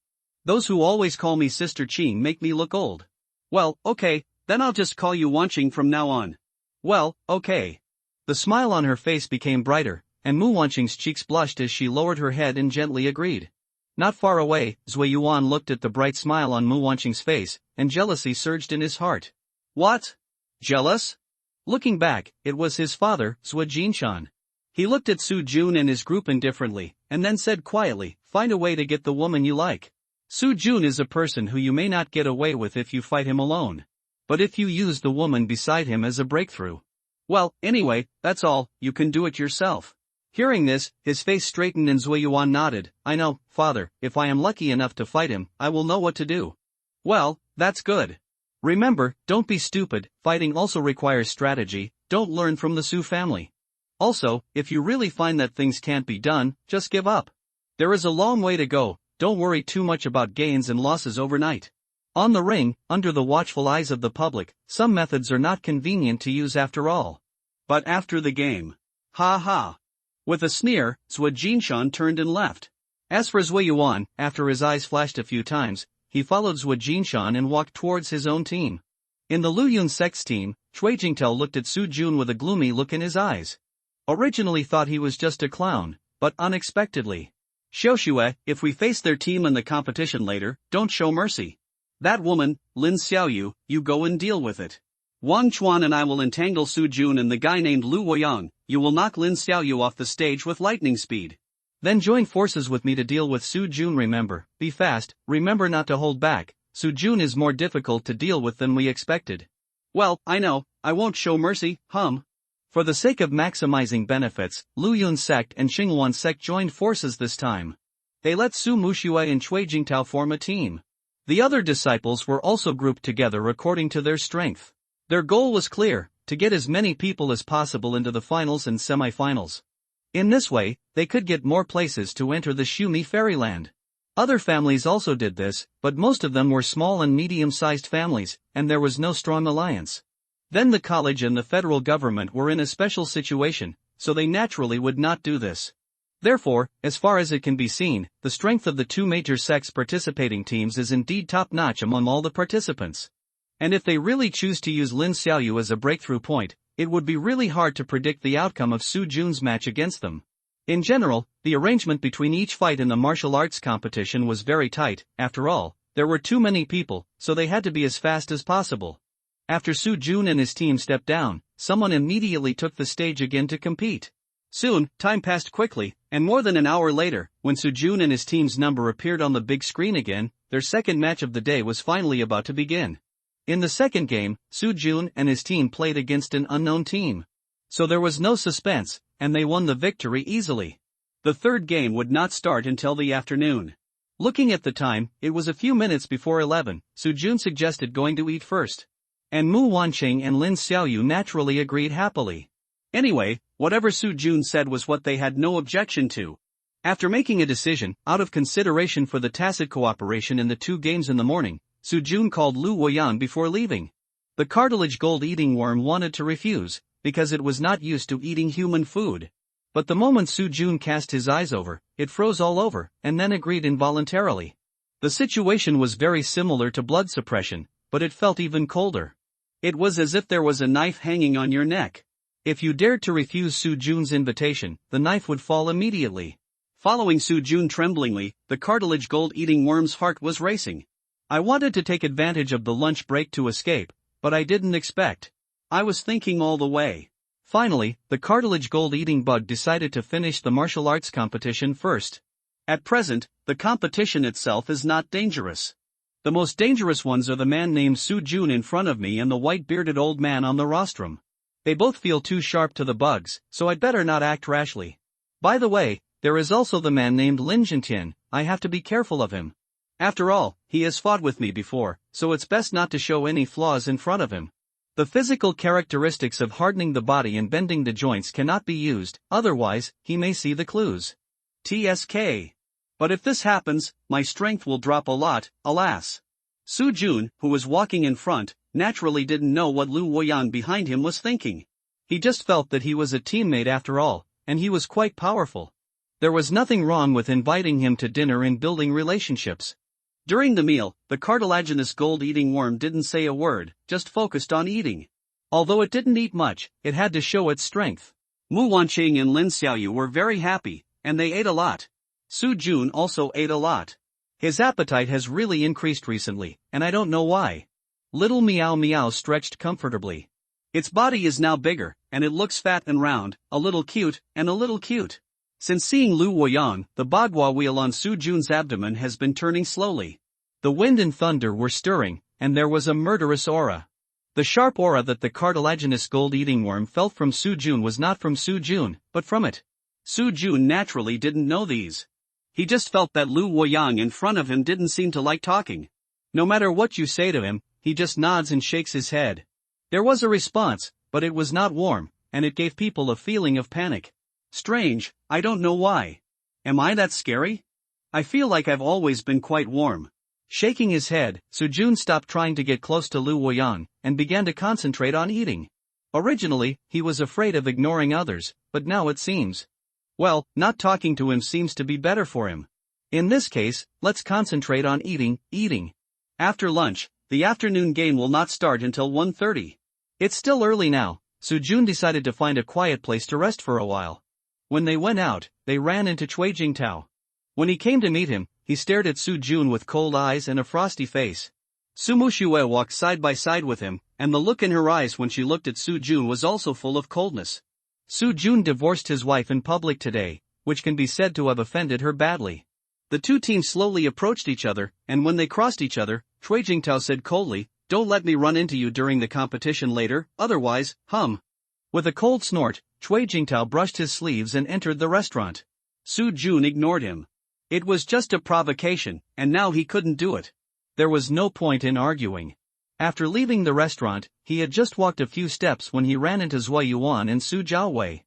Those who always call me Sister Qing make me look old. Well, okay, then I'll just call you Wanqing from now on. Well, okay. The smile on her face became brighter, and Mu Wanqing's cheeks blushed as she lowered her head and gently agreed. Not far away, Zui Yuan looked at the bright smile on Mu Wanqing's face, and jealousy surged in his heart. What? Jealous? Looking back, it was his father, Zui Jinshan. He looked at Su Jun and his group indifferently, and then said quietly, find a way to get the woman you like. Su Jun is a person who you may not get away with if you fight him alone. But if you use the woman beside him as a breakthrough. Well, anyway, that's all, you can do it yourself. Hearing this, his face straightened and Zui Yuan nodded. I know, father, if I am lucky enough to fight him, I will know what to do. Well, that's good. Remember, don't be stupid, fighting also requires strategy, don't learn from the Su family. Also, if you really find that things can't be done, just give up. There is a long way to go, don't worry too much about gains and losses overnight. On the ring, under the watchful eyes of the public, some methods are not convenient to use after all. But after the game. Ha ha. With a sneer, Zui Jinshan turned and left. As for Zui Yuan, after his eyes flashed a few times, he followed Zui Jinshan and walked towards his own team. In the Lu Yun Sect's team, Cui Jingtel looked at Su Jun with a gloomy look in his eyes. Originally thought he was just a clown, but unexpectedly. Xiaoxue, if we face their team in the competition later, don't show mercy. That woman, Lin Xiaoyu, you go and deal with it. Wang Chuan and I will entangle Su Jun and the guy named Lu Woyang, you will knock Lin Xiaoyu off the stage with lightning speed. Then join forces with me to deal with Su Jun. Remember, be fast, remember not to hold back, Su Jun is more difficult to deal with than we expected. Well, I know, I won't show mercy, For the sake of maximizing benefits, Lu Yun sect and Xinghuan sect joined forces this time. They let Su Muxue and Cui Jingtao form a team. The other disciples were also grouped together according to their strength. Their goal was clear, to get as many people as possible into the finals and semifinals. In this way, they could get more places to enter the Xumi Fairyland. Other families also did this, but most of them were small and medium-sized families, and there was no strong alliance. Then the college and the federal government were in a special situation, so they naturally would not do this. Therefore, as far as it can be seen, the strength of the two major sects participating teams is indeed top-notch among all the participants. And if they really choose to use Lin Xiaoyu as a breakthrough point, it would be really hard to predict the outcome of Su Jun's match against them. In general, the arrangement between each fight in the martial arts competition was very tight. After all, there were too many people, so they had to be as fast as possible. After Su Jun and his team stepped down, someone immediately took the stage again to compete. Soon, time passed quickly, and more than an hour later, when Su Jun and his team's number appeared on the big screen again, their second match of the day was finally about to begin. In the second game, Su Jun and his team played against an unknown team. So there was no suspense, and they won the victory easily. The third game would not start until the afternoon. Looking at the time, it was a few minutes before 11. Su Jun suggested going to eat first. And Mu Wanqing and Lin Xiaoyu naturally agreed happily. Anyway, whatever Su Jun said was what they had no objection to. After making a decision, out of consideration for the tacit cooperation in the two games in the morning, Su Jun called Lu Woyan before leaving. The cartilage gold-eating worm wanted to refuse, because it was not used to eating human food. But the moment Su Jun cast his eyes over, it froze all over, and then agreed involuntarily. The situation was very similar to blood suppression, but it felt even colder. It was as if there was a knife hanging on your neck. If you dared to refuse Su Jun's invitation, the knife would fall immediately. Following Su Jun tremblingly, the cartilage gold-eating worm's heart was racing. I wanted to take advantage of the lunch break to escape, but I didn't expect. I was thinking all the way. Finally, the cartilage gold-eating bug decided to finish the martial arts competition first. At present, the competition itself is not dangerous. The most dangerous ones are the man named Su Jun in front of me and the white-bearded old man on the rostrum. They both feel too sharp to the bugs, so I'd better not act rashly. By the way, there is also the man named Lin Jintian. I have to be careful of him. After all, he has fought with me before, so it's best not to show any flaws in front of him. The physical characteristics of hardening the body and bending the joints cannot be used, otherwise, he may see the clues. TSK. But if this happens, my strength will drop a lot, alas. Su Jun, who was walking in front, naturally didn't know what Lu Woyan behind him was thinking. He just felt that he was a teammate after all, and he was quite powerful. There was nothing wrong with inviting him to dinner and building relationships. During the meal, the cartilaginous gold-eating worm didn't say a word, just focused on eating. Although it didn't eat much, it had to show its strength. Mu Wanqing and Lin Xiaoyu were very happy, and they ate a lot. Su Jun also ate a lot. His appetite has really increased recently, and I don't know why. Little Meow Meow stretched comfortably. Its body is now bigger, and it looks fat and round, a little cute, and a little cute. Since seeing Lu Woyan, the Bagua wheel on Su Jun's abdomen has been turning slowly. The wind and thunder were stirring, and there was a murderous aura. The sharp aura that the cartilaginous gold-eating worm felt from Su Jun was not from Su Jun, but from it. Su Jun naturally didn't know these. He just felt that Lu Woyan in front of him didn't seem to like talking. No matter what you say to him, he just nods and shakes his head. There was a response, but it was not warm, and it gave people a feeling of panic. Strange, I don't know why. Am I that scary? I feel like I've always been quite warm. Shaking his head, Su Jun stopped trying to get close to Lu Woyan, and began to concentrate on eating. Originally, he was afraid of ignoring others, but now it seems. Well, not talking to him seems to be better for him. In this case, let's concentrate on eating. After lunch, the afternoon game will not start until 1:30. It's still early now. Su Jun decided to find a quiet place to rest for a while. When they went out, they ran into Cui Jingtao. When he came to meet him, he stared at Su Jun with cold eyes and a frosty face. Su Muxue walked side by side with him, and the look in her eyes when she looked at Su Jun was also full of coldness. Su Jun divorced his wife in public today, which can be said to have offended her badly. The two teams slowly approached each other, and when they crossed each other, Cui Jingtao said coldly, "Don't let me run into you during the competition later, otherwise, hum." With a cold snort, Cui Jingtao brushed his sleeves and entered the restaurant. Su Jun ignored him. It was just a provocation, and now he couldn't do it. There was no point in arguing. After leaving the restaurant, he had just walked a few steps when he ran into Zhou Yuan and Su Jiaowei.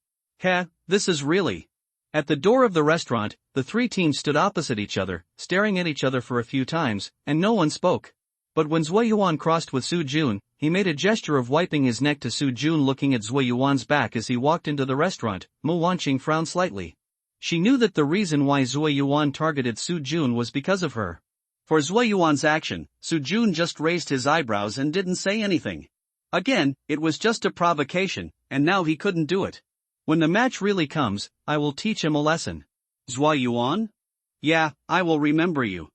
This is really... At the door of the restaurant, the three teams stood opposite each other, staring at each other for a few times, and no one spoke. But when Zui Yuan crossed with Su Jun, he made a gesture of wiping his neck to Su Jun. Looking at Zui Yuan's back as he walked into the restaurant, Mu Wanqing frowned slightly. She knew that the reason why Zui Yuan targeted Su Jun was because of her. For Zui Yuan's action, Su Jun just raised his eyebrows and didn't say anything. Again, it was just a provocation, and now he couldn't do it. When the match really comes, I will teach him a lesson. Zui Yuan? Yeah, I will remember you.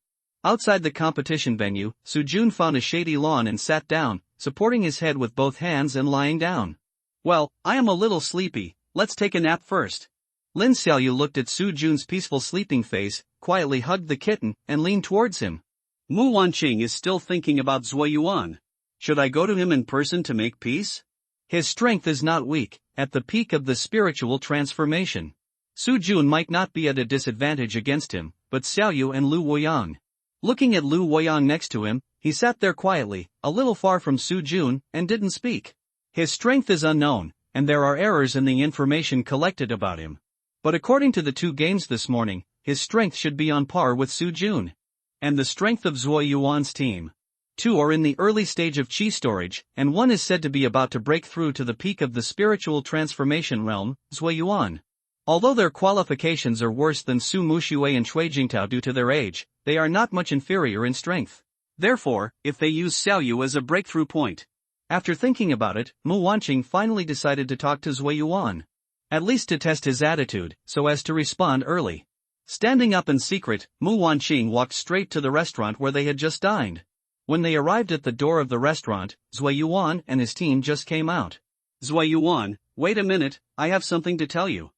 Outside the competition venue, Su Jun found a shady lawn and sat down, supporting his head with both hands and lying down. Well, I am a little sleepy, let's take a nap first. Lin Xiaoyu looked at Su Jun's peaceful sleeping face, quietly hugged the kitten, and leaned towards him. Mu Wanqing is still thinking about Zui Yuan. Should I go to him in person to make peace? His strength is not weak, at the peak of the spiritual transformation. Su Jun might not be at a disadvantage against him, but Xiaoyu and Lu Woyang. Looking at Lu Woyang next to him, he sat there quietly, a little far from Su Jun, and didn't speak. His strength is unknown, and there are errors in the information collected about him. But according to the two games this morning, his strength should be on par with Su Jun. And the strength of Zui Yuan's team. Two are in the early stage of chi storage, and one is said to be about to break through to the peak of the spiritual transformation realm, Zui Yuan. Although their qualifications are worse than Su Muxue and Cui Jingtao due to their age, they are not much inferior in strength. Therefore, if they use Xiaoyu as a breakthrough point. After thinking about it, Mu Wanqing finally decided to talk to Zui Yuan. At least to test his attitude, so as to respond early. Standing up in secret, Mu Wanqing walked straight to the restaurant where they had just dined. When they arrived at the door of the restaurant, Zui Yuan and his team just came out. Zui Yuan, wait a minute, I have something to tell you.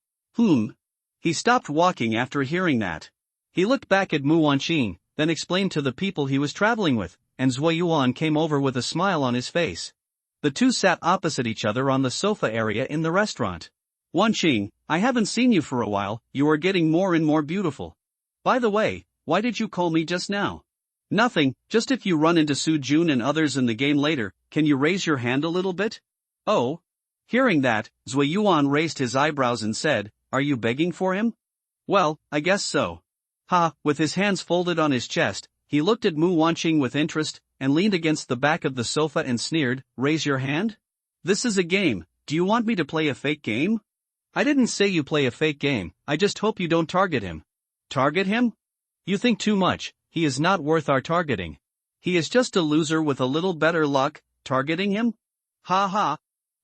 He stopped walking after hearing that. He looked back at Mu Wanqing, then explained to the people he was traveling with, and Zui Yuan came over with a smile on his face. The two sat opposite each other on the sofa area in the restaurant. Wanqing, I haven't seen you for a while, you are getting more and more beautiful. By the way, why did you call me just now? Nothing, just if you run into Su Jun and others in the game later, can you raise your hand a little bit? Oh. Hearing that, Zui Yuan raised his eyebrows and said, are you begging for him? Well, I guess so. With his hands folded on his chest, he looked at Mu Wanqing with interest, and leaned against the back of the sofa and sneered, raise your hand? This is a game, do you want me to play a fake game? I didn't say you play a fake game, I just hope you don't target him. Target him? You think too much, he is not worth our targeting. He is just a loser with a little better luck, targeting him?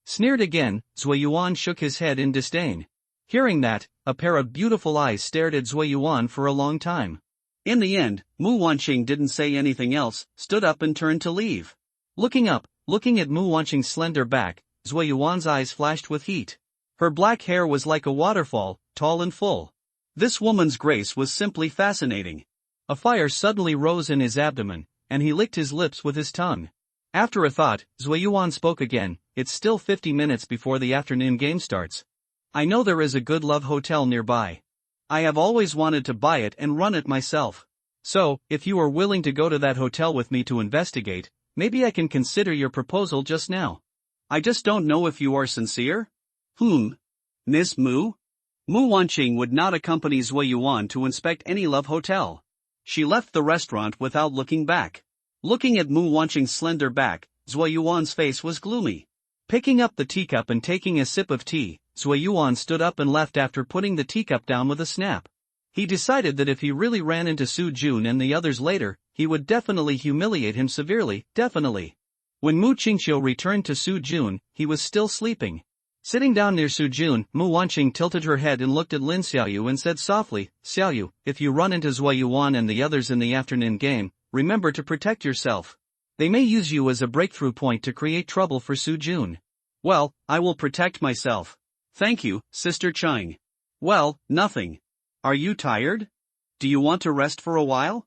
Sneered again, Zui Yuan shook his head in disdain. Hearing that, a pair of beautiful eyes stared at Zui Yuan for a long time. In the end, Mu Wanqing didn't say anything else, stood up and turned to leave. Looking up, looking at Mu Wanqing's slender back, Zui Yuan's eyes flashed with heat. Her black hair was like a waterfall, tall and full. This woman's grace was simply fascinating. A fire suddenly rose in his abdomen, and he licked his lips with his tongue. After a thought, Zui Yuan spoke again, it's still 50 minutes before the afternoon game starts. I know there is a good love hotel nearby. I have always wanted to buy it and run it myself. So, if you are willing to go to that hotel with me to investigate, maybe I can consider your proposal just now. I just don't know if you are sincere? Miss Mu? Mu Wanqing would not accompany Zui Yuan to inspect any love hotel. She left the restaurant without looking back. Looking at Mu Wanqing's slender back, Zui Yuan's face was gloomy. Picking up the teacup and taking a sip of tea, Zui Yuan stood up and left after putting the teacup down with a snap. He decided that if he really ran into Su Jun and the others later, he would definitely humiliate him severely, definitely. When Mu Qingqiu returned to Su Jun, he was still sleeping. Sitting down near Su Jun, Mu Wanqing tilted her head and looked at Lin Xiaoyu and said softly, Xiaoyu, if you run into Zui Yuan and the others in the afternoon game, remember to protect yourself. They may use you as a breakthrough point to create trouble for Su Jun. Well, I will protect myself. Thank you, Sister Chang. Well, nothing. Are you tired? Do you want to rest for a while?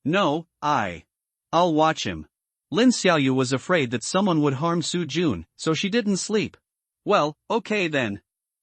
No, I'll watch him. Lin Xiaoyu was afraid that someone would harm Su Jun, so she didn't sleep. Well, okay then.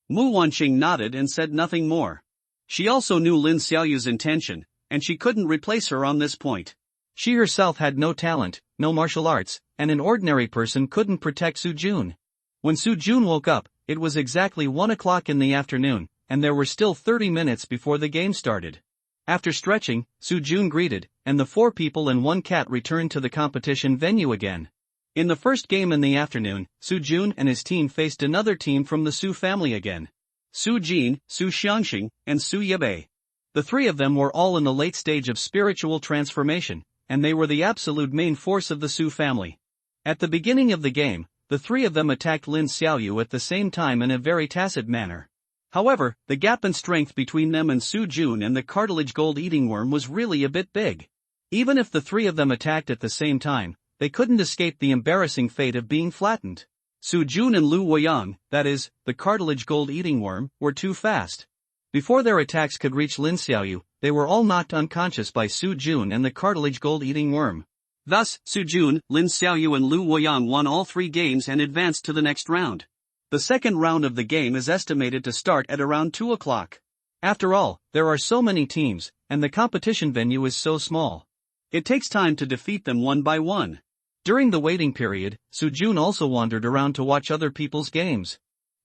Mu Wanqing nodded and said nothing more. She also knew Lin Xiaoyu's intention, and she couldn't replace her on this point. She herself had no talent, no martial arts, and an ordinary person couldn't protect Su Jun. When Su Jun woke up, it was exactly 1 o'clock in the afternoon, and there were still 30 minutes before the game started. After stretching, Su Jun greeted, and the 4 people and 1 cat returned to the competition venue again. In the first game in the afternoon, Su Jun and his team faced another team from the Su family again. Su Jin, Su Xiangxing, and Su Yebei. The 3 of them were all in the late stage of spiritual transformation, and they were the absolute main force of the Su family. At the beginning of the game, the 3 of them attacked Lin Xiaoyu at the same time in a very tacit manner. However, the gap in strength between them and Su Jun and the cartilage gold-eating worm was really a bit big. Even if the 3 of them attacked at the same time, they couldn't escape the embarrassing fate of being flattened. Su Jun and Lu Weiyang, that is, the cartilage gold-eating worm, were too fast. Before their attacks could reach Lin Xiaoyu, they were all knocked unconscious by Su Jun and the cartilage gold-eating worm. Thus, Su Jun, Lin Xiaoyu and Lu Weiyang won all 3 games and advanced to the next round. The second round of the game is estimated to start at around 2 o'clock. After all, there are so many teams, and the competition venue is so small. It takes time to defeat them one by one. During the waiting period, Su Jun also wandered around to watch other people's games.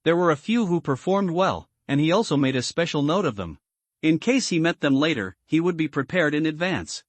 There were a few who performed well, and he also made a special note of them. In case he met them later, he would be prepared in advance.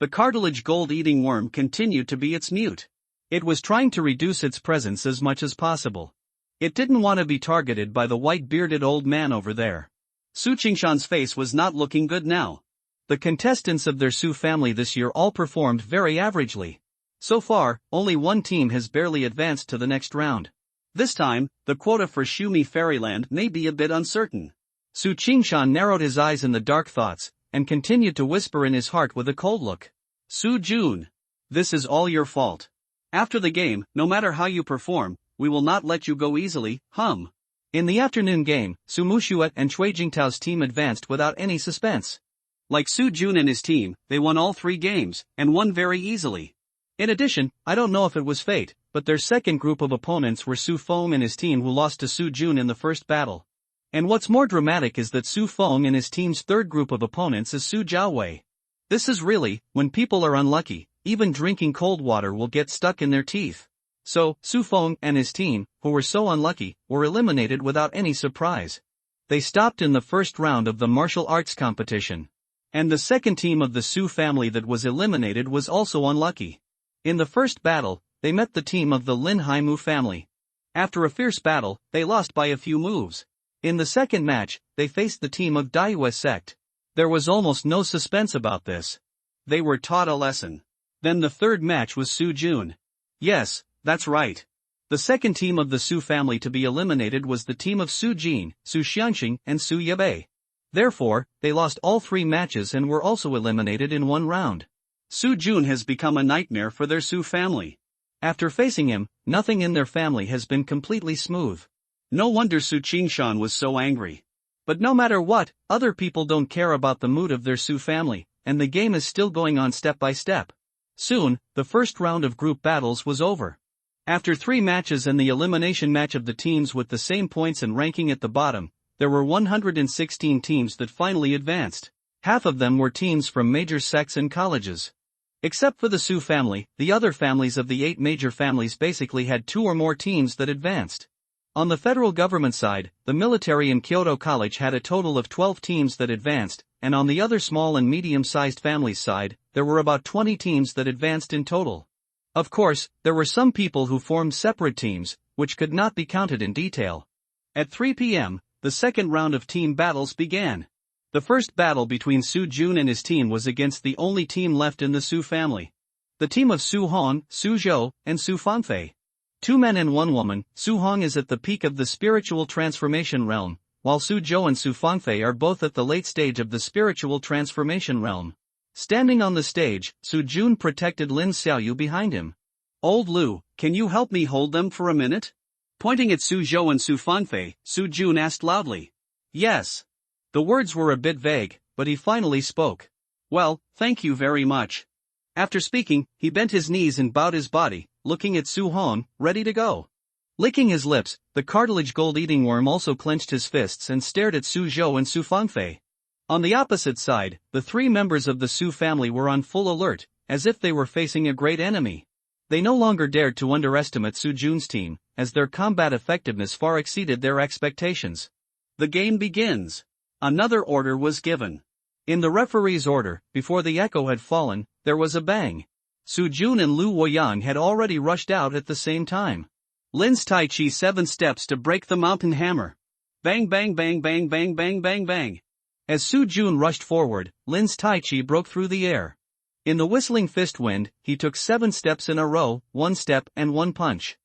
The cartilage gold-eating worm continued to be its mute. It was trying to reduce its presence as much as possible. It didn't want to be targeted by the white-bearded old man over there. Su Qingshan's face was not looking good now. The contestants of their Su family this year all performed very averagely. So far, only one team has barely advanced to the next round. This time, the quota for Shumi Fairyland may be a bit uncertain. Su Qingshan narrowed his eyes in the dark thoughts, and continued to whisper in his heart with a cold look. Su Jun, this is all your fault. After the game, no matter how you perform, we will not let you go easily, hum. In the afternoon game, Su Mushuet and Cui Jingtao's team advanced without any suspense. Like Su Jun and his team, they won all 3 games, and won very easily. In addition, I don't know if it was fate, but their second group of opponents were Su Feng and his team who lost to Su Jun in the first battle. And what's more dramatic is that Su Feng and his team's third group of opponents is Su Jiaowei. This is really, when people are unlucky, even drinking cold water will get stuck in their teeth. So, Su Feng and his team, who were so unlucky, were eliminated without any surprise. They stopped in the first round of the martial arts competition. And the second team of the Su family that was eliminated was also unlucky. In the first battle, they met the team of the Lin Haimu family. After a fierce battle, they lost by a few moves. In the second match, they faced the team of Daiyue sect. There was almost no suspense about this. They were taught a lesson. Then the third match was Su Jun. Yes, that's right. The second team of the Su family to be eliminated was the team of Su Jin, Su Xiangxing, and Su Yebei. Therefore, they lost all 3 matches and were also eliminated in 1 round. Su Jun has become a nightmare for their Su family. After facing him, nothing in their family has been completely smooth. No wonder Su Qingshan was so angry. But no matter what, other people don't care about the mood of their Su family, and the game is still going on step by step. Soon, the first round of group battles was over. After 3 matches and the elimination match of the teams with the same points and ranking at the bottom, there were 116 teams that finally advanced. Half of them were teams from major sects and colleges. Except for the Su family, the other families of the 8 major families basically had 2 or more teams that advanced. On the federal government side, the military in Kyoto College had a total of 12 teams that advanced, and on the other small and medium-sized families side, there were about 20 teams that advanced in total. Of course, there were some people who formed separate teams, which could not be counted in detail. At 3 p.m., the second round of team battles began. The first battle between Su Jun and his team was against the only team left in the Su family. The team of Su Hong, Su Zhou, and Su Fangfei. 2 men and 1 woman, Su Hong is at the peak of the spiritual transformation realm, while Su Zhou and Su Fangfei are both at the late stage of the spiritual transformation realm. Standing on the stage, Su Jun protected Lin Xiaoyu behind him. Old Lu, can you help me hold them for a minute? Pointing at Su Zhou and Su Fangfei, Su Jun asked loudly. Yes. The words were a bit vague, but he finally spoke. Well, thank you very much. After speaking, he bent his knees and bowed his body, looking at Su Hong, ready to go. Licking his lips, the cartilage gold-eating worm also clenched his fists and stared at Su Zhou and Su Fangfei. On the opposite side, the 3 members of the Su family were on full alert, as if they were facing a great enemy. They no longer dared to underestimate Su Jun's team, as their combat effectiveness far exceeded their expectations. The game begins. Another order was given. In the referee's order, before the echo had fallen, there was a bang. Su Jun and Lu Woyang had already rushed out at the same time. Lin's Tai Chi 7 steps to break the mountain hammer. Bang bang bang bang bang bang bang bang. As Su Jun rushed forward, Lin's Tai Chi broke through the air. In the whistling fist wind, he took 7 steps in a row, 1 step and 1 punch.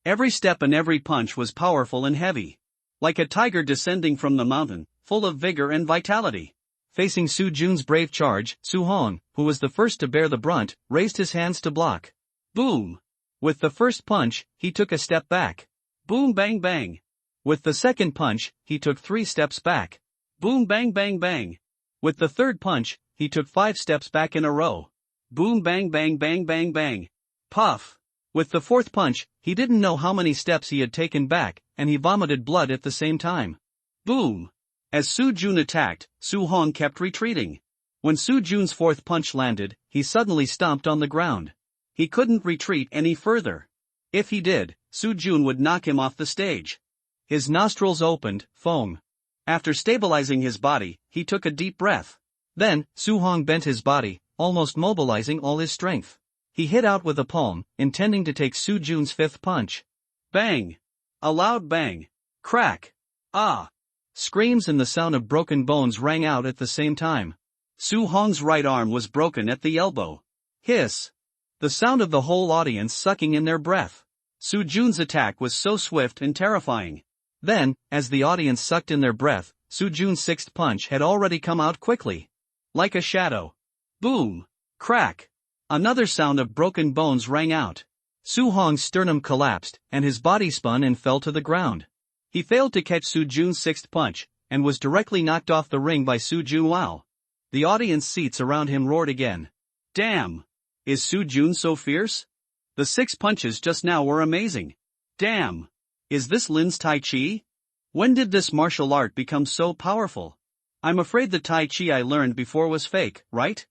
Every step and every punch was powerful and heavy. Like a tiger descending from the mountain, full of vigor and vitality. Facing Su Jun's brave charge, Su Hong, who was the first to bear the brunt, raised his hands to block. Boom! With the first punch, he took a step back. Boom bang bang! With the second punch, he took 3 steps back. Boom bang bang bang! With the third punch, he took 5 steps back in a row. Boom bang bang bang bang bang! Puff! With the fourth punch, he didn't know how many steps he had taken back, and he vomited blood at the same time. Boom! As Su Jun attacked, Su Hong kept retreating. When Su Jun's fourth punch landed, he suddenly stomped on the ground. He couldn't retreat any further. If he did, Su Jun would knock him off the stage. His nostrils opened, foam. After stabilizing his body, he took a deep breath. Then, Su Hong bent his body, almost mobilizing all his strength. He hit out with a palm, intending to take Su Jun's fifth punch. Bang! A loud bang. Crack! Ah! Screams and the sound of broken bones rang out at the same time. Su Hong's right arm was broken at the elbow. Hiss! The sound of the whole audience sucking in their breath. Su Jun's attack was so swift and terrifying. Then, as the audience sucked in their breath, Su Jun's sixth punch had already come out quickly. Like a shadow. Boom! Crack! Another sound of broken bones rang out. Su Hong's sternum collapsed, and his body spun and fell to the ground. He failed to catch Su Jun's sixth punch, and was directly knocked off the ring by Su Jun. Wow! The audience seats around him roared again. Damn! Is Su Jun so fierce? The 6 punches just now were amazing. Damn! Is this Lin's Tai Chi? When did this martial art become so powerful? I'm afraid the Tai Chi I learned before was fake, right?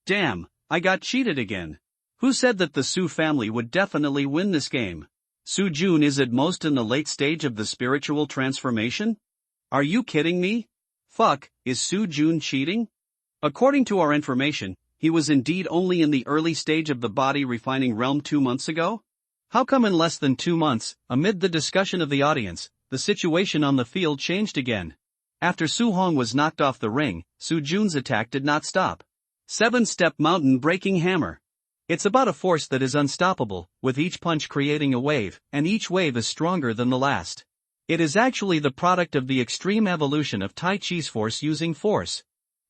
Damn, I got cheated again. Who said that the Su family would definitely win this game? Su Jun is at most in the late stage of the spiritual transformation? Are you kidding me? Fuck, is Su Jun cheating? According to our information, he was indeed only in the early stage of the body refining realm 2 months ago? How come in less than 2 months, amid the discussion of the audience, the situation on the field changed again? After Su Hong was knocked off the ring, Su Jun's attack did not stop. 7-step mountain breaking hammer. It's about a force that is unstoppable, with each punch creating a wave, and each wave is stronger than the last. It is actually the product of the extreme evolution of Tai Chi's force using force.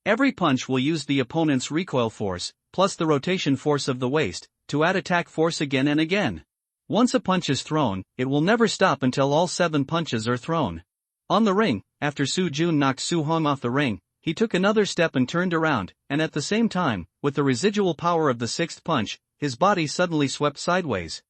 Every punch will use the opponent's recoil force, plus the rotation force of the waist, to add attack force again and again. Once a punch is thrown, it will never stop until all 7 punches are thrown. On the ring, after Su Jun knocked Su Hong off the ring, he took another step and turned around, and at the same time, with the residual power of the 6th punch, his body suddenly swept sideways.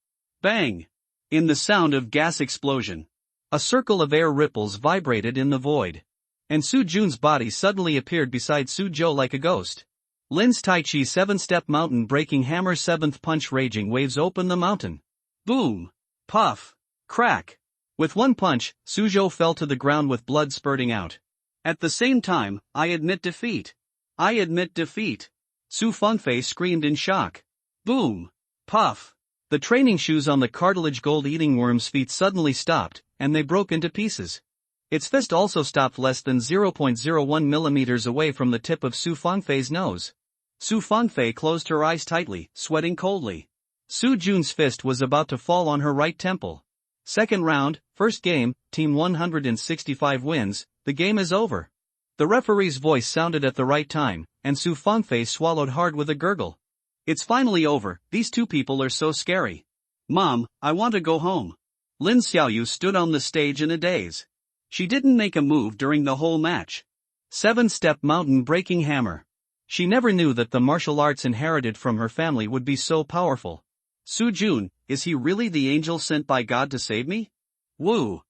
Bang! In the sound of gas explosion. A circle of air ripples vibrated in the void. And Su Jun's body suddenly appeared beside Su Jo like a ghost. Lin's Tai Chi 7-step mountain breaking hammer 7th punch raging waves open the mountain. Boom! Puff! Crack! With 1 punch, Su Jo fell to the ground with blood spurting out. At the same time, I admit defeat. I admit defeat. Su Fengfei screamed in shock. Boom! Puff! The training shoes on the cartilage gold-eating worm's feet suddenly stopped, and they broke into pieces. Its fist also stopped less than 0.01 millimeters away from the tip of Su Fengfei's nose. Su Fengfei closed her eyes tightly, sweating coldly. Su Jun's fist was about to fall on her right temple. Second round, first game, Team 165 wins, the game is over. The referee's voice sounded at the right time, and Su Fengfei swallowed hard with a gurgle. It's finally over, these 2 people are so scary. Mom, I want to go home. Lin Xiaoyu stood on the stage in a daze. She didn't make a move during the whole match. 7-step mountain breaking hammer. She never knew that the martial arts inherited from her family would be so powerful. Su Jun, is he really the angel sent by God to save me? Woo!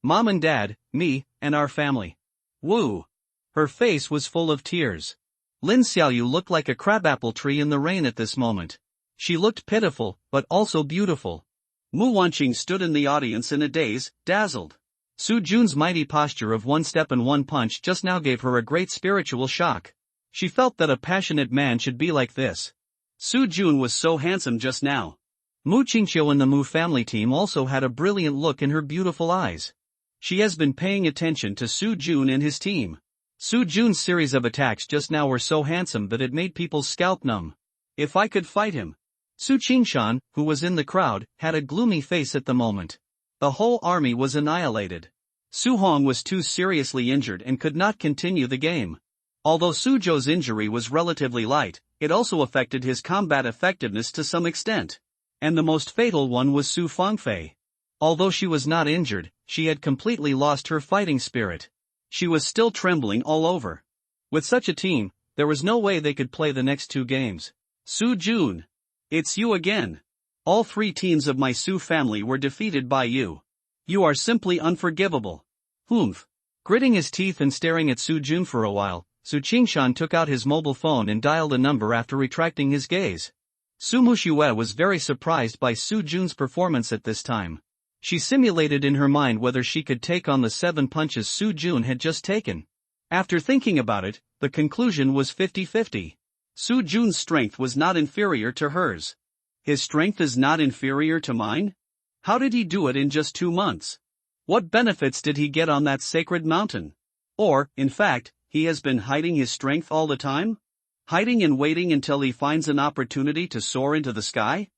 Mom and Dad, me, and our family. Woo! Her face was full of tears. Lin Xiaoyu looked like a crabapple tree in the rain at this moment. She looked pitiful, but also beautiful. Mu Wanqing stood in the audience in a daze, dazzled. Su Jun's mighty posture of one step and one punch just now gave her a great spiritual shock. She felt that a passionate man should be like this. Su Jun was so handsome just now. Mu Qingqiu and the Mu family team also had a brilliant look in her beautiful eyes. She has been paying attention to Su Jun and his team. Su Jun's series of attacks just now were so handsome that it made people's scalp numb. If I could fight him. Su Qingshan, who was in the crowd, had a gloomy face at the moment. The whole army was annihilated. Su Hong was too seriously injured and could not continue the game. Although Su Zhou's injury was relatively light, it also affected his combat effectiveness to some extent. And the most fatal one was Su Fangfei. Although she was not injured, she had completely lost her fighting spirit. She was still trembling all over. With such a team, there was no way they could play the next two games. Su Jun. It's you again. All three teams of my Su family were defeated by you. You are simply unforgivable. Humph. Gritting his teeth and staring at Su Jun for a while, Su Qingshan took out his mobile phone and dialed a number after retracting his gaze. Su Muxue was very surprised by Su Jun's performance at this time. She simulated in her mind whether she could take on the 7 punches Su Jun had just taken. After thinking about it, the conclusion was 50-50. Su Jun's strength was not inferior to hers. His strength is not inferior to mine? How did he do it in just 2 months? What benefits did he get on that sacred mountain? Or, in fact, he has been hiding his strength all the time? Hiding and waiting until he finds an opportunity to soar into the sky?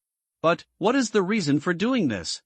But, what is the reason for doing this?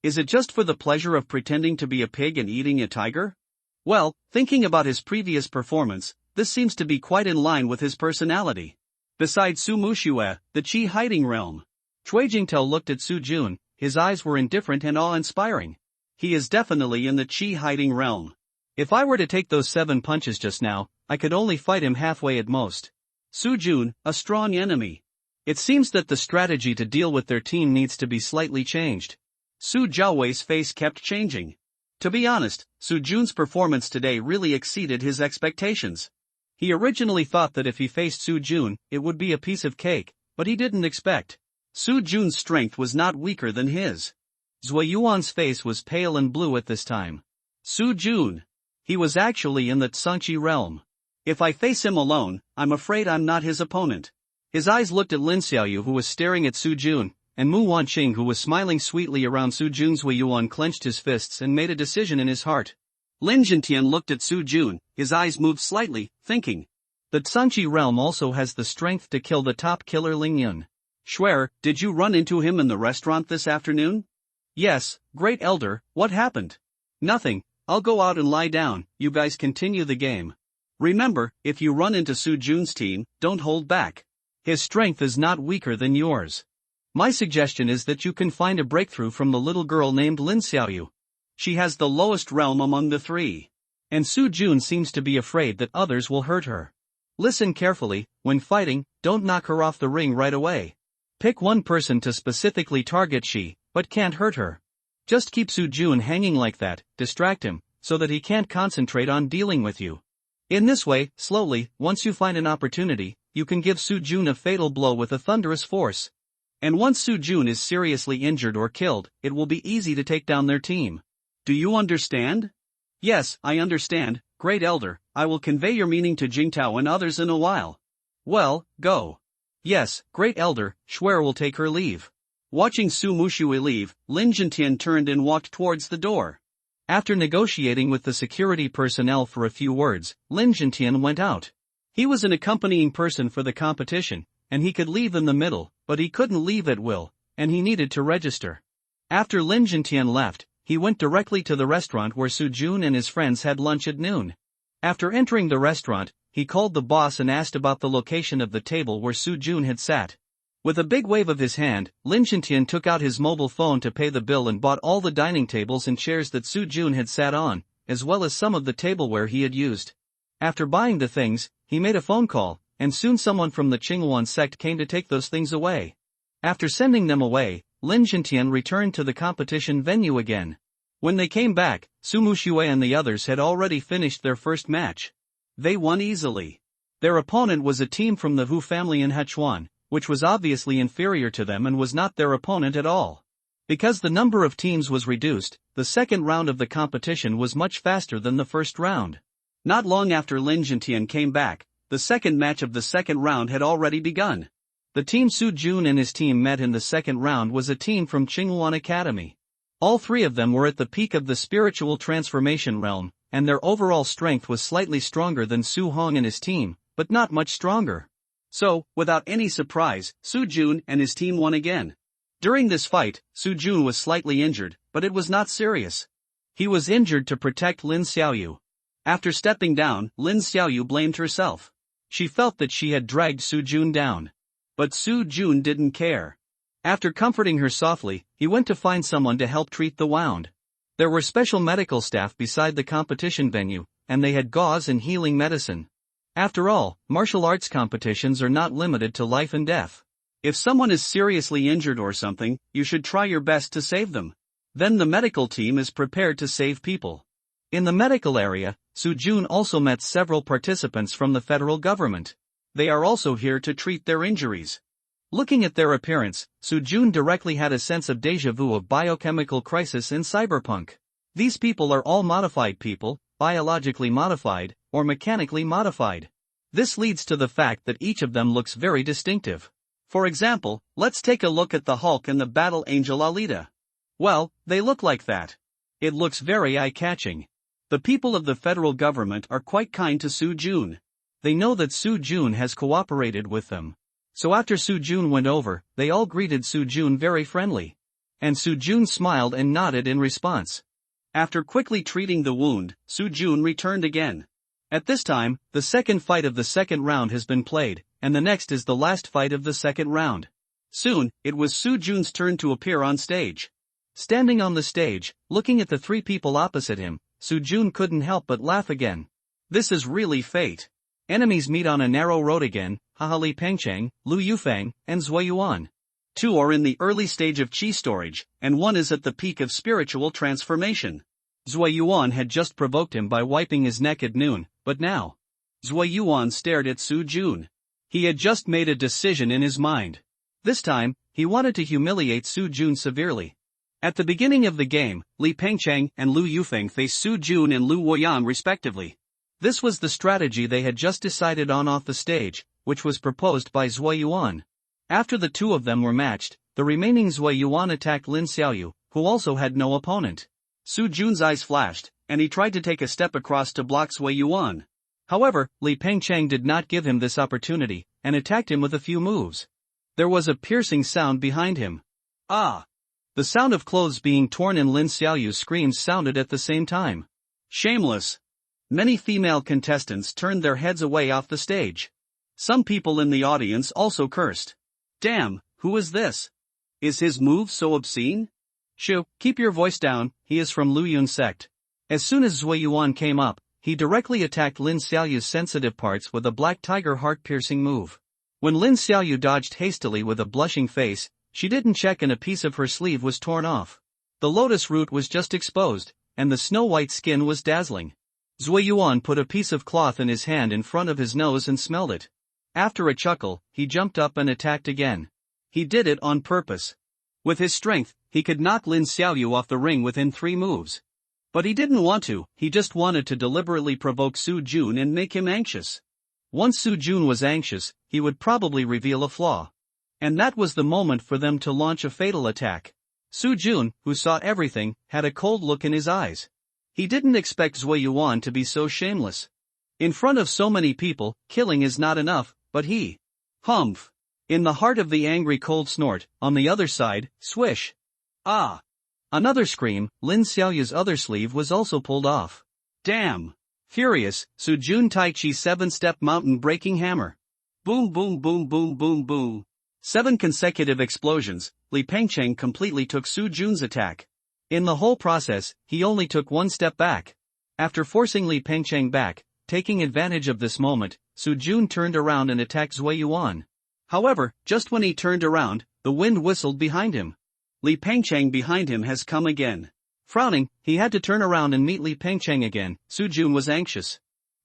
Is it just for the pleasure of pretending to be a pig and eating a tiger? Well, thinking about his previous performance, this seems to be quite in line with his personality. Besides Su Muxue, the Qi hiding realm. Cui Jingtao looked at Su Jun, his eyes were indifferent and awe-inspiring. He is definitely in the Qi hiding realm. If I were to take those 7 punches just now, I could only fight him halfway at most. Su Jun, a strong enemy. It seems that the strategy to deal with their team needs to be slightly changed. Su Zhaowei's face kept changing. To be honest, Su Jun's performance today really exceeded his expectations. He originally thought that if he faced Su Jun, it would be a piece of cake, but he didn't expect. Su Jun's strength was not weaker than his. Zui Yuan's face was pale and blue at this time. Su Jun. He was actually in the Tsangqi realm. If I face him alone, I'm afraid I'm not his opponent. His eyes looked at Lin Xiaoyu, who was staring at Su Jun, and Mu Wanqing, who was smiling sweetly around Su Jun. Zui Yuan clenched his fists and made a decision in his heart. Lin Jintian looked at Su Jun, his eyes moved slightly, thinking. The Tsangqi realm also has the strength to kill the top killer Ling Yun. Xuer, did you run into him in the restaurant this afternoon? Yes, Great Elder, what happened? Nothing, I'll go out and lie down, you guys continue the game. Remember, if you run into Su Jun's team, don't hold back. His strength is not weaker than yours. My suggestion is that you can find a breakthrough from the little girl named Lin Xiaoyu. She has the lowest realm among the 3. And Su Jun seems to be afraid that others will hurt her. Listen carefully, when fighting, don't knock her off the ring right away. Pick one person to specifically target but can't hurt her. Just keep Su Jun hanging like that, distract him, so that he can't concentrate on dealing with you. In this way, slowly, once you find an opportunity, you can give Su Jun a fatal blow with a thunderous force. And once Su Jun is seriously injured or killed, it will be easy to take down their team. Do you understand? Yes, I understand, Great Elder. I will convey your meaning to Jingtao and others in a while. Well, go. Yes, Great Elder, Xuer will take her leave. Watching Su Muxue leave, Lin Jintian turned and walked towards the door. After negotiating with the security personnel for a few words, Lin Jintian went out. He was an accompanying person for the competition, and he could leave in the middle, but he couldn't leave at will, and he needed to register. After Lin Jintian left, he went directly to the restaurant where Su Jun and his friends had lunch at noon. After entering the restaurant, he called the boss and asked about the location of the table where Su Jun had sat. With a big wave of his hand, Lin Jintian took out his mobile phone to pay the bill and bought all the dining tables and chairs that Su Jun had sat on, as well as some of the tableware he had used. After buying the things, he made a phone call, and soon someone from the Qinghuan sect came to take those things away. After sending them away, Lin Jintian returned to the competition venue again. When they came back, Su Muxue and the others had already finished their first match. They won easily. Their opponent was a team from the Hu family in Hechuan, which was obviously inferior to them and was not their opponent at all. Because the number of teams was reduced, the second round of the competition was much faster than the first round. Not long after Lin Jintian came back, the second match of the second round had already begun. The team Su Jun and his team met in the second round was a team from Qingyuan Academy. All three of them were at the peak of the spiritual transformation realm, and their overall strength was slightly stronger than Su Hong and his team, but not much stronger. So, without any surprise, Su Jun and his team won again. During this fight, Su Jun was slightly injured, but it was not serious. He was injured to protect Lin Xiaoyu. After stepping down, Lin Xiaoyu blamed herself. She felt that she had dragged Su Jun down. But Su Jun didn't care. After comforting her softly, he went to find someone to help treat the wound. There were special medical staff beside the competition venue, and they had gauze and healing medicine. After all, martial arts competitions are not limited to life and death. If someone is seriously injured or something, you should try your best to save them. Then the medical team is prepared to save people. In the medical area, Su Jun also met several participants from the federal government. They are also here to treat their injuries. Looking at their appearance, Su Jun directly had a sense of déjà vu of biochemical crisis in cyberpunk. These people are all modified people, biologically modified, or mechanically modified. This leads to the fact that each of them looks very distinctive. For example, let's take a look at the Hulk and the Battle Angel Alita. Well, they look like that. It looks very eye-catching. The people of the federal government are quite kind to Su Jun. They know that Su Jun has cooperated with them. So after Su Jun went over, they all greeted Su Jun very friendly. And Su Jun smiled and nodded in response. After quickly treating the wound, Su Jun returned again. At this time, the second fight of the second round has been played, and the next is the last fight of the second round. Soon, it was Su Jun's turn to appear on stage. Standing on the stage, looking at the three people opposite him, Su Jun couldn't help but laugh again. This is really fate. Enemies meet on a narrow road again, Li Pengcheng, Lu Yufeng, and Zui Yuan. Two are in the early stage of qi storage, and one is at the peak of spiritual transformation. Zui Yuan had just provoked him by wiping his neck at noon, but now. Zui Yuan stared at Su Jun. He had just made a decision in his mind. This time, he wanted to humiliate Su Jun severely. At the beginning of the game, Li Pengcheng and Lu Yufeng faced Su Jun and Lu Woyan respectively. This was the strategy they had just decided on off the stage, which was proposed by Zui Yuan. After the two of them were matched, the remaining Zui Yuan attacked Lin Xiaoyu, who also had no opponent. Su Jun's eyes flashed, and he tried to take a step across to block Zui Yuan. However, Li Pengcheng did not give him this opportunity, and attacked him with a few moves. There was a piercing sound behind him. Ah! The sound of clothes being torn and Lin Xiaoyu's screams sounded at the same time. Shameless! Many female contestants turned their heads away off the stage. Some people in the audience also cursed. Damn, who is this? Is his move so obscene? Shu, keep your voice down, he is from Lu Yun sect. As soon as Zui Yuan came up, he directly attacked Lin Xiaoyu's sensitive parts with a black tiger heart-piercing move. When Lin Xiaoyu dodged hastily with a blushing face, she didn't check and a piece of her sleeve was torn off. The lotus root was just exposed, and the snow-white skin was dazzling. Zui Yuan put a piece of cloth in his hand in front of his nose and smelled it. After a chuckle, he jumped up and attacked again. He did it on purpose. With his strength, he could knock Lin Xiaoyu off the ring within 3 moves. But he didn't want to, he just wanted to deliberately provoke Su Jun and make him anxious. Once Su Jun was anxious, he would probably reveal a flaw. And that was the moment for them to launch a fatal attack. Su Jun, who saw everything, had a cold look in his eyes. He didn't expect Zui Yuan to be so shameless. In front of so many people, killing is not enough, but he. Humph! In the heart of the angry cold snort, on the other side, swish! Ah! Another scream, Lin Xiaoyu's other sleeve was also pulled off. Damn! Furious, Su Jun Tai Chi 7-step mountain breaking hammer. Boom boom boom boom boom boom. 7 consecutive explosions, Li Pengcheng completely took Su Jun's attack. In the whole process, he only took 1 step back. After forcing Li Pengcheng back, taking advantage of this moment, Su Jun turned around and attacked Zui Yuan. However, just when he turned around, the wind whistled behind him. Li Pengcheng behind him has come again. Frowning, he had to turn around and meet Li Pengcheng again. Su Jun was anxious.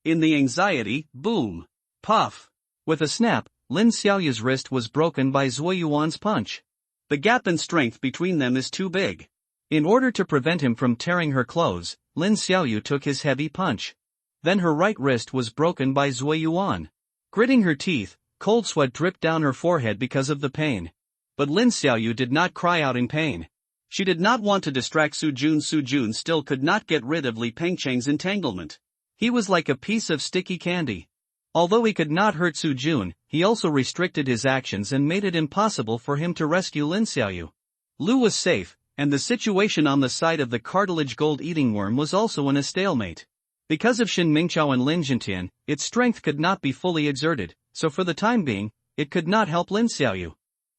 In the anxiety, boom! Puff! With a snap, Lin Xiaoyu's wrist was broken by Zui Yuan's punch. The gap in strength between them is too big. In order to prevent him from tearing her clothes, Lin Xiaoyu took his heavy punch. Then her right wrist was broken by Zui Yuan. Gritting her teeth, cold sweat dripped down her forehead because of the pain. But Lin Xiaoyu did not cry out in pain. She did not want to distract Su Jun. Su Jun still could not get rid of Li Pengcheng's entanglement. He was like a piece of sticky candy. Although he could not hurt Su Jun, he also restricted his actions and made it impossible for him to rescue Lin Xiaoyu. Lu was safe, and the situation on the side of the cartilage gold-eating worm was also in a stalemate. Because of Shin Mingqiao and Lin Jintian, its strength could not be fully exerted, so for the time being, it could not help Lin Xiaoyu.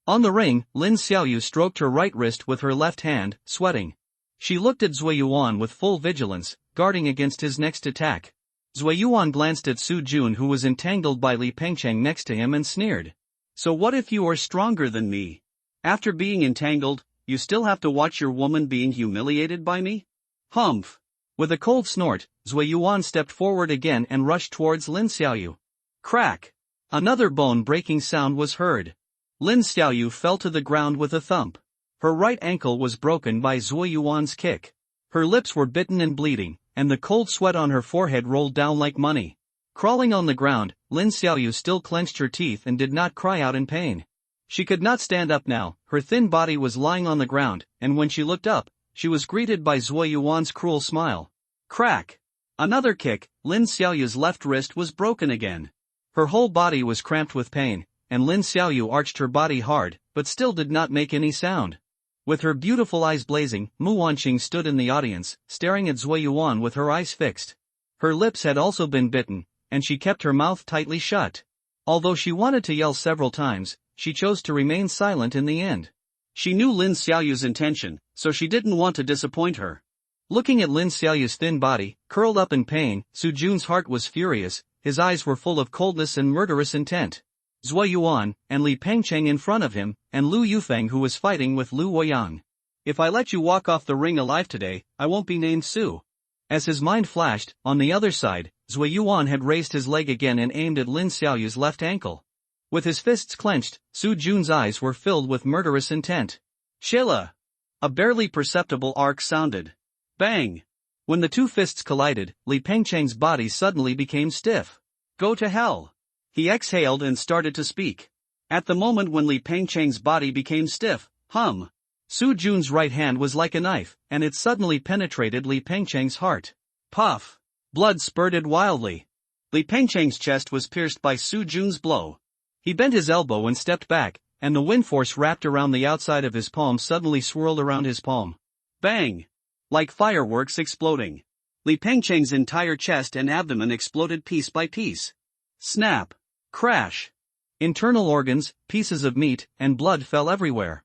On the ring, Lin Xiaoyu stroked her right wrist with her left hand, sweating. She looked at Zui Yuan with full vigilance, guarding against his next attack. Zui Yuan glanced at Su Jun, who was entangled by Li Pengcheng next to him, and sneered. So what if you are stronger than me? After being entangled, you still have to watch your woman being humiliated by me? Humph! With a cold snort, Zui Yuan stepped forward again and rushed towards Lin Xiaoyu. Crack! Another bone-breaking sound was heard. Lin Xiaoyu fell to the ground with a thump. Her right ankle was broken by Zui Yuan's kick. Her lips were bitten and bleeding, and the cold sweat on her forehead rolled down like money. Crawling on the ground, Lin Xiaoyu still clenched her teeth and did not cry out in pain. She could not stand up now, her thin body was lying on the ground, and when she looked up, she was greeted by Zui Yuan's cruel smile. Crack! Another kick, Lin Xiaoyu's left wrist was broken again. Her whole body was cramped with pain, and Lin Xiaoyu arched her body hard, but still did not make any sound. With her beautiful eyes blazing, Mu Wanqing stood in the audience, staring at Zui Yuan with her eyes fixed. Her lips had also been bitten, and she kept her mouth tightly shut. Although she wanted to yell several times, she chose to remain silent in the end. She knew Lin Xiaoyu's intention, so she didn't want to disappoint her. Looking at Lin Xiaoyu's thin body, curled up in pain, Su Jun's heart was furious, his eyes were full of coldness and murderous intent. Zui Yuan, and Li Pengcheng in front of him, and Lu Yufeng, who was fighting with Lu Woyang. If I let you walk off the ring alive today, I won't be named Su. As his mind flashed, on the other side, Zui Yuan had raised his leg again and aimed at Lin Xiaoyu's left ankle. With his fists clenched, Su Jun's eyes were filled with murderous intent. Sheila! A barely perceptible arc sounded. Bang! When the two fists collided, Li Pengcheng's body suddenly became stiff. Go to hell! He exhaled and started to speak. At the moment when Li Pengcheng's body became stiff, Su Jun's right hand was like a knife, and it suddenly penetrated Li Pengcheng's heart. Puff! Blood spurted wildly. Li Pengcheng's chest was pierced by Su Jun's blow. He bent his elbow and stepped back, and the wind force wrapped around the outside of his palm suddenly swirled around his palm. Bang! Like fireworks exploding. Li Pengcheng's entire chest and abdomen exploded piece by piece. Snap! Crash! Internal organs, pieces of meat, and blood fell everywhere.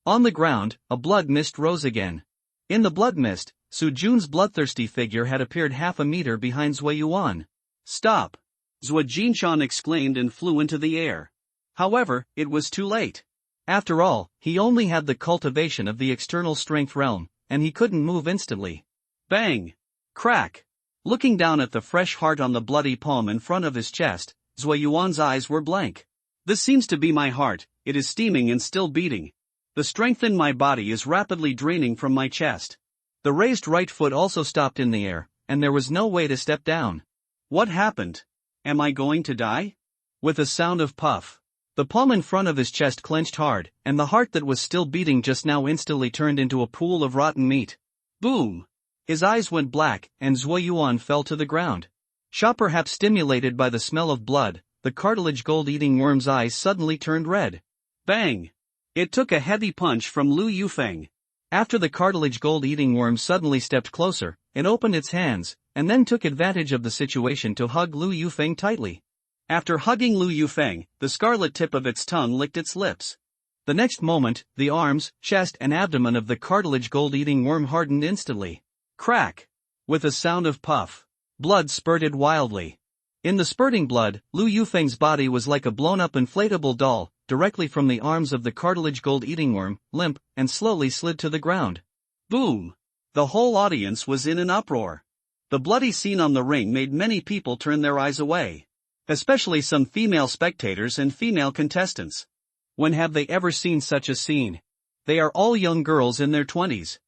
On the ground, a blood mist rose again. In the blood mist, Su Jun's bloodthirsty figure had appeared half a meter behind Zui Yuan. Stop! Zui Jinshan exclaimed and flew into the air. However, it was too late. After all, he only had the cultivation of the external strength realm, and he couldn't move instantly. Bang! Crack! Looking down at the fresh heart on the bloody palm in front of his chest, Zui Yuan's eyes were blank. This seems to be my heart, it is steaming and still beating. The strength in my body is rapidly draining from my chest. The raised right foot also stopped in the air, and there was no way to step down. What happened? Am I going to die? With a sound of puff. The palm in front of his chest clenched hard, and the heart that was still beating just now instantly turned into a pool of rotten meat. Boom! His eyes went black, and Zui Yuan fell to the ground. Shot perhaps stimulated by the smell of blood, the cartilage gold-eating worm's eyes suddenly turned red. Bang! It took a heavy punch from Lu Yufeng. After the cartilage gold-eating worm suddenly stepped closer, it opened its hands, and then took advantage of the situation to hug Lu Yufeng tightly. After hugging Lu Yufeng, the scarlet tip of its tongue licked its lips. The next moment, the arms, chest and abdomen of the cartilage gold-eating worm hardened instantly. Crack! With a sound of puff. Blood spurted wildly. In the spurting blood, Lu Yufeng's body was like a blown-up inflatable doll, directly from the arms of the cartilage gold-eating worm, limp, and slowly slid to the ground. Boom! The whole audience was in an uproar. The bloody scene on the ring made many people turn their eyes away. Especially some female spectators and female contestants. When have they ever seen such a scene? They are all young girls in their 20s.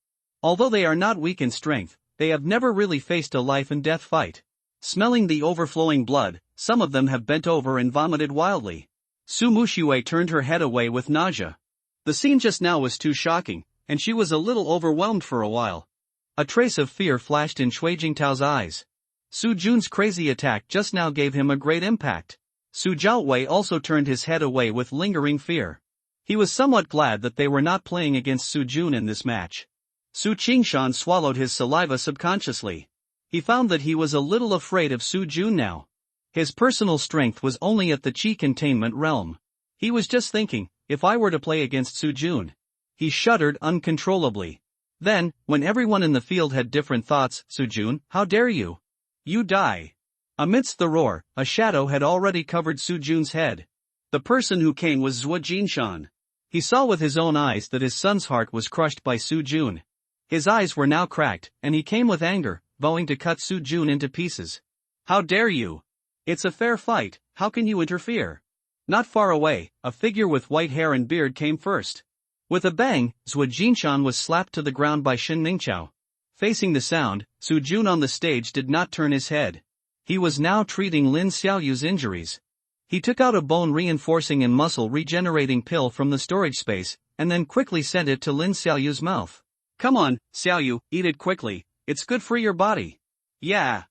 Although they are not weak in strength, they have never really faced a life-and-death fight. Smelling the overflowing blood, some of them have bent over and vomited wildly. Su Muxiue turned her head away with nausea. The scene just now was too shocking, and she was a little overwhelmed for a while. A trace of fear flashed in Shui Jingtao's eyes. Su Jun's crazy attack just now gave him a great impact. Su Jiaowei also turned his head away with lingering fear. He was somewhat glad that they were not playing against Su Jun in this match. Su Qingshan swallowed his saliva subconsciously. He found that he was a little afraid of Su Jun now. His personal strength was only at the Qi containment realm. He was just thinking, if I were to play against Su Jun. He shuddered uncontrollably. Then, when everyone in the field had different thoughts, Su Jun, how dare you? You die. Amidst the roar, a shadow had already covered Su Jun's head. The person who came was Zhuo Jinshan. He saw with his own eyes that his son's heart was crushed by Su Jun. His eyes were now cracked, and he came with anger, vowing to cut Su Jun into pieces. How dare you? It's a fair fight, how can you interfere? Not far away, a figure with white hair and beard came first. With a bang, Zhuo Jinshan was slapped to the ground by Shen Mingqiao. Facing the sound, Su Jun on the stage did not turn his head. He was now treating Lin Xiaoyu's injuries. He took out a bone-reinforcing and muscle-regenerating pill from the storage space, and then quickly sent it to Lin Xiaoyu's mouth. Come on, Xiaoyu, eat it quickly, it's good for your body. Yeah.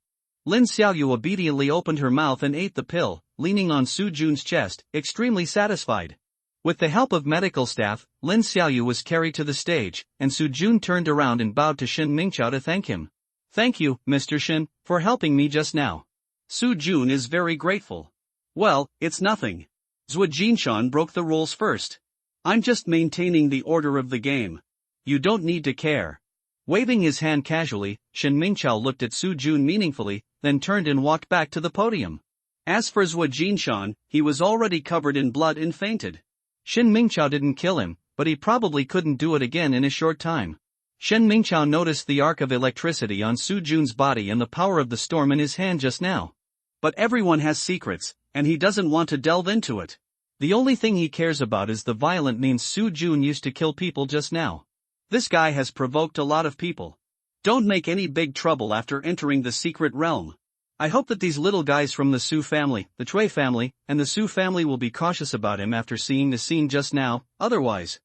Lin Xiaoyu obediently opened her mouth and ate the pill, leaning on Su Jun's chest, extremely satisfied. With the help of medical staff, Lin Xiaoyu was carried to the stage, and Su Jun turned around and bowed to Shen Mingqiao to thank him. Thank you, Mr. Shen, for helping me just now. Su Jun is very grateful. Well, it's nothing. Zhuo Jinshan broke the rules first. I'm just maintaining the order of the game. You don't need to care. Waving his hand casually, Shen Mingqiao looked at Su Jun meaningfully, then turned and walked back to the podium. As for Zhuo Jinshan, he was already covered in blood and fainted. Shen Mingqiao didn't kill him, but he probably couldn't do it again in a short time. Shen Mingqiao noticed the arc of electricity on Su Jun's body and the power of the storm in his hand just now. But everyone has secrets, and he doesn't want to delve into it. The only thing he cares about is the violent means Su Jun used to kill people just now. This guy has provoked a lot of people. Don't make any big trouble after entering the secret realm. I hope that these little guys from the Su family, the Cui family, and the Su family will be cautious about him after seeing the scene just now, otherwise.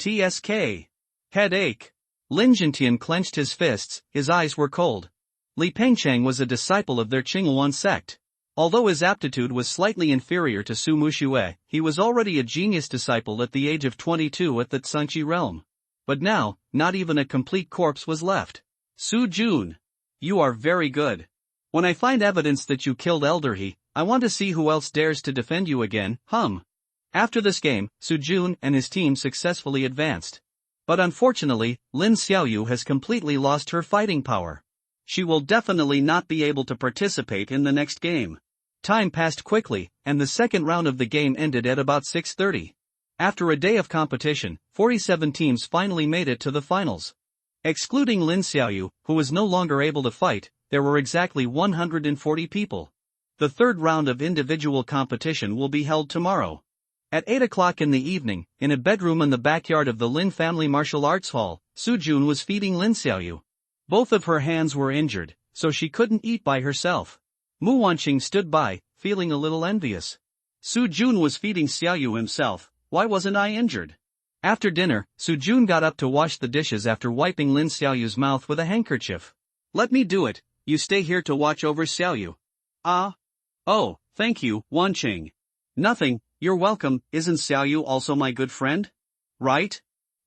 TSK. Headache. Lin Jintian clenched his fists, his eyes were cold. Li Pengcheng was a disciple of their Qingluan sect. Although his aptitude was slightly inferior to Su Muxiue, he was already a genius disciple at the age of 22 at the Tsunchi realm. But now, not even a complete corpse was left. Su Jun. You are very good. When I find evidence that you killed Elder He, I want to see who else dares to defend you again, After this game, Su Jun and his team successfully advanced. But unfortunately, Lin Xiaoyu has completely lost her fighting power. She will definitely not be able to participate in the next game. Time passed quickly, and the second round of the game ended at about 6:30. After a day of competition, 47 teams finally made it to the finals. Excluding Lin Xiaoyu, who was no longer able to fight, there were exactly 140 people. The third round of individual competition will be held tomorrow. At 8 o'clock in the evening, in a bedroom in the backyard of the Lin family martial arts hall, Su Jun was feeding Lin Xiaoyu. Both of her hands were injured, so she couldn't eat by herself. Mu Wanqing stood by, feeling a little envious. Su Jun was feeding Xiaoyu himself, why wasn't I injured? After dinner, Su Jun got up to wash the dishes after wiping Lin Xiaoyu's mouth with a handkerchief. Let me do it, you stay here to watch over Xiaoyu. Ah. Oh, thank you, Wanqing. Nothing, you're welcome, isn't Xiaoyu also my good friend? Right?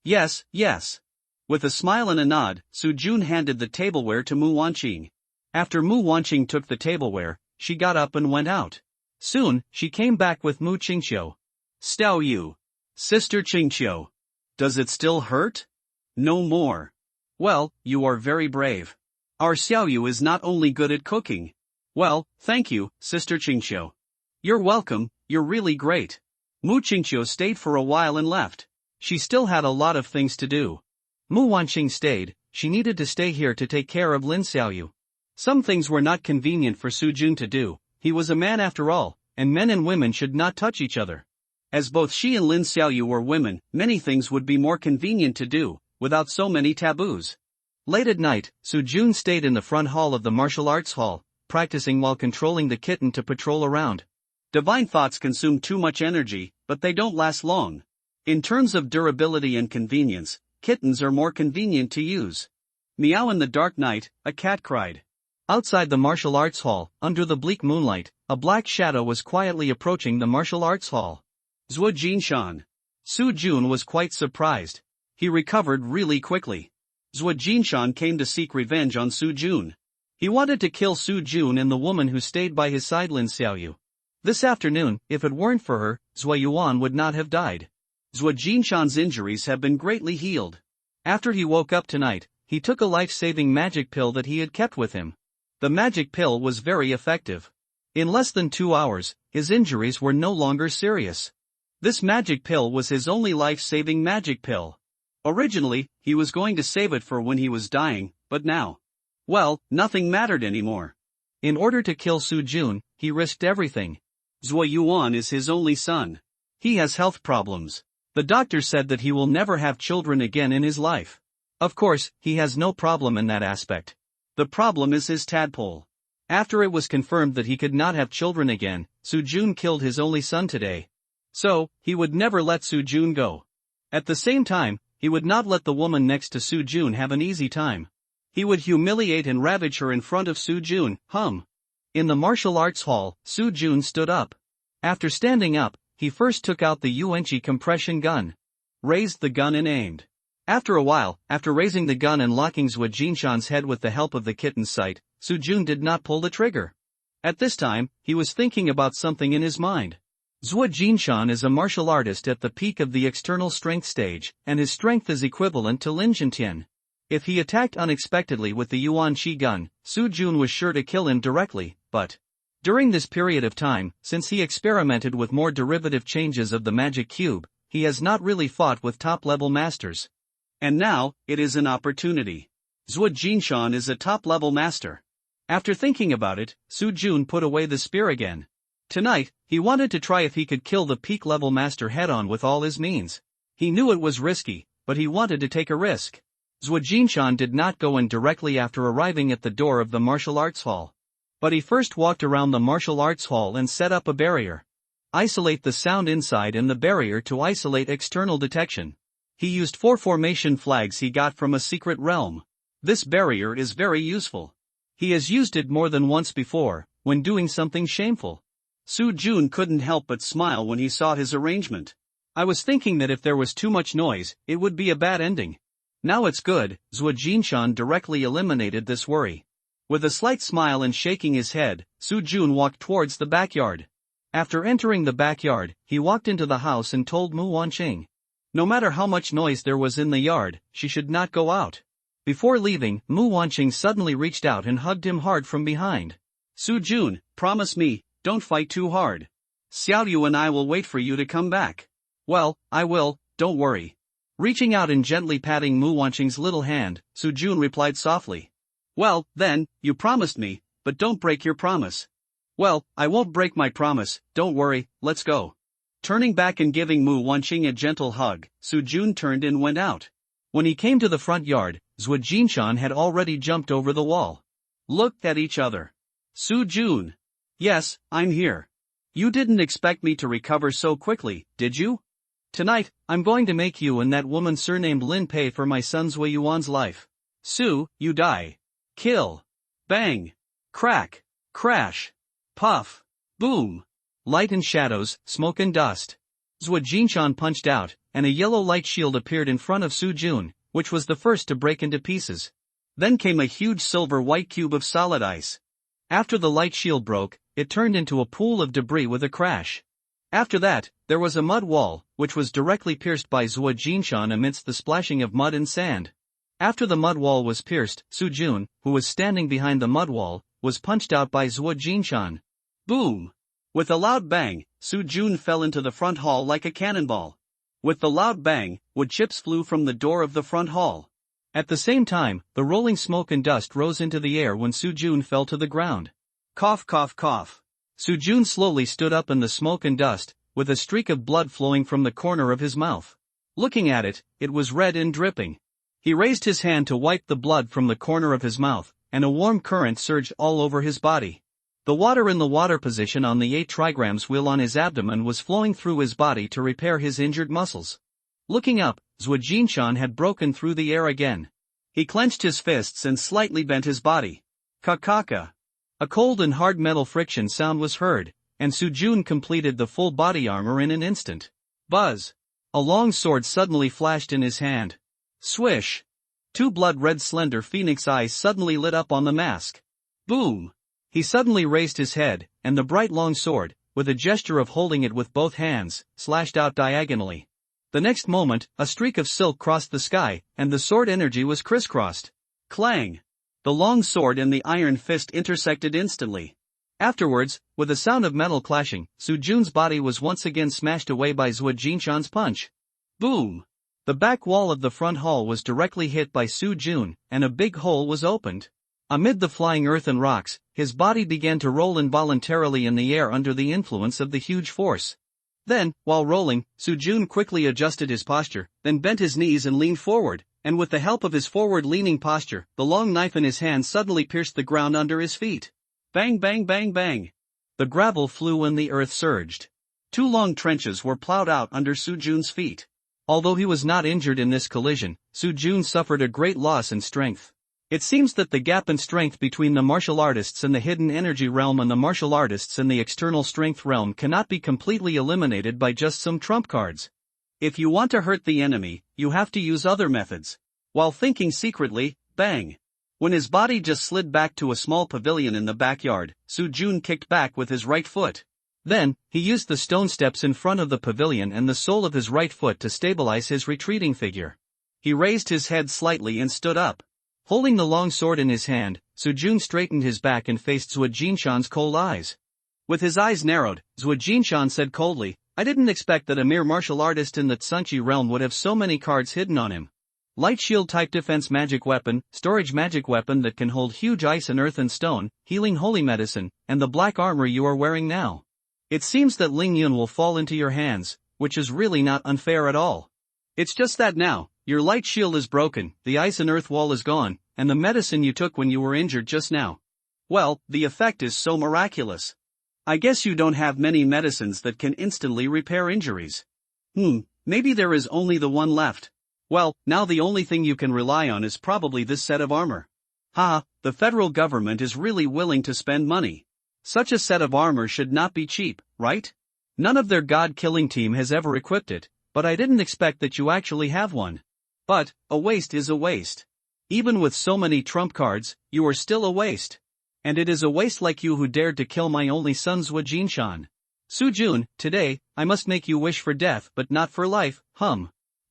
Yes, yes. With a smile and a nod, Su Jun handed the tableware to Mu Wanqing. After Mu Wanqing took the tableware, she got up and went out. Soon, she came back with Mu Qingqiu. Xiaoyu. Sister Qingqiu. Does it still hurt? No more. Well, you are very brave. Our Xiaoyu is not only good at cooking. Well, thank you, Sister Qingqiu. You're welcome, you're really great. Mu Qingqiu stayed for a while and left. She still had a lot of things to do. Mu Wanqing stayed, she needed to stay here to take care of Lin Xiaoyu. Some things were not convenient for Su Jun to do, he was a man after all, and men and women should not touch each other. As both she and Lin Xiaoyu were women, many things would be more convenient to do, without so many taboos. Late at night, Su Jun stayed in the front hall of the martial arts hall, practicing while controlling the kitten to patrol around. Divine thoughts consume too much energy, but they don't last long. In terms of durability and convenience, kittens are more convenient to use. Meow in the dark night, a cat cried. Outside the martial arts hall, under the bleak moonlight, a black shadow was quietly approaching the martial arts hall. Zhuo Jinshan. Su Jun was quite surprised. He recovered really quickly. Zhuo Jinshan came to seek revenge on Su Jun. He wanted to kill Su Jun and the woman who stayed by his side, Lin Xiaoyu. This afternoon, if it weren't for her, Zhuo Yuan would not have died. Zhuo Jinshan's injuries have been greatly healed. After he woke up tonight, he took a life-saving magic pill that he had kept with him. The magic pill was very effective. In less than 2 hours, his injuries were no longer serious. This magic pill was his only life-saving magic pill. Originally, he was going to save it for when he was dying, but now, well, nothing mattered anymore. In order to kill Su Jun, he risked everything. Zhuo Yuan is his only son. He has health problems. The doctor said that he will never have children again in his life. Of course, he has no problem in that aspect. The problem is his tadpole. After it was confirmed that he could not have children again, Su Jun killed his only son today. So, he would never let Su Jun go. At the same time, he would not let the woman next to Su Jun have an easy time. He would humiliate and ravage her in front of Su Jun. In the martial arts hall, Su Jun stood up. After standing up, he first took out the Yuanqi compression gun, raised the gun and aimed. After a while, after raising the gun and locking Zhuo Jinshan's head with the help of the kitten's sight, Su Jun did not pull the trigger. At this time, he was thinking about something in his mind. Zhuo Jinshan is a martial artist at the peak of the external strength stage, and his strength is equivalent to Lin Jintian. If he attacked unexpectedly with the Yuan Qi gun, Su Jun was sure to kill him directly, but during this period of time, since he experimented with more derivative changes of the magic cube, he has not really fought with top-level masters. And now, it is an opportunity. Zhuo Jinshan is a top-level master. After thinking about it, Su Jun put away the spear again. Tonight, he wanted to try if he could kill the peak-level master head-on with all his means. He knew it was risky, but he wanted to take a risk. Zhuo Jinshan did not go in directly after arriving at the door of the martial arts hall. But he first walked around the martial arts hall and set up a barrier. Isolate the sound inside and the barrier to isolate external detection. He used 4 formation flags he got from a secret realm. This barrier is very useful. He has used it more than once before, when doing something shameful. Su Jun couldn't help but smile when he saw his arrangement. I was thinking that if there was too much noise, it would be a bad ending. Now it's good. Zhuo Jinshan directly eliminated this worry. With a slight smile and shaking his head, Su Jun walked towards the backyard. After entering the backyard, he walked into the house and told Mu Wanqing. No matter how much noise there was in the yard, she should not go out. Before leaving, Mu Wanqing suddenly reached out and hugged him hard from behind. Su Jun, promise me, don't fight too hard. Xiaoyu and I will wait for you to come back. Well, I will, don't worry. Reaching out and gently patting Mu Wanqing's little hand, Su Jun replied softly. Well, then, you promised me, but don't break your promise. Well, I won't break my promise, don't worry, let's go. Turning back and giving Mu Wanqing a gentle hug, Su Jun turned and went out. When he came to the front yard, Zhuo Jinshan had already jumped over the wall. Looked at each other. Su Jun. Yes, I'm here. You didn't expect me to recover so quickly, did you? Tonight, I'm going to make you and that woman surnamed Lin pay for my son Zhuo Yuan's life. Su, you die. Kill. Bang. Crack. Crash. Puff. Boom. Light and shadows, smoke and dust. Zhuo Jinshan punched out, and a yellow light shield appeared in front of Su Jun, which was the first to break into pieces. Then came a huge silver-white cube of solid ice. After the light shield broke, it turned into a pool of debris with a crash. After that, there was a mud wall, which was directly pierced by Zhuo Jinshan amidst the splashing of mud and sand. After the mud wall was pierced, Su Jun, who was standing behind the mud wall, was punched out by Zhuo Jinshan. Boom! With a loud bang, Su Jun fell into the front hall like a cannonball. With the loud bang, wood chips flew from the door of the front hall. At the same time, the rolling smoke and dust rose into the air when Su Jun fell to the ground. Cough cough cough. Su Jun slowly stood up in the smoke and dust, with a streak of blood flowing from the corner of his mouth. Looking at it, it was red and dripping. He raised his hand to wipe the blood from the corner of his mouth, and a warm current surged all over his body. The water in the water position on the 8 trigrams wheel on his abdomen was flowing through his body to repair his injured muscles. Looking up, Zhuo Jinshan had broken through the air again. He clenched his fists and slightly bent his body. Ka-ka-ka. A cold and hard metal friction sound was heard, and Su Jun completed the full body armor in an instant. Buzz! A long sword suddenly flashed in his hand. Swish! 2 blood-red slender phoenix eyes suddenly lit up on the mask. Boom! He suddenly raised his head, and the bright long sword, with a gesture of holding it with both hands, slashed out diagonally. The next moment, a streak of silk crossed the sky, and the sword energy was crisscrossed. Clang! The long sword and the iron fist intersected instantly. Afterwards, with a sound of metal clashing, Su Jun's body was once again smashed away by Zhuo Jinshan's punch. Boom! The back wall of the front hall was directly hit by Su Jun, and a big hole was opened. Amid the flying earth and rocks, his body began to roll involuntarily in the air under the influence of the huge force. Then, while rolling, Su Jun quickly adjusted his posture, then bent his knees and leaned forward, and with the help of his forward-leaning posture, the long knife in his hand suddenly pierced the ground under his feet. Bang bang bang bang! The gravel flew and the earth surged. 2 long trenches were plowed out under Su Jun's feet. Although he was not injured in this collision, Su Jun suffered a great loss in strength. It seems that the gap in strength between the martial artists in the hidden energy realm and the martial artists in the external strength realm cannot be completely eliminated by just some trump cards. If you want to hurt the enemy, you have to use other methods. While thinking secretly, bang! When his body just slid back to a small pavilion in the backyard, Su Jun kicked back with his right foot. Then, he used the stone steps in front of the pavilion and the sole of his right foot to stabilize his retreating figure. He raised his head slightly and stood up. Holding the long sword in his hand, Su Jun straightened his back and faced Zhuo Jinshan's cold eyes. With his eyes narrowed, Zhuo Jinshan said coldly, "I didn't expect that a mere martial artist in the Tsunchi realm would have so many cards hidden on him. Light shield type defense magic weapon, storage magic weapon that can hold huge ice and earth and stone, healing holy medicine, and the black armor you are wearing now. It seems that Ling Yun will fall into your hands, which is really not unfair at all. It's just that now, your light shield is broken, the ice and earth wall is gone, and the medicine you took when you were injured just now. Well, the effect is so miraculous. I guess you don't have many medicines that can instantly repair injuries. Maybe there is only the one left. Well, now the only thing you can rely on is probably this set of armor. The federal government is really willing to spend money. Such a set of armor should not be cheap, right? None of their god-killing team has ever equipped it, but I didn't expect that you actually have one. But, a waste is a waste. Even with so many trump cards, you are still a waste. And it is a waste like you who dared to kill my only son Zhuo Jinshan. Su Jun, today, I must make you wish for death but not for life,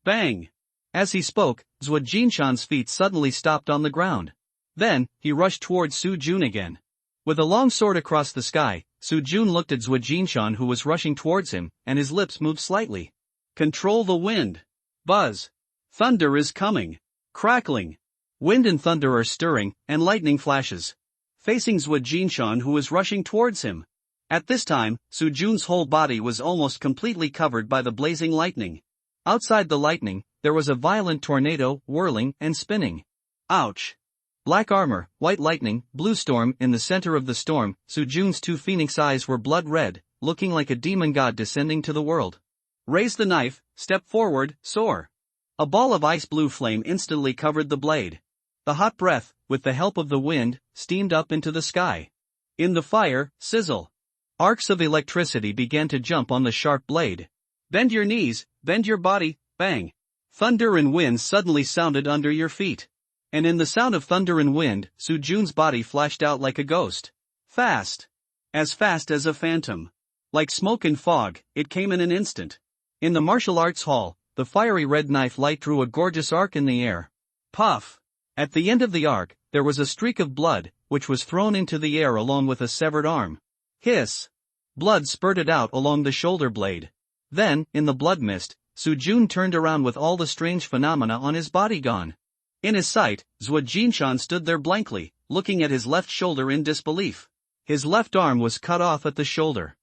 Bang! As he spoke, Zhuo Jinshan's feet suddenly stopped on the ground. Then, he rushed towards Su Jun again. With a long sword across the sky, Su Jun looked at Zhuo Jinshan who was rushing towards him, and his lips moved slightly. Control the wind. Buzz. Thunder is coming. Crackling. Wind and thunder are stirring, and lightning flashes. Facing Zhuo Jinshan who was rushing towards him. At this time, Su Jun's whole body was almost completely covered by the blazing lightning. Outside the lightning, there was a violent tornado, whirling and spinning. Ouch! Black armor, white lightning, blue storm. In the center of the storm, Su Jun's 2 phoenix eyes were blood red, looking like a demon god descending to the world. Raise the knife, step forward, soar. A ball of ice blue flame instantly covered the blade. The hot breath, with the help of the wind, steamed up into the sky. In the fire, sizzle. Arcs of electricity began to jump on the sharp blade. Bend your knees, bend your body, bang. Thunder and wind suddenly sounded under your feet. And in the sound of thunder and wind, Su Jun's body flashed out like a ghost. Fast. As fast as a phantom. Like smoke and fog, it came in an instant. In the martial arts hall, the fiery red knife light drew a gorgeous arc in the air. Puff! At the end of the arc, there was a streak of blood, which was thrown into the air along with a severed arm. Hiss! Blood spurted out along the shoulder blade. Then, in the blood mist, Su Jun turned around with all the strange phenomena on his body gone. In his sight, Zhuo Jinshan stood there blankly, looking at his left shoulder in disbelief. His left arm was cut off at the shoulder.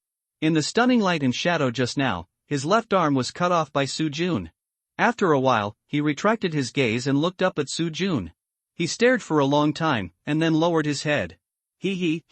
In the stunning light and shadow just now, his left arm was cut off by Su-jun. After a while, he retracted his gaze and looked up at Su-jun. He stared for a long time, and then lowered his head. Hee.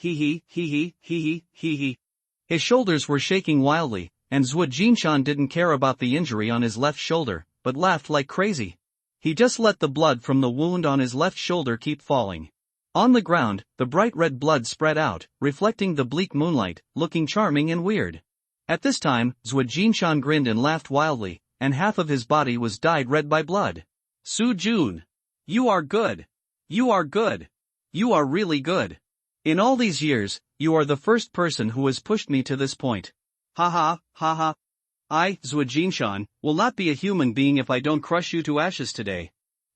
His shoulders were shaking wildly, and Zhuo Jinshan didn't care about the injury on his left shoulder, but laughed like crazy. He just let the blood from the wound on his left shoulder keep falling. On the ground, the bright red blood spread out, reflecting the bleak moonlight, looking charming and weird. At this time, Zhuo Jinshan grinned and laughed wildly, and half of his body was dyed red by blood. Su-jun! You are good! You are good! You are really good! In all these years, you are the first person who has pushed me to this point. Ha ha. I, Zhuo Jinshan, will not be a human being if I don't crush you to ashes today.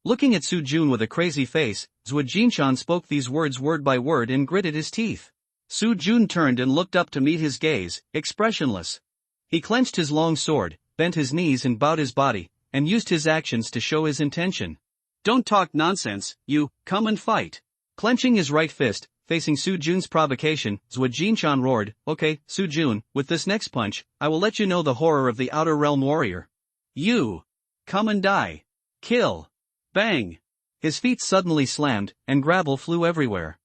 Looking at Su-jun with a crazy face, Zhuo Jinshan spoke these words word by word and gritted his teeth. Su-jun turned and looked up to meet his gaze, expressionless. He clenched his long sword, bent his knees and bowed his body, and used his actions to show his intention. Don't talk nonsense, you, come and fight. Clenching his right fist, facing Su-jun's provocation, Zhuo Jinshan roared, Okay, Su-jun, with this next punch, I will let you know the horror of the Outer Realm warrior. You! Come and die! Kill! Bang! His feet suddenly slammed, and gravel flew everywhere.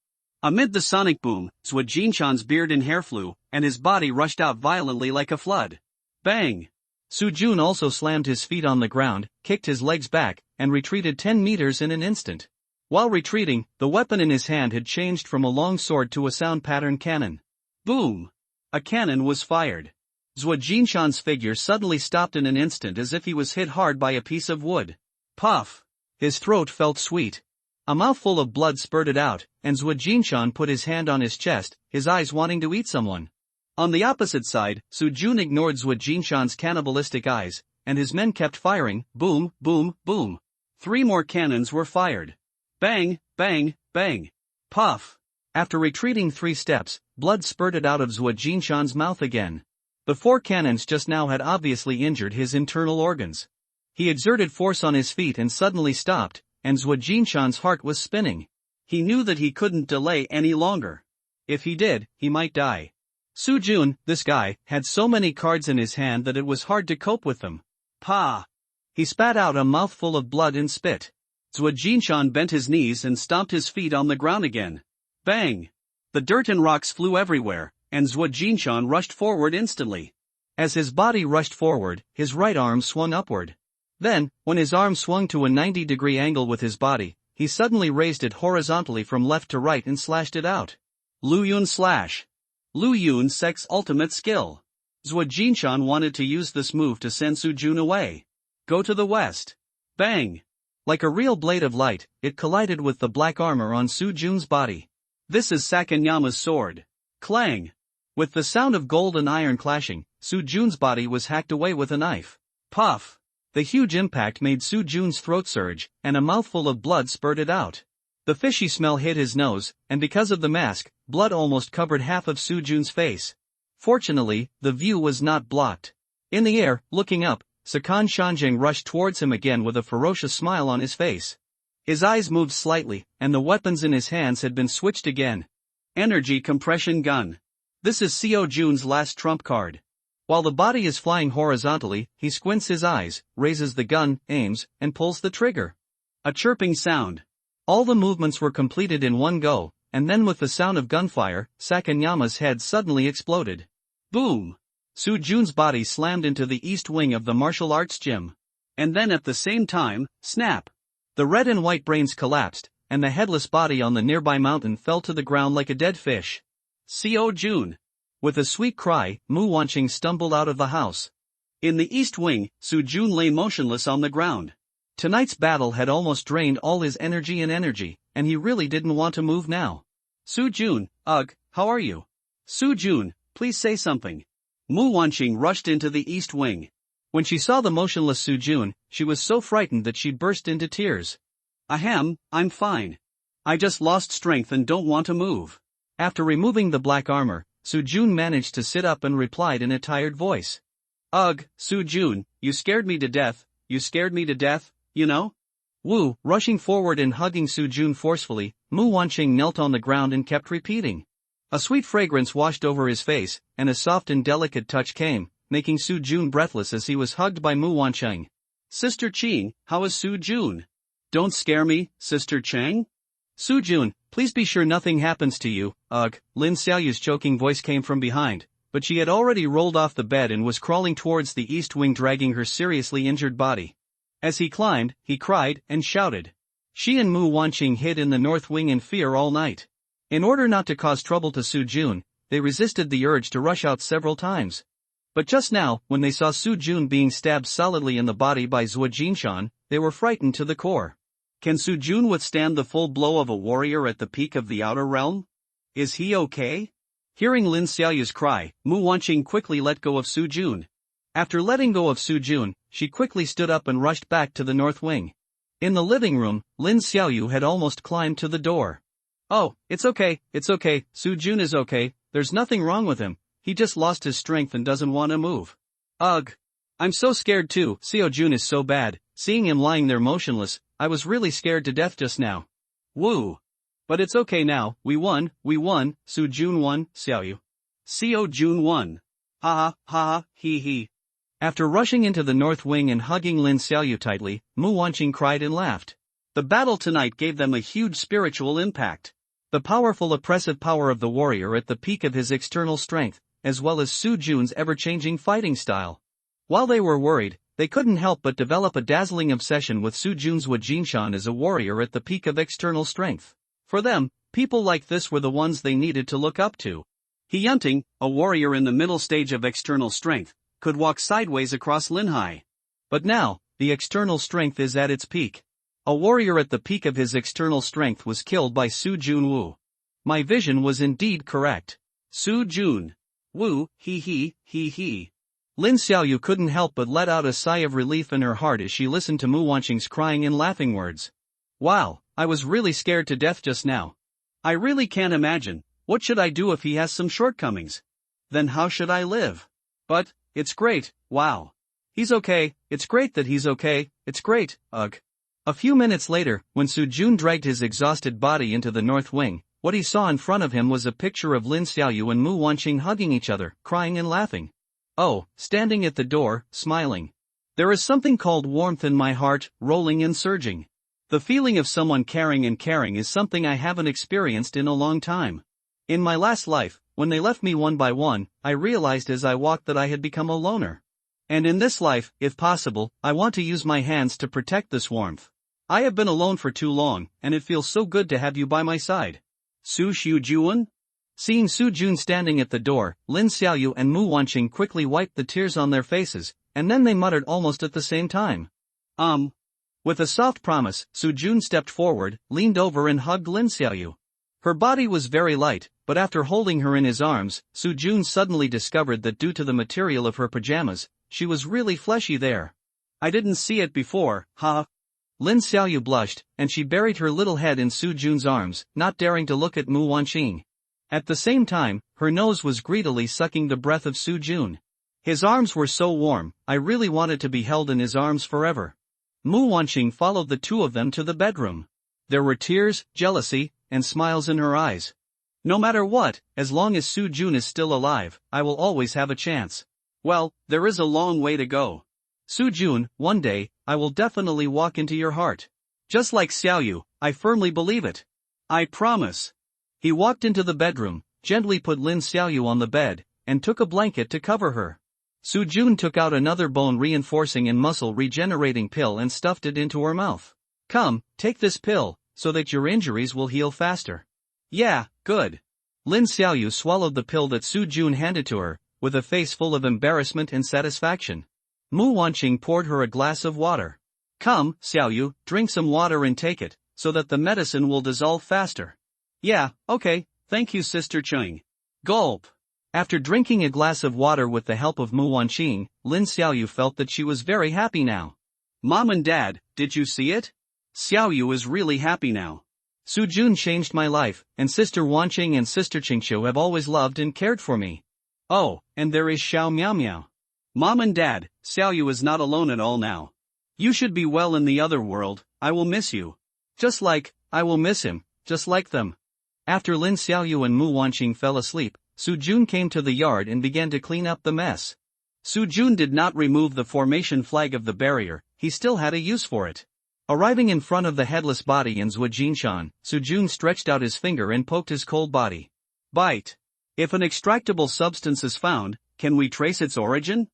Amid the sonic boom, Zhuo Jinshan's beard and hair flew, and his body rushed out violently like a flood. Bang! Su-jun also slammed his feet on the ground, kicked his legs back, and retreated 10 meters in an instant. While retreating, the weapon in his hand had changed from a long sword to a sound-pattern cannon. Boom! A cannon was fired. Zhuo Jinshan's figure suddenly stopped in an instant as if he was hit hard by a piece of wood. Puff! His throat felt sweet. A mouthful of blood spurted out, and Zhuo Jinshan put his hand on his chest, his eyes wanting to eat someone. On the opposite side, Su-jun ignored Zhuo Jinshan's cannibalistic eyes, and his men kept firing, boom, boom, boom. 3 more cannons were fired. Bang, bang, bang. Puff! After retreating 3 steps, blood spurted out of Zhuo Jinshan's mouth again. The 4 cannons just now had obviously injured his internal organs. He exerted force on his feet and suddenly stopped, and Zhuo Jinshan's heart was spinning. He knew that he couldn't delay any longer. If he did, he might die. Su-jun, this guy, had so many cards in his hand that it was hard to cope with them. Pa! He spat out a mouthful of blood and spit. Zhuo Jinshan bent his knees and stomped his feet on the ground again. Bang! The dirt and rocks flew everywhere, and Zhuo Jinshan rushed forward instantly. As his body rushed forward, his right arm swung upward. Then, when his arm swung to a 90-degree angle with his body, he suddenly raised it horizontally from left to right and slashed it out. Lu Yun slash. Lu Yun Sek's ultimate skill. Zhuo Jinshan wanted to use this move to send Su-jun away. Go to the west. Bang! Like a real blade of light, it collided with the black armor on Su-jun's body. This is Sakanyama's sword. Clang! With the sound of gold and iron clashing, Su-jun's body was hacked away with a knife. Puff! The huge impact made Su-jun's throat surge, and a mouthful of blood spurted out. The fishy smell hit his nose, and because of the mask, blood almost covered half of Su-jun's face. Fortunately, the view was not blocked. In the air, looking up, Sakan Shanjing rushed towards him again with a ferocious smile on his face. His eyes moved slightly, and the weapons in his hands had been switched again. Energy compression gun. This is Seo-jun's last trump card. While the body is flying horizontally, he squints his eyes, raises the gun, aims, and pulls the trigger. A chirping sound. All the movements were completed in one go, and then with the sound of gunfire, Sakanyama's head suddenly exploded. Boom! Su-jun's body slammed into the east wing of the martial arts gym. And then at the same time, snap! The red and white brains collapsed, and the headless body on the nearby mountain fell to the ground like a dead fish. Seo-jun! With a sweet cry, Mu Wanqing stumbled out of the house. In the east wing, Su-jun lay motionless on the ground. Tonight's battle had almost drained all his energy, and he really didn't want to move now. Su-jun, ugh, how are you? Su-jun, please say something. Mu Wanqing rushed into the east wing. When she saw the motionless Su-jun, she was so frightened that she burst into tears. Ahem, I'm fine. I just lost strength and don't want to move. After removing the black armor, Su-jun managed to sit up and replied in a tired voice. Ugh, Su-jun, you scared me to death, you know? Wu, rushing forward and hugging Su-jun forcefully, Mu Wanqing knelt on the ground and kept repeating. A sweet fragrance washed over his face, and a soft and delicate touch came, making Su Jun breathless as he was hugged by Mu Wancheng. Sister Qing, how is Su Jun? Don't scare me, Sister Chang? Su Jun, please be sure nothing happens to you. Ugh, Lin Xiaoyu's choking voice came from behind, but she had already rolled off the bed and was crawling towards the east wing, dragging her seriously injured body. As he climbed, he cried and shouted. She and Mu Wanqing hid in the north wing in fear all night. In order not to cause trouble to Su Jun, they resisted the urge to rush out several times. But just now, when they saw Su Jun being stabbed solidly in the body by Zhuo Jinshan, they were frightened to the core. Can Su Jun withstand the full blow of a warrior at the peak of the outer realm? Is he okay? Hearing Lin Xiaoyu's cry, Mu Wanqing quickly let go of Su Jun. After letting go of Su Jun, she quickly stood up and rushed back to the north wing. In the living room, Lin Xiaoyu had almost climbed to the door. Oh, it's okay, Su Jun is okay, there's nothing wrong with him, he just lost his strength and doesn't want to move. Ugh. I'm so scared too, Xiao Jun is so bad, seeing him lying there motionless, I was really scared to death just now. Woo. But it's okay now, we won, Su Jun won, Xiaoyu. Xiao Jun won. Ha ha, he. After rushing into the north wing and hugging Lin Xiaoyu tightly, Mu Wanqing cried and laughed. The battle tonight gave them a huge spiritual impact. The powerful oppressive power of the warrior at the peak of his external strength, as well as Su Jun's ever-changing fighting style. While they were worried, they couldn't help but develop a dazzling obsession with Su Jun's Zhuo Jinshan as a warrior at the peak of external strength. For them, people like this were the ones they needed to look up to. He Yunting, a warrior in the middle stage of external strength, could walk sideways across Linhai. But now, the external strength is at its peak. A warrior at the peak of his external strength was killed by Su Jun Wu. My vision was indeed correct. Su Jun. Wu, he. Lin Xiaoyu couldn't help but let out a sigh of relief in her heart as she listened to Mu Wanqing's crying and laughing words. Wow, I was really scared to death just now. I really can't imagine, what should I do if he has some shortcomings? Then how should I live? But, it's great, wow. He's okay, it's great that he's okay, it's great, ugh. A few minutes later, when Su Jun dragged his exhausted body into the north wing, what he saw in front of him was a picture of Lin Xiaoyu and Mu Wanqing hugging each other, crying and laughing. Oh, standing at the door, smiling. There is something called warmth in my heart, rolling and surging. The feeling of someone caring and caring is something I haven't experienced in a long time. In my last life, when they left me one by one, I realized as I walked that I had become a loner. And in this life, if possible, I want to use my hands to protect this warmth. I have been alone for too long, and it feels so good to have you by my side. Su Xiujun? Seeing Su Jun standing at the door, Lin Xiaoyu and Mu Wanqing quickly wiped the tears on their faces, and then they muttered almost at the same time. With a soft promise, Su Jun stepped forward, leaned over and hugged Lin Xiaoyu. Her body was very light, but after holding her in his arms, Su Jun suddenly discovered that due to the material of her pajamas, she was really fleshy there. I didn't see it before, ha. Lin Xiaoyu blushed, and she buried her little head in Su Jun's arms, not daring to look at Mu Wanqing. At the same time, her nose was greedily sucking the breath of Su Jun. His arms were so warm, I really wanted to be held in his arms forever. Mu Wanqing followed the two of them to the bedroom. There were tears, jealousy, and smiles in her eyes. No matter what, as long as Su Jun is still alive, I will always have a chance. Well, there is a long way to go. Su Jun, one day, I will definitely walk into your heart. Just like Xiaoyu, I firmly believe it. I promise. He walked into the bedroom, gently put Lin Xiaoyu on the bed, and took a blanket to cover her. Su Jun took out another bone-reinforcing and muscle-regenerating pill and stuffed it into her mouth. Come, take this pill, so that your injuries will heal faster. Yeah, good. Lin Xiaoyu swallowed the pill that Su Jun handed to her, with a face full of embarrassment and satisfaction. Mu Wanqing poured her a glass of water. Come, Xiaoyu, drink some water and take it, so that the medicine will dissolve faster. Yeah, okay, thank you Sister Cheng. Gulp. After drinking a glass of water with the help of Mu Wanqing, Lin Xiaoyu felt that she was very happy now. Mom and Dad, did you see it? Xiaoyu is really happy now. Su Jun changed my life, and Sister Wanqing and Sister Qingqiu have always loved and cared for me. Oh, and there is Xiao Miao Miao. Mom and Dad, Xiaoyu is not alone at all now. You should be well in the other world, I will miss you. Just like, I will miss him, just like them. After Lin Xiaoyu and Mu Wanqing fell asleep, Su Jun came to the yard and began to clean up the mess. Su Jun did not remove the formation flag of the barrier, he still had a use for it. Arriving in front of the headless body in Zhuo Jinshan, Su Jun stretched out his finger and poked his cold body. Bite. If an extractable substance is found, can we trace its origin?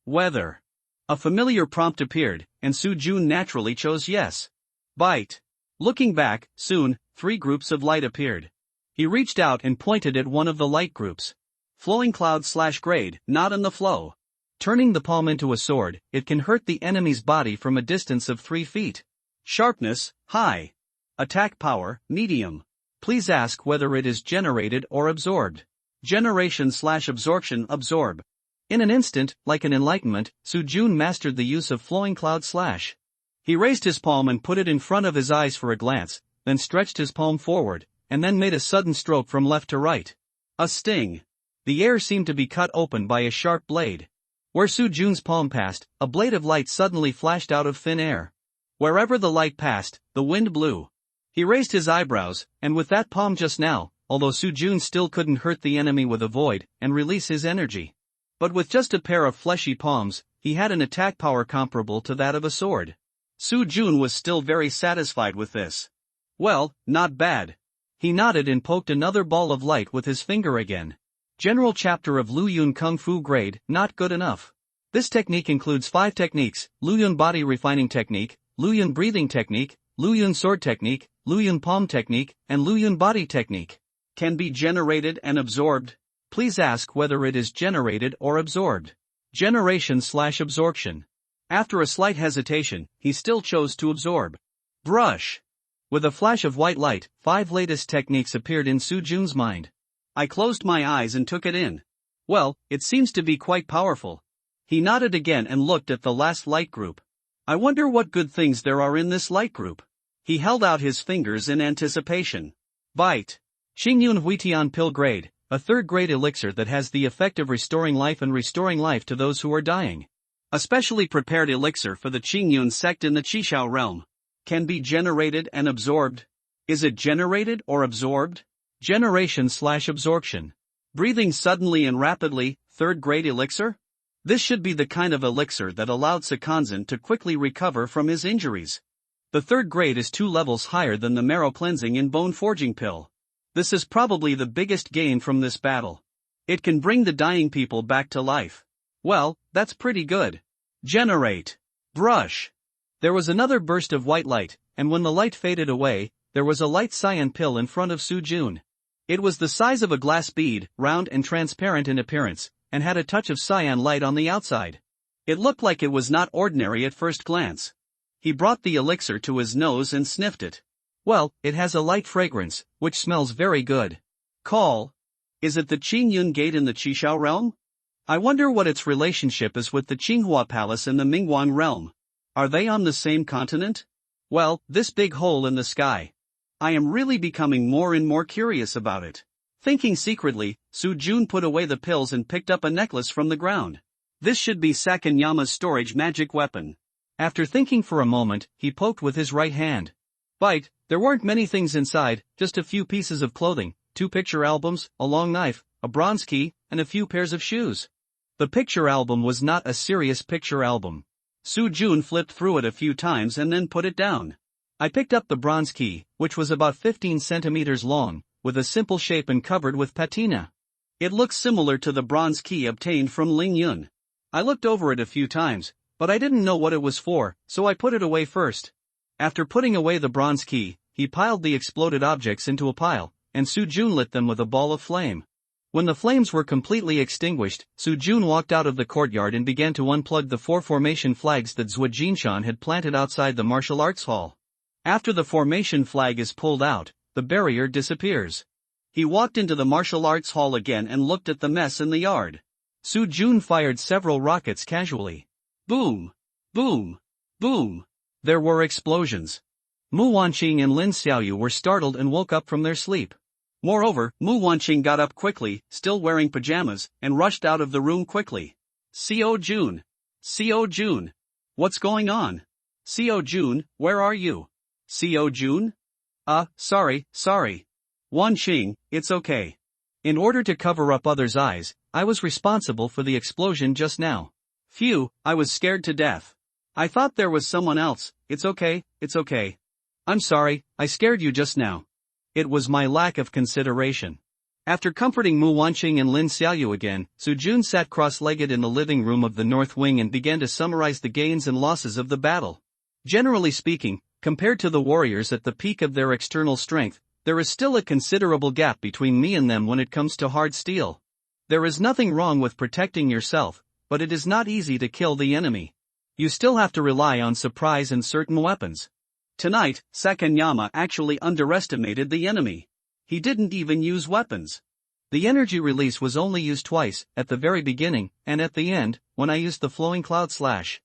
Whether. A familiar prompt appeared, and Su Jun naturally chose yes. Bite. Looking back, soon, 3 groups of light appeared. He reached out and pointed at one of the light groups. Flowing cloud/grade, not in the flow. Turning the palm into a sword, it can hurt the enemy's body from a distance of 3 feet. Sharpness, high. Attack power, medium. Please ask whether it is generated or absorbed. Generation/absorption. Absorb. In an instant, like an enlightenment, Su Jun mastered the use of flowing cloud slash. He raised his palm and put it in front of his eyes for a glance, then stretched his palm forward, and then made a sudden stroke from left to right. A sting. The air seemed to be cut open by a sharp blade. Where Su Jun's palm passed, a blade of light suddenly flashed out of thin air. Wherever the light passed, the wind blew. He raised his eyebrows, and with that palm just now, although Su Jun still couldn't hurt the enemy with a void and release his energy. But with just a pair of fleshy palms, he had an attack power comparable to that of a sword. Su Jun was still very satisfied with this. Well, not bad. He nodded and poked another ball of light with his finger again. General chapter of Luyun Kung Fu grade, not good enough. This technique includes 5 techniques: Luyun body refining technique, Luyun breathing technique, Luyun sword technique, Luyun palm technique, and Luyun body technique. Can be generated and absorbed. Please ask whether it is generated or absorbed. Generation/absorption. After a slight hesitation, he still chose to absorb. Brush. With a flash of white light, 5 latest techniques appeared in Su Jun's mind. I closed my eyes and took it in. Well, it seems to be quite powerful. He nodded again and looked at the last light group. I wonder what good things there are in this light group. He held out his fingers in anticipation. Bite. Xingyun Huitian Pill Grade, a 3rd grade elixir that has the effect of restoring life and restoring life to those who are dying. A specially prepared elixir for the Qingyun sect in the Qishao realm. Can be generated and absorbed. Is it generated or absorbed? Generation/absorption. Breathing suddenly and rapidly, 3rd grade elixir? This should be the kind of elixir that allowed Sakanzan to quickly recover from his injuries. The 3rd grade is 2 levels higher than the marrow cleansing and bone forging pill. This is probably the biggest gain from this battle. It can bring the dying people back to life. Well, that's pretty good. Generate. Brush. There was another burst of white light, and when the light faded away, there was a light cyan pill in front of Su Jun. It was the size of a glass bead, round and transparent in appearance, and had a touch of cyan light on the outside. It looked like it was not ordinary at first glance. He brought the elixir to his nose and sniffed it. Well, it has a light fragrance, which smells very good. Call. Is it the Qingyun Gate in the Qishao realm? I wonder what its relationship is with the Qinghua Palace in the Mingguang realm. Are they on the same continent? Well, this big hole in the sky. I am really becoming more and more curious about it. Thinking secretly, Su Jun put away the pills and picked up a necklace from the ground. This should be Sakanyama's storage magic weapon. After thinking for a moment, he poked with his right hand. Bite, there weren't many things inside, just a few pieces of clothing, 2 picture albums, a long knife, a bronze key, and a few pairs of shoes. The picture album was not a serious picture album. Su Jun flipped through it a few times and then put it down. I picked up the bronze key, which was about 15 centimeters long, with a simple shape and covered with patina. It looks similar to the bronze key obtained from Ling Yun. I looked over it a few times, but I didn't know what it was for, so I put it away first. After putting away the bronze key, he piled the exploded objects into a pile, and Su Jun lit them with a ball of flame. When the flames were completely extinguished, Su Jun walked out of the courtyard and began to unplug the 4 formation flags that Zhuo Jinshan had planted outside the martial arts hall. After the formation flag is pulled out, the barrier disappears. He walked into the martial arts hall again and looked at the mess in the yard. Su Jun fired several rockets casually. Boom! Boom! Boom! There were explosions. Mu Wanqing and Lin Xiaoyu were startled and woke up from their sleep. Moreover, Mu Wanqing got up quickly, still wearing pajamas, and rushed out of the room quickly. Xiao Jun! Xiao Jun! What's going on? Xiao Jun, where are you? Xiao Jun? Sorry. Wan Qing, it's okay. In order to cover up others' eyes, I was responsible for the explosion just now. Phew, I was scared to death. I thought there was someone else. It's okay, it's okay. I'm sorry, I scared you just now. It was my lack of consideration. After comforting Mu Wanqing and Lin Xiaoyu again, Su Jun sat cross-legged in the living room of the North Wing and began to summarize the gains and losses of the battle. Generally speaking, compared to the warriors at the peak of their external strength, there is still a considerable gap between me and them when it comes to hard steel. There is nothing wrong with protecting yourself, but it is not easy to kill the enemy. You still have to rely on surprise and certain weapons. Tonight, Sakanyama actually underestimated the enemy. He didn't even use weapons. The energy release was only used twice, at the very beginning, and at the end, when I used the flowing cloud slash.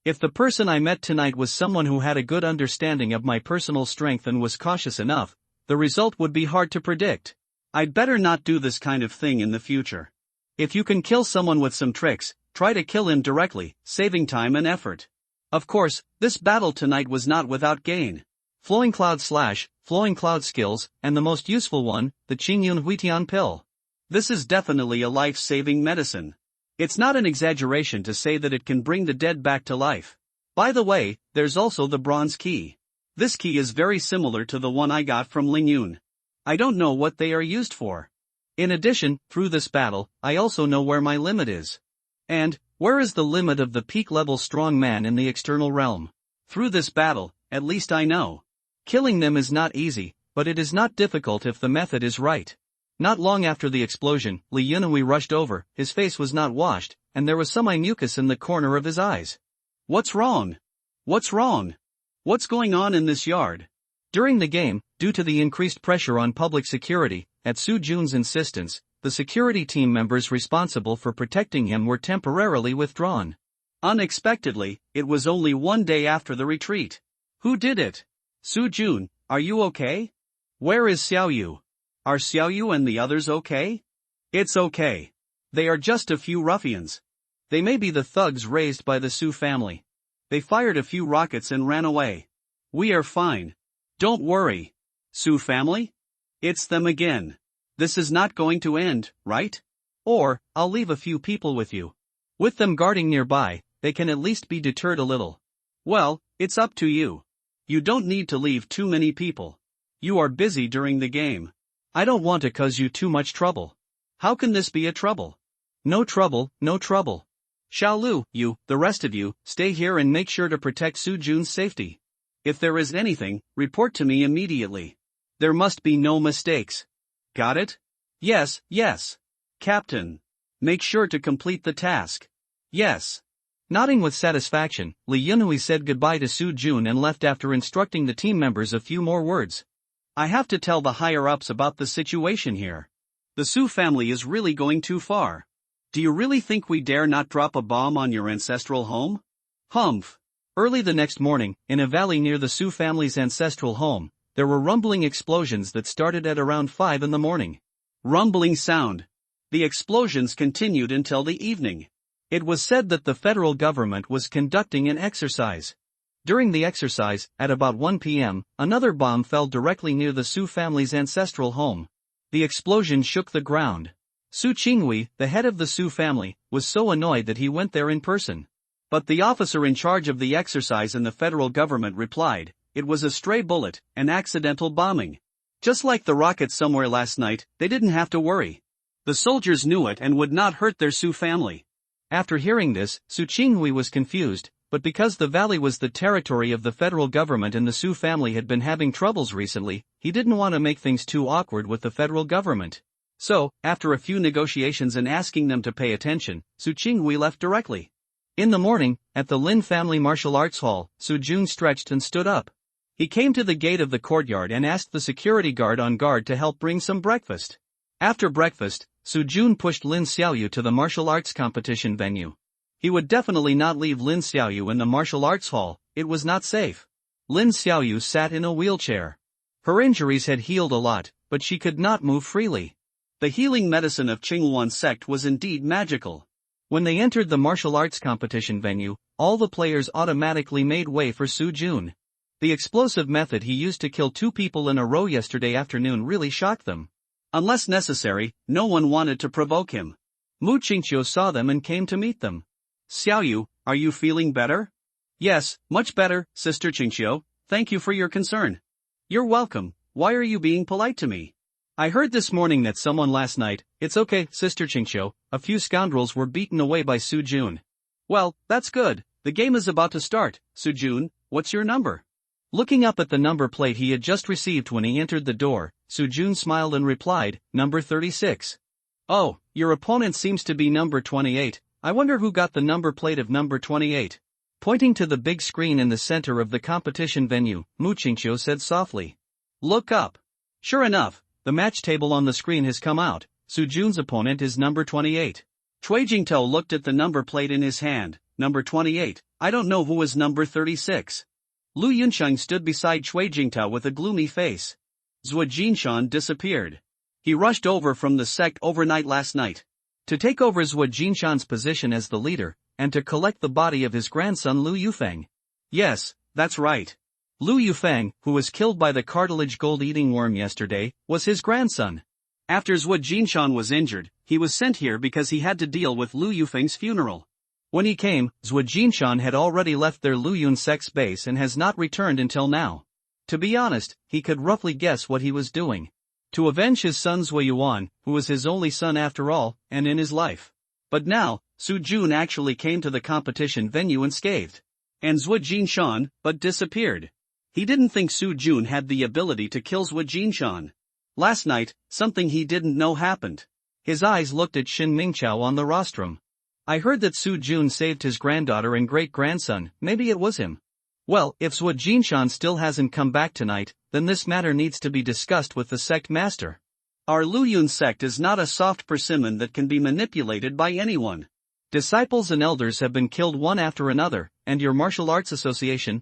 If the person I met tonight was someone who had a good understanding of my personal strength and was cautious enough, the result would be hard to predict. I'd better not do this kind of thing in the future. If you can kill someone with some tricks, try to kill him directly, saving time and effort. Of course, this battle tonight was not without gain. Flowing cloud slash, flowing cloud skills, and the most useful one, the Qingyun Huitian pill. This is definitely a life-saving medicine. It's not an exaggeration to say that it can bring the dead back to life. By the way, there's also the bronze key. This key is very similar to the one I got from Ling Yun. I don't know what they are used for. In addition, through this battle, I also know where my limit is. And, where is the limit of the peak-level strong man in the external realm? Through this battle, at least I know. Killing them is not easy, but it is not difficult if the method is right. Not long after the explosion, Li Yunhui rushed over, his face was not washed, and there was some mucus in the corner of his eyes. What's wrong? What's wrong? What's going on in this yard? During the game, due to the increased pressure on public security, at Su Jun's insistence, the security team members responsible for protecting him were temporarily withdrawn. Unexpectedly, it was only one day after the retreat. Who did it? Su Jun, are you okay? Where is Xiaoyu? Are Xiaoyu and the others okay? It's okay. They are just a few ruffians. They may be the thugs raised by the Su family. They fired a few rockets and ran away. We are fine. Don't worry. Su family? It's them again. This is not going to end, right? Or, I'll leave a few people with you. With them guarding nearby, they can at least be deterred a little. Well, it's up to you. You don't need to leave too many people. You are busy during the game. I don't want to cause you too much trouble. How can this be a trouble? No trouble, no trouble. Xiaolu, you, the rest of you, stay here and make sure to protect Su Jun's safety. If there is anything, report to me immediately. There must be no mistakes. Got it? Yes, yes. Captain. Make sure to complete the task. Yes. Nodding with satisfaction, Li Yunhui said goodbye to Su Jun and left after instructing the team members a few more words. I have to tell the higher-ups about the situation here. The Su family is really going too far. Do you really think we dare not drop a bomb on your ancestral home? Humph. Early the next morning, in a valley near the Su family's ancestral home, there were rumbling explosions that started at around 5 in the morning. Rumbling sound. The explosions continued until the evening. It was said that the federal government was conducting an exercise. During the exercise, at about 1 p.m., another bomb fell directly near the Su family's ancestral home. The explosion shook the ground. Su Qinghui, the head of the Su family, was so annoyed that he went there in person. But the officer in charge of the exercise in the federal government replied, it was a stray bullet, an accidental bombing. Just like the rocket somewhere last night, they didn't have to worry. The soldiers knew it and would not hurt their Su family. After hearing this, Su Qinghui was confused, but because the valley was the territory of the federal government and the Su family had been having troubles recently, he didn't want to make things too awkward with the federal government. So, after a few negotiations and asking them to pay attention, Su Qinghui left directly. In the morning, at the Lin family martial arts hall, Su Jun stretched and stood up. He came to the gate of the courtyard and asked the security guard on guard to help bring some breakfast. After breakfast, Su Jun pushed Lin Xiaoyu to the martial arts competition venue. He would definitely not leave Lin Xiaoyu in the martial arts hall, it was not safe. Lin Xiaoyu sat in a wheelchair. Her injuries had healed a lot, but she could not move freely. The healing medicine of Qinghuan sect was indeed magical. When they entered the martial arts competition venue, all the players automatically made way for Su Jun. The explosive method he used to kill 2 people in a row yesterday afternoon really shocked them. Unless necessary, no one wanted to provoke him. Mu Qingqiu saw them and came to meet them. Xiaoyu, are you feeling better? Yes, much better, Sister Qingqiu, thank you for your concern. You're welcome, why are you being polite to me? I heard this morning that someone last night, it's okay, Sister Qingqiu, a few scoundrels were beaten away by Su Jun. Well, that's good, the game is about to start. Su Jun, what's your number? Looking up at the number plate he had just received when he entered the door, Su Jun smiled and replied, number 36. Oh, your opponent seems to be number 28, I wonder who got the number plate of number 28. Pointing to the big screen in the center of the competition venue, Mu Qingqiu said softly. Look up. Sure enough, the match table on the screen has come out, Su Jun's opponent is number 28. Cui Jingtou looked at the number plate in his hand, number 28, I don't know who is number 36. Lu Yunsheng stood beside Cui Jingtou with a gloomy face. Zhuo Jinshan disappeared. He rushed over from the sect overnight last night. To take over Zhuo Jinshan's position as the leader, and to collect the body of his grandson Lu Yufeng. Yes, that's right. Lu Yufeng, who was killed by the cartilage gold-eating worm yesterday, was his grandson. After Zhuo Jinshan was injured, he was sent here because he had to deal with Lu Yufeng's funeral. When he came, Zhuo Jinshan had already left their Luyun sect's base and has not returned until now. To be honest, he could roughly guess what he was doing. To avenge his son Zhuo Yuan, who was his only son after all, and in his life. But now, Su Jun actually came to the competition venue unscathed. And Zhuo Jinshan, but disappeared. He didn't think Su Jun had the ability to kill Zhuo Jinshan. Last night, something he didn't know happened. His eyes looked at Shin Mingqiao on the rostrum. I heard that Su Jun saved his granddaughter and great-grandson, maybe it was him. Well, if Zhuo Jinshan still hasn't come back tonight, then this matter needs to be discussed with the sect master. Our Luyun sect is not a soft persimmon that can be manipulated by anyone. Disciples and elders have been killed one after another, and your martial arts association,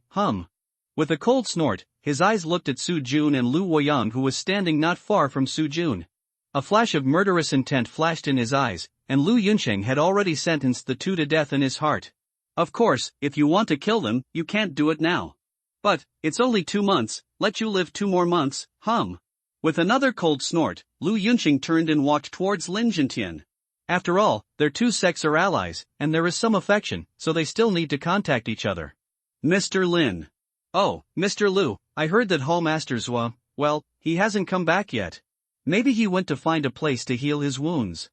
With a cold snort, his eyes looked at Su Jun and Lu Woyang, who was standing not far from Su Jun. A flash of murderous intent flashed in his eyes, and Lu Yunsheng had already sentenced the 2 to death in his heart. Of course, if you want to kill them, you can't do it now. But, it's only 2 months, let you live 2 more months, With another cold snort, Lu Yunsheng turned and walked towards Lin Jintian. After all, their 2 sects are allies, and there is some affection, so they still need to contact each other. Mr. Lin. Oh, Mr. Lu, I heard that Hall Master Zhuo, well, he hasn't come back yet. Maybe he went to find a place to heal his wounds.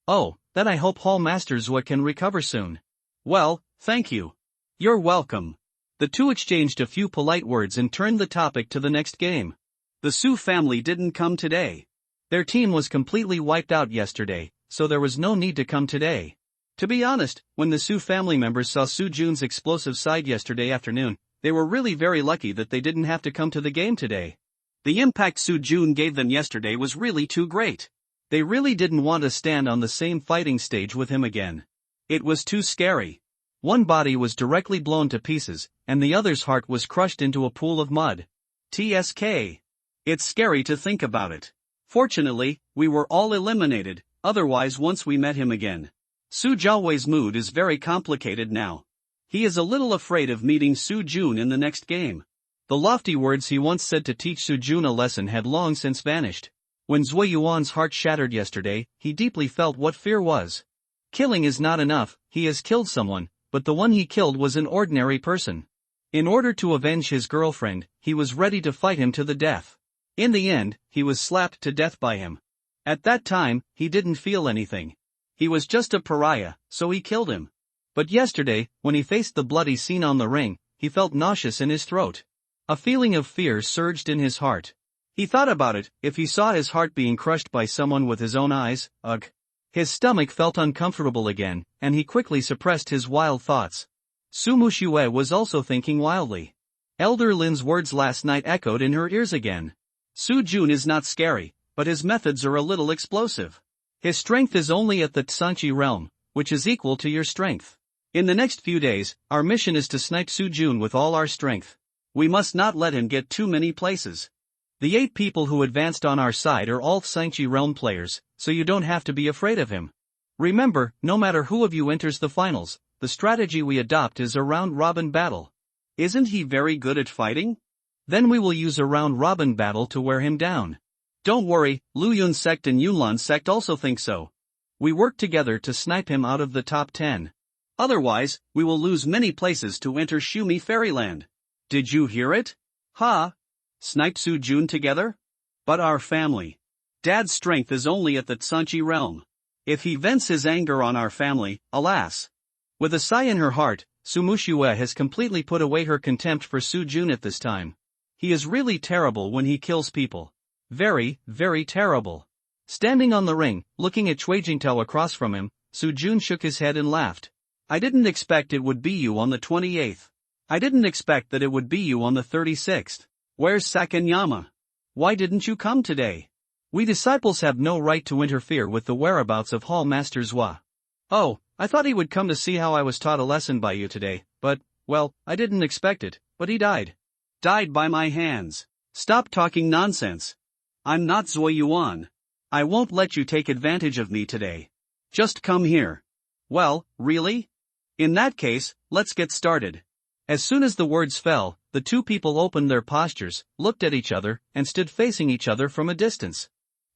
Oh, then I hope Hall Master Zhuo can recover soon. Well, thank you. You're welcome. The 2 exchanged a few polite words and turned the topic to the next game. The Su family didn't come today. Their team was completely wiped out yesterday, so there was no need to come today. To be honest, when the Su family members saw Su Jun's explosive side yesterday afternoon, they were really very lucky that they didn't have to come to the game today. The impact Su Jun gave them yesterday was really too great. They really didn't want to stand on the same fighting stage with him again. It was too scary. One body was directly blown to pieces, and the other's heart was crushed into a pool of mud. TSK. It's scary to think about it. Fortunately, we were all eliminated, otherwise once we met him again. Su Jiaowei's mood is very complicated now. He is a little afraid of meeting Su Jun in the next game. The lofty words he once said to teach Su Jun a lesson had long since vanished. When Zhuo Yuan's heart shattered yesterday, he deeply felt what fear was. Killing is not enough, he has killed someone, but the one he killed was an ordinary person. In order to avenge his girlfriend, he was ready to fight him to the death. In the end, he was slapped to death by him. At that time, he didn't feel anything. He was just a pariah, so he killed him. But yesterday, when he faced the bloody scene on the ring, he felt nauseous in his throat. A feeling of fear surged in his heart. He thought about it, if he saw his heart being crushed by someone with his own eyes, ugh. His stomach felt uncomfortable again, and he quickly suppressed his wild thoughts. Su Muxue was also thinking wildly. Elder Lin's words last night echoed in her ears again. Su Jun is not scary, but his methods are a little explosive. His strength is only at the Tsanchi realm, which is equal to your strength. In the next few days, our mission is to snipe Su Jun with all our strength. We must not let him get too many places. The 8 people who advanced on our side are all Tsanchi realm players, so you don't have to be afraid of him. Remember, no matter who of you enters the finals, the strategy we adopt is a round-robin battle. Isn't he very good at fighting? Then we will use a round-robin battle to wear him down. Don't worry, Lu Yun sect and Yunlan sect also think so. We work together to snipe him out of the top 10. Otherwise, we will lose many places to enter Shumi Fairyland. Did you hear it? Ha! Snipe Su Jun together? But our family. Dad's strength is only at the Tsunchi realm. If he vents his anger on our family, alas. With a sigh in her heart, Su Mushue has completely put away her contempt for Su Jun at this time. He is really terrible when he kills people. Very, very terrible. Standing on the ring, looking at Cui Jingtao across from him, Su Jun shook his head and laughed. I didn't expect it would be you on the 28th. I didn't expect that it would be you on the 36th. Where's Sakanyama? Why didn't you come today? We disciples have no right to interfere with the whereabouts of Hall Master Zhua. Oh, I thought he would come to see how I was taught a lesson by you today, but, well, I didn't expect it, but he died. Died by my hands. Stop talking nonsense. I'm not Zui Yuan. I won't let you take advantage of me today. Just come here. Well, really? In that case, let's get started. As soon as the words fell, the two people opened their postures, looked at each other, and stood facing each other from a distance.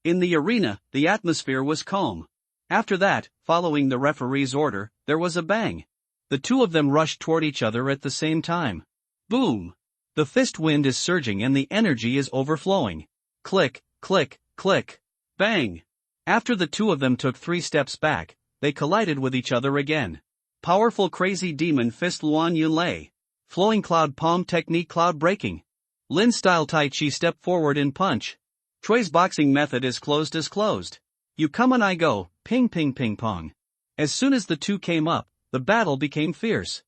In the arena, the atmosphere was calm. After that, following the referee's order, there was a bang. The two of them rushed toward each other at the same time. Boom! The fist wind is surging and the energy is overflowing. Click, click, click. Bang! After the two of them took 3 steps back, they collided with each other again. Powerful crazy demon fist Luan Yunlei. Flowing cloud palm technique cloud breaking. Lin style Tai Chi step forward in punch. Chui's boxing method is closed. You come and I go, ping ping ping pong. As soon as the two came up, the battle became fierce.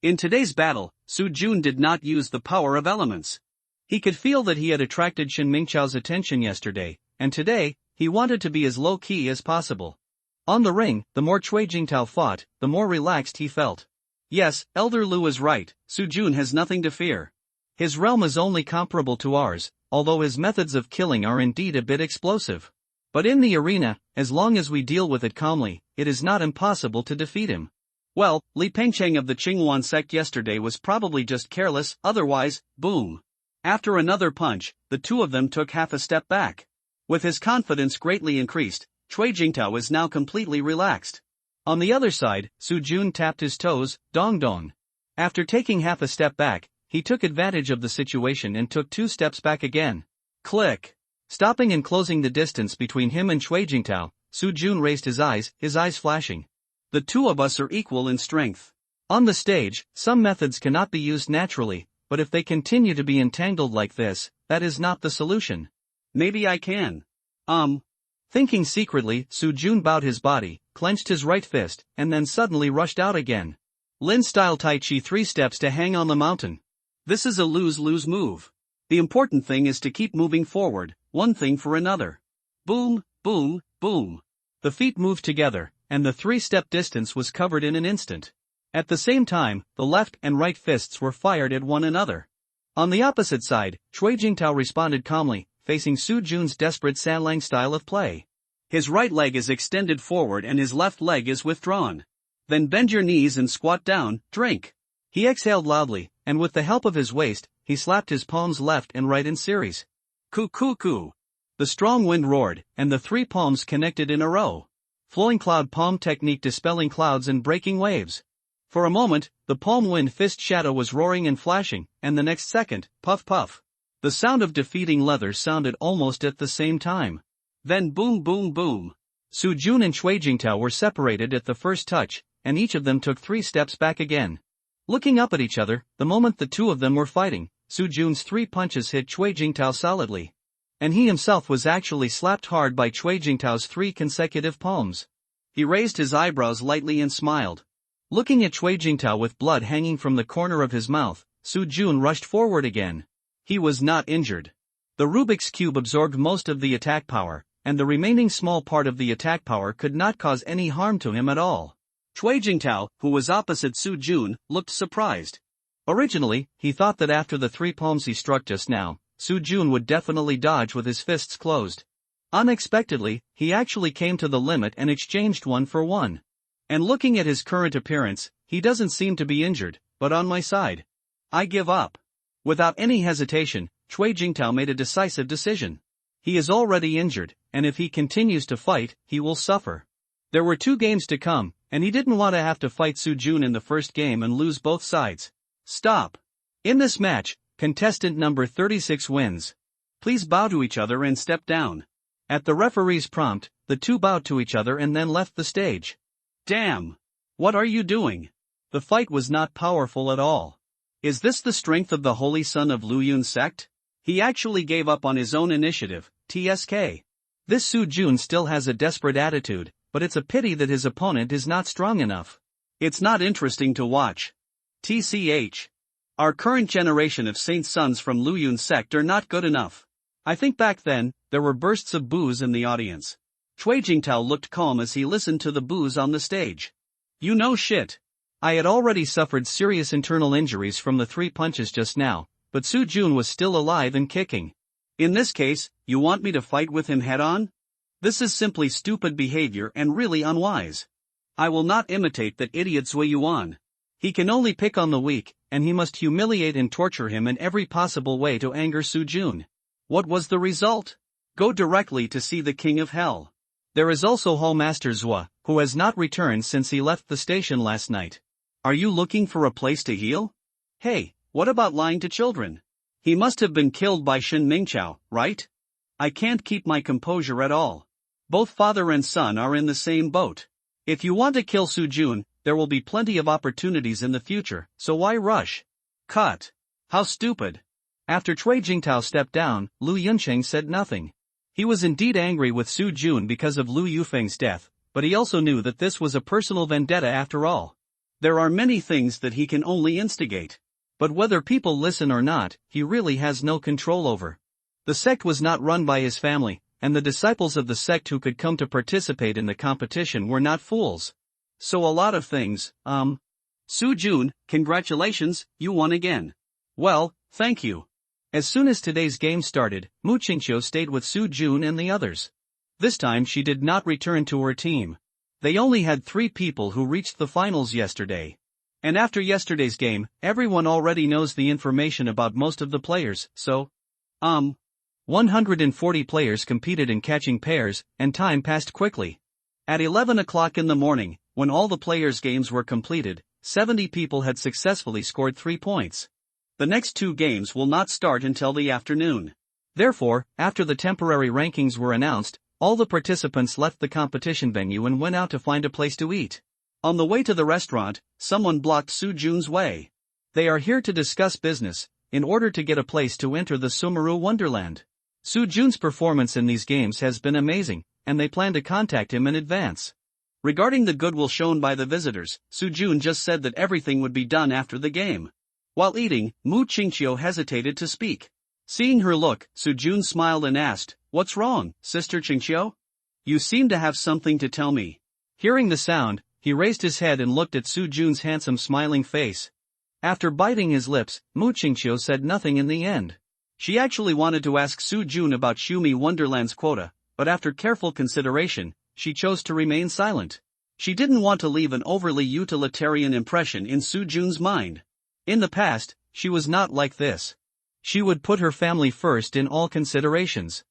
In today's battle, Su Jun did not use the power of elements. He could feel that he had attracted Shin Mingchao's attention yesterday, and today, he wanted to be as low-key as possible. On the ring, the more Cui Jingtao fought, the more relaxed he felt. Yes, Elder Lu is right, Su Jun has nothing to fear. His realm is only comparable to ours, although his methods of killing are indeed a bit explosive. But in the arena, as long as we deal with it calmly, it is not impossible to defeat him. Well, Li Pengcheng of the Qinghuan sect yesterday was probably just careless, otherwise, boom. After another punch, the two of them took half a step back. With his confidence greatly increased, Cui Jingtao is now completely relaxed. On the other side, Su Jun tapped his toes, dong dong. After taking half a step back, he took advantage of the situation and took 2 steps back again. Click. Stopping and closing the distance between him and Cui Jingtao, Su Jun raised his eyes flashing. The two of us are equal in strength. On the stage, some methods cannot be used naturally, but if they continue to be entangled like this, that is not the solution. Maybe I can. Thinking secretly, Su Jun bowed his body, clenched his right fist, and then suddenly rushed out again. Lin-style Tai Chi 3 steps to hang on the mountain. This is a lose-lose move. The important thing is to keep moving forward, one thing for another. Boom, boom, boom. The feet moved together, and the 3-step distance was covered in an instant. At the same time, the left and right fists were fired at one another. On the opposite side, Cui Jingtao responded calmly, facing Su Jun's desperate Sanlang style of play. His right leg is extended forward and his left leg is withdrawn. Then bend your knees and squat down, drink. He exhaled loudly, and with the help of his waist, he slapped his palms left and right in series. Coo coo coo. The strong wind roared, and the 3 palms connected in a row. Flowing cloud palm technique dispelling clouds and breaking waves. For a moment, the palm wind fist shadow was roaring and flashing, and the next second, puff puff. The sound of defeating leather sounded almost at the same time. Then boom boom boom. Su Jun and Cui Jingtao were separated at the first touch, and each of them took 3 steps back again. Looking up at each other, the moment the two of them were fighting, Su Jun's 3 punches hit Cui Jingtao solidly. And he himself was actually slapped hard by Cui Jingtao's 3 consecutive palms. He raised his eyebrows lightly and smiled. Looking at Cui Jingtao with blood hanging from the corner of his mouth, Su Jun rushed forward again. He was not injured. The Rubik's Cube absorbed most of the attack power, and the remaining small part of the attack power could not cause any harm to him at all. Cui Jingtao, who was opposite Su Jun, looked surprised. Originally, he thought that after the 3 palms he struck just now, Su Jun would definitely dodge with his fists closed. Unexpectedly, he actually came to the limit and exchanged 1 for 1. And looking at his current appearance, he doesn't seem to be injured, but on my side. I give up. Without any hesitation, Cui Jingtao made a decisive decision. He is already injured, and if he continues to fight, he will suffer. There were 2 games to come, and he didn't want to have to fight Su Jun in the first game and lose both sides. Stop. In this match, contestant number 36 wins. Please bow to each other and step down. At the referee's prompt, the 2 bowed to each other and then left the stage. Damn. What are you doing? The fight was not powerful at all. Is this the strength of the holy son of Lu Yun's sect? He actually gave up on his own initiative, TSK. This Su Jun still has a desperate attitude, but it's a pity that his opponent is not strong enough. It's not interesting to watch. TCH. Our current generation of saint sons from Lu Yun's sect are not good enough. I think back then, there were bursts of boos in the audience. Cui Jingtao looked calm as he listened to the boos on the stage. You know shit. I had already suffered serious internal injuries from the 3 punches just now, but Su Jun was still alive and kicking. In this case, you want me to fight with him head-on? This is simply stupid behavior and really unwise. I will not imitate that idiot Zui Yuan. He can only pick on the weak, and he must humiliate and torture him in every possible way to anger Su Jun. What was the result? Go directly to see the King of Hell. There is also Hallmaster Zua, who has not returned since he left the station last night. Are you looking for a place to heal? Hey, what about lying to children? He must have been killed by Shin Mingqiao, right? I can't keep my composure at all. Both father and son are in the same boat. If you want to kill Su Jun, there will be plenty of opportunities in the future, so why rush? Cut. How stupid. After Cui Jingtao stepped down, Lu Yuncheng said nothing. He was indeed angry with Su Jun because of Lu Yufeng's death, but he also knew that this was a personal vendetta after all. There are many things that he can only instigate. But whether people listen or not, he really has no control over. The sect was not run by his family, and the disciples of the sect who could come to participate in the competition were not fools. So a lot of things, Su Jun, congratulations, you won again. Well, thank you. As soon as today's game started, Mu Qingqiu stayed with Su Jun and the others. This time she did not return to her team. They only had 3 people who reached the finals yesterday. And after yesterday's game, everyone already knows the information about most of the players, so... 140 players competed in catching pairs, and time passed quickly. At 11 o'clock in the morning, when all the players' games were completed, 70 people had successfully scored 3 points. The next 2 games will not start until the afternoon. Therefore, after the temporary rankings were announced, all the participants left the competition venue and went out to find a place to eat. On the way to the restaurant, someone blocked Su Jun's way. They are here to discuss business, in order to get a place to enter the Sumeru Wonderland. Su Jun's performance in these games has been amazing, and they plan to contact him in advance. Regarding the goodwill shown by the visitors, Su Jun just said that everything would be done after the game. While eating, Mu Qingqiu hesitated to speak. Seeing her look, Su Jun smiled and asked, "What's wrong, Sister Qingqiu? You seem to have something to tell me." Hearing the sound, he raised his head and looked at Su Jun's handsome smiling face. After biting his lips, Mu Qingqiu said nothing in the end. She actually wanted to ask Su Jun about Shumi Wonderland's quota, but after careful consideration, she chose to remain silent. She didn't want to leave an overly utilitarian impression in Su Jun's mind. In the past, she was not like this. She would put her family first in all considerations.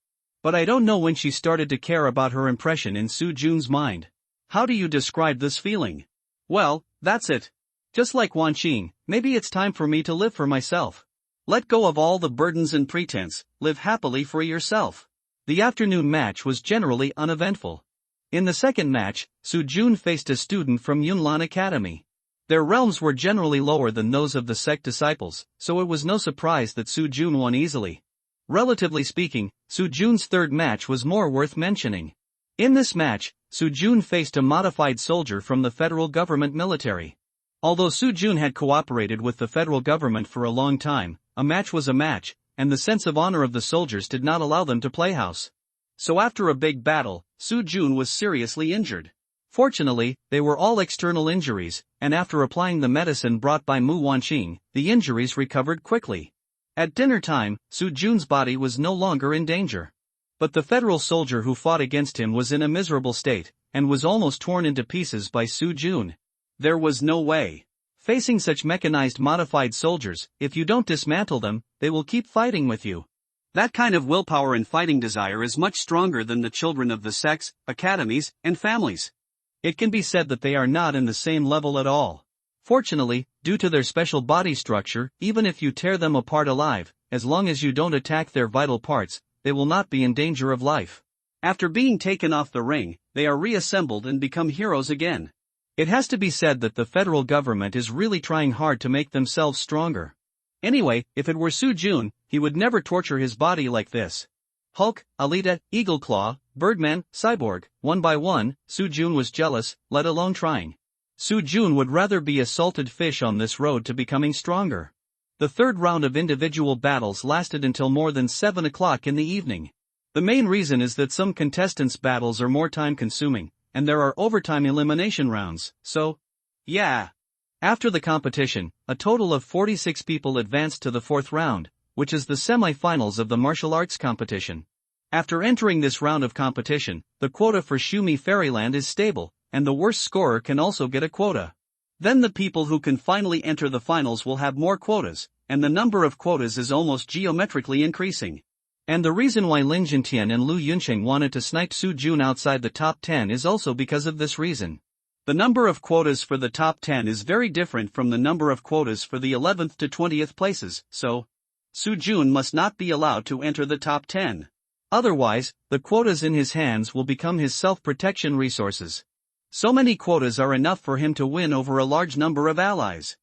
But I don't know when she started to care about her impression in Su Jun's mind. How do you describe this feeling? Well, that's it. Just like Wan Qing, maybe it's time for me to live for myself. Let go of all the burdens and pretense, live happily for yourself. The afternoon match was generally uneventful. In the second match, Su Jun faced a student from Yunlan Academy. Their realms were generally lower than those of the sect disciples, so it was no surprise that Su Jun won easily. Relatively speaking, Su Jun's third match was more worth mentioning. In this match, Su Jun faced a modified soldier from the federal government military. Although Su Jun had cooperated with the federal government for a long time, a match was a match, and the sense of honor of the soldiers did not allow them to play house. So after a big battle, Su Jun was seriously injured. Fortunately, they were all external injuries, and after applying the medicine brought by Mu Wanqing, the injuries recovered quickly. At dinner time, Su Jun's body was no longer in danger. But the federal soldier who fought against him was in a miserable state, and was almost torn into pieces by Su Jun. There was no way. facing such mechanized modified soldiers, if you don't dismantle them, they will keep fighting with you. That kind of willpower and fighting desire is much stronger than the children of the sects, academies, and families. It can be said that they are not in the same level at all. Fortunately, due to their special body structure, even if you tear them apart alive, as long as you don't attack their vital parts, they will not be in danger of life. After being taken off the ring, they are reassembled and become heroes again. It has to be said that the federal government is really trying hard to make themselves stronger. Anyway, if it were Su Jun, he would never torture his body like this. Hulk, Alita, Eagleclaw, Birdman, Cyborg, one by one, Su Jun was jealous, let alone trying. Su Jun would rather be a salted fish on this road to becoming stronger. The third round of individual battles lasted until more than 7 o'clock in the evening. The main reason is that some contestants' battles are more time-consuming, and there are overtime elimination rounds, so, yeah. After the competition, a total of 46 people advanced to the fourth round, which is the semi-finals of the martial arts competition. After entering this round of competition, the quota for Shumi Fairyland is stable, and the worst scorer can also get a quota. Then the people who can finally enter the finals will have more quotas, and the number of quotas is almost geometrically increasing. And the reason why Lin Jintian and Lu Yunsheng wanted to snipe Su Jun outside the top 10 is also because of this reason. The number of quotas for the top 10 is very different from the number of quotas for the 11th to 20th places, so Su Jun must not be allowed to enter the top 10. Otherwise, the quotas in his hands will become his self-protection resources. So many quotas are enough for him to win over a large number of allies.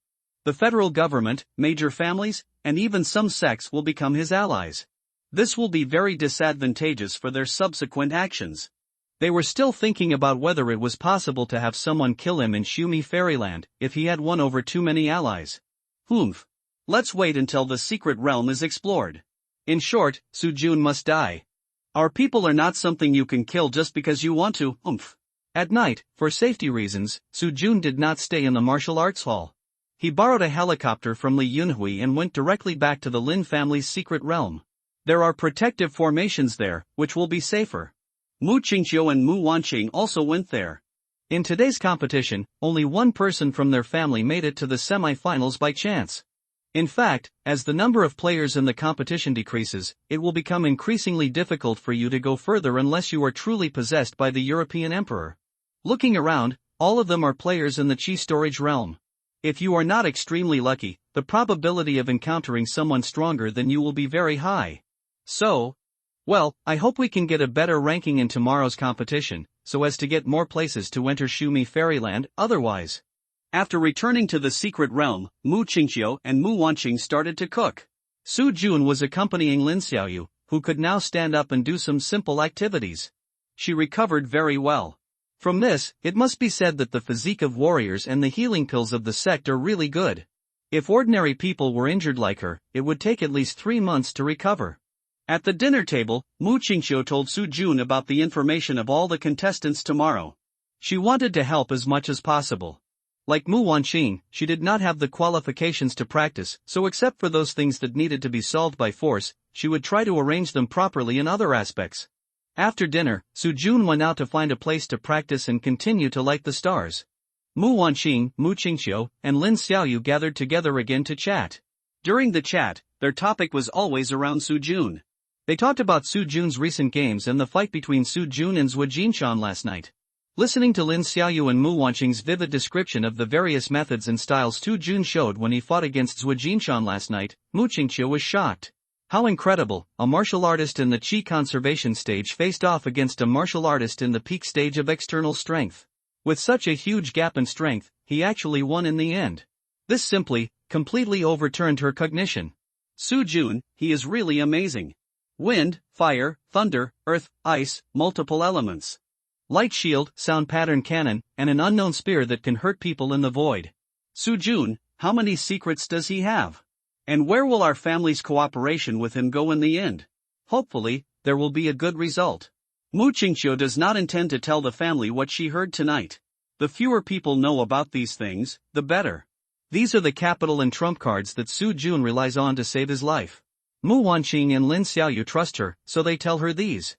The federal government, major families, and even some sects will become his allies. This will be very disadvantageous for their subsequent actions. They were still thinking about whether it was possible to have someone kill him in Shumi Fairyland if he had won over too many allies. Let's wait until the secret realm is explored. In short, Su Jun must die. Our people are not something you can kill just because you want to. At night, for safety reasons, Su Jun did not stay in the martial arts hall. He borrowed a helicopter from Li Yunhui and went directly back to the Lin family's secret realm. There are protective formations there, which will be safer. Mu Qingqiu and Mu Wanqing also went there. In today's competition, only one person from their family made it to the semi-finals by chance. In fact, as the number of players in the competition decreases, it will become increasingly difficult for you to go further unless you are truly possessed by the European Emperor. Looking around, all of them are players in the Qi storage realm. If you are not extremely lucky, the probability of encountering someone stronger than you will be very high. So, I hope we can get a better ranking in tomorrow's competition, so as to get more places to enter Shumi Fairyland, otherwise. After returning to the secret realm, Mu Qingqiu and Mu Wanqing started to cook. Su Jun was accompanying Lin Xiaoyu, who could now stand up and do some simple activities. She recovered very well. From this, it must be said that the physique of warriors and the healing pills of the sect are really good. If ordinary people were injured like her, it would take at least 3 months to recover. At the dinner table, Mu Qingqiu told Su Jun about the information of all the contestants tomorrow. She wanted to help as much as possible. Like Mu Wanqing, she did not have the qualifications to practice, so except for those things that needed to be solved by force, she would try to arrange them properly in other aspects. After dinner, Su Jun went out to find a place to practice and continue to light the stars. Mu Wanqing, Mu Qingqiu, and Lin Xiaoyu gathered together again to chat. During the chat, their topic was always around Su Jun. They talked about Su Jun's recent games and the fight between Su Jun and Zhuo Jinshan last night. Listening to Lin Xiaoyu and Mu Wanqing's vivid description of the various methods and styles Su Jun showed when he fought against Zhuo Jinshan last night, Mu Qingqiu was shocked. How incredible, a martial artist in the Qi conservation stage faced off against a martial artist in the peak stage of external strength. With such a huge gap in strength, he actually won in the end. This simply, completely overturned her cognition. Su Jun, he is really amazing. Wind, fire, thunder, earth, ice, multiple elements. Light shield, sound pattern cannon, and an unknown spear that can hurt people in the void. Su Jun, how many secrets does he have? And where will our family's cooperation with him go in the end? Hopefully, there will be a good result. Mu Qingqiu does not intend to tell the family what she heard tonight. The fewer people know about these things, the better. These are the capital and trump cards that Su Jun relies on to save his life. Mu Wanqing and Lin Xiaoyu trust her, so they tell her these.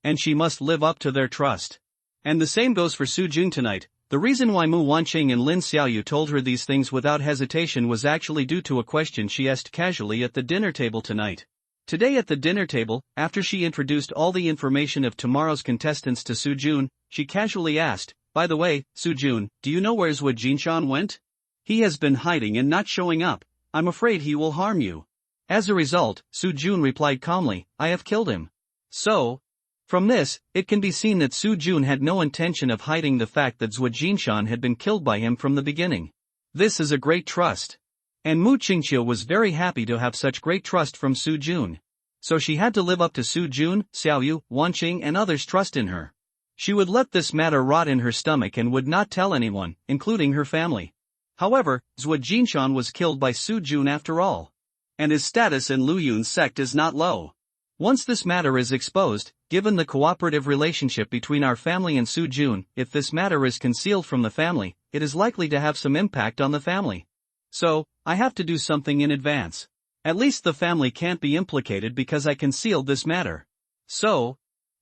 And she must live up to their trust. And the same goes for Su Jun tonight. The reason why Mu Wanqing and Lin Xiaoyu told her these things without hesitation was actually due to a question she asked casually at the dinner table tonight. Today at the dinner table, after she introduced all the information of tomorrow's contestants to Su Jun, she casually asked, "By the way, Su Jun, do you know where Zhuo Jinshan went? He has been hiding and not showing up. I'm afraid he will harm you." As a result, Su Jun replied calmly, "I have killed him." So, from this, it can be seen that Su Jun had no intention of hiding the fact that Zhuo Jinshan had been killed by him from the beginning. This is a great trust. And Mu Qingqiu was very happy to have such great trust from Su Jun. So she had to live up to Su Jun, Xiaoyu, Wanqing and others' trust in her. She would let this matter rot in her stomach and would not tell anyone, including her family. However, Zhuo Jinshan was killed by Su Jun after all. And his status in Lu Yun's sect is not low. Once this matter is exposed, given the cooperative relationship between our family and Su Jun, if this matter is concealed from the family, it is likely to have some impact on the family. So, I have to do something in advance. At least the family can't be implicated because I concealed this matter. So,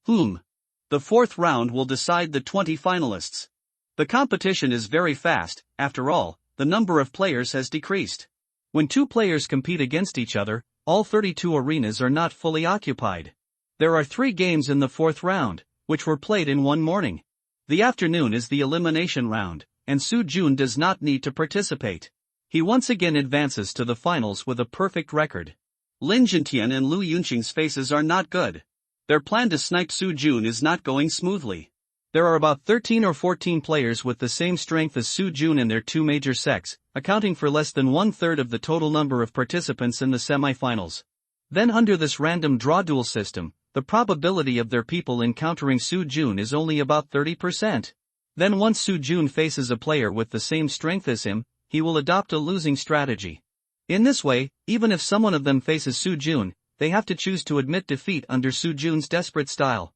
the fourth round will decide the 20 finalists. The competition is very fast, after all, the number of players has decreased. When two players compete against each other, all 32 arenas are not fully occupied. There are 3 games in the fourth round, which were played in one morning. The afternoon is the elimination round, and Su Jun does not need to participate. He once again advances to the finals with a perfect record. Lin Jintian and Lu Yunqing's faces are not good. Their plan to snipe Su Jun is not going smoothly. There are about 13 or 14 players with the same strength as Su Jun in their 2 major sects, accounting for less than 1/3 of the total number of participants in the semifinals. Then under this random draw duel system, the probability of their people encountering Su Jun is only about 30%. Then once Su Jun faces a player with the same strength as him, he will adopt a losing strategy. In this way, even if someone of them faces Su Jun, they have to choose to admit defeat under Su Jun's desperate style.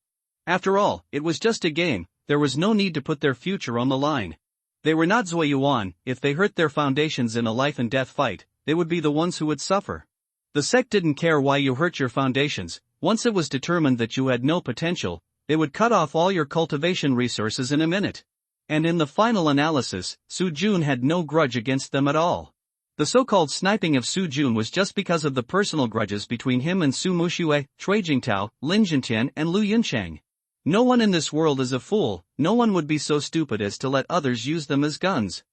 After all, it was just a game, there was no need to put their future on the line. They were not Zui Yuan. If they hurt their foundations in a life and death fight, they would be the ones who would suffer. The sect didn't care why you hurt your foundations. Once it was determined that you had no potential, they would cut off all your cultivation resources in a minute. And in the final analysis, Su Jun had no grudge against them at all. The so-called sniping of Su Jun was just because of the personal grudges between him and Su Muxue, Cui Jingtao, Lin Jintian and Lu Yuncheng. No one in this world is a fool, no one would be so stupid as to let others use them as guns.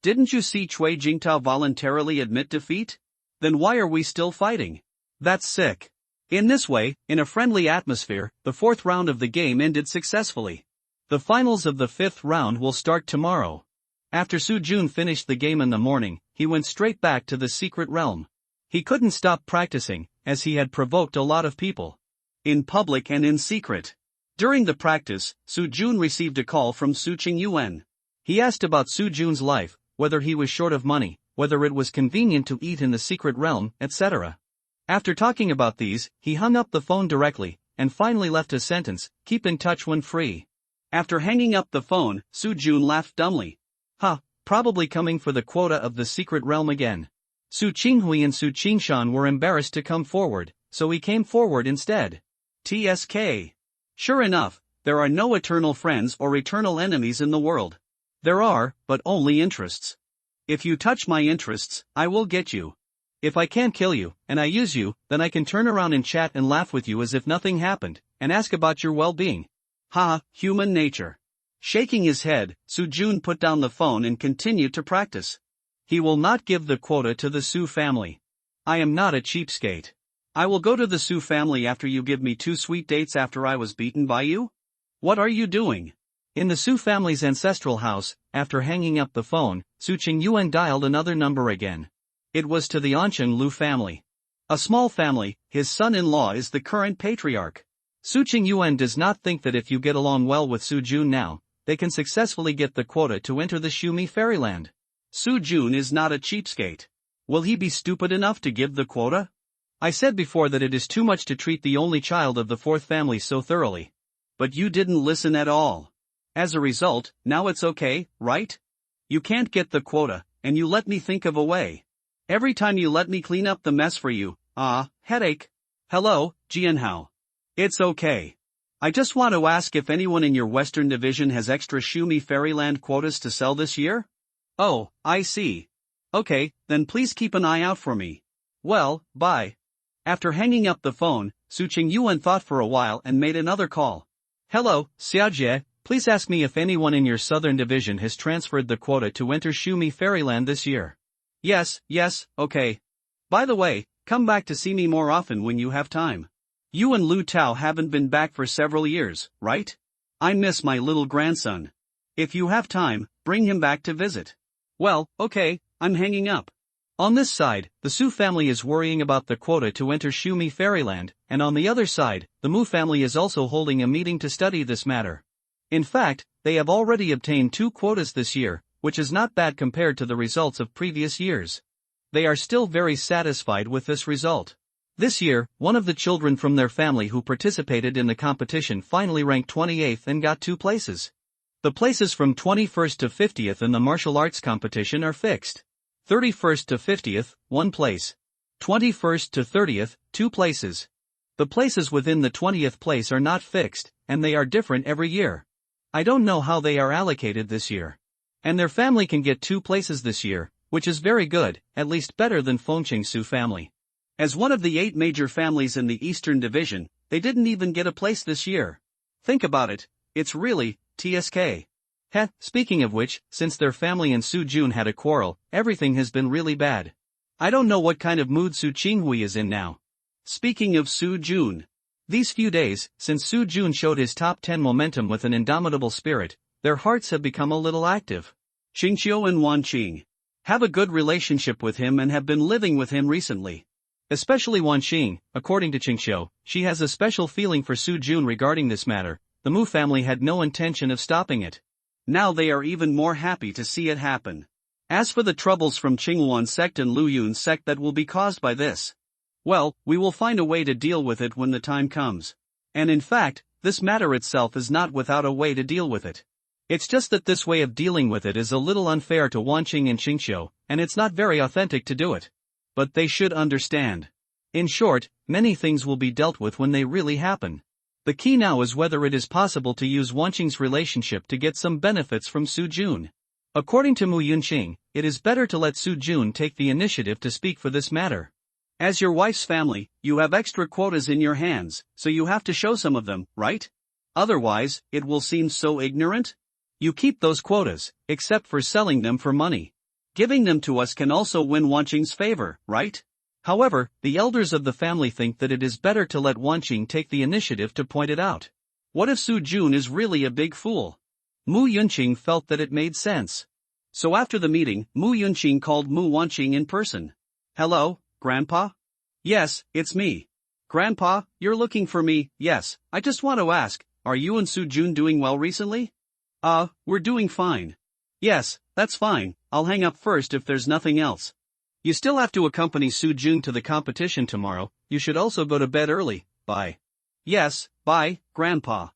Didn't you see Cui Jingtao voluntarily admit defeat? Then why are we still fighting? That's sick. In this way, in a friendly atmosphere, the fourth round of the game ended successfully. The finals of the fifth round will start tomorrow. After Su Jun finished the game in the morning, he went straight back to the secret realm. He couldn't stop practicing, as he had provoked a lot of people. In public and in secret. During the practice, Su Jun received a call from Su Qingyuan. He asked about Su Jun's life, whether he was short of money, whether it was convenient to eat in the secret realm, etc. After talking about these, he hung up the phone directly, and finally left a sentence, "Keep in touch when free." After hanging up the phone, Su Jun laughed dumbly. Probably coming for the quota of the secret realm again. Su Qinghui and Su Qingshan were embarrassed to come forward, so he came forward instead. TSK. Sure enough, there are no eternal friends or eternal enemies in the world. There are, but only interests. If you touch my interests, I will get you. If I can't kill you, and I use you, then I can turn around and chat and laugh with you as if nothing happened, and ask about your well-being. Human nature. Shaking his head, Su Jun put down the phone and continued to practice. He will not give the quota to the Su family. I am not a cheapskate. I will go to the Su family after you give me 2 sweet dates after I was beaten by you? What are you doing? In the Su family's ancestral house, after hanging up the phone, Su Qingyuan dialed another number again. It was to the Ansheng Lu family. A small family, his son-in-law is the current patriarch. Su Qingyuan does not think that if you get along well with Su Jun now, they can successfully get the quota to enter the Shumi fairyland. Su Jun is not a cheapskate. Will he be stupid enough to give the quota? I said before that it is too much to treat the only child of the fourth family so thoroughly. But you didn't listen at all. As a result, now it's okay, right? You can't get the quota, and you let me think of a way. Every time you let me clean up the mess for you, headache. Hello, Jianhao. It's okay. I just want to ask if anyone in your Western Division has extra Shumi Fairyland quotas to sell this year? Oh, I see. Okay, then please keep an eye out for me. Well, bye. After hanging up the phone, Su Qingyuan thought for a while and made another call. Hello, Xiaojie, please ask me if anyone in your Southern Division has transferred the quota to enter Shumi Fairyland this year. Yes, okay. By the way, come back to see me more often when you have time. You and Lu Tao haven't been back for several years, right? I miss my little grandson. If you have time, bring him back to visit. Well, okay, I'm hanging up. On this side, the Su family is worrying about the quota to enter Shumi Fairyland, and on the other side, the Mu family is also holding a meeting to study this matter. In fact, they have already obtained 2 quotas this year, which is not bad compared to the results of previous years. They are still very satisfied with this result. This year, one of the children from their family who participated in the competition finally ranked 28th and got 2 places. The places from 21st to 50th in the martial arts competition are fixed. 31st to 50th, 1 place. 21st to 30th, 2 places. The places within the 20th place are not fixed, and they are different every year. I don't know how they are allocated this year. And their family can get 2 places this year, which is very good, at least better than Fengqing Su family. As one of the 8 major families in the Eastern Division, they didn't even get a place this year. Think about it, it's really, TSK. Speaking of which, since their family and Su Jun had a quarrel, everything has been really bad. I don't know what kind of mood Su Qinghui is in now. Speaking of Su Jun. These few days, since Su Jun showed his top 10 momentum with an indomitable spirit, their hearts have become a little active. Qingqiu and Wanqing have a good relationship with him and have been living with him recently. Especially Wanqing, according to Qingqiu, she has a special feeling for Su Jun regarding this matter. The Mu family had no intention of stopping it. Now they are even more happy to see it happen. As for the troubles from Qinghuan sect and Lu Yun sect that will be caused by this, well, we will find a way to deal with it when the time comes. And in fact, this matter itself is not without a way to deal with it. It's just that this way of dealing with it is a little unfair to Wanqing and Qingqiu, and it's not very authentic to do it. But they should understand. In short, many things will be dealt with when they really happen. The key now is whether it is possible to use Wanqing's relationship to get some benefits from Su Jun. According to Mu Yunqing, it is better to let Su Jun take the initiative to speak for this matter. As your wife's family, you have extra quotas in your hands, so you have to show some of them, right? Otherwise, it will seem so ignorant. You keep those quotas, except for selling them for money. Giving them to us can also win Wanqing's favor, right? However, the elders of the family think that it is better to let Wanqing take the initiative to point it out. What if Su Jun is really a big fool? Mu Yunqing felt that it made sense. So after the meeting, Mu Yunqing called Mu Wanqing in person. Hello, Grandpa? Yes, it's me. Grandpa, you're looking for me. Yes, I just want to ask, are you and Su Jun doing well recently? We're doing fine. Yes, that's fine, I'll hang up first if there's nothing else. You still have to accompany Su Jun to the competition tomorrow. You should also go to bed early. Bye. Yes, bye, Grandpa.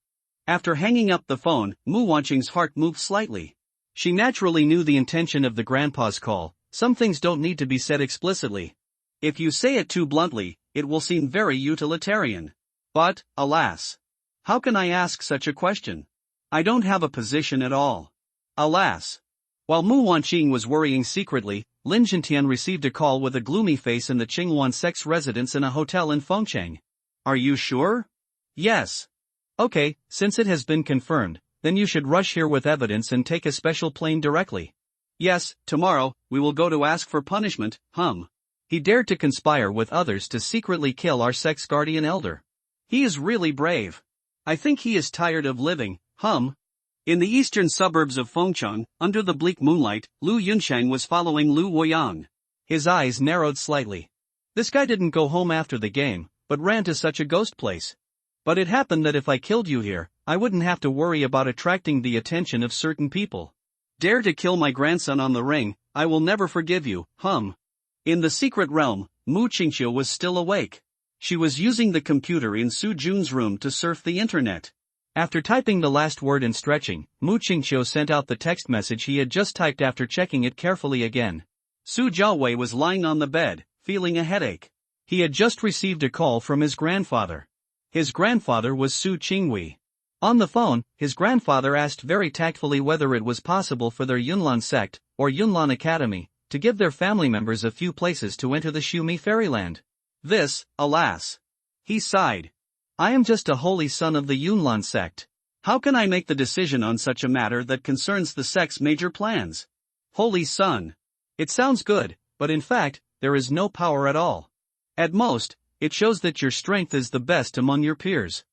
After hanging up the phone, Mu Wanqing's heart moved slightly. She naturally knew the intention of the grandpa's call. Some things don't need to be said explicitly. If you say it too bluntly, it will seem very utilitarian. But, alas. How can I ask such a question? I don't have a position at all. Alas. While Mu Wanqing was worrying secretly, Lin Zhentian received a call with a gloomy face in the Qinghuan sect's residence in a hotel in Fengcheng. Are you sure? Yes. Okay, since it has been confirmed, then you should rush here with evidence and take a special plane directly. Yes, tomorrow, we will go to ask for punishment, He dared to conspire with others to secretly kill our sect's guardian elder. He is really brave. I think he is tired of living, In the eastern suburbs of Fengcheng, under the bleak moonlight, Lu Yunsheng was following Lu Woyang. His eyes narrowed slightly. This guy didn't go home after the game, but ran to such a ghost place. But it happened that if I killed you here, I wouldn't have to worry about attracting the attention of certain people. Dare to kill my grandson on the ring, I will never forgive you, In the secret realm, Mu Qingqiu was still awake. She was using the computer in Su Jun's room to surf the internet. After typing the last word and stretching, Mu Qingqiu sent out the text message he had just typed after checking it carefully again. Su Jiaowei was lying on the bed, feeling a headache. He had just received a call from his grandfather. His grandfather was Su Qingwei. On the phone, his grandfather asked very tactfully whether it was possible for their Yunlan sect, or Yunlan Academy, to give their family members a few places to enter the Xiumi fairyland. This, alas. He sighed. I am just a holy son of the Yunlan sect. How can I make the decision on such a matter that concerns the sect's major plans? Holy son. It sounds good, but in fact, there is no power at all. At most, it shows that your strength is the best among your peers.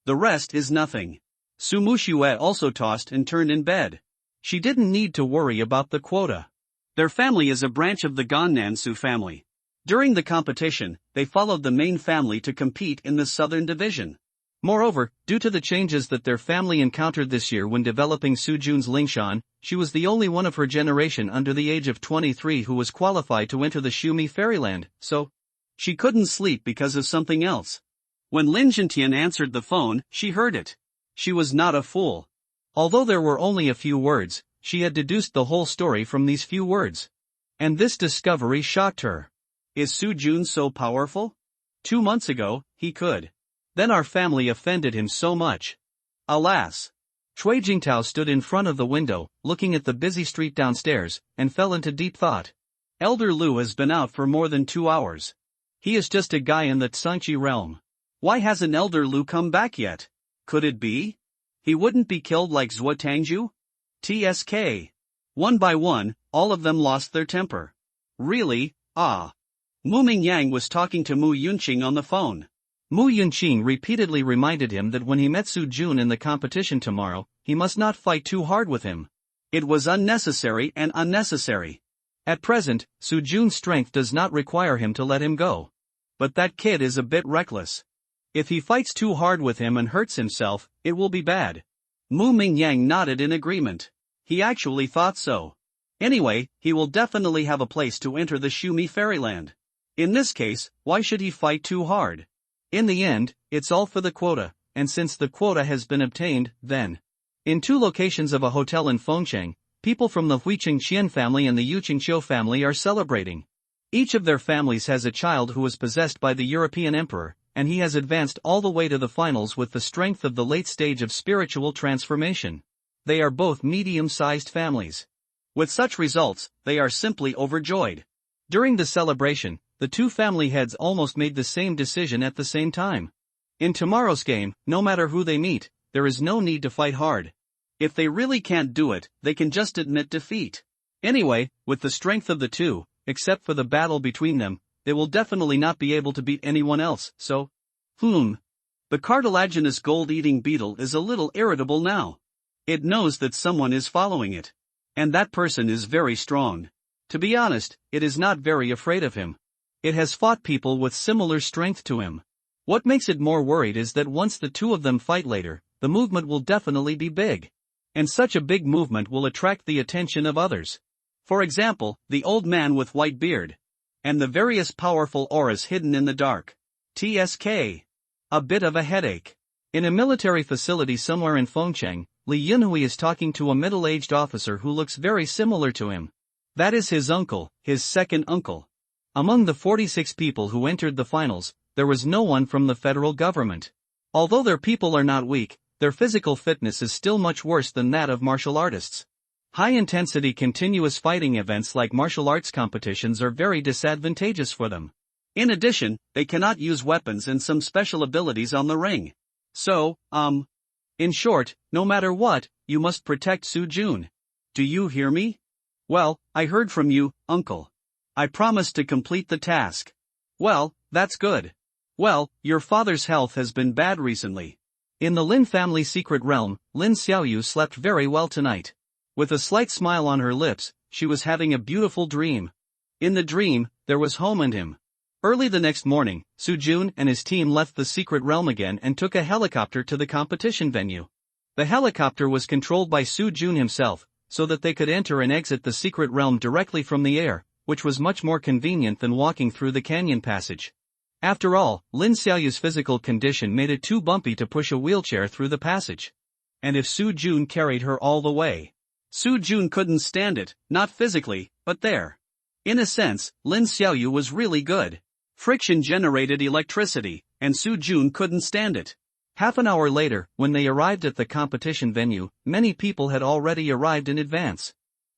The rest is nothing. Su Muxue also tossed and turned in bed. She didn't need to worry about the quota. Their family is a branch of the Gonnansu family. During the competition, they followed the main family to compete in the Southern Division. Moreover, due to the changes that their family encountered this year when developing Su Jun's Lingshan, she was the only one of her generation under the age of 23 who was qualified to enter the Xiumi fairyland, so she couldn't sleep because of something else. When Lin Zhentian answered the phone, she heard it. She was not a fool. Although there were only a few words, she had deduced the whole story from these few words. And this discovery shocked her. Is Su Jun so powerful? 2 months ago, he could. Then our family offended him so much. Alas! Cui Jingtao stood in front of the window, looking at the busy street downstairs, and fell into deep thought. Elder Lu has been out for more than 2 hours. He is just a guy in the Tsanchi realm. Why hasn't Elder Lu come back yet? Could it be? He wouldn't be killed like Zhuo Tangju? TSK. One by one, all of them lost their temper. Really? Ah. Mu Mingyang was talking to Mu Yunqing on the phone. Mu Yunqing repeatedly reminded him that when he met Su Jun in the competition tomorrow, he must not fight too hard with him. It was unnecessary and unnecessary. At present, Su Jun's strength does not require him to let him go. But that kid is a bit reckless. If he fights too hard with him and hurts himself, it will be bad. Mu Mingyang nodded in agreement. He actually thought so. Anyway, he will definitely have a place to enter the Xiumi fairyland. In this case, why should he fight too hard? In the end, it's all for the quota, and since the quota has been obtained, then. In 2 locations of a hotel in Fengcheng, people from the Huiqing Qian family and the Yuqingqiu family are celebrating. Each of their families has a child who was possessed by the European emperor, and he has advanced all the way to the finals with the strength of the late stage of spiritual transformation. They are both medium-sized families. With such results, they are simply overjoyed. During the celebration, the 2 family heads almost made the same decision at the same time. In tomorrow's game, no matter who they meet, there is no need to fight hard. If they really can't do it, they can just admit defeat. Anyway, with the strength of the 2, except for the battle between them, they will definitely not be able to beat anyone else, so. The cartilaginous gold-eating beetle is a little irritable now. It knows that someone is following it. And that person is very strong. To be honest, it is not very afraid of him. It has fought people with similar strength to him. What makes it more worried is that once the 2 of them fight later, the movement will definitely be big. And such a big movement will attract the attention of others. For example, the old man with white beard. And the various powerful auras hidden in the dark. TSK. A bit of a headache. In a military facility somewhere in Fengcheng, Li Yunhui is talking to a middle-aged officer who looks very similar to him. That is his uncle, his second uncle. Among the 46 people who entered the finals, there was no one from the federal government. Although their people are not weak, their physical fitness is still much worse than that of martial artists. High-intensity continuous fighting events like martial arts competitions are very disadvantageous for them. In addition, they cannot use weapons and some special abilities on the ring. So, in short, no matter what, you must protect Su Jun. Do you hear me? Well, I heard from you, uncle. I promised to complete the task. Well, that's good. Well, your father's health has been bad recently. In the Lin family secret realm, Lin Xiaoyu slept very well tonight. With a slight smile on her lips, she was having a beautiful dream. In the dream, there was home and him. Early the next morning, Su Jun and his team left the secret realm again and took a helicopter to the competition venue. The helicopter was controlled by Su Jun himself, so that they could enter and exit the secret realm directly from the air, which was much more convenient than walking through the canyon passage. After all, Lin Xiaoyu's physical condition made it too bumpy to push a wheelchair through the passage. And if Su Jun carried her all the way, Su Jun couldn't stand it, not physically, but there. In a sense, Lin Xiaoyu was really good. Friction generated electricity, and Su Jun couldn't stand it. Half an hour later, when they arrived at the competition venue, many people had already arrived in advance.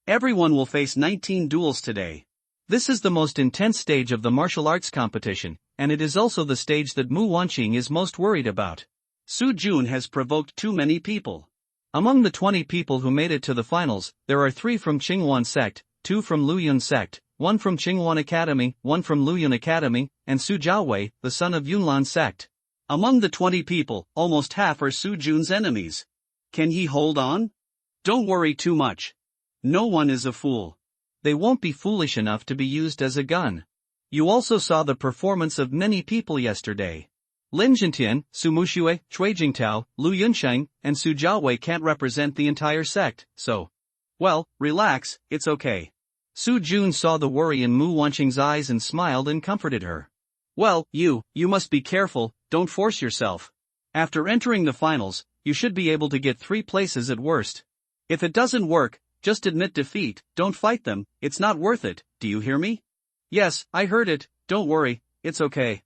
Everyone will face 19 duels today. This is the most intense stage of the martial arts competition, and it is also the stage that Mu Wanqing is most worried about. Su Jun has provoked too many people. Among the 20 people who made it to the finals, there are 3 from Qinghuan sect, 2 from Luyun sect, 1 from Qinghuan Academy, 1 from Luyun Academy, and Su Jiaowei, the son of Yunlan sect. Among the 20 people, almost half are Su Jun's enemies. Can he hold on? Don't worry too much. No one is a fool. They won't be foolish enough to be used as a gun. You also saw the performance of many people yesterday. Lin Jintian, Su Muxue, Cui Jingtao, Lu Yunsheng, and Su Jiaowei can't represent the entire sect, so. Well, relax, it's okay. Su Jun saw the worry in Mu Wanqing's eyes and smiled and comforted her. Well, you must be careful, don't force yourself. After entering the finals, you should be able to get 3 places at worst. If it doesn't work, just admit defeat, don't fight them, it's not worth it, do you hear me? Yes, I heard it, don't worry, it's okay.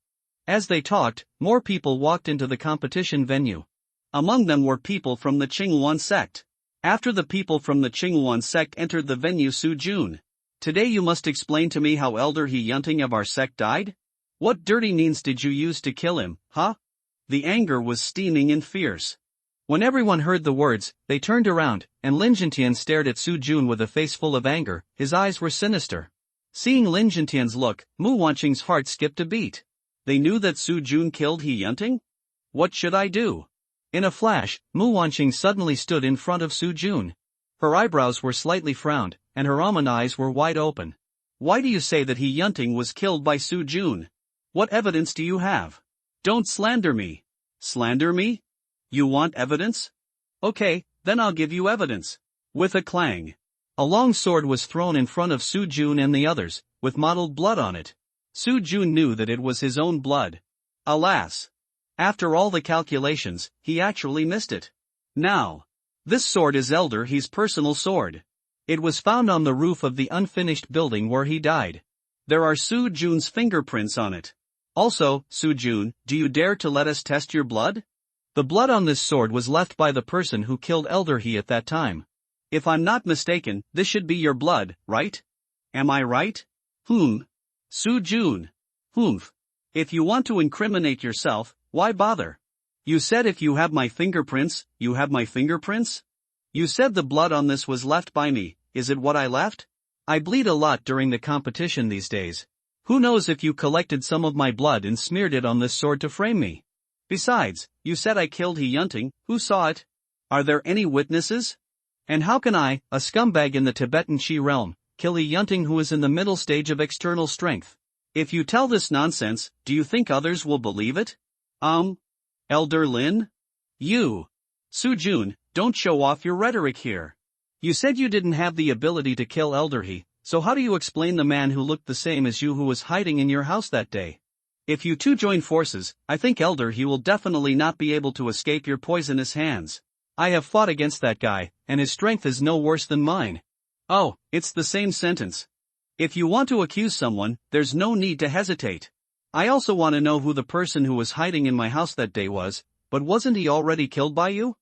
As they talked, more people walked into the competition venue. Among them were people from the Qinghuan sect. After the people from the Qinghuan sect entered the venue, Su Jun. Today you must explain to me how Elder He Yunting of our sect died? What dirty means did you use to kill him, huh? The anger was steaming and fierce. When everyone heard the words, they turned around, and Lin Jintian stared at Su Jun with a face full of anger, his eyes were sinister. Seeing Lin Jintian's look, Mu Wanqing's heart skipped a beat. They knew that Su Jun killed He Yunting? What should I do? In a flash, Mu Wanqing suddenly stood in front of Su Jun. Her eyebrows were slightly frowned, and her almond eyes were wide open. Why do you say that He Yunting was killed by Su Jun? What evidence do you have? Don't slander me. Slander me? You want evidence? Okay, then I'll give you evidence. With a clang, a long sword was thrown in front of Su Jun and the others, with mottled blood on it. Su Jun knew that it was his own blood. Alas! After all the calculations, he actually missed it. Now, this sword is Elder He's personal sword. It was found on the roof of the unfinished building where he died. There are Su Jun's fingerprints on it. Also, Su Jun, do you dare to let us test your blood? The blood on this sword was left by the person who killed Elder He at that time. If I'm not mistaken, this should be your blood, right? Am I right? Su Jun. If you want to incriminate yourself, why bother? You said if you have my fingerprints, you have my fingerprints? You said the blood on this was left by me, is it what I left? I bleed a lot during the competition these days. Who knows if you collected some of my blood and smeared it on this sword to frame me? Besides, you said I killed He Yunting, who saw it? Are there any witnesses? And how can I, a scumbag in the Tibetan Shi realm, kill He Yunting who is in the middle stage of external strength? If you tell this nonsense, do you think others will believe it? Elder Lin? You. Su Jun, don't show off your rhetoric here. You said you didn't have the ability to kill Elder He, so how do you explain the man who looked the same as you who was hiding in your house that day? If you two join forces, I think Elder He will definitely not be able to escape your poisonous hands. I have fought against that guy, and his strength is no worse than mine. Oh, it's the same sentence. If you want to accuse someone, there's no need to hesitate. I also want to know who the person who was hiding in my house that day was, but wasn't he already killed by you?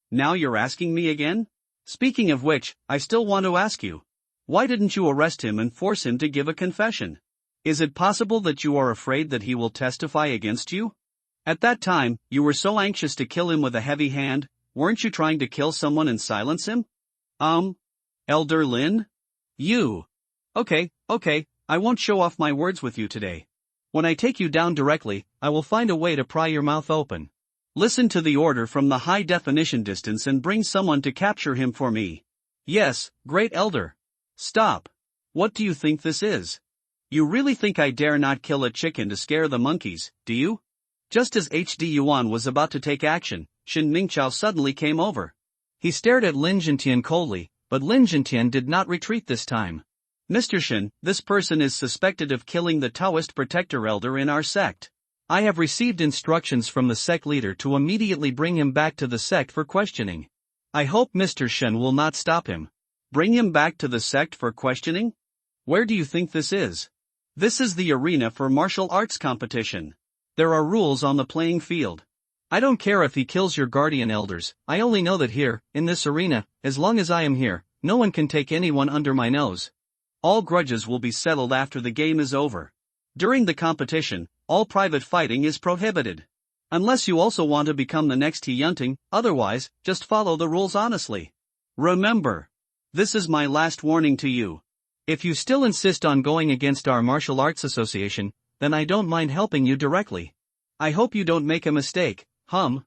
Now you're asking me again? Speaking of which, I still want to ask you. Why didn't you arrest him and force him to give a confession? Is it possible that you are afraid that he will testify against you? At that time, you were so anxious to kill him with a heavy hand, weren't you trying to kill someone and silence him? Elder Lin? You. Okay, I won't show off my words with you today. When I take you down directly, I will find a way to pry your mouth open. Listen to the order from the high-definition distance and bring someone to capture him for me. Yes, great elder. Stop. What do you think this is? You really think I dare not kill a chicken to scare the monkeys, do you? Just as HD Yuan was about to take action, Shin Mingqiao suddenly came over. He stared at Lin Jintian coldly, but Lin Jintian did not retreat this time. Mr. Shin, this person is suspected of killing the Taoist protector elder in our sect. I have received instructions from the sect leader to immediately bring him back to the sect for questioning. I hope Mr. Shen will not stop him. Bring him back to the sect for questioning? Where do you think this is? This is the arena for martial arts competition. There are rules on the playing field. I don't care if he kills your guardian elders, I only know that here, in this arena, as long as I am here, no one can take anyone under my nose. All grudges will be settled after the game is over. During the competition, all private fighting is prohibited. Unless you also want to become the next Hyunting, otherwise, just follow the rules honestly. Remember, this is my last warning to you. If you still insist on going against our martial arts association, then I don't mind helping you directly. I hope you don't make a mistake, hum.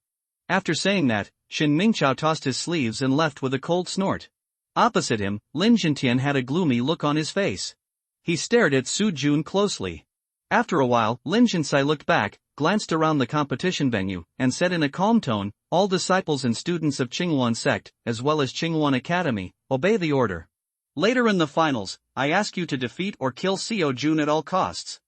After saying that, Shin Mingqiao tossed his sleeves and left with a cold snort. Opposite him, Lin Jintian had a gloomy look on his face. He stared at Su Jun closely. After a while, Lin Jinsai looked back, glanced around the competition venue, and said in a calm tone, "All disciples and students of Qinghuan sect, as well as Qinghuan Academy, obey the order. Later in the finals, I ask you to defeat or kill Seo Jun at all costs.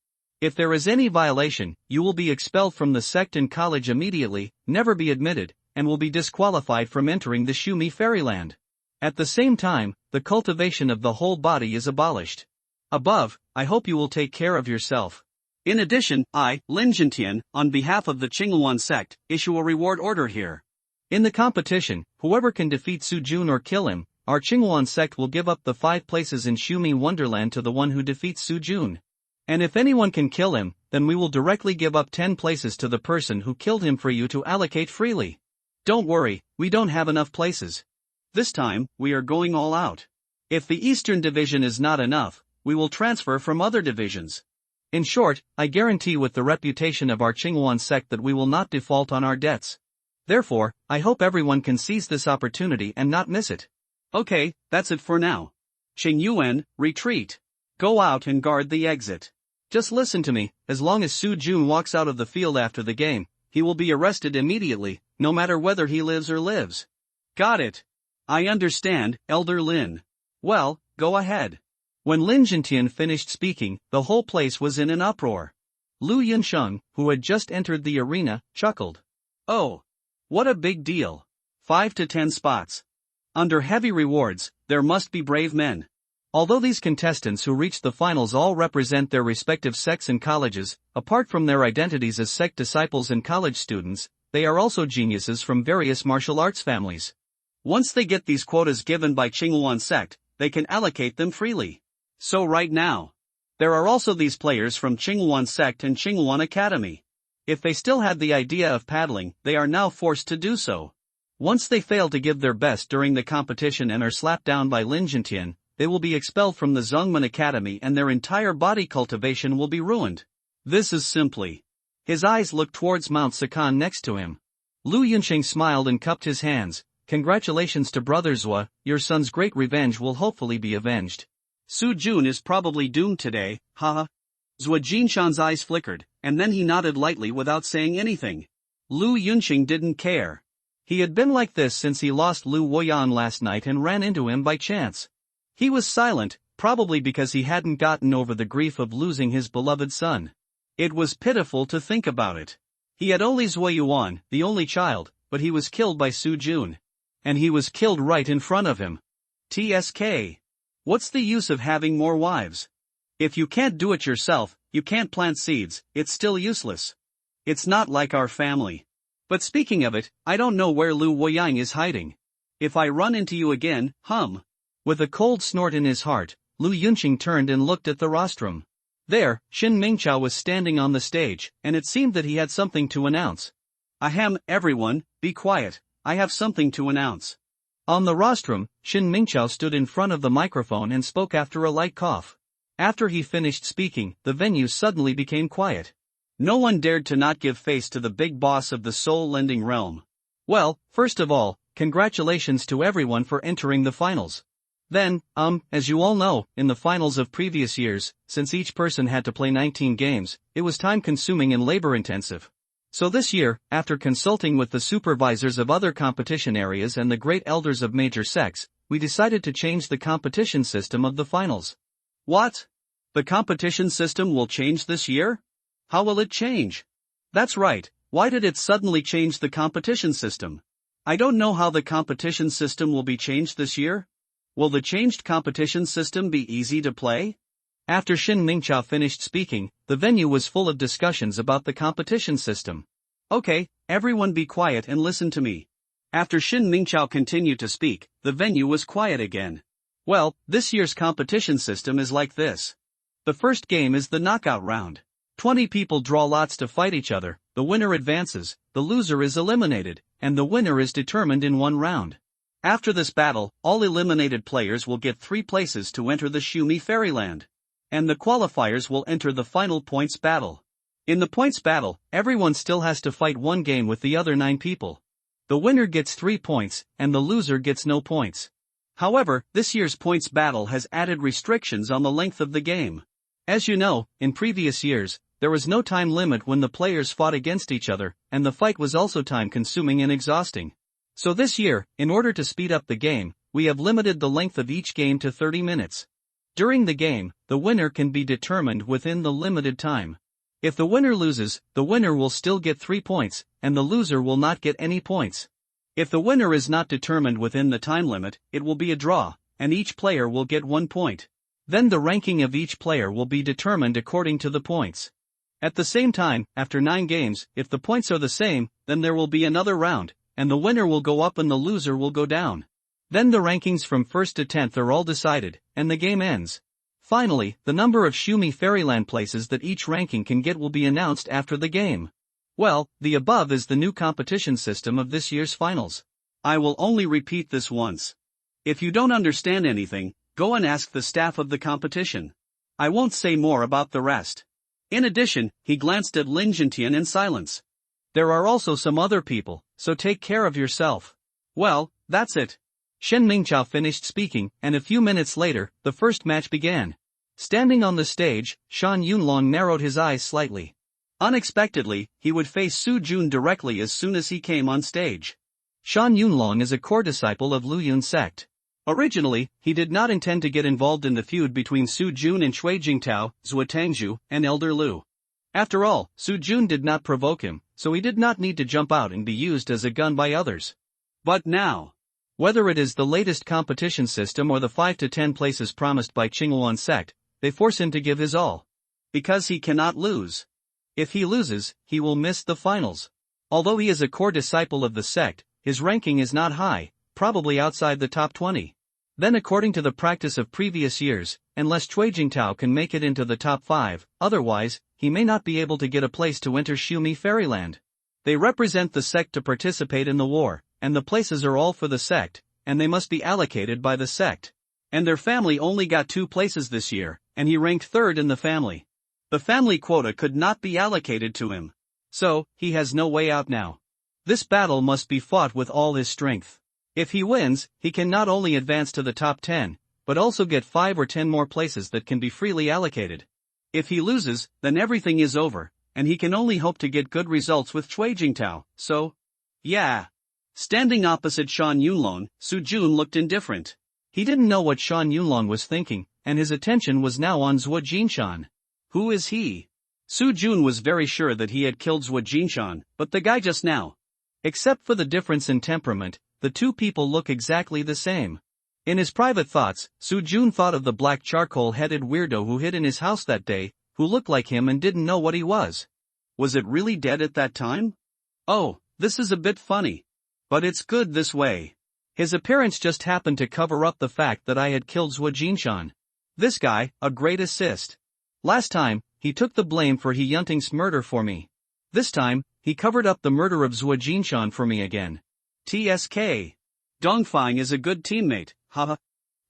If there is any violation, you will be expelled from the sect and college immediately, never be admitted, and will be disqualified from entering the Shumi Fairyland. At the same time, the cultivation of the whole body is abolished. Above, I hope you will take care of yourself. In addition, I, Lin Jintian, on behalf of the Qinghuan sect, issue a reward order here. In the competition, whoever can defeat Su Jun or kill him, our Qinghuan sect will give up the 5 places in Shumi Wonderland to the one who defeats Su Jun. And if anyone can kill him, then we will directly give up 10 places to the person who killed him for you to allocate freely. Don't worry, we don't have enough places. This time, we are going all out. If the Eastern Division is not enough, we will transfer from other divisions. In short, I guarantee with the reputation of our Qinghuan sect that we will not default on our debts. Therefore, I hope everyone can seize this opportunity and not miss it. Okay, that's it for now. Qing Yuan, retreat. Go out and guard the exit. Just listen to me, as long as Su Jun walks out of the field after the game, he will be arrested immediately, no matter whether he lives or lives. Got it. I understand, Elder Lin. Well, go ahead. When Lin Jintian finished speaking, the whole place was in an uproar. Lu Yunsheng, who had just entered the arena, chuckled. Oh! What a big deal. 5 to 10 spots. Under heavy rewards, there must be brave men. Although these contestants who reached the finals all represent their respective sects and colleges, apart from their identities as sect disciples and college students, they are also geniuses from various martial arts families. Once they get these quotas given by Qinghuan sect, they can allocate them freely. So right now, there are also these players from Qinghuan sect and Qinghuan Academy. If they still had the idea of paddling, they are now forced to do so. Once they fail to give their best during the competition and are slapped down by Lin Jintian, they will be expelled from the Zongman Academy and their entire body cultivation will be ruined. This is simply. His eyes looked towards Mount Sakan next to him. Lu Yunsheng smiled and cupped his hands. Congratulations to Brother Zhua, your son's great revenge will hopefully be avenged. Su Jun is probably doomed today, haha. Zhua Jinshan's eyes flickered, and then he nodded lightly without saying anything. Lu Yunsheng didn't care. He had been like this since he lost Lu Woyan last night and ran into him by chance. He was silent, probably because he hadn't gotten over the grief of losing his beloved son. It was pitiful to think about it. He had only Zhua Yuan, the only child, but he was killed by Su Jun. And he was killed right in front of him. TSK. What's the use of having more wives? If you can't do it yourself, you can't plant seeds, it's still useless. It's not like our family. But speaking of it, I don't know where Lu Woyang is hiding. If I run into you again, hum. With a cold snort in his heart, Lu Yunqing turned and looked at the rostrum. There, Shin Mingqiao was standing on the stage, and it seemed that he had something to announce. Ahem, everyone, be quiet, I have something to announce. On the rostrum, Shin Mingqiao stood in front of the microphone and spoke after a light cough. After he finished speaking, the venue suddenly became quiet. No one dared to not give face to the big boss of the soul-lending realm. Well, first of all, congratulations to everyone for entering the finals. Then, as you all know, in the finals of previous years, since each person had to play 19 games, it was time-consuming and labor-intensive. So this year, after consulting with the supervisors of other competition areas and the great elders of major sects, we decided to change the competition system of the finals. What? The competition system will change this year? How will it change? That's right, why did it suddenly change the competition system? I don't know how the competition system will be changed this year. Will the changed competition system be easy to play? After Shin Mingqiao finished speaking, the venue was full of discussions about the competition system. Okay, everyone be quiet and listen to me. After Shin Mingqiao continued to speak, the venue was quiet again. Well, this year's competition system is like this. The first game is the knockout round. 20 people draw lots to fight each other, the winner advances, the loser is eliminated, and the winner is determined in one round. After this battle, all eliminated players will get 3 places to enter the Shumi Fairyland. And the qualifiers will enter the final points battle. In the points battle, everyone still has to fight one game with the other 9 people. The winner gets 3 points, and the loser gets no points. However, this year's points battle has added restrictions on the length of the game. As you know, in previous years, there was no time limit when the players fought against each other, and the fight was also time-consuming and exhausting. So this year, in order to speed up the game, we have limited the length of each game to 30 minutes. During the game, the winner can be determined within the limited time. If the winner loses, the winner will still get 3 points, and the loser will not get any points. If the winner is not determined within the time limit, it will be a draw, and each player will get 1 point. Then the ranking of each player will be determined according to the points. At the same time, after 9 games, if the points are the same, then there will be another round, and the winner will go up and the loser will go down. Then the rankings from 1st to 10th are all decided, and the game ends. Finally, the number of Shumi Fairyland places that each ranking can get will be announced after the game. Well, the above is the new competition system of this year's finals. I will only repeat this once. If you don't understand anything, go and ask the staff of the competition. I won't say more about the rest. In addition, he glanced at Lin Jintian in silence. There are also some other people, so take care of yourself. Well, that's it. Shen Mingqiao finished speaking, and a few minutes later, the first match began. Standing on the stage, Shan Yunlong narrowed his eyes slightly. Unexpectedly, he would face Su Jun directly as soon as he came on stage. Shan Yunlong is a core disciple of Lu Yun sect. Originally, he did not intend to get involved in the feud between Su Jun and Shui Jingtao, Zhou Tangzhu, and Elder Lu. After all, Su Jun did not provoke him, so he did not need to jump out and be used as a gun by others. But now, whether it is the latest competition system or the 5 to 10 places promised by Qinghuan sect, they force him to give his all. Because he cannot lose. If he loses, he will miss the finals. Although he is a core disciple of the sect, his ranking is not high, probably outside the top 20. Then according to the practice of previous years, unless Cui Jingtao can make it into the top 5, otherwise, he may not be able to get a place to enter Shumi Fairyland. They represent the sect to participate in the war, and the places are all for the sect, and they must be allocated by the sect. And their family only got 2 places this year, and he ranked 3rd in the family. The family quota could not be allocated to him. So, he has no way out now. This battle must be fought with all his strength. If he wins, he can not only advance to the top 10, but also get 5 or 10 more places that can be freely allocated. If he loses, then everything is over, and he can only hope to get good results with Cui Jingtao, so... yeah. Standing opposite Shan Yunlong, Su Jun looked indifferent. He didn't know what Shan Yunlong was thinking, and his attention was now on Zhuo Jinshan. Who is he? Su Jun was very sure that he had killed Zhuo Jinshan, but the guy just now. Except for the difference in temperament, the 2 people look exactly the same. In his private thoughts, Su Jun thought of the black charcoal-headed weirdo who hid in his house that day, who looked like him and didn't know what he was. Was it really dead at that time? Oh, this is a bit funny. But it's good this way. His appearance just happened to cover up the fact that I had killed Zhuo Jinshan. This guy, a great assist. Last time, he took the blame for He Yunting's murder for me. This time, he covered up the murder of Zhuo Jinshan for me again. TSK. Dongfang is a good teammate, haha.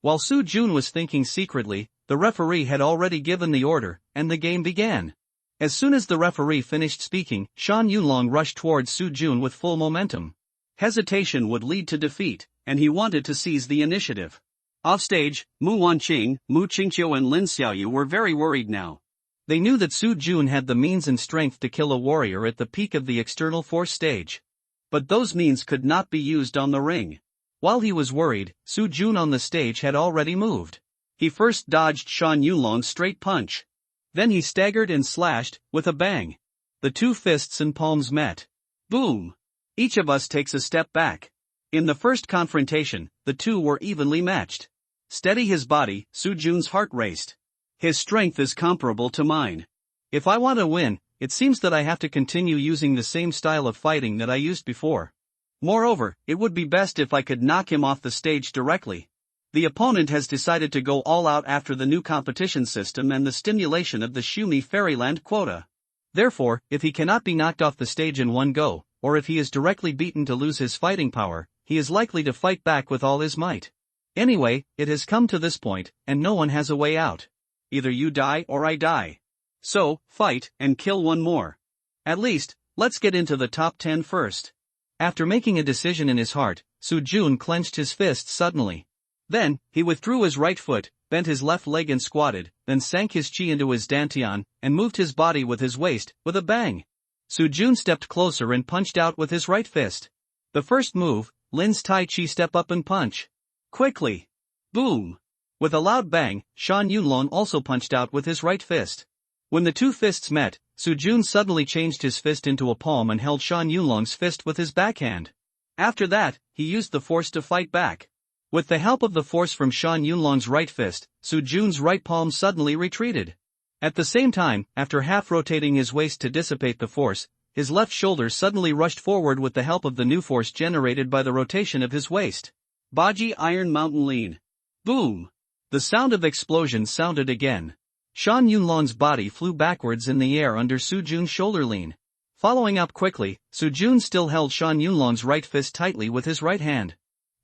While Su Jun was thinking secretly, the referee had already given the order, and the game began. As soon as the referee finished speaking, Shan Yunlong rushed towards Su Jun with full momentum. Hesitation would lead to defeat, and he wanted to seize the initiative. Offstage, Mu Wanqing, Mu Qingqiu and Lin Xiaoyu were very worried now. They knew that Su Jun had the means and strength to kill a warrior at the peak of the external force stage. But those means could not be used on the ring. While he was worried, Su Jun on the stage had already moved. He first dodged Shan Yunlong's straight punch. Then he staggered and slashed, with a bang. The 2 fists and palms met. Boom! Each of us takes a step back. In the first confrontation, the 2 were evenly matched. Steady his body, Su Jun's heart raced. His strength is comparable to mine. If I want to win, it seems that I have to continue using the same style of fighting that I used before. Moreover, it would be best if I could knock him off the stage directly. The opponent has decided to go all out after the new competition system and the stimulation of the Shumi Fairyland quota. Therefore, if he cannot be knocked off the stage in one go, or if he is directly beaten to lose his fighting power, he is likely to fight back with all his might. Anyway, it has come to this point, and no one has a way out. Either you die or I die. So, fight, and kill one more. At least, let's get into the top 10 first. After making a decision in his heart, Soo-jun clenched his fist suddenly. Then, he withdrew his right foot, bent his left leg and squatted, then sank his chi into his dantian, and moved his body with his waist, with a bang. Soo-jun stepped closer and punched out with his right fist. The first move, Lin's Tai Chi step up and punch. Quickly. Boom. With a loud bang, Shan Yunlong also punched out with his right fist. When the two fists met, Soo-jun suddenly changed his fist into a palm and held Shan Yunlong's fist with his backhand. After that, he used the force to fight back. With the help of the force from Shan Yunlong's right fist, Soo-jun's right palm suddenly retreated. At the same time, after half-rotating his waist to dissipate the force, his left shoulder suddenly rushed forward with the help of the new force generated by the rotation of his waist. Baji Iron Mountain Lean. Boom! The sound of explosion sounded again. Shan Yunlong's body flew backwards in the air under Soo-jun's shoulder lean. Following up quickly, Soo-jun still held Shan Yunlong's right fist tightly with his right hand.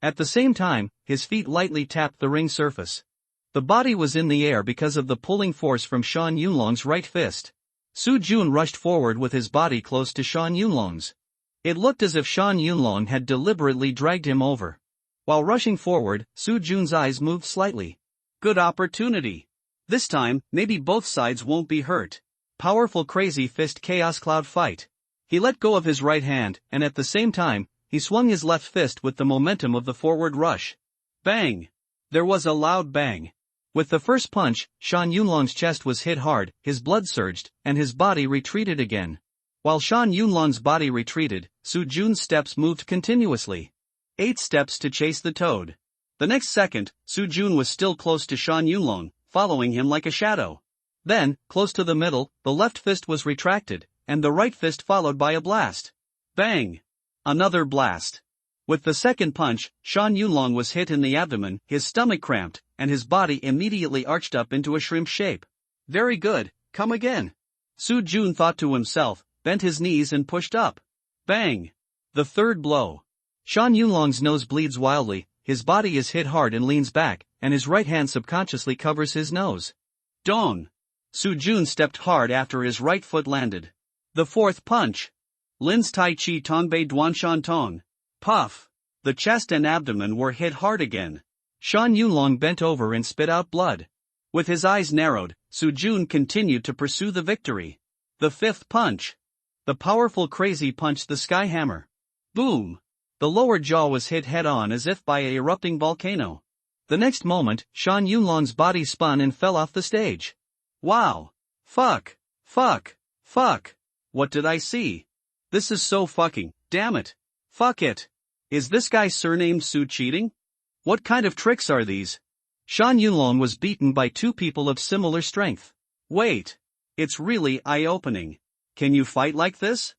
At the same time, his feet lightly tapped the ring surface. The body was in the air because of the pulling force from Shan Yunlong's right fist. Soo-jun rushed forward with his body close to Shan Yunlong's. It looked as if Shan Yunlong had deliberately dragged him over. While rushing forward, Soo-jun's eyes moved slightly. Good opportunity. This time, maybe both sides won't be hurt. Powerful crazy fist chaos cloud fight. He let go of his right hand, and at the same time, he swung his left fist with the momentum of the forward rush. Bang! There was a loud bang. With the first punch, Shan Yunlong's chest was hit hard, his blood surged, and his body retreated again. While Shan Yunlong's body retreated, Soo-jun's steps moved continuously. 8 steps to chase the toad. The next second, Soo-jun was still close to Shan Yunlong, following him like a shadow. Then, close to the middle, the left fist was retracted, and the right fist followed by a blast. Bang! Another blast. With the second punch, Shan Yunlong was hit in the abdomen, his stomach cramped, and his body immediately arched up into a shrimp shape. Very good, come again. Soo-jun thought to himself, bent his knees and pushed up. Bang! The third blow. Shan Yunlong's nose bleeds wildly, his body is hit hard and leans back, and his right hand subconsciously covers his nose. Dong! Soo-jun stepped hard after his right foot landed. The fourth punch. Lin's Tai Chi Tongbei Duanshan Tong. Puff! The chest and abdomen were hit hard again. Shan Yunlong bent over and spit out blood. With his eyes narrowed, Soo-jun continued to pursue the victory. The fifth punch. The powerful crazy punch the sky hammer. Boom! The lower jaw was hit head-on as if by an erupting volcano. The next moment, Shan Yunlong's body spun and fell off the stage. Wow! Fuck! Fuck! Fuck! What did I see? This is so fucking, damn it! Fuck it! Is this guy surnamed Soo cheating? What kind of tricks are these? Shan Yunlong was beaten by 2 people of similar strength. Wait! It's really eye-opening. Can you fight like this?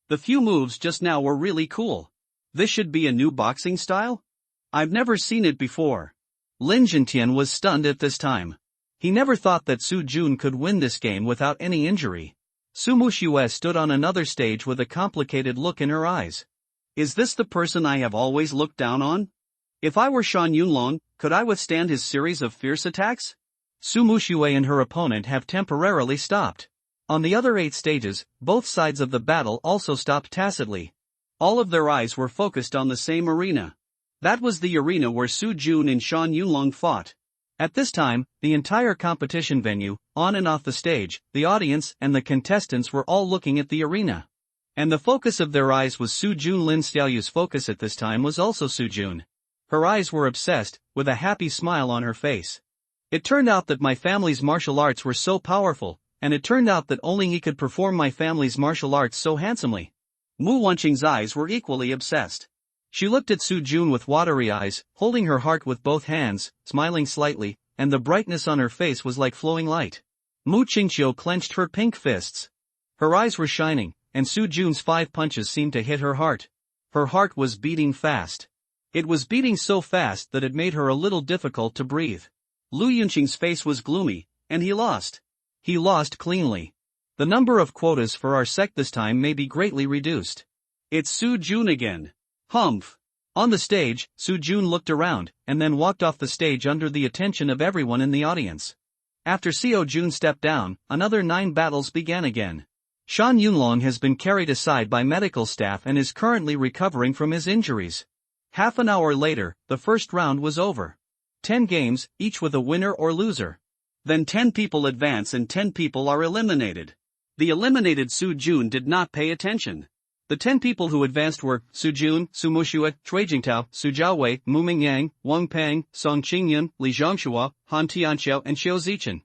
The few moves just now were really cool. This should be a new boxing style? I've never seen it before. Lin Jintian was stunned at this time. He never thought that Soo-jun could win this game without any injury. Su Muxiue stood on another stage with a complicated look in her eyes. Is this the person I have always looked down on? If I were Shan Yunlong, could I withstand his series of fierce attacks? Su Muxiue and her opponent have temporarily stopped. On the other 8 stages, both sides of the battle also stopped tacitly. All of their eyes were focused on the same arena. That was the arena where Soo-jun and Shan Yunlong fought. At this time, the entire competition venue, on and off the stage, the audience and the contestants were all looking at the arena. And the focus of their eyes was Soo-jun. Lin Xiaoyu's focus at this time was also Soo-jun. Her eyes were obsessed, with a happy smile on her face. It turned out that my family's martial arts were so powerful, and it turned out that only he could perform my family's martial arts so handsomely. Mu Wanqing's eyes were equally obsessed. She looked at Soo-jun with watery eyes, holding her heart with both hands, smiling slightly, and the brightness on her face was like flowing light. Mu Qingqiu clenched her pink fists. Her eyes were shining, and Su Jun's 5 punches seemed to hit her heart. Her heart was beating fast. It was beating so fast that it made her a little difficult to breathe. Lu Yunqing's face was gloomy, and he lost. He lost cleanly. The number of quotas for our sect this time may be greatly reduced. It's Su Jun again. Humph. On the stage, Su Jun looked around, and then walked off the stage under the attention of everyone in the audience. After Seo Jun stepped down, another 9 battles began again. Shan Yunlong has been carried aside by medical staff and is currently recovering from his injuries. Half an hour later, the first round was over. 10 games, each with a winner or loser. Then 10 people advance and 10 people are eliminated. The eliminated Su Jun did not pay attention. The 10 people who advanced were Su Jun, Su Muxue, Cui Jingtao, Su Jiaowei, Mu Mingyang, Wang Peng, Song Qingyun, Li Zhongshua, Han Tianqiao and Xiao Zichen.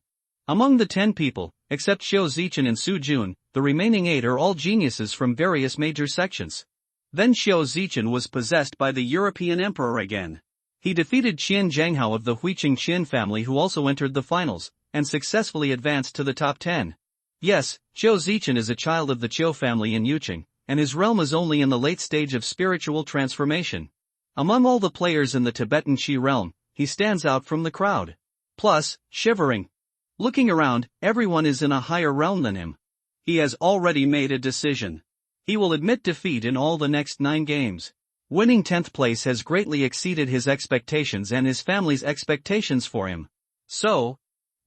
Among the 10 people, except Xiao Zichen and Su Jun, the remaining 8 are all geniuses from various major sections. Then Xiao Zichen was possessed by the European Emperor again. He defeated Qian Zhanghao of the Huiqing Qian family, who also entered the finals, and successfully advanced to the top 10. Yes, Xiao Zichen is a child of the Qiu family in Yuqing, and his realm is only in the late stage of spiritual transformation. Among all the players in the Tibetan Qi realm, he stands out from the crowd. Plus, shivering. Looking around, everyone is in a higher realm than him. He has already made a decision. He will admit defeat in all the next 9 games. Winning 10th place has greatly exceeded his expectations and his family's expectations for him. So,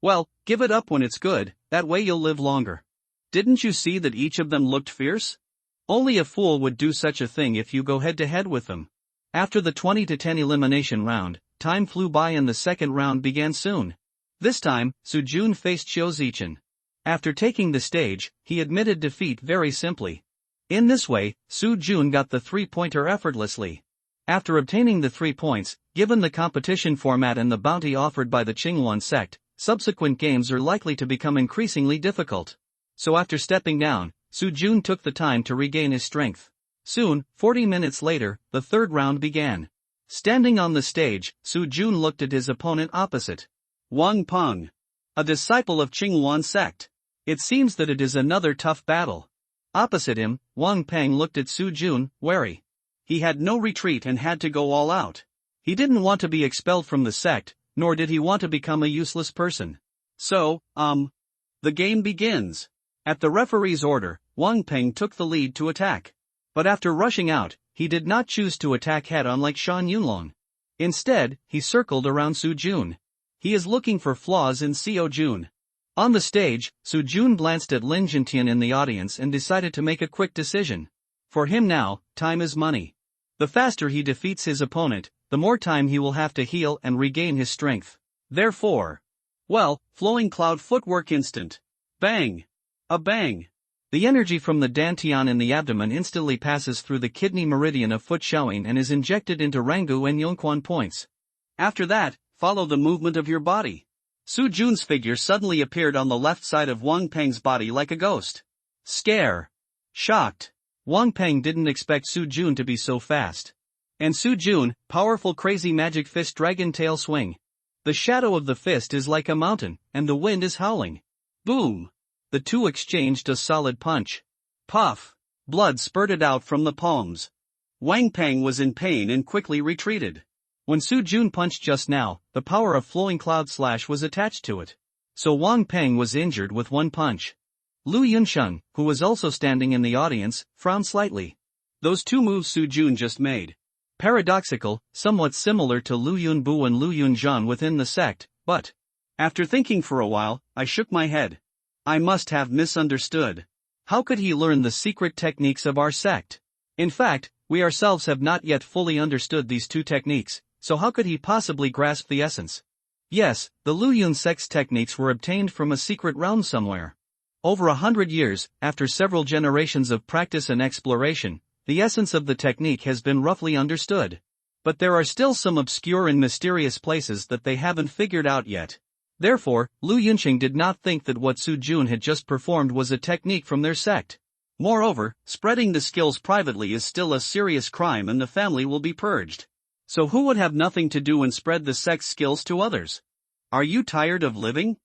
well, give it up when it's good, that way you'll live longer. Didn't you see that each of them looked fierce? Only a fool would do such a thing if you go head to head with them. After the 20-10 elimination round, time flew by and the second round began soon. This time, Su Jun faced Xiao Zichen. After taking the stage, he admitted defeat very simply. In this way, Su Jun got the 3-pointer effortlessly. After obtaining the 3 points, given the competition format and the bounty offered by the Qinghuan sect, subsequent games are likely to become increasingly difficult. So after stepping down, Su Jun took the time to regain his strength. Soon, 40 minutes later, the third round began. Standing on the stage, Su Jun looked at his opponent opposite. Wang Peng. A disciple of Qinghuan sect. It seems that it is another tough battle. Opposite him, Wang Peng looked at Su Jun, wary. He had no retreat and had to go all out. He didn't want to be expelled from the sect, nor did he want to become a useless person. So, the game begins. At the referee's order, Wang Peng took the lead to attack. But after rushing out, he did not choose to attack head-on like Shan Yunlong. Instead, he circled around Su Jun. He is looking for flaws in Xiao Jun. On the stage, Su Jun glanced at Lin Jintian in the audience and decided to make a quick decision. For him now, time is money. The faster he defeats his opponent, the more time he will have to heal and regain his strength. Therefore, flowing cloud footwork instant. Bang! A bang! The energy from the dantian in the abdomen instantly passes through the kidney meridian of foot Shaoyin and is injected into Rangu and Yongquan points. After that, follow the movement of your body. Su Jun's figure suddenly appeared on the left side of Wang Peng's body like a ghost. Scare. Shocked. Wang Peng didn't expect Su Jun to be so fast. And Su Jun, powerful crazy magic fist dragon tail swing. The shadow of the fist is like a mountain, and the wind is howling. Boom! The two exchanged a solid punch. Puff! Blood spurted out from the palms. Wang Peng was in pain and quickly retreated. When Su Jun punched just now, the power of flowing cloud slash was attached to it. So Wang Peng was injured with one punch. Lu Yunsheng, who was also standing in the audience, frowned slightly. Those two moves Su Jun just made. Paradoxical, somewhat similar to Lu Yunbu and Lu Yunzhan within the sect, but after thinking for a while, I shook my head. I must have misunderstood. How could he learn the secret techniques of our sect? In fact, we ourselves have not yet fully understood these two techniques, so how could he possibly grasp the essence? Yes, the Lu Yun sect's techniques were obtained from a secret realm somewhere. Over 100 years, after several generations of practice and exploration, the essence of the technique has been roughly understood. But there are still some obscure and mysterious places that they haven't figured out yet. Therefore, Lu Yunqing did not think that what Su Jun had just performed was a technique from their sect. Moreover, spreading the skills privately is still a serious crime and the family will be purged. So who would have nothing to do and spread the sect's skills to others? Are you tired of living?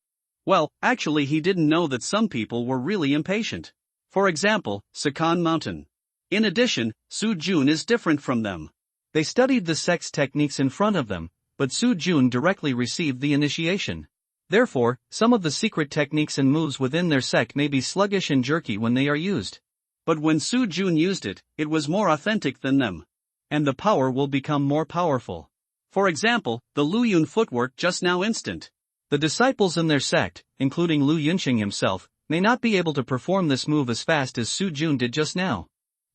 Well, actually he didn't know that some people were really impatient. For example, Sakan Mountain. In addition, Su Jun is different from them. They studied the sect's techniques in front of them, but Su Jun directly received the initiation. Therefore, some of the secret techniques and moves within their sect may be sluggish and jerky when they are used. But when Su Jun used it, it was more authentic than them. And the power will become more powerful. For example, the Lu Yun footwork just now instant. The disciples in their sect, including Lu Yunqing himself, may not be able to perform this move as fast as Su Jun did just now.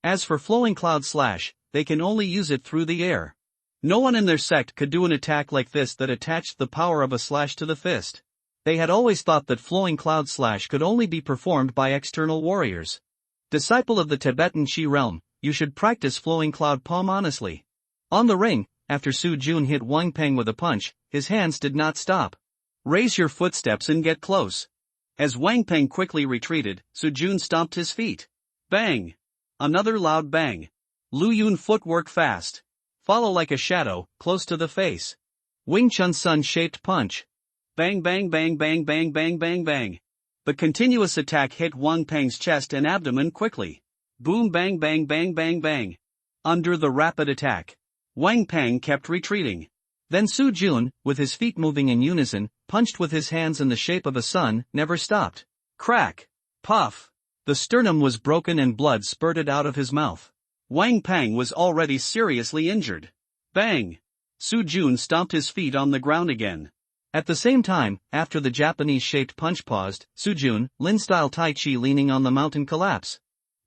As for flowing cloud slash, they can only use it through the air. No one in their sect could do an attack like this that attached the power of a slash to the fist. They had always thought that flowing cloud slash could only be performed by external warriors. Disciple of the Tibetan Shi realm, you should practice flowing cloud palm honestly. On the ring, after Su Jun hit Wang Peng with a punch, his hands did not stop. Raise your footsteps and get close. As Wang Peng quickly retreated, Su Jun stomped his feet. Bang! Another loud bang. Lu Yun footwork fast. Follow like a shadow, close to the face. Wing Chun sun-shaped punch. Bang bang bang bang bang bang bang bang. The continuous attack hit Wang Peng's chest and abdomen quickly. Boom bang bang bang bang bang. Under the rapid attack, Wang Peng kept retreating. Then Su Jun, with his feet moving in unison, punched with his hands in the shape of a sun, never stopped. Crack! Puff! The sternum was broken and blood spurted out of his mouth. Wang Peng was already seriously injured. Bang! Su Jun stomped his feet on the ground again. At the same time, after the Japanese-shaped punch paused, Su Jun, Lin-style Tai Chi leaning on the mountain collapse.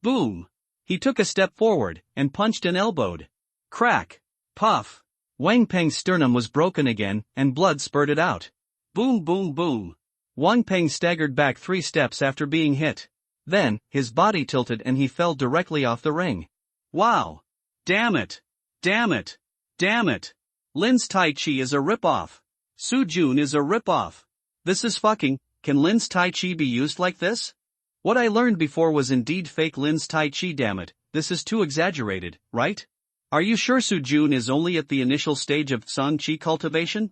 Boom! He took a step forward, and punched and elbowed. Crack! Puff! Wang Peng's sternum was broken again, and blood spurted out. Boom boom boom! Wang Peng staggered back 3 steps after being hit. Then, his body tilted and he fell directly off the ring. Wow! Damn it! Damn it! Damn it! Lin's Tai Chi is a rip-off. Su Jun is a rip-off. This is fucking. Can Lin's Tai Chi be used like this? What I learned before was indeed fake Lin's Tai Chi, damn it, this is too exaggerated, right? Are you sure Su Jun is only at the initial stage of Tsang Chi cultivation?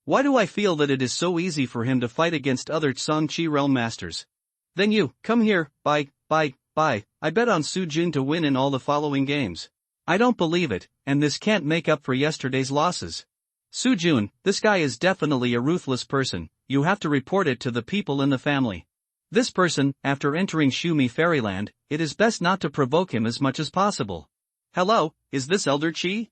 Why do I feel that it is so easy for him to fight against other Tsang Chi realm masters? Then you, come here, bye, I bet on Su Jun to win in all the following games. I don't believe it, and this can't make up for yesterday's losses. Su Jun, this guy is definitely a ruthless person, you have to report it to the people in the family. This person, after entering Shumi Fairyland, it is best not to provoke him as much as possible. Hello, is this Elder Chi?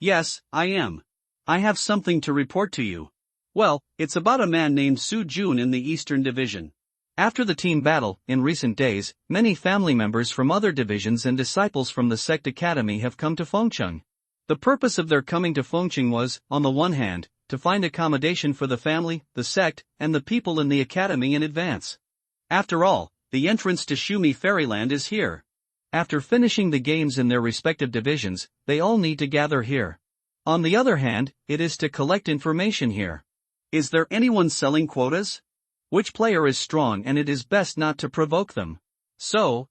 Yes, I am. I have something to report to you. Well, it's about a man named Su Jun in the Eastern Division. After the team battle, in recent days, many family members from other divisions and disciples from the sect academy have come to Fengcheng. The purpose of their coming to Fengcheng was, on the one hand, to find accommodation for the family, the sect, and the people in the academy in advance. After all, the entrance to Shumi Fairyland is here. After finishing the games in their respective divisions, they all need to gather here. On the other hand, it is to collect information here. Is there anyone selling quotas? Which player is strong and it is best not to provoke them? So,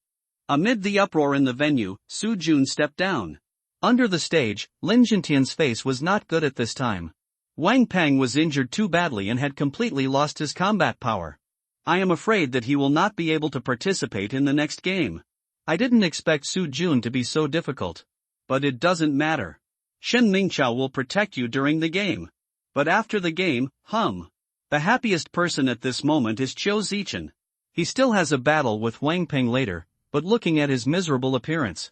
amid the uproar in the venue, Su Jun stepped down. Under the stage, Lin Jintian's face was not good at this time. Wang Peng was injured too badly and had completely lost his combat power. I am afraid that he will not be able to participate in the next game. I didn't expect Su Jun to be so difficult. But it doesn't matter. Shen Mingqiao will protect you during the game. But after the game, the happiest person at this moment is Qiu Zichen. He still has a battle with Wang Peng later, but looking at his miserable appearance.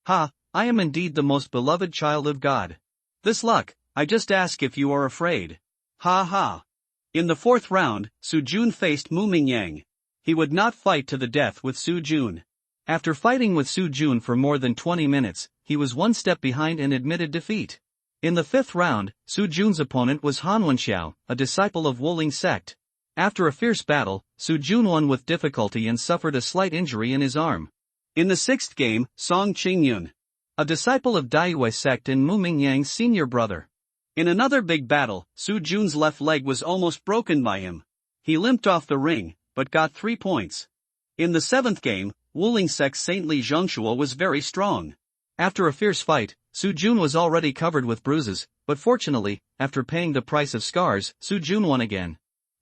I am indeed the most beloved child of God. This luck, I just ask if you are afraid. In the 4th round, Su Jun faced Mu Mingyang. He would not fight to the death with Su Jun. After fighting with Su Jun for more than 20 minutes, he was 1 step behind and admitted defeat. In the 5th round, Su Jun's opponent was Han Wenxiao, a disciple of Woling sect. After a fierce battle, Su Jun won with difficulty and suffered a slight injury in his arm. In the 6th game, Song Qingyun, a disciple of Daiyue sect and Mu Mingyang's senior brother. In another big battle, Su Jun's left leg was almost broken by him. He limped off the ring, but got 3 points. In the 7th game, Wuling sect's saintly Zhengshua was very strong. After a fierce fight, Su Jun was already covered with bruises, but fortunately, after paying the price of scars, Su Jun won again.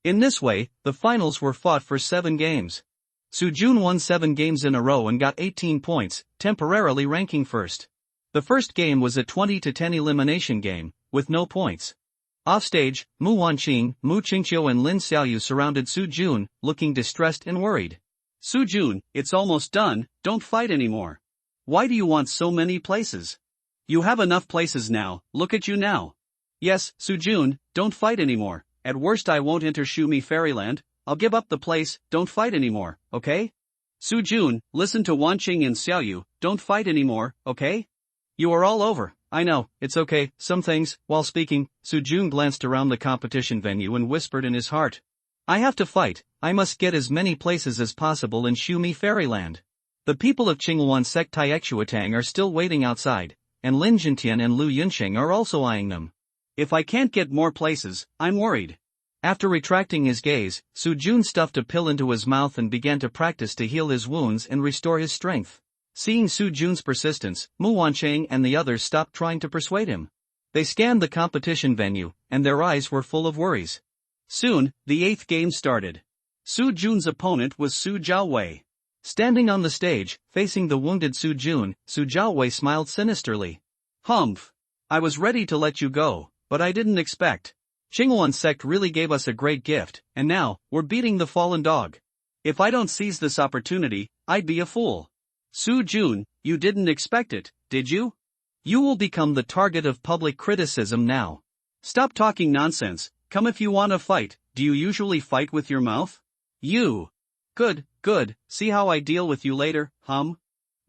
In this way, the finals were fought for 7 games. Su Jun won 7 games in a row and got 18 points, temporarily ranking first. The first game was a 20-10 elimination game, with no points. Offstage, Mu Wanqing, Mu Qingqiu and Lin Xiaoyu surrounded Su Jun, looking distressed and worried. Su Jun, it's almost done, don't fight anymore. Why do you want so many places? You have enough places now, look at you now. Yes, Su Jun, don't fight anymore, at worst I won't enter Shumi Fairyland, I'll give up the place, don't fight anymore, okay? Su Jun, listen to Wanqing and Xiaoyu, don't fight anymore, okay? You are all over. I know, it's okay, some things. While speaking, Su Jun glanced around the competition venue and whispered in his heart. I have to fight, I must get as many places as possible in Shumi Fairyland. The people of Qingluan sect Taixuatang are still waiting outside, and Lin Jintian and Lu Yunqing are also eyeing them. If I can't get more places, I'm worried. After retracting his gaze, Su Jun stuffed a pill into his mouth and began to practice to heal his wounds and restore his strength. Seeing Su Jun's persistence, Mu Wanqing and the others stopped trying to persuade him. They scanned the competition venue, and their eyes were full of worries. Soon, the 8th game started. Su Jun's opponent was Su Jiaowei. Standing on the stage, facing the wounded Su Jun, Su Jiaowei smiled sinisterly. Humph! I was ready to let you go, but I didn't expect. Qingluan sect really gave us a great gift, and now, we're beating the fallen dog. If I don't seize this opportunity, I'd be a fool. Su Jun, you didn't expect it, did you? You will become the target of public criticism now. Stop talking nonsense, come if you want to fight. Do you usually fight with your mouth? You. Good, see how I deal with you later, hum?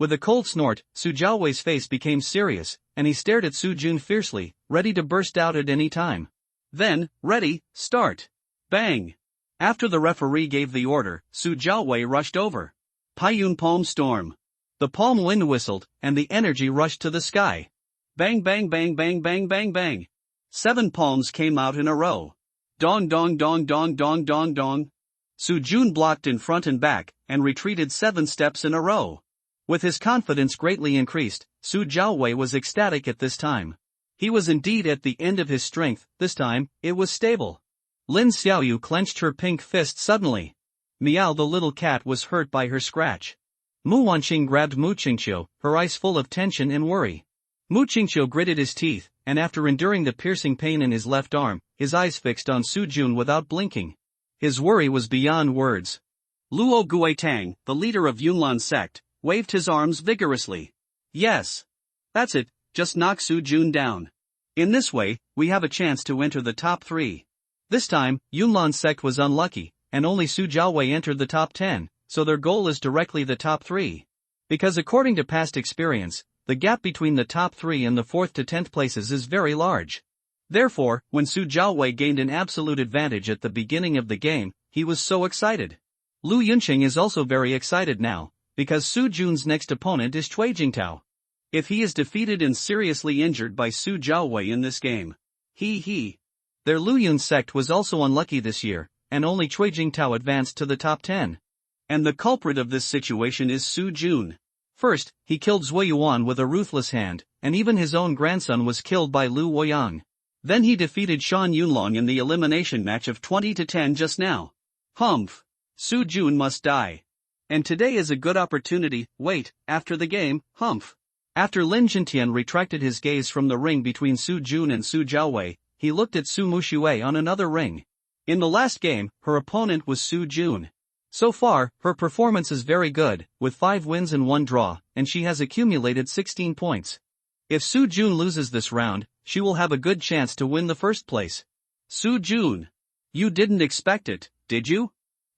With a cold snort, Su Jiaowei's face became serious, and he stared at Su Jun fiercely, ready to burst out at any time. Then, ready, start. Bang! After the referee gave the order, Su Jiaowei rushed over. Paiyun Palm Storm. The palm wind whistled, and the energy rushed to the sky. Bang bang bang bang bang bang bang. 7 palms came out in a row. Dong dong dong dong dong dong dong. Su Jun blocked in front and back, and retreated 7 steps in a row. With his confidence greatly increased, Su Jiaowei was ecstatic at this time. He was indeed at the end of his strength, this time, it was stable. Lin Xiaoyu clenched her pink fist suddenly. Meow the little cat was hurt by her scratch. Mu Wanqing grabbed Mu Qingqiu, her eyes full of tension and worry. Mu Qingqiu gritted his teeth, and after enduring the piercing pain in his left arm, his eyes fixed on Su Jun without blinking. His worry was beyond words. Luo Guitang, the leader of Yunlan sect, waved his arms vigorously. Yes. That's it, just knock Su Jun down. In this way, we have a chance to enter the top 3. This time, Yunlan sect was unlucky, and only Su Jiaowei entered the top 10. So their goal is directly the top 3. Because according to past experience, the gap between the top 3 and the 4th to 10th places is very large. Therefore, when Su Jiaowei gained an absolute advantage at the beginning of the game, he was so excited. Lu Yunqing is also very excited now, because Su Jun's next opponent is Cui Jingtao. If he is defeated and seriously injured by Su Jiaowei in this game, their Lu Yun sect was also unlucky this year, and only Cui Jingtao advanced to the top 10. And the culprit of this situation is Su Jun. First, he killed Zui Yuan with a ruthless hand, and even his own grandson was killed by Lu Woyang. Then he defeated Shan Yunlong in the elimination match of 20-10 just now. Humph! Su Jun must die. And today is a good opportunity. Wait, after the game, humph! After Lin Jintian retracted his gaze from the ring between Su Jun and Su Jiaowei, he looked at Su Mushui on another ring. In the last game, her opponent was Su Jun. So far, her performance is very good, with 5 wins and 1 draw, and she has accumulated 16 points. If Su Jun loses this round, she will have a good chance to win the first place. Su Jun. You didn't expect it, did you?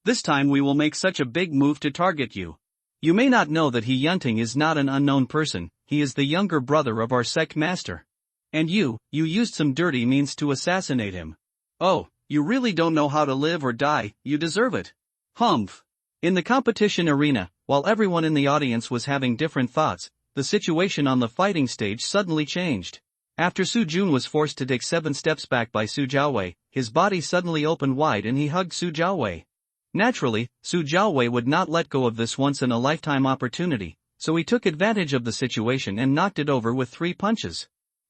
This time we will make such a big move to target you. You may not know that He Yunting is not an unknown person, he is the younger brother of our sect master. And you used some dirty means to assassinate him. Oh, you really don't know how to live or die, you deserve it. Humph! In the competition arena, while everyone in the audience was having different thoughts, the situation on the fighting stage suddenly changed. After Su Jun was forced to take 7 steps back by Su Jiaowei, his body suddenly opened wide and he hugged Su Jiaowei. Naturally, Su Jiaowei would not let go of this once-in-a-lifetime opportunity, so he took advantage of the situation and knocked it over with 3 punches.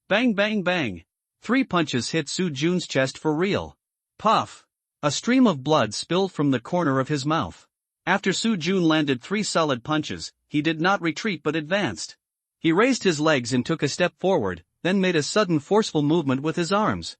Bang bang bang! 3 punches hit Su Jun's chest for real. Puff! A stream of blood spilled from the corner of his mouth. After Su Jun landed 3 solid punches, he did not retreat but advanced. He raised his legs and took a step forward, then made a sudden forceful movement with his arms.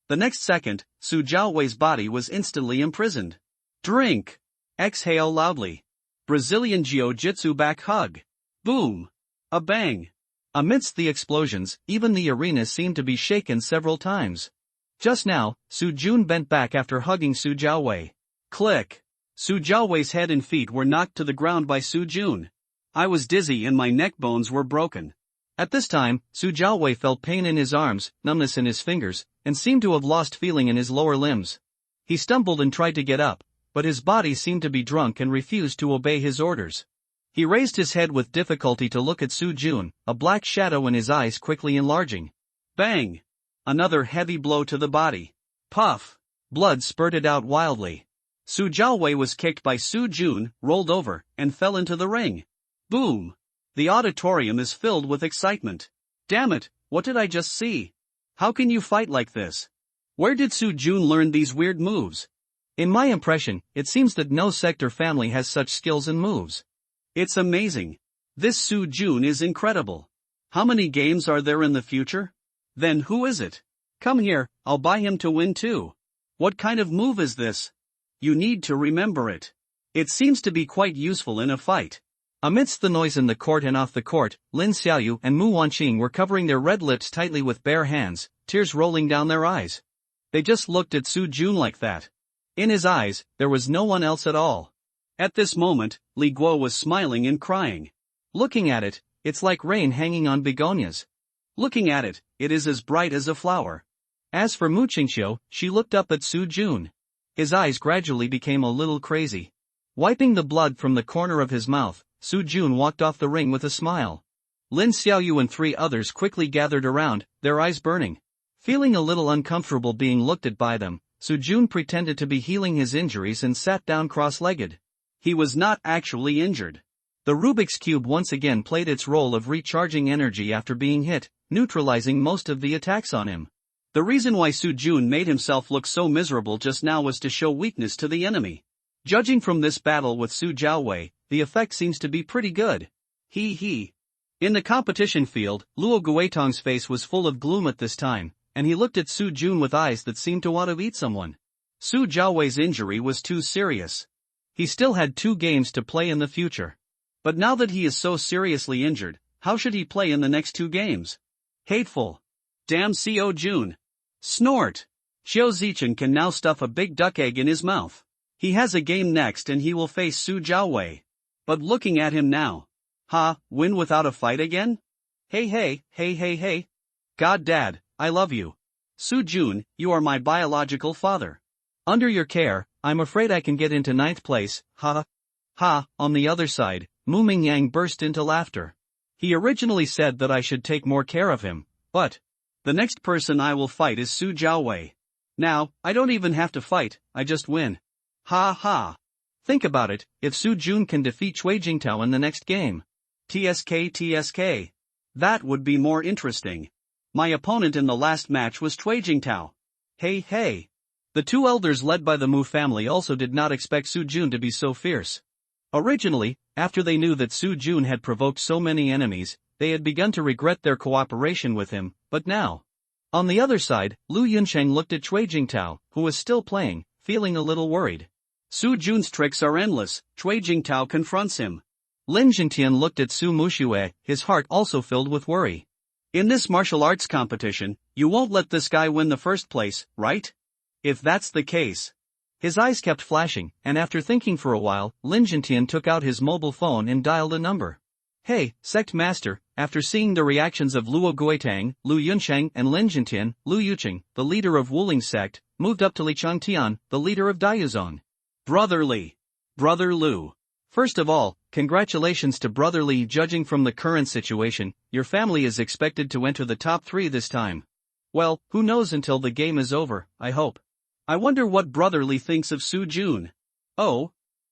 The next second, Su Jiaowei's body was instantly imprisoned. Drink! Exhale loudly. Brazilian Jiu-Jitsu back hug. Boom! A bang! Amidst the explosions, even the arena seemed to be shaken several times. Just now, Su Jun bent back after hugging Su Jiaowei. Click! Su Jiaowei's head and feet were knocked to the ground by Su Jun. I was dizzy and my neck bones were broken. At this time, Su Jiaowei felt pain in his arms, numbness in his fingers, and seemed to have lost feeling in his lower limbs. He stumbled and tried to get up, but his body seemed to be drunk and refused to obey his orders. He raised his head with difficulty to look at Su Jun, a black shadow in his eyes quickly enlarging. Bang! Another heavy blow to the body. Puff! Blood spurted out wildly. Su Jiaowei was kicked by Su Jun, rolled over, and fell into the ring. Boom! The auditorium is filled with excitement. Damn it, what did I just see? How can you fight like this? Where did Su Jun learn these weird moves? In my impression, it seems that no sector family has such skills and moves. It's amazing. This Su Jun is incredible. How many games are there in the future? Then who is it? Come here, I'll buy him to win too. What kind of move is this? You need to remember it. It seems to be quite useful in a fight. Amidst the noise in the court and off the court, Lin Xiaoyu and Mu Wanqing were covering their red lips tightly with bare hands, tears rolling down their eyes. They just looked at Su Jun like that. In his eyes, there was no one else at all. At this moment, Li Guo was smiling and crying. Looking at it, it's like rain hanging on begonias. Looking at it, it is as bright as a flower. As for Mu Qingqiu, she looked up at Su Jun. His eyes gradually became a little crazy. Wiping the blood from the corner of his mouth, Su Jun walked off the ring with a smile. Lin Xiaoyu and 3 others quickly gathered around, their eyes burning. Feeling a little uncomfortable being looked at by them, Su Jun pretended to be healing his injuries and sat down cross-legged. He was not actually injured. The Rubik's Cube once again played its role of recharging energy after being hit, neutralizing most of the attacks on him. The reason why Su Jun made himself look so miserable just now was to show weakness to the enemy. Judging from this battle with Su Jiaowei, the effect seems to be pretty good. He. In the competition field, Luo Guitong's face was full of gloom at this time, and he looked at Su Jun with eyes that seemed to want to eat someone. Su Jiaowei's injury was too serious. He still had 2 games to play in the future. But now that he is so seriously injured, how should he play in the next 2 games? Hateful. Damn Co Jun. Snort. Xiao Zichen can now stuff a big duck egg in his mouth. He has a game next and he will face Su Jiaowei. But looking at him now. Win without a fight again? Hey. God Dad, I love you. Su Jun, you are my biological father. Under your care, I'm afraid I can get into 9th place, On the other side, Mu Mingyang burst into laughter. He originally said that I should take more care of him, but the next person I will fight is Su Jiaowei. Now, I don't even have to fight, I just win. Think about it, if Su Jun can defeat Cui Jingtao in the next game. TSK. That would be more interesting. My opponent in the last match was Cui Jingtao. Hey. The 2 elders led by the Mu family also did not expect Su Jun to be so fierce. Originally, after they knew that Su Jun had provoked so many enemies, they had begun to regret their cooperation with him, but now. On the other side, Lu Yunsheng looked at Cui Jingtao, who was still playing, feeling a little worried. Su Jun's tricks are endless, Cui Jingtao confronts him. Lin Jintian looked at Su Muxue, his heart also filled with worry. In this martial arts competition, you won't let this guy win the first place, right? If that's the case. His eyes kept flashing, and after thinking for a while, Lin Jintian took out his mobile phone and dialed a number. Hey, Sect Master, after seeing the reactions of Luo Guitang, Lu Yunsheng and Lin Jintian, Lu Yuqing, the leader of Wuling Sect, moved up to Li Changtian, the leader of Daiyuzong. Brother Lu. First of all, congratulations to Brother Li. Judging from the current situation, your family is expected to enter the top 3 this time. Well, who knows until the game is over, I hope. I wonder what Brother Li thinks of Su Jun. Oh?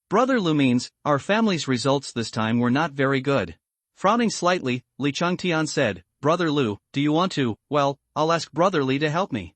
Brother Lu means, our family's results this time were not very good. Frowning slightly, Li Changtian said, Brother Lu, do you want to, well, I'll ask Brother Li to help me.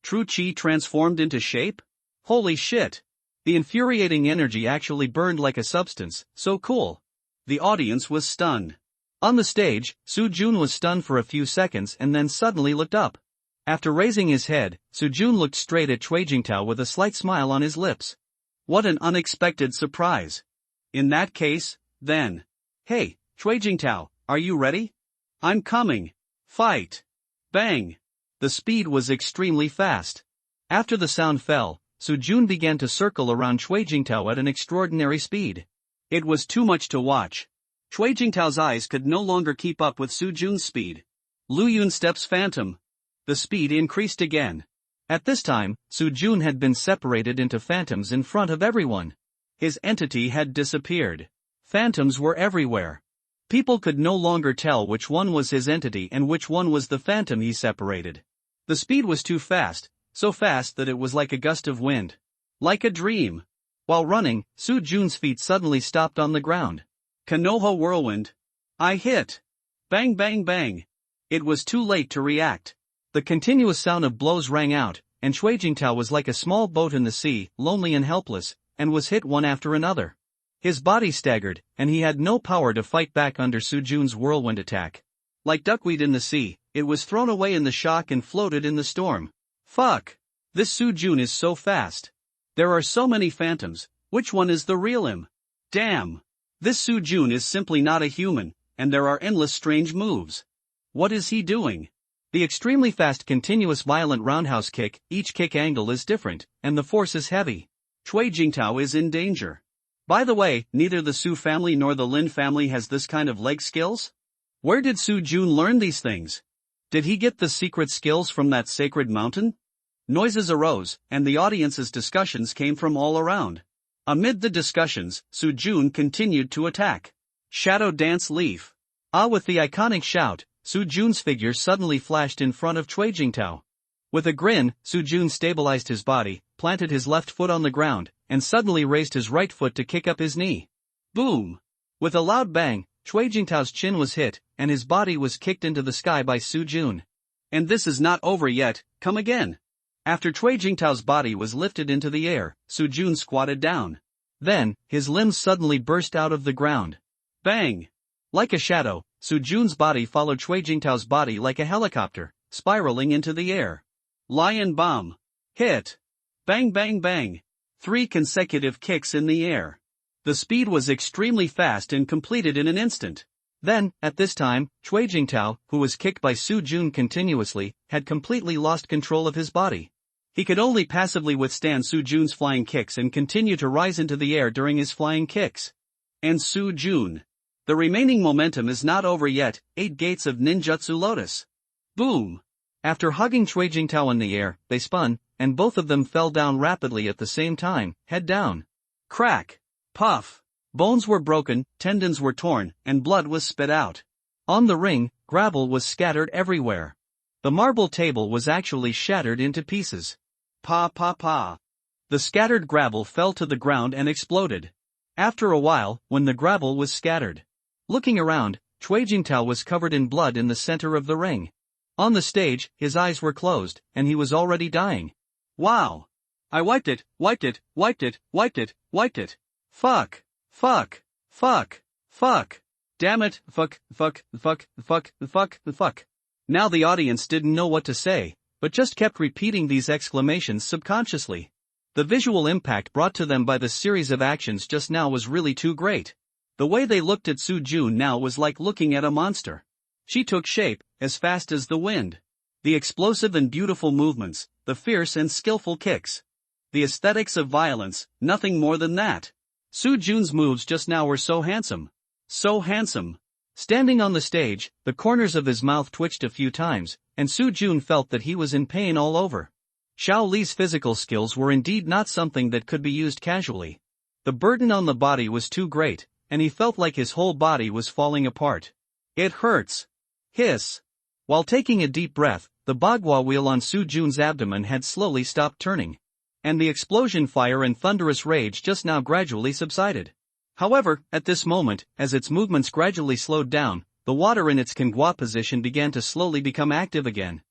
True chi transformed into shape? Holy shit! The infuriating energy actually burned like a substance, so cool. The audience was stunned. On the stage, Soo-jun was stunned for a few seconds and then suddenly looked up. After raising his head, Soo-jun looked straight at Choi Jingtao with a slight smile on his lips. What an unexpected surprise. In that case, then. Hey, Choi Jingtao, are you ready? I'm coming. Fight. Bang. The speed was extremely fast. After the sound fell, Soo-jun began to circle around Choi Jingtao at an extraordinary speed. It was too much to watch. Choi Jingtao's eyes could no longer keep up with Soo-jun's speed. Lu Yun steps phantom. The speed increased again. At this time, Soo-jun had been separated into phantoms in front of everyone. His entity had disappeared. Phantoms were everywhere. People could no longer tell which one was his entity and which one was the phantom he separated. The speed was too fast, so fast that it was like a gust of wind. Like a dream. While running, Soo-jun's feet suddenly stopped on the ground. Konoha whirlwind. I hit. Bang bang bang. It was too late to react. The continuous sound of blows rang out, and Choi Jingtao was like a small boat in the sea, lonely and helpless, and was hit one after another. His body staggered, and he had no power to fight back under Soo-jun's whirlwind attack. Like duckweed in the sea, it was thrown away in the shock and floated in the storm. Fuck! This Soo-jun is so fast. There are so many phantoms, which one is the real him? Damn! This Soo-jun is simply not a human, and there are endless strange moves. What is he doing? The extremely fast continuous violent roundhouse kick, each kick angle is different, and the force is heavy. Choi Jingtao is in danger. By the way, neither the Su family nor the Lin family has this kind of leg skills? Where did Soo-jun learn these things? Did he get the secret skills from that sacred mountain? Noises arose, and the audience's discussions came from all around. Amid the discussions, Soo-jun continued to attack. Shadow Dance Leaf. With the iconic shout, Soo-jun's figure suddenly flashed in front of Choi Jingtao. With a grin, Soo-jun stabilized his body, planted his left foot on the ground, and suddenly raised his right foot to kick up his knee. Boom! With a loud bang, Choi Jingtao's chin was hit, and his body was kicked into the sky by Soo-jun. And this is not over yet, come again. After Choi Jingtao's body was lifted into the air, Soo-jun squatted down. Then, his limbs suddenly burst out of the ground. Bang! Like a shadow, Soo-jun's body followed Choi Jingtao's body like a helicopter, spiraling into the air. Lion Bomb. Hit. Bang bang bang. 3 consecutive kicks in the air. The speed was extremely fast and completed in an instant. Then, at this time, Choi Jingtao, who was kicked by Soo-jun continuously, had completely lost control of his body. He could only passively withstand Soo-jun's flying kicks and continue to rise into the air during his flying kicks. And Soo-jun. The remaining momentum is not over yet, 8 gates of ninjutsu lotus. Boom! After hugging Choi Jingtao in the air, they spun, and both of them fell down rapidly at the same time, head down. Crack! Puff! Bones were broken, tendons were torn, and blood was spit out. On the ring, gravel was scattered everywhere. The marble table was actually shattered into pieces. Pa pa pa. The scattered gravel fell to the ground and exploded. After a while, when the gravel was scattered. Looking around, Choi Jingtao was covered in blood in the center of the ring. On the stage, his eyes were closed, and he was already dying. Wow! I wiped it, wiped it, wiped it, wiped it, wiped it. Fuck! Fuck! Fuck! Fuck! Damn it, fuck, fuck, fuck, fuck, fuck, fuck. Now the audience didn't know what to say, but just kept repeating these exclamations subconsciously. The visual impact brought to them by the series of actions just now was really too great. The way they looked at Soo-jun now was like looking at a monster. She took shape, as fast as the wind. The explosive and beautiful movements, the fierce and skillful kicks. The aesthetics of violence, nothing more than that. Soo-jun's moves just now were so handsome. So handsome. Standing on the stage, the corners of his mouth twitched a few times, and Soo-jun felt that he was in pain all over. Xiao Li's physical skills were indeed not something that could be used casually. The burden on the body was too great, and he felt like his whole body was falling apart. It hurts. Hiss. While taking a deep breath, the bagua wheel on Soo-jun's abdomen had slowly stopped turning. And the explosion fire and thunderous rage just now gradually subsided. However, at this moment, as its movements gradually slowed down, the water in its kangwa position began to slowly become active again.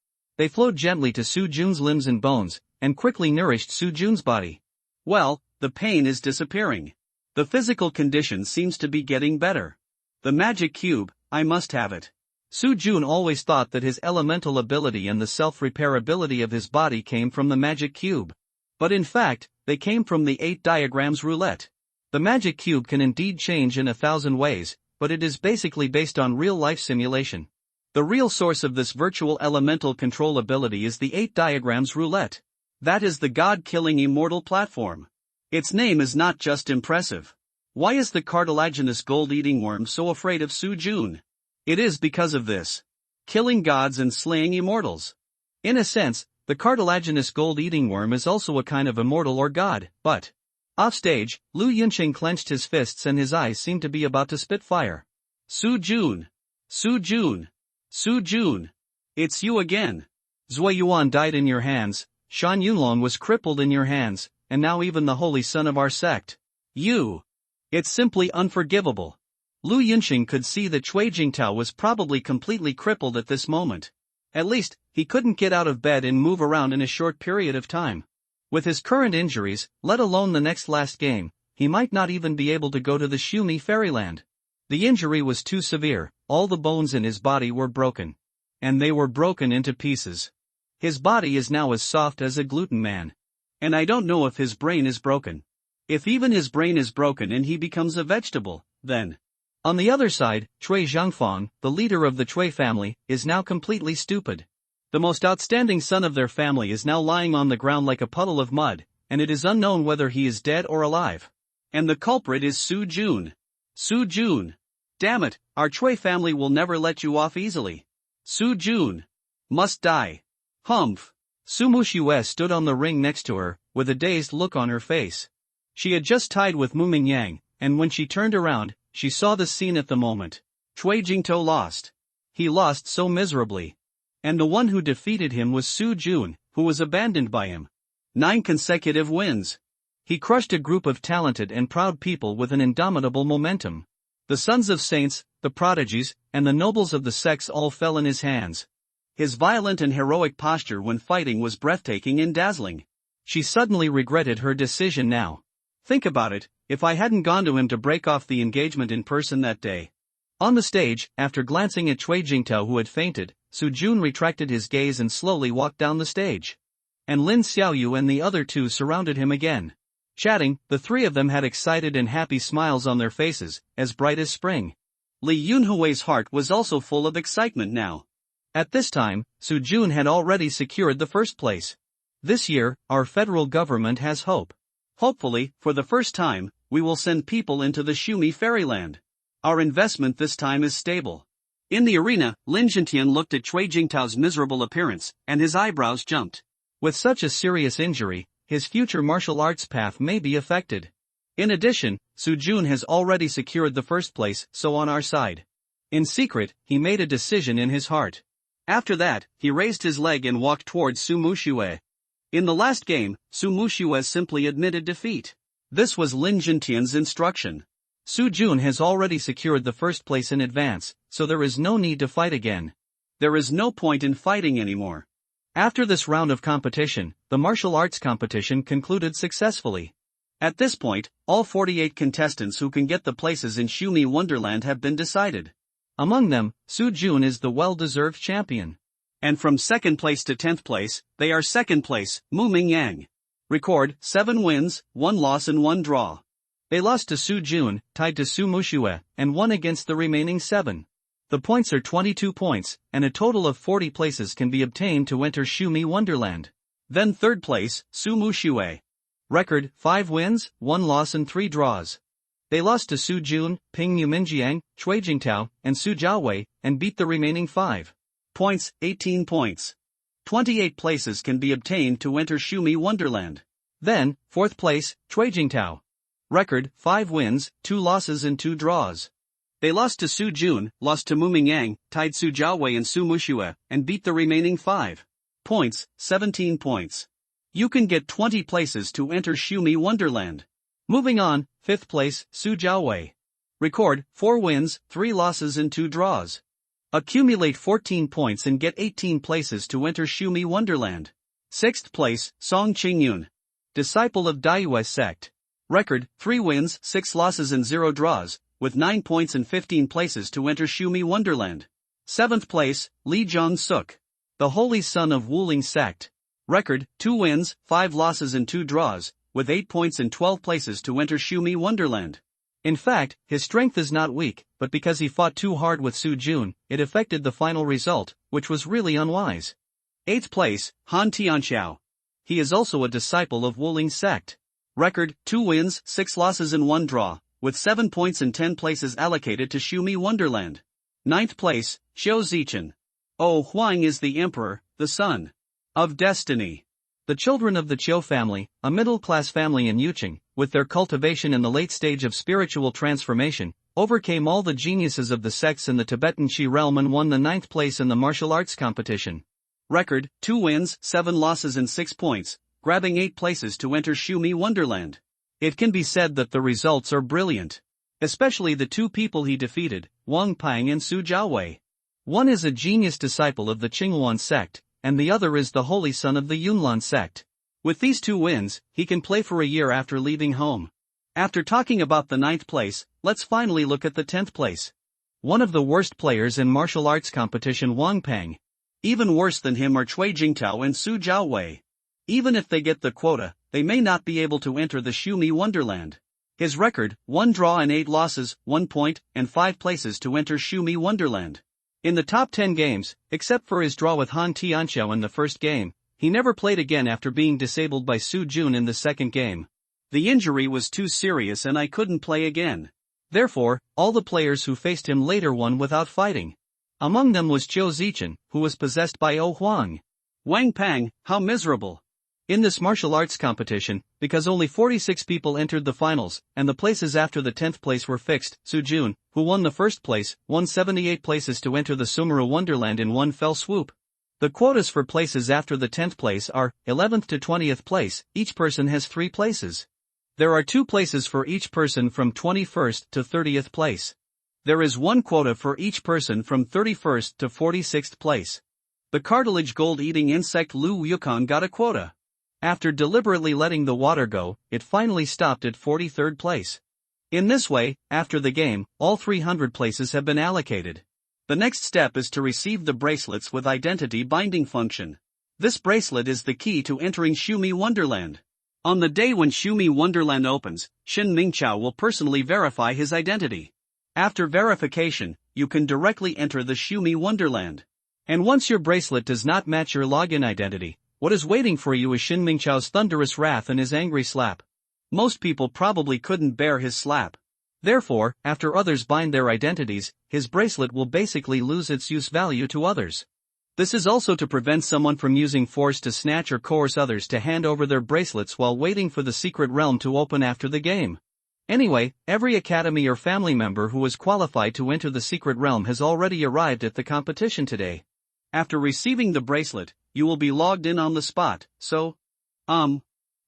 They flowed gently to Su Jun's limbs and bones, and quickly nourished Su Jun's body. Well, the pain is disappearing. The physical condition seems to be getting better. The magic cube, I must have it. Su Jun always thought that his elemental ability and the self-repairability of his body came from the magic cube. But in fact, they came from the 8 diagrams roulette. The magic cube can indeed change in 1,000 ways, but it is basically based on real-life simulation. The real source of this virtual elemental control ability is the 8 diagrams roulette. That is the god-killing immortal platform. Its name is not just impressive. Why is the cartilaginous gold-eating worm so afraid of Su Jun? It is because of this. Killing gods and slaying immortals. In a sense, the cartilaginous gold-eating worm is also a kind of immortal or god, but... Offstage, Lu Yunqing clenched his fists and his eyes seemed to be about to spit fire. Su Jun! Su Jun! Su Jun! It's you again! Zui Yuan died in your hands, Shan Yunlong was crippled in your hands, and now even the holy son of our sect. You! It's simply unforgivable. Lu Yunqing could see that Cui Jingtao was probably completely crippled at this moment. At least, he couldn't get out of bed and move around in a short period of time. With his current injuries, let alone the next last game, he might not even be able to go to the Shumi Fairyland. The injury was too severe, all the bones in his body were broken. And they were broken into pieces. His body is now as soft as a gluten man. And I don't know if his brain is broken. If even his brain is broken and he becomes a vegetable, then... On the other side, Cui Zhangfang, the leader of the Cui family, is now completely stupid. The most outstanding son of their family is now lying on the ground like a puddle of mud, and it is unknown whether he is dead or alive. And the culprit is Su Jun. Su Jun! Damn it, our Cui family will never let you off easily. Su Jun! Must die. Humph! Su Muxue stood on the ring next to her, with a dazed look on her face. She had just tied with Mu Mingyang, and when she turned around, she saw the scene at the moment. Cui Jingtou lost. He lost so miserably. And the one who defeated him was Su Jun, who was abandoned by him. 9 consecutive wins. He crushed a group of talented and proud people with an indomitable momentum. The sons of saints, the prodigies, and the nobles of the sects all fell in his hands. His violent and heroic posture when fighting was breathtaking and dazzling. She suddenly regretted her decision now. Think about it, if I hadn't gone to him to break off the engagement in person that day. On the stage, after glancing at Cui Jingtao who had fainted, Su Jun retracted his gaze and slowly walked down the stage. And Lin Xiaoyu and the other two surrounded him again. Chatting, the three of them had excited and happy smiles on their faces, as bright as spring. Li Yunhui's heart was also full of excitement now. At this time, Su Jun had already secured the first place. This year, our federal government has hope. Hopefully, for the first time, we will send people into the Shumi Fairyland. Our investment this time is stable. In the arena, Lin Zhentian looked at Cui Jingtao's miserable appearance, and his eyebrows jumped. With such a serious injury, his future martial arts path may be affected. In addition, Su Jun has already secured the first place, so on our side. In secret, he made a decision in his heart. After that, he raised his leg and walked towards Su Muxue. In the last game, Su Muxue simply admitted defeat. This was Lin Zhentian's instruction. Su Jun has already secured the first place in advance, so there is no need to fight again. There is no point in fighting anymore. After this round of competition, the martial arts competition concluded successfully. At this point, all 48 contestants who can get the places in Shumi Wonderland have been decided. Among them, Su Jun is the well-deserved champion. And from 2nd place to 10th place, they are 2nd place, Mu Mingyang. Record, 7 wins, 1 loss and 1 draw. They lost to Su Jun, tied to Su Muxue, and won against the remaining 7. The points are 22 points, and a total of 40 places can be obtained to enter Shumi Wonderland. Then 3rd place, Su Muxue. Record, 5 wins, 1 loss and 3 draws. They lost to Su Jun, Ping Yuminjiang, Cui Jingtao, and Su Jiaowei, and beat the remaining 5. Points, 18 points. 28 places can be obtained to enter Shumi Wonderland. Then, 4th place, Cui Jingtao. Record, 5 wins, 2 losses and 2 draws. They lost to Su Jun, lost to Mu Mingyang, tied Su Jiaowei and Su Muxue, and beat the remaining 5. Points, 17 points. You can get 20 places to enter Shumi Wonderland. Moving on, 5th place, Su Jiaowei. Record, 4 wins, 3 losses and 2 draws. Accumulate 14 points and get 18 places to enter Shumi Wonderland. 6th place, Song Qingyun. Disciple of Daiyue's sect. Record, 3 wins, 6 losses and 0 draws, with 9 points and 15 places to enter Shumi Wonderland. 7th place, Li Zhong-suk. The Holy Son of Wuling sect. Record, 2 wins, 5 losses and 2 draws, with 8 points and 12 places to enter Shumi Wonderland. In fact, his strength is not weak, but because he fought too hard with Su Jun, it affected the final result, which was really unwise. 8th place, Han Tianxiao. He is also a disciple of Wuling sect. Record, 2 wins, 6 losses and 1 draw, with 7 points and 10 places allocated to Shumi Wonderland. 9th place, Xiao Zichen. Oh Huang is the emperor, the son of destiny. The children of the Qiu family, a middle-class family in Yuqing, with their cultivation in the late stage of spiritual transformation, overcame all the geniuses of the sects in the Tibetan Qi realm and won the 9th place in the martial arts competition. Record, 2 wins, 7 losses and 6 points, grabbing 8 places to enter Shumi Wonderland. It can be said that the results are brilliant. Especially the 2 people he defeated, Wang Pang and Su Jiaowei. One is a genius disciple of the Qinghuan sect, and the other is the holy son of the Yunlan sect. With these 2 wins, he can play for a year after leaving home. After talking about the 9th place, let's finally look at the 10th place. One of the worst players in martial arts competition, Wang Pang. Even worse than him are Cui Jingtao and Su Jiaowei. Even if they get the quota, they may not be able to enter the Shumi Wonderland. His record, 1 draw and 8 losses, 1 point, and 5 places to enter Shumi Wonderland. In the top 10 games, except for his draw with Han Tianxiao in the first game, he never played again after being disabled by Su Jun in the second game. The injury was too serious and I couldn't play again. Therefore, all the players who faced him later won without fighting. Among them was Qiu Zichen, who was possessed by O Huang. Wang Pang, how miserable. In this martial arts competition, because only 46 people entered the finals, and the places after the 10th place were fixed, Su Jun, who won the first place, won 78 places to enter the Sumeru Wonderland in one fell swoop. The quotas for places after the 10th place are 11th to 20th place, each person has 3 places. There are 2 places for each person from 21st to 30th place. There is 1 quota for each person from 31st to 46th place. The cartilage gold-eating insect Lu Yukon got a quota. After deliberately letting the water go, it finally stopped at 43rd place. In this way, after the game, all 300 places have been allocated. The next step is to receive the bracelets with identity binding function. This bracelet is the key to entering Shumi Wonderland. On the day when Shumi Wonderland opens, Xin Mingqiao will personally verify his identity. After verification, you can directly enter the Shumi Wonderland. And once your bracelet does not match your login identity, what is waiting for you is Xin Mingqiao's thunderous wrath and his angry slap. Most people probably couldn't bear his slap. Therefore, after others bind their identities, his bracelet will basically lose its use value to others. This is also to prevent someone from using force to snatch or coerce others to hand over their bracelets while waiting for the secret realm to open after the game. Anyway, every academy or family member who is qualified to enter the secret realm has already arrived at the competition today. After receiving the bracelet, you will be logged in on the spot, so,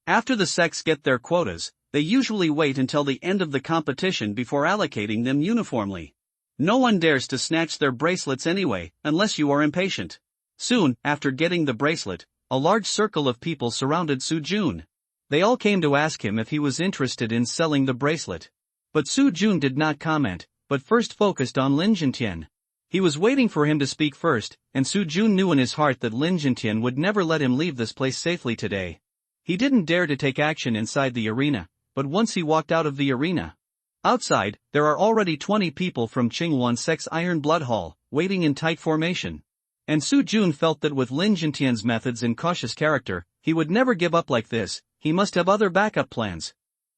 after the sects get their quotas, they usually wait until the end of the competition before allocating them uniformly. No one dares to snatch their bracelets anyway, unless you are impatient. Soon, after getting the bracelet, a large circle of people surrounded Su Jun. They all came to ask him if he was interested in selling the bracelet. But Su Jun did not comment, but first focused on Lin Jintian. He was waiting for him to speak first, and Su Jun knew in his heart that Lin Jintian would never let him leave this place safely today. He didn't dare to take action inside the arena, but once he walked out of the arena. Outside, there are already 20 people from Qinghuan Sect's Iron Blood Hall, waiting in tight formation. And Su Jun felt that with Lin Jintian's methods and cautious character, he would never give up like this. He must have other backup plans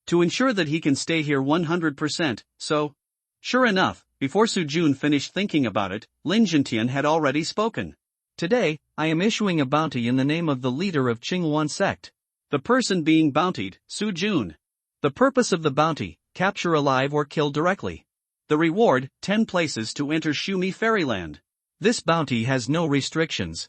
to ensure that he can stay here 100%, so. Sure enough, before Su Jun finished thinking about it, Lin Jintian had already spoken. Today, I am issuing a bounty in the name of the leader of Qinghuan sect. The person being bountied, Su Jun. The purpose of the bounty, capture alive or kill directly. The reward, 10 places to enter Shumi Fairyland. This bounty has no restrictions.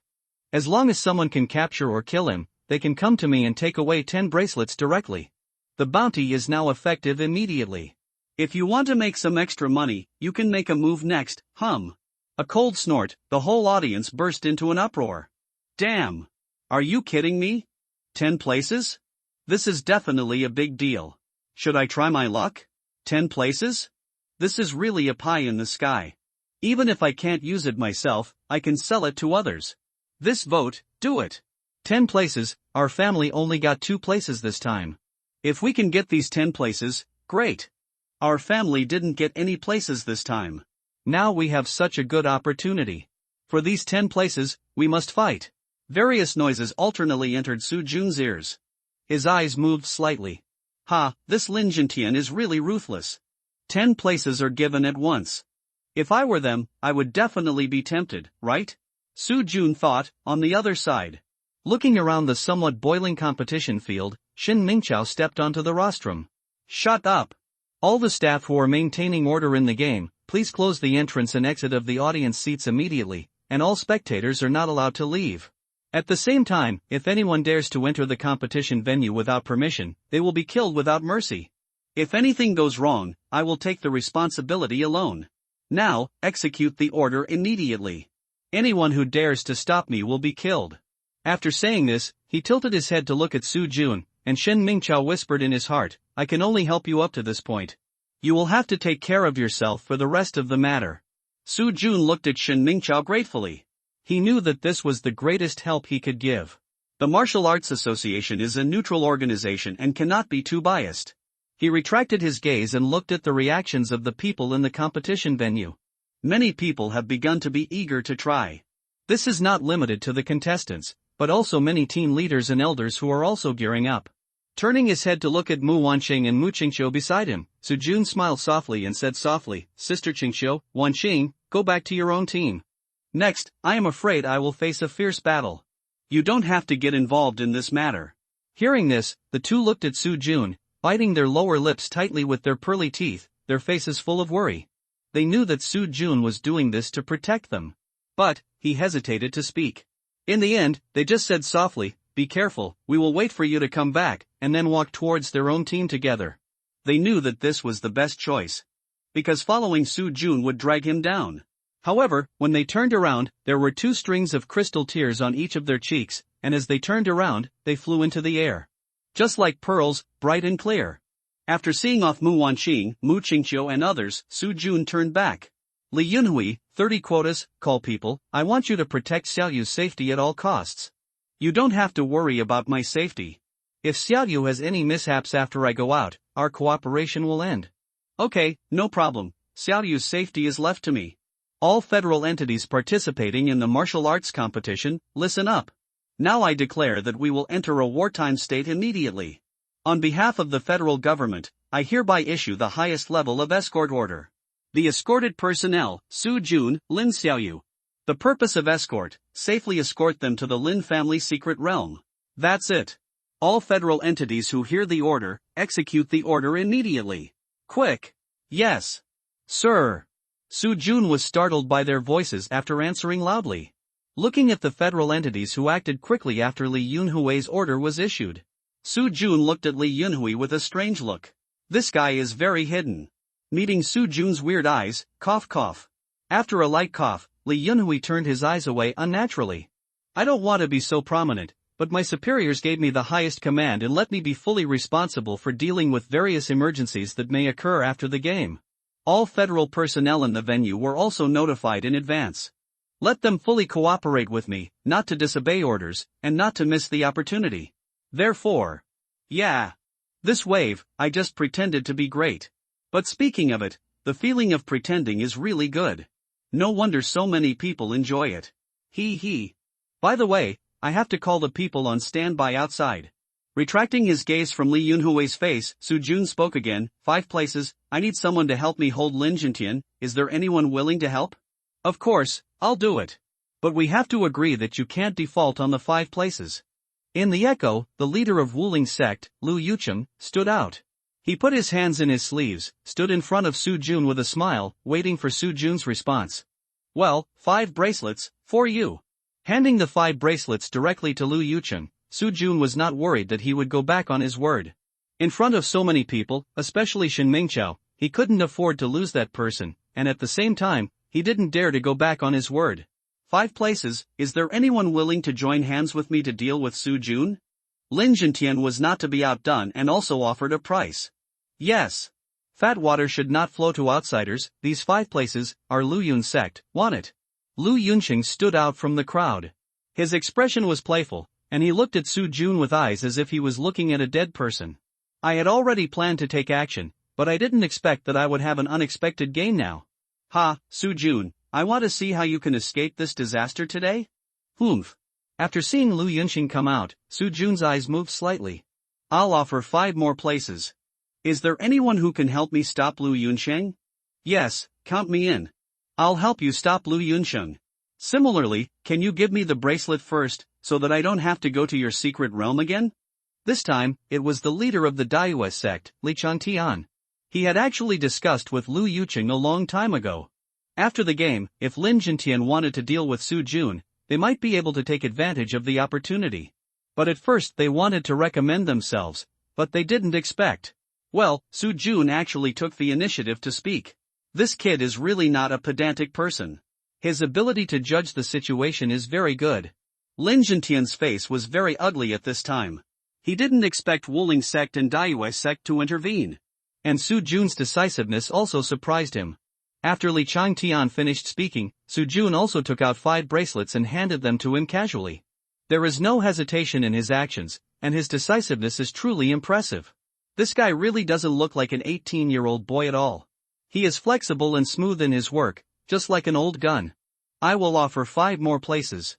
As long as someone can capture or kill him, they can come to me and take away 10 bracelets directly. The bounty is now effective immediately. If you want to make some extra money, you can make a move next, A cold snort, the whole audience burst into an uproar. Damn! Are you kidding me? 10 places? This is definitely a big deal. Should I try my luck? 10 places? This is really a pie in the sky. Even if I can't use it myself, I can sell it to others. This vote, do it. 10 places, our family only got 2 places this time. If we can get these 10 places, great. Our family didn't get any places this time. Now we have such a good opportunity. For these 10 places, we must fight. Various noises alternately entered Su Jun's ears. His eyes moved slightly. This Lin Jintian is really ruthless. 10 places are given at once. If I were them, I would definitely be tempted, right? Su Jun thought, on the other side. Looking around the somewhat boiling competition field, Shin Mingqiao stepped onto the rostrum. Shut up! All the staff who are maintaining order in the game, please close the entrance and exit of the audience seats immediately, and all spectators are not allowed to leave. At the same time, if anyone dares to enter the competition venue without permission, they will be killed without mercy. If anything goes wrong, I will take the responsibility alone. Now, execute the order immediately. Anyone who dares to stop me will be killed. After saying this, he tilted his head to look at Su Jun, and Shen Mingqiao whispered in his heart, I can only help you up to this point. You will have to take care of yourself for the rest of the matter. Su Jun looked at Shen Mingqiao gratefully. He knew that this was the greatest help he could give. The Martial Arts Association is a neutral organization and cannot be too biased. He retracted his gaze and looked at the reactions of the people in the competition venue. Many people have begun to be eager to try. This is not limited to the contestants, but also many team leaders and elders who are also gearing up. Turning his head to look at Mu Wanqing and Mu Qingqiu beside him, Su Jun smiled softly and said softly, Sister Qingqiu, Wanqing, go back to your own team. Next, I am afraid I will face a fierce battle. You don't have to get involved in this matter. Hearing this, the two looked at Su Jun, biting their lower lips tightly with their pearly teeth, their faces full of worry. They knew that Su Jun was doing this to protect them. But, he hesitated to speak. In the end, they just said softly, be careful, we will wait for you to come back, and then walk towards their own team together. They knew that this was the best choice. Because following Su Jun would drag him down. However, when they turned around, there were 2 strings of crystal tears on each of their cheeks, and as they turned around, they flew into the air. Just like pearls, bright and clear. After seeing off Mu Wanqing, Mu Qingqiu and others, Su Jun turned back. Li Yunhui, 30 quotas, call people, I want you to protect Xiaoyu's safety at all costs. You don't have to worry about my safety. If Xiaoyu has any mishaps after I go out, our cooperation will end. Okay, no problem, Xiaoyu's safety is left to me. All federal entities participating in the martial arts competition, listen up. Now I declare that we will enter a wartime state immediately. On behalf of the federal government, I hereby issue the highest level of escort order. The escorted personnel, Su Jun, Lin Xiaoyu. The purpose of escort, safely escort them to the Lin family secret realm. That's it. All federal entities who hear the order, execute the order immediately. Quick. Yes. Sir. Su Jun was startled by their voices after answering loudly. Looking at the federal entities who acted quickly after Li Yunhui's order was issued. Su Jun looked at Li Yunhui with a strange look. This guy is very hidden. Meeting Su Jun's weird eyes, cough cough. After a light cough, Li Yunhui turned his eyes away unnaturally. I don't want to be so prominent, but my superiors gave me the highest command and let me be fully responsible for dealing with various emergencies that may occur after the game. All federal personnel in the venue were also notified in advance. Let them fully cooperate with me, not to disobey orders, and not to miss the opportunity. Therefore, this wave, I just pretended to be great. But speaking of it, the feeling of pretending is really good. No wonder so many people enjoy it. He. By the way, I have to call the people on standby outside. Retracting his gaze from Li Yunhui's face, Su Jun spoke again, 5 places, I need someone to help me hold Lin Jintian, is there anyone willing to help? Of course, I'll do it. But we have to agree that you can't default on the 5 places. In the echo, the leader of Wuling sect, Lu Yucheng, stood out. He put his hands in his sleeves, stood in front of Su Jun with a smile, waiting for Su Jun's response. Well, 5 bracelets, for you. Handing the 5 bracelets directly to Lu Yucheng, Su Jun was not worried that he would go back on his word. In front of so many people, especially Shen Mingqiao, he couldn't afford to lose that person, and at the same time, he didn't dare to go back on his word. 5 places, is there anyone willing to join hands with me to deal with Su Jun? Lin Jintian was not to be outdone and also offered a price. Yes. Fat water should not flow to outsiders, these 5 places, are Lu Yun's sect, want it. Lu Yunqing stood out from the crowd. His expression was playful, and he looked at Su Jun with eyes as if he was looking at a dead person. I had already planned to take action, but I didn't expect that I would have an unexpected gain now. Ha, Su Jun, I want to see how you can escape this disaster today? Humph. After seeing Lu Yunqing come out, Su Jun's eyes moved slightly. I'll offer 5 more places. Is there anyone who can help me stop Lu Yunqing? Yes, count me in. I'll help you stop Lu Yunqing. Similarly, can you give me the bracelet first, so that I don't have to go to your secret realm again? This time, it was the leader of the Daiyue sect, Li Changtian. He had actually discussed with Lu Yunqing a long time ago. After the game, if Lin Jintian wanted to deal with Su Jun, they might be able to take advantage of the opportunity. But at first they wanted to recommend themselves, but they didn't expect. Well, Su Jun actually took the initiative to speak. This kid is really not a pedantic person. His ability to judge the situation is very good. Lin Jintian's face was very ugly at this time. He didn't expect Wuling sect and Daiyue sect to intervene. And Su Jun's decisiveness also surprised him. After Li Changtian finished speaking, Su Jun also took out 5 bracelets and handed them to him casually. There is no hesitation in his actions, and his decisiveness is truly impressive. This guy really doesn't look like an 18-year-old boy at all. He is flexible and smooth in his work, just like an old gun. I will offer 5 more places.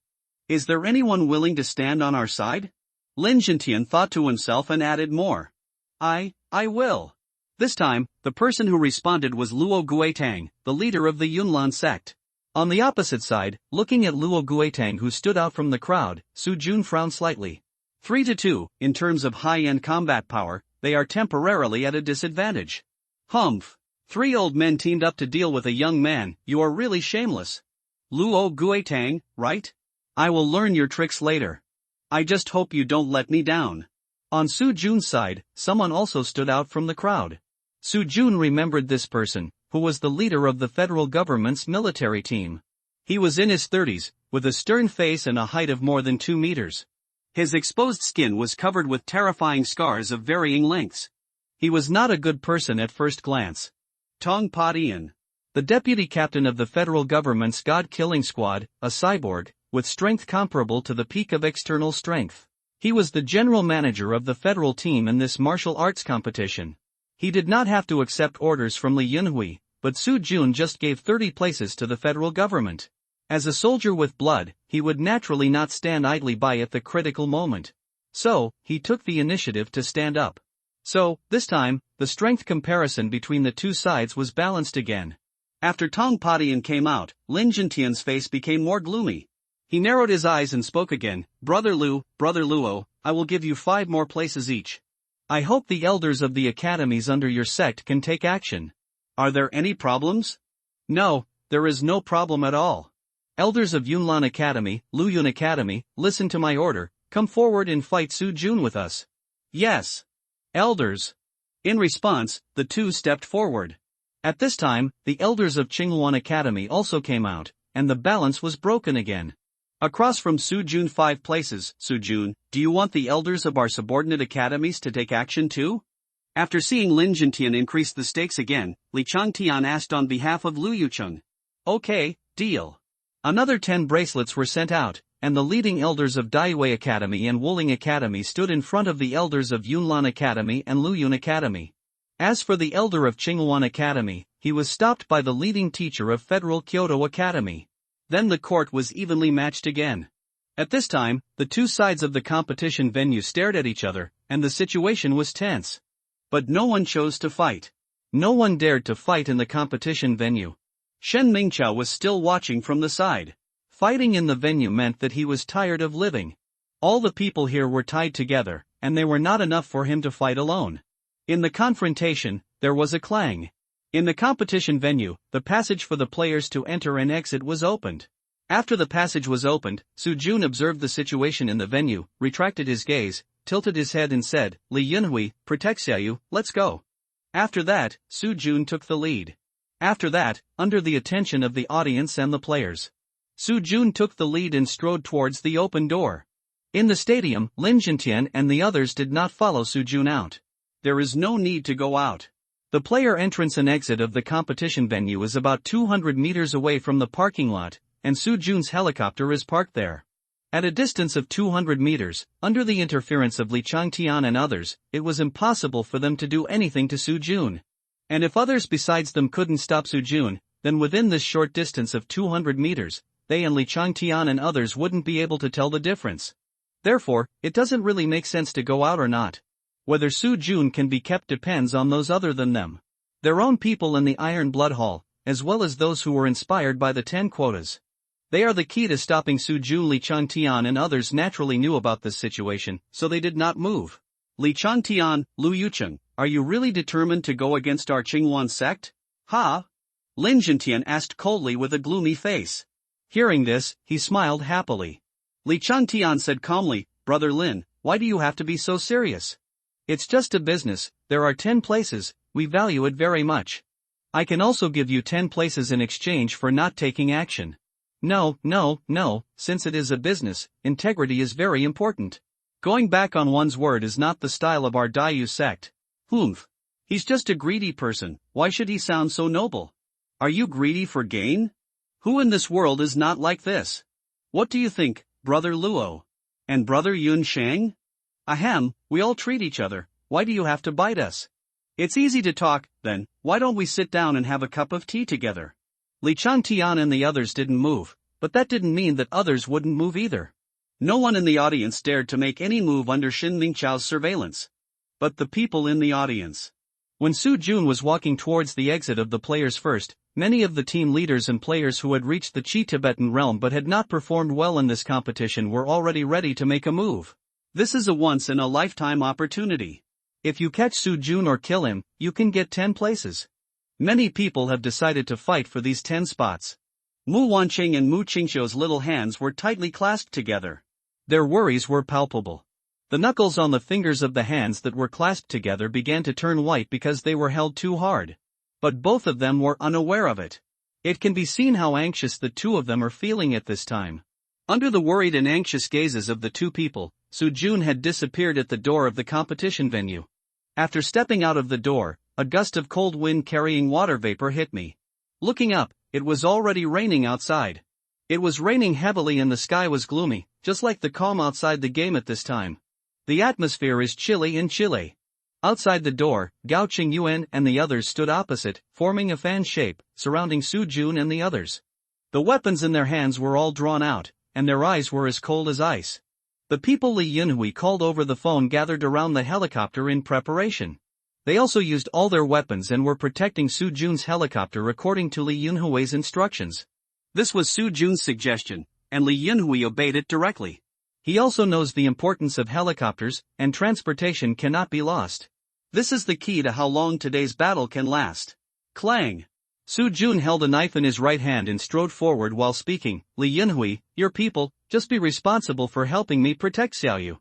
Is there anyone willing to stand on our side? Lin Jintian thought to himself and added more. I will. This time, the person who responded was Luo Guitang, the leader of the Yunlan sect. On the opposite side, looking at Luo Guitang who stood out from the crowd, Su Jun frowned slightly. 3-2, in terms of high-end combat power, they are temporarily at a disadvantage. Humph. 3 old men teamed up to deal with a young man, you are really shameless. Luo Guitang, right? I will learn your tricks later. I just hope you don't let me down. On Su Jun's side, someone also stood out from the crowd. Su Jun remembered this person, who was the leader of the federal government's military team. He was in his 30s, with a stern face and a height of more than 2 meters. His exposed skin was covered with terrifying scars of varying lengths. He was not a good person at first glance. Tong Padian, the deputy captain of the federal government's God-killing squad, a cyborg, with strength comparable to the peak of external strength. He was the general manager of the federal team in this martial arts competition. He did not have to accept orders from Li Yunhui, but Su Jun just gave 30 places to the federal government. As a soldier with blood, he would naturally not stand idly by at the critical moment. So, he took the initiative to stand up. So, this time, the strength comparison between the two sides was balanced again. After Tong Padian came out, Lin Jintian's face became more gloomy. He narrowed his eyes and spoke again, Brother Luo, I will give you 5 more places each. I hope the elders of the academies under your sect can take action. Are there any problems? No, there is no problem at all. Elders of Yunlan Academy, Lu Yun Academy, listen to my order, come forward and fight Su Jun with us. Yes. Elders. In response, the 2 stepped forward. At this time, the elders of Qinghuan Academy also came out, and the balance was broken again. Across from Su Jun 5 places, Su Jun, do you want the elders of our subordinate academies to take action too? After seeing Lin Jintian increase the stakes again, Li Changtian asked on behalf of Lu Yucheng. Okay, deal. Another 10 bracelets were sent out, and the leading elders of Daiyue Academy and Wuling Academy stood in front of the elders of Yunlan Academy and Lu Yun Academy. As for the elder of Qinghuan Academy, he was stopped by the leading teacher of Federal Kyoto Academy. Then the court was evenly matched again. At this time, the 2 sides of the competition venue stared at each other, and the situation was tense. But no one chose to fight. No one dared to fight in the competition venue. Shen Mingqiao was still watching from the side. Fighting in the venue meant that he was tired of living. All the people here were tied together, and they were not enough for him to fight alone. In the confrontation, there was a clang. In the competition venue, the passage for the players to enter and exit was opened. After the passage was opened, Su Jun observed the situation in the venue, retracted his gaze, tilted his head and said, Li Yunhui, protect Xiaoyu, let's go. After that, Su Jun took the lead. After that, under the attention of the audience and the players, Su Jun took the lead and strode towards the open door. In the stadium, Lin Jintian and the others did not follow Su Jun out. There is no need to go out. The player entrance and exit of the competition venue is about 200 meters away from the parking lot, and Su Jun's helicopter is parked there. At a distance of 200 meters, under the interference of Li Changtian and others, it was impossible for them to do anything to Su Jun. And if others besides them couldn't stop Su Jun, then within this short distance of 200 meters, they and Li Changtian and others wouldn't be able to tell the difference. Therefore, it doesn't really make sense to go out or not. Whether Su Jun can be kept depends on those other than them. Their own people in the Iron Blood Hall, as well as those who were inspired by the 10 quotas. They are the key to stopping Su Jun. Li Changtian and others naturally knew about this situation, so they did not move. Li Changtian, Lu Yucheng, are you really determined to go against our Qingyuan sect? Ha? Lin Jintian asked coldly with a gloomy face. Hearing this, he smiled happily. Li Changtian said calmly, Brother Lin, why do you have to be so serious? It's just a business, there are 10 places, we value it very much. I can also give you 10 places in exchange for not taking action. No, since it is a business, integrity is very important. Going back on one's word is not the style of our Dayu sect. Humph. He's just a greedy person, why should he sound so noble? Are you greedy for gain? Who in this world is not like this? What do you think, Brother Luo? And Brother Yun Shang? Ahem, we all treat each other, why do you have to bite us? It's easy to talk, then, why don't we sit down and have a cup of tea together? Li Changtian and the others didn't move, but that didn't mean that others wouldn't move either. No one in the audience dared to make any move under Shin Mingqiao's surveillance. But the people in the audience. When Su Jun was walking towards the exit of the players first, many of the team leaders and players who had reached the Qi Tibetan realm but had not performed well in this competition were already ready to make a move. This is a once-in-a-lifetime opportunity. If you catch Su Jun or kill him, you can get 10 places. Many people have decided to fight for these 10 spots. Mu Wanqing and Mu Qingxiu's little hands were tightly clasped together. Their worries were palpable. The knuckles on the fingers of the hands that were clasped together began to turn white because they were held too hard. But both of them were unaware of it. It can be seen how anxious the two of them are feeling at this time. Under the worried and anxious gazes of the two people, Su Jun had disappeared at the door of the competition venue. After stepping out of the door, a gust of cold wind carrying water vapor hit me. Looking up, it was already raining outside. It was raining heavily and the sky was gloomy, just like the calm outside the game at this time. The atmosphere is chilly in Chile. Outside the door, Gao Qingyuan and the others stood opposite, forming a fan shape, surrounding Su Jun and the others. The weapons in their hands were all drawn out, and their eyes were as cold as ice. The people Li Yunhui called over the phone gathered around the helicopter in preparation. They also used all their weapons and were protecting Su Jun's helicopter according to Li Yunhui's instructions. This was Su Jun's suggestion, and Li Yunhui obeyed it directly. He also knows the importance of helicopters, and transportation cannot be lost. This is the key to how long today's battle can last. Clang! Su Jun held a knife in his right hand and strode forward while speaking. Li Yunhui, your people, just be responsible for helping me protect Xiaoyu.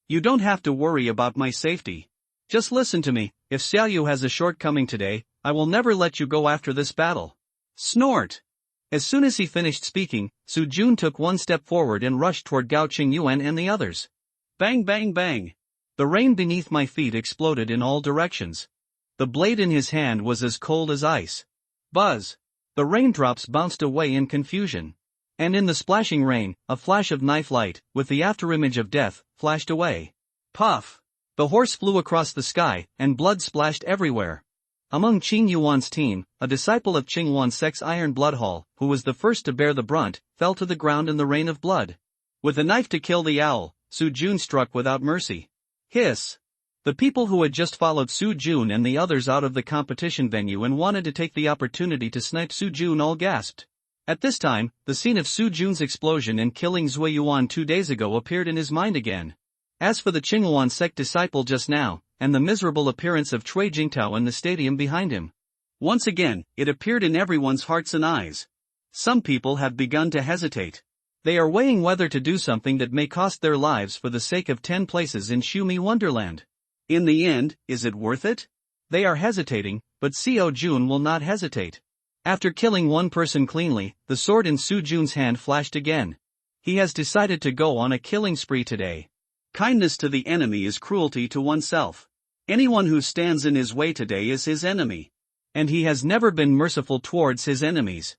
You don't have to worry about my safety. Just listen to me, if Xiaoyu has a shortcoming today, I will never let you go after this battle. Snort! As soon as he finished speaking, Su Jun took one step forward and rushed toward Gao Qingyuan and the others. Bang bang bang! The rain beneath my feet exploded in all directions. The blade in his hand was as cold as ice. Buzz! The raindrops bounced away in confusion. And in the splashing rain, a flash of knife light, with the afterimage of death, flashed away. Puff! The horse flew across the sky, and blood splashed everywhere. Among Qing Yuan's team, a disciple of Qingyuan sect's Iron Blood Hall, who was the first to bear the brunt, fell to the ground in the rain of blood. With a knife to kill the owl, Su Jun struck without mercy. Hiss! The people who had just followed Su Jun and the others out of the competition venue and wanted to take the opportunity to snipe Su Jun all gasped. At this time, the scene of Su Jun's explosion and killing Zui Yuan 2 days ago appeared in his mind again. As for the Qingyuan sect disciple just now, and the miserable appearance of Cui Jingtao in the stadium behind him. Once again, it appeared in everyone's hearts and eyes. Some people have begun to hesitate. They are weighing whether to do something that may cost their lives for the sake of 10 places in Shumi Wonderland. In the end, is it worth it? They are hesitating, but Xiao Jun will not hesitate. After killing one person cleanly, the sword in Su Jun's hand flashed again. He has decided to go on a killing spree today. Kindness to the enemy is cruelty to oneself. Anyone who stands in his way today is his enemy. And he has never been merciful towards his enemies.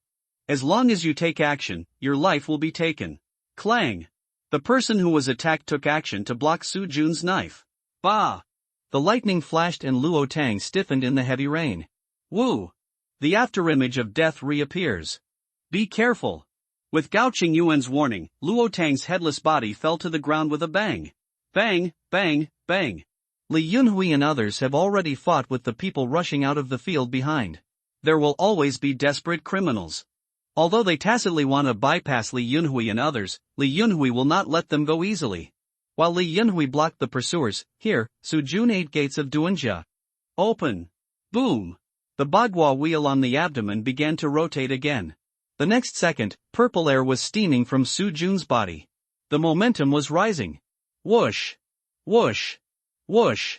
As long as you take action, your life will be taken. Clang! The person who was attacked took action to block Su Jun's knife. Bah! The lightning flashed and Luo Tang stiffened in the heavy rain. Woo! The afterimage of death reappears. Be careful! With Gao Qingyuan's warning, Luo Tang's headless body fell to the ground with a bang. Bang, bang, bang. Li Yunhui and others have already fought with the people rushing out of the field behind. There will always be desperate criminals. Although they tacitly want to bypass Li Yunhui and others, Li Yunhui will not let them go easily. While Li Yunhui blocked the pursuers, here, Su Jun 8 gates of Duanjia. Open! Boom! The Bagua wheel on the abdomen began to rotate again. The next second, purple air was steaming from Su Jun's body. The momentum was rising. Whoosh! Whoosh! Whoosh!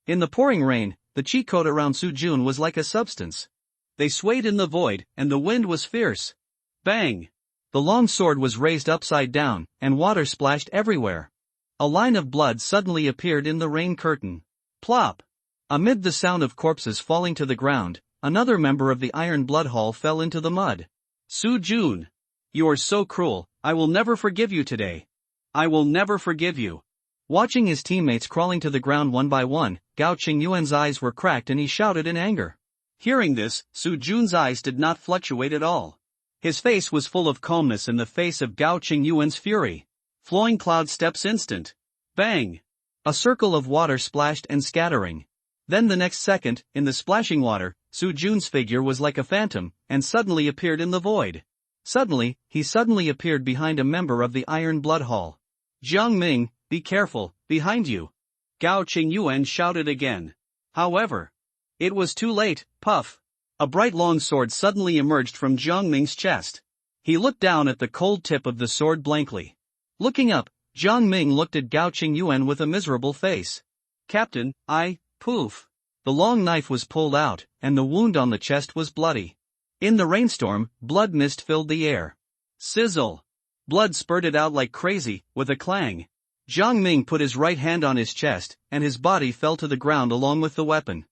In the pouring rain, the chi coat around Su Jun was like a substance. They swayed in the void, and the wind was fierce. Bang! The long sword was raised upside down, and water splashed everywhere. A line of blood suddenly appeared in the rain curtain. Plop! Amid the sound of corpses falling to the ground, another member of the Iron Blood Hall fell into the mud. Su Jun! You are so cruel, I will never forgive you today. I will never forgive you. Watching his teammates crawling to the ground one by one, Gao Qingyuan's eyes were cracked and he shouted in anger. Hearing this, Su Jun's eyes did not fluctuate at all. His face was full of calmness in the face of Gao Qingyuan's fury. Flowing cloud steps instant. Bang! A circle of water splashed and scattering. Then the next second, in the splashing water, Su Jun's figure was like a phantom, and suddenly appeared in the void. Suddenly, he suddenly appeared behind a member of the Iron Blood Hall. Jiang Ming, be careful, behind you. Gao Qingyuan shouted again. However, it was too late. Puff! A bright long sword suddenly emerged from Jiang Ming's chest. He looked down at the cold tip of the sword blankly. Looking up, Jiang Ming looked at Gao Qingyuan with a miserable face. Captain, poof. The long knife was pulled out, and the wound on the chest was bloody. In the rainstorm, blood mist filled the air. Sizzle! Blood spurted out like crazy, with a clang. Jiang Ming put his right hand on his chest, and his body fell to the ground along with the weapon.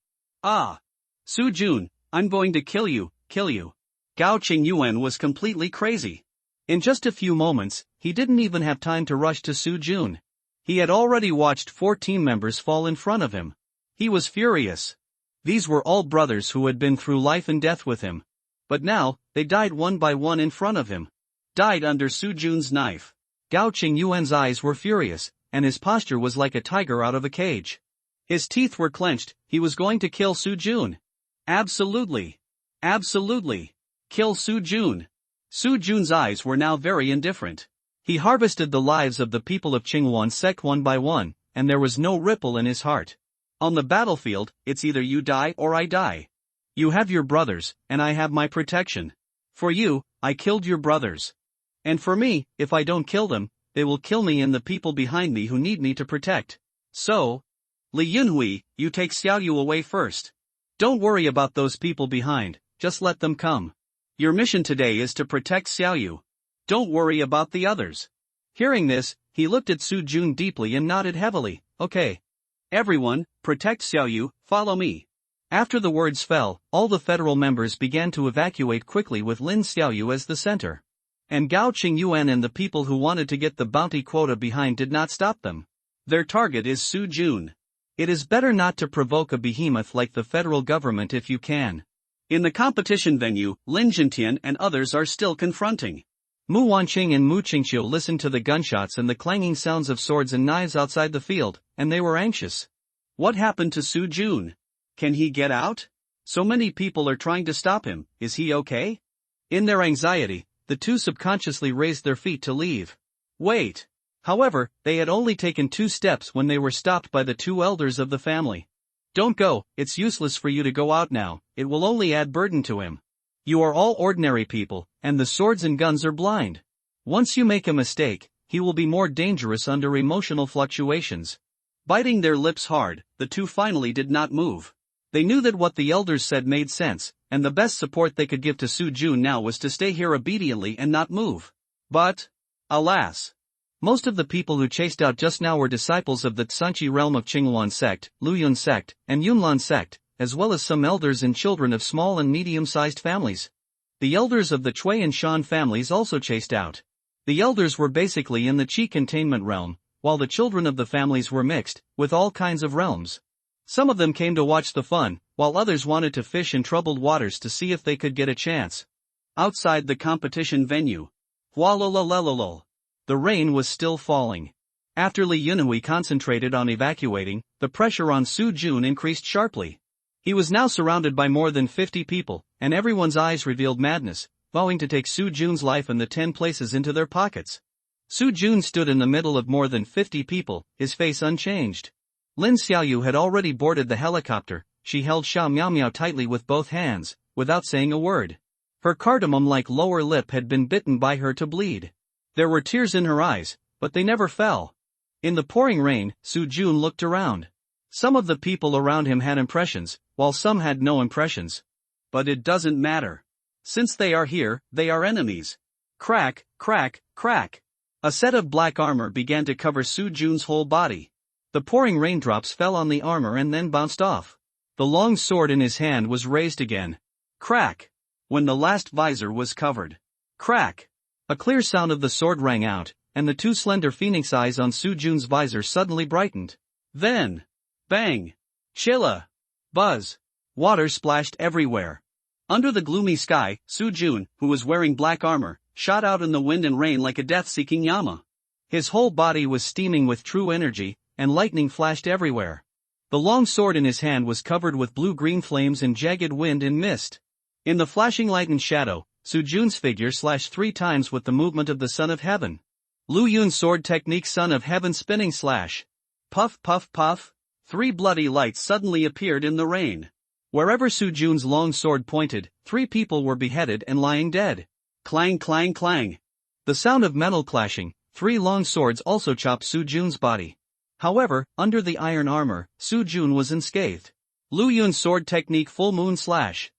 Ah! Su Jun, I'm going to kill you. Gao Qingyuan was completely crazy. In just a few moments, he didn't even have time to rush to Su Jun. He had already watched 4 team members fall in front of him. He was furious. These were all brothers who had been through life and death with him. But now, they died one by one in front of him. Died under Su Jun's knife. Gao Qingyuan's eyes were furious, and his posture was like a tiger out of a cage. His teeth were clenched, he was going to kill Su Jun. Absolutely. Absolutely. Kill Su Jun. Su Jun's eyes were now very indifferent. He harvested the lives of the people of Qinghuan sect one by one, and there was no ripple in his heart. On the battlefield, it's either you die or I die. You have your brothers, and I have my protection. For you, I killed your brothers. And for me, if I don't kill them, they will kill me and the people behind me who need me to protect. So, Li Yunhui, you take Xiaoyu away first. Don't worry about those people behind, just let them come. Your mission today is to protect Xiaoyu. Don't worry about the others. Hearing this, he looked at Su Jun deeply and nodded heavily. Okay. Everyone, protect Xiaoyu, follow me. After the words fell, all the federal members began to evacuate quickly with Lin Xiaoyu as the center. And Gao Qingyuan and the people who wanted to get the bounty quota behind did not stop them. Their target is Su Jun. It is better not to provoke a behemoth like the federal government if you can. In the competition venue, Lin Jintian and others are still confronting. Mu Wanqing and Mu Qingqiu listened to the gunshots and the clanging sounds of swords and knives outside the field, and they were anxious. What happened to Su Jun? Can he get out? So many people are trying to stop him, is he okay? In their anxiety, the two subconsciously raised their feet to leave. Wait! However, they had only taken 2 steps when they were stopped by the 2 elders of the family. Don't go, it's useless for you to go out now, it will only add burden to him. You are all ordinary people, and the swords and guns are blind. Once you make a mistake, he will be more dangerous under emotional fluctuations. Biting their lips hard, the two finally did not move. They knew that what the elders said made sense, and the best support they could give to Su Jun now was to stay here obediently and not move. But, alas, most of the people who chased out just now were disciples of the Tsanchi realm of Qingluan sect, Luyun sect, and Yunlan sect, as well as some elders and children of small and medium-sized families. The elders of the Chui and Shan families also chased out. The elders were basically in the Qi containment realm, while the children of the families were mixed, with all kinds of realms. Some of them came to watch the fun, while others wanted to fish in troubled waters to see if they could get a chance. Outside the competition venue. Hualolololol. The rain was still falling. After Li Yunhui concentrated on evacuating, the pressure on Su Jun increased sharply. He was now surrounded by more than 50 people, and everyone's eyes revealed madness, vowing to take Su Jun's life and the 10 places into their pockets. Su Jun stood in the middle of more than 50 people, his face unchanged. Lin Xiaoyu had already boarded the helicopter. She held Xia Miao Miao tightly with both hands, without saying a word. Her cardamom-like lower lip had been bitten by her to bleed. There were tears in her eyes, but they never fell. In the pouring rain, Su Jun looked around. Some of the people around him had impressions, while some had no impressions. But it doesn't matter. Since they are here, they are enemies. Crack, crack, crack. A set of black armor began to cover Su Jun's whole body. The pouring raindrops fell on the armor and then bounced off. The long sword in his hand was raised again. Crack. When the last visor was covered. Crack. A clear sound of the sword rang out, and the 2 slender phoenix eyes on Su Jun's visor suddenly brightened. Then, bang! Chilla! Buzz! Water splashed everywhere. Under the gloomy sky, Su Jun, who was wearing black armor, shot out in the wind and rain like a death-seeking llama. His whole body was steaming with true energy, and lightning flashed everywhere. The long sword in his hand was covered with blue-green flames and jagged wind and mist. In the flashing light and shadow, Su Jun's figure slashed 3 times with the movement of the Son of Heaven. Lu Yun's sword technique, Son of Heaven spinning slash. Puff puff puff. 3 bloody lights suddenly appeared in the rain. Wherever Su Jun's long sword pointed, 3 people were beheaded and lying dead. Clang clang clang. The sound of metal clashing, 3 long swords also chopped Su Jun's body. However, under the iron armor, Su Jun was unscathed. Lu Yun's sword technique, full moon slash.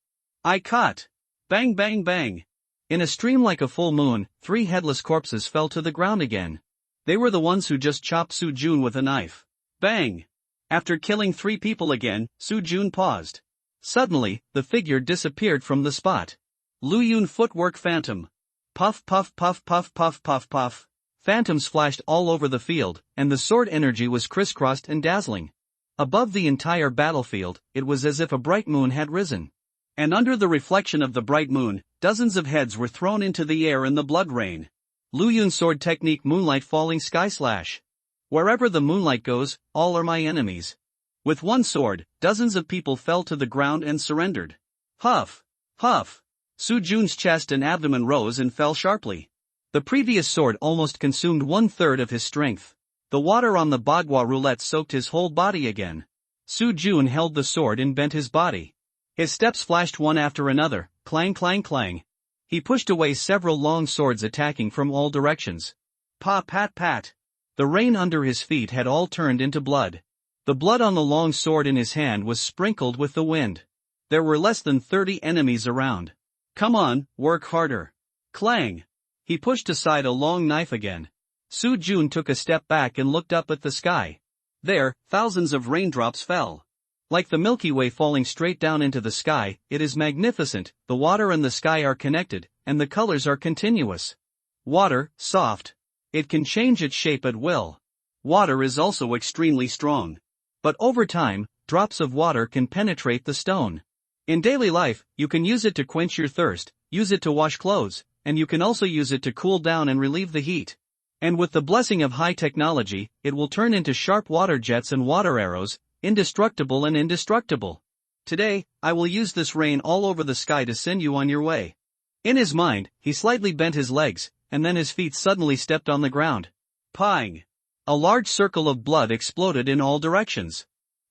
I caught. Bang bang bang. In a stream like a full moon, 3 headless corpses fell to the ground again. They were the ones who just chopped Su Jun with a knife. Bang. After killing 3 people again, Su Jun paused. Suddenly, the figure disappeared from the spot. Lu Yun footwork phantom. Puff puff puff puff puff puff puff. Phantoms flashed all over the field, and the sword energy was crisscrossed and dazzling. Above the entire battlefield, it was as if a bright moon had risen. And under the reflection of the bright moon, dozens of heads were thrown into the air in the blood rain. Lu Yun's sword technique, moonlight falling sky slash. Wherever the moonlight goes, all are my enemies. With one sword, dozens of people fell to the ground and surrendered. Huff! Huff! Su Jun's chest and abdomen rose and fell sharply. The previous sword almost consumed 1/3 of his strength. The water on the Bagua roulette soaked his whole body again. Su Jun held the sword and bent his body. His steps flashed one after another, clang clang clang. He pushed away several long swords attacking from all directions. Pa pat pat. The rain under his feet had all turned into blood. The blood on the long sword in his hand was sprinkled with the wind. There were less than 30 enemies around. Come on, work harder. Clang. He pushed aside a long knife again. Su Jun took a step back and looked up at the sky. There, thousands of raindrops fell. Like the Milky Way falling straight down into the sky, it is magnificent. The water and the sky are connected, and the colors are continuous. Water, soft. It can change its shape at will. Water is also extremely strong. But over time, drops of water can penetrate the stone. In daily life, you can use it to quench your thirst, use it to wash clothes, and you can also use it to cool down and relieve the heat. And with the blessing of high technology, it will turn into sharp water jets and water arrows, indestructible and indestructible. Today, I will use this rain all over the sky to send you on your way. In his mind, he slightly bent his legs, and then his feet suddenly stepped on the ground. Pang! A large circle of blood exploded in all directions.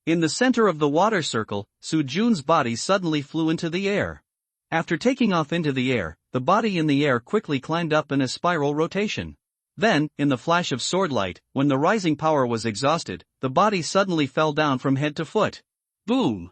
In the center of the water circle, Su Jun's body suddenly flew into the air. After taking off into the air, the body in the air quickly climbed up in a spiral rotation. Then, in the flash of sword light, when the rising power was exhausted, the body suddenly fell down from head to foot. Boom!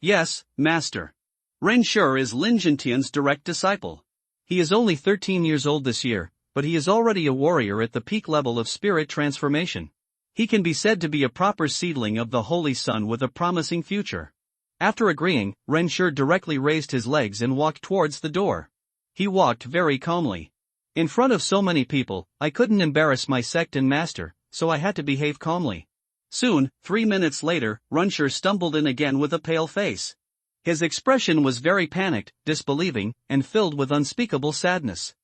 Yes, master. Ren Shi is Lin Jintian's direct disciple. He is only 13 years old this year, but he is already a warrior at the peak level of spirit transformation. He can be said to be a proper seedling of the Holy Sun with a promising future. After agreeing, Ren Shi directly raised his legs and walked towards the door. He walked very calmly. In front of so many people, I couldn't embarrass my sect and master, so I had to behave calmly. Soon, 3 minutes later, Ren Shi stumbled in again with a pale face. His expression was very panicked, disbelieving, and filled with unspeakable sadness.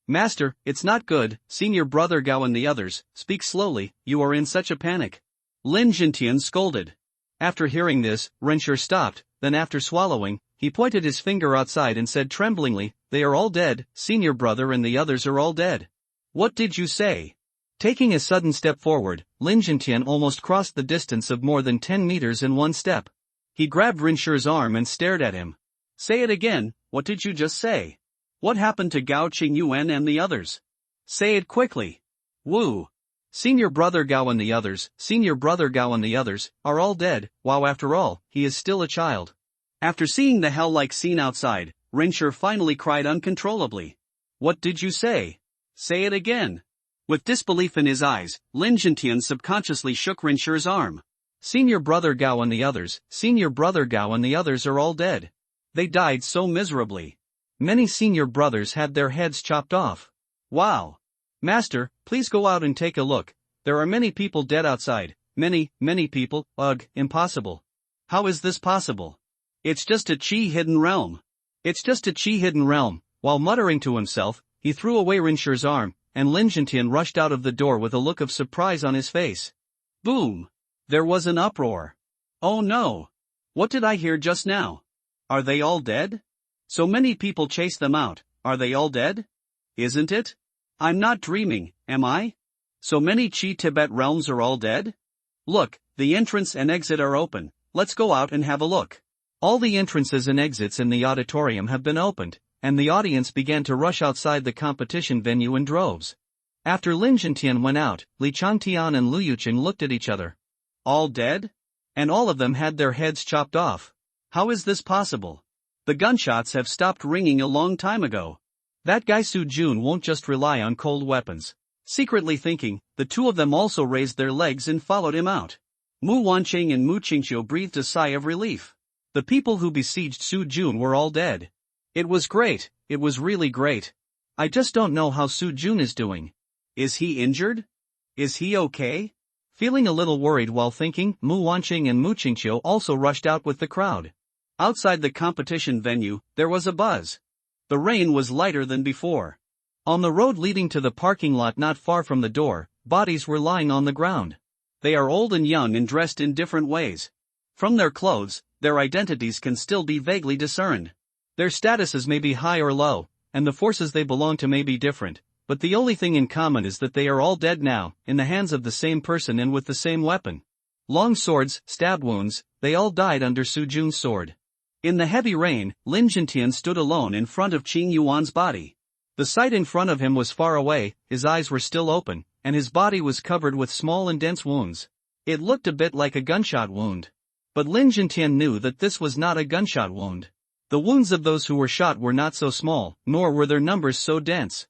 Master, it's not good, Senior Brother Gao and the others, speak slowly, you are in such a panic. Lin Jintian scolded. After hearing this, Ren Shi stopped, then after swallowing, he pointed his finger outside and said tremblingly, they are all dead, Senior Brother and the others are all dead. What did you say? Taking a sudden step forward, Lin Jintian almost crossed the distance of more than 10 meters in one step. He grabbed Ren Shi's arm and stared at him. Say it again, what did you just say? What happened to Gao Qingyuan and the others? Say it quickly. Woo! Senior Brother Gao and the others, Senior Brother Gao and the others, are all dead. Wow, after all, he is still a child. After seeing the hell-like scene outside, Ren Shi finally cried uncontrollably. What did you say? Say it again. With disbelief in his eyes, Lin Jintian subconsciously shook Ren Shi's arm. Senior Brother Gao and the others, Senior Brother Gao and the others are all dead. They died so miserably. Many senior brothers had their heads chopped off. Wow. Master, please go out and take a look. There are many people dead outside. Many people. Ugh, impossible. How is this possible? It's just a Qi hidden realm. It's just a Qi hidden realm. While muttering to himself, he threw away Ren Shi's arm, and Lin Jintian rushed out of the door with a look of surprise on his face. Boom! There was an uproar. Oh no! What did I hear just now? Are they all dead? So many people chased them out, are they all dead? Isn't it? I'm not dreaming, am I? So many Qi Tibet realms are all dead? Look, the entrance and exit are open, let's go out and have a look. All the entrances and exits in the auditorium have been opened, and the audience began to rush outside the competition venue in droves. After Lin Jintian went out, Li Changtian and Lu Yuqing looked at each other. All dead? And all of them had their heads chopped off. How is this possible? The gunshots have stopped ringing a long time ago. That guy Su Jun won't just rely on cold weapons. Secretly thinking, the two of them also raised their legs and followed him out. Mu Wanqing and Mu Qingqiu breathed a sigh of relief. The people who besieged Su Jun were all dead. It was great, it was really great. I just don't know how Su Jun is doing. Is he injured? Is he okay? Feeling a little worried while thinking, Mu Wanqing and Mu Qingqiu also rushed out with the crowd. Outside the competition venue, there was a buzz. The rain was lighter than before. On the road leading to the parking lot not far from the door, bodies were lying on the ground. They are old and young and dressed in different ways. From their clothes, their identities can still be vaguely discerned. Their statuses may be high or low, and the forces they belong to may be different, but the only thing in common is that they are all dead now, in the hands of the same person and with the same weapon. Long swords, stab wounds, they all died under Su Jun's sword. In the heavy rain, Lin Jintian stood alone in front of Qing Yuan's body. The sight in front of him was far away, his eyes were still open, and his body was covered with small and dense wounds. It looked a bit like a gunshot wound. But Lin Jintian knew that this was not a gunshot wound. The wounds of those who were shot were not so small, nor were their numbers so dense.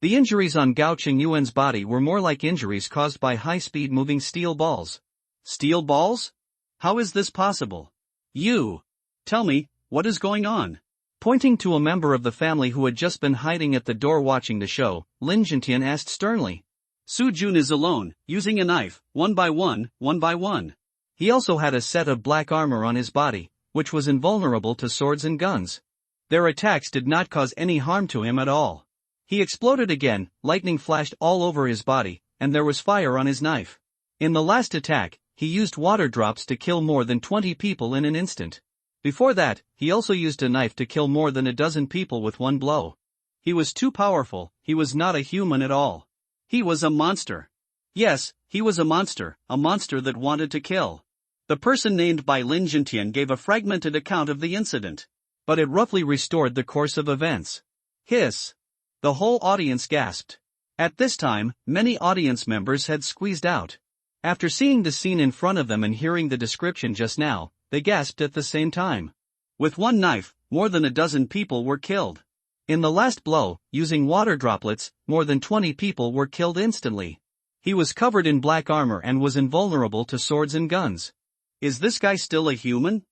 The injuries on Gao Qingyuan's body were more like injuries caused by high-speed moving steel balls. Steel balls? How is this possible? You! Tell me, what is going on? Pointing to a member of the family who had just been hiding at the door watching the show, Lin Jintian asked sternly. Su Jun is alone, using a knife, one by one. He also had a set of black armor on his body, which was invulnerable to swords and guns. Their attacks did not cause any harm to him at all. He exploded again, lightning flashed all over his body, and there was fire on his knife. In the last attack, he used water drops to kill more than 20 people in an instant. Before that, he also used a knife to kill more than a dozen people with one blow. He was too powerful, he was not a human at all. He was a monster. Yes, he was a monster that wanted to kill. The person named by Lin Jintian gave a fragmented account of the incident. But it roughly restored the course of events. Hiss! The whole audience gasped. At this time, many audience members had squeezed out. After seeing the scene in front of them and hearing the description just now, they gasped at the same time. With one knife, more than a dozen people were killed. In the last blow, using water droplets, more than 20 people were killed instantly. He was covered in black armor and was invulnerable to swords and guns. Is this guy still a human?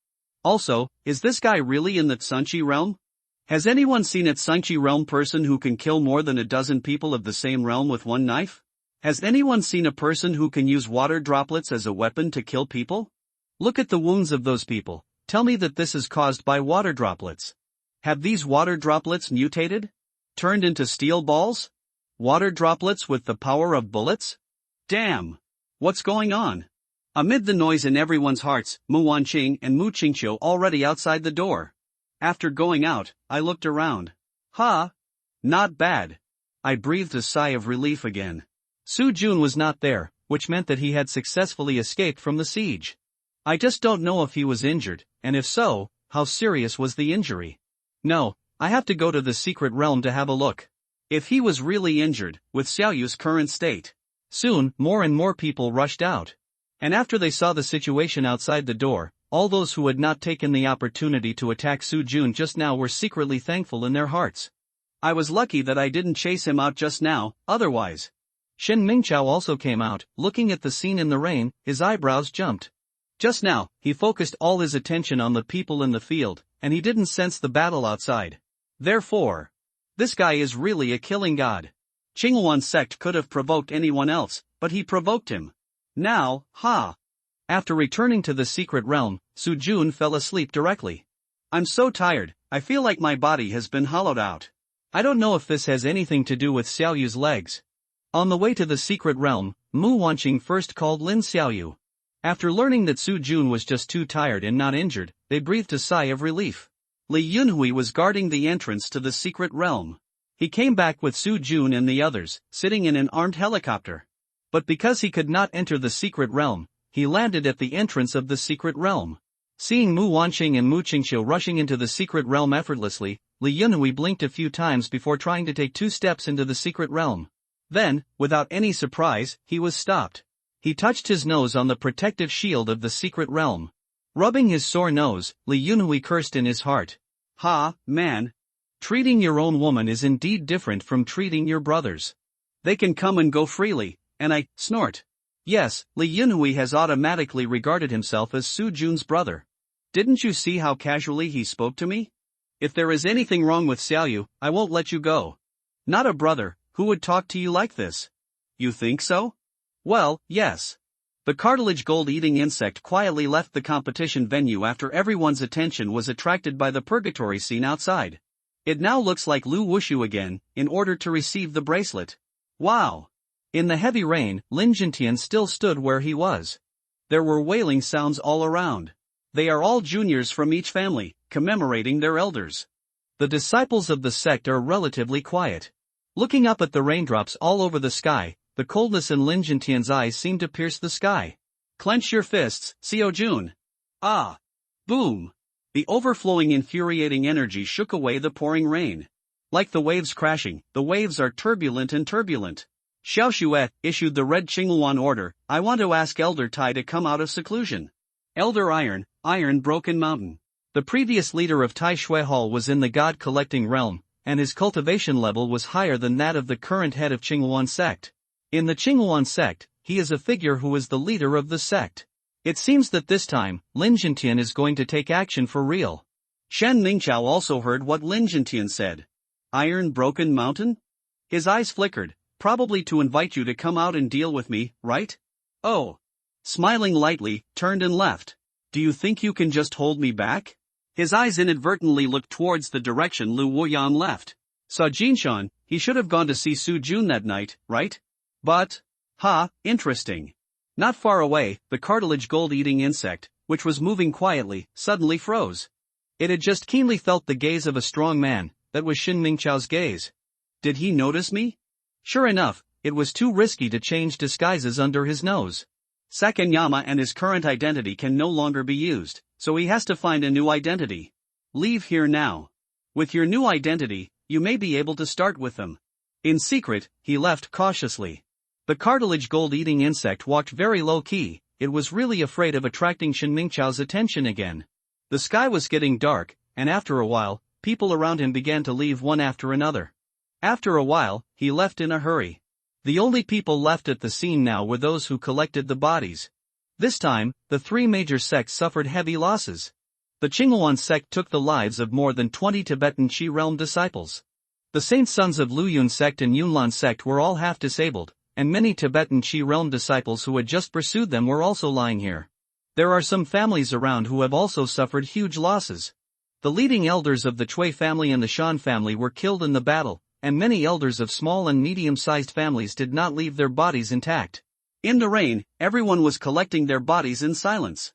Also, is this guy really in the Tsunchi realm? Has anyone seen a Tsunchi realm person who can kill more than a dozen people of the same realm with one knife? Has anyone seen a person who can use water droplets as a weapon to kill people? Look at the wounds of those people. Tell me that this is caused by water droplets. Have these water droplets mutated? Turned into steel balls? Water droplets with the power of bullets? Damn! What's going on? Amid the noise in everyone's hearts, Mu Wanqing and Mu Qingqiu already outside the door. After going out, I looked around. Not bad. I breathed a sigh of relief again. Su Jun was not there, which meant that he had successfully escaped from the siege. I just don't know if he was injured, and if so, how serious was the injury. No, I have to go to the secret realm to have a look. If he was really injured, with Xiaoyu's current state. Soon, more and more people rushed out. And after they saw the situation outside the door, all those who had not taken the opportunity to attack Su Jun just now were secretly thankful in their hearts. I was lucky that I didn't chase him out just now, otherwise. Shen Mingqiao also came out, looking at the scene in the rain, his eyebrows jumped. Just now, he focused all his attention on the people in the field, and he didn't sense the battle outside. Therefore, this guy is really a killing god. Qinghuan sect could have provoked anyone else, but he provoked him. Now, After returning to the secret realm, Su Jun fell asleep directly. I'm so tired, I feel like my body has been hollowed out. I don't know if this has anything to do with Xiaoyu's legs. On the way to the secret realm, Mu Wanqing first called Lin Xiaoyu. After learning that Su Jun was just too tired and not injured, they breathed a sigh of relief. Li Yunhui was guarding the entrance to the secret realm. He came back with Su Jun and the others, sitting in an armed helicopter. But because he could not enter the secret realm, he landed at the entrance of the secret realm. Seeing Mu Wanqing and Mu Qingqiu rushing into the secret realm effortlessly, Li Yunhui blinked a few times before trying to take 2 steps into the secret realm. Then, without any surprise, he was stopped. He touched his nose on the protective shield of the secret realm. Rubbing his sore nose, Li Yunhui cursed in his heart. Man. Treating your own woman is indeed different from treating your brothers. They can come and go freely, and I snort. Yes, Li Yunhui has automatically regarded himself as Su Jun's brother. Didn't you see how casually he spoke to me? If there is anything wrong with Xiaoyu, I won't let you go. Not a brother, who would talk to you like this? You think so? Well, yes. The cartilage gold-eating insect quietly left the competition venue after everyone's attention was attracted by the purgatory scene outside. It now looks like Lu Wushu again, in order to receive the bracelet. Wow! In the heavy rain, Lin Jintian still stood where he was. There were wailing sounds all around. They are all juniors from each family, commemorating their elders. The disciples of the sect are relatively quiet. Looking up at the raindrops all over the sky, the coldness in Lin Jintian's eyes seemed to pierce the sky. Clench your fists, Xiao Jun. Boom! The overflowing infuriating energy shook away the pouring rain. Like the waves crashing, the waves are turbulent and turbulent. Xiao Xue issued the red Qingluan order. I want to ask Elder Tai to come out of seclusion. Elder Iron Broken Mountain. The previous leader of Tai Shui Hall was in the god-collecting realm, and his cultivation level was higher than that of the current head of Qingluan sect. In the Qingluan sect, he is a figure who is the leader of the sect. It seems that this time, Lin Jintian is going to take action for real. Shen Mingqiao also heard what Lin Jintian said. Iron Broken Mountain? His eyes flickered, probably to invite you to come out and deal with me, right? Oh. Smiling lightly, turned and left. Do you think you can just hold me back? His eyes inadvertently looked towards the direction Lu Wuyan left. Saw Jinshan, he should have gone to see Su Jun that night, right? But, interesting. Not far away, the cartilage gold-eating insect, which was moving quietly, suddenly froze. It had just keenly felt the gaze of a strong man, that was Shen Mingqiao's gaze. Did he notice me? Sure enough, it was too risky to change disguises under his nose. Sakanyama and his current identity can no longer be used, so he has to find a new identity. Leave here now. With your new identity, you may be able to start with them. In secret, he left cautiously. The cartilage gold-eating insect walked very low-key. It was really afraid of attracting Shen Mingqiao's attention again. The sky was getting dark, and after a while, people around him began to leave one after another. After a while, he left in a hurry. The only people left at the scene now were those who collected the bodies. This time, the three major sects suffered heavy losses. The Qinghuan sect took the lives of more than 20 Tibetan Qi realm disciples. The Saint Sons of Luyun sect and Yunlan sect were all half disabled, and many Tibetan Qi realm disciples who had just pursued them were also lying here. There are some families around who have also suffered huge losses. The leading elders of the Cui family and the Shan family were killed in the battle, and many elders of small and medium-sized families did not leave their bodies intact. In the rain, everyone was collecting their bodies in silence.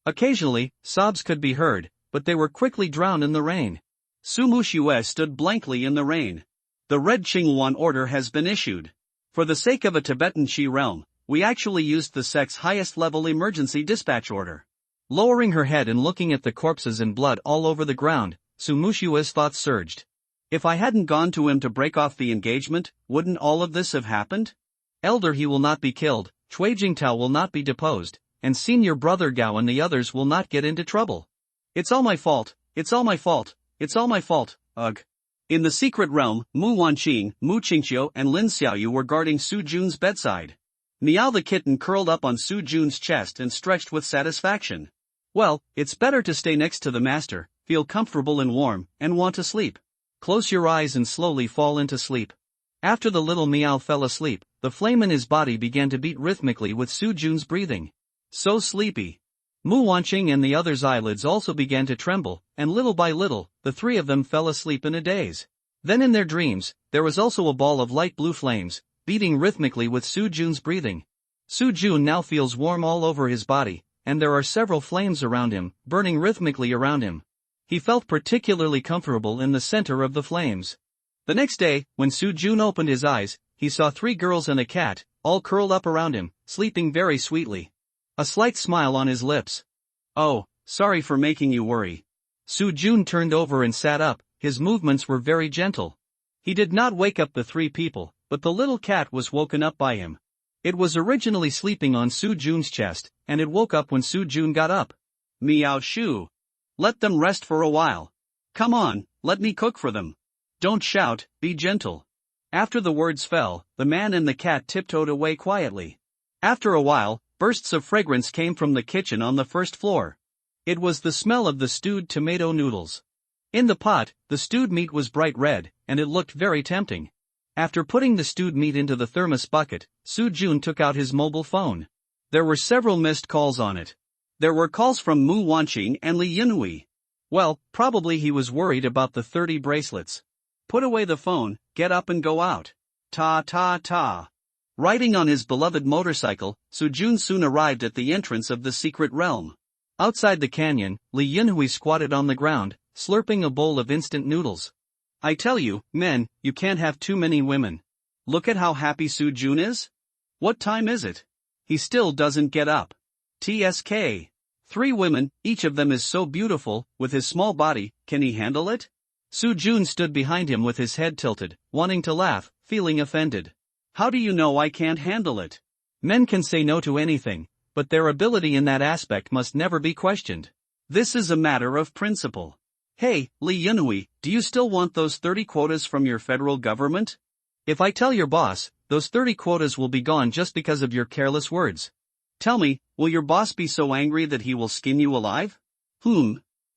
Occasionally, sobs could be heard, but they were quickly drowned in the rain. Su Muxue stood blankly in the rain. The Red Qinghuan order has been issued. For the sake of a Tibetan Qi realm, we actually used the sect's highest-level emergency dispatch order. Lowering her head and looking at the corpses and blood all over the ground, Su Mushue's thoughts surged. If I hadn't gone to him to break off the engagement, wouldn't all of this have happened? Elder He will not be killed, Cui Jingtao will not be deposed, and Senior Brother Gao and the others will not get into trouble. It's all my fault, it's all my fault, it's all my fault, ugh. In the secret realm, Mu Wanqing, Mu Qingqiu and Lin Xiaoyu were guarding Su Jun's bedside. Meow the kitten curled up on Su Jun's chest and stretched with satisfaction. Well, it's better to stay next to the master, feel comfortable and warm, and want to sleep. Close your eyes and slowly fall into sleep. After the little Meow fell asleep, the flame in his body began to beat rhythmically with Su Jun's breathing. So sleepy. Mu Wanqing and the others' eyelids also began to tremble, and little by little, the three of them fell asleep in a daze. Then in their dreams, there was also a ball of light blue flames, beating rhythmically with Su Jun's breathing. Su Jun now feels warm all over his body, and there are several flames around him, burning rhythmically around him. He felt particularly comfortable in the center of the flames. The next day, when Su Jun opened his eyes, he saw 3 girls and a cat, all curled up around him, sleeping very sweetly. A slight smile on his lips. Oh, sorry for making you worry. Su Jun turned over and sat up, his movements were very gentle. He did not wake up the 3 people, but the little cat was woken up by him. It was originally sleeping on Su Jun's chest, and it woke up when Su Jun got up. Meow shoo. Let them rest for a while. Come on, let me cook for them. Don't shout, be gentle. After the words fell, the man and the cat tiptoed away quietly. After a while, bursts of fragrance came from the kitchen on the first floor. It was the smell of the stewed tomato noodles. In the pot, the stewed meat was bright red, and it looked very tempting. After putting the stewed meat into the thermos bucket, Su Jun took out his mobile phone. There were several missed calls on it. There were calls from Mu Wanqing and Li Yunhui. Well, probably he was worried about the 30 bracelets. Put away the phone, get up and go out. Ta. Riding on his beloved motorcycle, Su Jun soon arrived at the entrance of the secret realm. Outside the canyon, Li Yunhui squatted on the ground, slurping a bowl of instant noodles. I tell you, men, you can't have too many women. Look at how happy Su Jun is. What time is it? He still doesn't get up. TSK. 3 women, each of them is so beautiful, with his small body, can he handle it? Su Jun stood behind him with his head tilted, wanting to laugh, feeling offended. How do you know I can't handle it? Men can say no to anything, but their ability in that aspect must never be questioned. This is a matter of principle. Hey, Li Yunhui, do you still want those 30 quotas from your federal government? If I tell your boss, those 30 quotas will be gone just because of your careless words. Tell me, will your boss be so angry that he will skin you alive?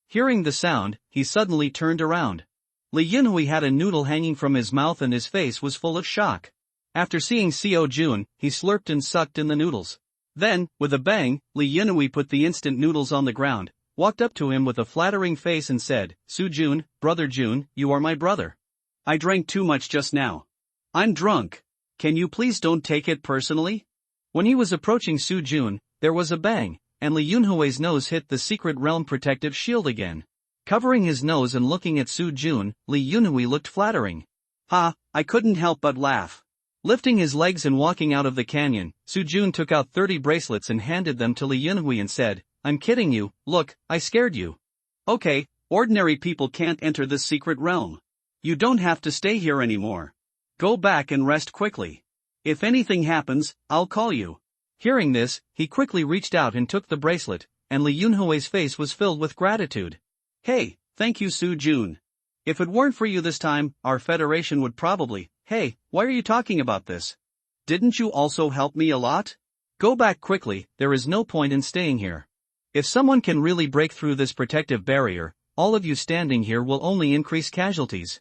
Hearing the sound, he suddenly turned around. Li Yunhui had a noodle hanging from his mouth and his face was full of shock. After seeing Xiao Jun, he slurped and sucked in the noodles. Then, with a bang, Li Yunhui put the instant noodles on the ground, walked up to him with a flattering face and said, Su Jun, Brother Jun, you are my brother. I drank too much just now. I'm drunk. Can you please don't take it personally? When he was approaching Su Jun, there was a bang, and Li Yunhui's nose hit the secret realm protective shield again. Covering his nose and looking at Su Jun, Li Yunhui looked flattering. I couldn't help but laugh. Lifting his legs and walking out of the canyon, Su Jun took out 30 bracelets and handed them to Li Yunhui and said, I'm kidding you, look, I scared you. Okay, ordinary people can't enter this secret realm. You don't have to stay here anymore. Go back and rest quickly. If anything happens, I'll call you. Hearing this, he quickly reached out and took the bracelet, and Li Yunhui's face was filled with gratitude. Hey, thank you Su Jun. If it weren't for you this time, our federation would probably— Hey, why are you talking about this? Didn't you also help me a lot? Go back quickly, there is no point in staying here. If someone can really break through this protective barrier, all of you standing here will only increase casualties.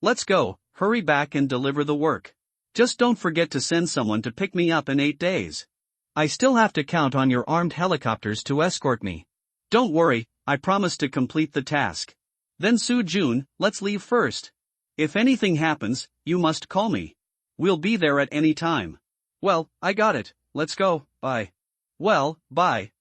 Let's go, hurry back and deliver the work. Just don't forget to send someone to pick me up in 8 days. I still have to count on your armed helicopters to escort me. Don't worry, I promise to complete the task. Then Su Jun, let's leave first. If anything happens, you must call me. We'll be there at any time. Well, I got it, let's go, bye. Well, bye.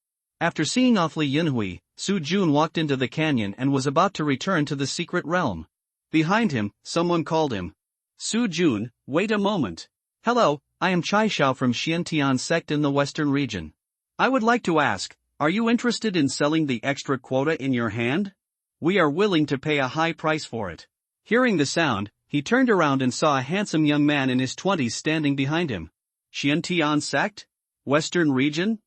After seeing off Li Yunhui, Su Jun walked into the canyon and was about to return to the secret realm. Behind him, someone called him. Su Jun, wait a moment. Hello, I am Chai Xiao from Xiantian sect in the western region. I would like to ask, are you interested in selling the extra quota in your hand? We are willing to pay a high price for it. Hearing the sound, he turned around and saw a handsome young man in his 20s standing behind him. Xiantian sect? Western region?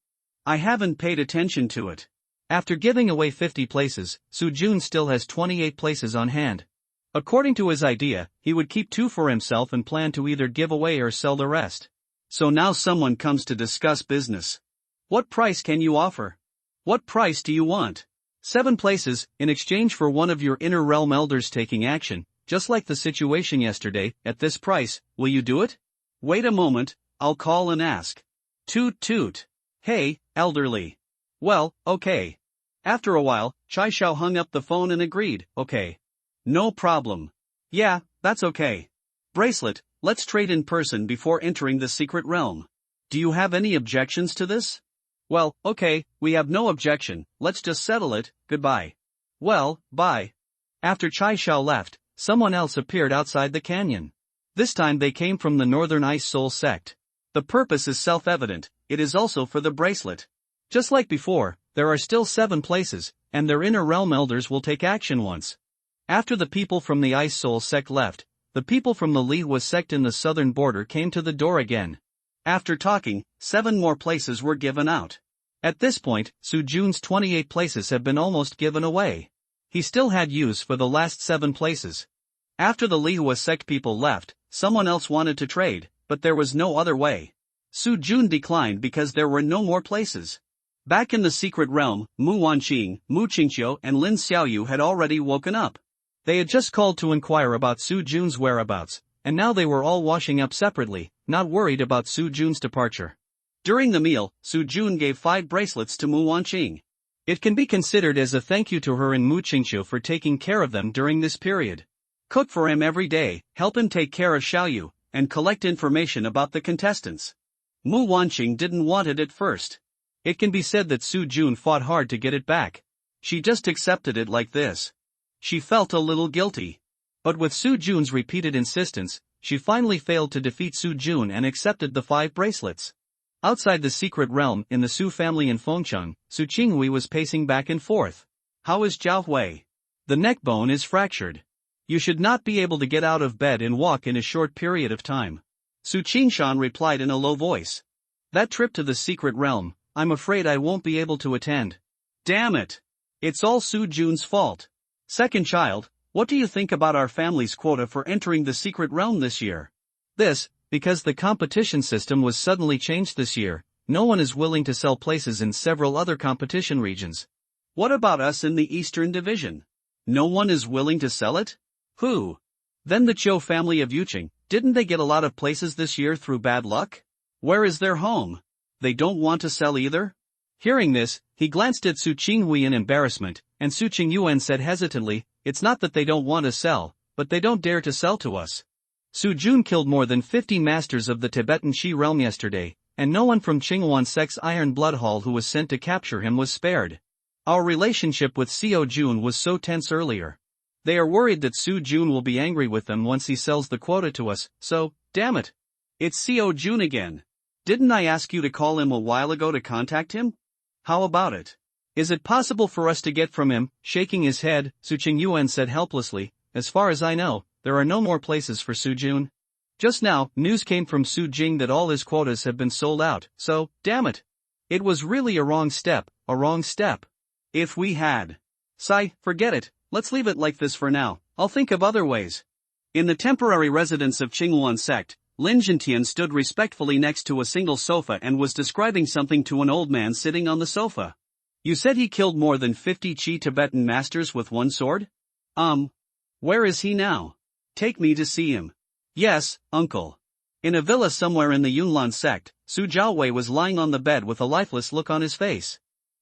I haven't paid attention to it. After giving away 50 places, Su Jun still has 28 places on hand. According to his idea, he would keep 2 for himself and plan to either give away or sell the rest. So now someone comes to discuss business. What price can you offer? What price do you want? 7 places, in exchange for one of your inner realm elders taking action, just like the situation yesterday. At this price, will you do it? Wait a moment, I'll call and ask. Toot toot. Hey, elderly. Well, okay. After a while, Chai Xiao hung up the phone and agreed, okay. No problem. Yeah, that's okay. Bracelet, let's trade in person before entering the secret realm. Do you have any objections to this? Well, okay, we have no objection, let's just settle it, goodbye. Well, bye. After Chai Xiao left, someone else appeared outside the canyon. This time they came from the Northern Ice Soul sect. The purpose is self-evident, it is also for the bracelet. Just like before, there are still 7 places, and their inner realm elders will take action once. After the people from the Ice Soul sect left, the people from the Lihua sect in the southern border came to the door again. After talking, 7 more places were given out. At this point, Su Jun's 28 places have been almost given away. He still had use for the last 7 places. After the Lihua sect people left, someone else wanted to trade, but there was no other way. Su Jun declined because there were no more places. Back in the secret realm, Mu Wanqing, Mu Qingqiu and Lin Xiaoyu had already woken up. They had just called to inquire about Su Jun's whereabouts, and now they were all washing up separately, not worried about Su Jun's departure. During the meal, Su Jun gave 5 bracelets to Mu Wanqing. It can be considered as a thank you to her and Mu Qingqiu for taking care of them during this period. Cook for him every day, help him take care of Xiaoyu, and collect information about the contestants. Mu Wanqing didn't want it at first. It can be said that Su Jun fought hard to get it back. She just accepted it like this. She felt a little guilty. But with Su Jun's repeated insistence, she finally failed to defeat Su Jun and accepted the 5 bracelets. Outside the secret realm in the Su family in Fengcheng, Su Qinghui was pacing back and forth. How is Zhao Hui? The neck bone is fractured. You should not be able to get out of bed and walk in a short period of time. Su Qingshan replied in a low voice. That trip to the secret realm, I'm afraid I won't be able to attend. Damn it! It's all Su Jun's fault. Second child, what do you think about our family's quota for entering the secret realm this year? Because the competition system was suddenly changed this year, no one is willing to sell places in several other competition regions. What about us in the Eastern Division? No one is willing to sell it? Who? Then the Zhou family of Yuqing, didn't they get a lot of places this year through bad luck? Where is their home? They don't want to sell either? Hearing this, he glanced at Su Qinghui in embarrassment, and Su Qingyuan said hesitantly, it's not that they don't want to sell, but they don't dare to sell to us. Su Jun killed more than 50 masters of the Tibetan Shi realm yesterday, and no one from Qinghuan sect's Iron Blood Hall who was sent to capture him was spared. Our relationship with Xiao Jun was so tense earlier. They are worried that Su Jun will be angry with them once he sells the quota to us, so, damn it. It's Xiao Jun again. Didn't I ask you to call him a while ago to contact him? How about it? Is it possible for us to get from him? Shaking his head, Su Qingyuan said helplessly, as far as I know, there are no more places for Su Jun. Just now, news came from Su Jing that all his quotas have been sold out, so, damn it. It was really a wrong step, a wrong step. If we had. Sigh, forget it, let's leave it like this for now, I'll think of other ways. In the temporary residence of Qinghuan sect, Lin Jintian stood respectfully next to a single sofa and was describing something to an old man sitting on the sofa. You said he killed more than 50 Qi Tibetan masters with one sword? Where is he now? Take me to see him. Yes, uncle. In a villa somewhere in the Yunlan sect, Su Jiaowei was lying on the bed with a lifeless look on his face.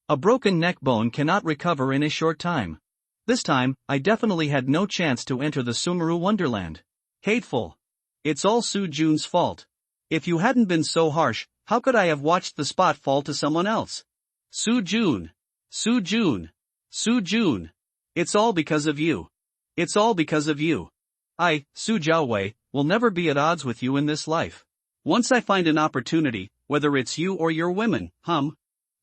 A broken neck bone cannot recover in a short time. This time, I definitely had no chance to enter the Sumeru Wonderland. Hateful. It's all Su Jun's fault. If you hadn't been so harsh, how could I have watched the spot fall to someone else? Su Jun. Su Jun. Su Jun. It's all because of you. It's all because of you. I, Su Jiaowei, will never be at odds with you in this life. Once I find an opportunity, whether it's you or your women,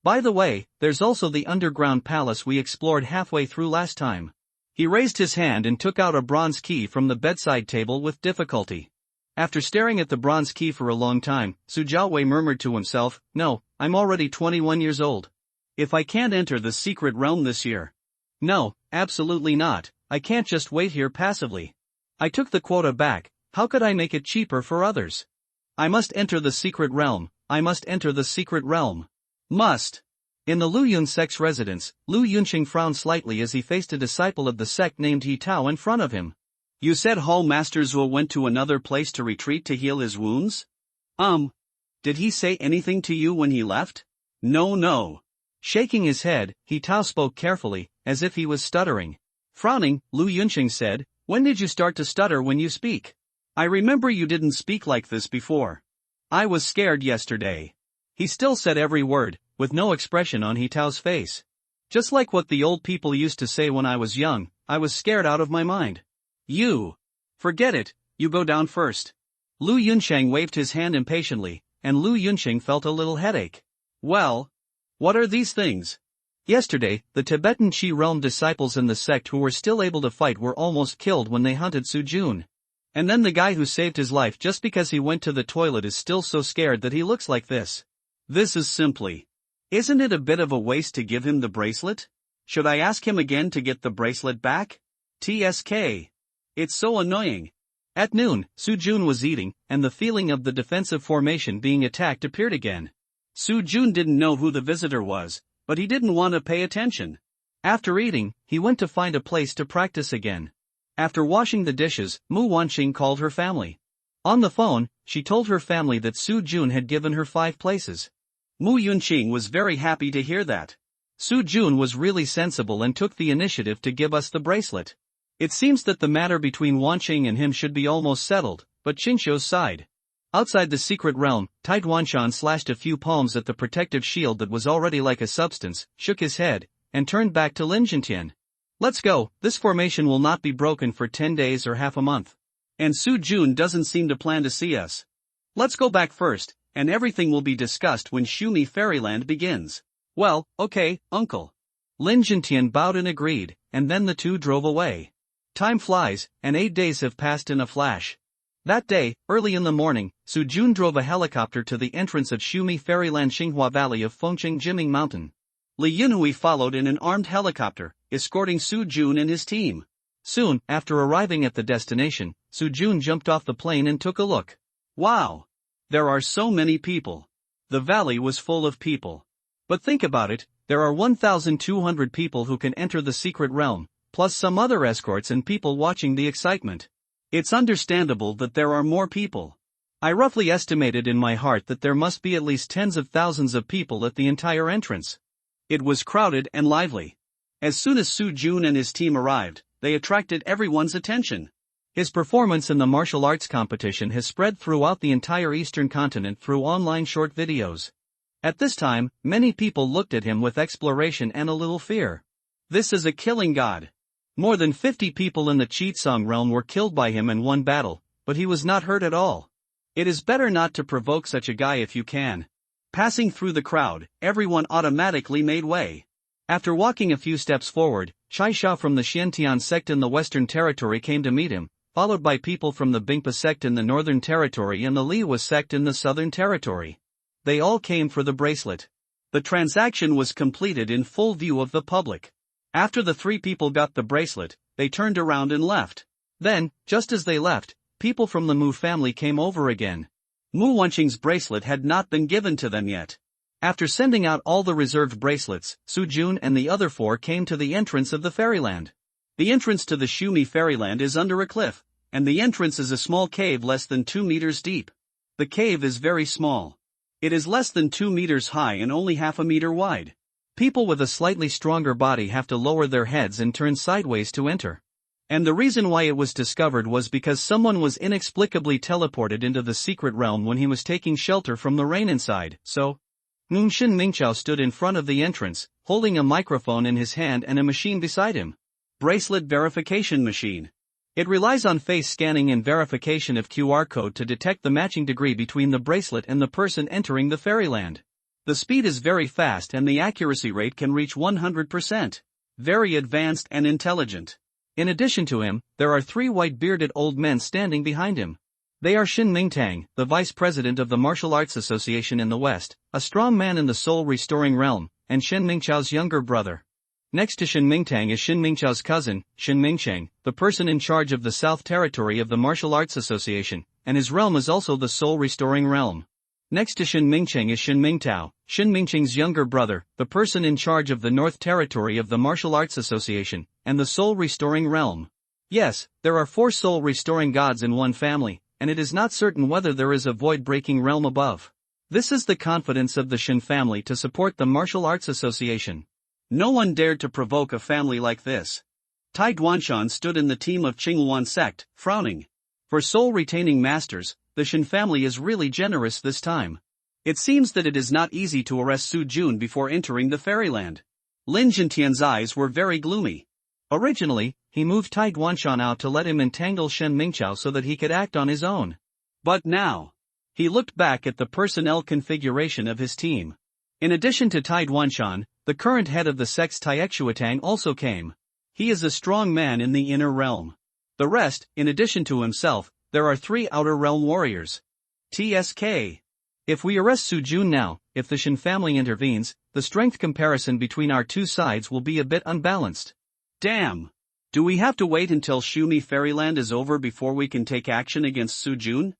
By the way, there's also the underground palace we explored halfway through last time. He raised his hand and took out a bronze key from the bedside table with difficulty. After staring at the bronze key for a long time, Su Jiaowei murmured to himself, "No, I'm already 21 years old. If I can't enter the secret realm this year." No, absolutely not, I can't just wait here passively. I took the quota back, how could I make it cheaper for others? I must enter the secret realm, I must enter the secret realm. Must. In the Lu Yun sect's residence, Lu Yunqing frowned slightly as he faced a disciple of the sect named He Tao in front of him. You said Hall Master Zhuo went to another place to retreat to heal his wounds? Did he say anything to you when he left? No. Shaking his head, He Tao spoke carefully, as if he was stuttering. Frowning, Lu Yunqing said, "When did you start to stutter when you speak? I remember you didn't speak like this before. I was scared yesterday." He still said every word, with no expression on He Tao's face. Just like what the old people used to say when I was young, I was scared out of my mind. You. Forget it, you go down first. Lu Yunsheng waved his hand impatiently, and Lu Yunqing felt a little headache. Well, what are these things? Yesterday, the Tibetan Qi realm disciples in the sect who were still able to fight were almost killed when they hunted Su Jun. And then the guy who saved his life just because he went to the toilet is still so scared that he looks like this. This is simply. Isn't it a bit of a waste to give him the bracelet? Should I ask him again to get the bracelet back? TSK. It's so annoying. At noon, Su Jun was eating, and the feeling of the defensive formation being attacked appeared again. Su Jun didn't know who the visitor was, but he didn't want to pay attention. After eating, he went to find a place to practice again. After washing the dishes, Mu Wanqing called her family. On the phone, she told her family that Su Jun had given her 5 places. Mu Yunqing was very happy to hear that. Su Jun was really sensible and took the initiative to give us the bracelet. It seems that the matter between Wanqing and him should be almost settled, but Qinshou's side. Outside the secret realm, Tai Duanshan slashed a few palms at the protective shield that was already like a substance, shook his head, and turned back to Lin Jintian. Let's go, this formation will not be broken for 10 days or half a month. And Su Jun doesn't seem to plan to see us. Let's go back first, and everything will be discussed when Shumi Fairyland begins. Well, okay, uncle. Lin Jintian bowed and agreed, and then the two drove away. Time flies, and 8 days have passed in a flash. That day, early in the morning, Su Jun drove a helicopter to the entrance of Shumi Fairyland Xinghua Valley of Fengqing Jiming Mountain. Li Yunhui followed in an armed helicopter, escorting Su Jun and his team. Soon, after arriving at the destination, Su Jun jumped off the plane and took a look. Wow! There are so many people. The valley was full of people. But think about it, there are 1,200 people who can enter the secret realm, plus some other escorts and people watching the excitement. It's understandable that there are more people. I roughly estimated in my heart that there must be at least tens of thousands of people at the entire entrance. It was crowded and lively. As soon as Su Jun and his team arrived, they attracted everyone's attention. His performance in the martial arts competition has spread throughout the entire eastern continent through online short videos. At this time, many people looked at him with exploration and a little fear. This is a killing god. More than 50 people in the Qitsong realm were killed by him in one battle, but he was not hurt at all. It is better not to provoke such a guy if you can. Passing through the crowd, everyone automatically made way. After walking a few steps forward, Chai Shao from the Xiantian sect in the Western Territory came to meet him, followed by people from the Bingpa sect in the Northern Territory and the Liwa sect in the Southern Territory. They all came for the bracelet. The transaction was completed in full view of the public. After the three people got the bracelet, they turned around and left. Then, just as they left, people from the Mu family came over again. Mu Wenqing's bracelet had not been given to them yet. After sending out all the reserved bracelets, Su Jun and the other four came to the entrance of the fairyland. The entrance to the Shumi fairyland is under a cliff, and the entrance is a small cave less than 2 meters deep. The cave is very small. It is less than 2 meters high and only half a meter wide. People with a slightly stronger body have to lower their heads and turn sideways to enter. And the reason why it was discovered was because someone was inexplicably teleported into the secret realm when he was taking shelter from the rain inside, so Shin Mingqiao stood in front of the entrance, holding a microphone in his hand and a machine beside him. Bracelet verification machine. It relies on face scanning and verification of QR code to detect the matching degree between the bracelet and the person entering the fairyland. The speed is very fast and the accuracy rate can reach 100%. Very advanced and intelligent. In addition to him, there are 3 white-bearded old men standing behind him. They are Shin Mingtang, the vice president of the Martial Arts Association in the West, a strong man in the soul-restoring realm, and Shin Mingqiao's younger brother. Next to Shin Mingtang is Shin Mingqiao's cousin, Shin Mingcheng, the person in charge of the South Territory of the Martial Arts Association, and his realm is also the soul-restoring realm. Next to Shin Mingcheng is Shin Mingtao, Shin Mingcheng's younger brother, the person in charge of the North Territory of the Martial Arts Association, and the soul-restoring realm. Yes, there are 4 soul-restoring gods in one family, and it is not certain whether there is a void-breaking realm above. This is the confidence of the Shin family to support the Martial Arts Association. No one dared to provoke a family like this. Tai Duanshan stood in the team of Qingluan sect, frowning. For soul-retaining masters, the Shin family is really generous this time. It seems that it is not easy to arrest Su Jun before entering the fairyland. Lin Jintian's eyes were very gloomy. Originally, he moved Tai Duanshan out to let him entangle Shen Mingqiao so that he could act on his own. But now, he looked back at the personnel configuration of his team. In addition to Tai Duanshan, the current head of the sect's Taixuatang also came. He is a strong man in the inner realm. The rest, in addition to himself, there are 3 outer realm warriors. TSK. If we arrest Su Jun now, if the Shin family intervenes, the strength comparison between our 2 sides will be a bit unbalanced. Damn! Do we have to wait until Shumi Fairyland is over before we can take action against Su Jun?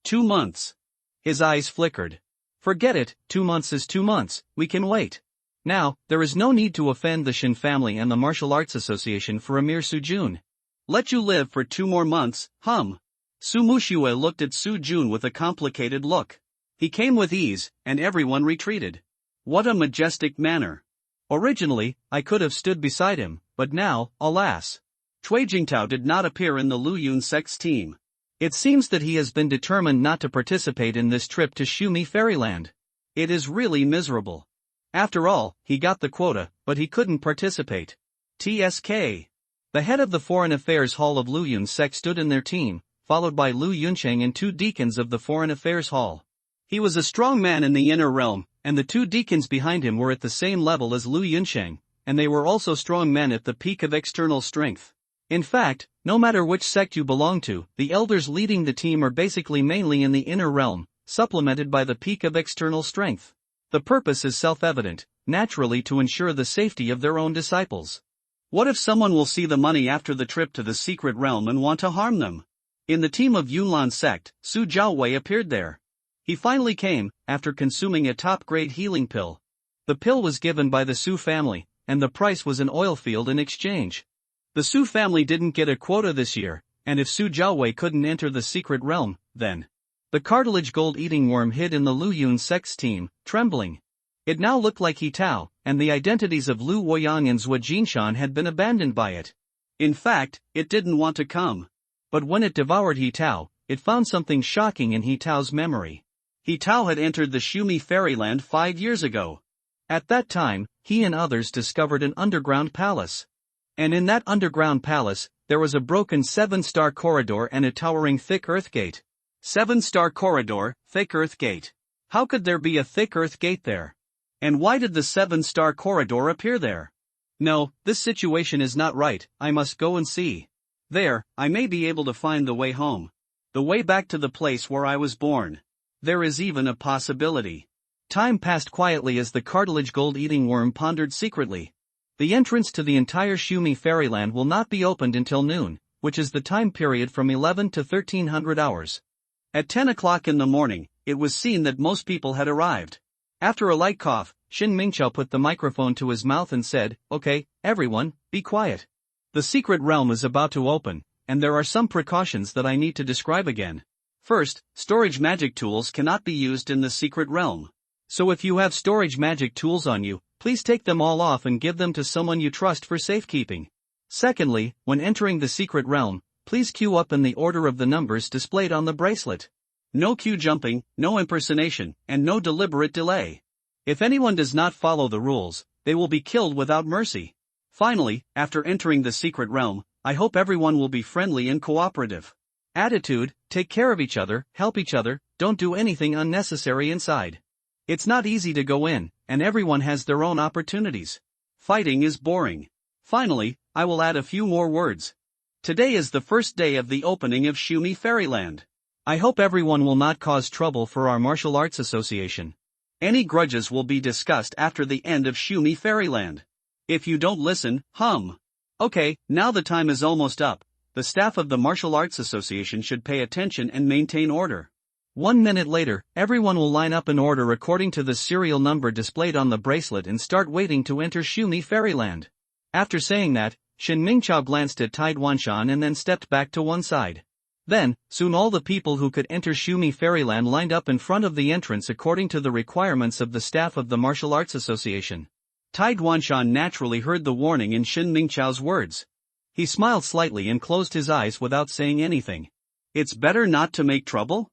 2 months. His eyes flickered. Forget it, 2 months is 2 months, we can wait. Now, there is no need to offend the Shin family and the Martial Arts Association for a mere Su Jun. Let you live for 2 more months, Su Muxue looked at Su Jun with a complicated look. He came with ease, and everyone retreated. What a majestic manner. Originally, I could have stood beside him, but now, alas. Cui Jingtao did not appear in the Lu Yun sect's team. It seems that he has been determined not to participate in this trip to Shumi Fairyland. It is really miserable. After all, he got the quota, but he couldn't participate. TSK. The head of the Foreign Affairs Hall of Lu Yun sect stood in their team, followed by Lu Yuncheng and 2 deacons of the Foreign Affairs Hall. He was a strong man in the inner realm, and the 2 deacons behind him were at the same level as Lu Yuncheng, and they were also strong men at the peak of external strength. In fact, no matter which sect you belong to, the elders leading the team are basically mainly in the inner realm, supplemented by the peak of external strength. The purpose is self-evident, naturally to ensure the safety of their own disciples. What if someone will see the money after the trip to the secret realm and want to harm them? In the team of Yunlan sect, Su Jiaowei appeared there. He finally came, after consuming a top-grade healing pill. The pill was given by the Su family, and the price was an oil field in exchange. The Su family didn't get a quota this year, and if Su Jiaowei couldn't enter the secret realm, then the cartilage gold-eating worm hid in the Lu Yun sect's team, trembling. It now looked like He Tao, and the identities of Lu Woyang and Zhua Jinshan had been abandoned by it. In fact, it didn't want to come. But when it devoured He Tao, it found something shocking in He Tao's memory. He Tao had entered the Shumi Fairyland 5 years ago. At that time, he and others discovered an underground palace. And in that underground palace, there was a broken 7-star corridor and a towering thick earth gate. 7-star corridor, thick earth gate. How could there be a thick earth gate there? And why did the 7-star corridor appear there? No, this situation is not right, I must go and see. There, I may be able to find the way home. The way back to the place where I was born. There is even a possibility. Time passed quietly as the cartilage gold-eating worm pondered secretly. The entrance to the entire Shumi fairyland will not be opened until noon, which is the time period from 11 to 1300 hours. At 10 o'clock in the morning, it was seen that most people had arrived. After a light cough, Shin Mingqiao put the microphone to his mouth and said, "Okay, everyone, be quiet. The secret realm is about to open, and there are some precautions that I need to describe again. First, storage magic tools cannot be used in the secret realm. So if you have storage magic tools on you, please take them all off and give them to someone you trust for safekeeping. Secondly, when entering the secret realm, please queue up in the order of the numbers displayed on the bracelet. No queue jumping, no impersonation, and no deliberate delay. If anyone does not follow the rules, they will be killed without mercy. Finally, after entering the secret realm, I hope everyone will be friendly and cooperative. Attitude, take care of each other, help each other, don't do anything unnecessary inside. It's not easy to go in, and everyone has their own opportunities. Fighting is boring. Finally, I will add a few more words. Today is the first day of the opening of Shumi Fairyland. I hope everyone will not cause trouble for our martial arts association. Any grudges will be discussed after the end of Shumi Fairyland. If you don't listen, hum. Okay, now the time is almost up. The staff of the Martial Arts Association should pay attention and maintain order. 1 minute later, everyone will line up in order according to the serial number displayed on the bracelet and start waiting to enter Shumi Fairyland. After saying that, Shin Mingqiao glanced at Tide Wanshan and then stepped back to one side. Then, soon all the people who could enter Shumi Fairyland lined up in front of the entrance according to the requirements of the staff of the Martial Arts Association. Tide Wanshan naturally heard the warning in Shin Mingqiao's words. He smiled slightly and closed his eyes without saying anything. It's better not to make trouble?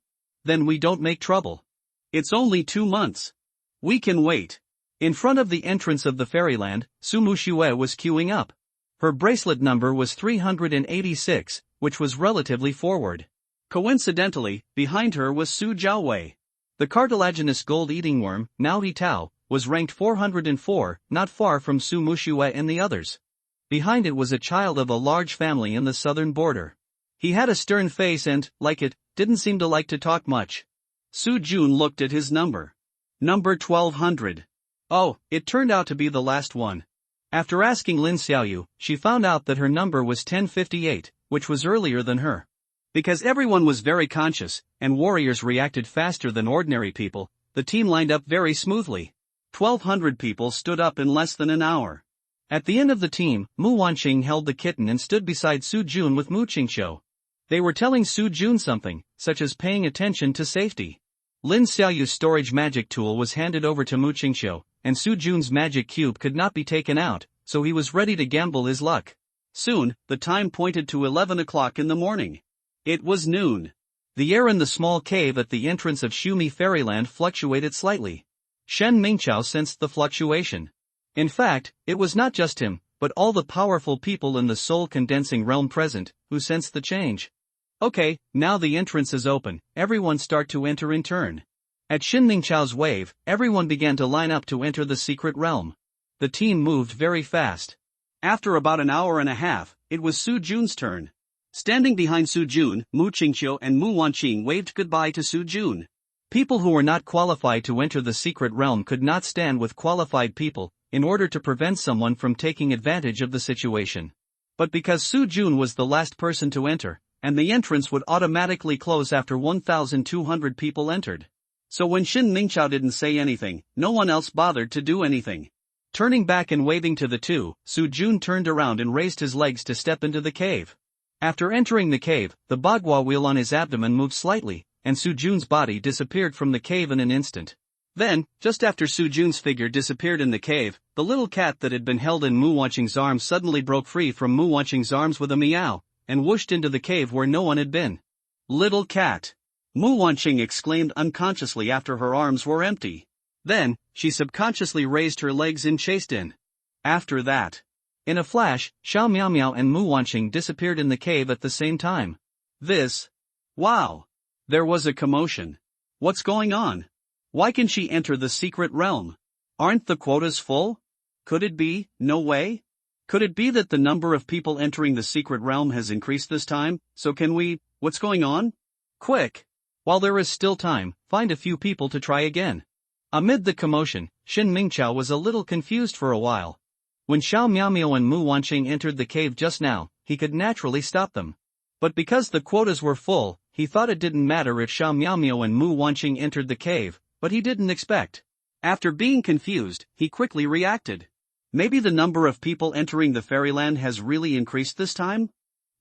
Then we don't make trouble. It's only 2 months. We can wait. In front of the entrance of the fairyland, Su Muxue was queuing up. Her bracelet number was 386, which was relatively forward. Coincidentally, behind her was Su Jiaowei. The cartilaginous gold-eating worm, Nao He Tao, was ranked 404, not far from Su Muxue and the others. Behind it was a child of a large family in the southern border. He had a stern face and, like it, didn't seem to like to talk much. Su Jun looked at his number. Number 1200. Oh, it turned out to be the last one. After asking Lin Xiaoyu, she found out that her number was 1058, which was earlier than her. Because everyone was very conscious, and warriors reacted faster than ordinary people, the team lined up very smoothly. 1200 people stood up in less than an hour. At the end of the team, Mu Wanqing held the kitten and stood beside Su Jun with Mu Qingqiu. They were telling Su Jun something, such as paying attention to safety. Lin Xiaoyu's storage magic tool was handed over to Mu Qingqiu, and Su Jun's magic cube could not be taken out, so he was ready to gamble his luck. Soon, the time pointed to 11 o'clock in the morning. It was noon. The air in the small cave at the entrance of Shumi Fairyland fluctuated slightly. Shen Mingqiao sensed the fluctuation. In fact, it was not just him, but all the powerful people in the soul-condensing realm present, who sensed the change. Okay, now the entrance is open, everyone start to enter in turn. At Shin Mingqiao's wave, everyone began to line up to enter the secret realm. The team moved very fast. After about an hour and a half, it was Su Jun's turn. Standing behind Su Jun, Mu Qingqiu and Mu Wanqing waved goodbye to Su Jun. People who were not qualified to enter the secret realm could not stand with qualified people, in order to prevent someone from taking advantage of the situation. But because Su Jun was the last person to enter, and the entrance would automatically close after 1,200 people entered. So when Shin Mingqiao didn't say anything, no one else bothered to do anything. Turning back and waving to the two, Su Jun turned around and raised his legs to step into the cave. After entering the cave, the bagua wheel on his abdomen moved slightly, and Su Jun's body disappeared from the cave in an instant. Then, just after Su Jun's figure disappeared in the cave, the little cat that had been held in Mu Wanqing's arms suddenly broke free from Mu Wanqing's arms with a meow, and whooshed into the cave where no one had been. Little cat! Mu Wanqing exclaimed unconsciously after her arms were empty. Then, she subconsciously raised her legs and chased in. After that, in a flash, Xiao Miao Miao and Mu Wanqing disappeared in the cave at the same time. Wow! There was a commotion. What's going on? Why can she enter the secret realm? Aren't the quotas full? Could it be, no way? Could it be that the number of people entering the secret realm has increased this time, so can we, what's going on? Quick! While there is still time, find a few people to try again. Amid the commotion, Shin Mingqiao was a little confused for a while. When Xiao Miaomio and Mu Wanqing entered the cave just now, he could naturally stop them. But because the quotas were full, he thought it didn't matter if Xiao Miaomio and Mu Wanqing entered the cave, but he didn't expect. After being confused, he quickly reacted. Maybe the number of people entering the fairyland has really increased this time?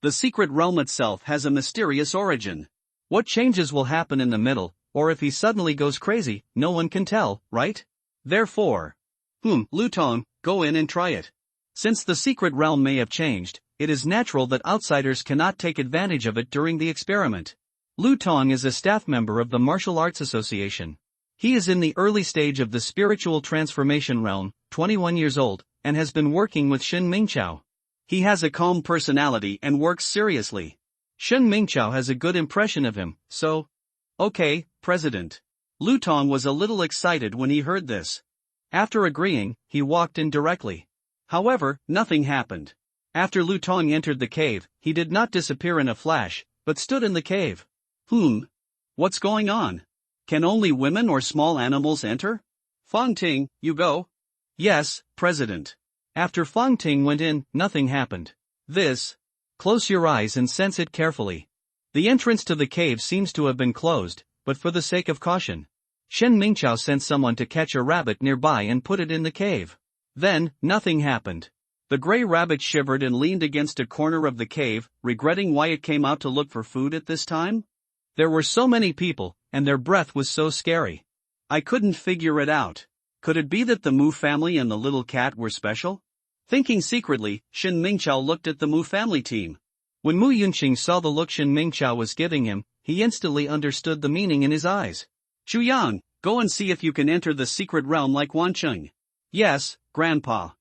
The secret realm itself has a mysterious origin. What changes will happen in the middle, or if he suddenly goes crazy, no one can tell, right? Therefore, Lu Tong, go in and try it. Since the secret realm may have changed, it is natural that outsiders cannot take advantage of it during the experiment. Lu Tong is a staff member of the Martial Arts Association. He is in the early stage of the spiritual transformation realm, 21 years old, and has been working with Shin Mingqiao. He has a calm personality and works seriously. Shin Mingqiao has a good impression of him, so... Okay, President. Lu Tong was a little excited when he heard this. After agreeing, he walked in directly. However, nothing happened. After Lu Tong entered the cave, he did not disappear in a flash, but stood in the cave. What's going on? Can only women or small animals enter? Fang Ting, you go? Yes, President. After Fang Ting went in, nothing happened. Close your eyes and sense it carefully. The entrance to the cave seems to have been closed, but for the sake of caution, Shen Mingqiao sent someone to catch a rabbit nearby and put it in the cave. Then, nothing happened. The gray rabbit shivered and leaned against a corner of the cave, regretting why it came out to look for food at this time. There were so many people, and their breath was so scary. I couldn't figure it out. Could it be that the Mu family and the little cat were special? Thinking secretly, Shin Mingqiao looked at the Mu family team. When Mu Yunqing saw the look Shin Mingqiao was giving him, he instantly understood the meaning in his eyes. Chuyang, go and see if you can enter the secret realm like Wanqing. Yes, Grandpa.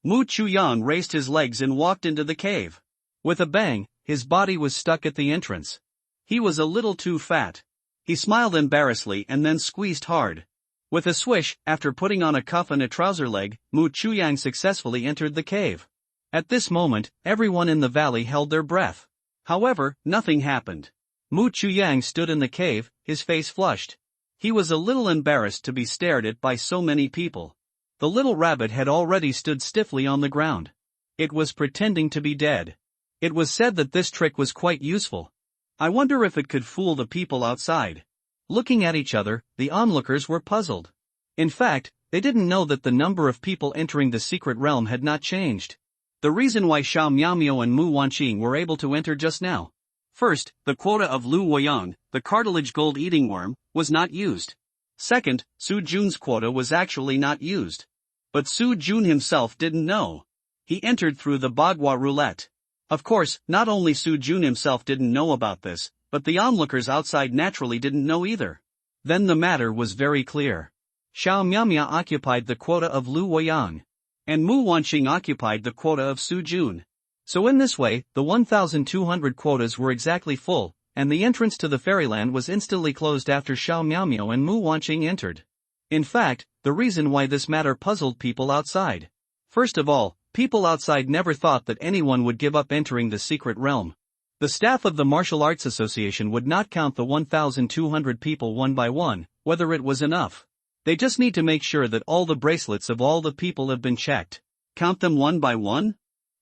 Mu Chuyang raised his legs and walked into the cave. With a bang, his body was stuck at the entrance. He was a little too fat. He smiled embarrassedly and then squeezed hard. With a swish, after putting on a cuff and a trouser leg, Mu Chuyang successfully entered the cave. At this moment, everyone in the valley held their breath. However, nothing happened. Mu Chuyang stood in the cave, his face flushed. He was a little embarrassed to be stared at by so many people. The little rabbit had already stood stiffly on the ground. It was pretending to be dead. It was said that this trick was quite useful. I wonder if it could fool the people outside. Looking at each other, the onlookers were puzzled. In fact, they didn't know that the number of people entering the secret realm had not changed. The reason why Xiao Miaomio and Mu Wanqing were able to enter just now. First, the quota of Lu Woyang, the cartilage gold eating worm, was not used. Second, Su Jun's quota was actually not used. But Su Jun himself didn't know. He entered through the Bagua roulette. Of course, not only Su Jun himself didn't know about this, but the onlookers outside naturally didn't know either. Then the matter was very clear. Xiao Miaomia occupied the quota of Lu Woyang, and Mu Wanqing occupied the quota of Su Jun. So in this way, the 1,200 quotas were exactly full, and the entrance to the fairyland was instantly closed after Xiao Miaomio and Mu Wanqing entered. In fact, the reason why this matter puzzled people outside. First of all, people outside never thought that anyone would give up entering the secret realm. The staff of the Martial Arts Association would not count the 1,200 people one by one, whether it was enough. They just need to make sure that all the bracelets of all the people have been checked. Count them one by one?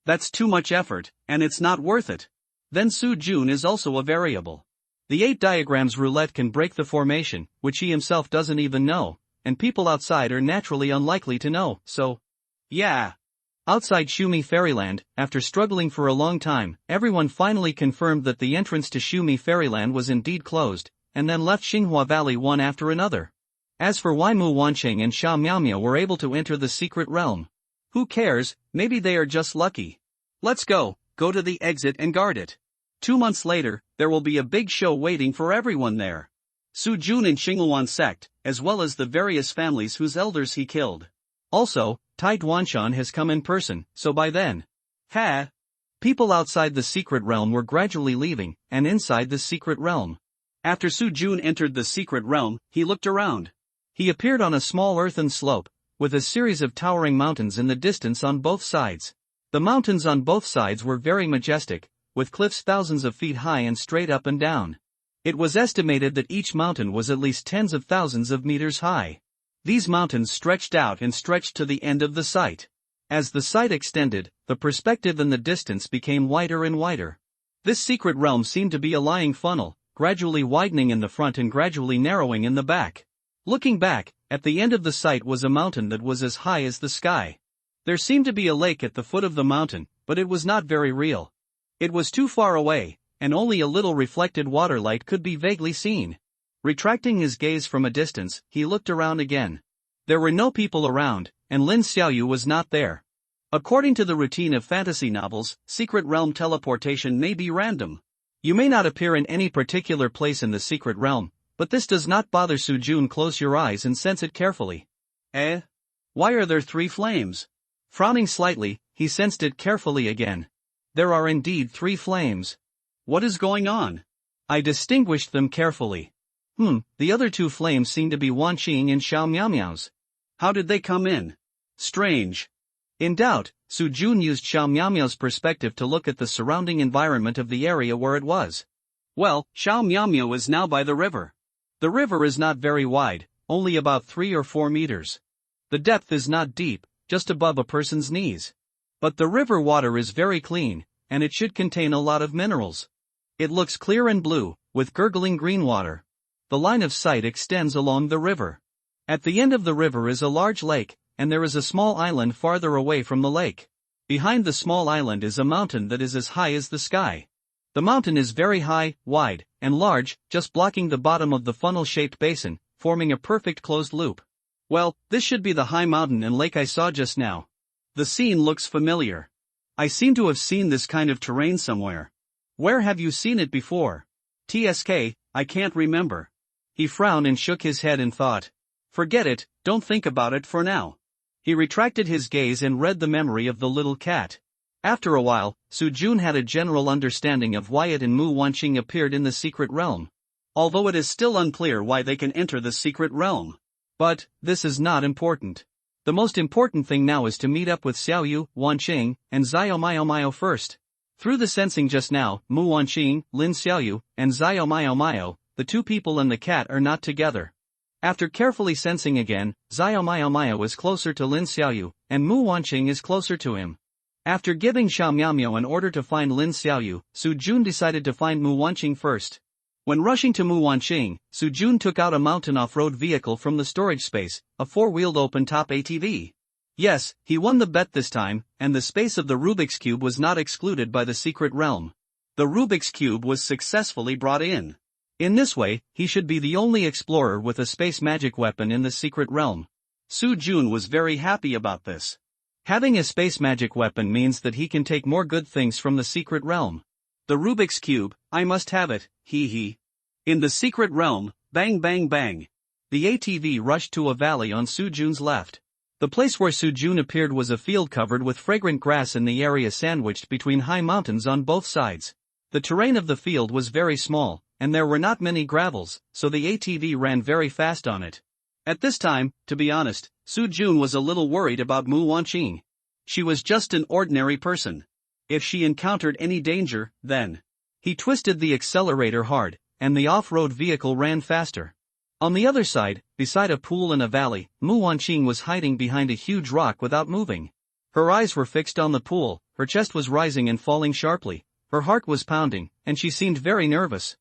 That's too much effort, and it's not worth it. Then Su Jun is also a variable. The 8 diagrams roulette can break the formation, which he himself doesn't even know, and people outside are naturally unlikely to know, so... Yeah. Outside Shumi Fairyland, after struggling for a long time, everyone finally confirmed that the entrance to Shumi Fairyland was indeed closed, and then left Xinghua Valley one after another. As for why Mu Wanqing and Xiao Miaomia were able to enter the secret realm, who cares, maybe they are just lucky. Let's go to the exit and guard it. 2 months later, there will be a big show waiting for everyone there. Su Jun and Xingluan sect, as well as the various families whose elders he killed. Also, Tai Duanshan has come in person, so by then. People outside the secret realm were gradually leaving, and inside the secret realm. After Su Jun entered the secret realm, he looked around. He appeared on a small earthen slope, with a series of towering mountains in the distance on both sides. The mountains on both sides were very majestic, with cliffs thousands of feet high and straight up and down. It was estimated that each mountain was at least tens of thousands of meters high. These mountains stretched out and stretched to the end of the site. As the site extended, the perspective in the distance became wider and wider. This secret realm seemed to be a lying funnel, gradually widening in the front and gradually narrowing in the back. Looking back, at the end of the site was a mountain that was as high as the sky. There seemed to be a lake at the foot of the mountain, but it was not very real. It was too far away, and only a little reflected water light could be vaguely seen. Retracting his gaze from a distance, he looked around again. There were no people around, and Lin Xiaoyu was not there. According to the routine of fantasy novels, secret realm teleportation may be random. You may not appear in any particular place in the secret realm, but this does not bother Su Jun. Close your eyes and sense it carefully. Eh? Why are there 3 flames? Frowning slightly, he sensed it carefully again. There are indeed 3 flames. What is going on? I distinguished them carefully. The other 2 flames seem to be Wan Qing and Xiao Miaomiao's. How did they come in? Strange. In doubt, Su Jun used Xiao Miaomiao's perspective to look at the surrounding environment of the area where it was. Well, Xiao Miaomiao is now by the river. The river is not very wide, only about 3 or 4 meters. The depth is not deep, just above a person's knees. But the river water is very clean, and it should contain a lot of minerals. It looks clear and blue, with gurgling green water. The line of sight extends along the river. At the end of the river is a large lake, and there is a small island farther away from the lake. Behind the small island is a mountain that is as high as the sky. The mountain is very high, wide, and large, just blocking the bottom of the funnel-shaped basin, forming a perfect closed loop. Well, this should be the high mountain and lake I saw just now. The scene looks familiar. I seem to have seen this kind of terrain somewhere. Where have you seen it before? TSK, I can't remember. He frowned and shook his head and thought. Forget it, don't think about it for now. He retracted his gaze and read the memory of the little cat. After a while, Su Jun had a general understanding of why it and Mu Wanqing appeared in the secret realm. Although it is still unclear why they can enter the secret realm. But, this is not important. The most important thing now is to meet up with Xiaoyu, Wanqing, and Xiao Miao first. Through the sensing just now, Mu Wanqing, Lin Xiaoyu, and Xiao Miao, the 2 people and the cat are not together. After carefully sensing again, Xiao Miao is closer to Lin Xiaoyu, and Mu Wanqing is closer to him. After giving Xiao Miao an order to find Lin Xiaoyu, Su Jun decided to find Mu Wanqing first. When rushing to Mu Wanqing, Su Jun took out a mountain off-road vehicle from the storage space, a 4-wheeled open-top ATV. Yes, he won the bet this time, and the space of the Rubik's Cube was not excluded by the secret realm. The Rubik's Cube was successfully brought in. In this way, he should be the only explorer with a space magic weapon in the secret realm. Su Jun was very happy about this. Having a space magic weapon means that he can take more good things from the secret realm. The Rubik's Cube, I must have it, hee. In the secret realm, bang bang bang. The ATV rushed to a valley on Su Jun's left. The place where Su Jun appeared was a field covered with fragrant grass in the area sandwiched between high mountains on both sides. The terrain of the field was very small, and there were not many gravels, so the ATV ran very fast on it. At this time, to be honest, Su Jun was a little worried about Mu Wanqing. She was just an ordinary person. If she encountered any danger, then. He twisted the accelerator hard, and the off-road vehicle ran faster. On the other side, beside a pool in a valley, Mu Wanqing was hiding behind a huge rock without moving. Her eyes were fixed on the pool, her chest was rising and falling sharply, her heart was pounding, and she seemed very nervous.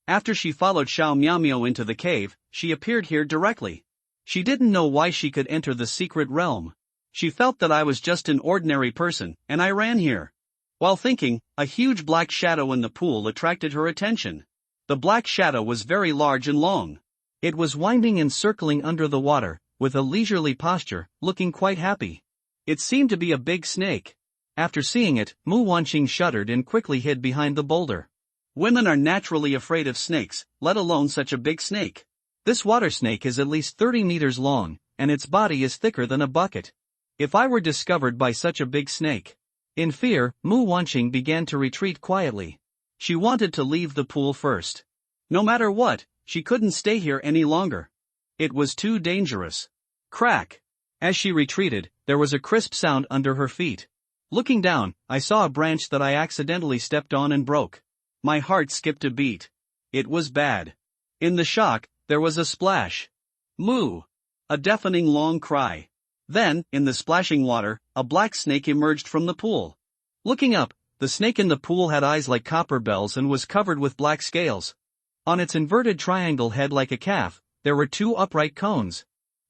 After she followed Xiao Miao into the cave, she appeared here directly. She didn't know why she could enter the secret realm. She felt that I was just an ordinary person, and I ran here. While thinking, a huge black shadow in the pool attracted her attention. The black shadow was very large and long. It was winding and circling under the water, with a leisurely posture, looking quite happy. It seemed to be a big snake. After seeing it, Mu Wanqing shuddered and quickly hid behind the boulder. Women are naturally afraid of snakes, let alone such a big snake. This water snake is at least 30 meters long, and its body is thicker than a bucket. If I were discovered by such a big snake. In fear, Mu Wanqing began to retreat quietly. She wanted to leave the pool first. No matter what, she couldn't stay here any longer. It was too dangerous. Crack! As she retreated, there was a crisp sound under her feet. Looking down, I saw a branch that I accidentally stepped on and broke. My heart skipped a beat. It was bad. In the shock, there was a splash. Moo! A deafening long cry. Then, in the splashing water, a black snake emerged from the pool. Looking up, the snake in the pool had eyes like copper bells and was covered with black scales. On its inverted triangle head like a calf, there were two upright cones.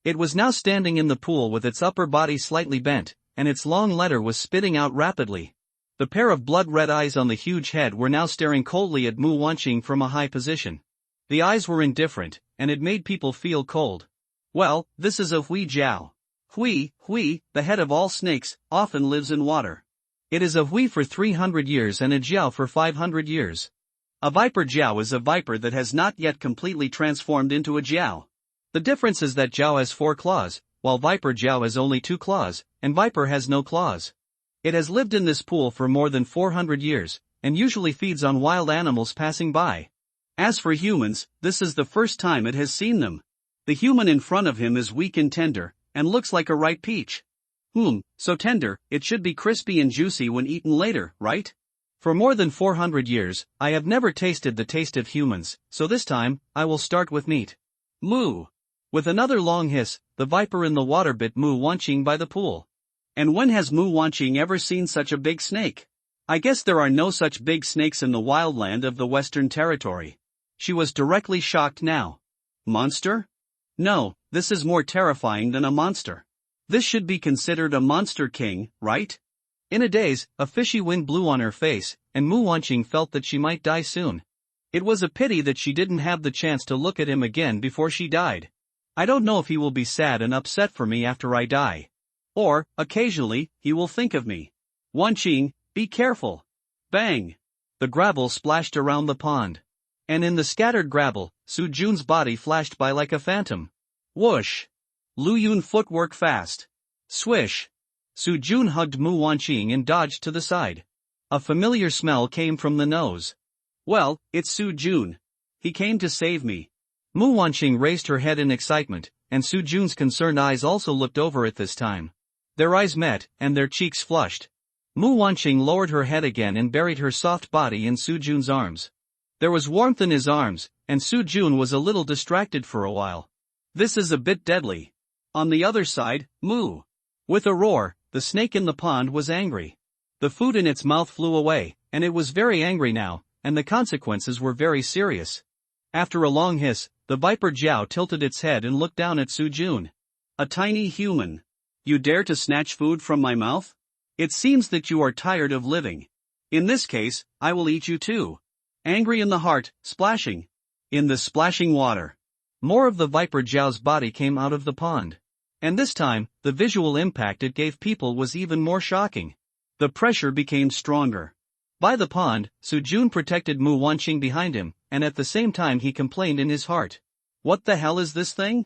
It was now standing in the pool with its upper body slightly bent, and its long letter was spitting out rapidly. The pair of blood-red eyes on the huge head were now staring coldly at Mu Wanqing from a high position. The eyes were indifferent, and it made people feel cold. Well, this is a Hui Jiao. Hui, the head of all snakes, often lives in water. It is a Hui for 300 years and a Jiao for 500 years. A viper Jiao is a viper that has not yet completely transformed into a Jiao. The difference is that Jiao has 4 claws, while viper Jiao has only 2 claws, and viper has no claws. It has lived in this pool for more than 400 years, and usually feeds on wild animals passing by. As for humans, this is the first time it has seen them. The human in front of him is weak and tender, and looks like a ripe peach. So tender, it should be crispy and juicy when eaten later, right? For more than 400 years, I have never tasted the taste of humans, so this time, I will start with meat. Moo! With another long hiss, the viper in the water bit Mu Wanqing by the pool. And when has Mu Wanqing ever seen such a big snake? I guess there are no such big snakes in the wildland of the Western Territory. She was directly shocked now. Monster? No, this is more terrifying than a monster. This should be considered a monster king, right? In a daze, a fishy wind blew on her face, and Mu Wanqing felt that she might die soon. It was a pity that she didn't have the chance to look at him again before she died. I don't know if he will be sad and upset for me after I die. Or, occasionally, he will think of me. Wanqing, be careful. Bang! The gravel splashed around the pond. And in the scattered gravel, Su Jun's body flashed by like a phantom. Whoosh! Lu Yun footwork fast. Swish! Su Jun hugged Mu Wanqing and dodged to the side. A familiar smell came from the nose. Well, it's Su Jun. He came to save me. Mu Wanqing raised her head in excitement, and Su Jun's concerned eyes also looked over at this time. Their eyes met, and their cheeks flushed. Mu Wanqing lowered her head again and buried her soft body in Su Jun's arms. There was warmth in his arms, and Su Jun was a little distracted for a while. This is a bit deadly. On the other side, Mu. With a roar, the snake in the pond was angry. The food in its mouth flew away, and it was very angry now, and the consequences were very serious. After a long hiss, the viper Jiao tilted its head and looked down at Su Jun. A tiny human. You dare to snatch food from my mouth? It seems that you are tired of living. In this case, I will eat you too. Angry in the heart, splashing. In the splashing water. More of the viper Jiao's body came out of the pond. And this time, the visual impact it gave people was even more shocking. The pressure became stronger. By the pond, Su Jun protected Mu Wanqing behind him, and at the same time he complained in his heart. What the hell is this thing?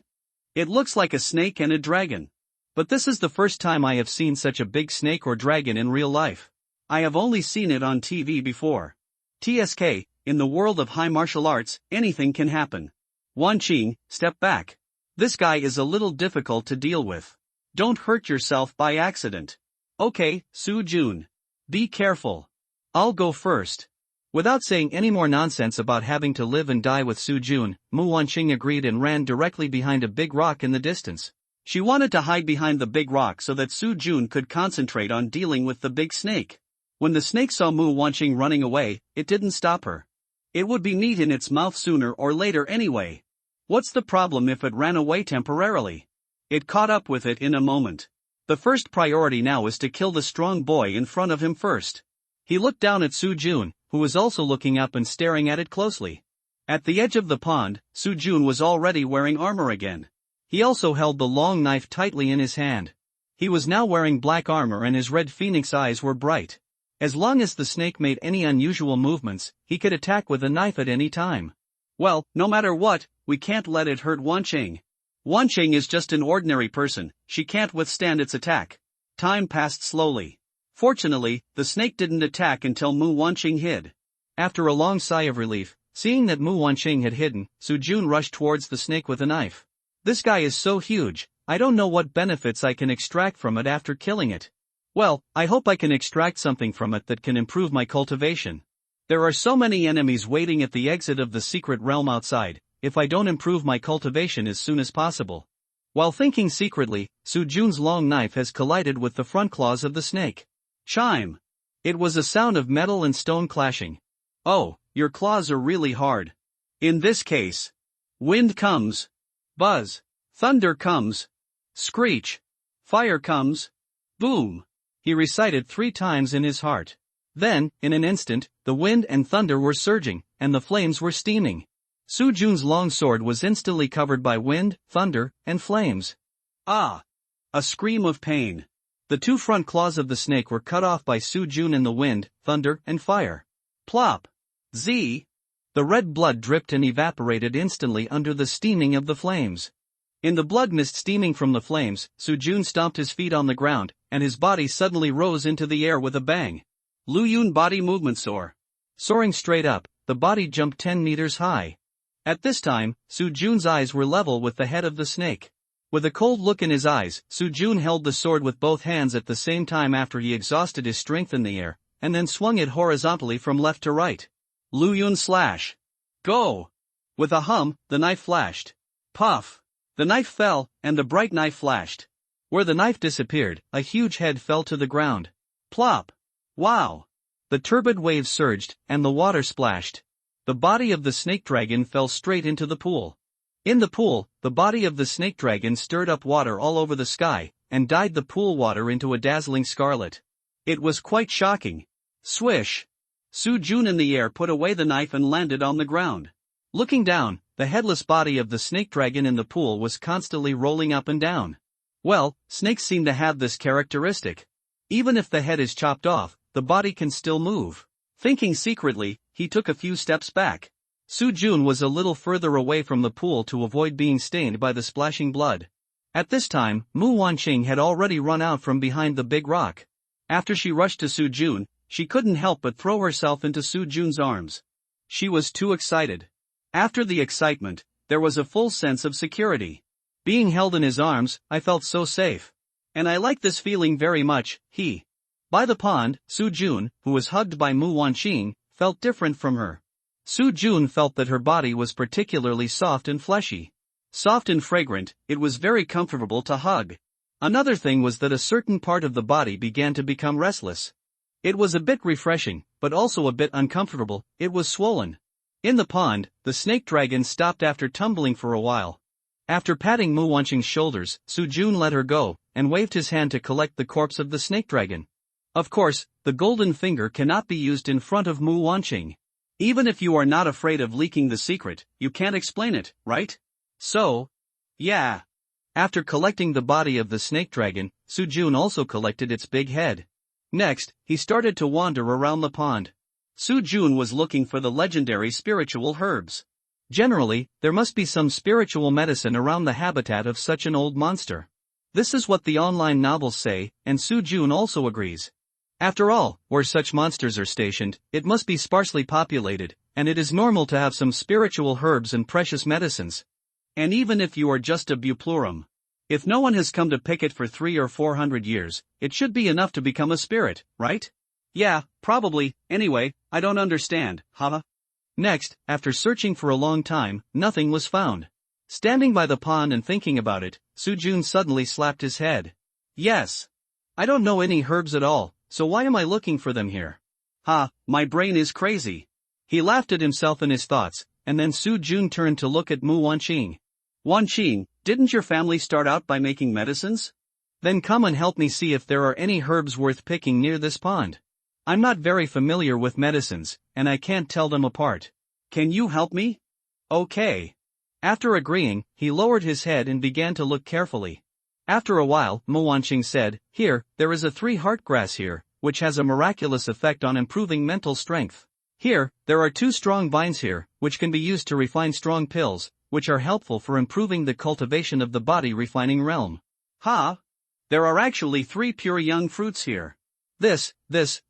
It looks like a snake and a dragon. But this is the first time I have seen such a big snake or dragon in real life. I have only seen it on TV before. TSK, in the world of high martial arts, anything can happen. Wanqing, step back. This guy is a little difficult to deal with. Don't hurt yourself by accident. Okay, Su Jun. Be careful. I'll go first. Without saying any more nonsense about having to live and die with Su Jun, Mu Wanqing agreed and ran directly behind a big rock in the distance. She wanted to hide behind the big rock so that Su Jun could concentrate on dealing with the big snake. When the snake saw Mu Wanqing running away, it didn't stop her. It would be meat in its mouth sooner or later anyway. What's the problem if it ran away temporarily? It caught up with it in a moment. The first priority now is to kill the strong boy in front of him first. He looked down at Su Jun, who was also looking up and staring at it closely. At the edge of the pond, Su Jun was already wearing armor again. He also held the long knife tightly in his hand. He was now wearing black armor and his red phoenix eyes were bright. As long as the snake made any unusual movements, he could attack with a knife at any time. Well, no matter what, we can't let it hurt Wanqing. Wanqing is just an ordinary person, she can't withstand its attack. Time passed slowly. Fortunately, the snake didn't attack until Mu Wanqing hid. After a long sigh of relief, seeing that Mu Wanqing had hidden, Su Jun rushed towards the snake with a knife. This guy is so huge, I don't know what benefits I can extract from it after killing it. Well, I hope I can extract something from it that can improve my cultivation. There are so many enemies waiting at the exit of the secret realm outside, if I don't improve my cultivation as soon as possible. While thinking secretly, Su Jun's long knife has collided with the front claws of the snake. Chime! It was a sound of metal and stone clashing. Oh, your claws are really hard. In this case. Wind comes. Buzz. Thunder comes. Screech. Fire comes. Boom. He recited 3 times in his heart. Then, in an instant, the wind and thunder were surging, and the flames were steaming. Su Jun's long sword was instantly covered by wind, thunder, and flames. Ah! A scream of pain. The 2 front claws of the snake were cut off by Su Jun in the wind, thunder, and fire. Plop! Z! The red blood dripped and evaporated instantly under the steaming of the flames. In the blood mist steaming from the flames, Su Jun stomped his feet on the ground, and his body suddenly rose into the air with a bang. Lu Yun body movement soar. Soaring straight up, the body jumped 10 meters high. At this time, Su Jun's eyes were level with the head of the snake. With a cold look in his eyes, Su Jun held the sword with both hands at the same time after he exhausted his strength in the air, and then swung it horizontally from left to right. Lu Yun slash. Go! With a hum, the knife flashed. Puff! The knife fell, and the bright knife flashed. Where the knife disappeared, a huge head fell to the ground. Plop! Wow! The turbid waves surged, and the water splashed. The body of the snake dragon fell straight into the pool. In the pool, the body of the snake dragon stirred up water all over the sky, and dyed the pool water into a dazzling scarlet. It was quite shocking. Swish! Su Jun in the air put away the knife and landed on the ground. Looking down, the headless body of the snake dragon in the pool was constantly rolling up and down. Well, snakes seem to have this characteristic. Even if the head is chopped off, the body can still move. Thinking secretly, he took a few steps back. Su Jun was a little further away from the pool to avoid being stained by the splashing blood. At this time, Mu Wanqing had already run out from behind the big rock. After she rushed to Su Jun, she couldn't help but throw herself into Su Jun's arms. She was too excited. After the excitement, there was a full sense of security. Being held in his arms, I felt so safe. And I like this feeling very much. By the pond, Su Jun, who was hugged by Mu Wanqing, felt different from her. Su Jun felt that her body was particularly soft and fleshy. Soft and fragrant, it was very comfortable to hug. Another thing was that a certain part of the body began to become restless. It was a bit refreshing, but also a bit uncomfortable. It was swollen. In the pond, the snake dragon stopped after tumbling for a while. After patting Mu Wanqing's shoulders, Su Jun let her go, and waved his hand to collect the corpse of the snake dragon. Of course, the golden finger cannot be used in front of Mu Wanqing. Even if you are not afraid of leaking the secret, you can't explain it, right? So, yeah. After collecting the body of the snake dragon, Su Jun also collected its big head. Next, he started to wander around the pond. Su Jun was looking for the legendary spiritual herbs. Generally, there must be some spiritual medicine around the habitat of such an old monster. This is what the online novels say, and Su Jun also agrees. After all, where such monsters are stationed, it must be sparsely populated, and it is normal to have some spiritual herbs and precious medicines. And even if you are just a buplurum, if no one has come to pick it for 300 or 400 years, it should be enough to become a spirit, right? Yeah, probably. Anyway, I don't understand, haha. Next, after searching for a long time, nothing was found. Standing by the pond and thinking about it, Su Jun suddenly slapped his head. Yes. I don't know any herbs at all, so why am I looking for them here? My brain is crazy. He laughed at himself and his thoughts, and then Su Jun turned to look at Mu Wanqing. Wanqing, didn't your family start out by making medicines? Then come and help me see if there are any herbs worth picking near this pond. I'm not very familiar with medicines, and I can't tell them apart. Can you help me? Okay. After agreeing, he lowered his head and began to look carefully. After a while, Mu Wanqing said, "Here, there is a 3-heart grass here, which has a miraculous effect on improving mental strength. Here, there are 2 strong vines here, which can be used to refine strong pills, which are helpful for improving the cultivation of the body refining realm. There are actually 3 pure young fruits here." This,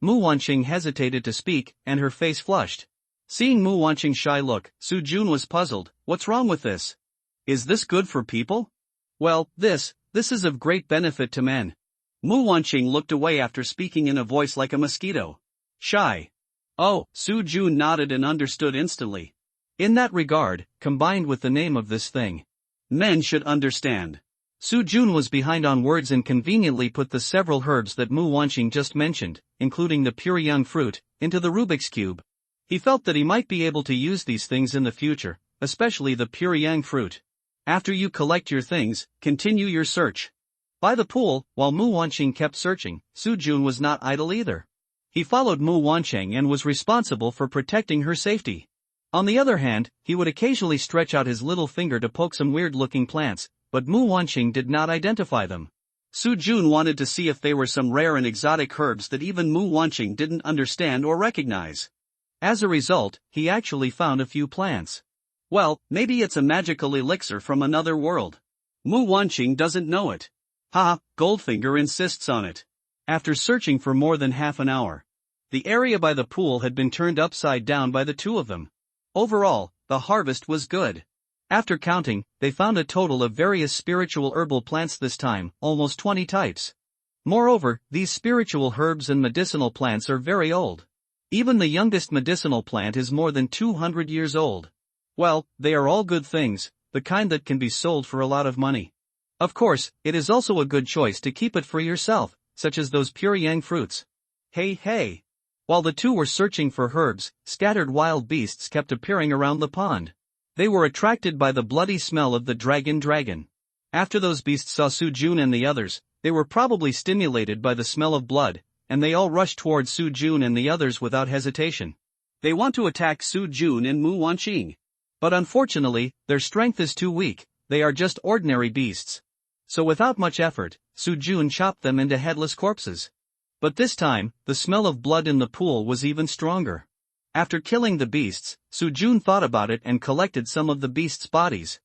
Mu Wanqing hesitated to speak, and her face flushed. Seeing Mu Wanqing's shy look, Su Jun was puzzled. What's wrong with this? Is this good for people? Well, this is of great benefit to men. Mu Wanqing looked away after speaking in a voice like a mosquito. Shy. Oh, Su Jun nodded and understood instantly. In that regard, combined with the name of this thing, men should understand. Su Jun was behind on words and conveniently put the several herbs that Mu Wanqing just mentioned, including the pure young fruit, into the Rubik's Cube. He felt that he might be able to use these things in the future, especially the pure yang fruit. After you collect your things, continue your search. By the pool, while Mu Wanqing kept searching, Su Jun was not idle either. He followed Mu Wanqing and was responsible for protecting her safety. On the other hand, he would occasionally stretch out his little finger to poke some weird-looking plants, but Mu Wanqing did not identify them. Su Jun wanted to see if they were some rare and exotic herbs that even Mu Wanqing didn't understand or recognize. As a result, he actually found a few plants. Well, maybe it's a magical elixir from another world. Mu Wanqing doesn't know it. Goldfinger insists on it. After searching for more than half an hour, the area by the pool had been turned upside down by the two of them. Overall, the harvest was good. After counting, they found a total of various spiritual herbal plants this time, almost 20 types. Moreover, these spiritual herbs and medicinal plants are very old. Even the youngest medicinal plant is more than 200 years old. Well, they are all good things, the kind that can be sold for a lot of money. Of course, it is also a good choice to keep it for yourself, such as those pure yang fruits. Hey! While the two were searching for herbs, scattered wild beasts kept appearing around the pond. They were attracted by the bloody smell of the dragon. After those beasts saw Su Jun and the others, they were probably stimulated by the smell of blood, and they all rushed towards Su Jun and the others without hesitation. They want to attack Su Jun and Mu Wanqing. But unfortunately, their strength is too weak, they are just ordinary beasts. So without much effort, Su Jun chopped them into headless corpses. But this time, the smell of blood in the pool was even stronger. After killing the beasts, Su Jun thought about it and collected some of the beasts' bodies.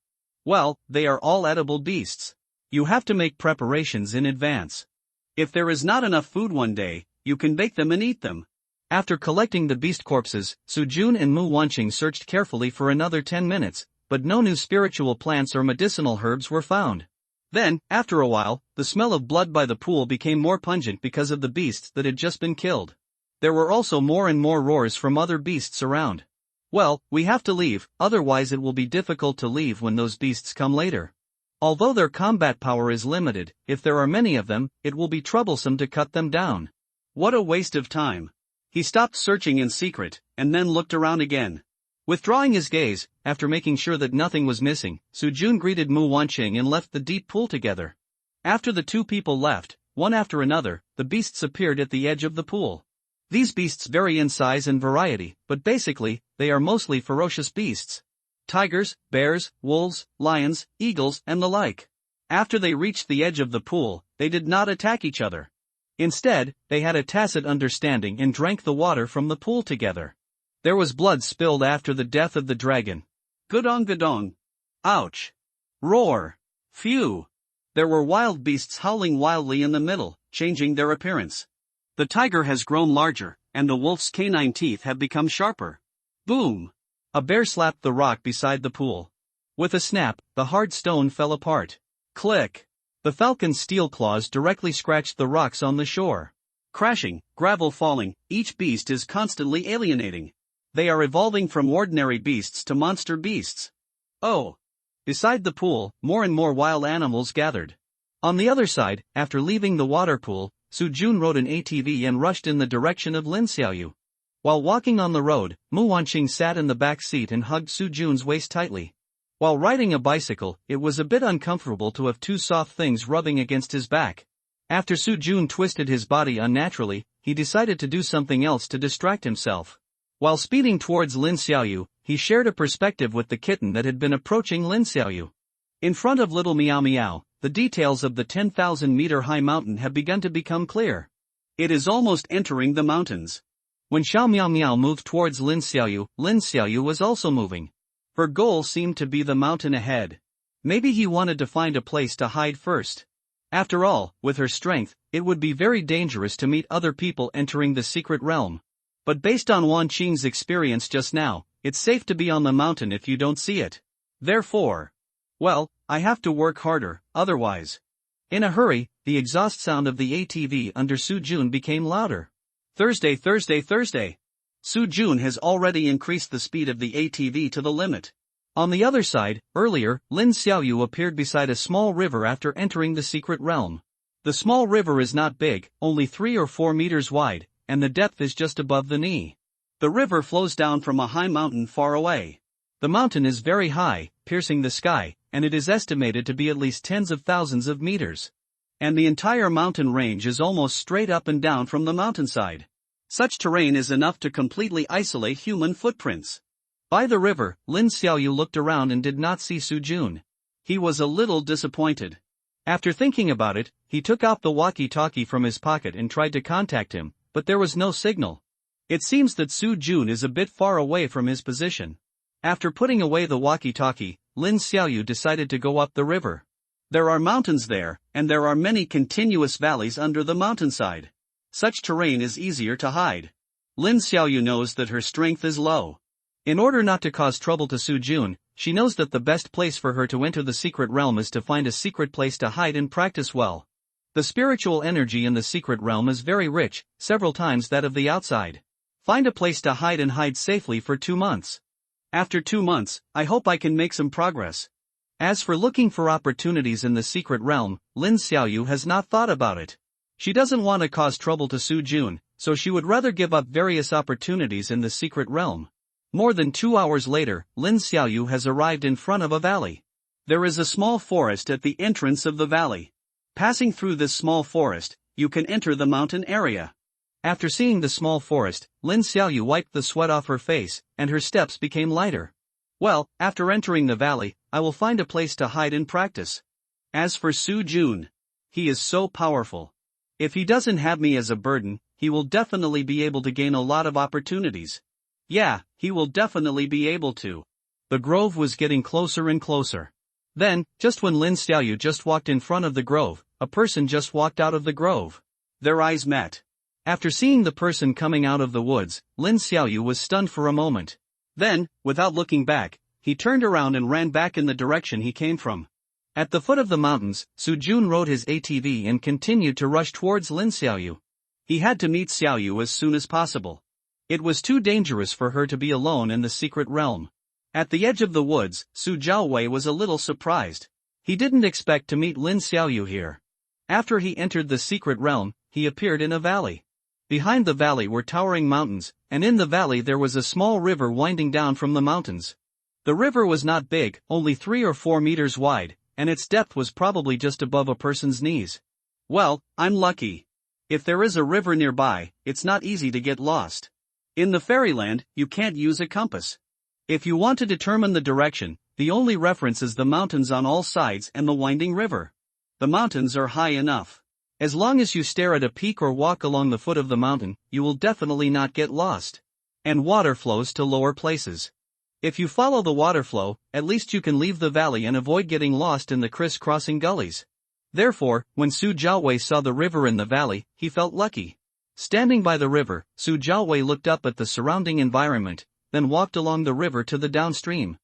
Well, they are all edible beasts. You have to make preparations in advance. If there is not enough food one day, you can bake them and eat them. After collecting the beast corpses, Su Jun and Mu Wanqing searched carefully for another 10 minutes, but no new spiritual plants or medicinal herbs were found. Then, after a while, the smell of blood by the pool became more pungent because of the beasts that had just been killed. There were also more and more roars from other beasts around. Well, we have to leave, otherwise it will be difficult to leave when those beasts come later. Although their combat power is limited, if there are many of them, it will be troublesome to cut them down. What a waste of time. He stopped searching in secret, and then looked around again. Withdrawing his gaze, after making sure that nothing was missing, Su Jun greeted Mu Wanqing and left the deep pool together. After the two people left, one after another, the beasts appeared at the edge of the pool. These beasts vary in size and variety, but basically, they are mostly ferocious beasts. Tigers, bears, wolves, lions, eagles, and the like. After they reached the edge of the pool, they did not attack each other. Instead, they had a tacit understanding and drank the water from the pool together. There was blood spilled after the death of the dragon. Gudong. Ouch. Roar. Phew. There were wild beasts howling wildly in the middle, changing their appearance. The tiger has grown larger, and the wolf's canine teeth have become sharper. Boom! A bear slapped the rock beside the pool. With a snap, the hard stone fell apart. Click! The falcon's steel claws directly scratched the rocks on the shore. Crashing, gravel falling, each beast is constantly alienating. They are evolving from ordinary beasts to monster beasts. Oh! Beside the pool, more and more wild animals gathered. On the other side, after leaving the water pool, Su Jun rode an ATV and rushed in the direction of Lin Xiaoyu. While walking on the road, Mu Wanqing sat in the back seat and hugged Su Jun's waist tightly. While riding a bicycle, it was a bit uncomfortable to have two soft things rubbing against his back. After Su Jun twisted his body unnaturally, he decided to do something else to distract himself. While speeding towards Lin Xiaoyu, he shared a perspective with the kitten that had been approaching Lin Xiaoyu. In front of little Meow Meow, the details of the 10,000-meter-high mountain have begun to become clear. It is almost entering the mountains. When Xiao Miao Miao moved towards Lin Xiaoyu was also moving. Her goal seemed to be the mountain ahead. Maybe he wanted to find a place to hide first. After all, with her strength, it would be very dangerous to meet other people entering the secret realm. But based on Wanqing's experience just now, it's safe to be on the mountain if you don't see it. Therefore, well, I have to work harder, otherwise. In a hurry, the exhaust sound of the ATV under Su Jun became louder. Thursday. Su Jun has already increased the speed of the ATV to the limit. On the other side, earlier, Lin Xiaoyu appeared beside a small river after entering the secret realm. The small river is not big, only 3 or 4 meters wide, and the depth is just above the knee. The river flows down from a high mountain far away. The mountain is very high, piercing the sky, and it is estimated to be at least tens of thousands of meters. And the entire mountain range is almost straight up and down from the mountainside. Such terrain is enough to completely isolate human footprints. By the river, Lin Xiaoyu looked around and did not see Su Jun. He was a little disappointed. After thinking about it, he took out the walkie-talkie from his pocket and tried to contact him, but there was no signal. It seems that Su Jun is a bit far away from his position. After putting away the walkie-talkie, Lin Xiaoyu decided to go up the river. There are mountains there, and there are many continuous valleys under the mountainside. Such terrain is easier to hide. Lin Xiaoyu knows that her strength is low. In order not to cause trouble to Su Jun, she knows that the best place for her to enter the secret realm is to find a secret place to hide and practice well. The spiritual energy in the secret realm is very rich, several times that of the outside. Find a place to hide and hide safely for 2 months. After 2 months, I hope I can make some progress. As for looking for opportunities in the secret realm, Lin Xiaoyu has not thought about it. She doesn't want to cause trouble to Su Jun, so she would rather give up various opportunities in the secret realm. More than 2 hours later, Lin Xiaoyu has arrived in front of a valley. There is a small forest at the entrance of the valley. Passing through this small forest, you can enter the mountain area. After seeing the small forest, Lin Xiaoyu wiped the sweat off her face, and her steps became lighter. Well, after entering the valley, I will find a place to hide and practice. As for Su Jun, he is so powerful. If he doesn't have me as a burden, he will definitely be able to gain a lot of opportunities. Yeah, he will definitely be able to. The grove was getting closer and closer. Then, just when Lin Xiaoyu just walked in front of the grove, a person just walked out of the grove. Their eyes met. After seeing the person coming out of the woods, Lin Xiaoyu was stunned for a moment. Then, without looking back, he turned around and ran back in the direction he came from. At the foot of the mountains, Su Jun rode his ATV and continued to rush towards Lin Xiaoyu. He had to meet Xiaoyu as soon as possible. It was too dangerous for her to be alone in the secret realm. At the edge of the woods, Su Jiaowei was a little surprised. He didn't expect to meet Lin Xiaoyu here. After he entered the secret realm, he appeared in a valley. Behind the valley were towering mountains, and in the valley there was a small river winding down from the mountains. The river was not big, only 3 or 4 meters wide, and its depth was probably just above a person's knees. Well, I'm lucky. If there is a river nearby, it's not easy to get lost. In the fairyland, you can't use a compass. If you want to determine the direction, the only reference is the mountains on all sides and the winding river. The mountains are high enough. As long as you stare at a peak or walk along the foot of the mountain, you will definitely not get lost. And water flows to lower places. If you follow the water flow, at least you can leave the valley and avoid getting lost in the criss-crossing gullies. Therefore, when Su Jiaowei saw the river in the valley, he felt lucky. Standing by the river, Su Jiaowei looked up at the surrounding environment, then walked along the river to the downstream.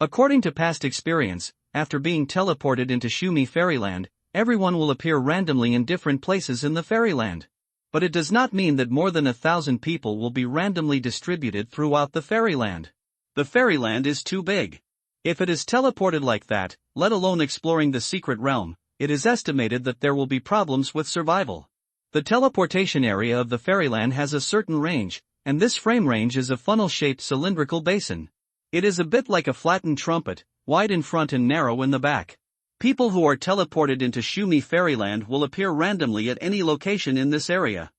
According to past experience, after being teleported into Shumi Fairyland, everyone will appear randomly in different places in the fairyland. But it does not mean that more than 1,000 people will be randomly distributed throughout the fairyland. The fairyland is too big. If it is teleported like that, let alone exploring the secret realm, it is estimated that there will be problems with survival. The teleportation area of the fairyland has a certain range, and this frame range is a funnel-shaped cylindrical basin. It is a bit like a flattened trumpet, wide in front and narrow in the back. People who are teleported into Shumi Fairyland will appear randomly at any location in this area.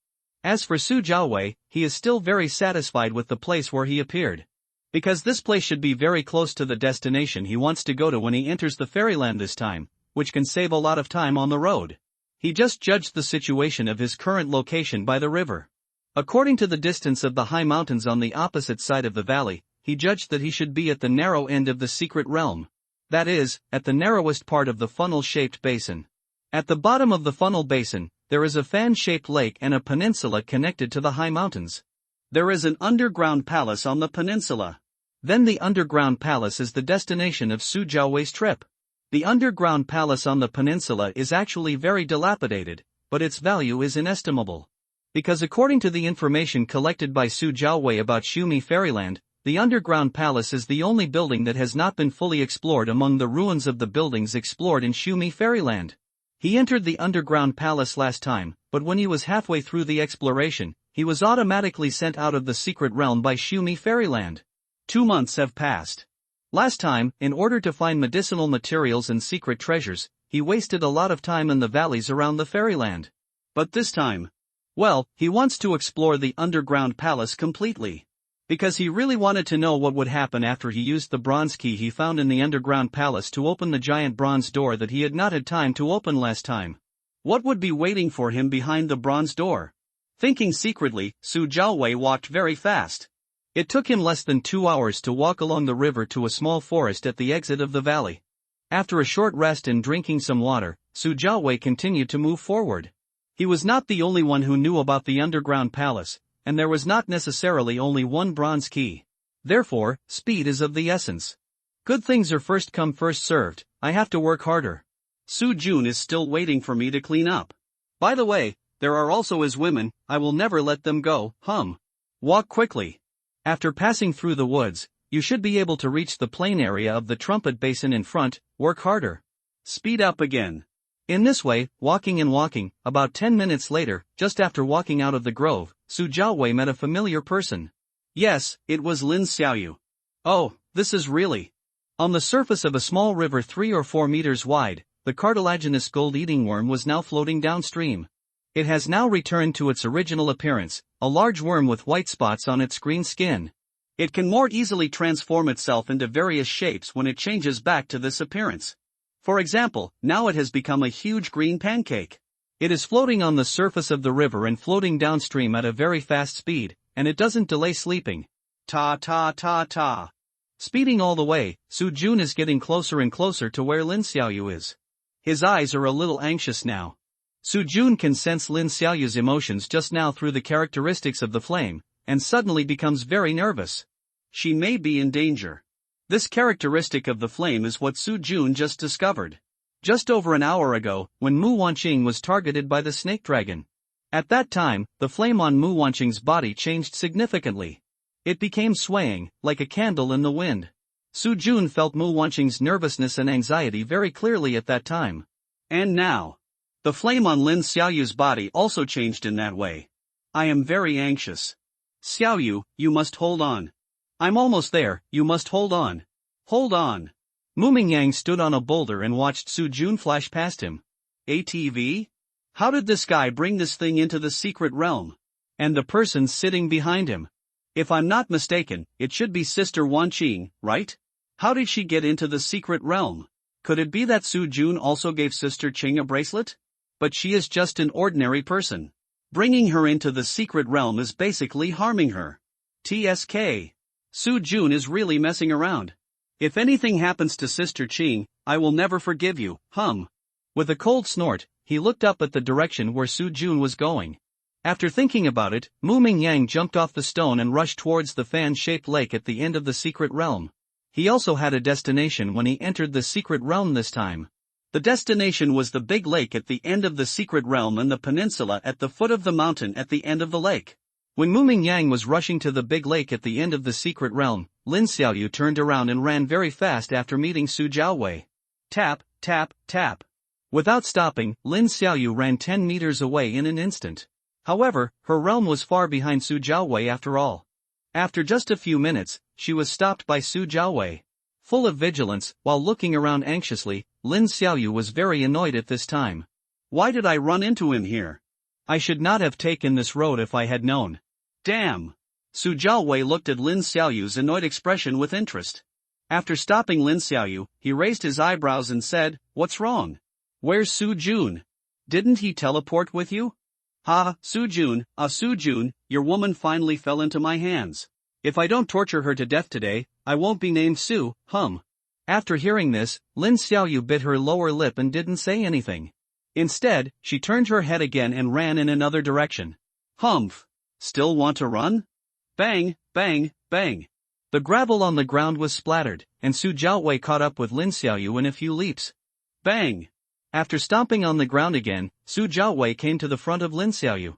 As for Su Jiaowei, he is still very satisfied with the place where he appeared. Because this place should be very close to the destination he wants to go to when he enters the fairyland this time, which can save a lot of time on the road. He just judged the situation of his current location by the river. According to the distance of the high mountains on the opposite side of the valley, he judged that he should be at the narrow end of the secret realm. That is, at the narrowest part of the funnel-shaped basin. At the bottom of the funnel basin, there is a fan-shaped lake and a peninsula connected to the high mountains. There is an underground palace on the peninsula. Then the underground palace is the destination of Su Jiaowei's trip. The underground palace on the peninsula is actually very dilapidated, but its value is inestimable. Because according to the information collected by Su Jiaowei about Shumi Fairyland, the underground palace is the only building that has not been fully explored among the ruins of the buildings explored in Shumi Fairyland. He entered the underground palace last time, but when he was halfway through the exploration, he was automatically sent out of the secret realm by Shumi Fairyland. 2 months have passed. Last time, in order to find medicinal materials and secret treasures, he wasted a lot of time in the valleys around the fairyland. But this time, well, he wants to explore the underground palace completely. Because he really wanted to know what would happen after he used the bronze key he found in the underground palace to open the giant bronze door that he had not had time to open last time. What would be waiting for him behind the bronze door? Thinking secretly, Su Jiaowei walked very fast. It took him less than 2 hours to walk along the river to a small forest at the exit of the valley. After a short rest and drinking some water, Su Jiaowei continued to move forward. He was not the only one who knew about the underground palace, and there was not necessarily only one bronze key. Therefore, speed is of the essence. Good things are first come first served, I have to work harder. Su Jun is still waiting for me to clean up. By the way, there are also his women, I will never let them go, Walk quickly. After passing through the woods, you should be able to reach the plain area of the trumpet basin in front, work harder. Speed up again. In this way, walking and walking, about 10 minutes later, just after walking out of the grove, Su Jiaowei met a familiar person. Yes, it was Lin Xiaoyu. Oh, this is really. On the surface of a small river 3 or 4 meters wide, the cartilaginous gold-eating worm was now floating downstream. It has now returned to its original appearance, a large worm with white spots on its green skin. It can more easily transform itself into various shapes when it changes back to this appearance. For example, now it has become a huge green pancake. It is floating on the surface of the river and floating downstream at a very fast speed, and it doesn't delay sleeping. Ta ta ta ta. Speeding all the way, Su Jun is getting closer and closer to where Lin Xiaoyu is. His eyes are a little anxious now. Su Jun can sense Lin Xiaoyu's emotions just now through the characteristics of the flame, and suddenly becomes very nervous. She may be in danger. This characteristic of the flame is what Su Jun just discovered. Just over an hour ago, when Mu Wanqing was targeted by the snake dragon. At that time, the flame on Mu Wanqing's body changed significantly. It became swaying, like a candle in the wind. Su Jun felt Mu Wanqing's nervousness and anxiety very clearly at that time. And now, the flame on Lin Xiaoyu's body also changed in that way. I am very anxious. Xiaoyu, you must hold on. I'm almost there, you must hold on. Hold on. Mu Mingyang stood on a boulder and watched Su Jun flash past him. ATV? How did this guy bring this thing into the secret realm? And the person sitting behind him? If I'm not mistaken, it should be Sister Wanqing, right? How did she get into the secret realm? Could it be that Su Jun also gave Sister Qing a bracelet? But she is just an ordinary person. Bringing her into the secret realm is basically harming her. TSK. Su Jun is really messing around. If anything happens to Sister Qing, I will never forgive you, With a cold snort, he looked up at the direction where Su Jun was going. After thinking about it, Mu Mingyang jumped off the stone and rushed towards the fan-shaped lake at the end of the secret realm. He also had a destination when he entered the secret realm this time. The destination was the big lake at the end of the secret realm and the peninsula at the foot of the mountain at the end of the lake. When Mu Mingyang was rushing to the big lake at the end of the secret realm, Lin Xiaoyu turned around and ran very fast after meeting Su Jiaowei. Tap, tap, tap. Without stopping, Lin Xiaoyu ran 10 meters away in an instant. However, her realm was far behind Su Jiaowei after all. After just a few minutes, she was stopped by Su Jiaowei. Full of vigilance, while looking around anxiously, Lin Xiaoyu was very annoyed at this time. Why did I run into him here? I should not have taken this road if I had known. Damn! Su Jiaowei looked at Lin Xiaoyu's annoyed expression with interest. After stopping Lin Xiaoyu, he raised his eyebrows and said, "What's wrong? Where's Su Jun? Didn't he teleport with you?" "Ha, Su Jun, your woman finally fell into my hands. If I don't torture her to death today, I won't be named Su, After hearing this, Lin Xiaoyu bit her lower lip and didn't say anything. Instead, she turned her head again and ran in another direction. Humph! Still want to run? Bang, bang, bang. The gravel on the ground was splattered, and Su Jiaowei caught up with Lin Xiaoyu in a few leaps. Bang! After stomping on the ground again, Su Jiaowei came to the front of Lin Xiaoyu.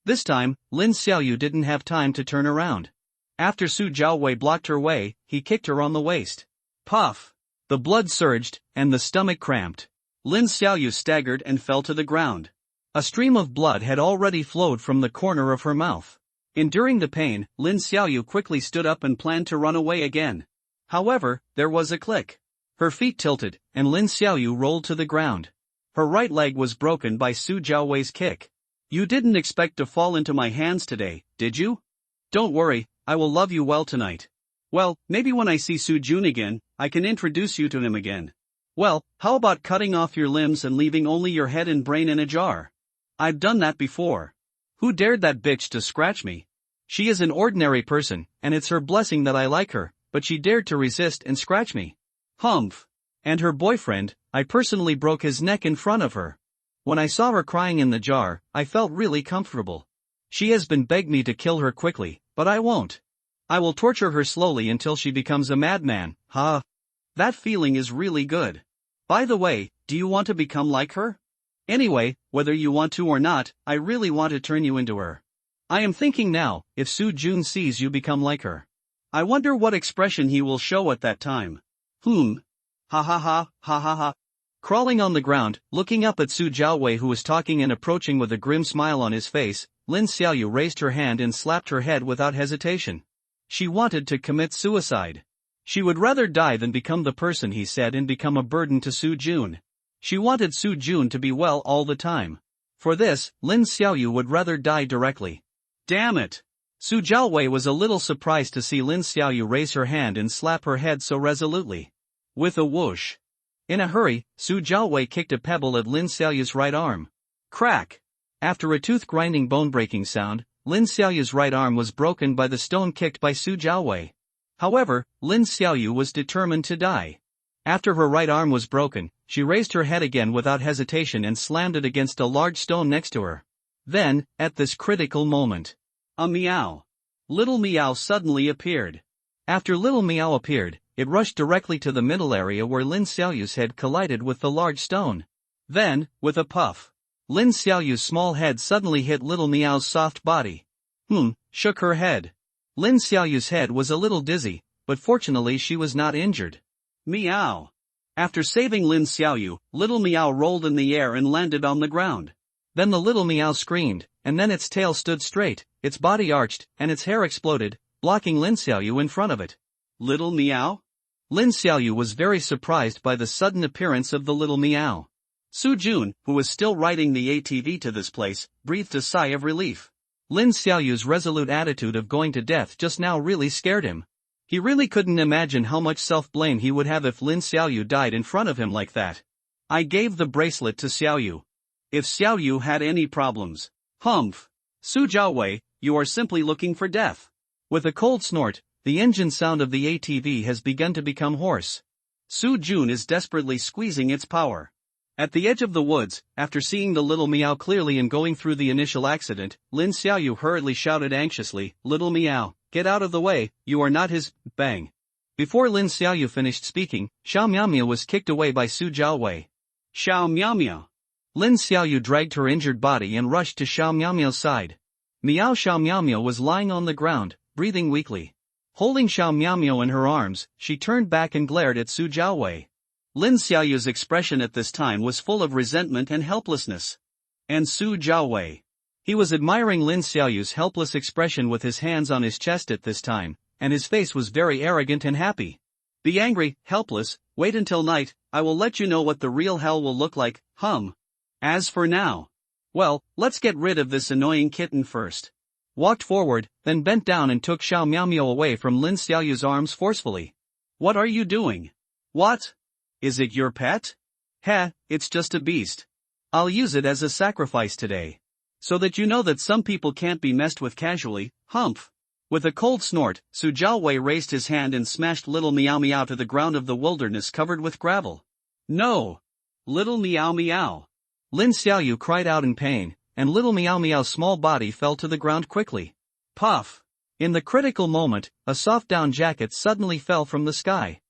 This time, Lin Xiaoyu didn't have time to turn around. After Su Jiaowei blocked her way, he kicked her on the waist. Puff! The blood surged, and the stomach cramped. Lin Xiaoyu staggered and fell to the ground. A stream of blood had already flowed from the corner of her mouth. Enduring the pain, Lin Xiaoyu quickly stood up and planned to run away again. However, there was a click. Her feet tilted, and Lin Xiaoyu rolled to the ground. Her right leg was broken by Su Jiaowei's kick. You didn't expect to fall into my hands today, did you? Don't worry, I will love you well tonight. Well, maybe when I see Su Jun again, I can introduce you to him again. Well, how about cutting off your limbs and leaving only your head and brain in a jar? I've done that before. Who dared that bitch to scratch me? She is an ordinary person, and it's her blessing that I like her, but she dared to resist and scratch me. Humph. And her boyfriend, I personally broke his neck in front of her. When I saw her crying in the jar, I felt really comfortable. She has been begging me to kill her quickly, but I won't. I will torture her slowly until she becomes a madman, huh? That feeling is really good. By the way, do you want to become like her? Anyway, whether you want to or not, I really want to turn you into her. I am thinking now, if Su Jun sees you become like her. I wonder what expression he will show at that time. Ha ha ha, ha ha ha. Crawling on the ground, looking up at Su Jiaowei who was talking and approaching with a grim smile on his face, Lin Xiaoyu raised her hand and slapped her head without hesitation. She wanted to commit suicide. She would rather die than become the person he said and become a burden to Su Jun. She wanted Su Jun to be well all the time. For this, Lin Xiaoyu would rather die directly. Damn it! Su Jiaowei was a little surprised to see Lin Xiaoyu raise her hand and slap her head so resolutely. With a whoosh. In a hurry, Su Jiaowei kicked a pebble at Lin Xiaoyu's right arm. Crack! After a tooth-grinding bone-breaking sound, Lin Xiaoyu's right arm was broken by the stone kicked by Su Jiaowei. However, Lin Xiaoyu was determined to die. After her right arm was broken, she raised her head again without hesitation and slammed it against a large stone next to her. Then, at this critical moment, a meow. Little Meow suddenly appeared. After Little Meow appeared, it rushed directly to the middle area where Lin Xiaoyu's head collided with the large stone. Then, with a puff, Lin Xiaoyu's small head suddenly hit Little Meow's soft body. Shook her head. Lin Xiaoyu's head was a little dizzy, but fortunately she was not injured. Meow. After saving Lin Xiaoyu, Little Meow rolled in the air and landed on the ground. Then the Little Meow screamed, and then its tail stood straight, its body arched, and its hair exploded, blocking Lin Xiaoyu in front of it. Little Meow? Lin Xiaoyu was very surprised by the sudden appearance of the Little Meow. Su Jun, who was still riding the ATV to this place, breathed a sigh of relief. Lin Xiaoyu's resolute attitude of going to death just now really scared him. He really couldn't imagine how much self-blame he would have if Lin Xiaoyu died in front of him like that. I gave the bracelet to Xiaoyu. If Xiaoyu had any problems. Humph. Su Jiaowei, you are simply looking for death. With a cold snort, the engine sound of the ATV has begun to become hoarse. Su Jun is desperately squeezing its power. At the edge of the woods, after seeing the Little Meow clearly and going through the initial accident, Lin Xiaoyu hurriedly shouted anxiously, Little Meow, get out of the way, you are not his, bang. Before Lin Xiaoyu finished speaking, Xiao Miaomia was kicked away by Su Jiaowei. Xiao Miaomia. Lin Xiaoyu dragged her injured body and rushed to Xiao Miaomia's side. Xiao Miaomia was lying on the ground, breathing weakly. Holding Xiao Miaomia in her arms, she turned back and glared at Su Jiaowei. Lin Xiaoyu's expression at this time was full of resentment and helplessness. And Su Jiaowei. He was admiring Lin Xiaoyu's helpless expression with his hands on his chest at this time, and his face was very arrogant and happy. Be angry, helpless, wait until night, I will let you know what the real hell will look like, As for now. Well, let's get rid of this annoying kitten first. Walked forward, then bent down and took Xiao Miaomia away from Lin Xiaoyu's arms forcefully. What are you doing? What? Is it your pet? Heh, it's just a beast. I'll use it as a sacrifice today. So that you know that some people can't be messed with casually, humph. With a cold snort, Su Jiaowei raised his hand and smashed Little Meow Meow to the ground of the wilderness covered with gravel. No! Little Meow Meow! Lin Xiaoyu cried out in pain, and Little Meow Meow's small body fell to the ground quickly. Puff! In the critical moment, a soft down jacket suddenly fell from the sky.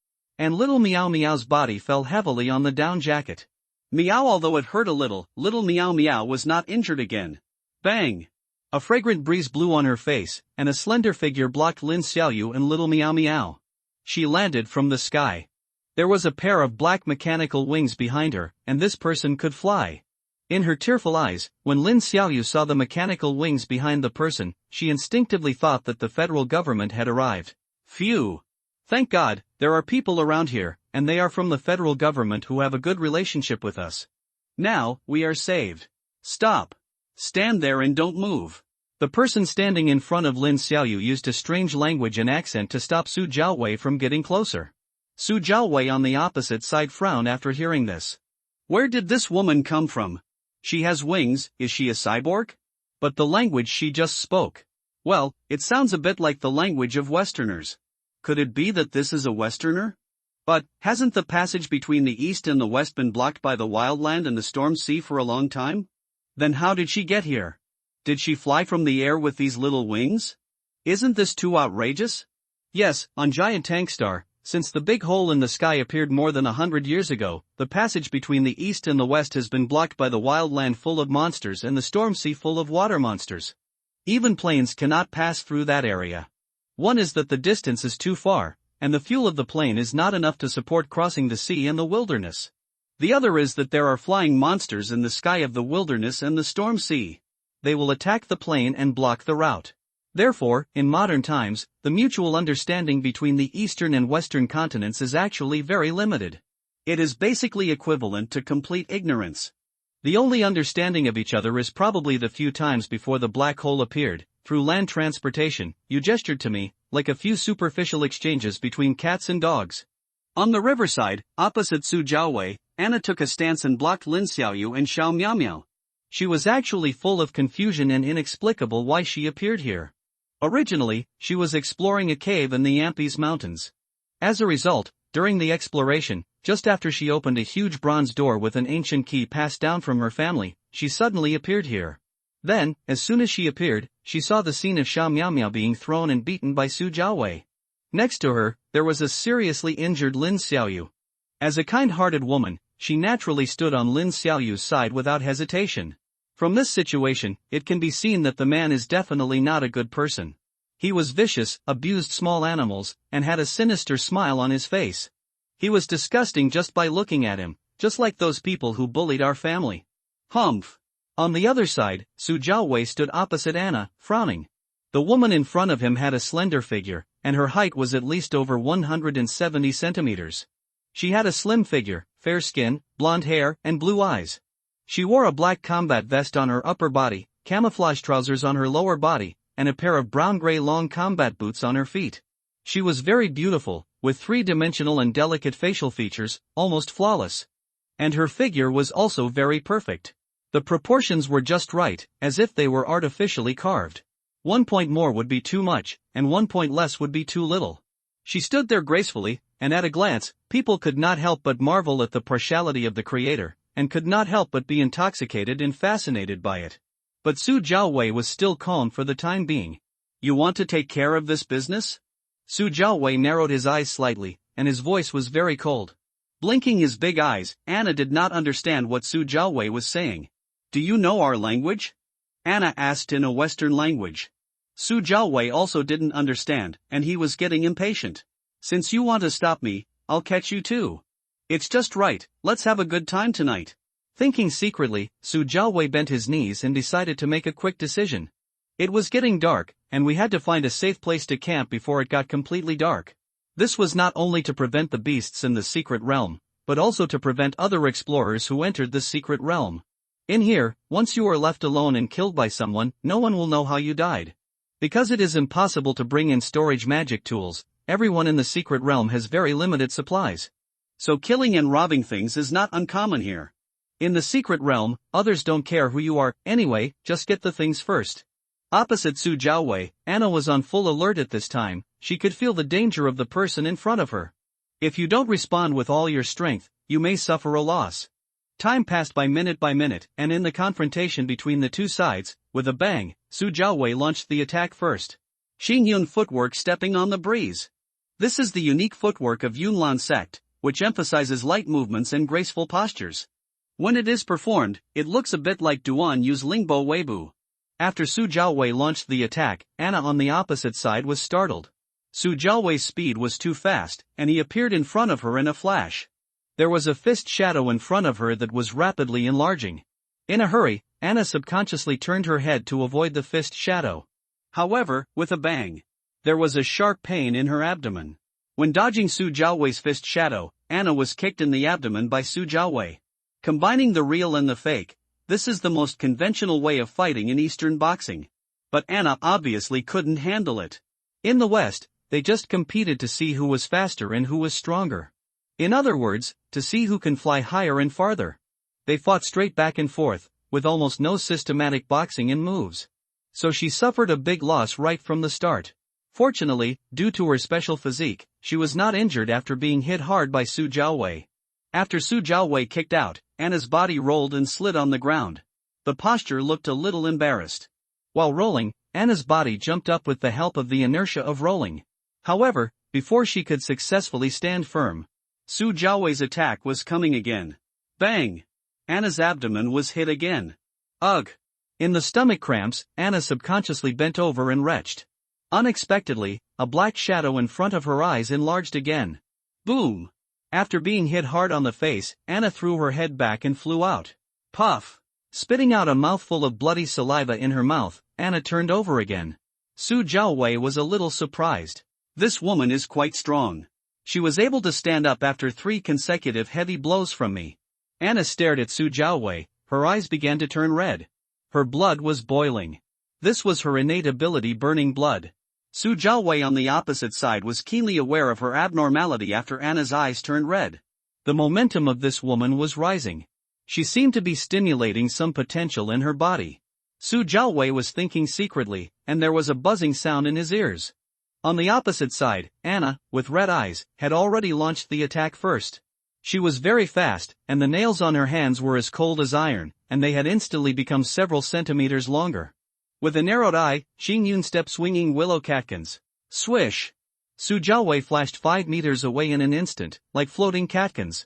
And Little Meow Meow's body fell heavily on the down jacket. Meow, although it hurt a little, Little Meow Meow was not injured again. Bang! A fragrant breeze blew on her face, and a slender figure blocked Lin Xiaoyu and little Meow Meow. She landed from the sky. There was a pair of black mechanical wings behind her, and this person could fly. In her tearful eyes, when Lin Xiaoyu saw the mechanical wings behind the person, she instinctively thought that the federal government had arrived. Phew! Thank God, there are people around here, and they are from the federal government who have a good relationship with us. Now, we are saved. Stop! Stand there and don't move. The person standing in front of Lin Xiaoyu used a strange language and accent to stop Su Jiaowei from getting closer. Su Jiaowei on the opposite side frowned after hearing this. Where did this woman come from? She has wings, is she a cyborg? But the language she just spoke. Well, it sounds a bit like the language of Westerners. Could it be that this is a Westerner? But, hasn't the passage between the East and the West been blocked by the wildland and the storm sea for a long time? Then how did she get here? Did she fly from the air with these little wings? Isn't this too outrageous? Yes, on Giant Tank Star, since the big hole in the sky appeared more than 100 years ago, the passage between the East and the West has been blocked by the wildland full of monsters and the storm sea full of water monsters. Even planes cannot pass through that area. One is that the distance is too far, and the fuel of the plane is not enough to support crossing the sea and the wilderness. The other is that there are flying monsters in the sky of the wilderness and the storm sea. They will attack the plane and block the route. Therefore, in modern times, the mutual understanding between the eastern and western continents is actually very limited. It is basically equivalent to complete ignorance. The only understanding of each other is probably the few times before the black hole appeared, through land transportation. You gestured to me, like a few superficial exchanges between cats and dogs. On the riverside, opposite Su Jiaowei, Anna took a stance and blocked Lin Xiaoyu and Xiao Miao Miao. She was actually full of confusion and inexplicable why she appeared here. Originally, she was exploring a cave in the Ampes Mountains. As a result, during the exploration, just after she opened a huge bronze door with an ancient key passed down from her family, she suddenly appeared here. Then, as soon as she appeared, she saw the scene of Xiao Miao Miao being thrown and beaten by Su Jiaowei. Next to her, there was a seriously injured Lin Xiaoyu. As a kind-hearted woman, she naturally stood on Lin Xiaoyu's side without hesitation. From this situation, it can be seen that the man is definitely not a good person. He was vicious, abused small animals, and had a sinister smile on his face. He was disgusting just by looking at him, just like those people who bullied our family. Humph! On the other side, Su Jiaowei stood opposite Anna, frowning. The woman in front of him had a slender figure, and her height was at least over 170 centimeters. She had a slim figure, fair skin, blonde hair, and blue eyes. She wore a black combat vest on her upper body, camouflage trousers on her lower body, and a pair of brown-gray long combat boots on her feet. She was very beautiful, with three-dimensional and delicate facial features, almost flawless. And her figure was also very perfect. The proportions were just right, as if they were artificially carved. 1 point more would be too much, and 1 point less would be too little. She stood there gracefully, and at a glance, people could not help but marvel at the partiality of the creator, and could not help but be intoxicated and fascinated by it. But Su Jiaowei was still calm for the time being. You want to take care of this business? Su Jiaowei narrowed his eyes slightly, and his voice was very cold. Blinking his big eyes, Anna did not understand what Su Jiaowei was saying. Do you know our language? Anna asked in a Western language. Su Jiaowei also didn't understand, and he was getting impatient. Since you want to stop me, I'll catch you too. It's just right, let's have a good time tonight. Thinking secretly, Su Jiaowei bent his knees and decided to make a quick decision. It was getting dark, and we had to find a safe place to camp before it got completely dark. This was not only to prevent the beasts in the secret realm, but also to prevent other explorers who entered the secret realm. In here, once you are left alone and killed by someone, no one will know how you died. Because it is impossible to bring in storage magic tools, everyone in the secret realm has very limited supplies. So killing and robbing things is not uncommon here. In the secret realm, others don't care who you are, anyway, just get the things first. Opposite Su Jiaowei, Anna was on full alert at this time. She could feel the danger of the person in front of her. If you don't respond with all your strength, you may suffer a loss. Time passed by minute, and in the confrontation between the two sides, with a bang, Su Jiaowei launched the attack first. Xingyun footwork stepping on the breeze. This is the unique footwork of Yunlan sect, which emphasizes light movements and graceful postures. When it is performed, it looks a bit like Duan Yu's Lingbo Weibu. After Su Jiaowei launched the attack, Anna on the opposite side was startled. Su Jiaowei's speed was too fast, and he appeared in front of her in a flash. There was a fist shadow in front of her that was rapidly enlarging. In a hurry, Anna subconsciously turned her head to avoid the fist shadow. However, with a bang, there was a sharp pain in her abdomen. When dodging Su Jiaowei's fist shadow, Anna was kicked in the abdomen by Su Jiaowei. Combining the real and the fake, this is the most conventional way of fighting in Eastern boxing. But Anna obviously couldn't handle it. In the West, they just competed to see who was faster and who was stronger. In other words, to see who can fly higher and farther. They fought straight back and forth, with almost no systematic boxing and moves. So she suffered a big loss right from the start. Fortunately, due to her special physique, she was not injured after being hit hard by Su Jiaowei. After Su Jiaowei kicked out, Anna's body rolled and slid on the ground. The posture looked a little embarrassed. While rolling, Anna's body jumped up with the help of the inertia of rolling. However, before she could successfully stand firm, Su Jiaowei's attack was coming again. Bang! Anna's abdomen was hit again. Ugh! In the stomach cramps, Anna subconsciously bent over and retched. Unexpectedly, a black shadow in front of her eyes enlarged again. Boom! After being hit hard on the face, Anna threw her head back and flew out. Puff! Spitting out a mouthful of bloody saliva in her mouth, Anna turned over again. Su Jiaowei was a little surprised. This woman is quite strong. She was able to stand up after 3 consecutive heavy blows from me. Anna stared at Su Jiaowei, her eyes began to turn red. Her blood was boiling. This was her innate ability, burning blood. Su Jiaowei on the opposite side was keenly aware of her abnormality after Anna's eyes turned red. The momentum of this woman was rising. She seemed to be stimulating some potential in her body. Su Jiaowei was thinking secretly, and there was a buzzing sound in his ears. On the opposite side, Anna, with red eyes, had already launched the attack first. She was very fast, and the nails on her hands were as cold as iron, and they had instantly become several centimeters longer. With a narrowed eye, Xing Yun stepped swinging willow catkins. Swish! Su Jiaowei flashed 5 meters away in an instant, like floating catkins.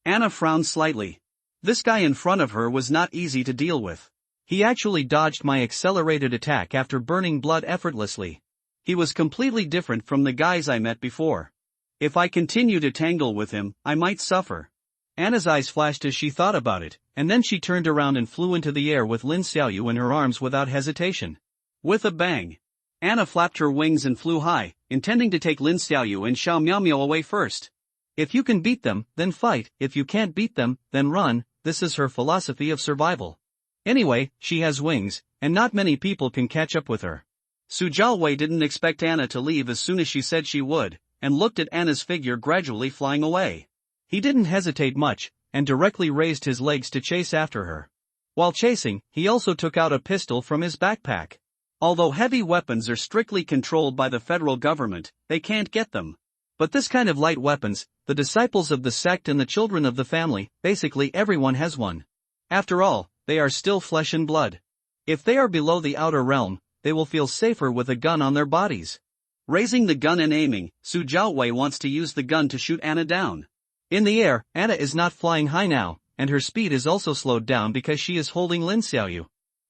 Anna frowned slightly. This guy in front of her was not easy to deal with. He actually dodged my accelerated attack after burning blood effortlessly. He was completely different from the guys I met before. If I continue to tangle with him, I might suffer. Anna's eyes flashed as she thought about it, and then she turned around and flew into the air with Lin Xiaoyu in her arms without hesitation. With a bang, Anna flapped her wings and flew high, intending to take Lin Xiaoyu and Xiao Miaomiao away first. If you can beat them, then fight. If you can't beat them, then run. This is her philosophy of survival. Anyway, she has wings, and not many people can catch up with her. Su Jiaowei didn't expect Anna to leave as soon as she said she would, and looked at Anna's figure gradually flying away. He didn't hesitate much, and directly raised his legs to chase after her. While chasing, he also took out a pistol from his backpack. Although heavy weapons are strictly controlled by the federal government, they can't get them. But this kind of light weapons, the disciples of the sect and the children of the family, basically everyone has one. After all, they are still flesh and blood. If they are below the outer realm, they will feel safer with a gun on their bodies. Raising the gun and aiming, Su Jiaowei wants to use the gun to shoot Anna down. In the air, Anna is not flying high now, and her speed is also slowed down because she is holding Lin Xiaoyu.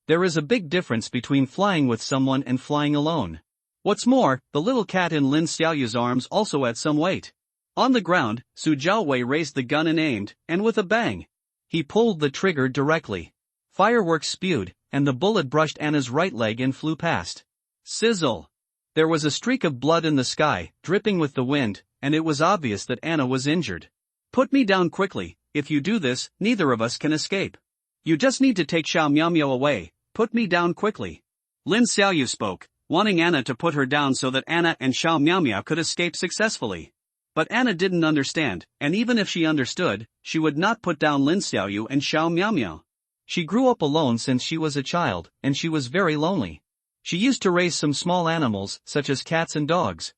There is a big difference between flying with someone and flying alone. What's more, the little cat in Lin Xiaoyu's arms also had some weight. On the ground, Su Jiaowei raised the gun and aimed, and with a bang, he pulled the trigger directly. Fireworks spewed, and the bullet brushed Anna's right leg and flew past. Sizzle! There was a streak of blood in the sky, dripping with the wind, and it was obvious that Anna was injured. Put me down quickly. If you do this, neither of us can escape. You just need to take Xiao Miaomiao away. Put me down quickly. Lin Xiaoyu spoke, wanting Anna to put her down so that Anna and Xiao Miaomiao could escape successfully. But Anna didn't understand, and even if she understood, she would not put down Lin Xiaoyu and Xiao Miaomiao. She grew up alone since she was a child, and she was very lonely. She used to raise some small animals, such as cats and dogs.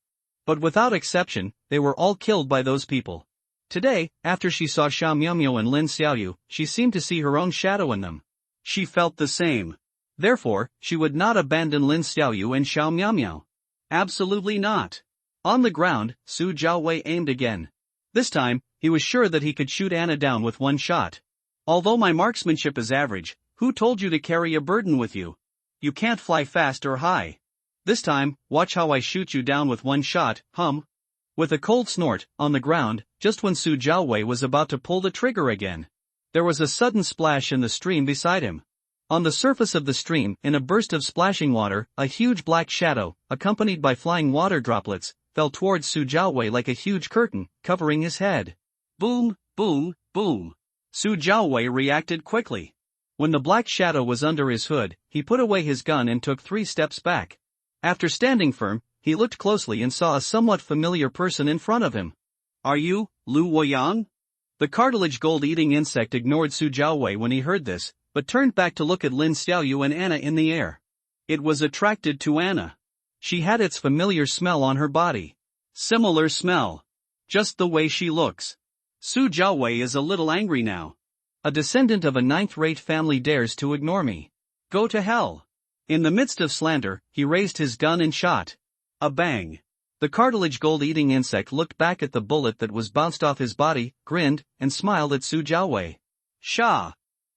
But without exception, they were all killed by those people. Today, after she saw Xiao Miaomiao and Lin Xiaoyu, she seemed to see her own shadow in them. She felt the same. Therefore, she would not abandon Lin Xiaoyu and Xiao Miaomiao. Absolutely not. On the ground, Su Jiaowei aimed again. This time, he was sure that he could shoot Anna down with one shot. Although my marksmanship is average, who told you to carry a burden with you? You can't fly fast or high. This time, watch how I shoot you down with one shot, hum. With a cold snort, on the ground, just when Su Jiaowei was about to pull the trigger again, there was a sudden splash in the stream beside him. On the surface of the stream, in a burst of splashing water, a huge black shadow, accompanied by flying water droplets, fell towards Su Jiaowei like a huge curtain, covering his head. Boom, boom, boom. Su Jiaowei reacted quickly. When the black shadow was under his hood, he put away his gun and took 3 steps back. After standing firm, he looked closely and saw a somewhat familiar person in front of him. Are you, Lu Woyang? The cartilage gold-eating insect ignored Su Jiaowei when he heard this, but turned back to look at Lin Xiaoyu and Anna in the air. It was attracted to Anna. She had its familiar smell on her body. Similar smell. Just the way she looks. Su Jiaowei is a little angry now. A descendant of a 9th-rate family dares to ignore me. Go to hell. In the midst of slander, he raised his gun and shot. A bang. The cartilage gold-eating insect looked back at the bullet that was bounced off his body, grinned, and smiled at Su Jiaowei. Sha!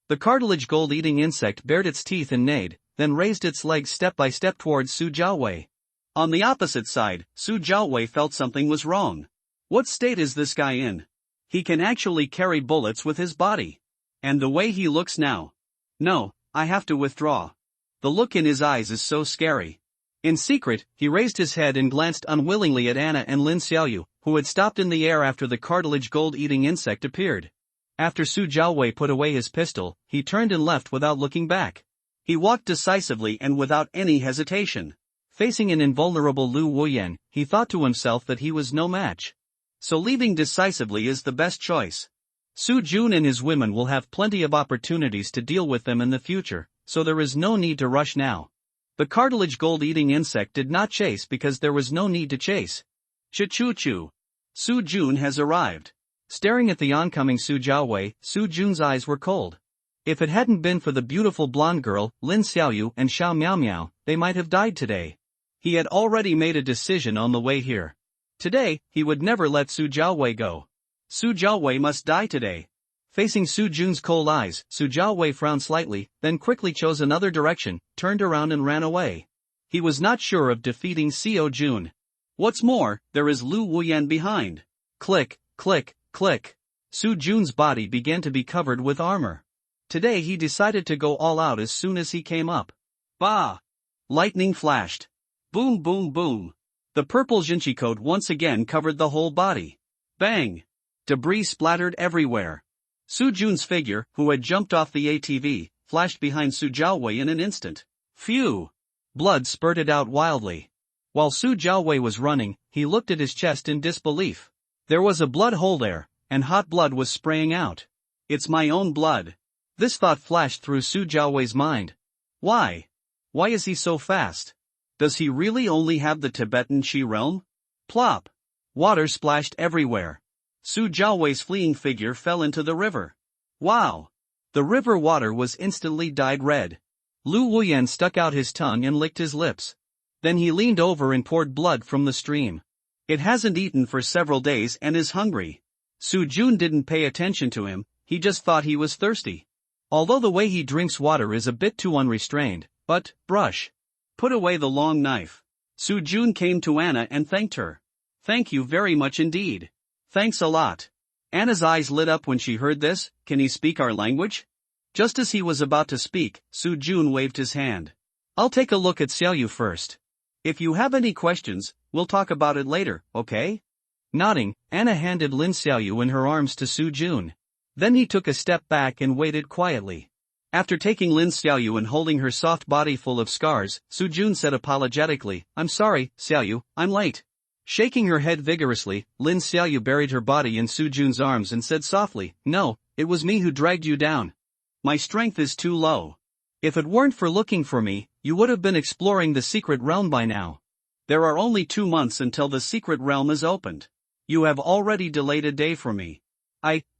The cartilage gold-eating insect bared its teeth and neighed, then raised its legs step by step towards Su Jiaowei. On the opposite side, Su Jiaowei felt something was wrong. What state is this guy in? He can actually carry bullets with his body. And the way he looks now. No, I have to withdraw. The look in his eyes is so scary. In secret, he raised his head and glanced unwillingly at Anna and Lin Xiaoyu, who had stopped in the air after the cartilage gold-eating insect appeared. After Su Jiaowei put away his pistol, he turned and left without looking back. He walked decisively and without any hesitation. Facing an invulnerable Lu Wuyan, he thought to himself that he was no match. So leaving decisively is the best choice. Su Jun and his women will have plenty of opportunities to deal with them in the future, so there is no need to rush now. The cartilage gold-eating insect did not chase because there was no need to chase. Choo-choo-choo. Su Jun has arrived. Staring at the oncoming Su Jiaowei, Su Jun's eyes were cold. If it hadn't been for the beautiful blonde girl, Lin Xiaoyu and Xiao Miaomiao, they might have died today. He had already made a decision on the way here. Today, he would never let Su Jiaowei go. Su Jiaowei must die today. Facing Su Jun's cold eyes, Su Jiaowei frowned slightly, then quickly chose another direction, turned around and ran away. He was not sure of defeating Xiao Jun. What's more, there is Lu Wuyan behind. Click, click, click. Su Jun's body began to be covered with armor. Today he decided to go all out as soon as he came up. Bah! Lightning flashed. Boom boom boom. The purple Jinchi coat once again covered the whole body. Bang! Debris splattered everywhere. Su Jun's figure, who had jumped off the ATV, flashed behind Su Jiaowei in an instant. Phew! Blood spurted out wildly. While Su Jiaowei was running, he looked at his chest in disbelief. There was a blood hole there, and hot blood was spraying out. It's my own blood. This thought flashed through Su Jiaowei's mind. Why? Why is he so fast? Does he really only have the Tibetan Qi realm? Plop! Water splashed everywhere. Su Jiaowei's fleeing figure fell into the river. Wow! The river water was instantly dyed red. Lu Wuyan stuck out his tongue and licked his lips. Then he leaned over and poured blood from the stream. It hasn't eaten for several days and is hungry. Su Jun didn't pay attention to him, he just thought he was thirsty. Although the way he drinks water is a bit too unrestrained, but, brush. Put away the long knife. Su Jun came to Anna and thanked her. Thank you very much indeed. Thanks a lot. Anna's eyes lit up when she heard this. Can he speak our language? Just as he was about to speak, Su Jun waved his hand. I'll take a look at Xiaoyu first. If you have any questions, we'll talk about it later, okay? Nodding, Anna handed Lin Xiaoyu in her arms to Su Jun. Then he took a step back and waited quietly. After taking Lin Xiaoyu and holding her soft body full of scars, Su Jun said apologetically, I'm sorry, Xiaoyu, I'm late. Shaking her head vigorously, Lin Xiaoyu buried her body in Su Jun's arms and said softly, No, it was me who dragged you down. My strength is too low. If it weren't for looking for me, you would have been exploring the secret realm by now. There are only 2 months until the secret realm is opened. You have already delayed a day for me.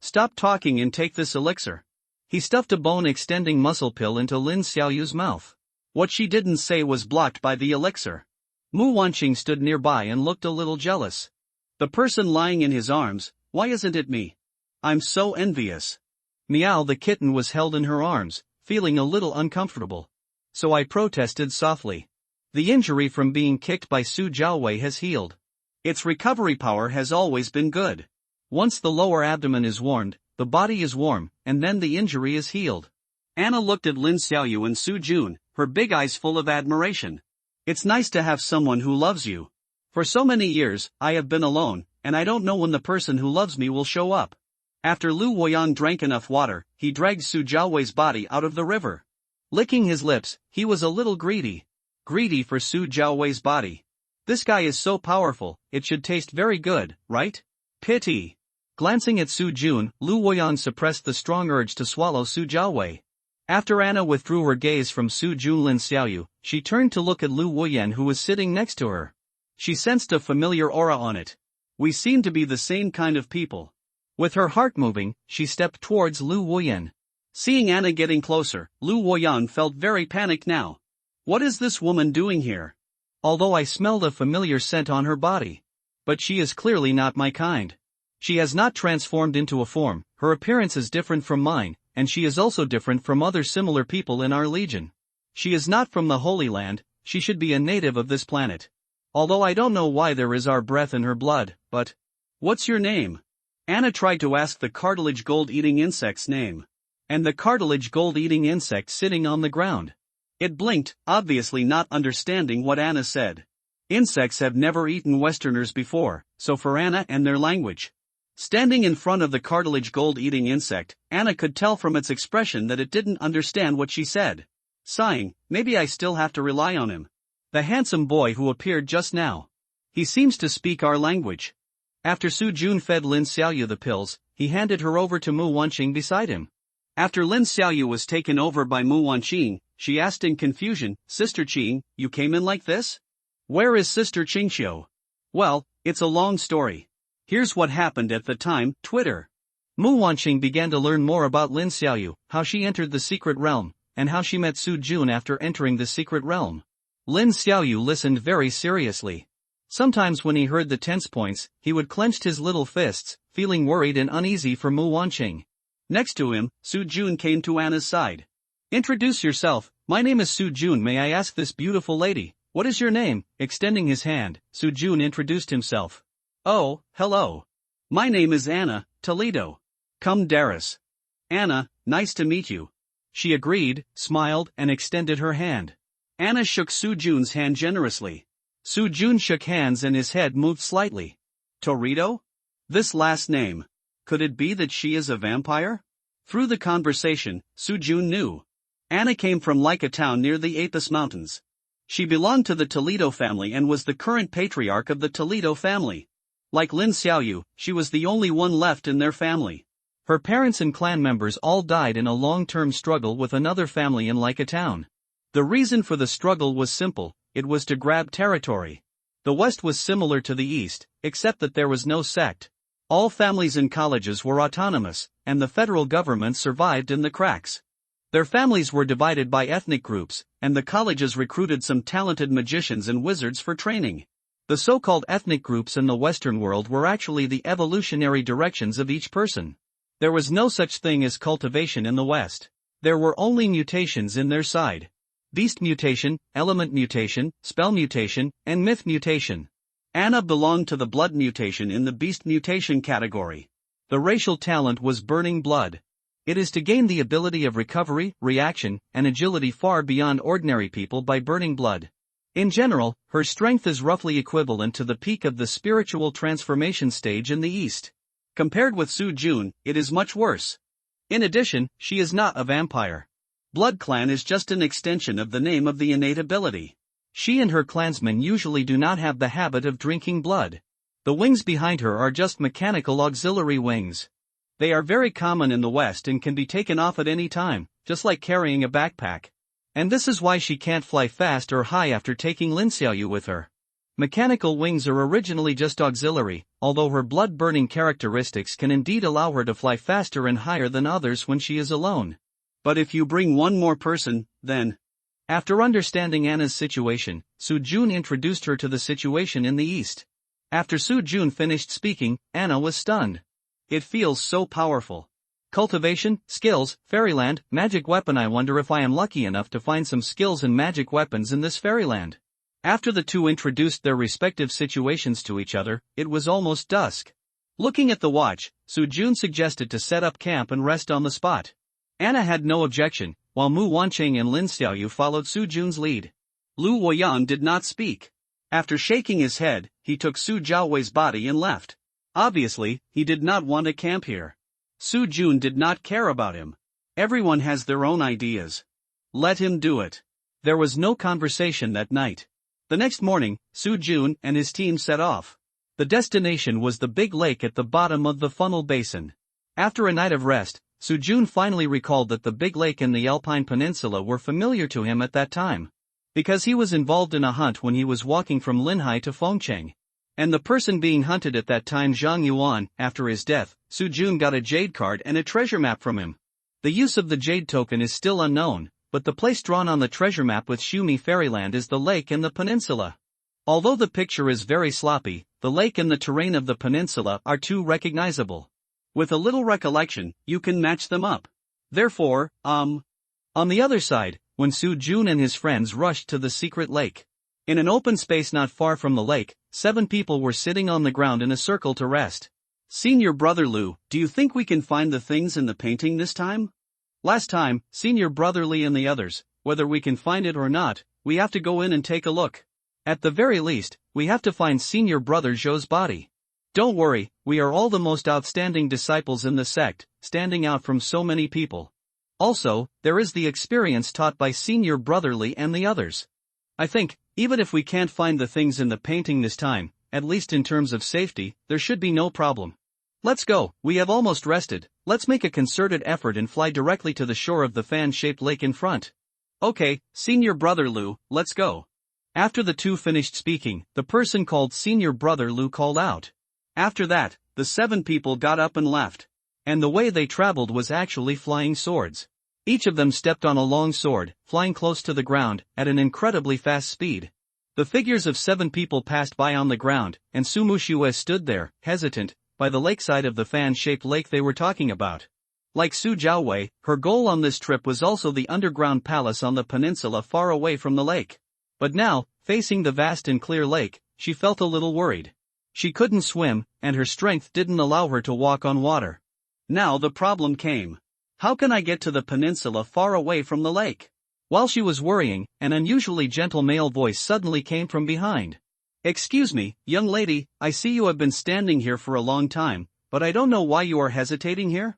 Stop talking and take this elixir. He stuffed a bone-extending muscle pill into Lin Xiaoyu's mouth. What she didn't say was blocked by the elixir. Mu Wanqing stood nearby and looked a little jealous. The person lying in his arms, why isn't it me? I'm so envious. Meow the kitten was held in her arms, feeling a little uncomfortable. so I protested softly. The injury from being kicked by Su Jiaowei has healed. Its recovery power has always been good. Once the lower abdomen is warmed, the body is warm, and then the injury is healed. Anna looked at Lin Xiaoyu and Su Jun, her big eyes full of admiration. It's nice to have someone who loves you. For so many years, I have been alone, and I don't know when the person who loves me will show up. After Lu Woyan drank enough water, he dragged Su Jiaowei's body out of the river. Licking his lips, he was a little greedy. Greedy for Su Jiaowei's body. This guy is so powerful, it should taste very good, right? Pity. Glancing at Su Jun, Lu Woyan suppressed the strong urge to swallow Su Jiaowei. After Anna withdrew her gaze from Su Jun Lin Xiaoyu, she turned to look at Lu Woyan who was sitting next to her. She sensed a familiar aura on it. We seem to be the same kind of people. With her heart moving, she stepped towards Lu Woyan. Seeing Anna getting closer, Lu Woyan felt very panicked now. What is this woman doing here? Although I smelled a familiar scent on her body. But she is clearly not my kind. She has not transformed into a form, her appearance is different from mine, and she is also different from other similar people in our legion. She is not from the Holy Land, she should be a native of this planet. Although I don't know why there is our breath in her blood, but... What's your name? Anna tried to ask the cartilage gold-eating insect's name. And the cartilage gold-eating insect sitting on the ground. It blinked, obviously not understanding what Anna said. Insects have never eaten Westerners before, so for Anna and their language. Standing in front of the cartilage gold-eating insect, Anna could tell from its expression that it didn't understand what she said. Sighing, maybe I still have to rely on him. The handsome boy who appeared just now. He seems to speak our language. After Su Jun fed Lin Xiaoyu the pills, he handed her over to Mu Wanqing beside him. After Lin Xiaoyu was taken over by Mu Wanqing, she asked in confusion, Sister Qing, you came in like this? Where is Sister Qingxiu? Well, it's a long story. Here's what happened at the time, Twitter. Mu Wanqing began to learn more about Lin Xiaoyu, how she entered the secret realm, and how she met Su Jun after entering the secret realm. Lin Xiaoyu listened very seriously. Sometimes when he heard the tense points, he would clench his little fists, feeling worried and uneasy for Mu Wanqing. Next to him, Su Jun came to Anna's side. Introduce yourself, my name is Su Jun. May I ask this beautiful lady, what is your name? Extending his hand, Su Jun introduced himself. Oh, hello. My name is Anna, Toledo. Come Darius. Anna, nice to meet you. She agreed, smiled, and extended her hand. Anna shook Su Jun's hand generously. Su Jun shook hands and his head moved slightly. Toledo? This last name. Could it be that she is a vampire? Through the conversation, Su Jun knew. Anna came from like a town near the Apus Mountains. She belonged to the Toledo family and was the current patriarch of the Toledo family. Like Lin Xiaoyu, she was the only one left in their family. Her parents and clan members all died in a long-term struggle with another family in like a town. The reason for the struggle was simple, it was to grab territory. The West was similar to the East, except that there was no sect. All families and colleges were autonomous, and the federal government survived in the cracks. Their families were divided by ethnic groups, and the colleges recruited some talented magicians and wizards for training. The so-called ethnic groups in the Western world were actually the evolutionary directions of each person. There was no such thing as cultivation in the West. There were only mutations in their side. Beast mutation, element mutation, spell mutation, and myth mutation. Anna belonged to the blood mutation in the beast mutation category. The racial talent was burning blood. It is to gain the ability of recovery, reaction, and agility far beyond ordinary people by burning blood. In general, her strength is roughly equivalent to the peak of the spiritual transformation stage in the East. Compared with Su Jun, it is much worse. In addition, she is not a vampire. Blood clan is just an extension of the name of the innate ability. She and her clansmen usually do not have the habit of drinking blood. The wings behind her are just mechanical auxiliary wings. They are very common in the West and can be taken off at any time, just like carrying a backpack. And this is why she can't fly fast or high after taking Lin Xiaoyu with her. Mechanical wings are originally just auxiliary, although her blood-burning characteristics can indeed allow her to fly faster and higher than others when she is alone. But if you bring one more person, then... After understanding Anna's situation, Su Jun introduced her to the situation in the East. After Su Jun finished speaking, Anna was stunned. It feels so powerful. cultivation, skills, fairyland, magic weapon. I wonder if I am lucky enough to find some skills and magic weapons in this fairyland. After the two introduced their respective situations to each other, it was almost dusk. Looking at the watch, Su-jun suggested to set up camp and rest on the spot. Anna had no objection, while Mu Wancheng and Lin Xiaoyu followed Su-jun's lead. Lu Woyan did not speak. After shaking his head, he took Su Jiaowei's body and left. Obviously, he did not want to camp here. Su-jun did not care about him. Everyone has their own ideas. Let him do it. There was no conversation that night. The next morning, Su-jun and his team set off. The destination was the big lake at the bottom of the funnel basin. After a night of rest, Su-jun finally recalled that the big lake and the Alpine Peninsula were familiar to him at that time. Because he was involved in a hunt when he was walking from Linhai to Fengcheng. And the person being hunted at that time, Zhang Yuan. After his death, Su-jun got a jade card and a treasure map from him. The use of the jade token is still unknown, but the place drawn on the treasure map with Shumi Fairyland is the lake and the peninsula. Although the picture is very sloppy, the lake and the terrain of the peninsula are too recognizable. With a little recollection, you can match them up. Therefore, On the other side, when Su-jun and his friends rushed to the secret lake. In an open space not far from the lake, 7 people were sitting on the ground in a circle to rest. Senior brother Lu, do you think we can find the things in the painting this time? Last time, Senior brother Li and the others, whether we can find it or not, we have to go in and take a look. At the very least, we have to find Senior brother Zhou's body. Don't worry, we are all the most outstanding disciples in the sect, standing out from so many people. Also, there is the experience taught by Senior brother Li and the others. I think, even if we can't find the things in the painting this time, at least in terms of safety, there should be no problem. Let's go, we have almost rested, let's make a concerted effort and fly directly to the shore of the fan-shaped lake in front. Okay, Senior brother Lu, let's go. After the two finished speaking, the person called Senior brother Lu called out. After that, the 7 people got up and left. And the way they traveled was actually flying swords. Each of them stepped on a long sword, flying close to the ground, at an incredibly fast speed. The figures of 7 people passed by on the ground, and Su Mushue stood there, hesitant, by the lakeside of the fan-shaped lake they were talking about. Like Su Jiaowei, her goal on this trip was also the underground palace on the peninsula far away from the lake. But now, facing the vast and clear lake, she felt a little worried. She couldn't swim, and her strength didn't allow her to walk on water. Now the problem came. How can I get to the peninsula far away from the lake? While she was worrying, an unusually gentle male voice suddenly came from behind. Excuse me, young lady, I see you have been standing here for a long time, but I don't know why you are hesitating here.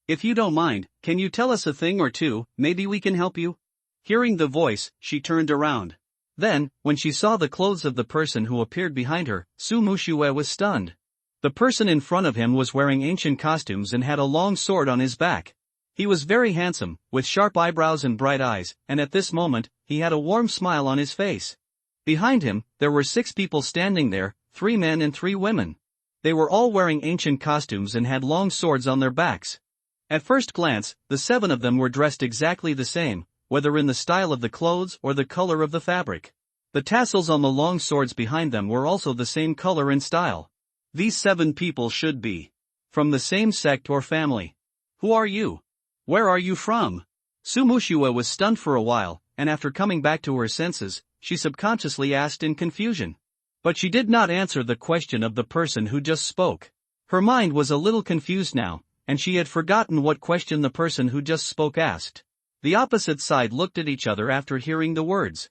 If you don't mind, can you tell us a thing or two, maybe we can help you? Hearing the voice, she turned around. Then, when she saw the clothes of the person who appeared behind her, Su Mushue was stunned. The person in front of him was wearing ancient costumes and had a long sword on his back. He was very handsome, with sharp eyebrows and bright eyes, and at this moment, he had a warm smile on his face. Behind him, there were 6 people standing there, 3 men and 3 women. They were all wearing ancient costumes and had long swords on their backs. At first glance, the 7 of them were dressed exactly the same, whether in the style of the clothes or the color of the fabric. The tassels on the long swords behind them were also the same color and style. These 7 people should be from the same sect or family. Who are you? Where are you from? Su Mushue was stunned for a while, and after coming back to her senses, she subconsciously asked in confusion. But she did not answer the question of the person who just spoke. Her mind was a little confused now, and she had forgotten what question the person who just spoke asked. The opposite side looked at each other after hearing the words.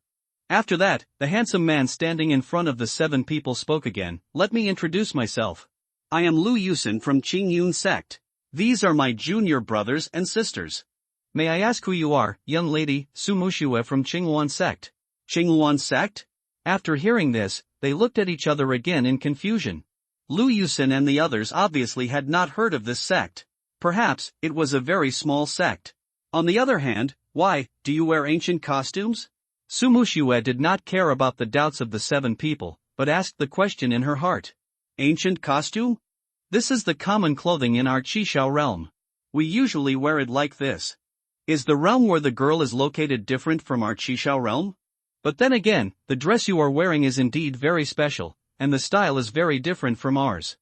After that, the handsome man standing in front of the 7 people spoke again. Let me introduce myself. I am Lu Yusin from Qingyun sect. These are my junior brothers and sisters. May I ask who you are, young lady? Su Mushue from Qinghuan sect. Qinghuan sect? After hearing this, they looked at each other again in confusion. Lu Yusin and the others obviously had not heard of this sect. Perhaps, it was a very small sect. On the other hand, why, do you wear ancient costumes? Su Mushue did not care about the doubts of the 7 people, but asked the question in her heart. Ancient costume? This is the common clothing in our Qishao realm. We usually wear it like this. Is the realm where the girl is located different from our Qishao realm? But then again, the dress you are wearing is indeed very special, and the style is very different from ours.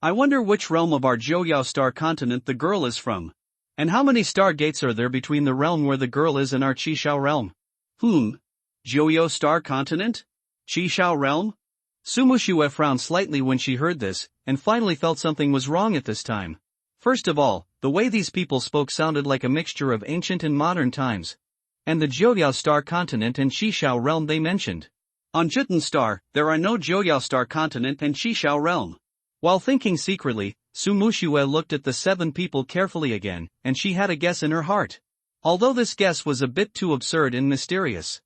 I wonder which realm of our Zhouyao star continent the girl is from. And how many star gates are there between the realm where the girl is and our Qishao realm? Joyo Star Continent? Qishao realm? Sumushue frowned slightly when she heard this, and finally felt something was wrong at this time. First of all, the way these people spoke sounded like a mixture of ancient and modern times. And the Joyo Star Continent and Qishao realm they mentioned. On Juten Star, there are no Joyo Star Continent and Qishao realm. While thinking secretly, Sumushue looked at the 7 people carefully again, and she had a guess in her heart. Although this guess was a bit too absurd and mysterious.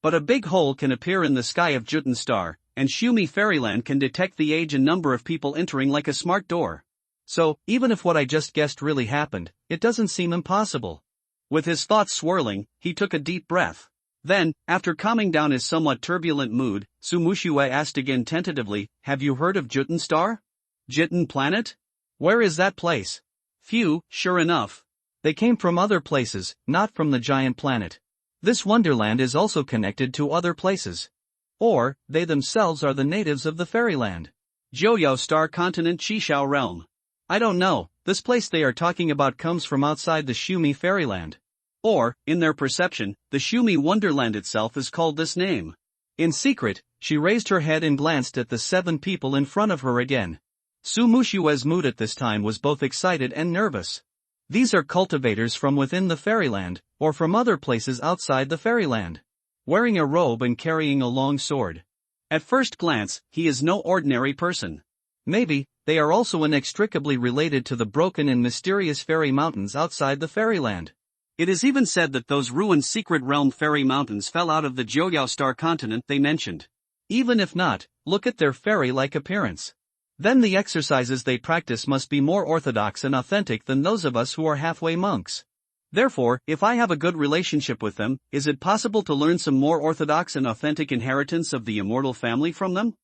But a big hole can appear in the sky of Juten Star, and Shumi Fairyland can detect the age and number of people entering like a smart door. So, even if what I just guessed really happened, it doesn't seem impossible. With his thoughts swirling, he took a deep breath. Then, after calming down his somewhat turbulent mood, Sumushue asked again tentatively, "Have you heard of Juten Star? Juten Planet? Where is that place?" Phew, sure enough. They came from other places, not from the giant planet. This wonderland is also connected to other places. Or, they themselves are the natives of the fairyland. Joyo Star Continent Qishao realm. I don't know, this place they are talking about comes from outside the Shumi fairyland. Or, in their perception, the Shumi wonderland itself is called this name. In secret, she raised her head and glanced at the 7 people in front of her again. Sumushue's mood at this time was both excited and nervous. These are cultivators from within the fairyland, or from other places outside the fairyland. Wearing a robe and carrying a long sword. At first glance, he is no ordinary person. Maybe, they are also inextricably related to the broken and mysterious fairy mountains outside the fairyland. It is even said that those ruined secret realm fairy mountains fell out of the Joyo Star Continent they mentioned. Even if not, look at their fairy-like appearance. Then the exercises they practice must be more orthodox and authentic than those of us who are halfway monks. Therefore, if I have a good relationship with them, is it possible to learn some more orthodox and authentic inheritance of the immortal family from them?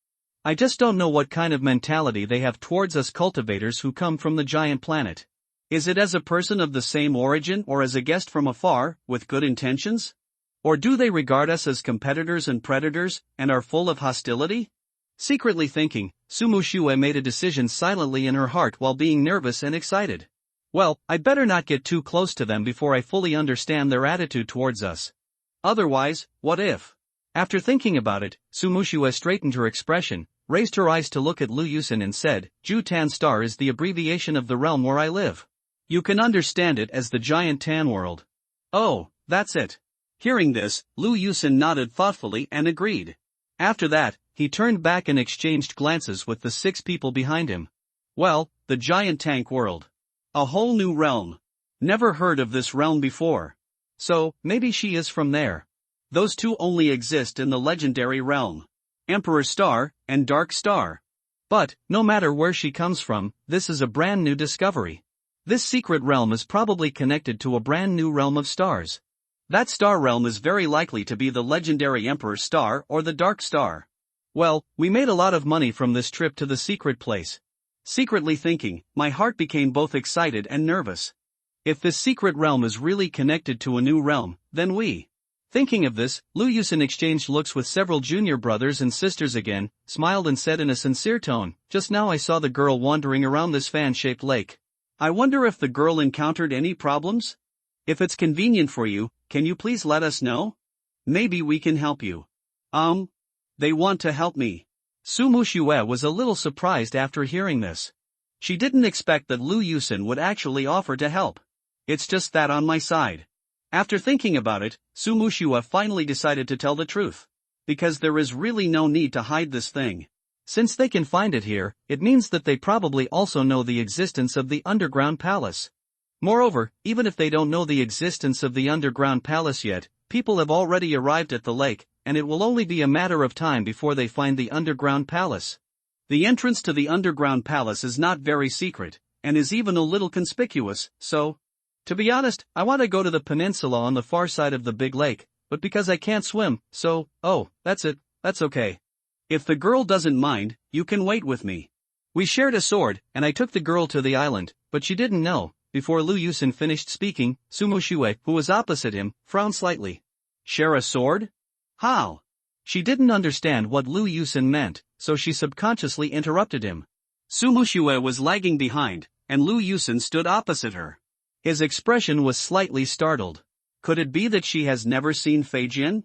I just don't know what kind of mentality they have towards us cultivators who come from the giant planet. Is it as a person of the same origin or as a guest from afar, with good intentions? Or do they regard us as competitors and predators, and are full of hostility? Secretly thinking, Sumushue made a decision silently in her heart while being nervous and excited. Well, I'd better not get too close to them before I fully understand their attitude towards us. Otherwise, what if? After thinking about it, Sumushue straightened her expression, raised her eyes to look at Lu Yusin and said, Jutan Star is the abbreviation of the realm where I live. You can understand it as the giant Tan world. Oh, that's it. Hearing this, Lu Yusin nodded thoughtfully and agreed. After that, he turned back and exchanged glances with the 6 people behind him. Well, the giant tank world. A whole new realm. Never heard of this realm before. So, maybe she is from there. Those 2 only exist in the legendary realm. Emperor Star and Dark Star. But, no matter where she comes from, this is a brand new discovery. This secret realm is probably connected to a brand new realm of stars. That star realm is very likely to be the legendary Emperor Star or the Dark Star. Well, we made a lot of money from this trip to the secret place. Secretly thinking, my heart became both excited and nervous. If this secret realm is really connected to a new realm, then we. Thinking of this, Lu Yusin exchanged looks with several junior brothers and sisters again, smiled and said in a sincere tone, just now I saw the girl wandering around this fan-shaped lake. I wonder if the girl encountered any problems? If it's convenient for you, can you please let us know? Maybe we can help you. They want to help me. Sumushue was a little surprised after hearing this. She didn't expect that Lu Yusin would actually offer to help. It's just that on my side. After thinking about it, Sumushue finally decided to tell the truth. Because there is really no need to hide this thing. Since they can find it here, it means that they probably also know the existence of the underground palace. Moreover, even if they don't know the existence of the underground palace yet, people have already arrived at the lake, and it will only be a matter of time before they find the underground palace. The entrance to the underground palace is not very secret, and is even a little conspicuous, so... To be honest, I want to go to the peninsula on the far side of the big lake, but because I can't swim, so, that's it, that's okay. If the girl doesn't mind, you can wait with me. We shared a sword, and I took the girl to the island, but she didn't know. Before Lu Yusin finished speaking, Sumushue, who was opposite him, frowned slightly. Share a sword? How? She didn't understand what Lu Yusin meant, so she subconsciously interrupted him. Sumushue was lagging behind, and Lu Yusin stood opposite her. His expression was slightly startled. Could it be that she has never seen Fei Jin?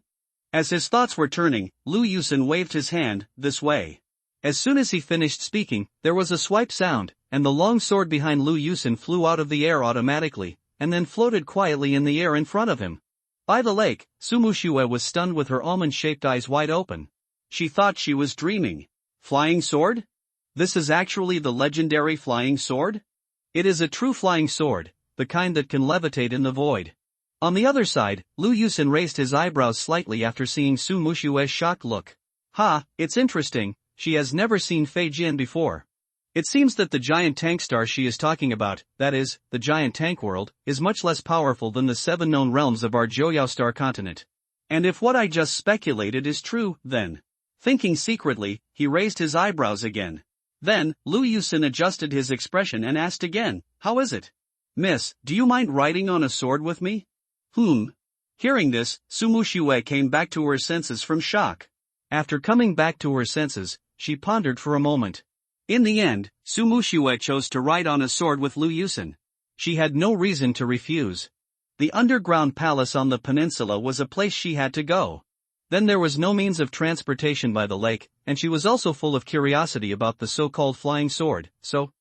As his thoughts were turning, Lu Yusin waved his hand, this way. As soon as he finished speaking, there was a swipe sound, and the long sword behind Lu Yusin flew out of the air automatically, and then floated quietly in the air in front of him. By the lake, Sumushue was stunned with her almond-shaped eyes wide open. She thought she was dreaming. Flying sword? This is actually the legendary flying sword? It is a true flying sword, the kind that can levitate in the void. On the other side, Lu Yusin raised his eyebrows slightly after seeing Su Mushue's shocked look. It's interesting, she has never seen Fei Jin before. It seems that the giant tank star she is talking about, that is, the giant tank world, is much less powerful than the 7 known realms of our Joyao star continent. And if what I just speculated is true, then... Thinking secretly, he raised his eyebrows again. Then, Lu Yusin adjusted his expression and asked again, how is it? Miss, do you mind riding on a sword with me? Hearing this, Sumushue came back to her senses from shock. After coming back to her senses, she pondered for a moment. In the end, Sumushue chose to ride on a sword with Lu Yusin. She had no reason to refuse. The underground palace on the peninsula was a place she had to go. Then there was no means of transportation by the lake, and she was also full of curiosity about the so-called flying sword, so...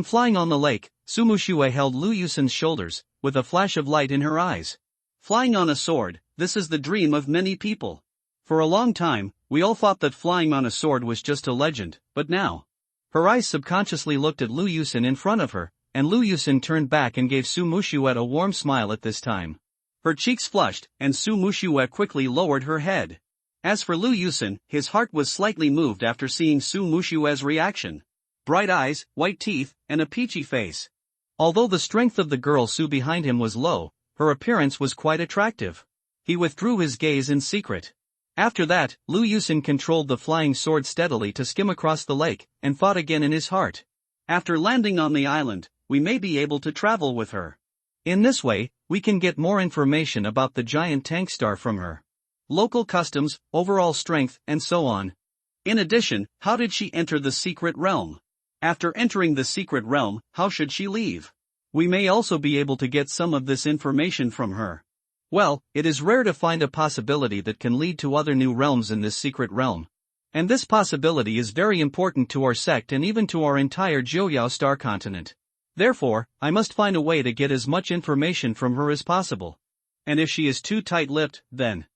Flying on the lake, Sumushue held Lu Yusin's shoulders, with a flash of light in her eyes. Flying on a sword, this is the dream of many people. For a long time, we all thought that flying on a sword was just a legend, but now... Her eyes subconsciously looked at Lu Yusin in front of her, and Lu Yusin turned back and gave Su Mushue a warm smile at this time. Her cheeks flushed, and Su Mushue quickly lowered her head. As for Lu Yusin, his heart was slightly moved after seeing Su Mushue's reaction. Bright eyes, white teeth, and a peachy face. Although the strength of the girl Su behind him was low, her appearance was quite attractive. He withdrew his gaze in secret. After that, Lu Yusin controlled the flying sword steadily to skim across the lake, and fought again in his heart. After landing on the island, we may be able to travel with her. In this way, we can get more information about the giant tank star from her. Local customs, overall strength, and so on. In addition, how did she enter the secret realm? After entering the secret realm, how should she leave? We may also be able to get some of this information from her. Well, it is rare to find a possibility that can lead to other new realms in this secret realm. And this possibility is very important to our sect and even to our entire Joyao star continent. Therefore, I must find a way to get as much information from her as possible. And if she is too tight-lipped, then...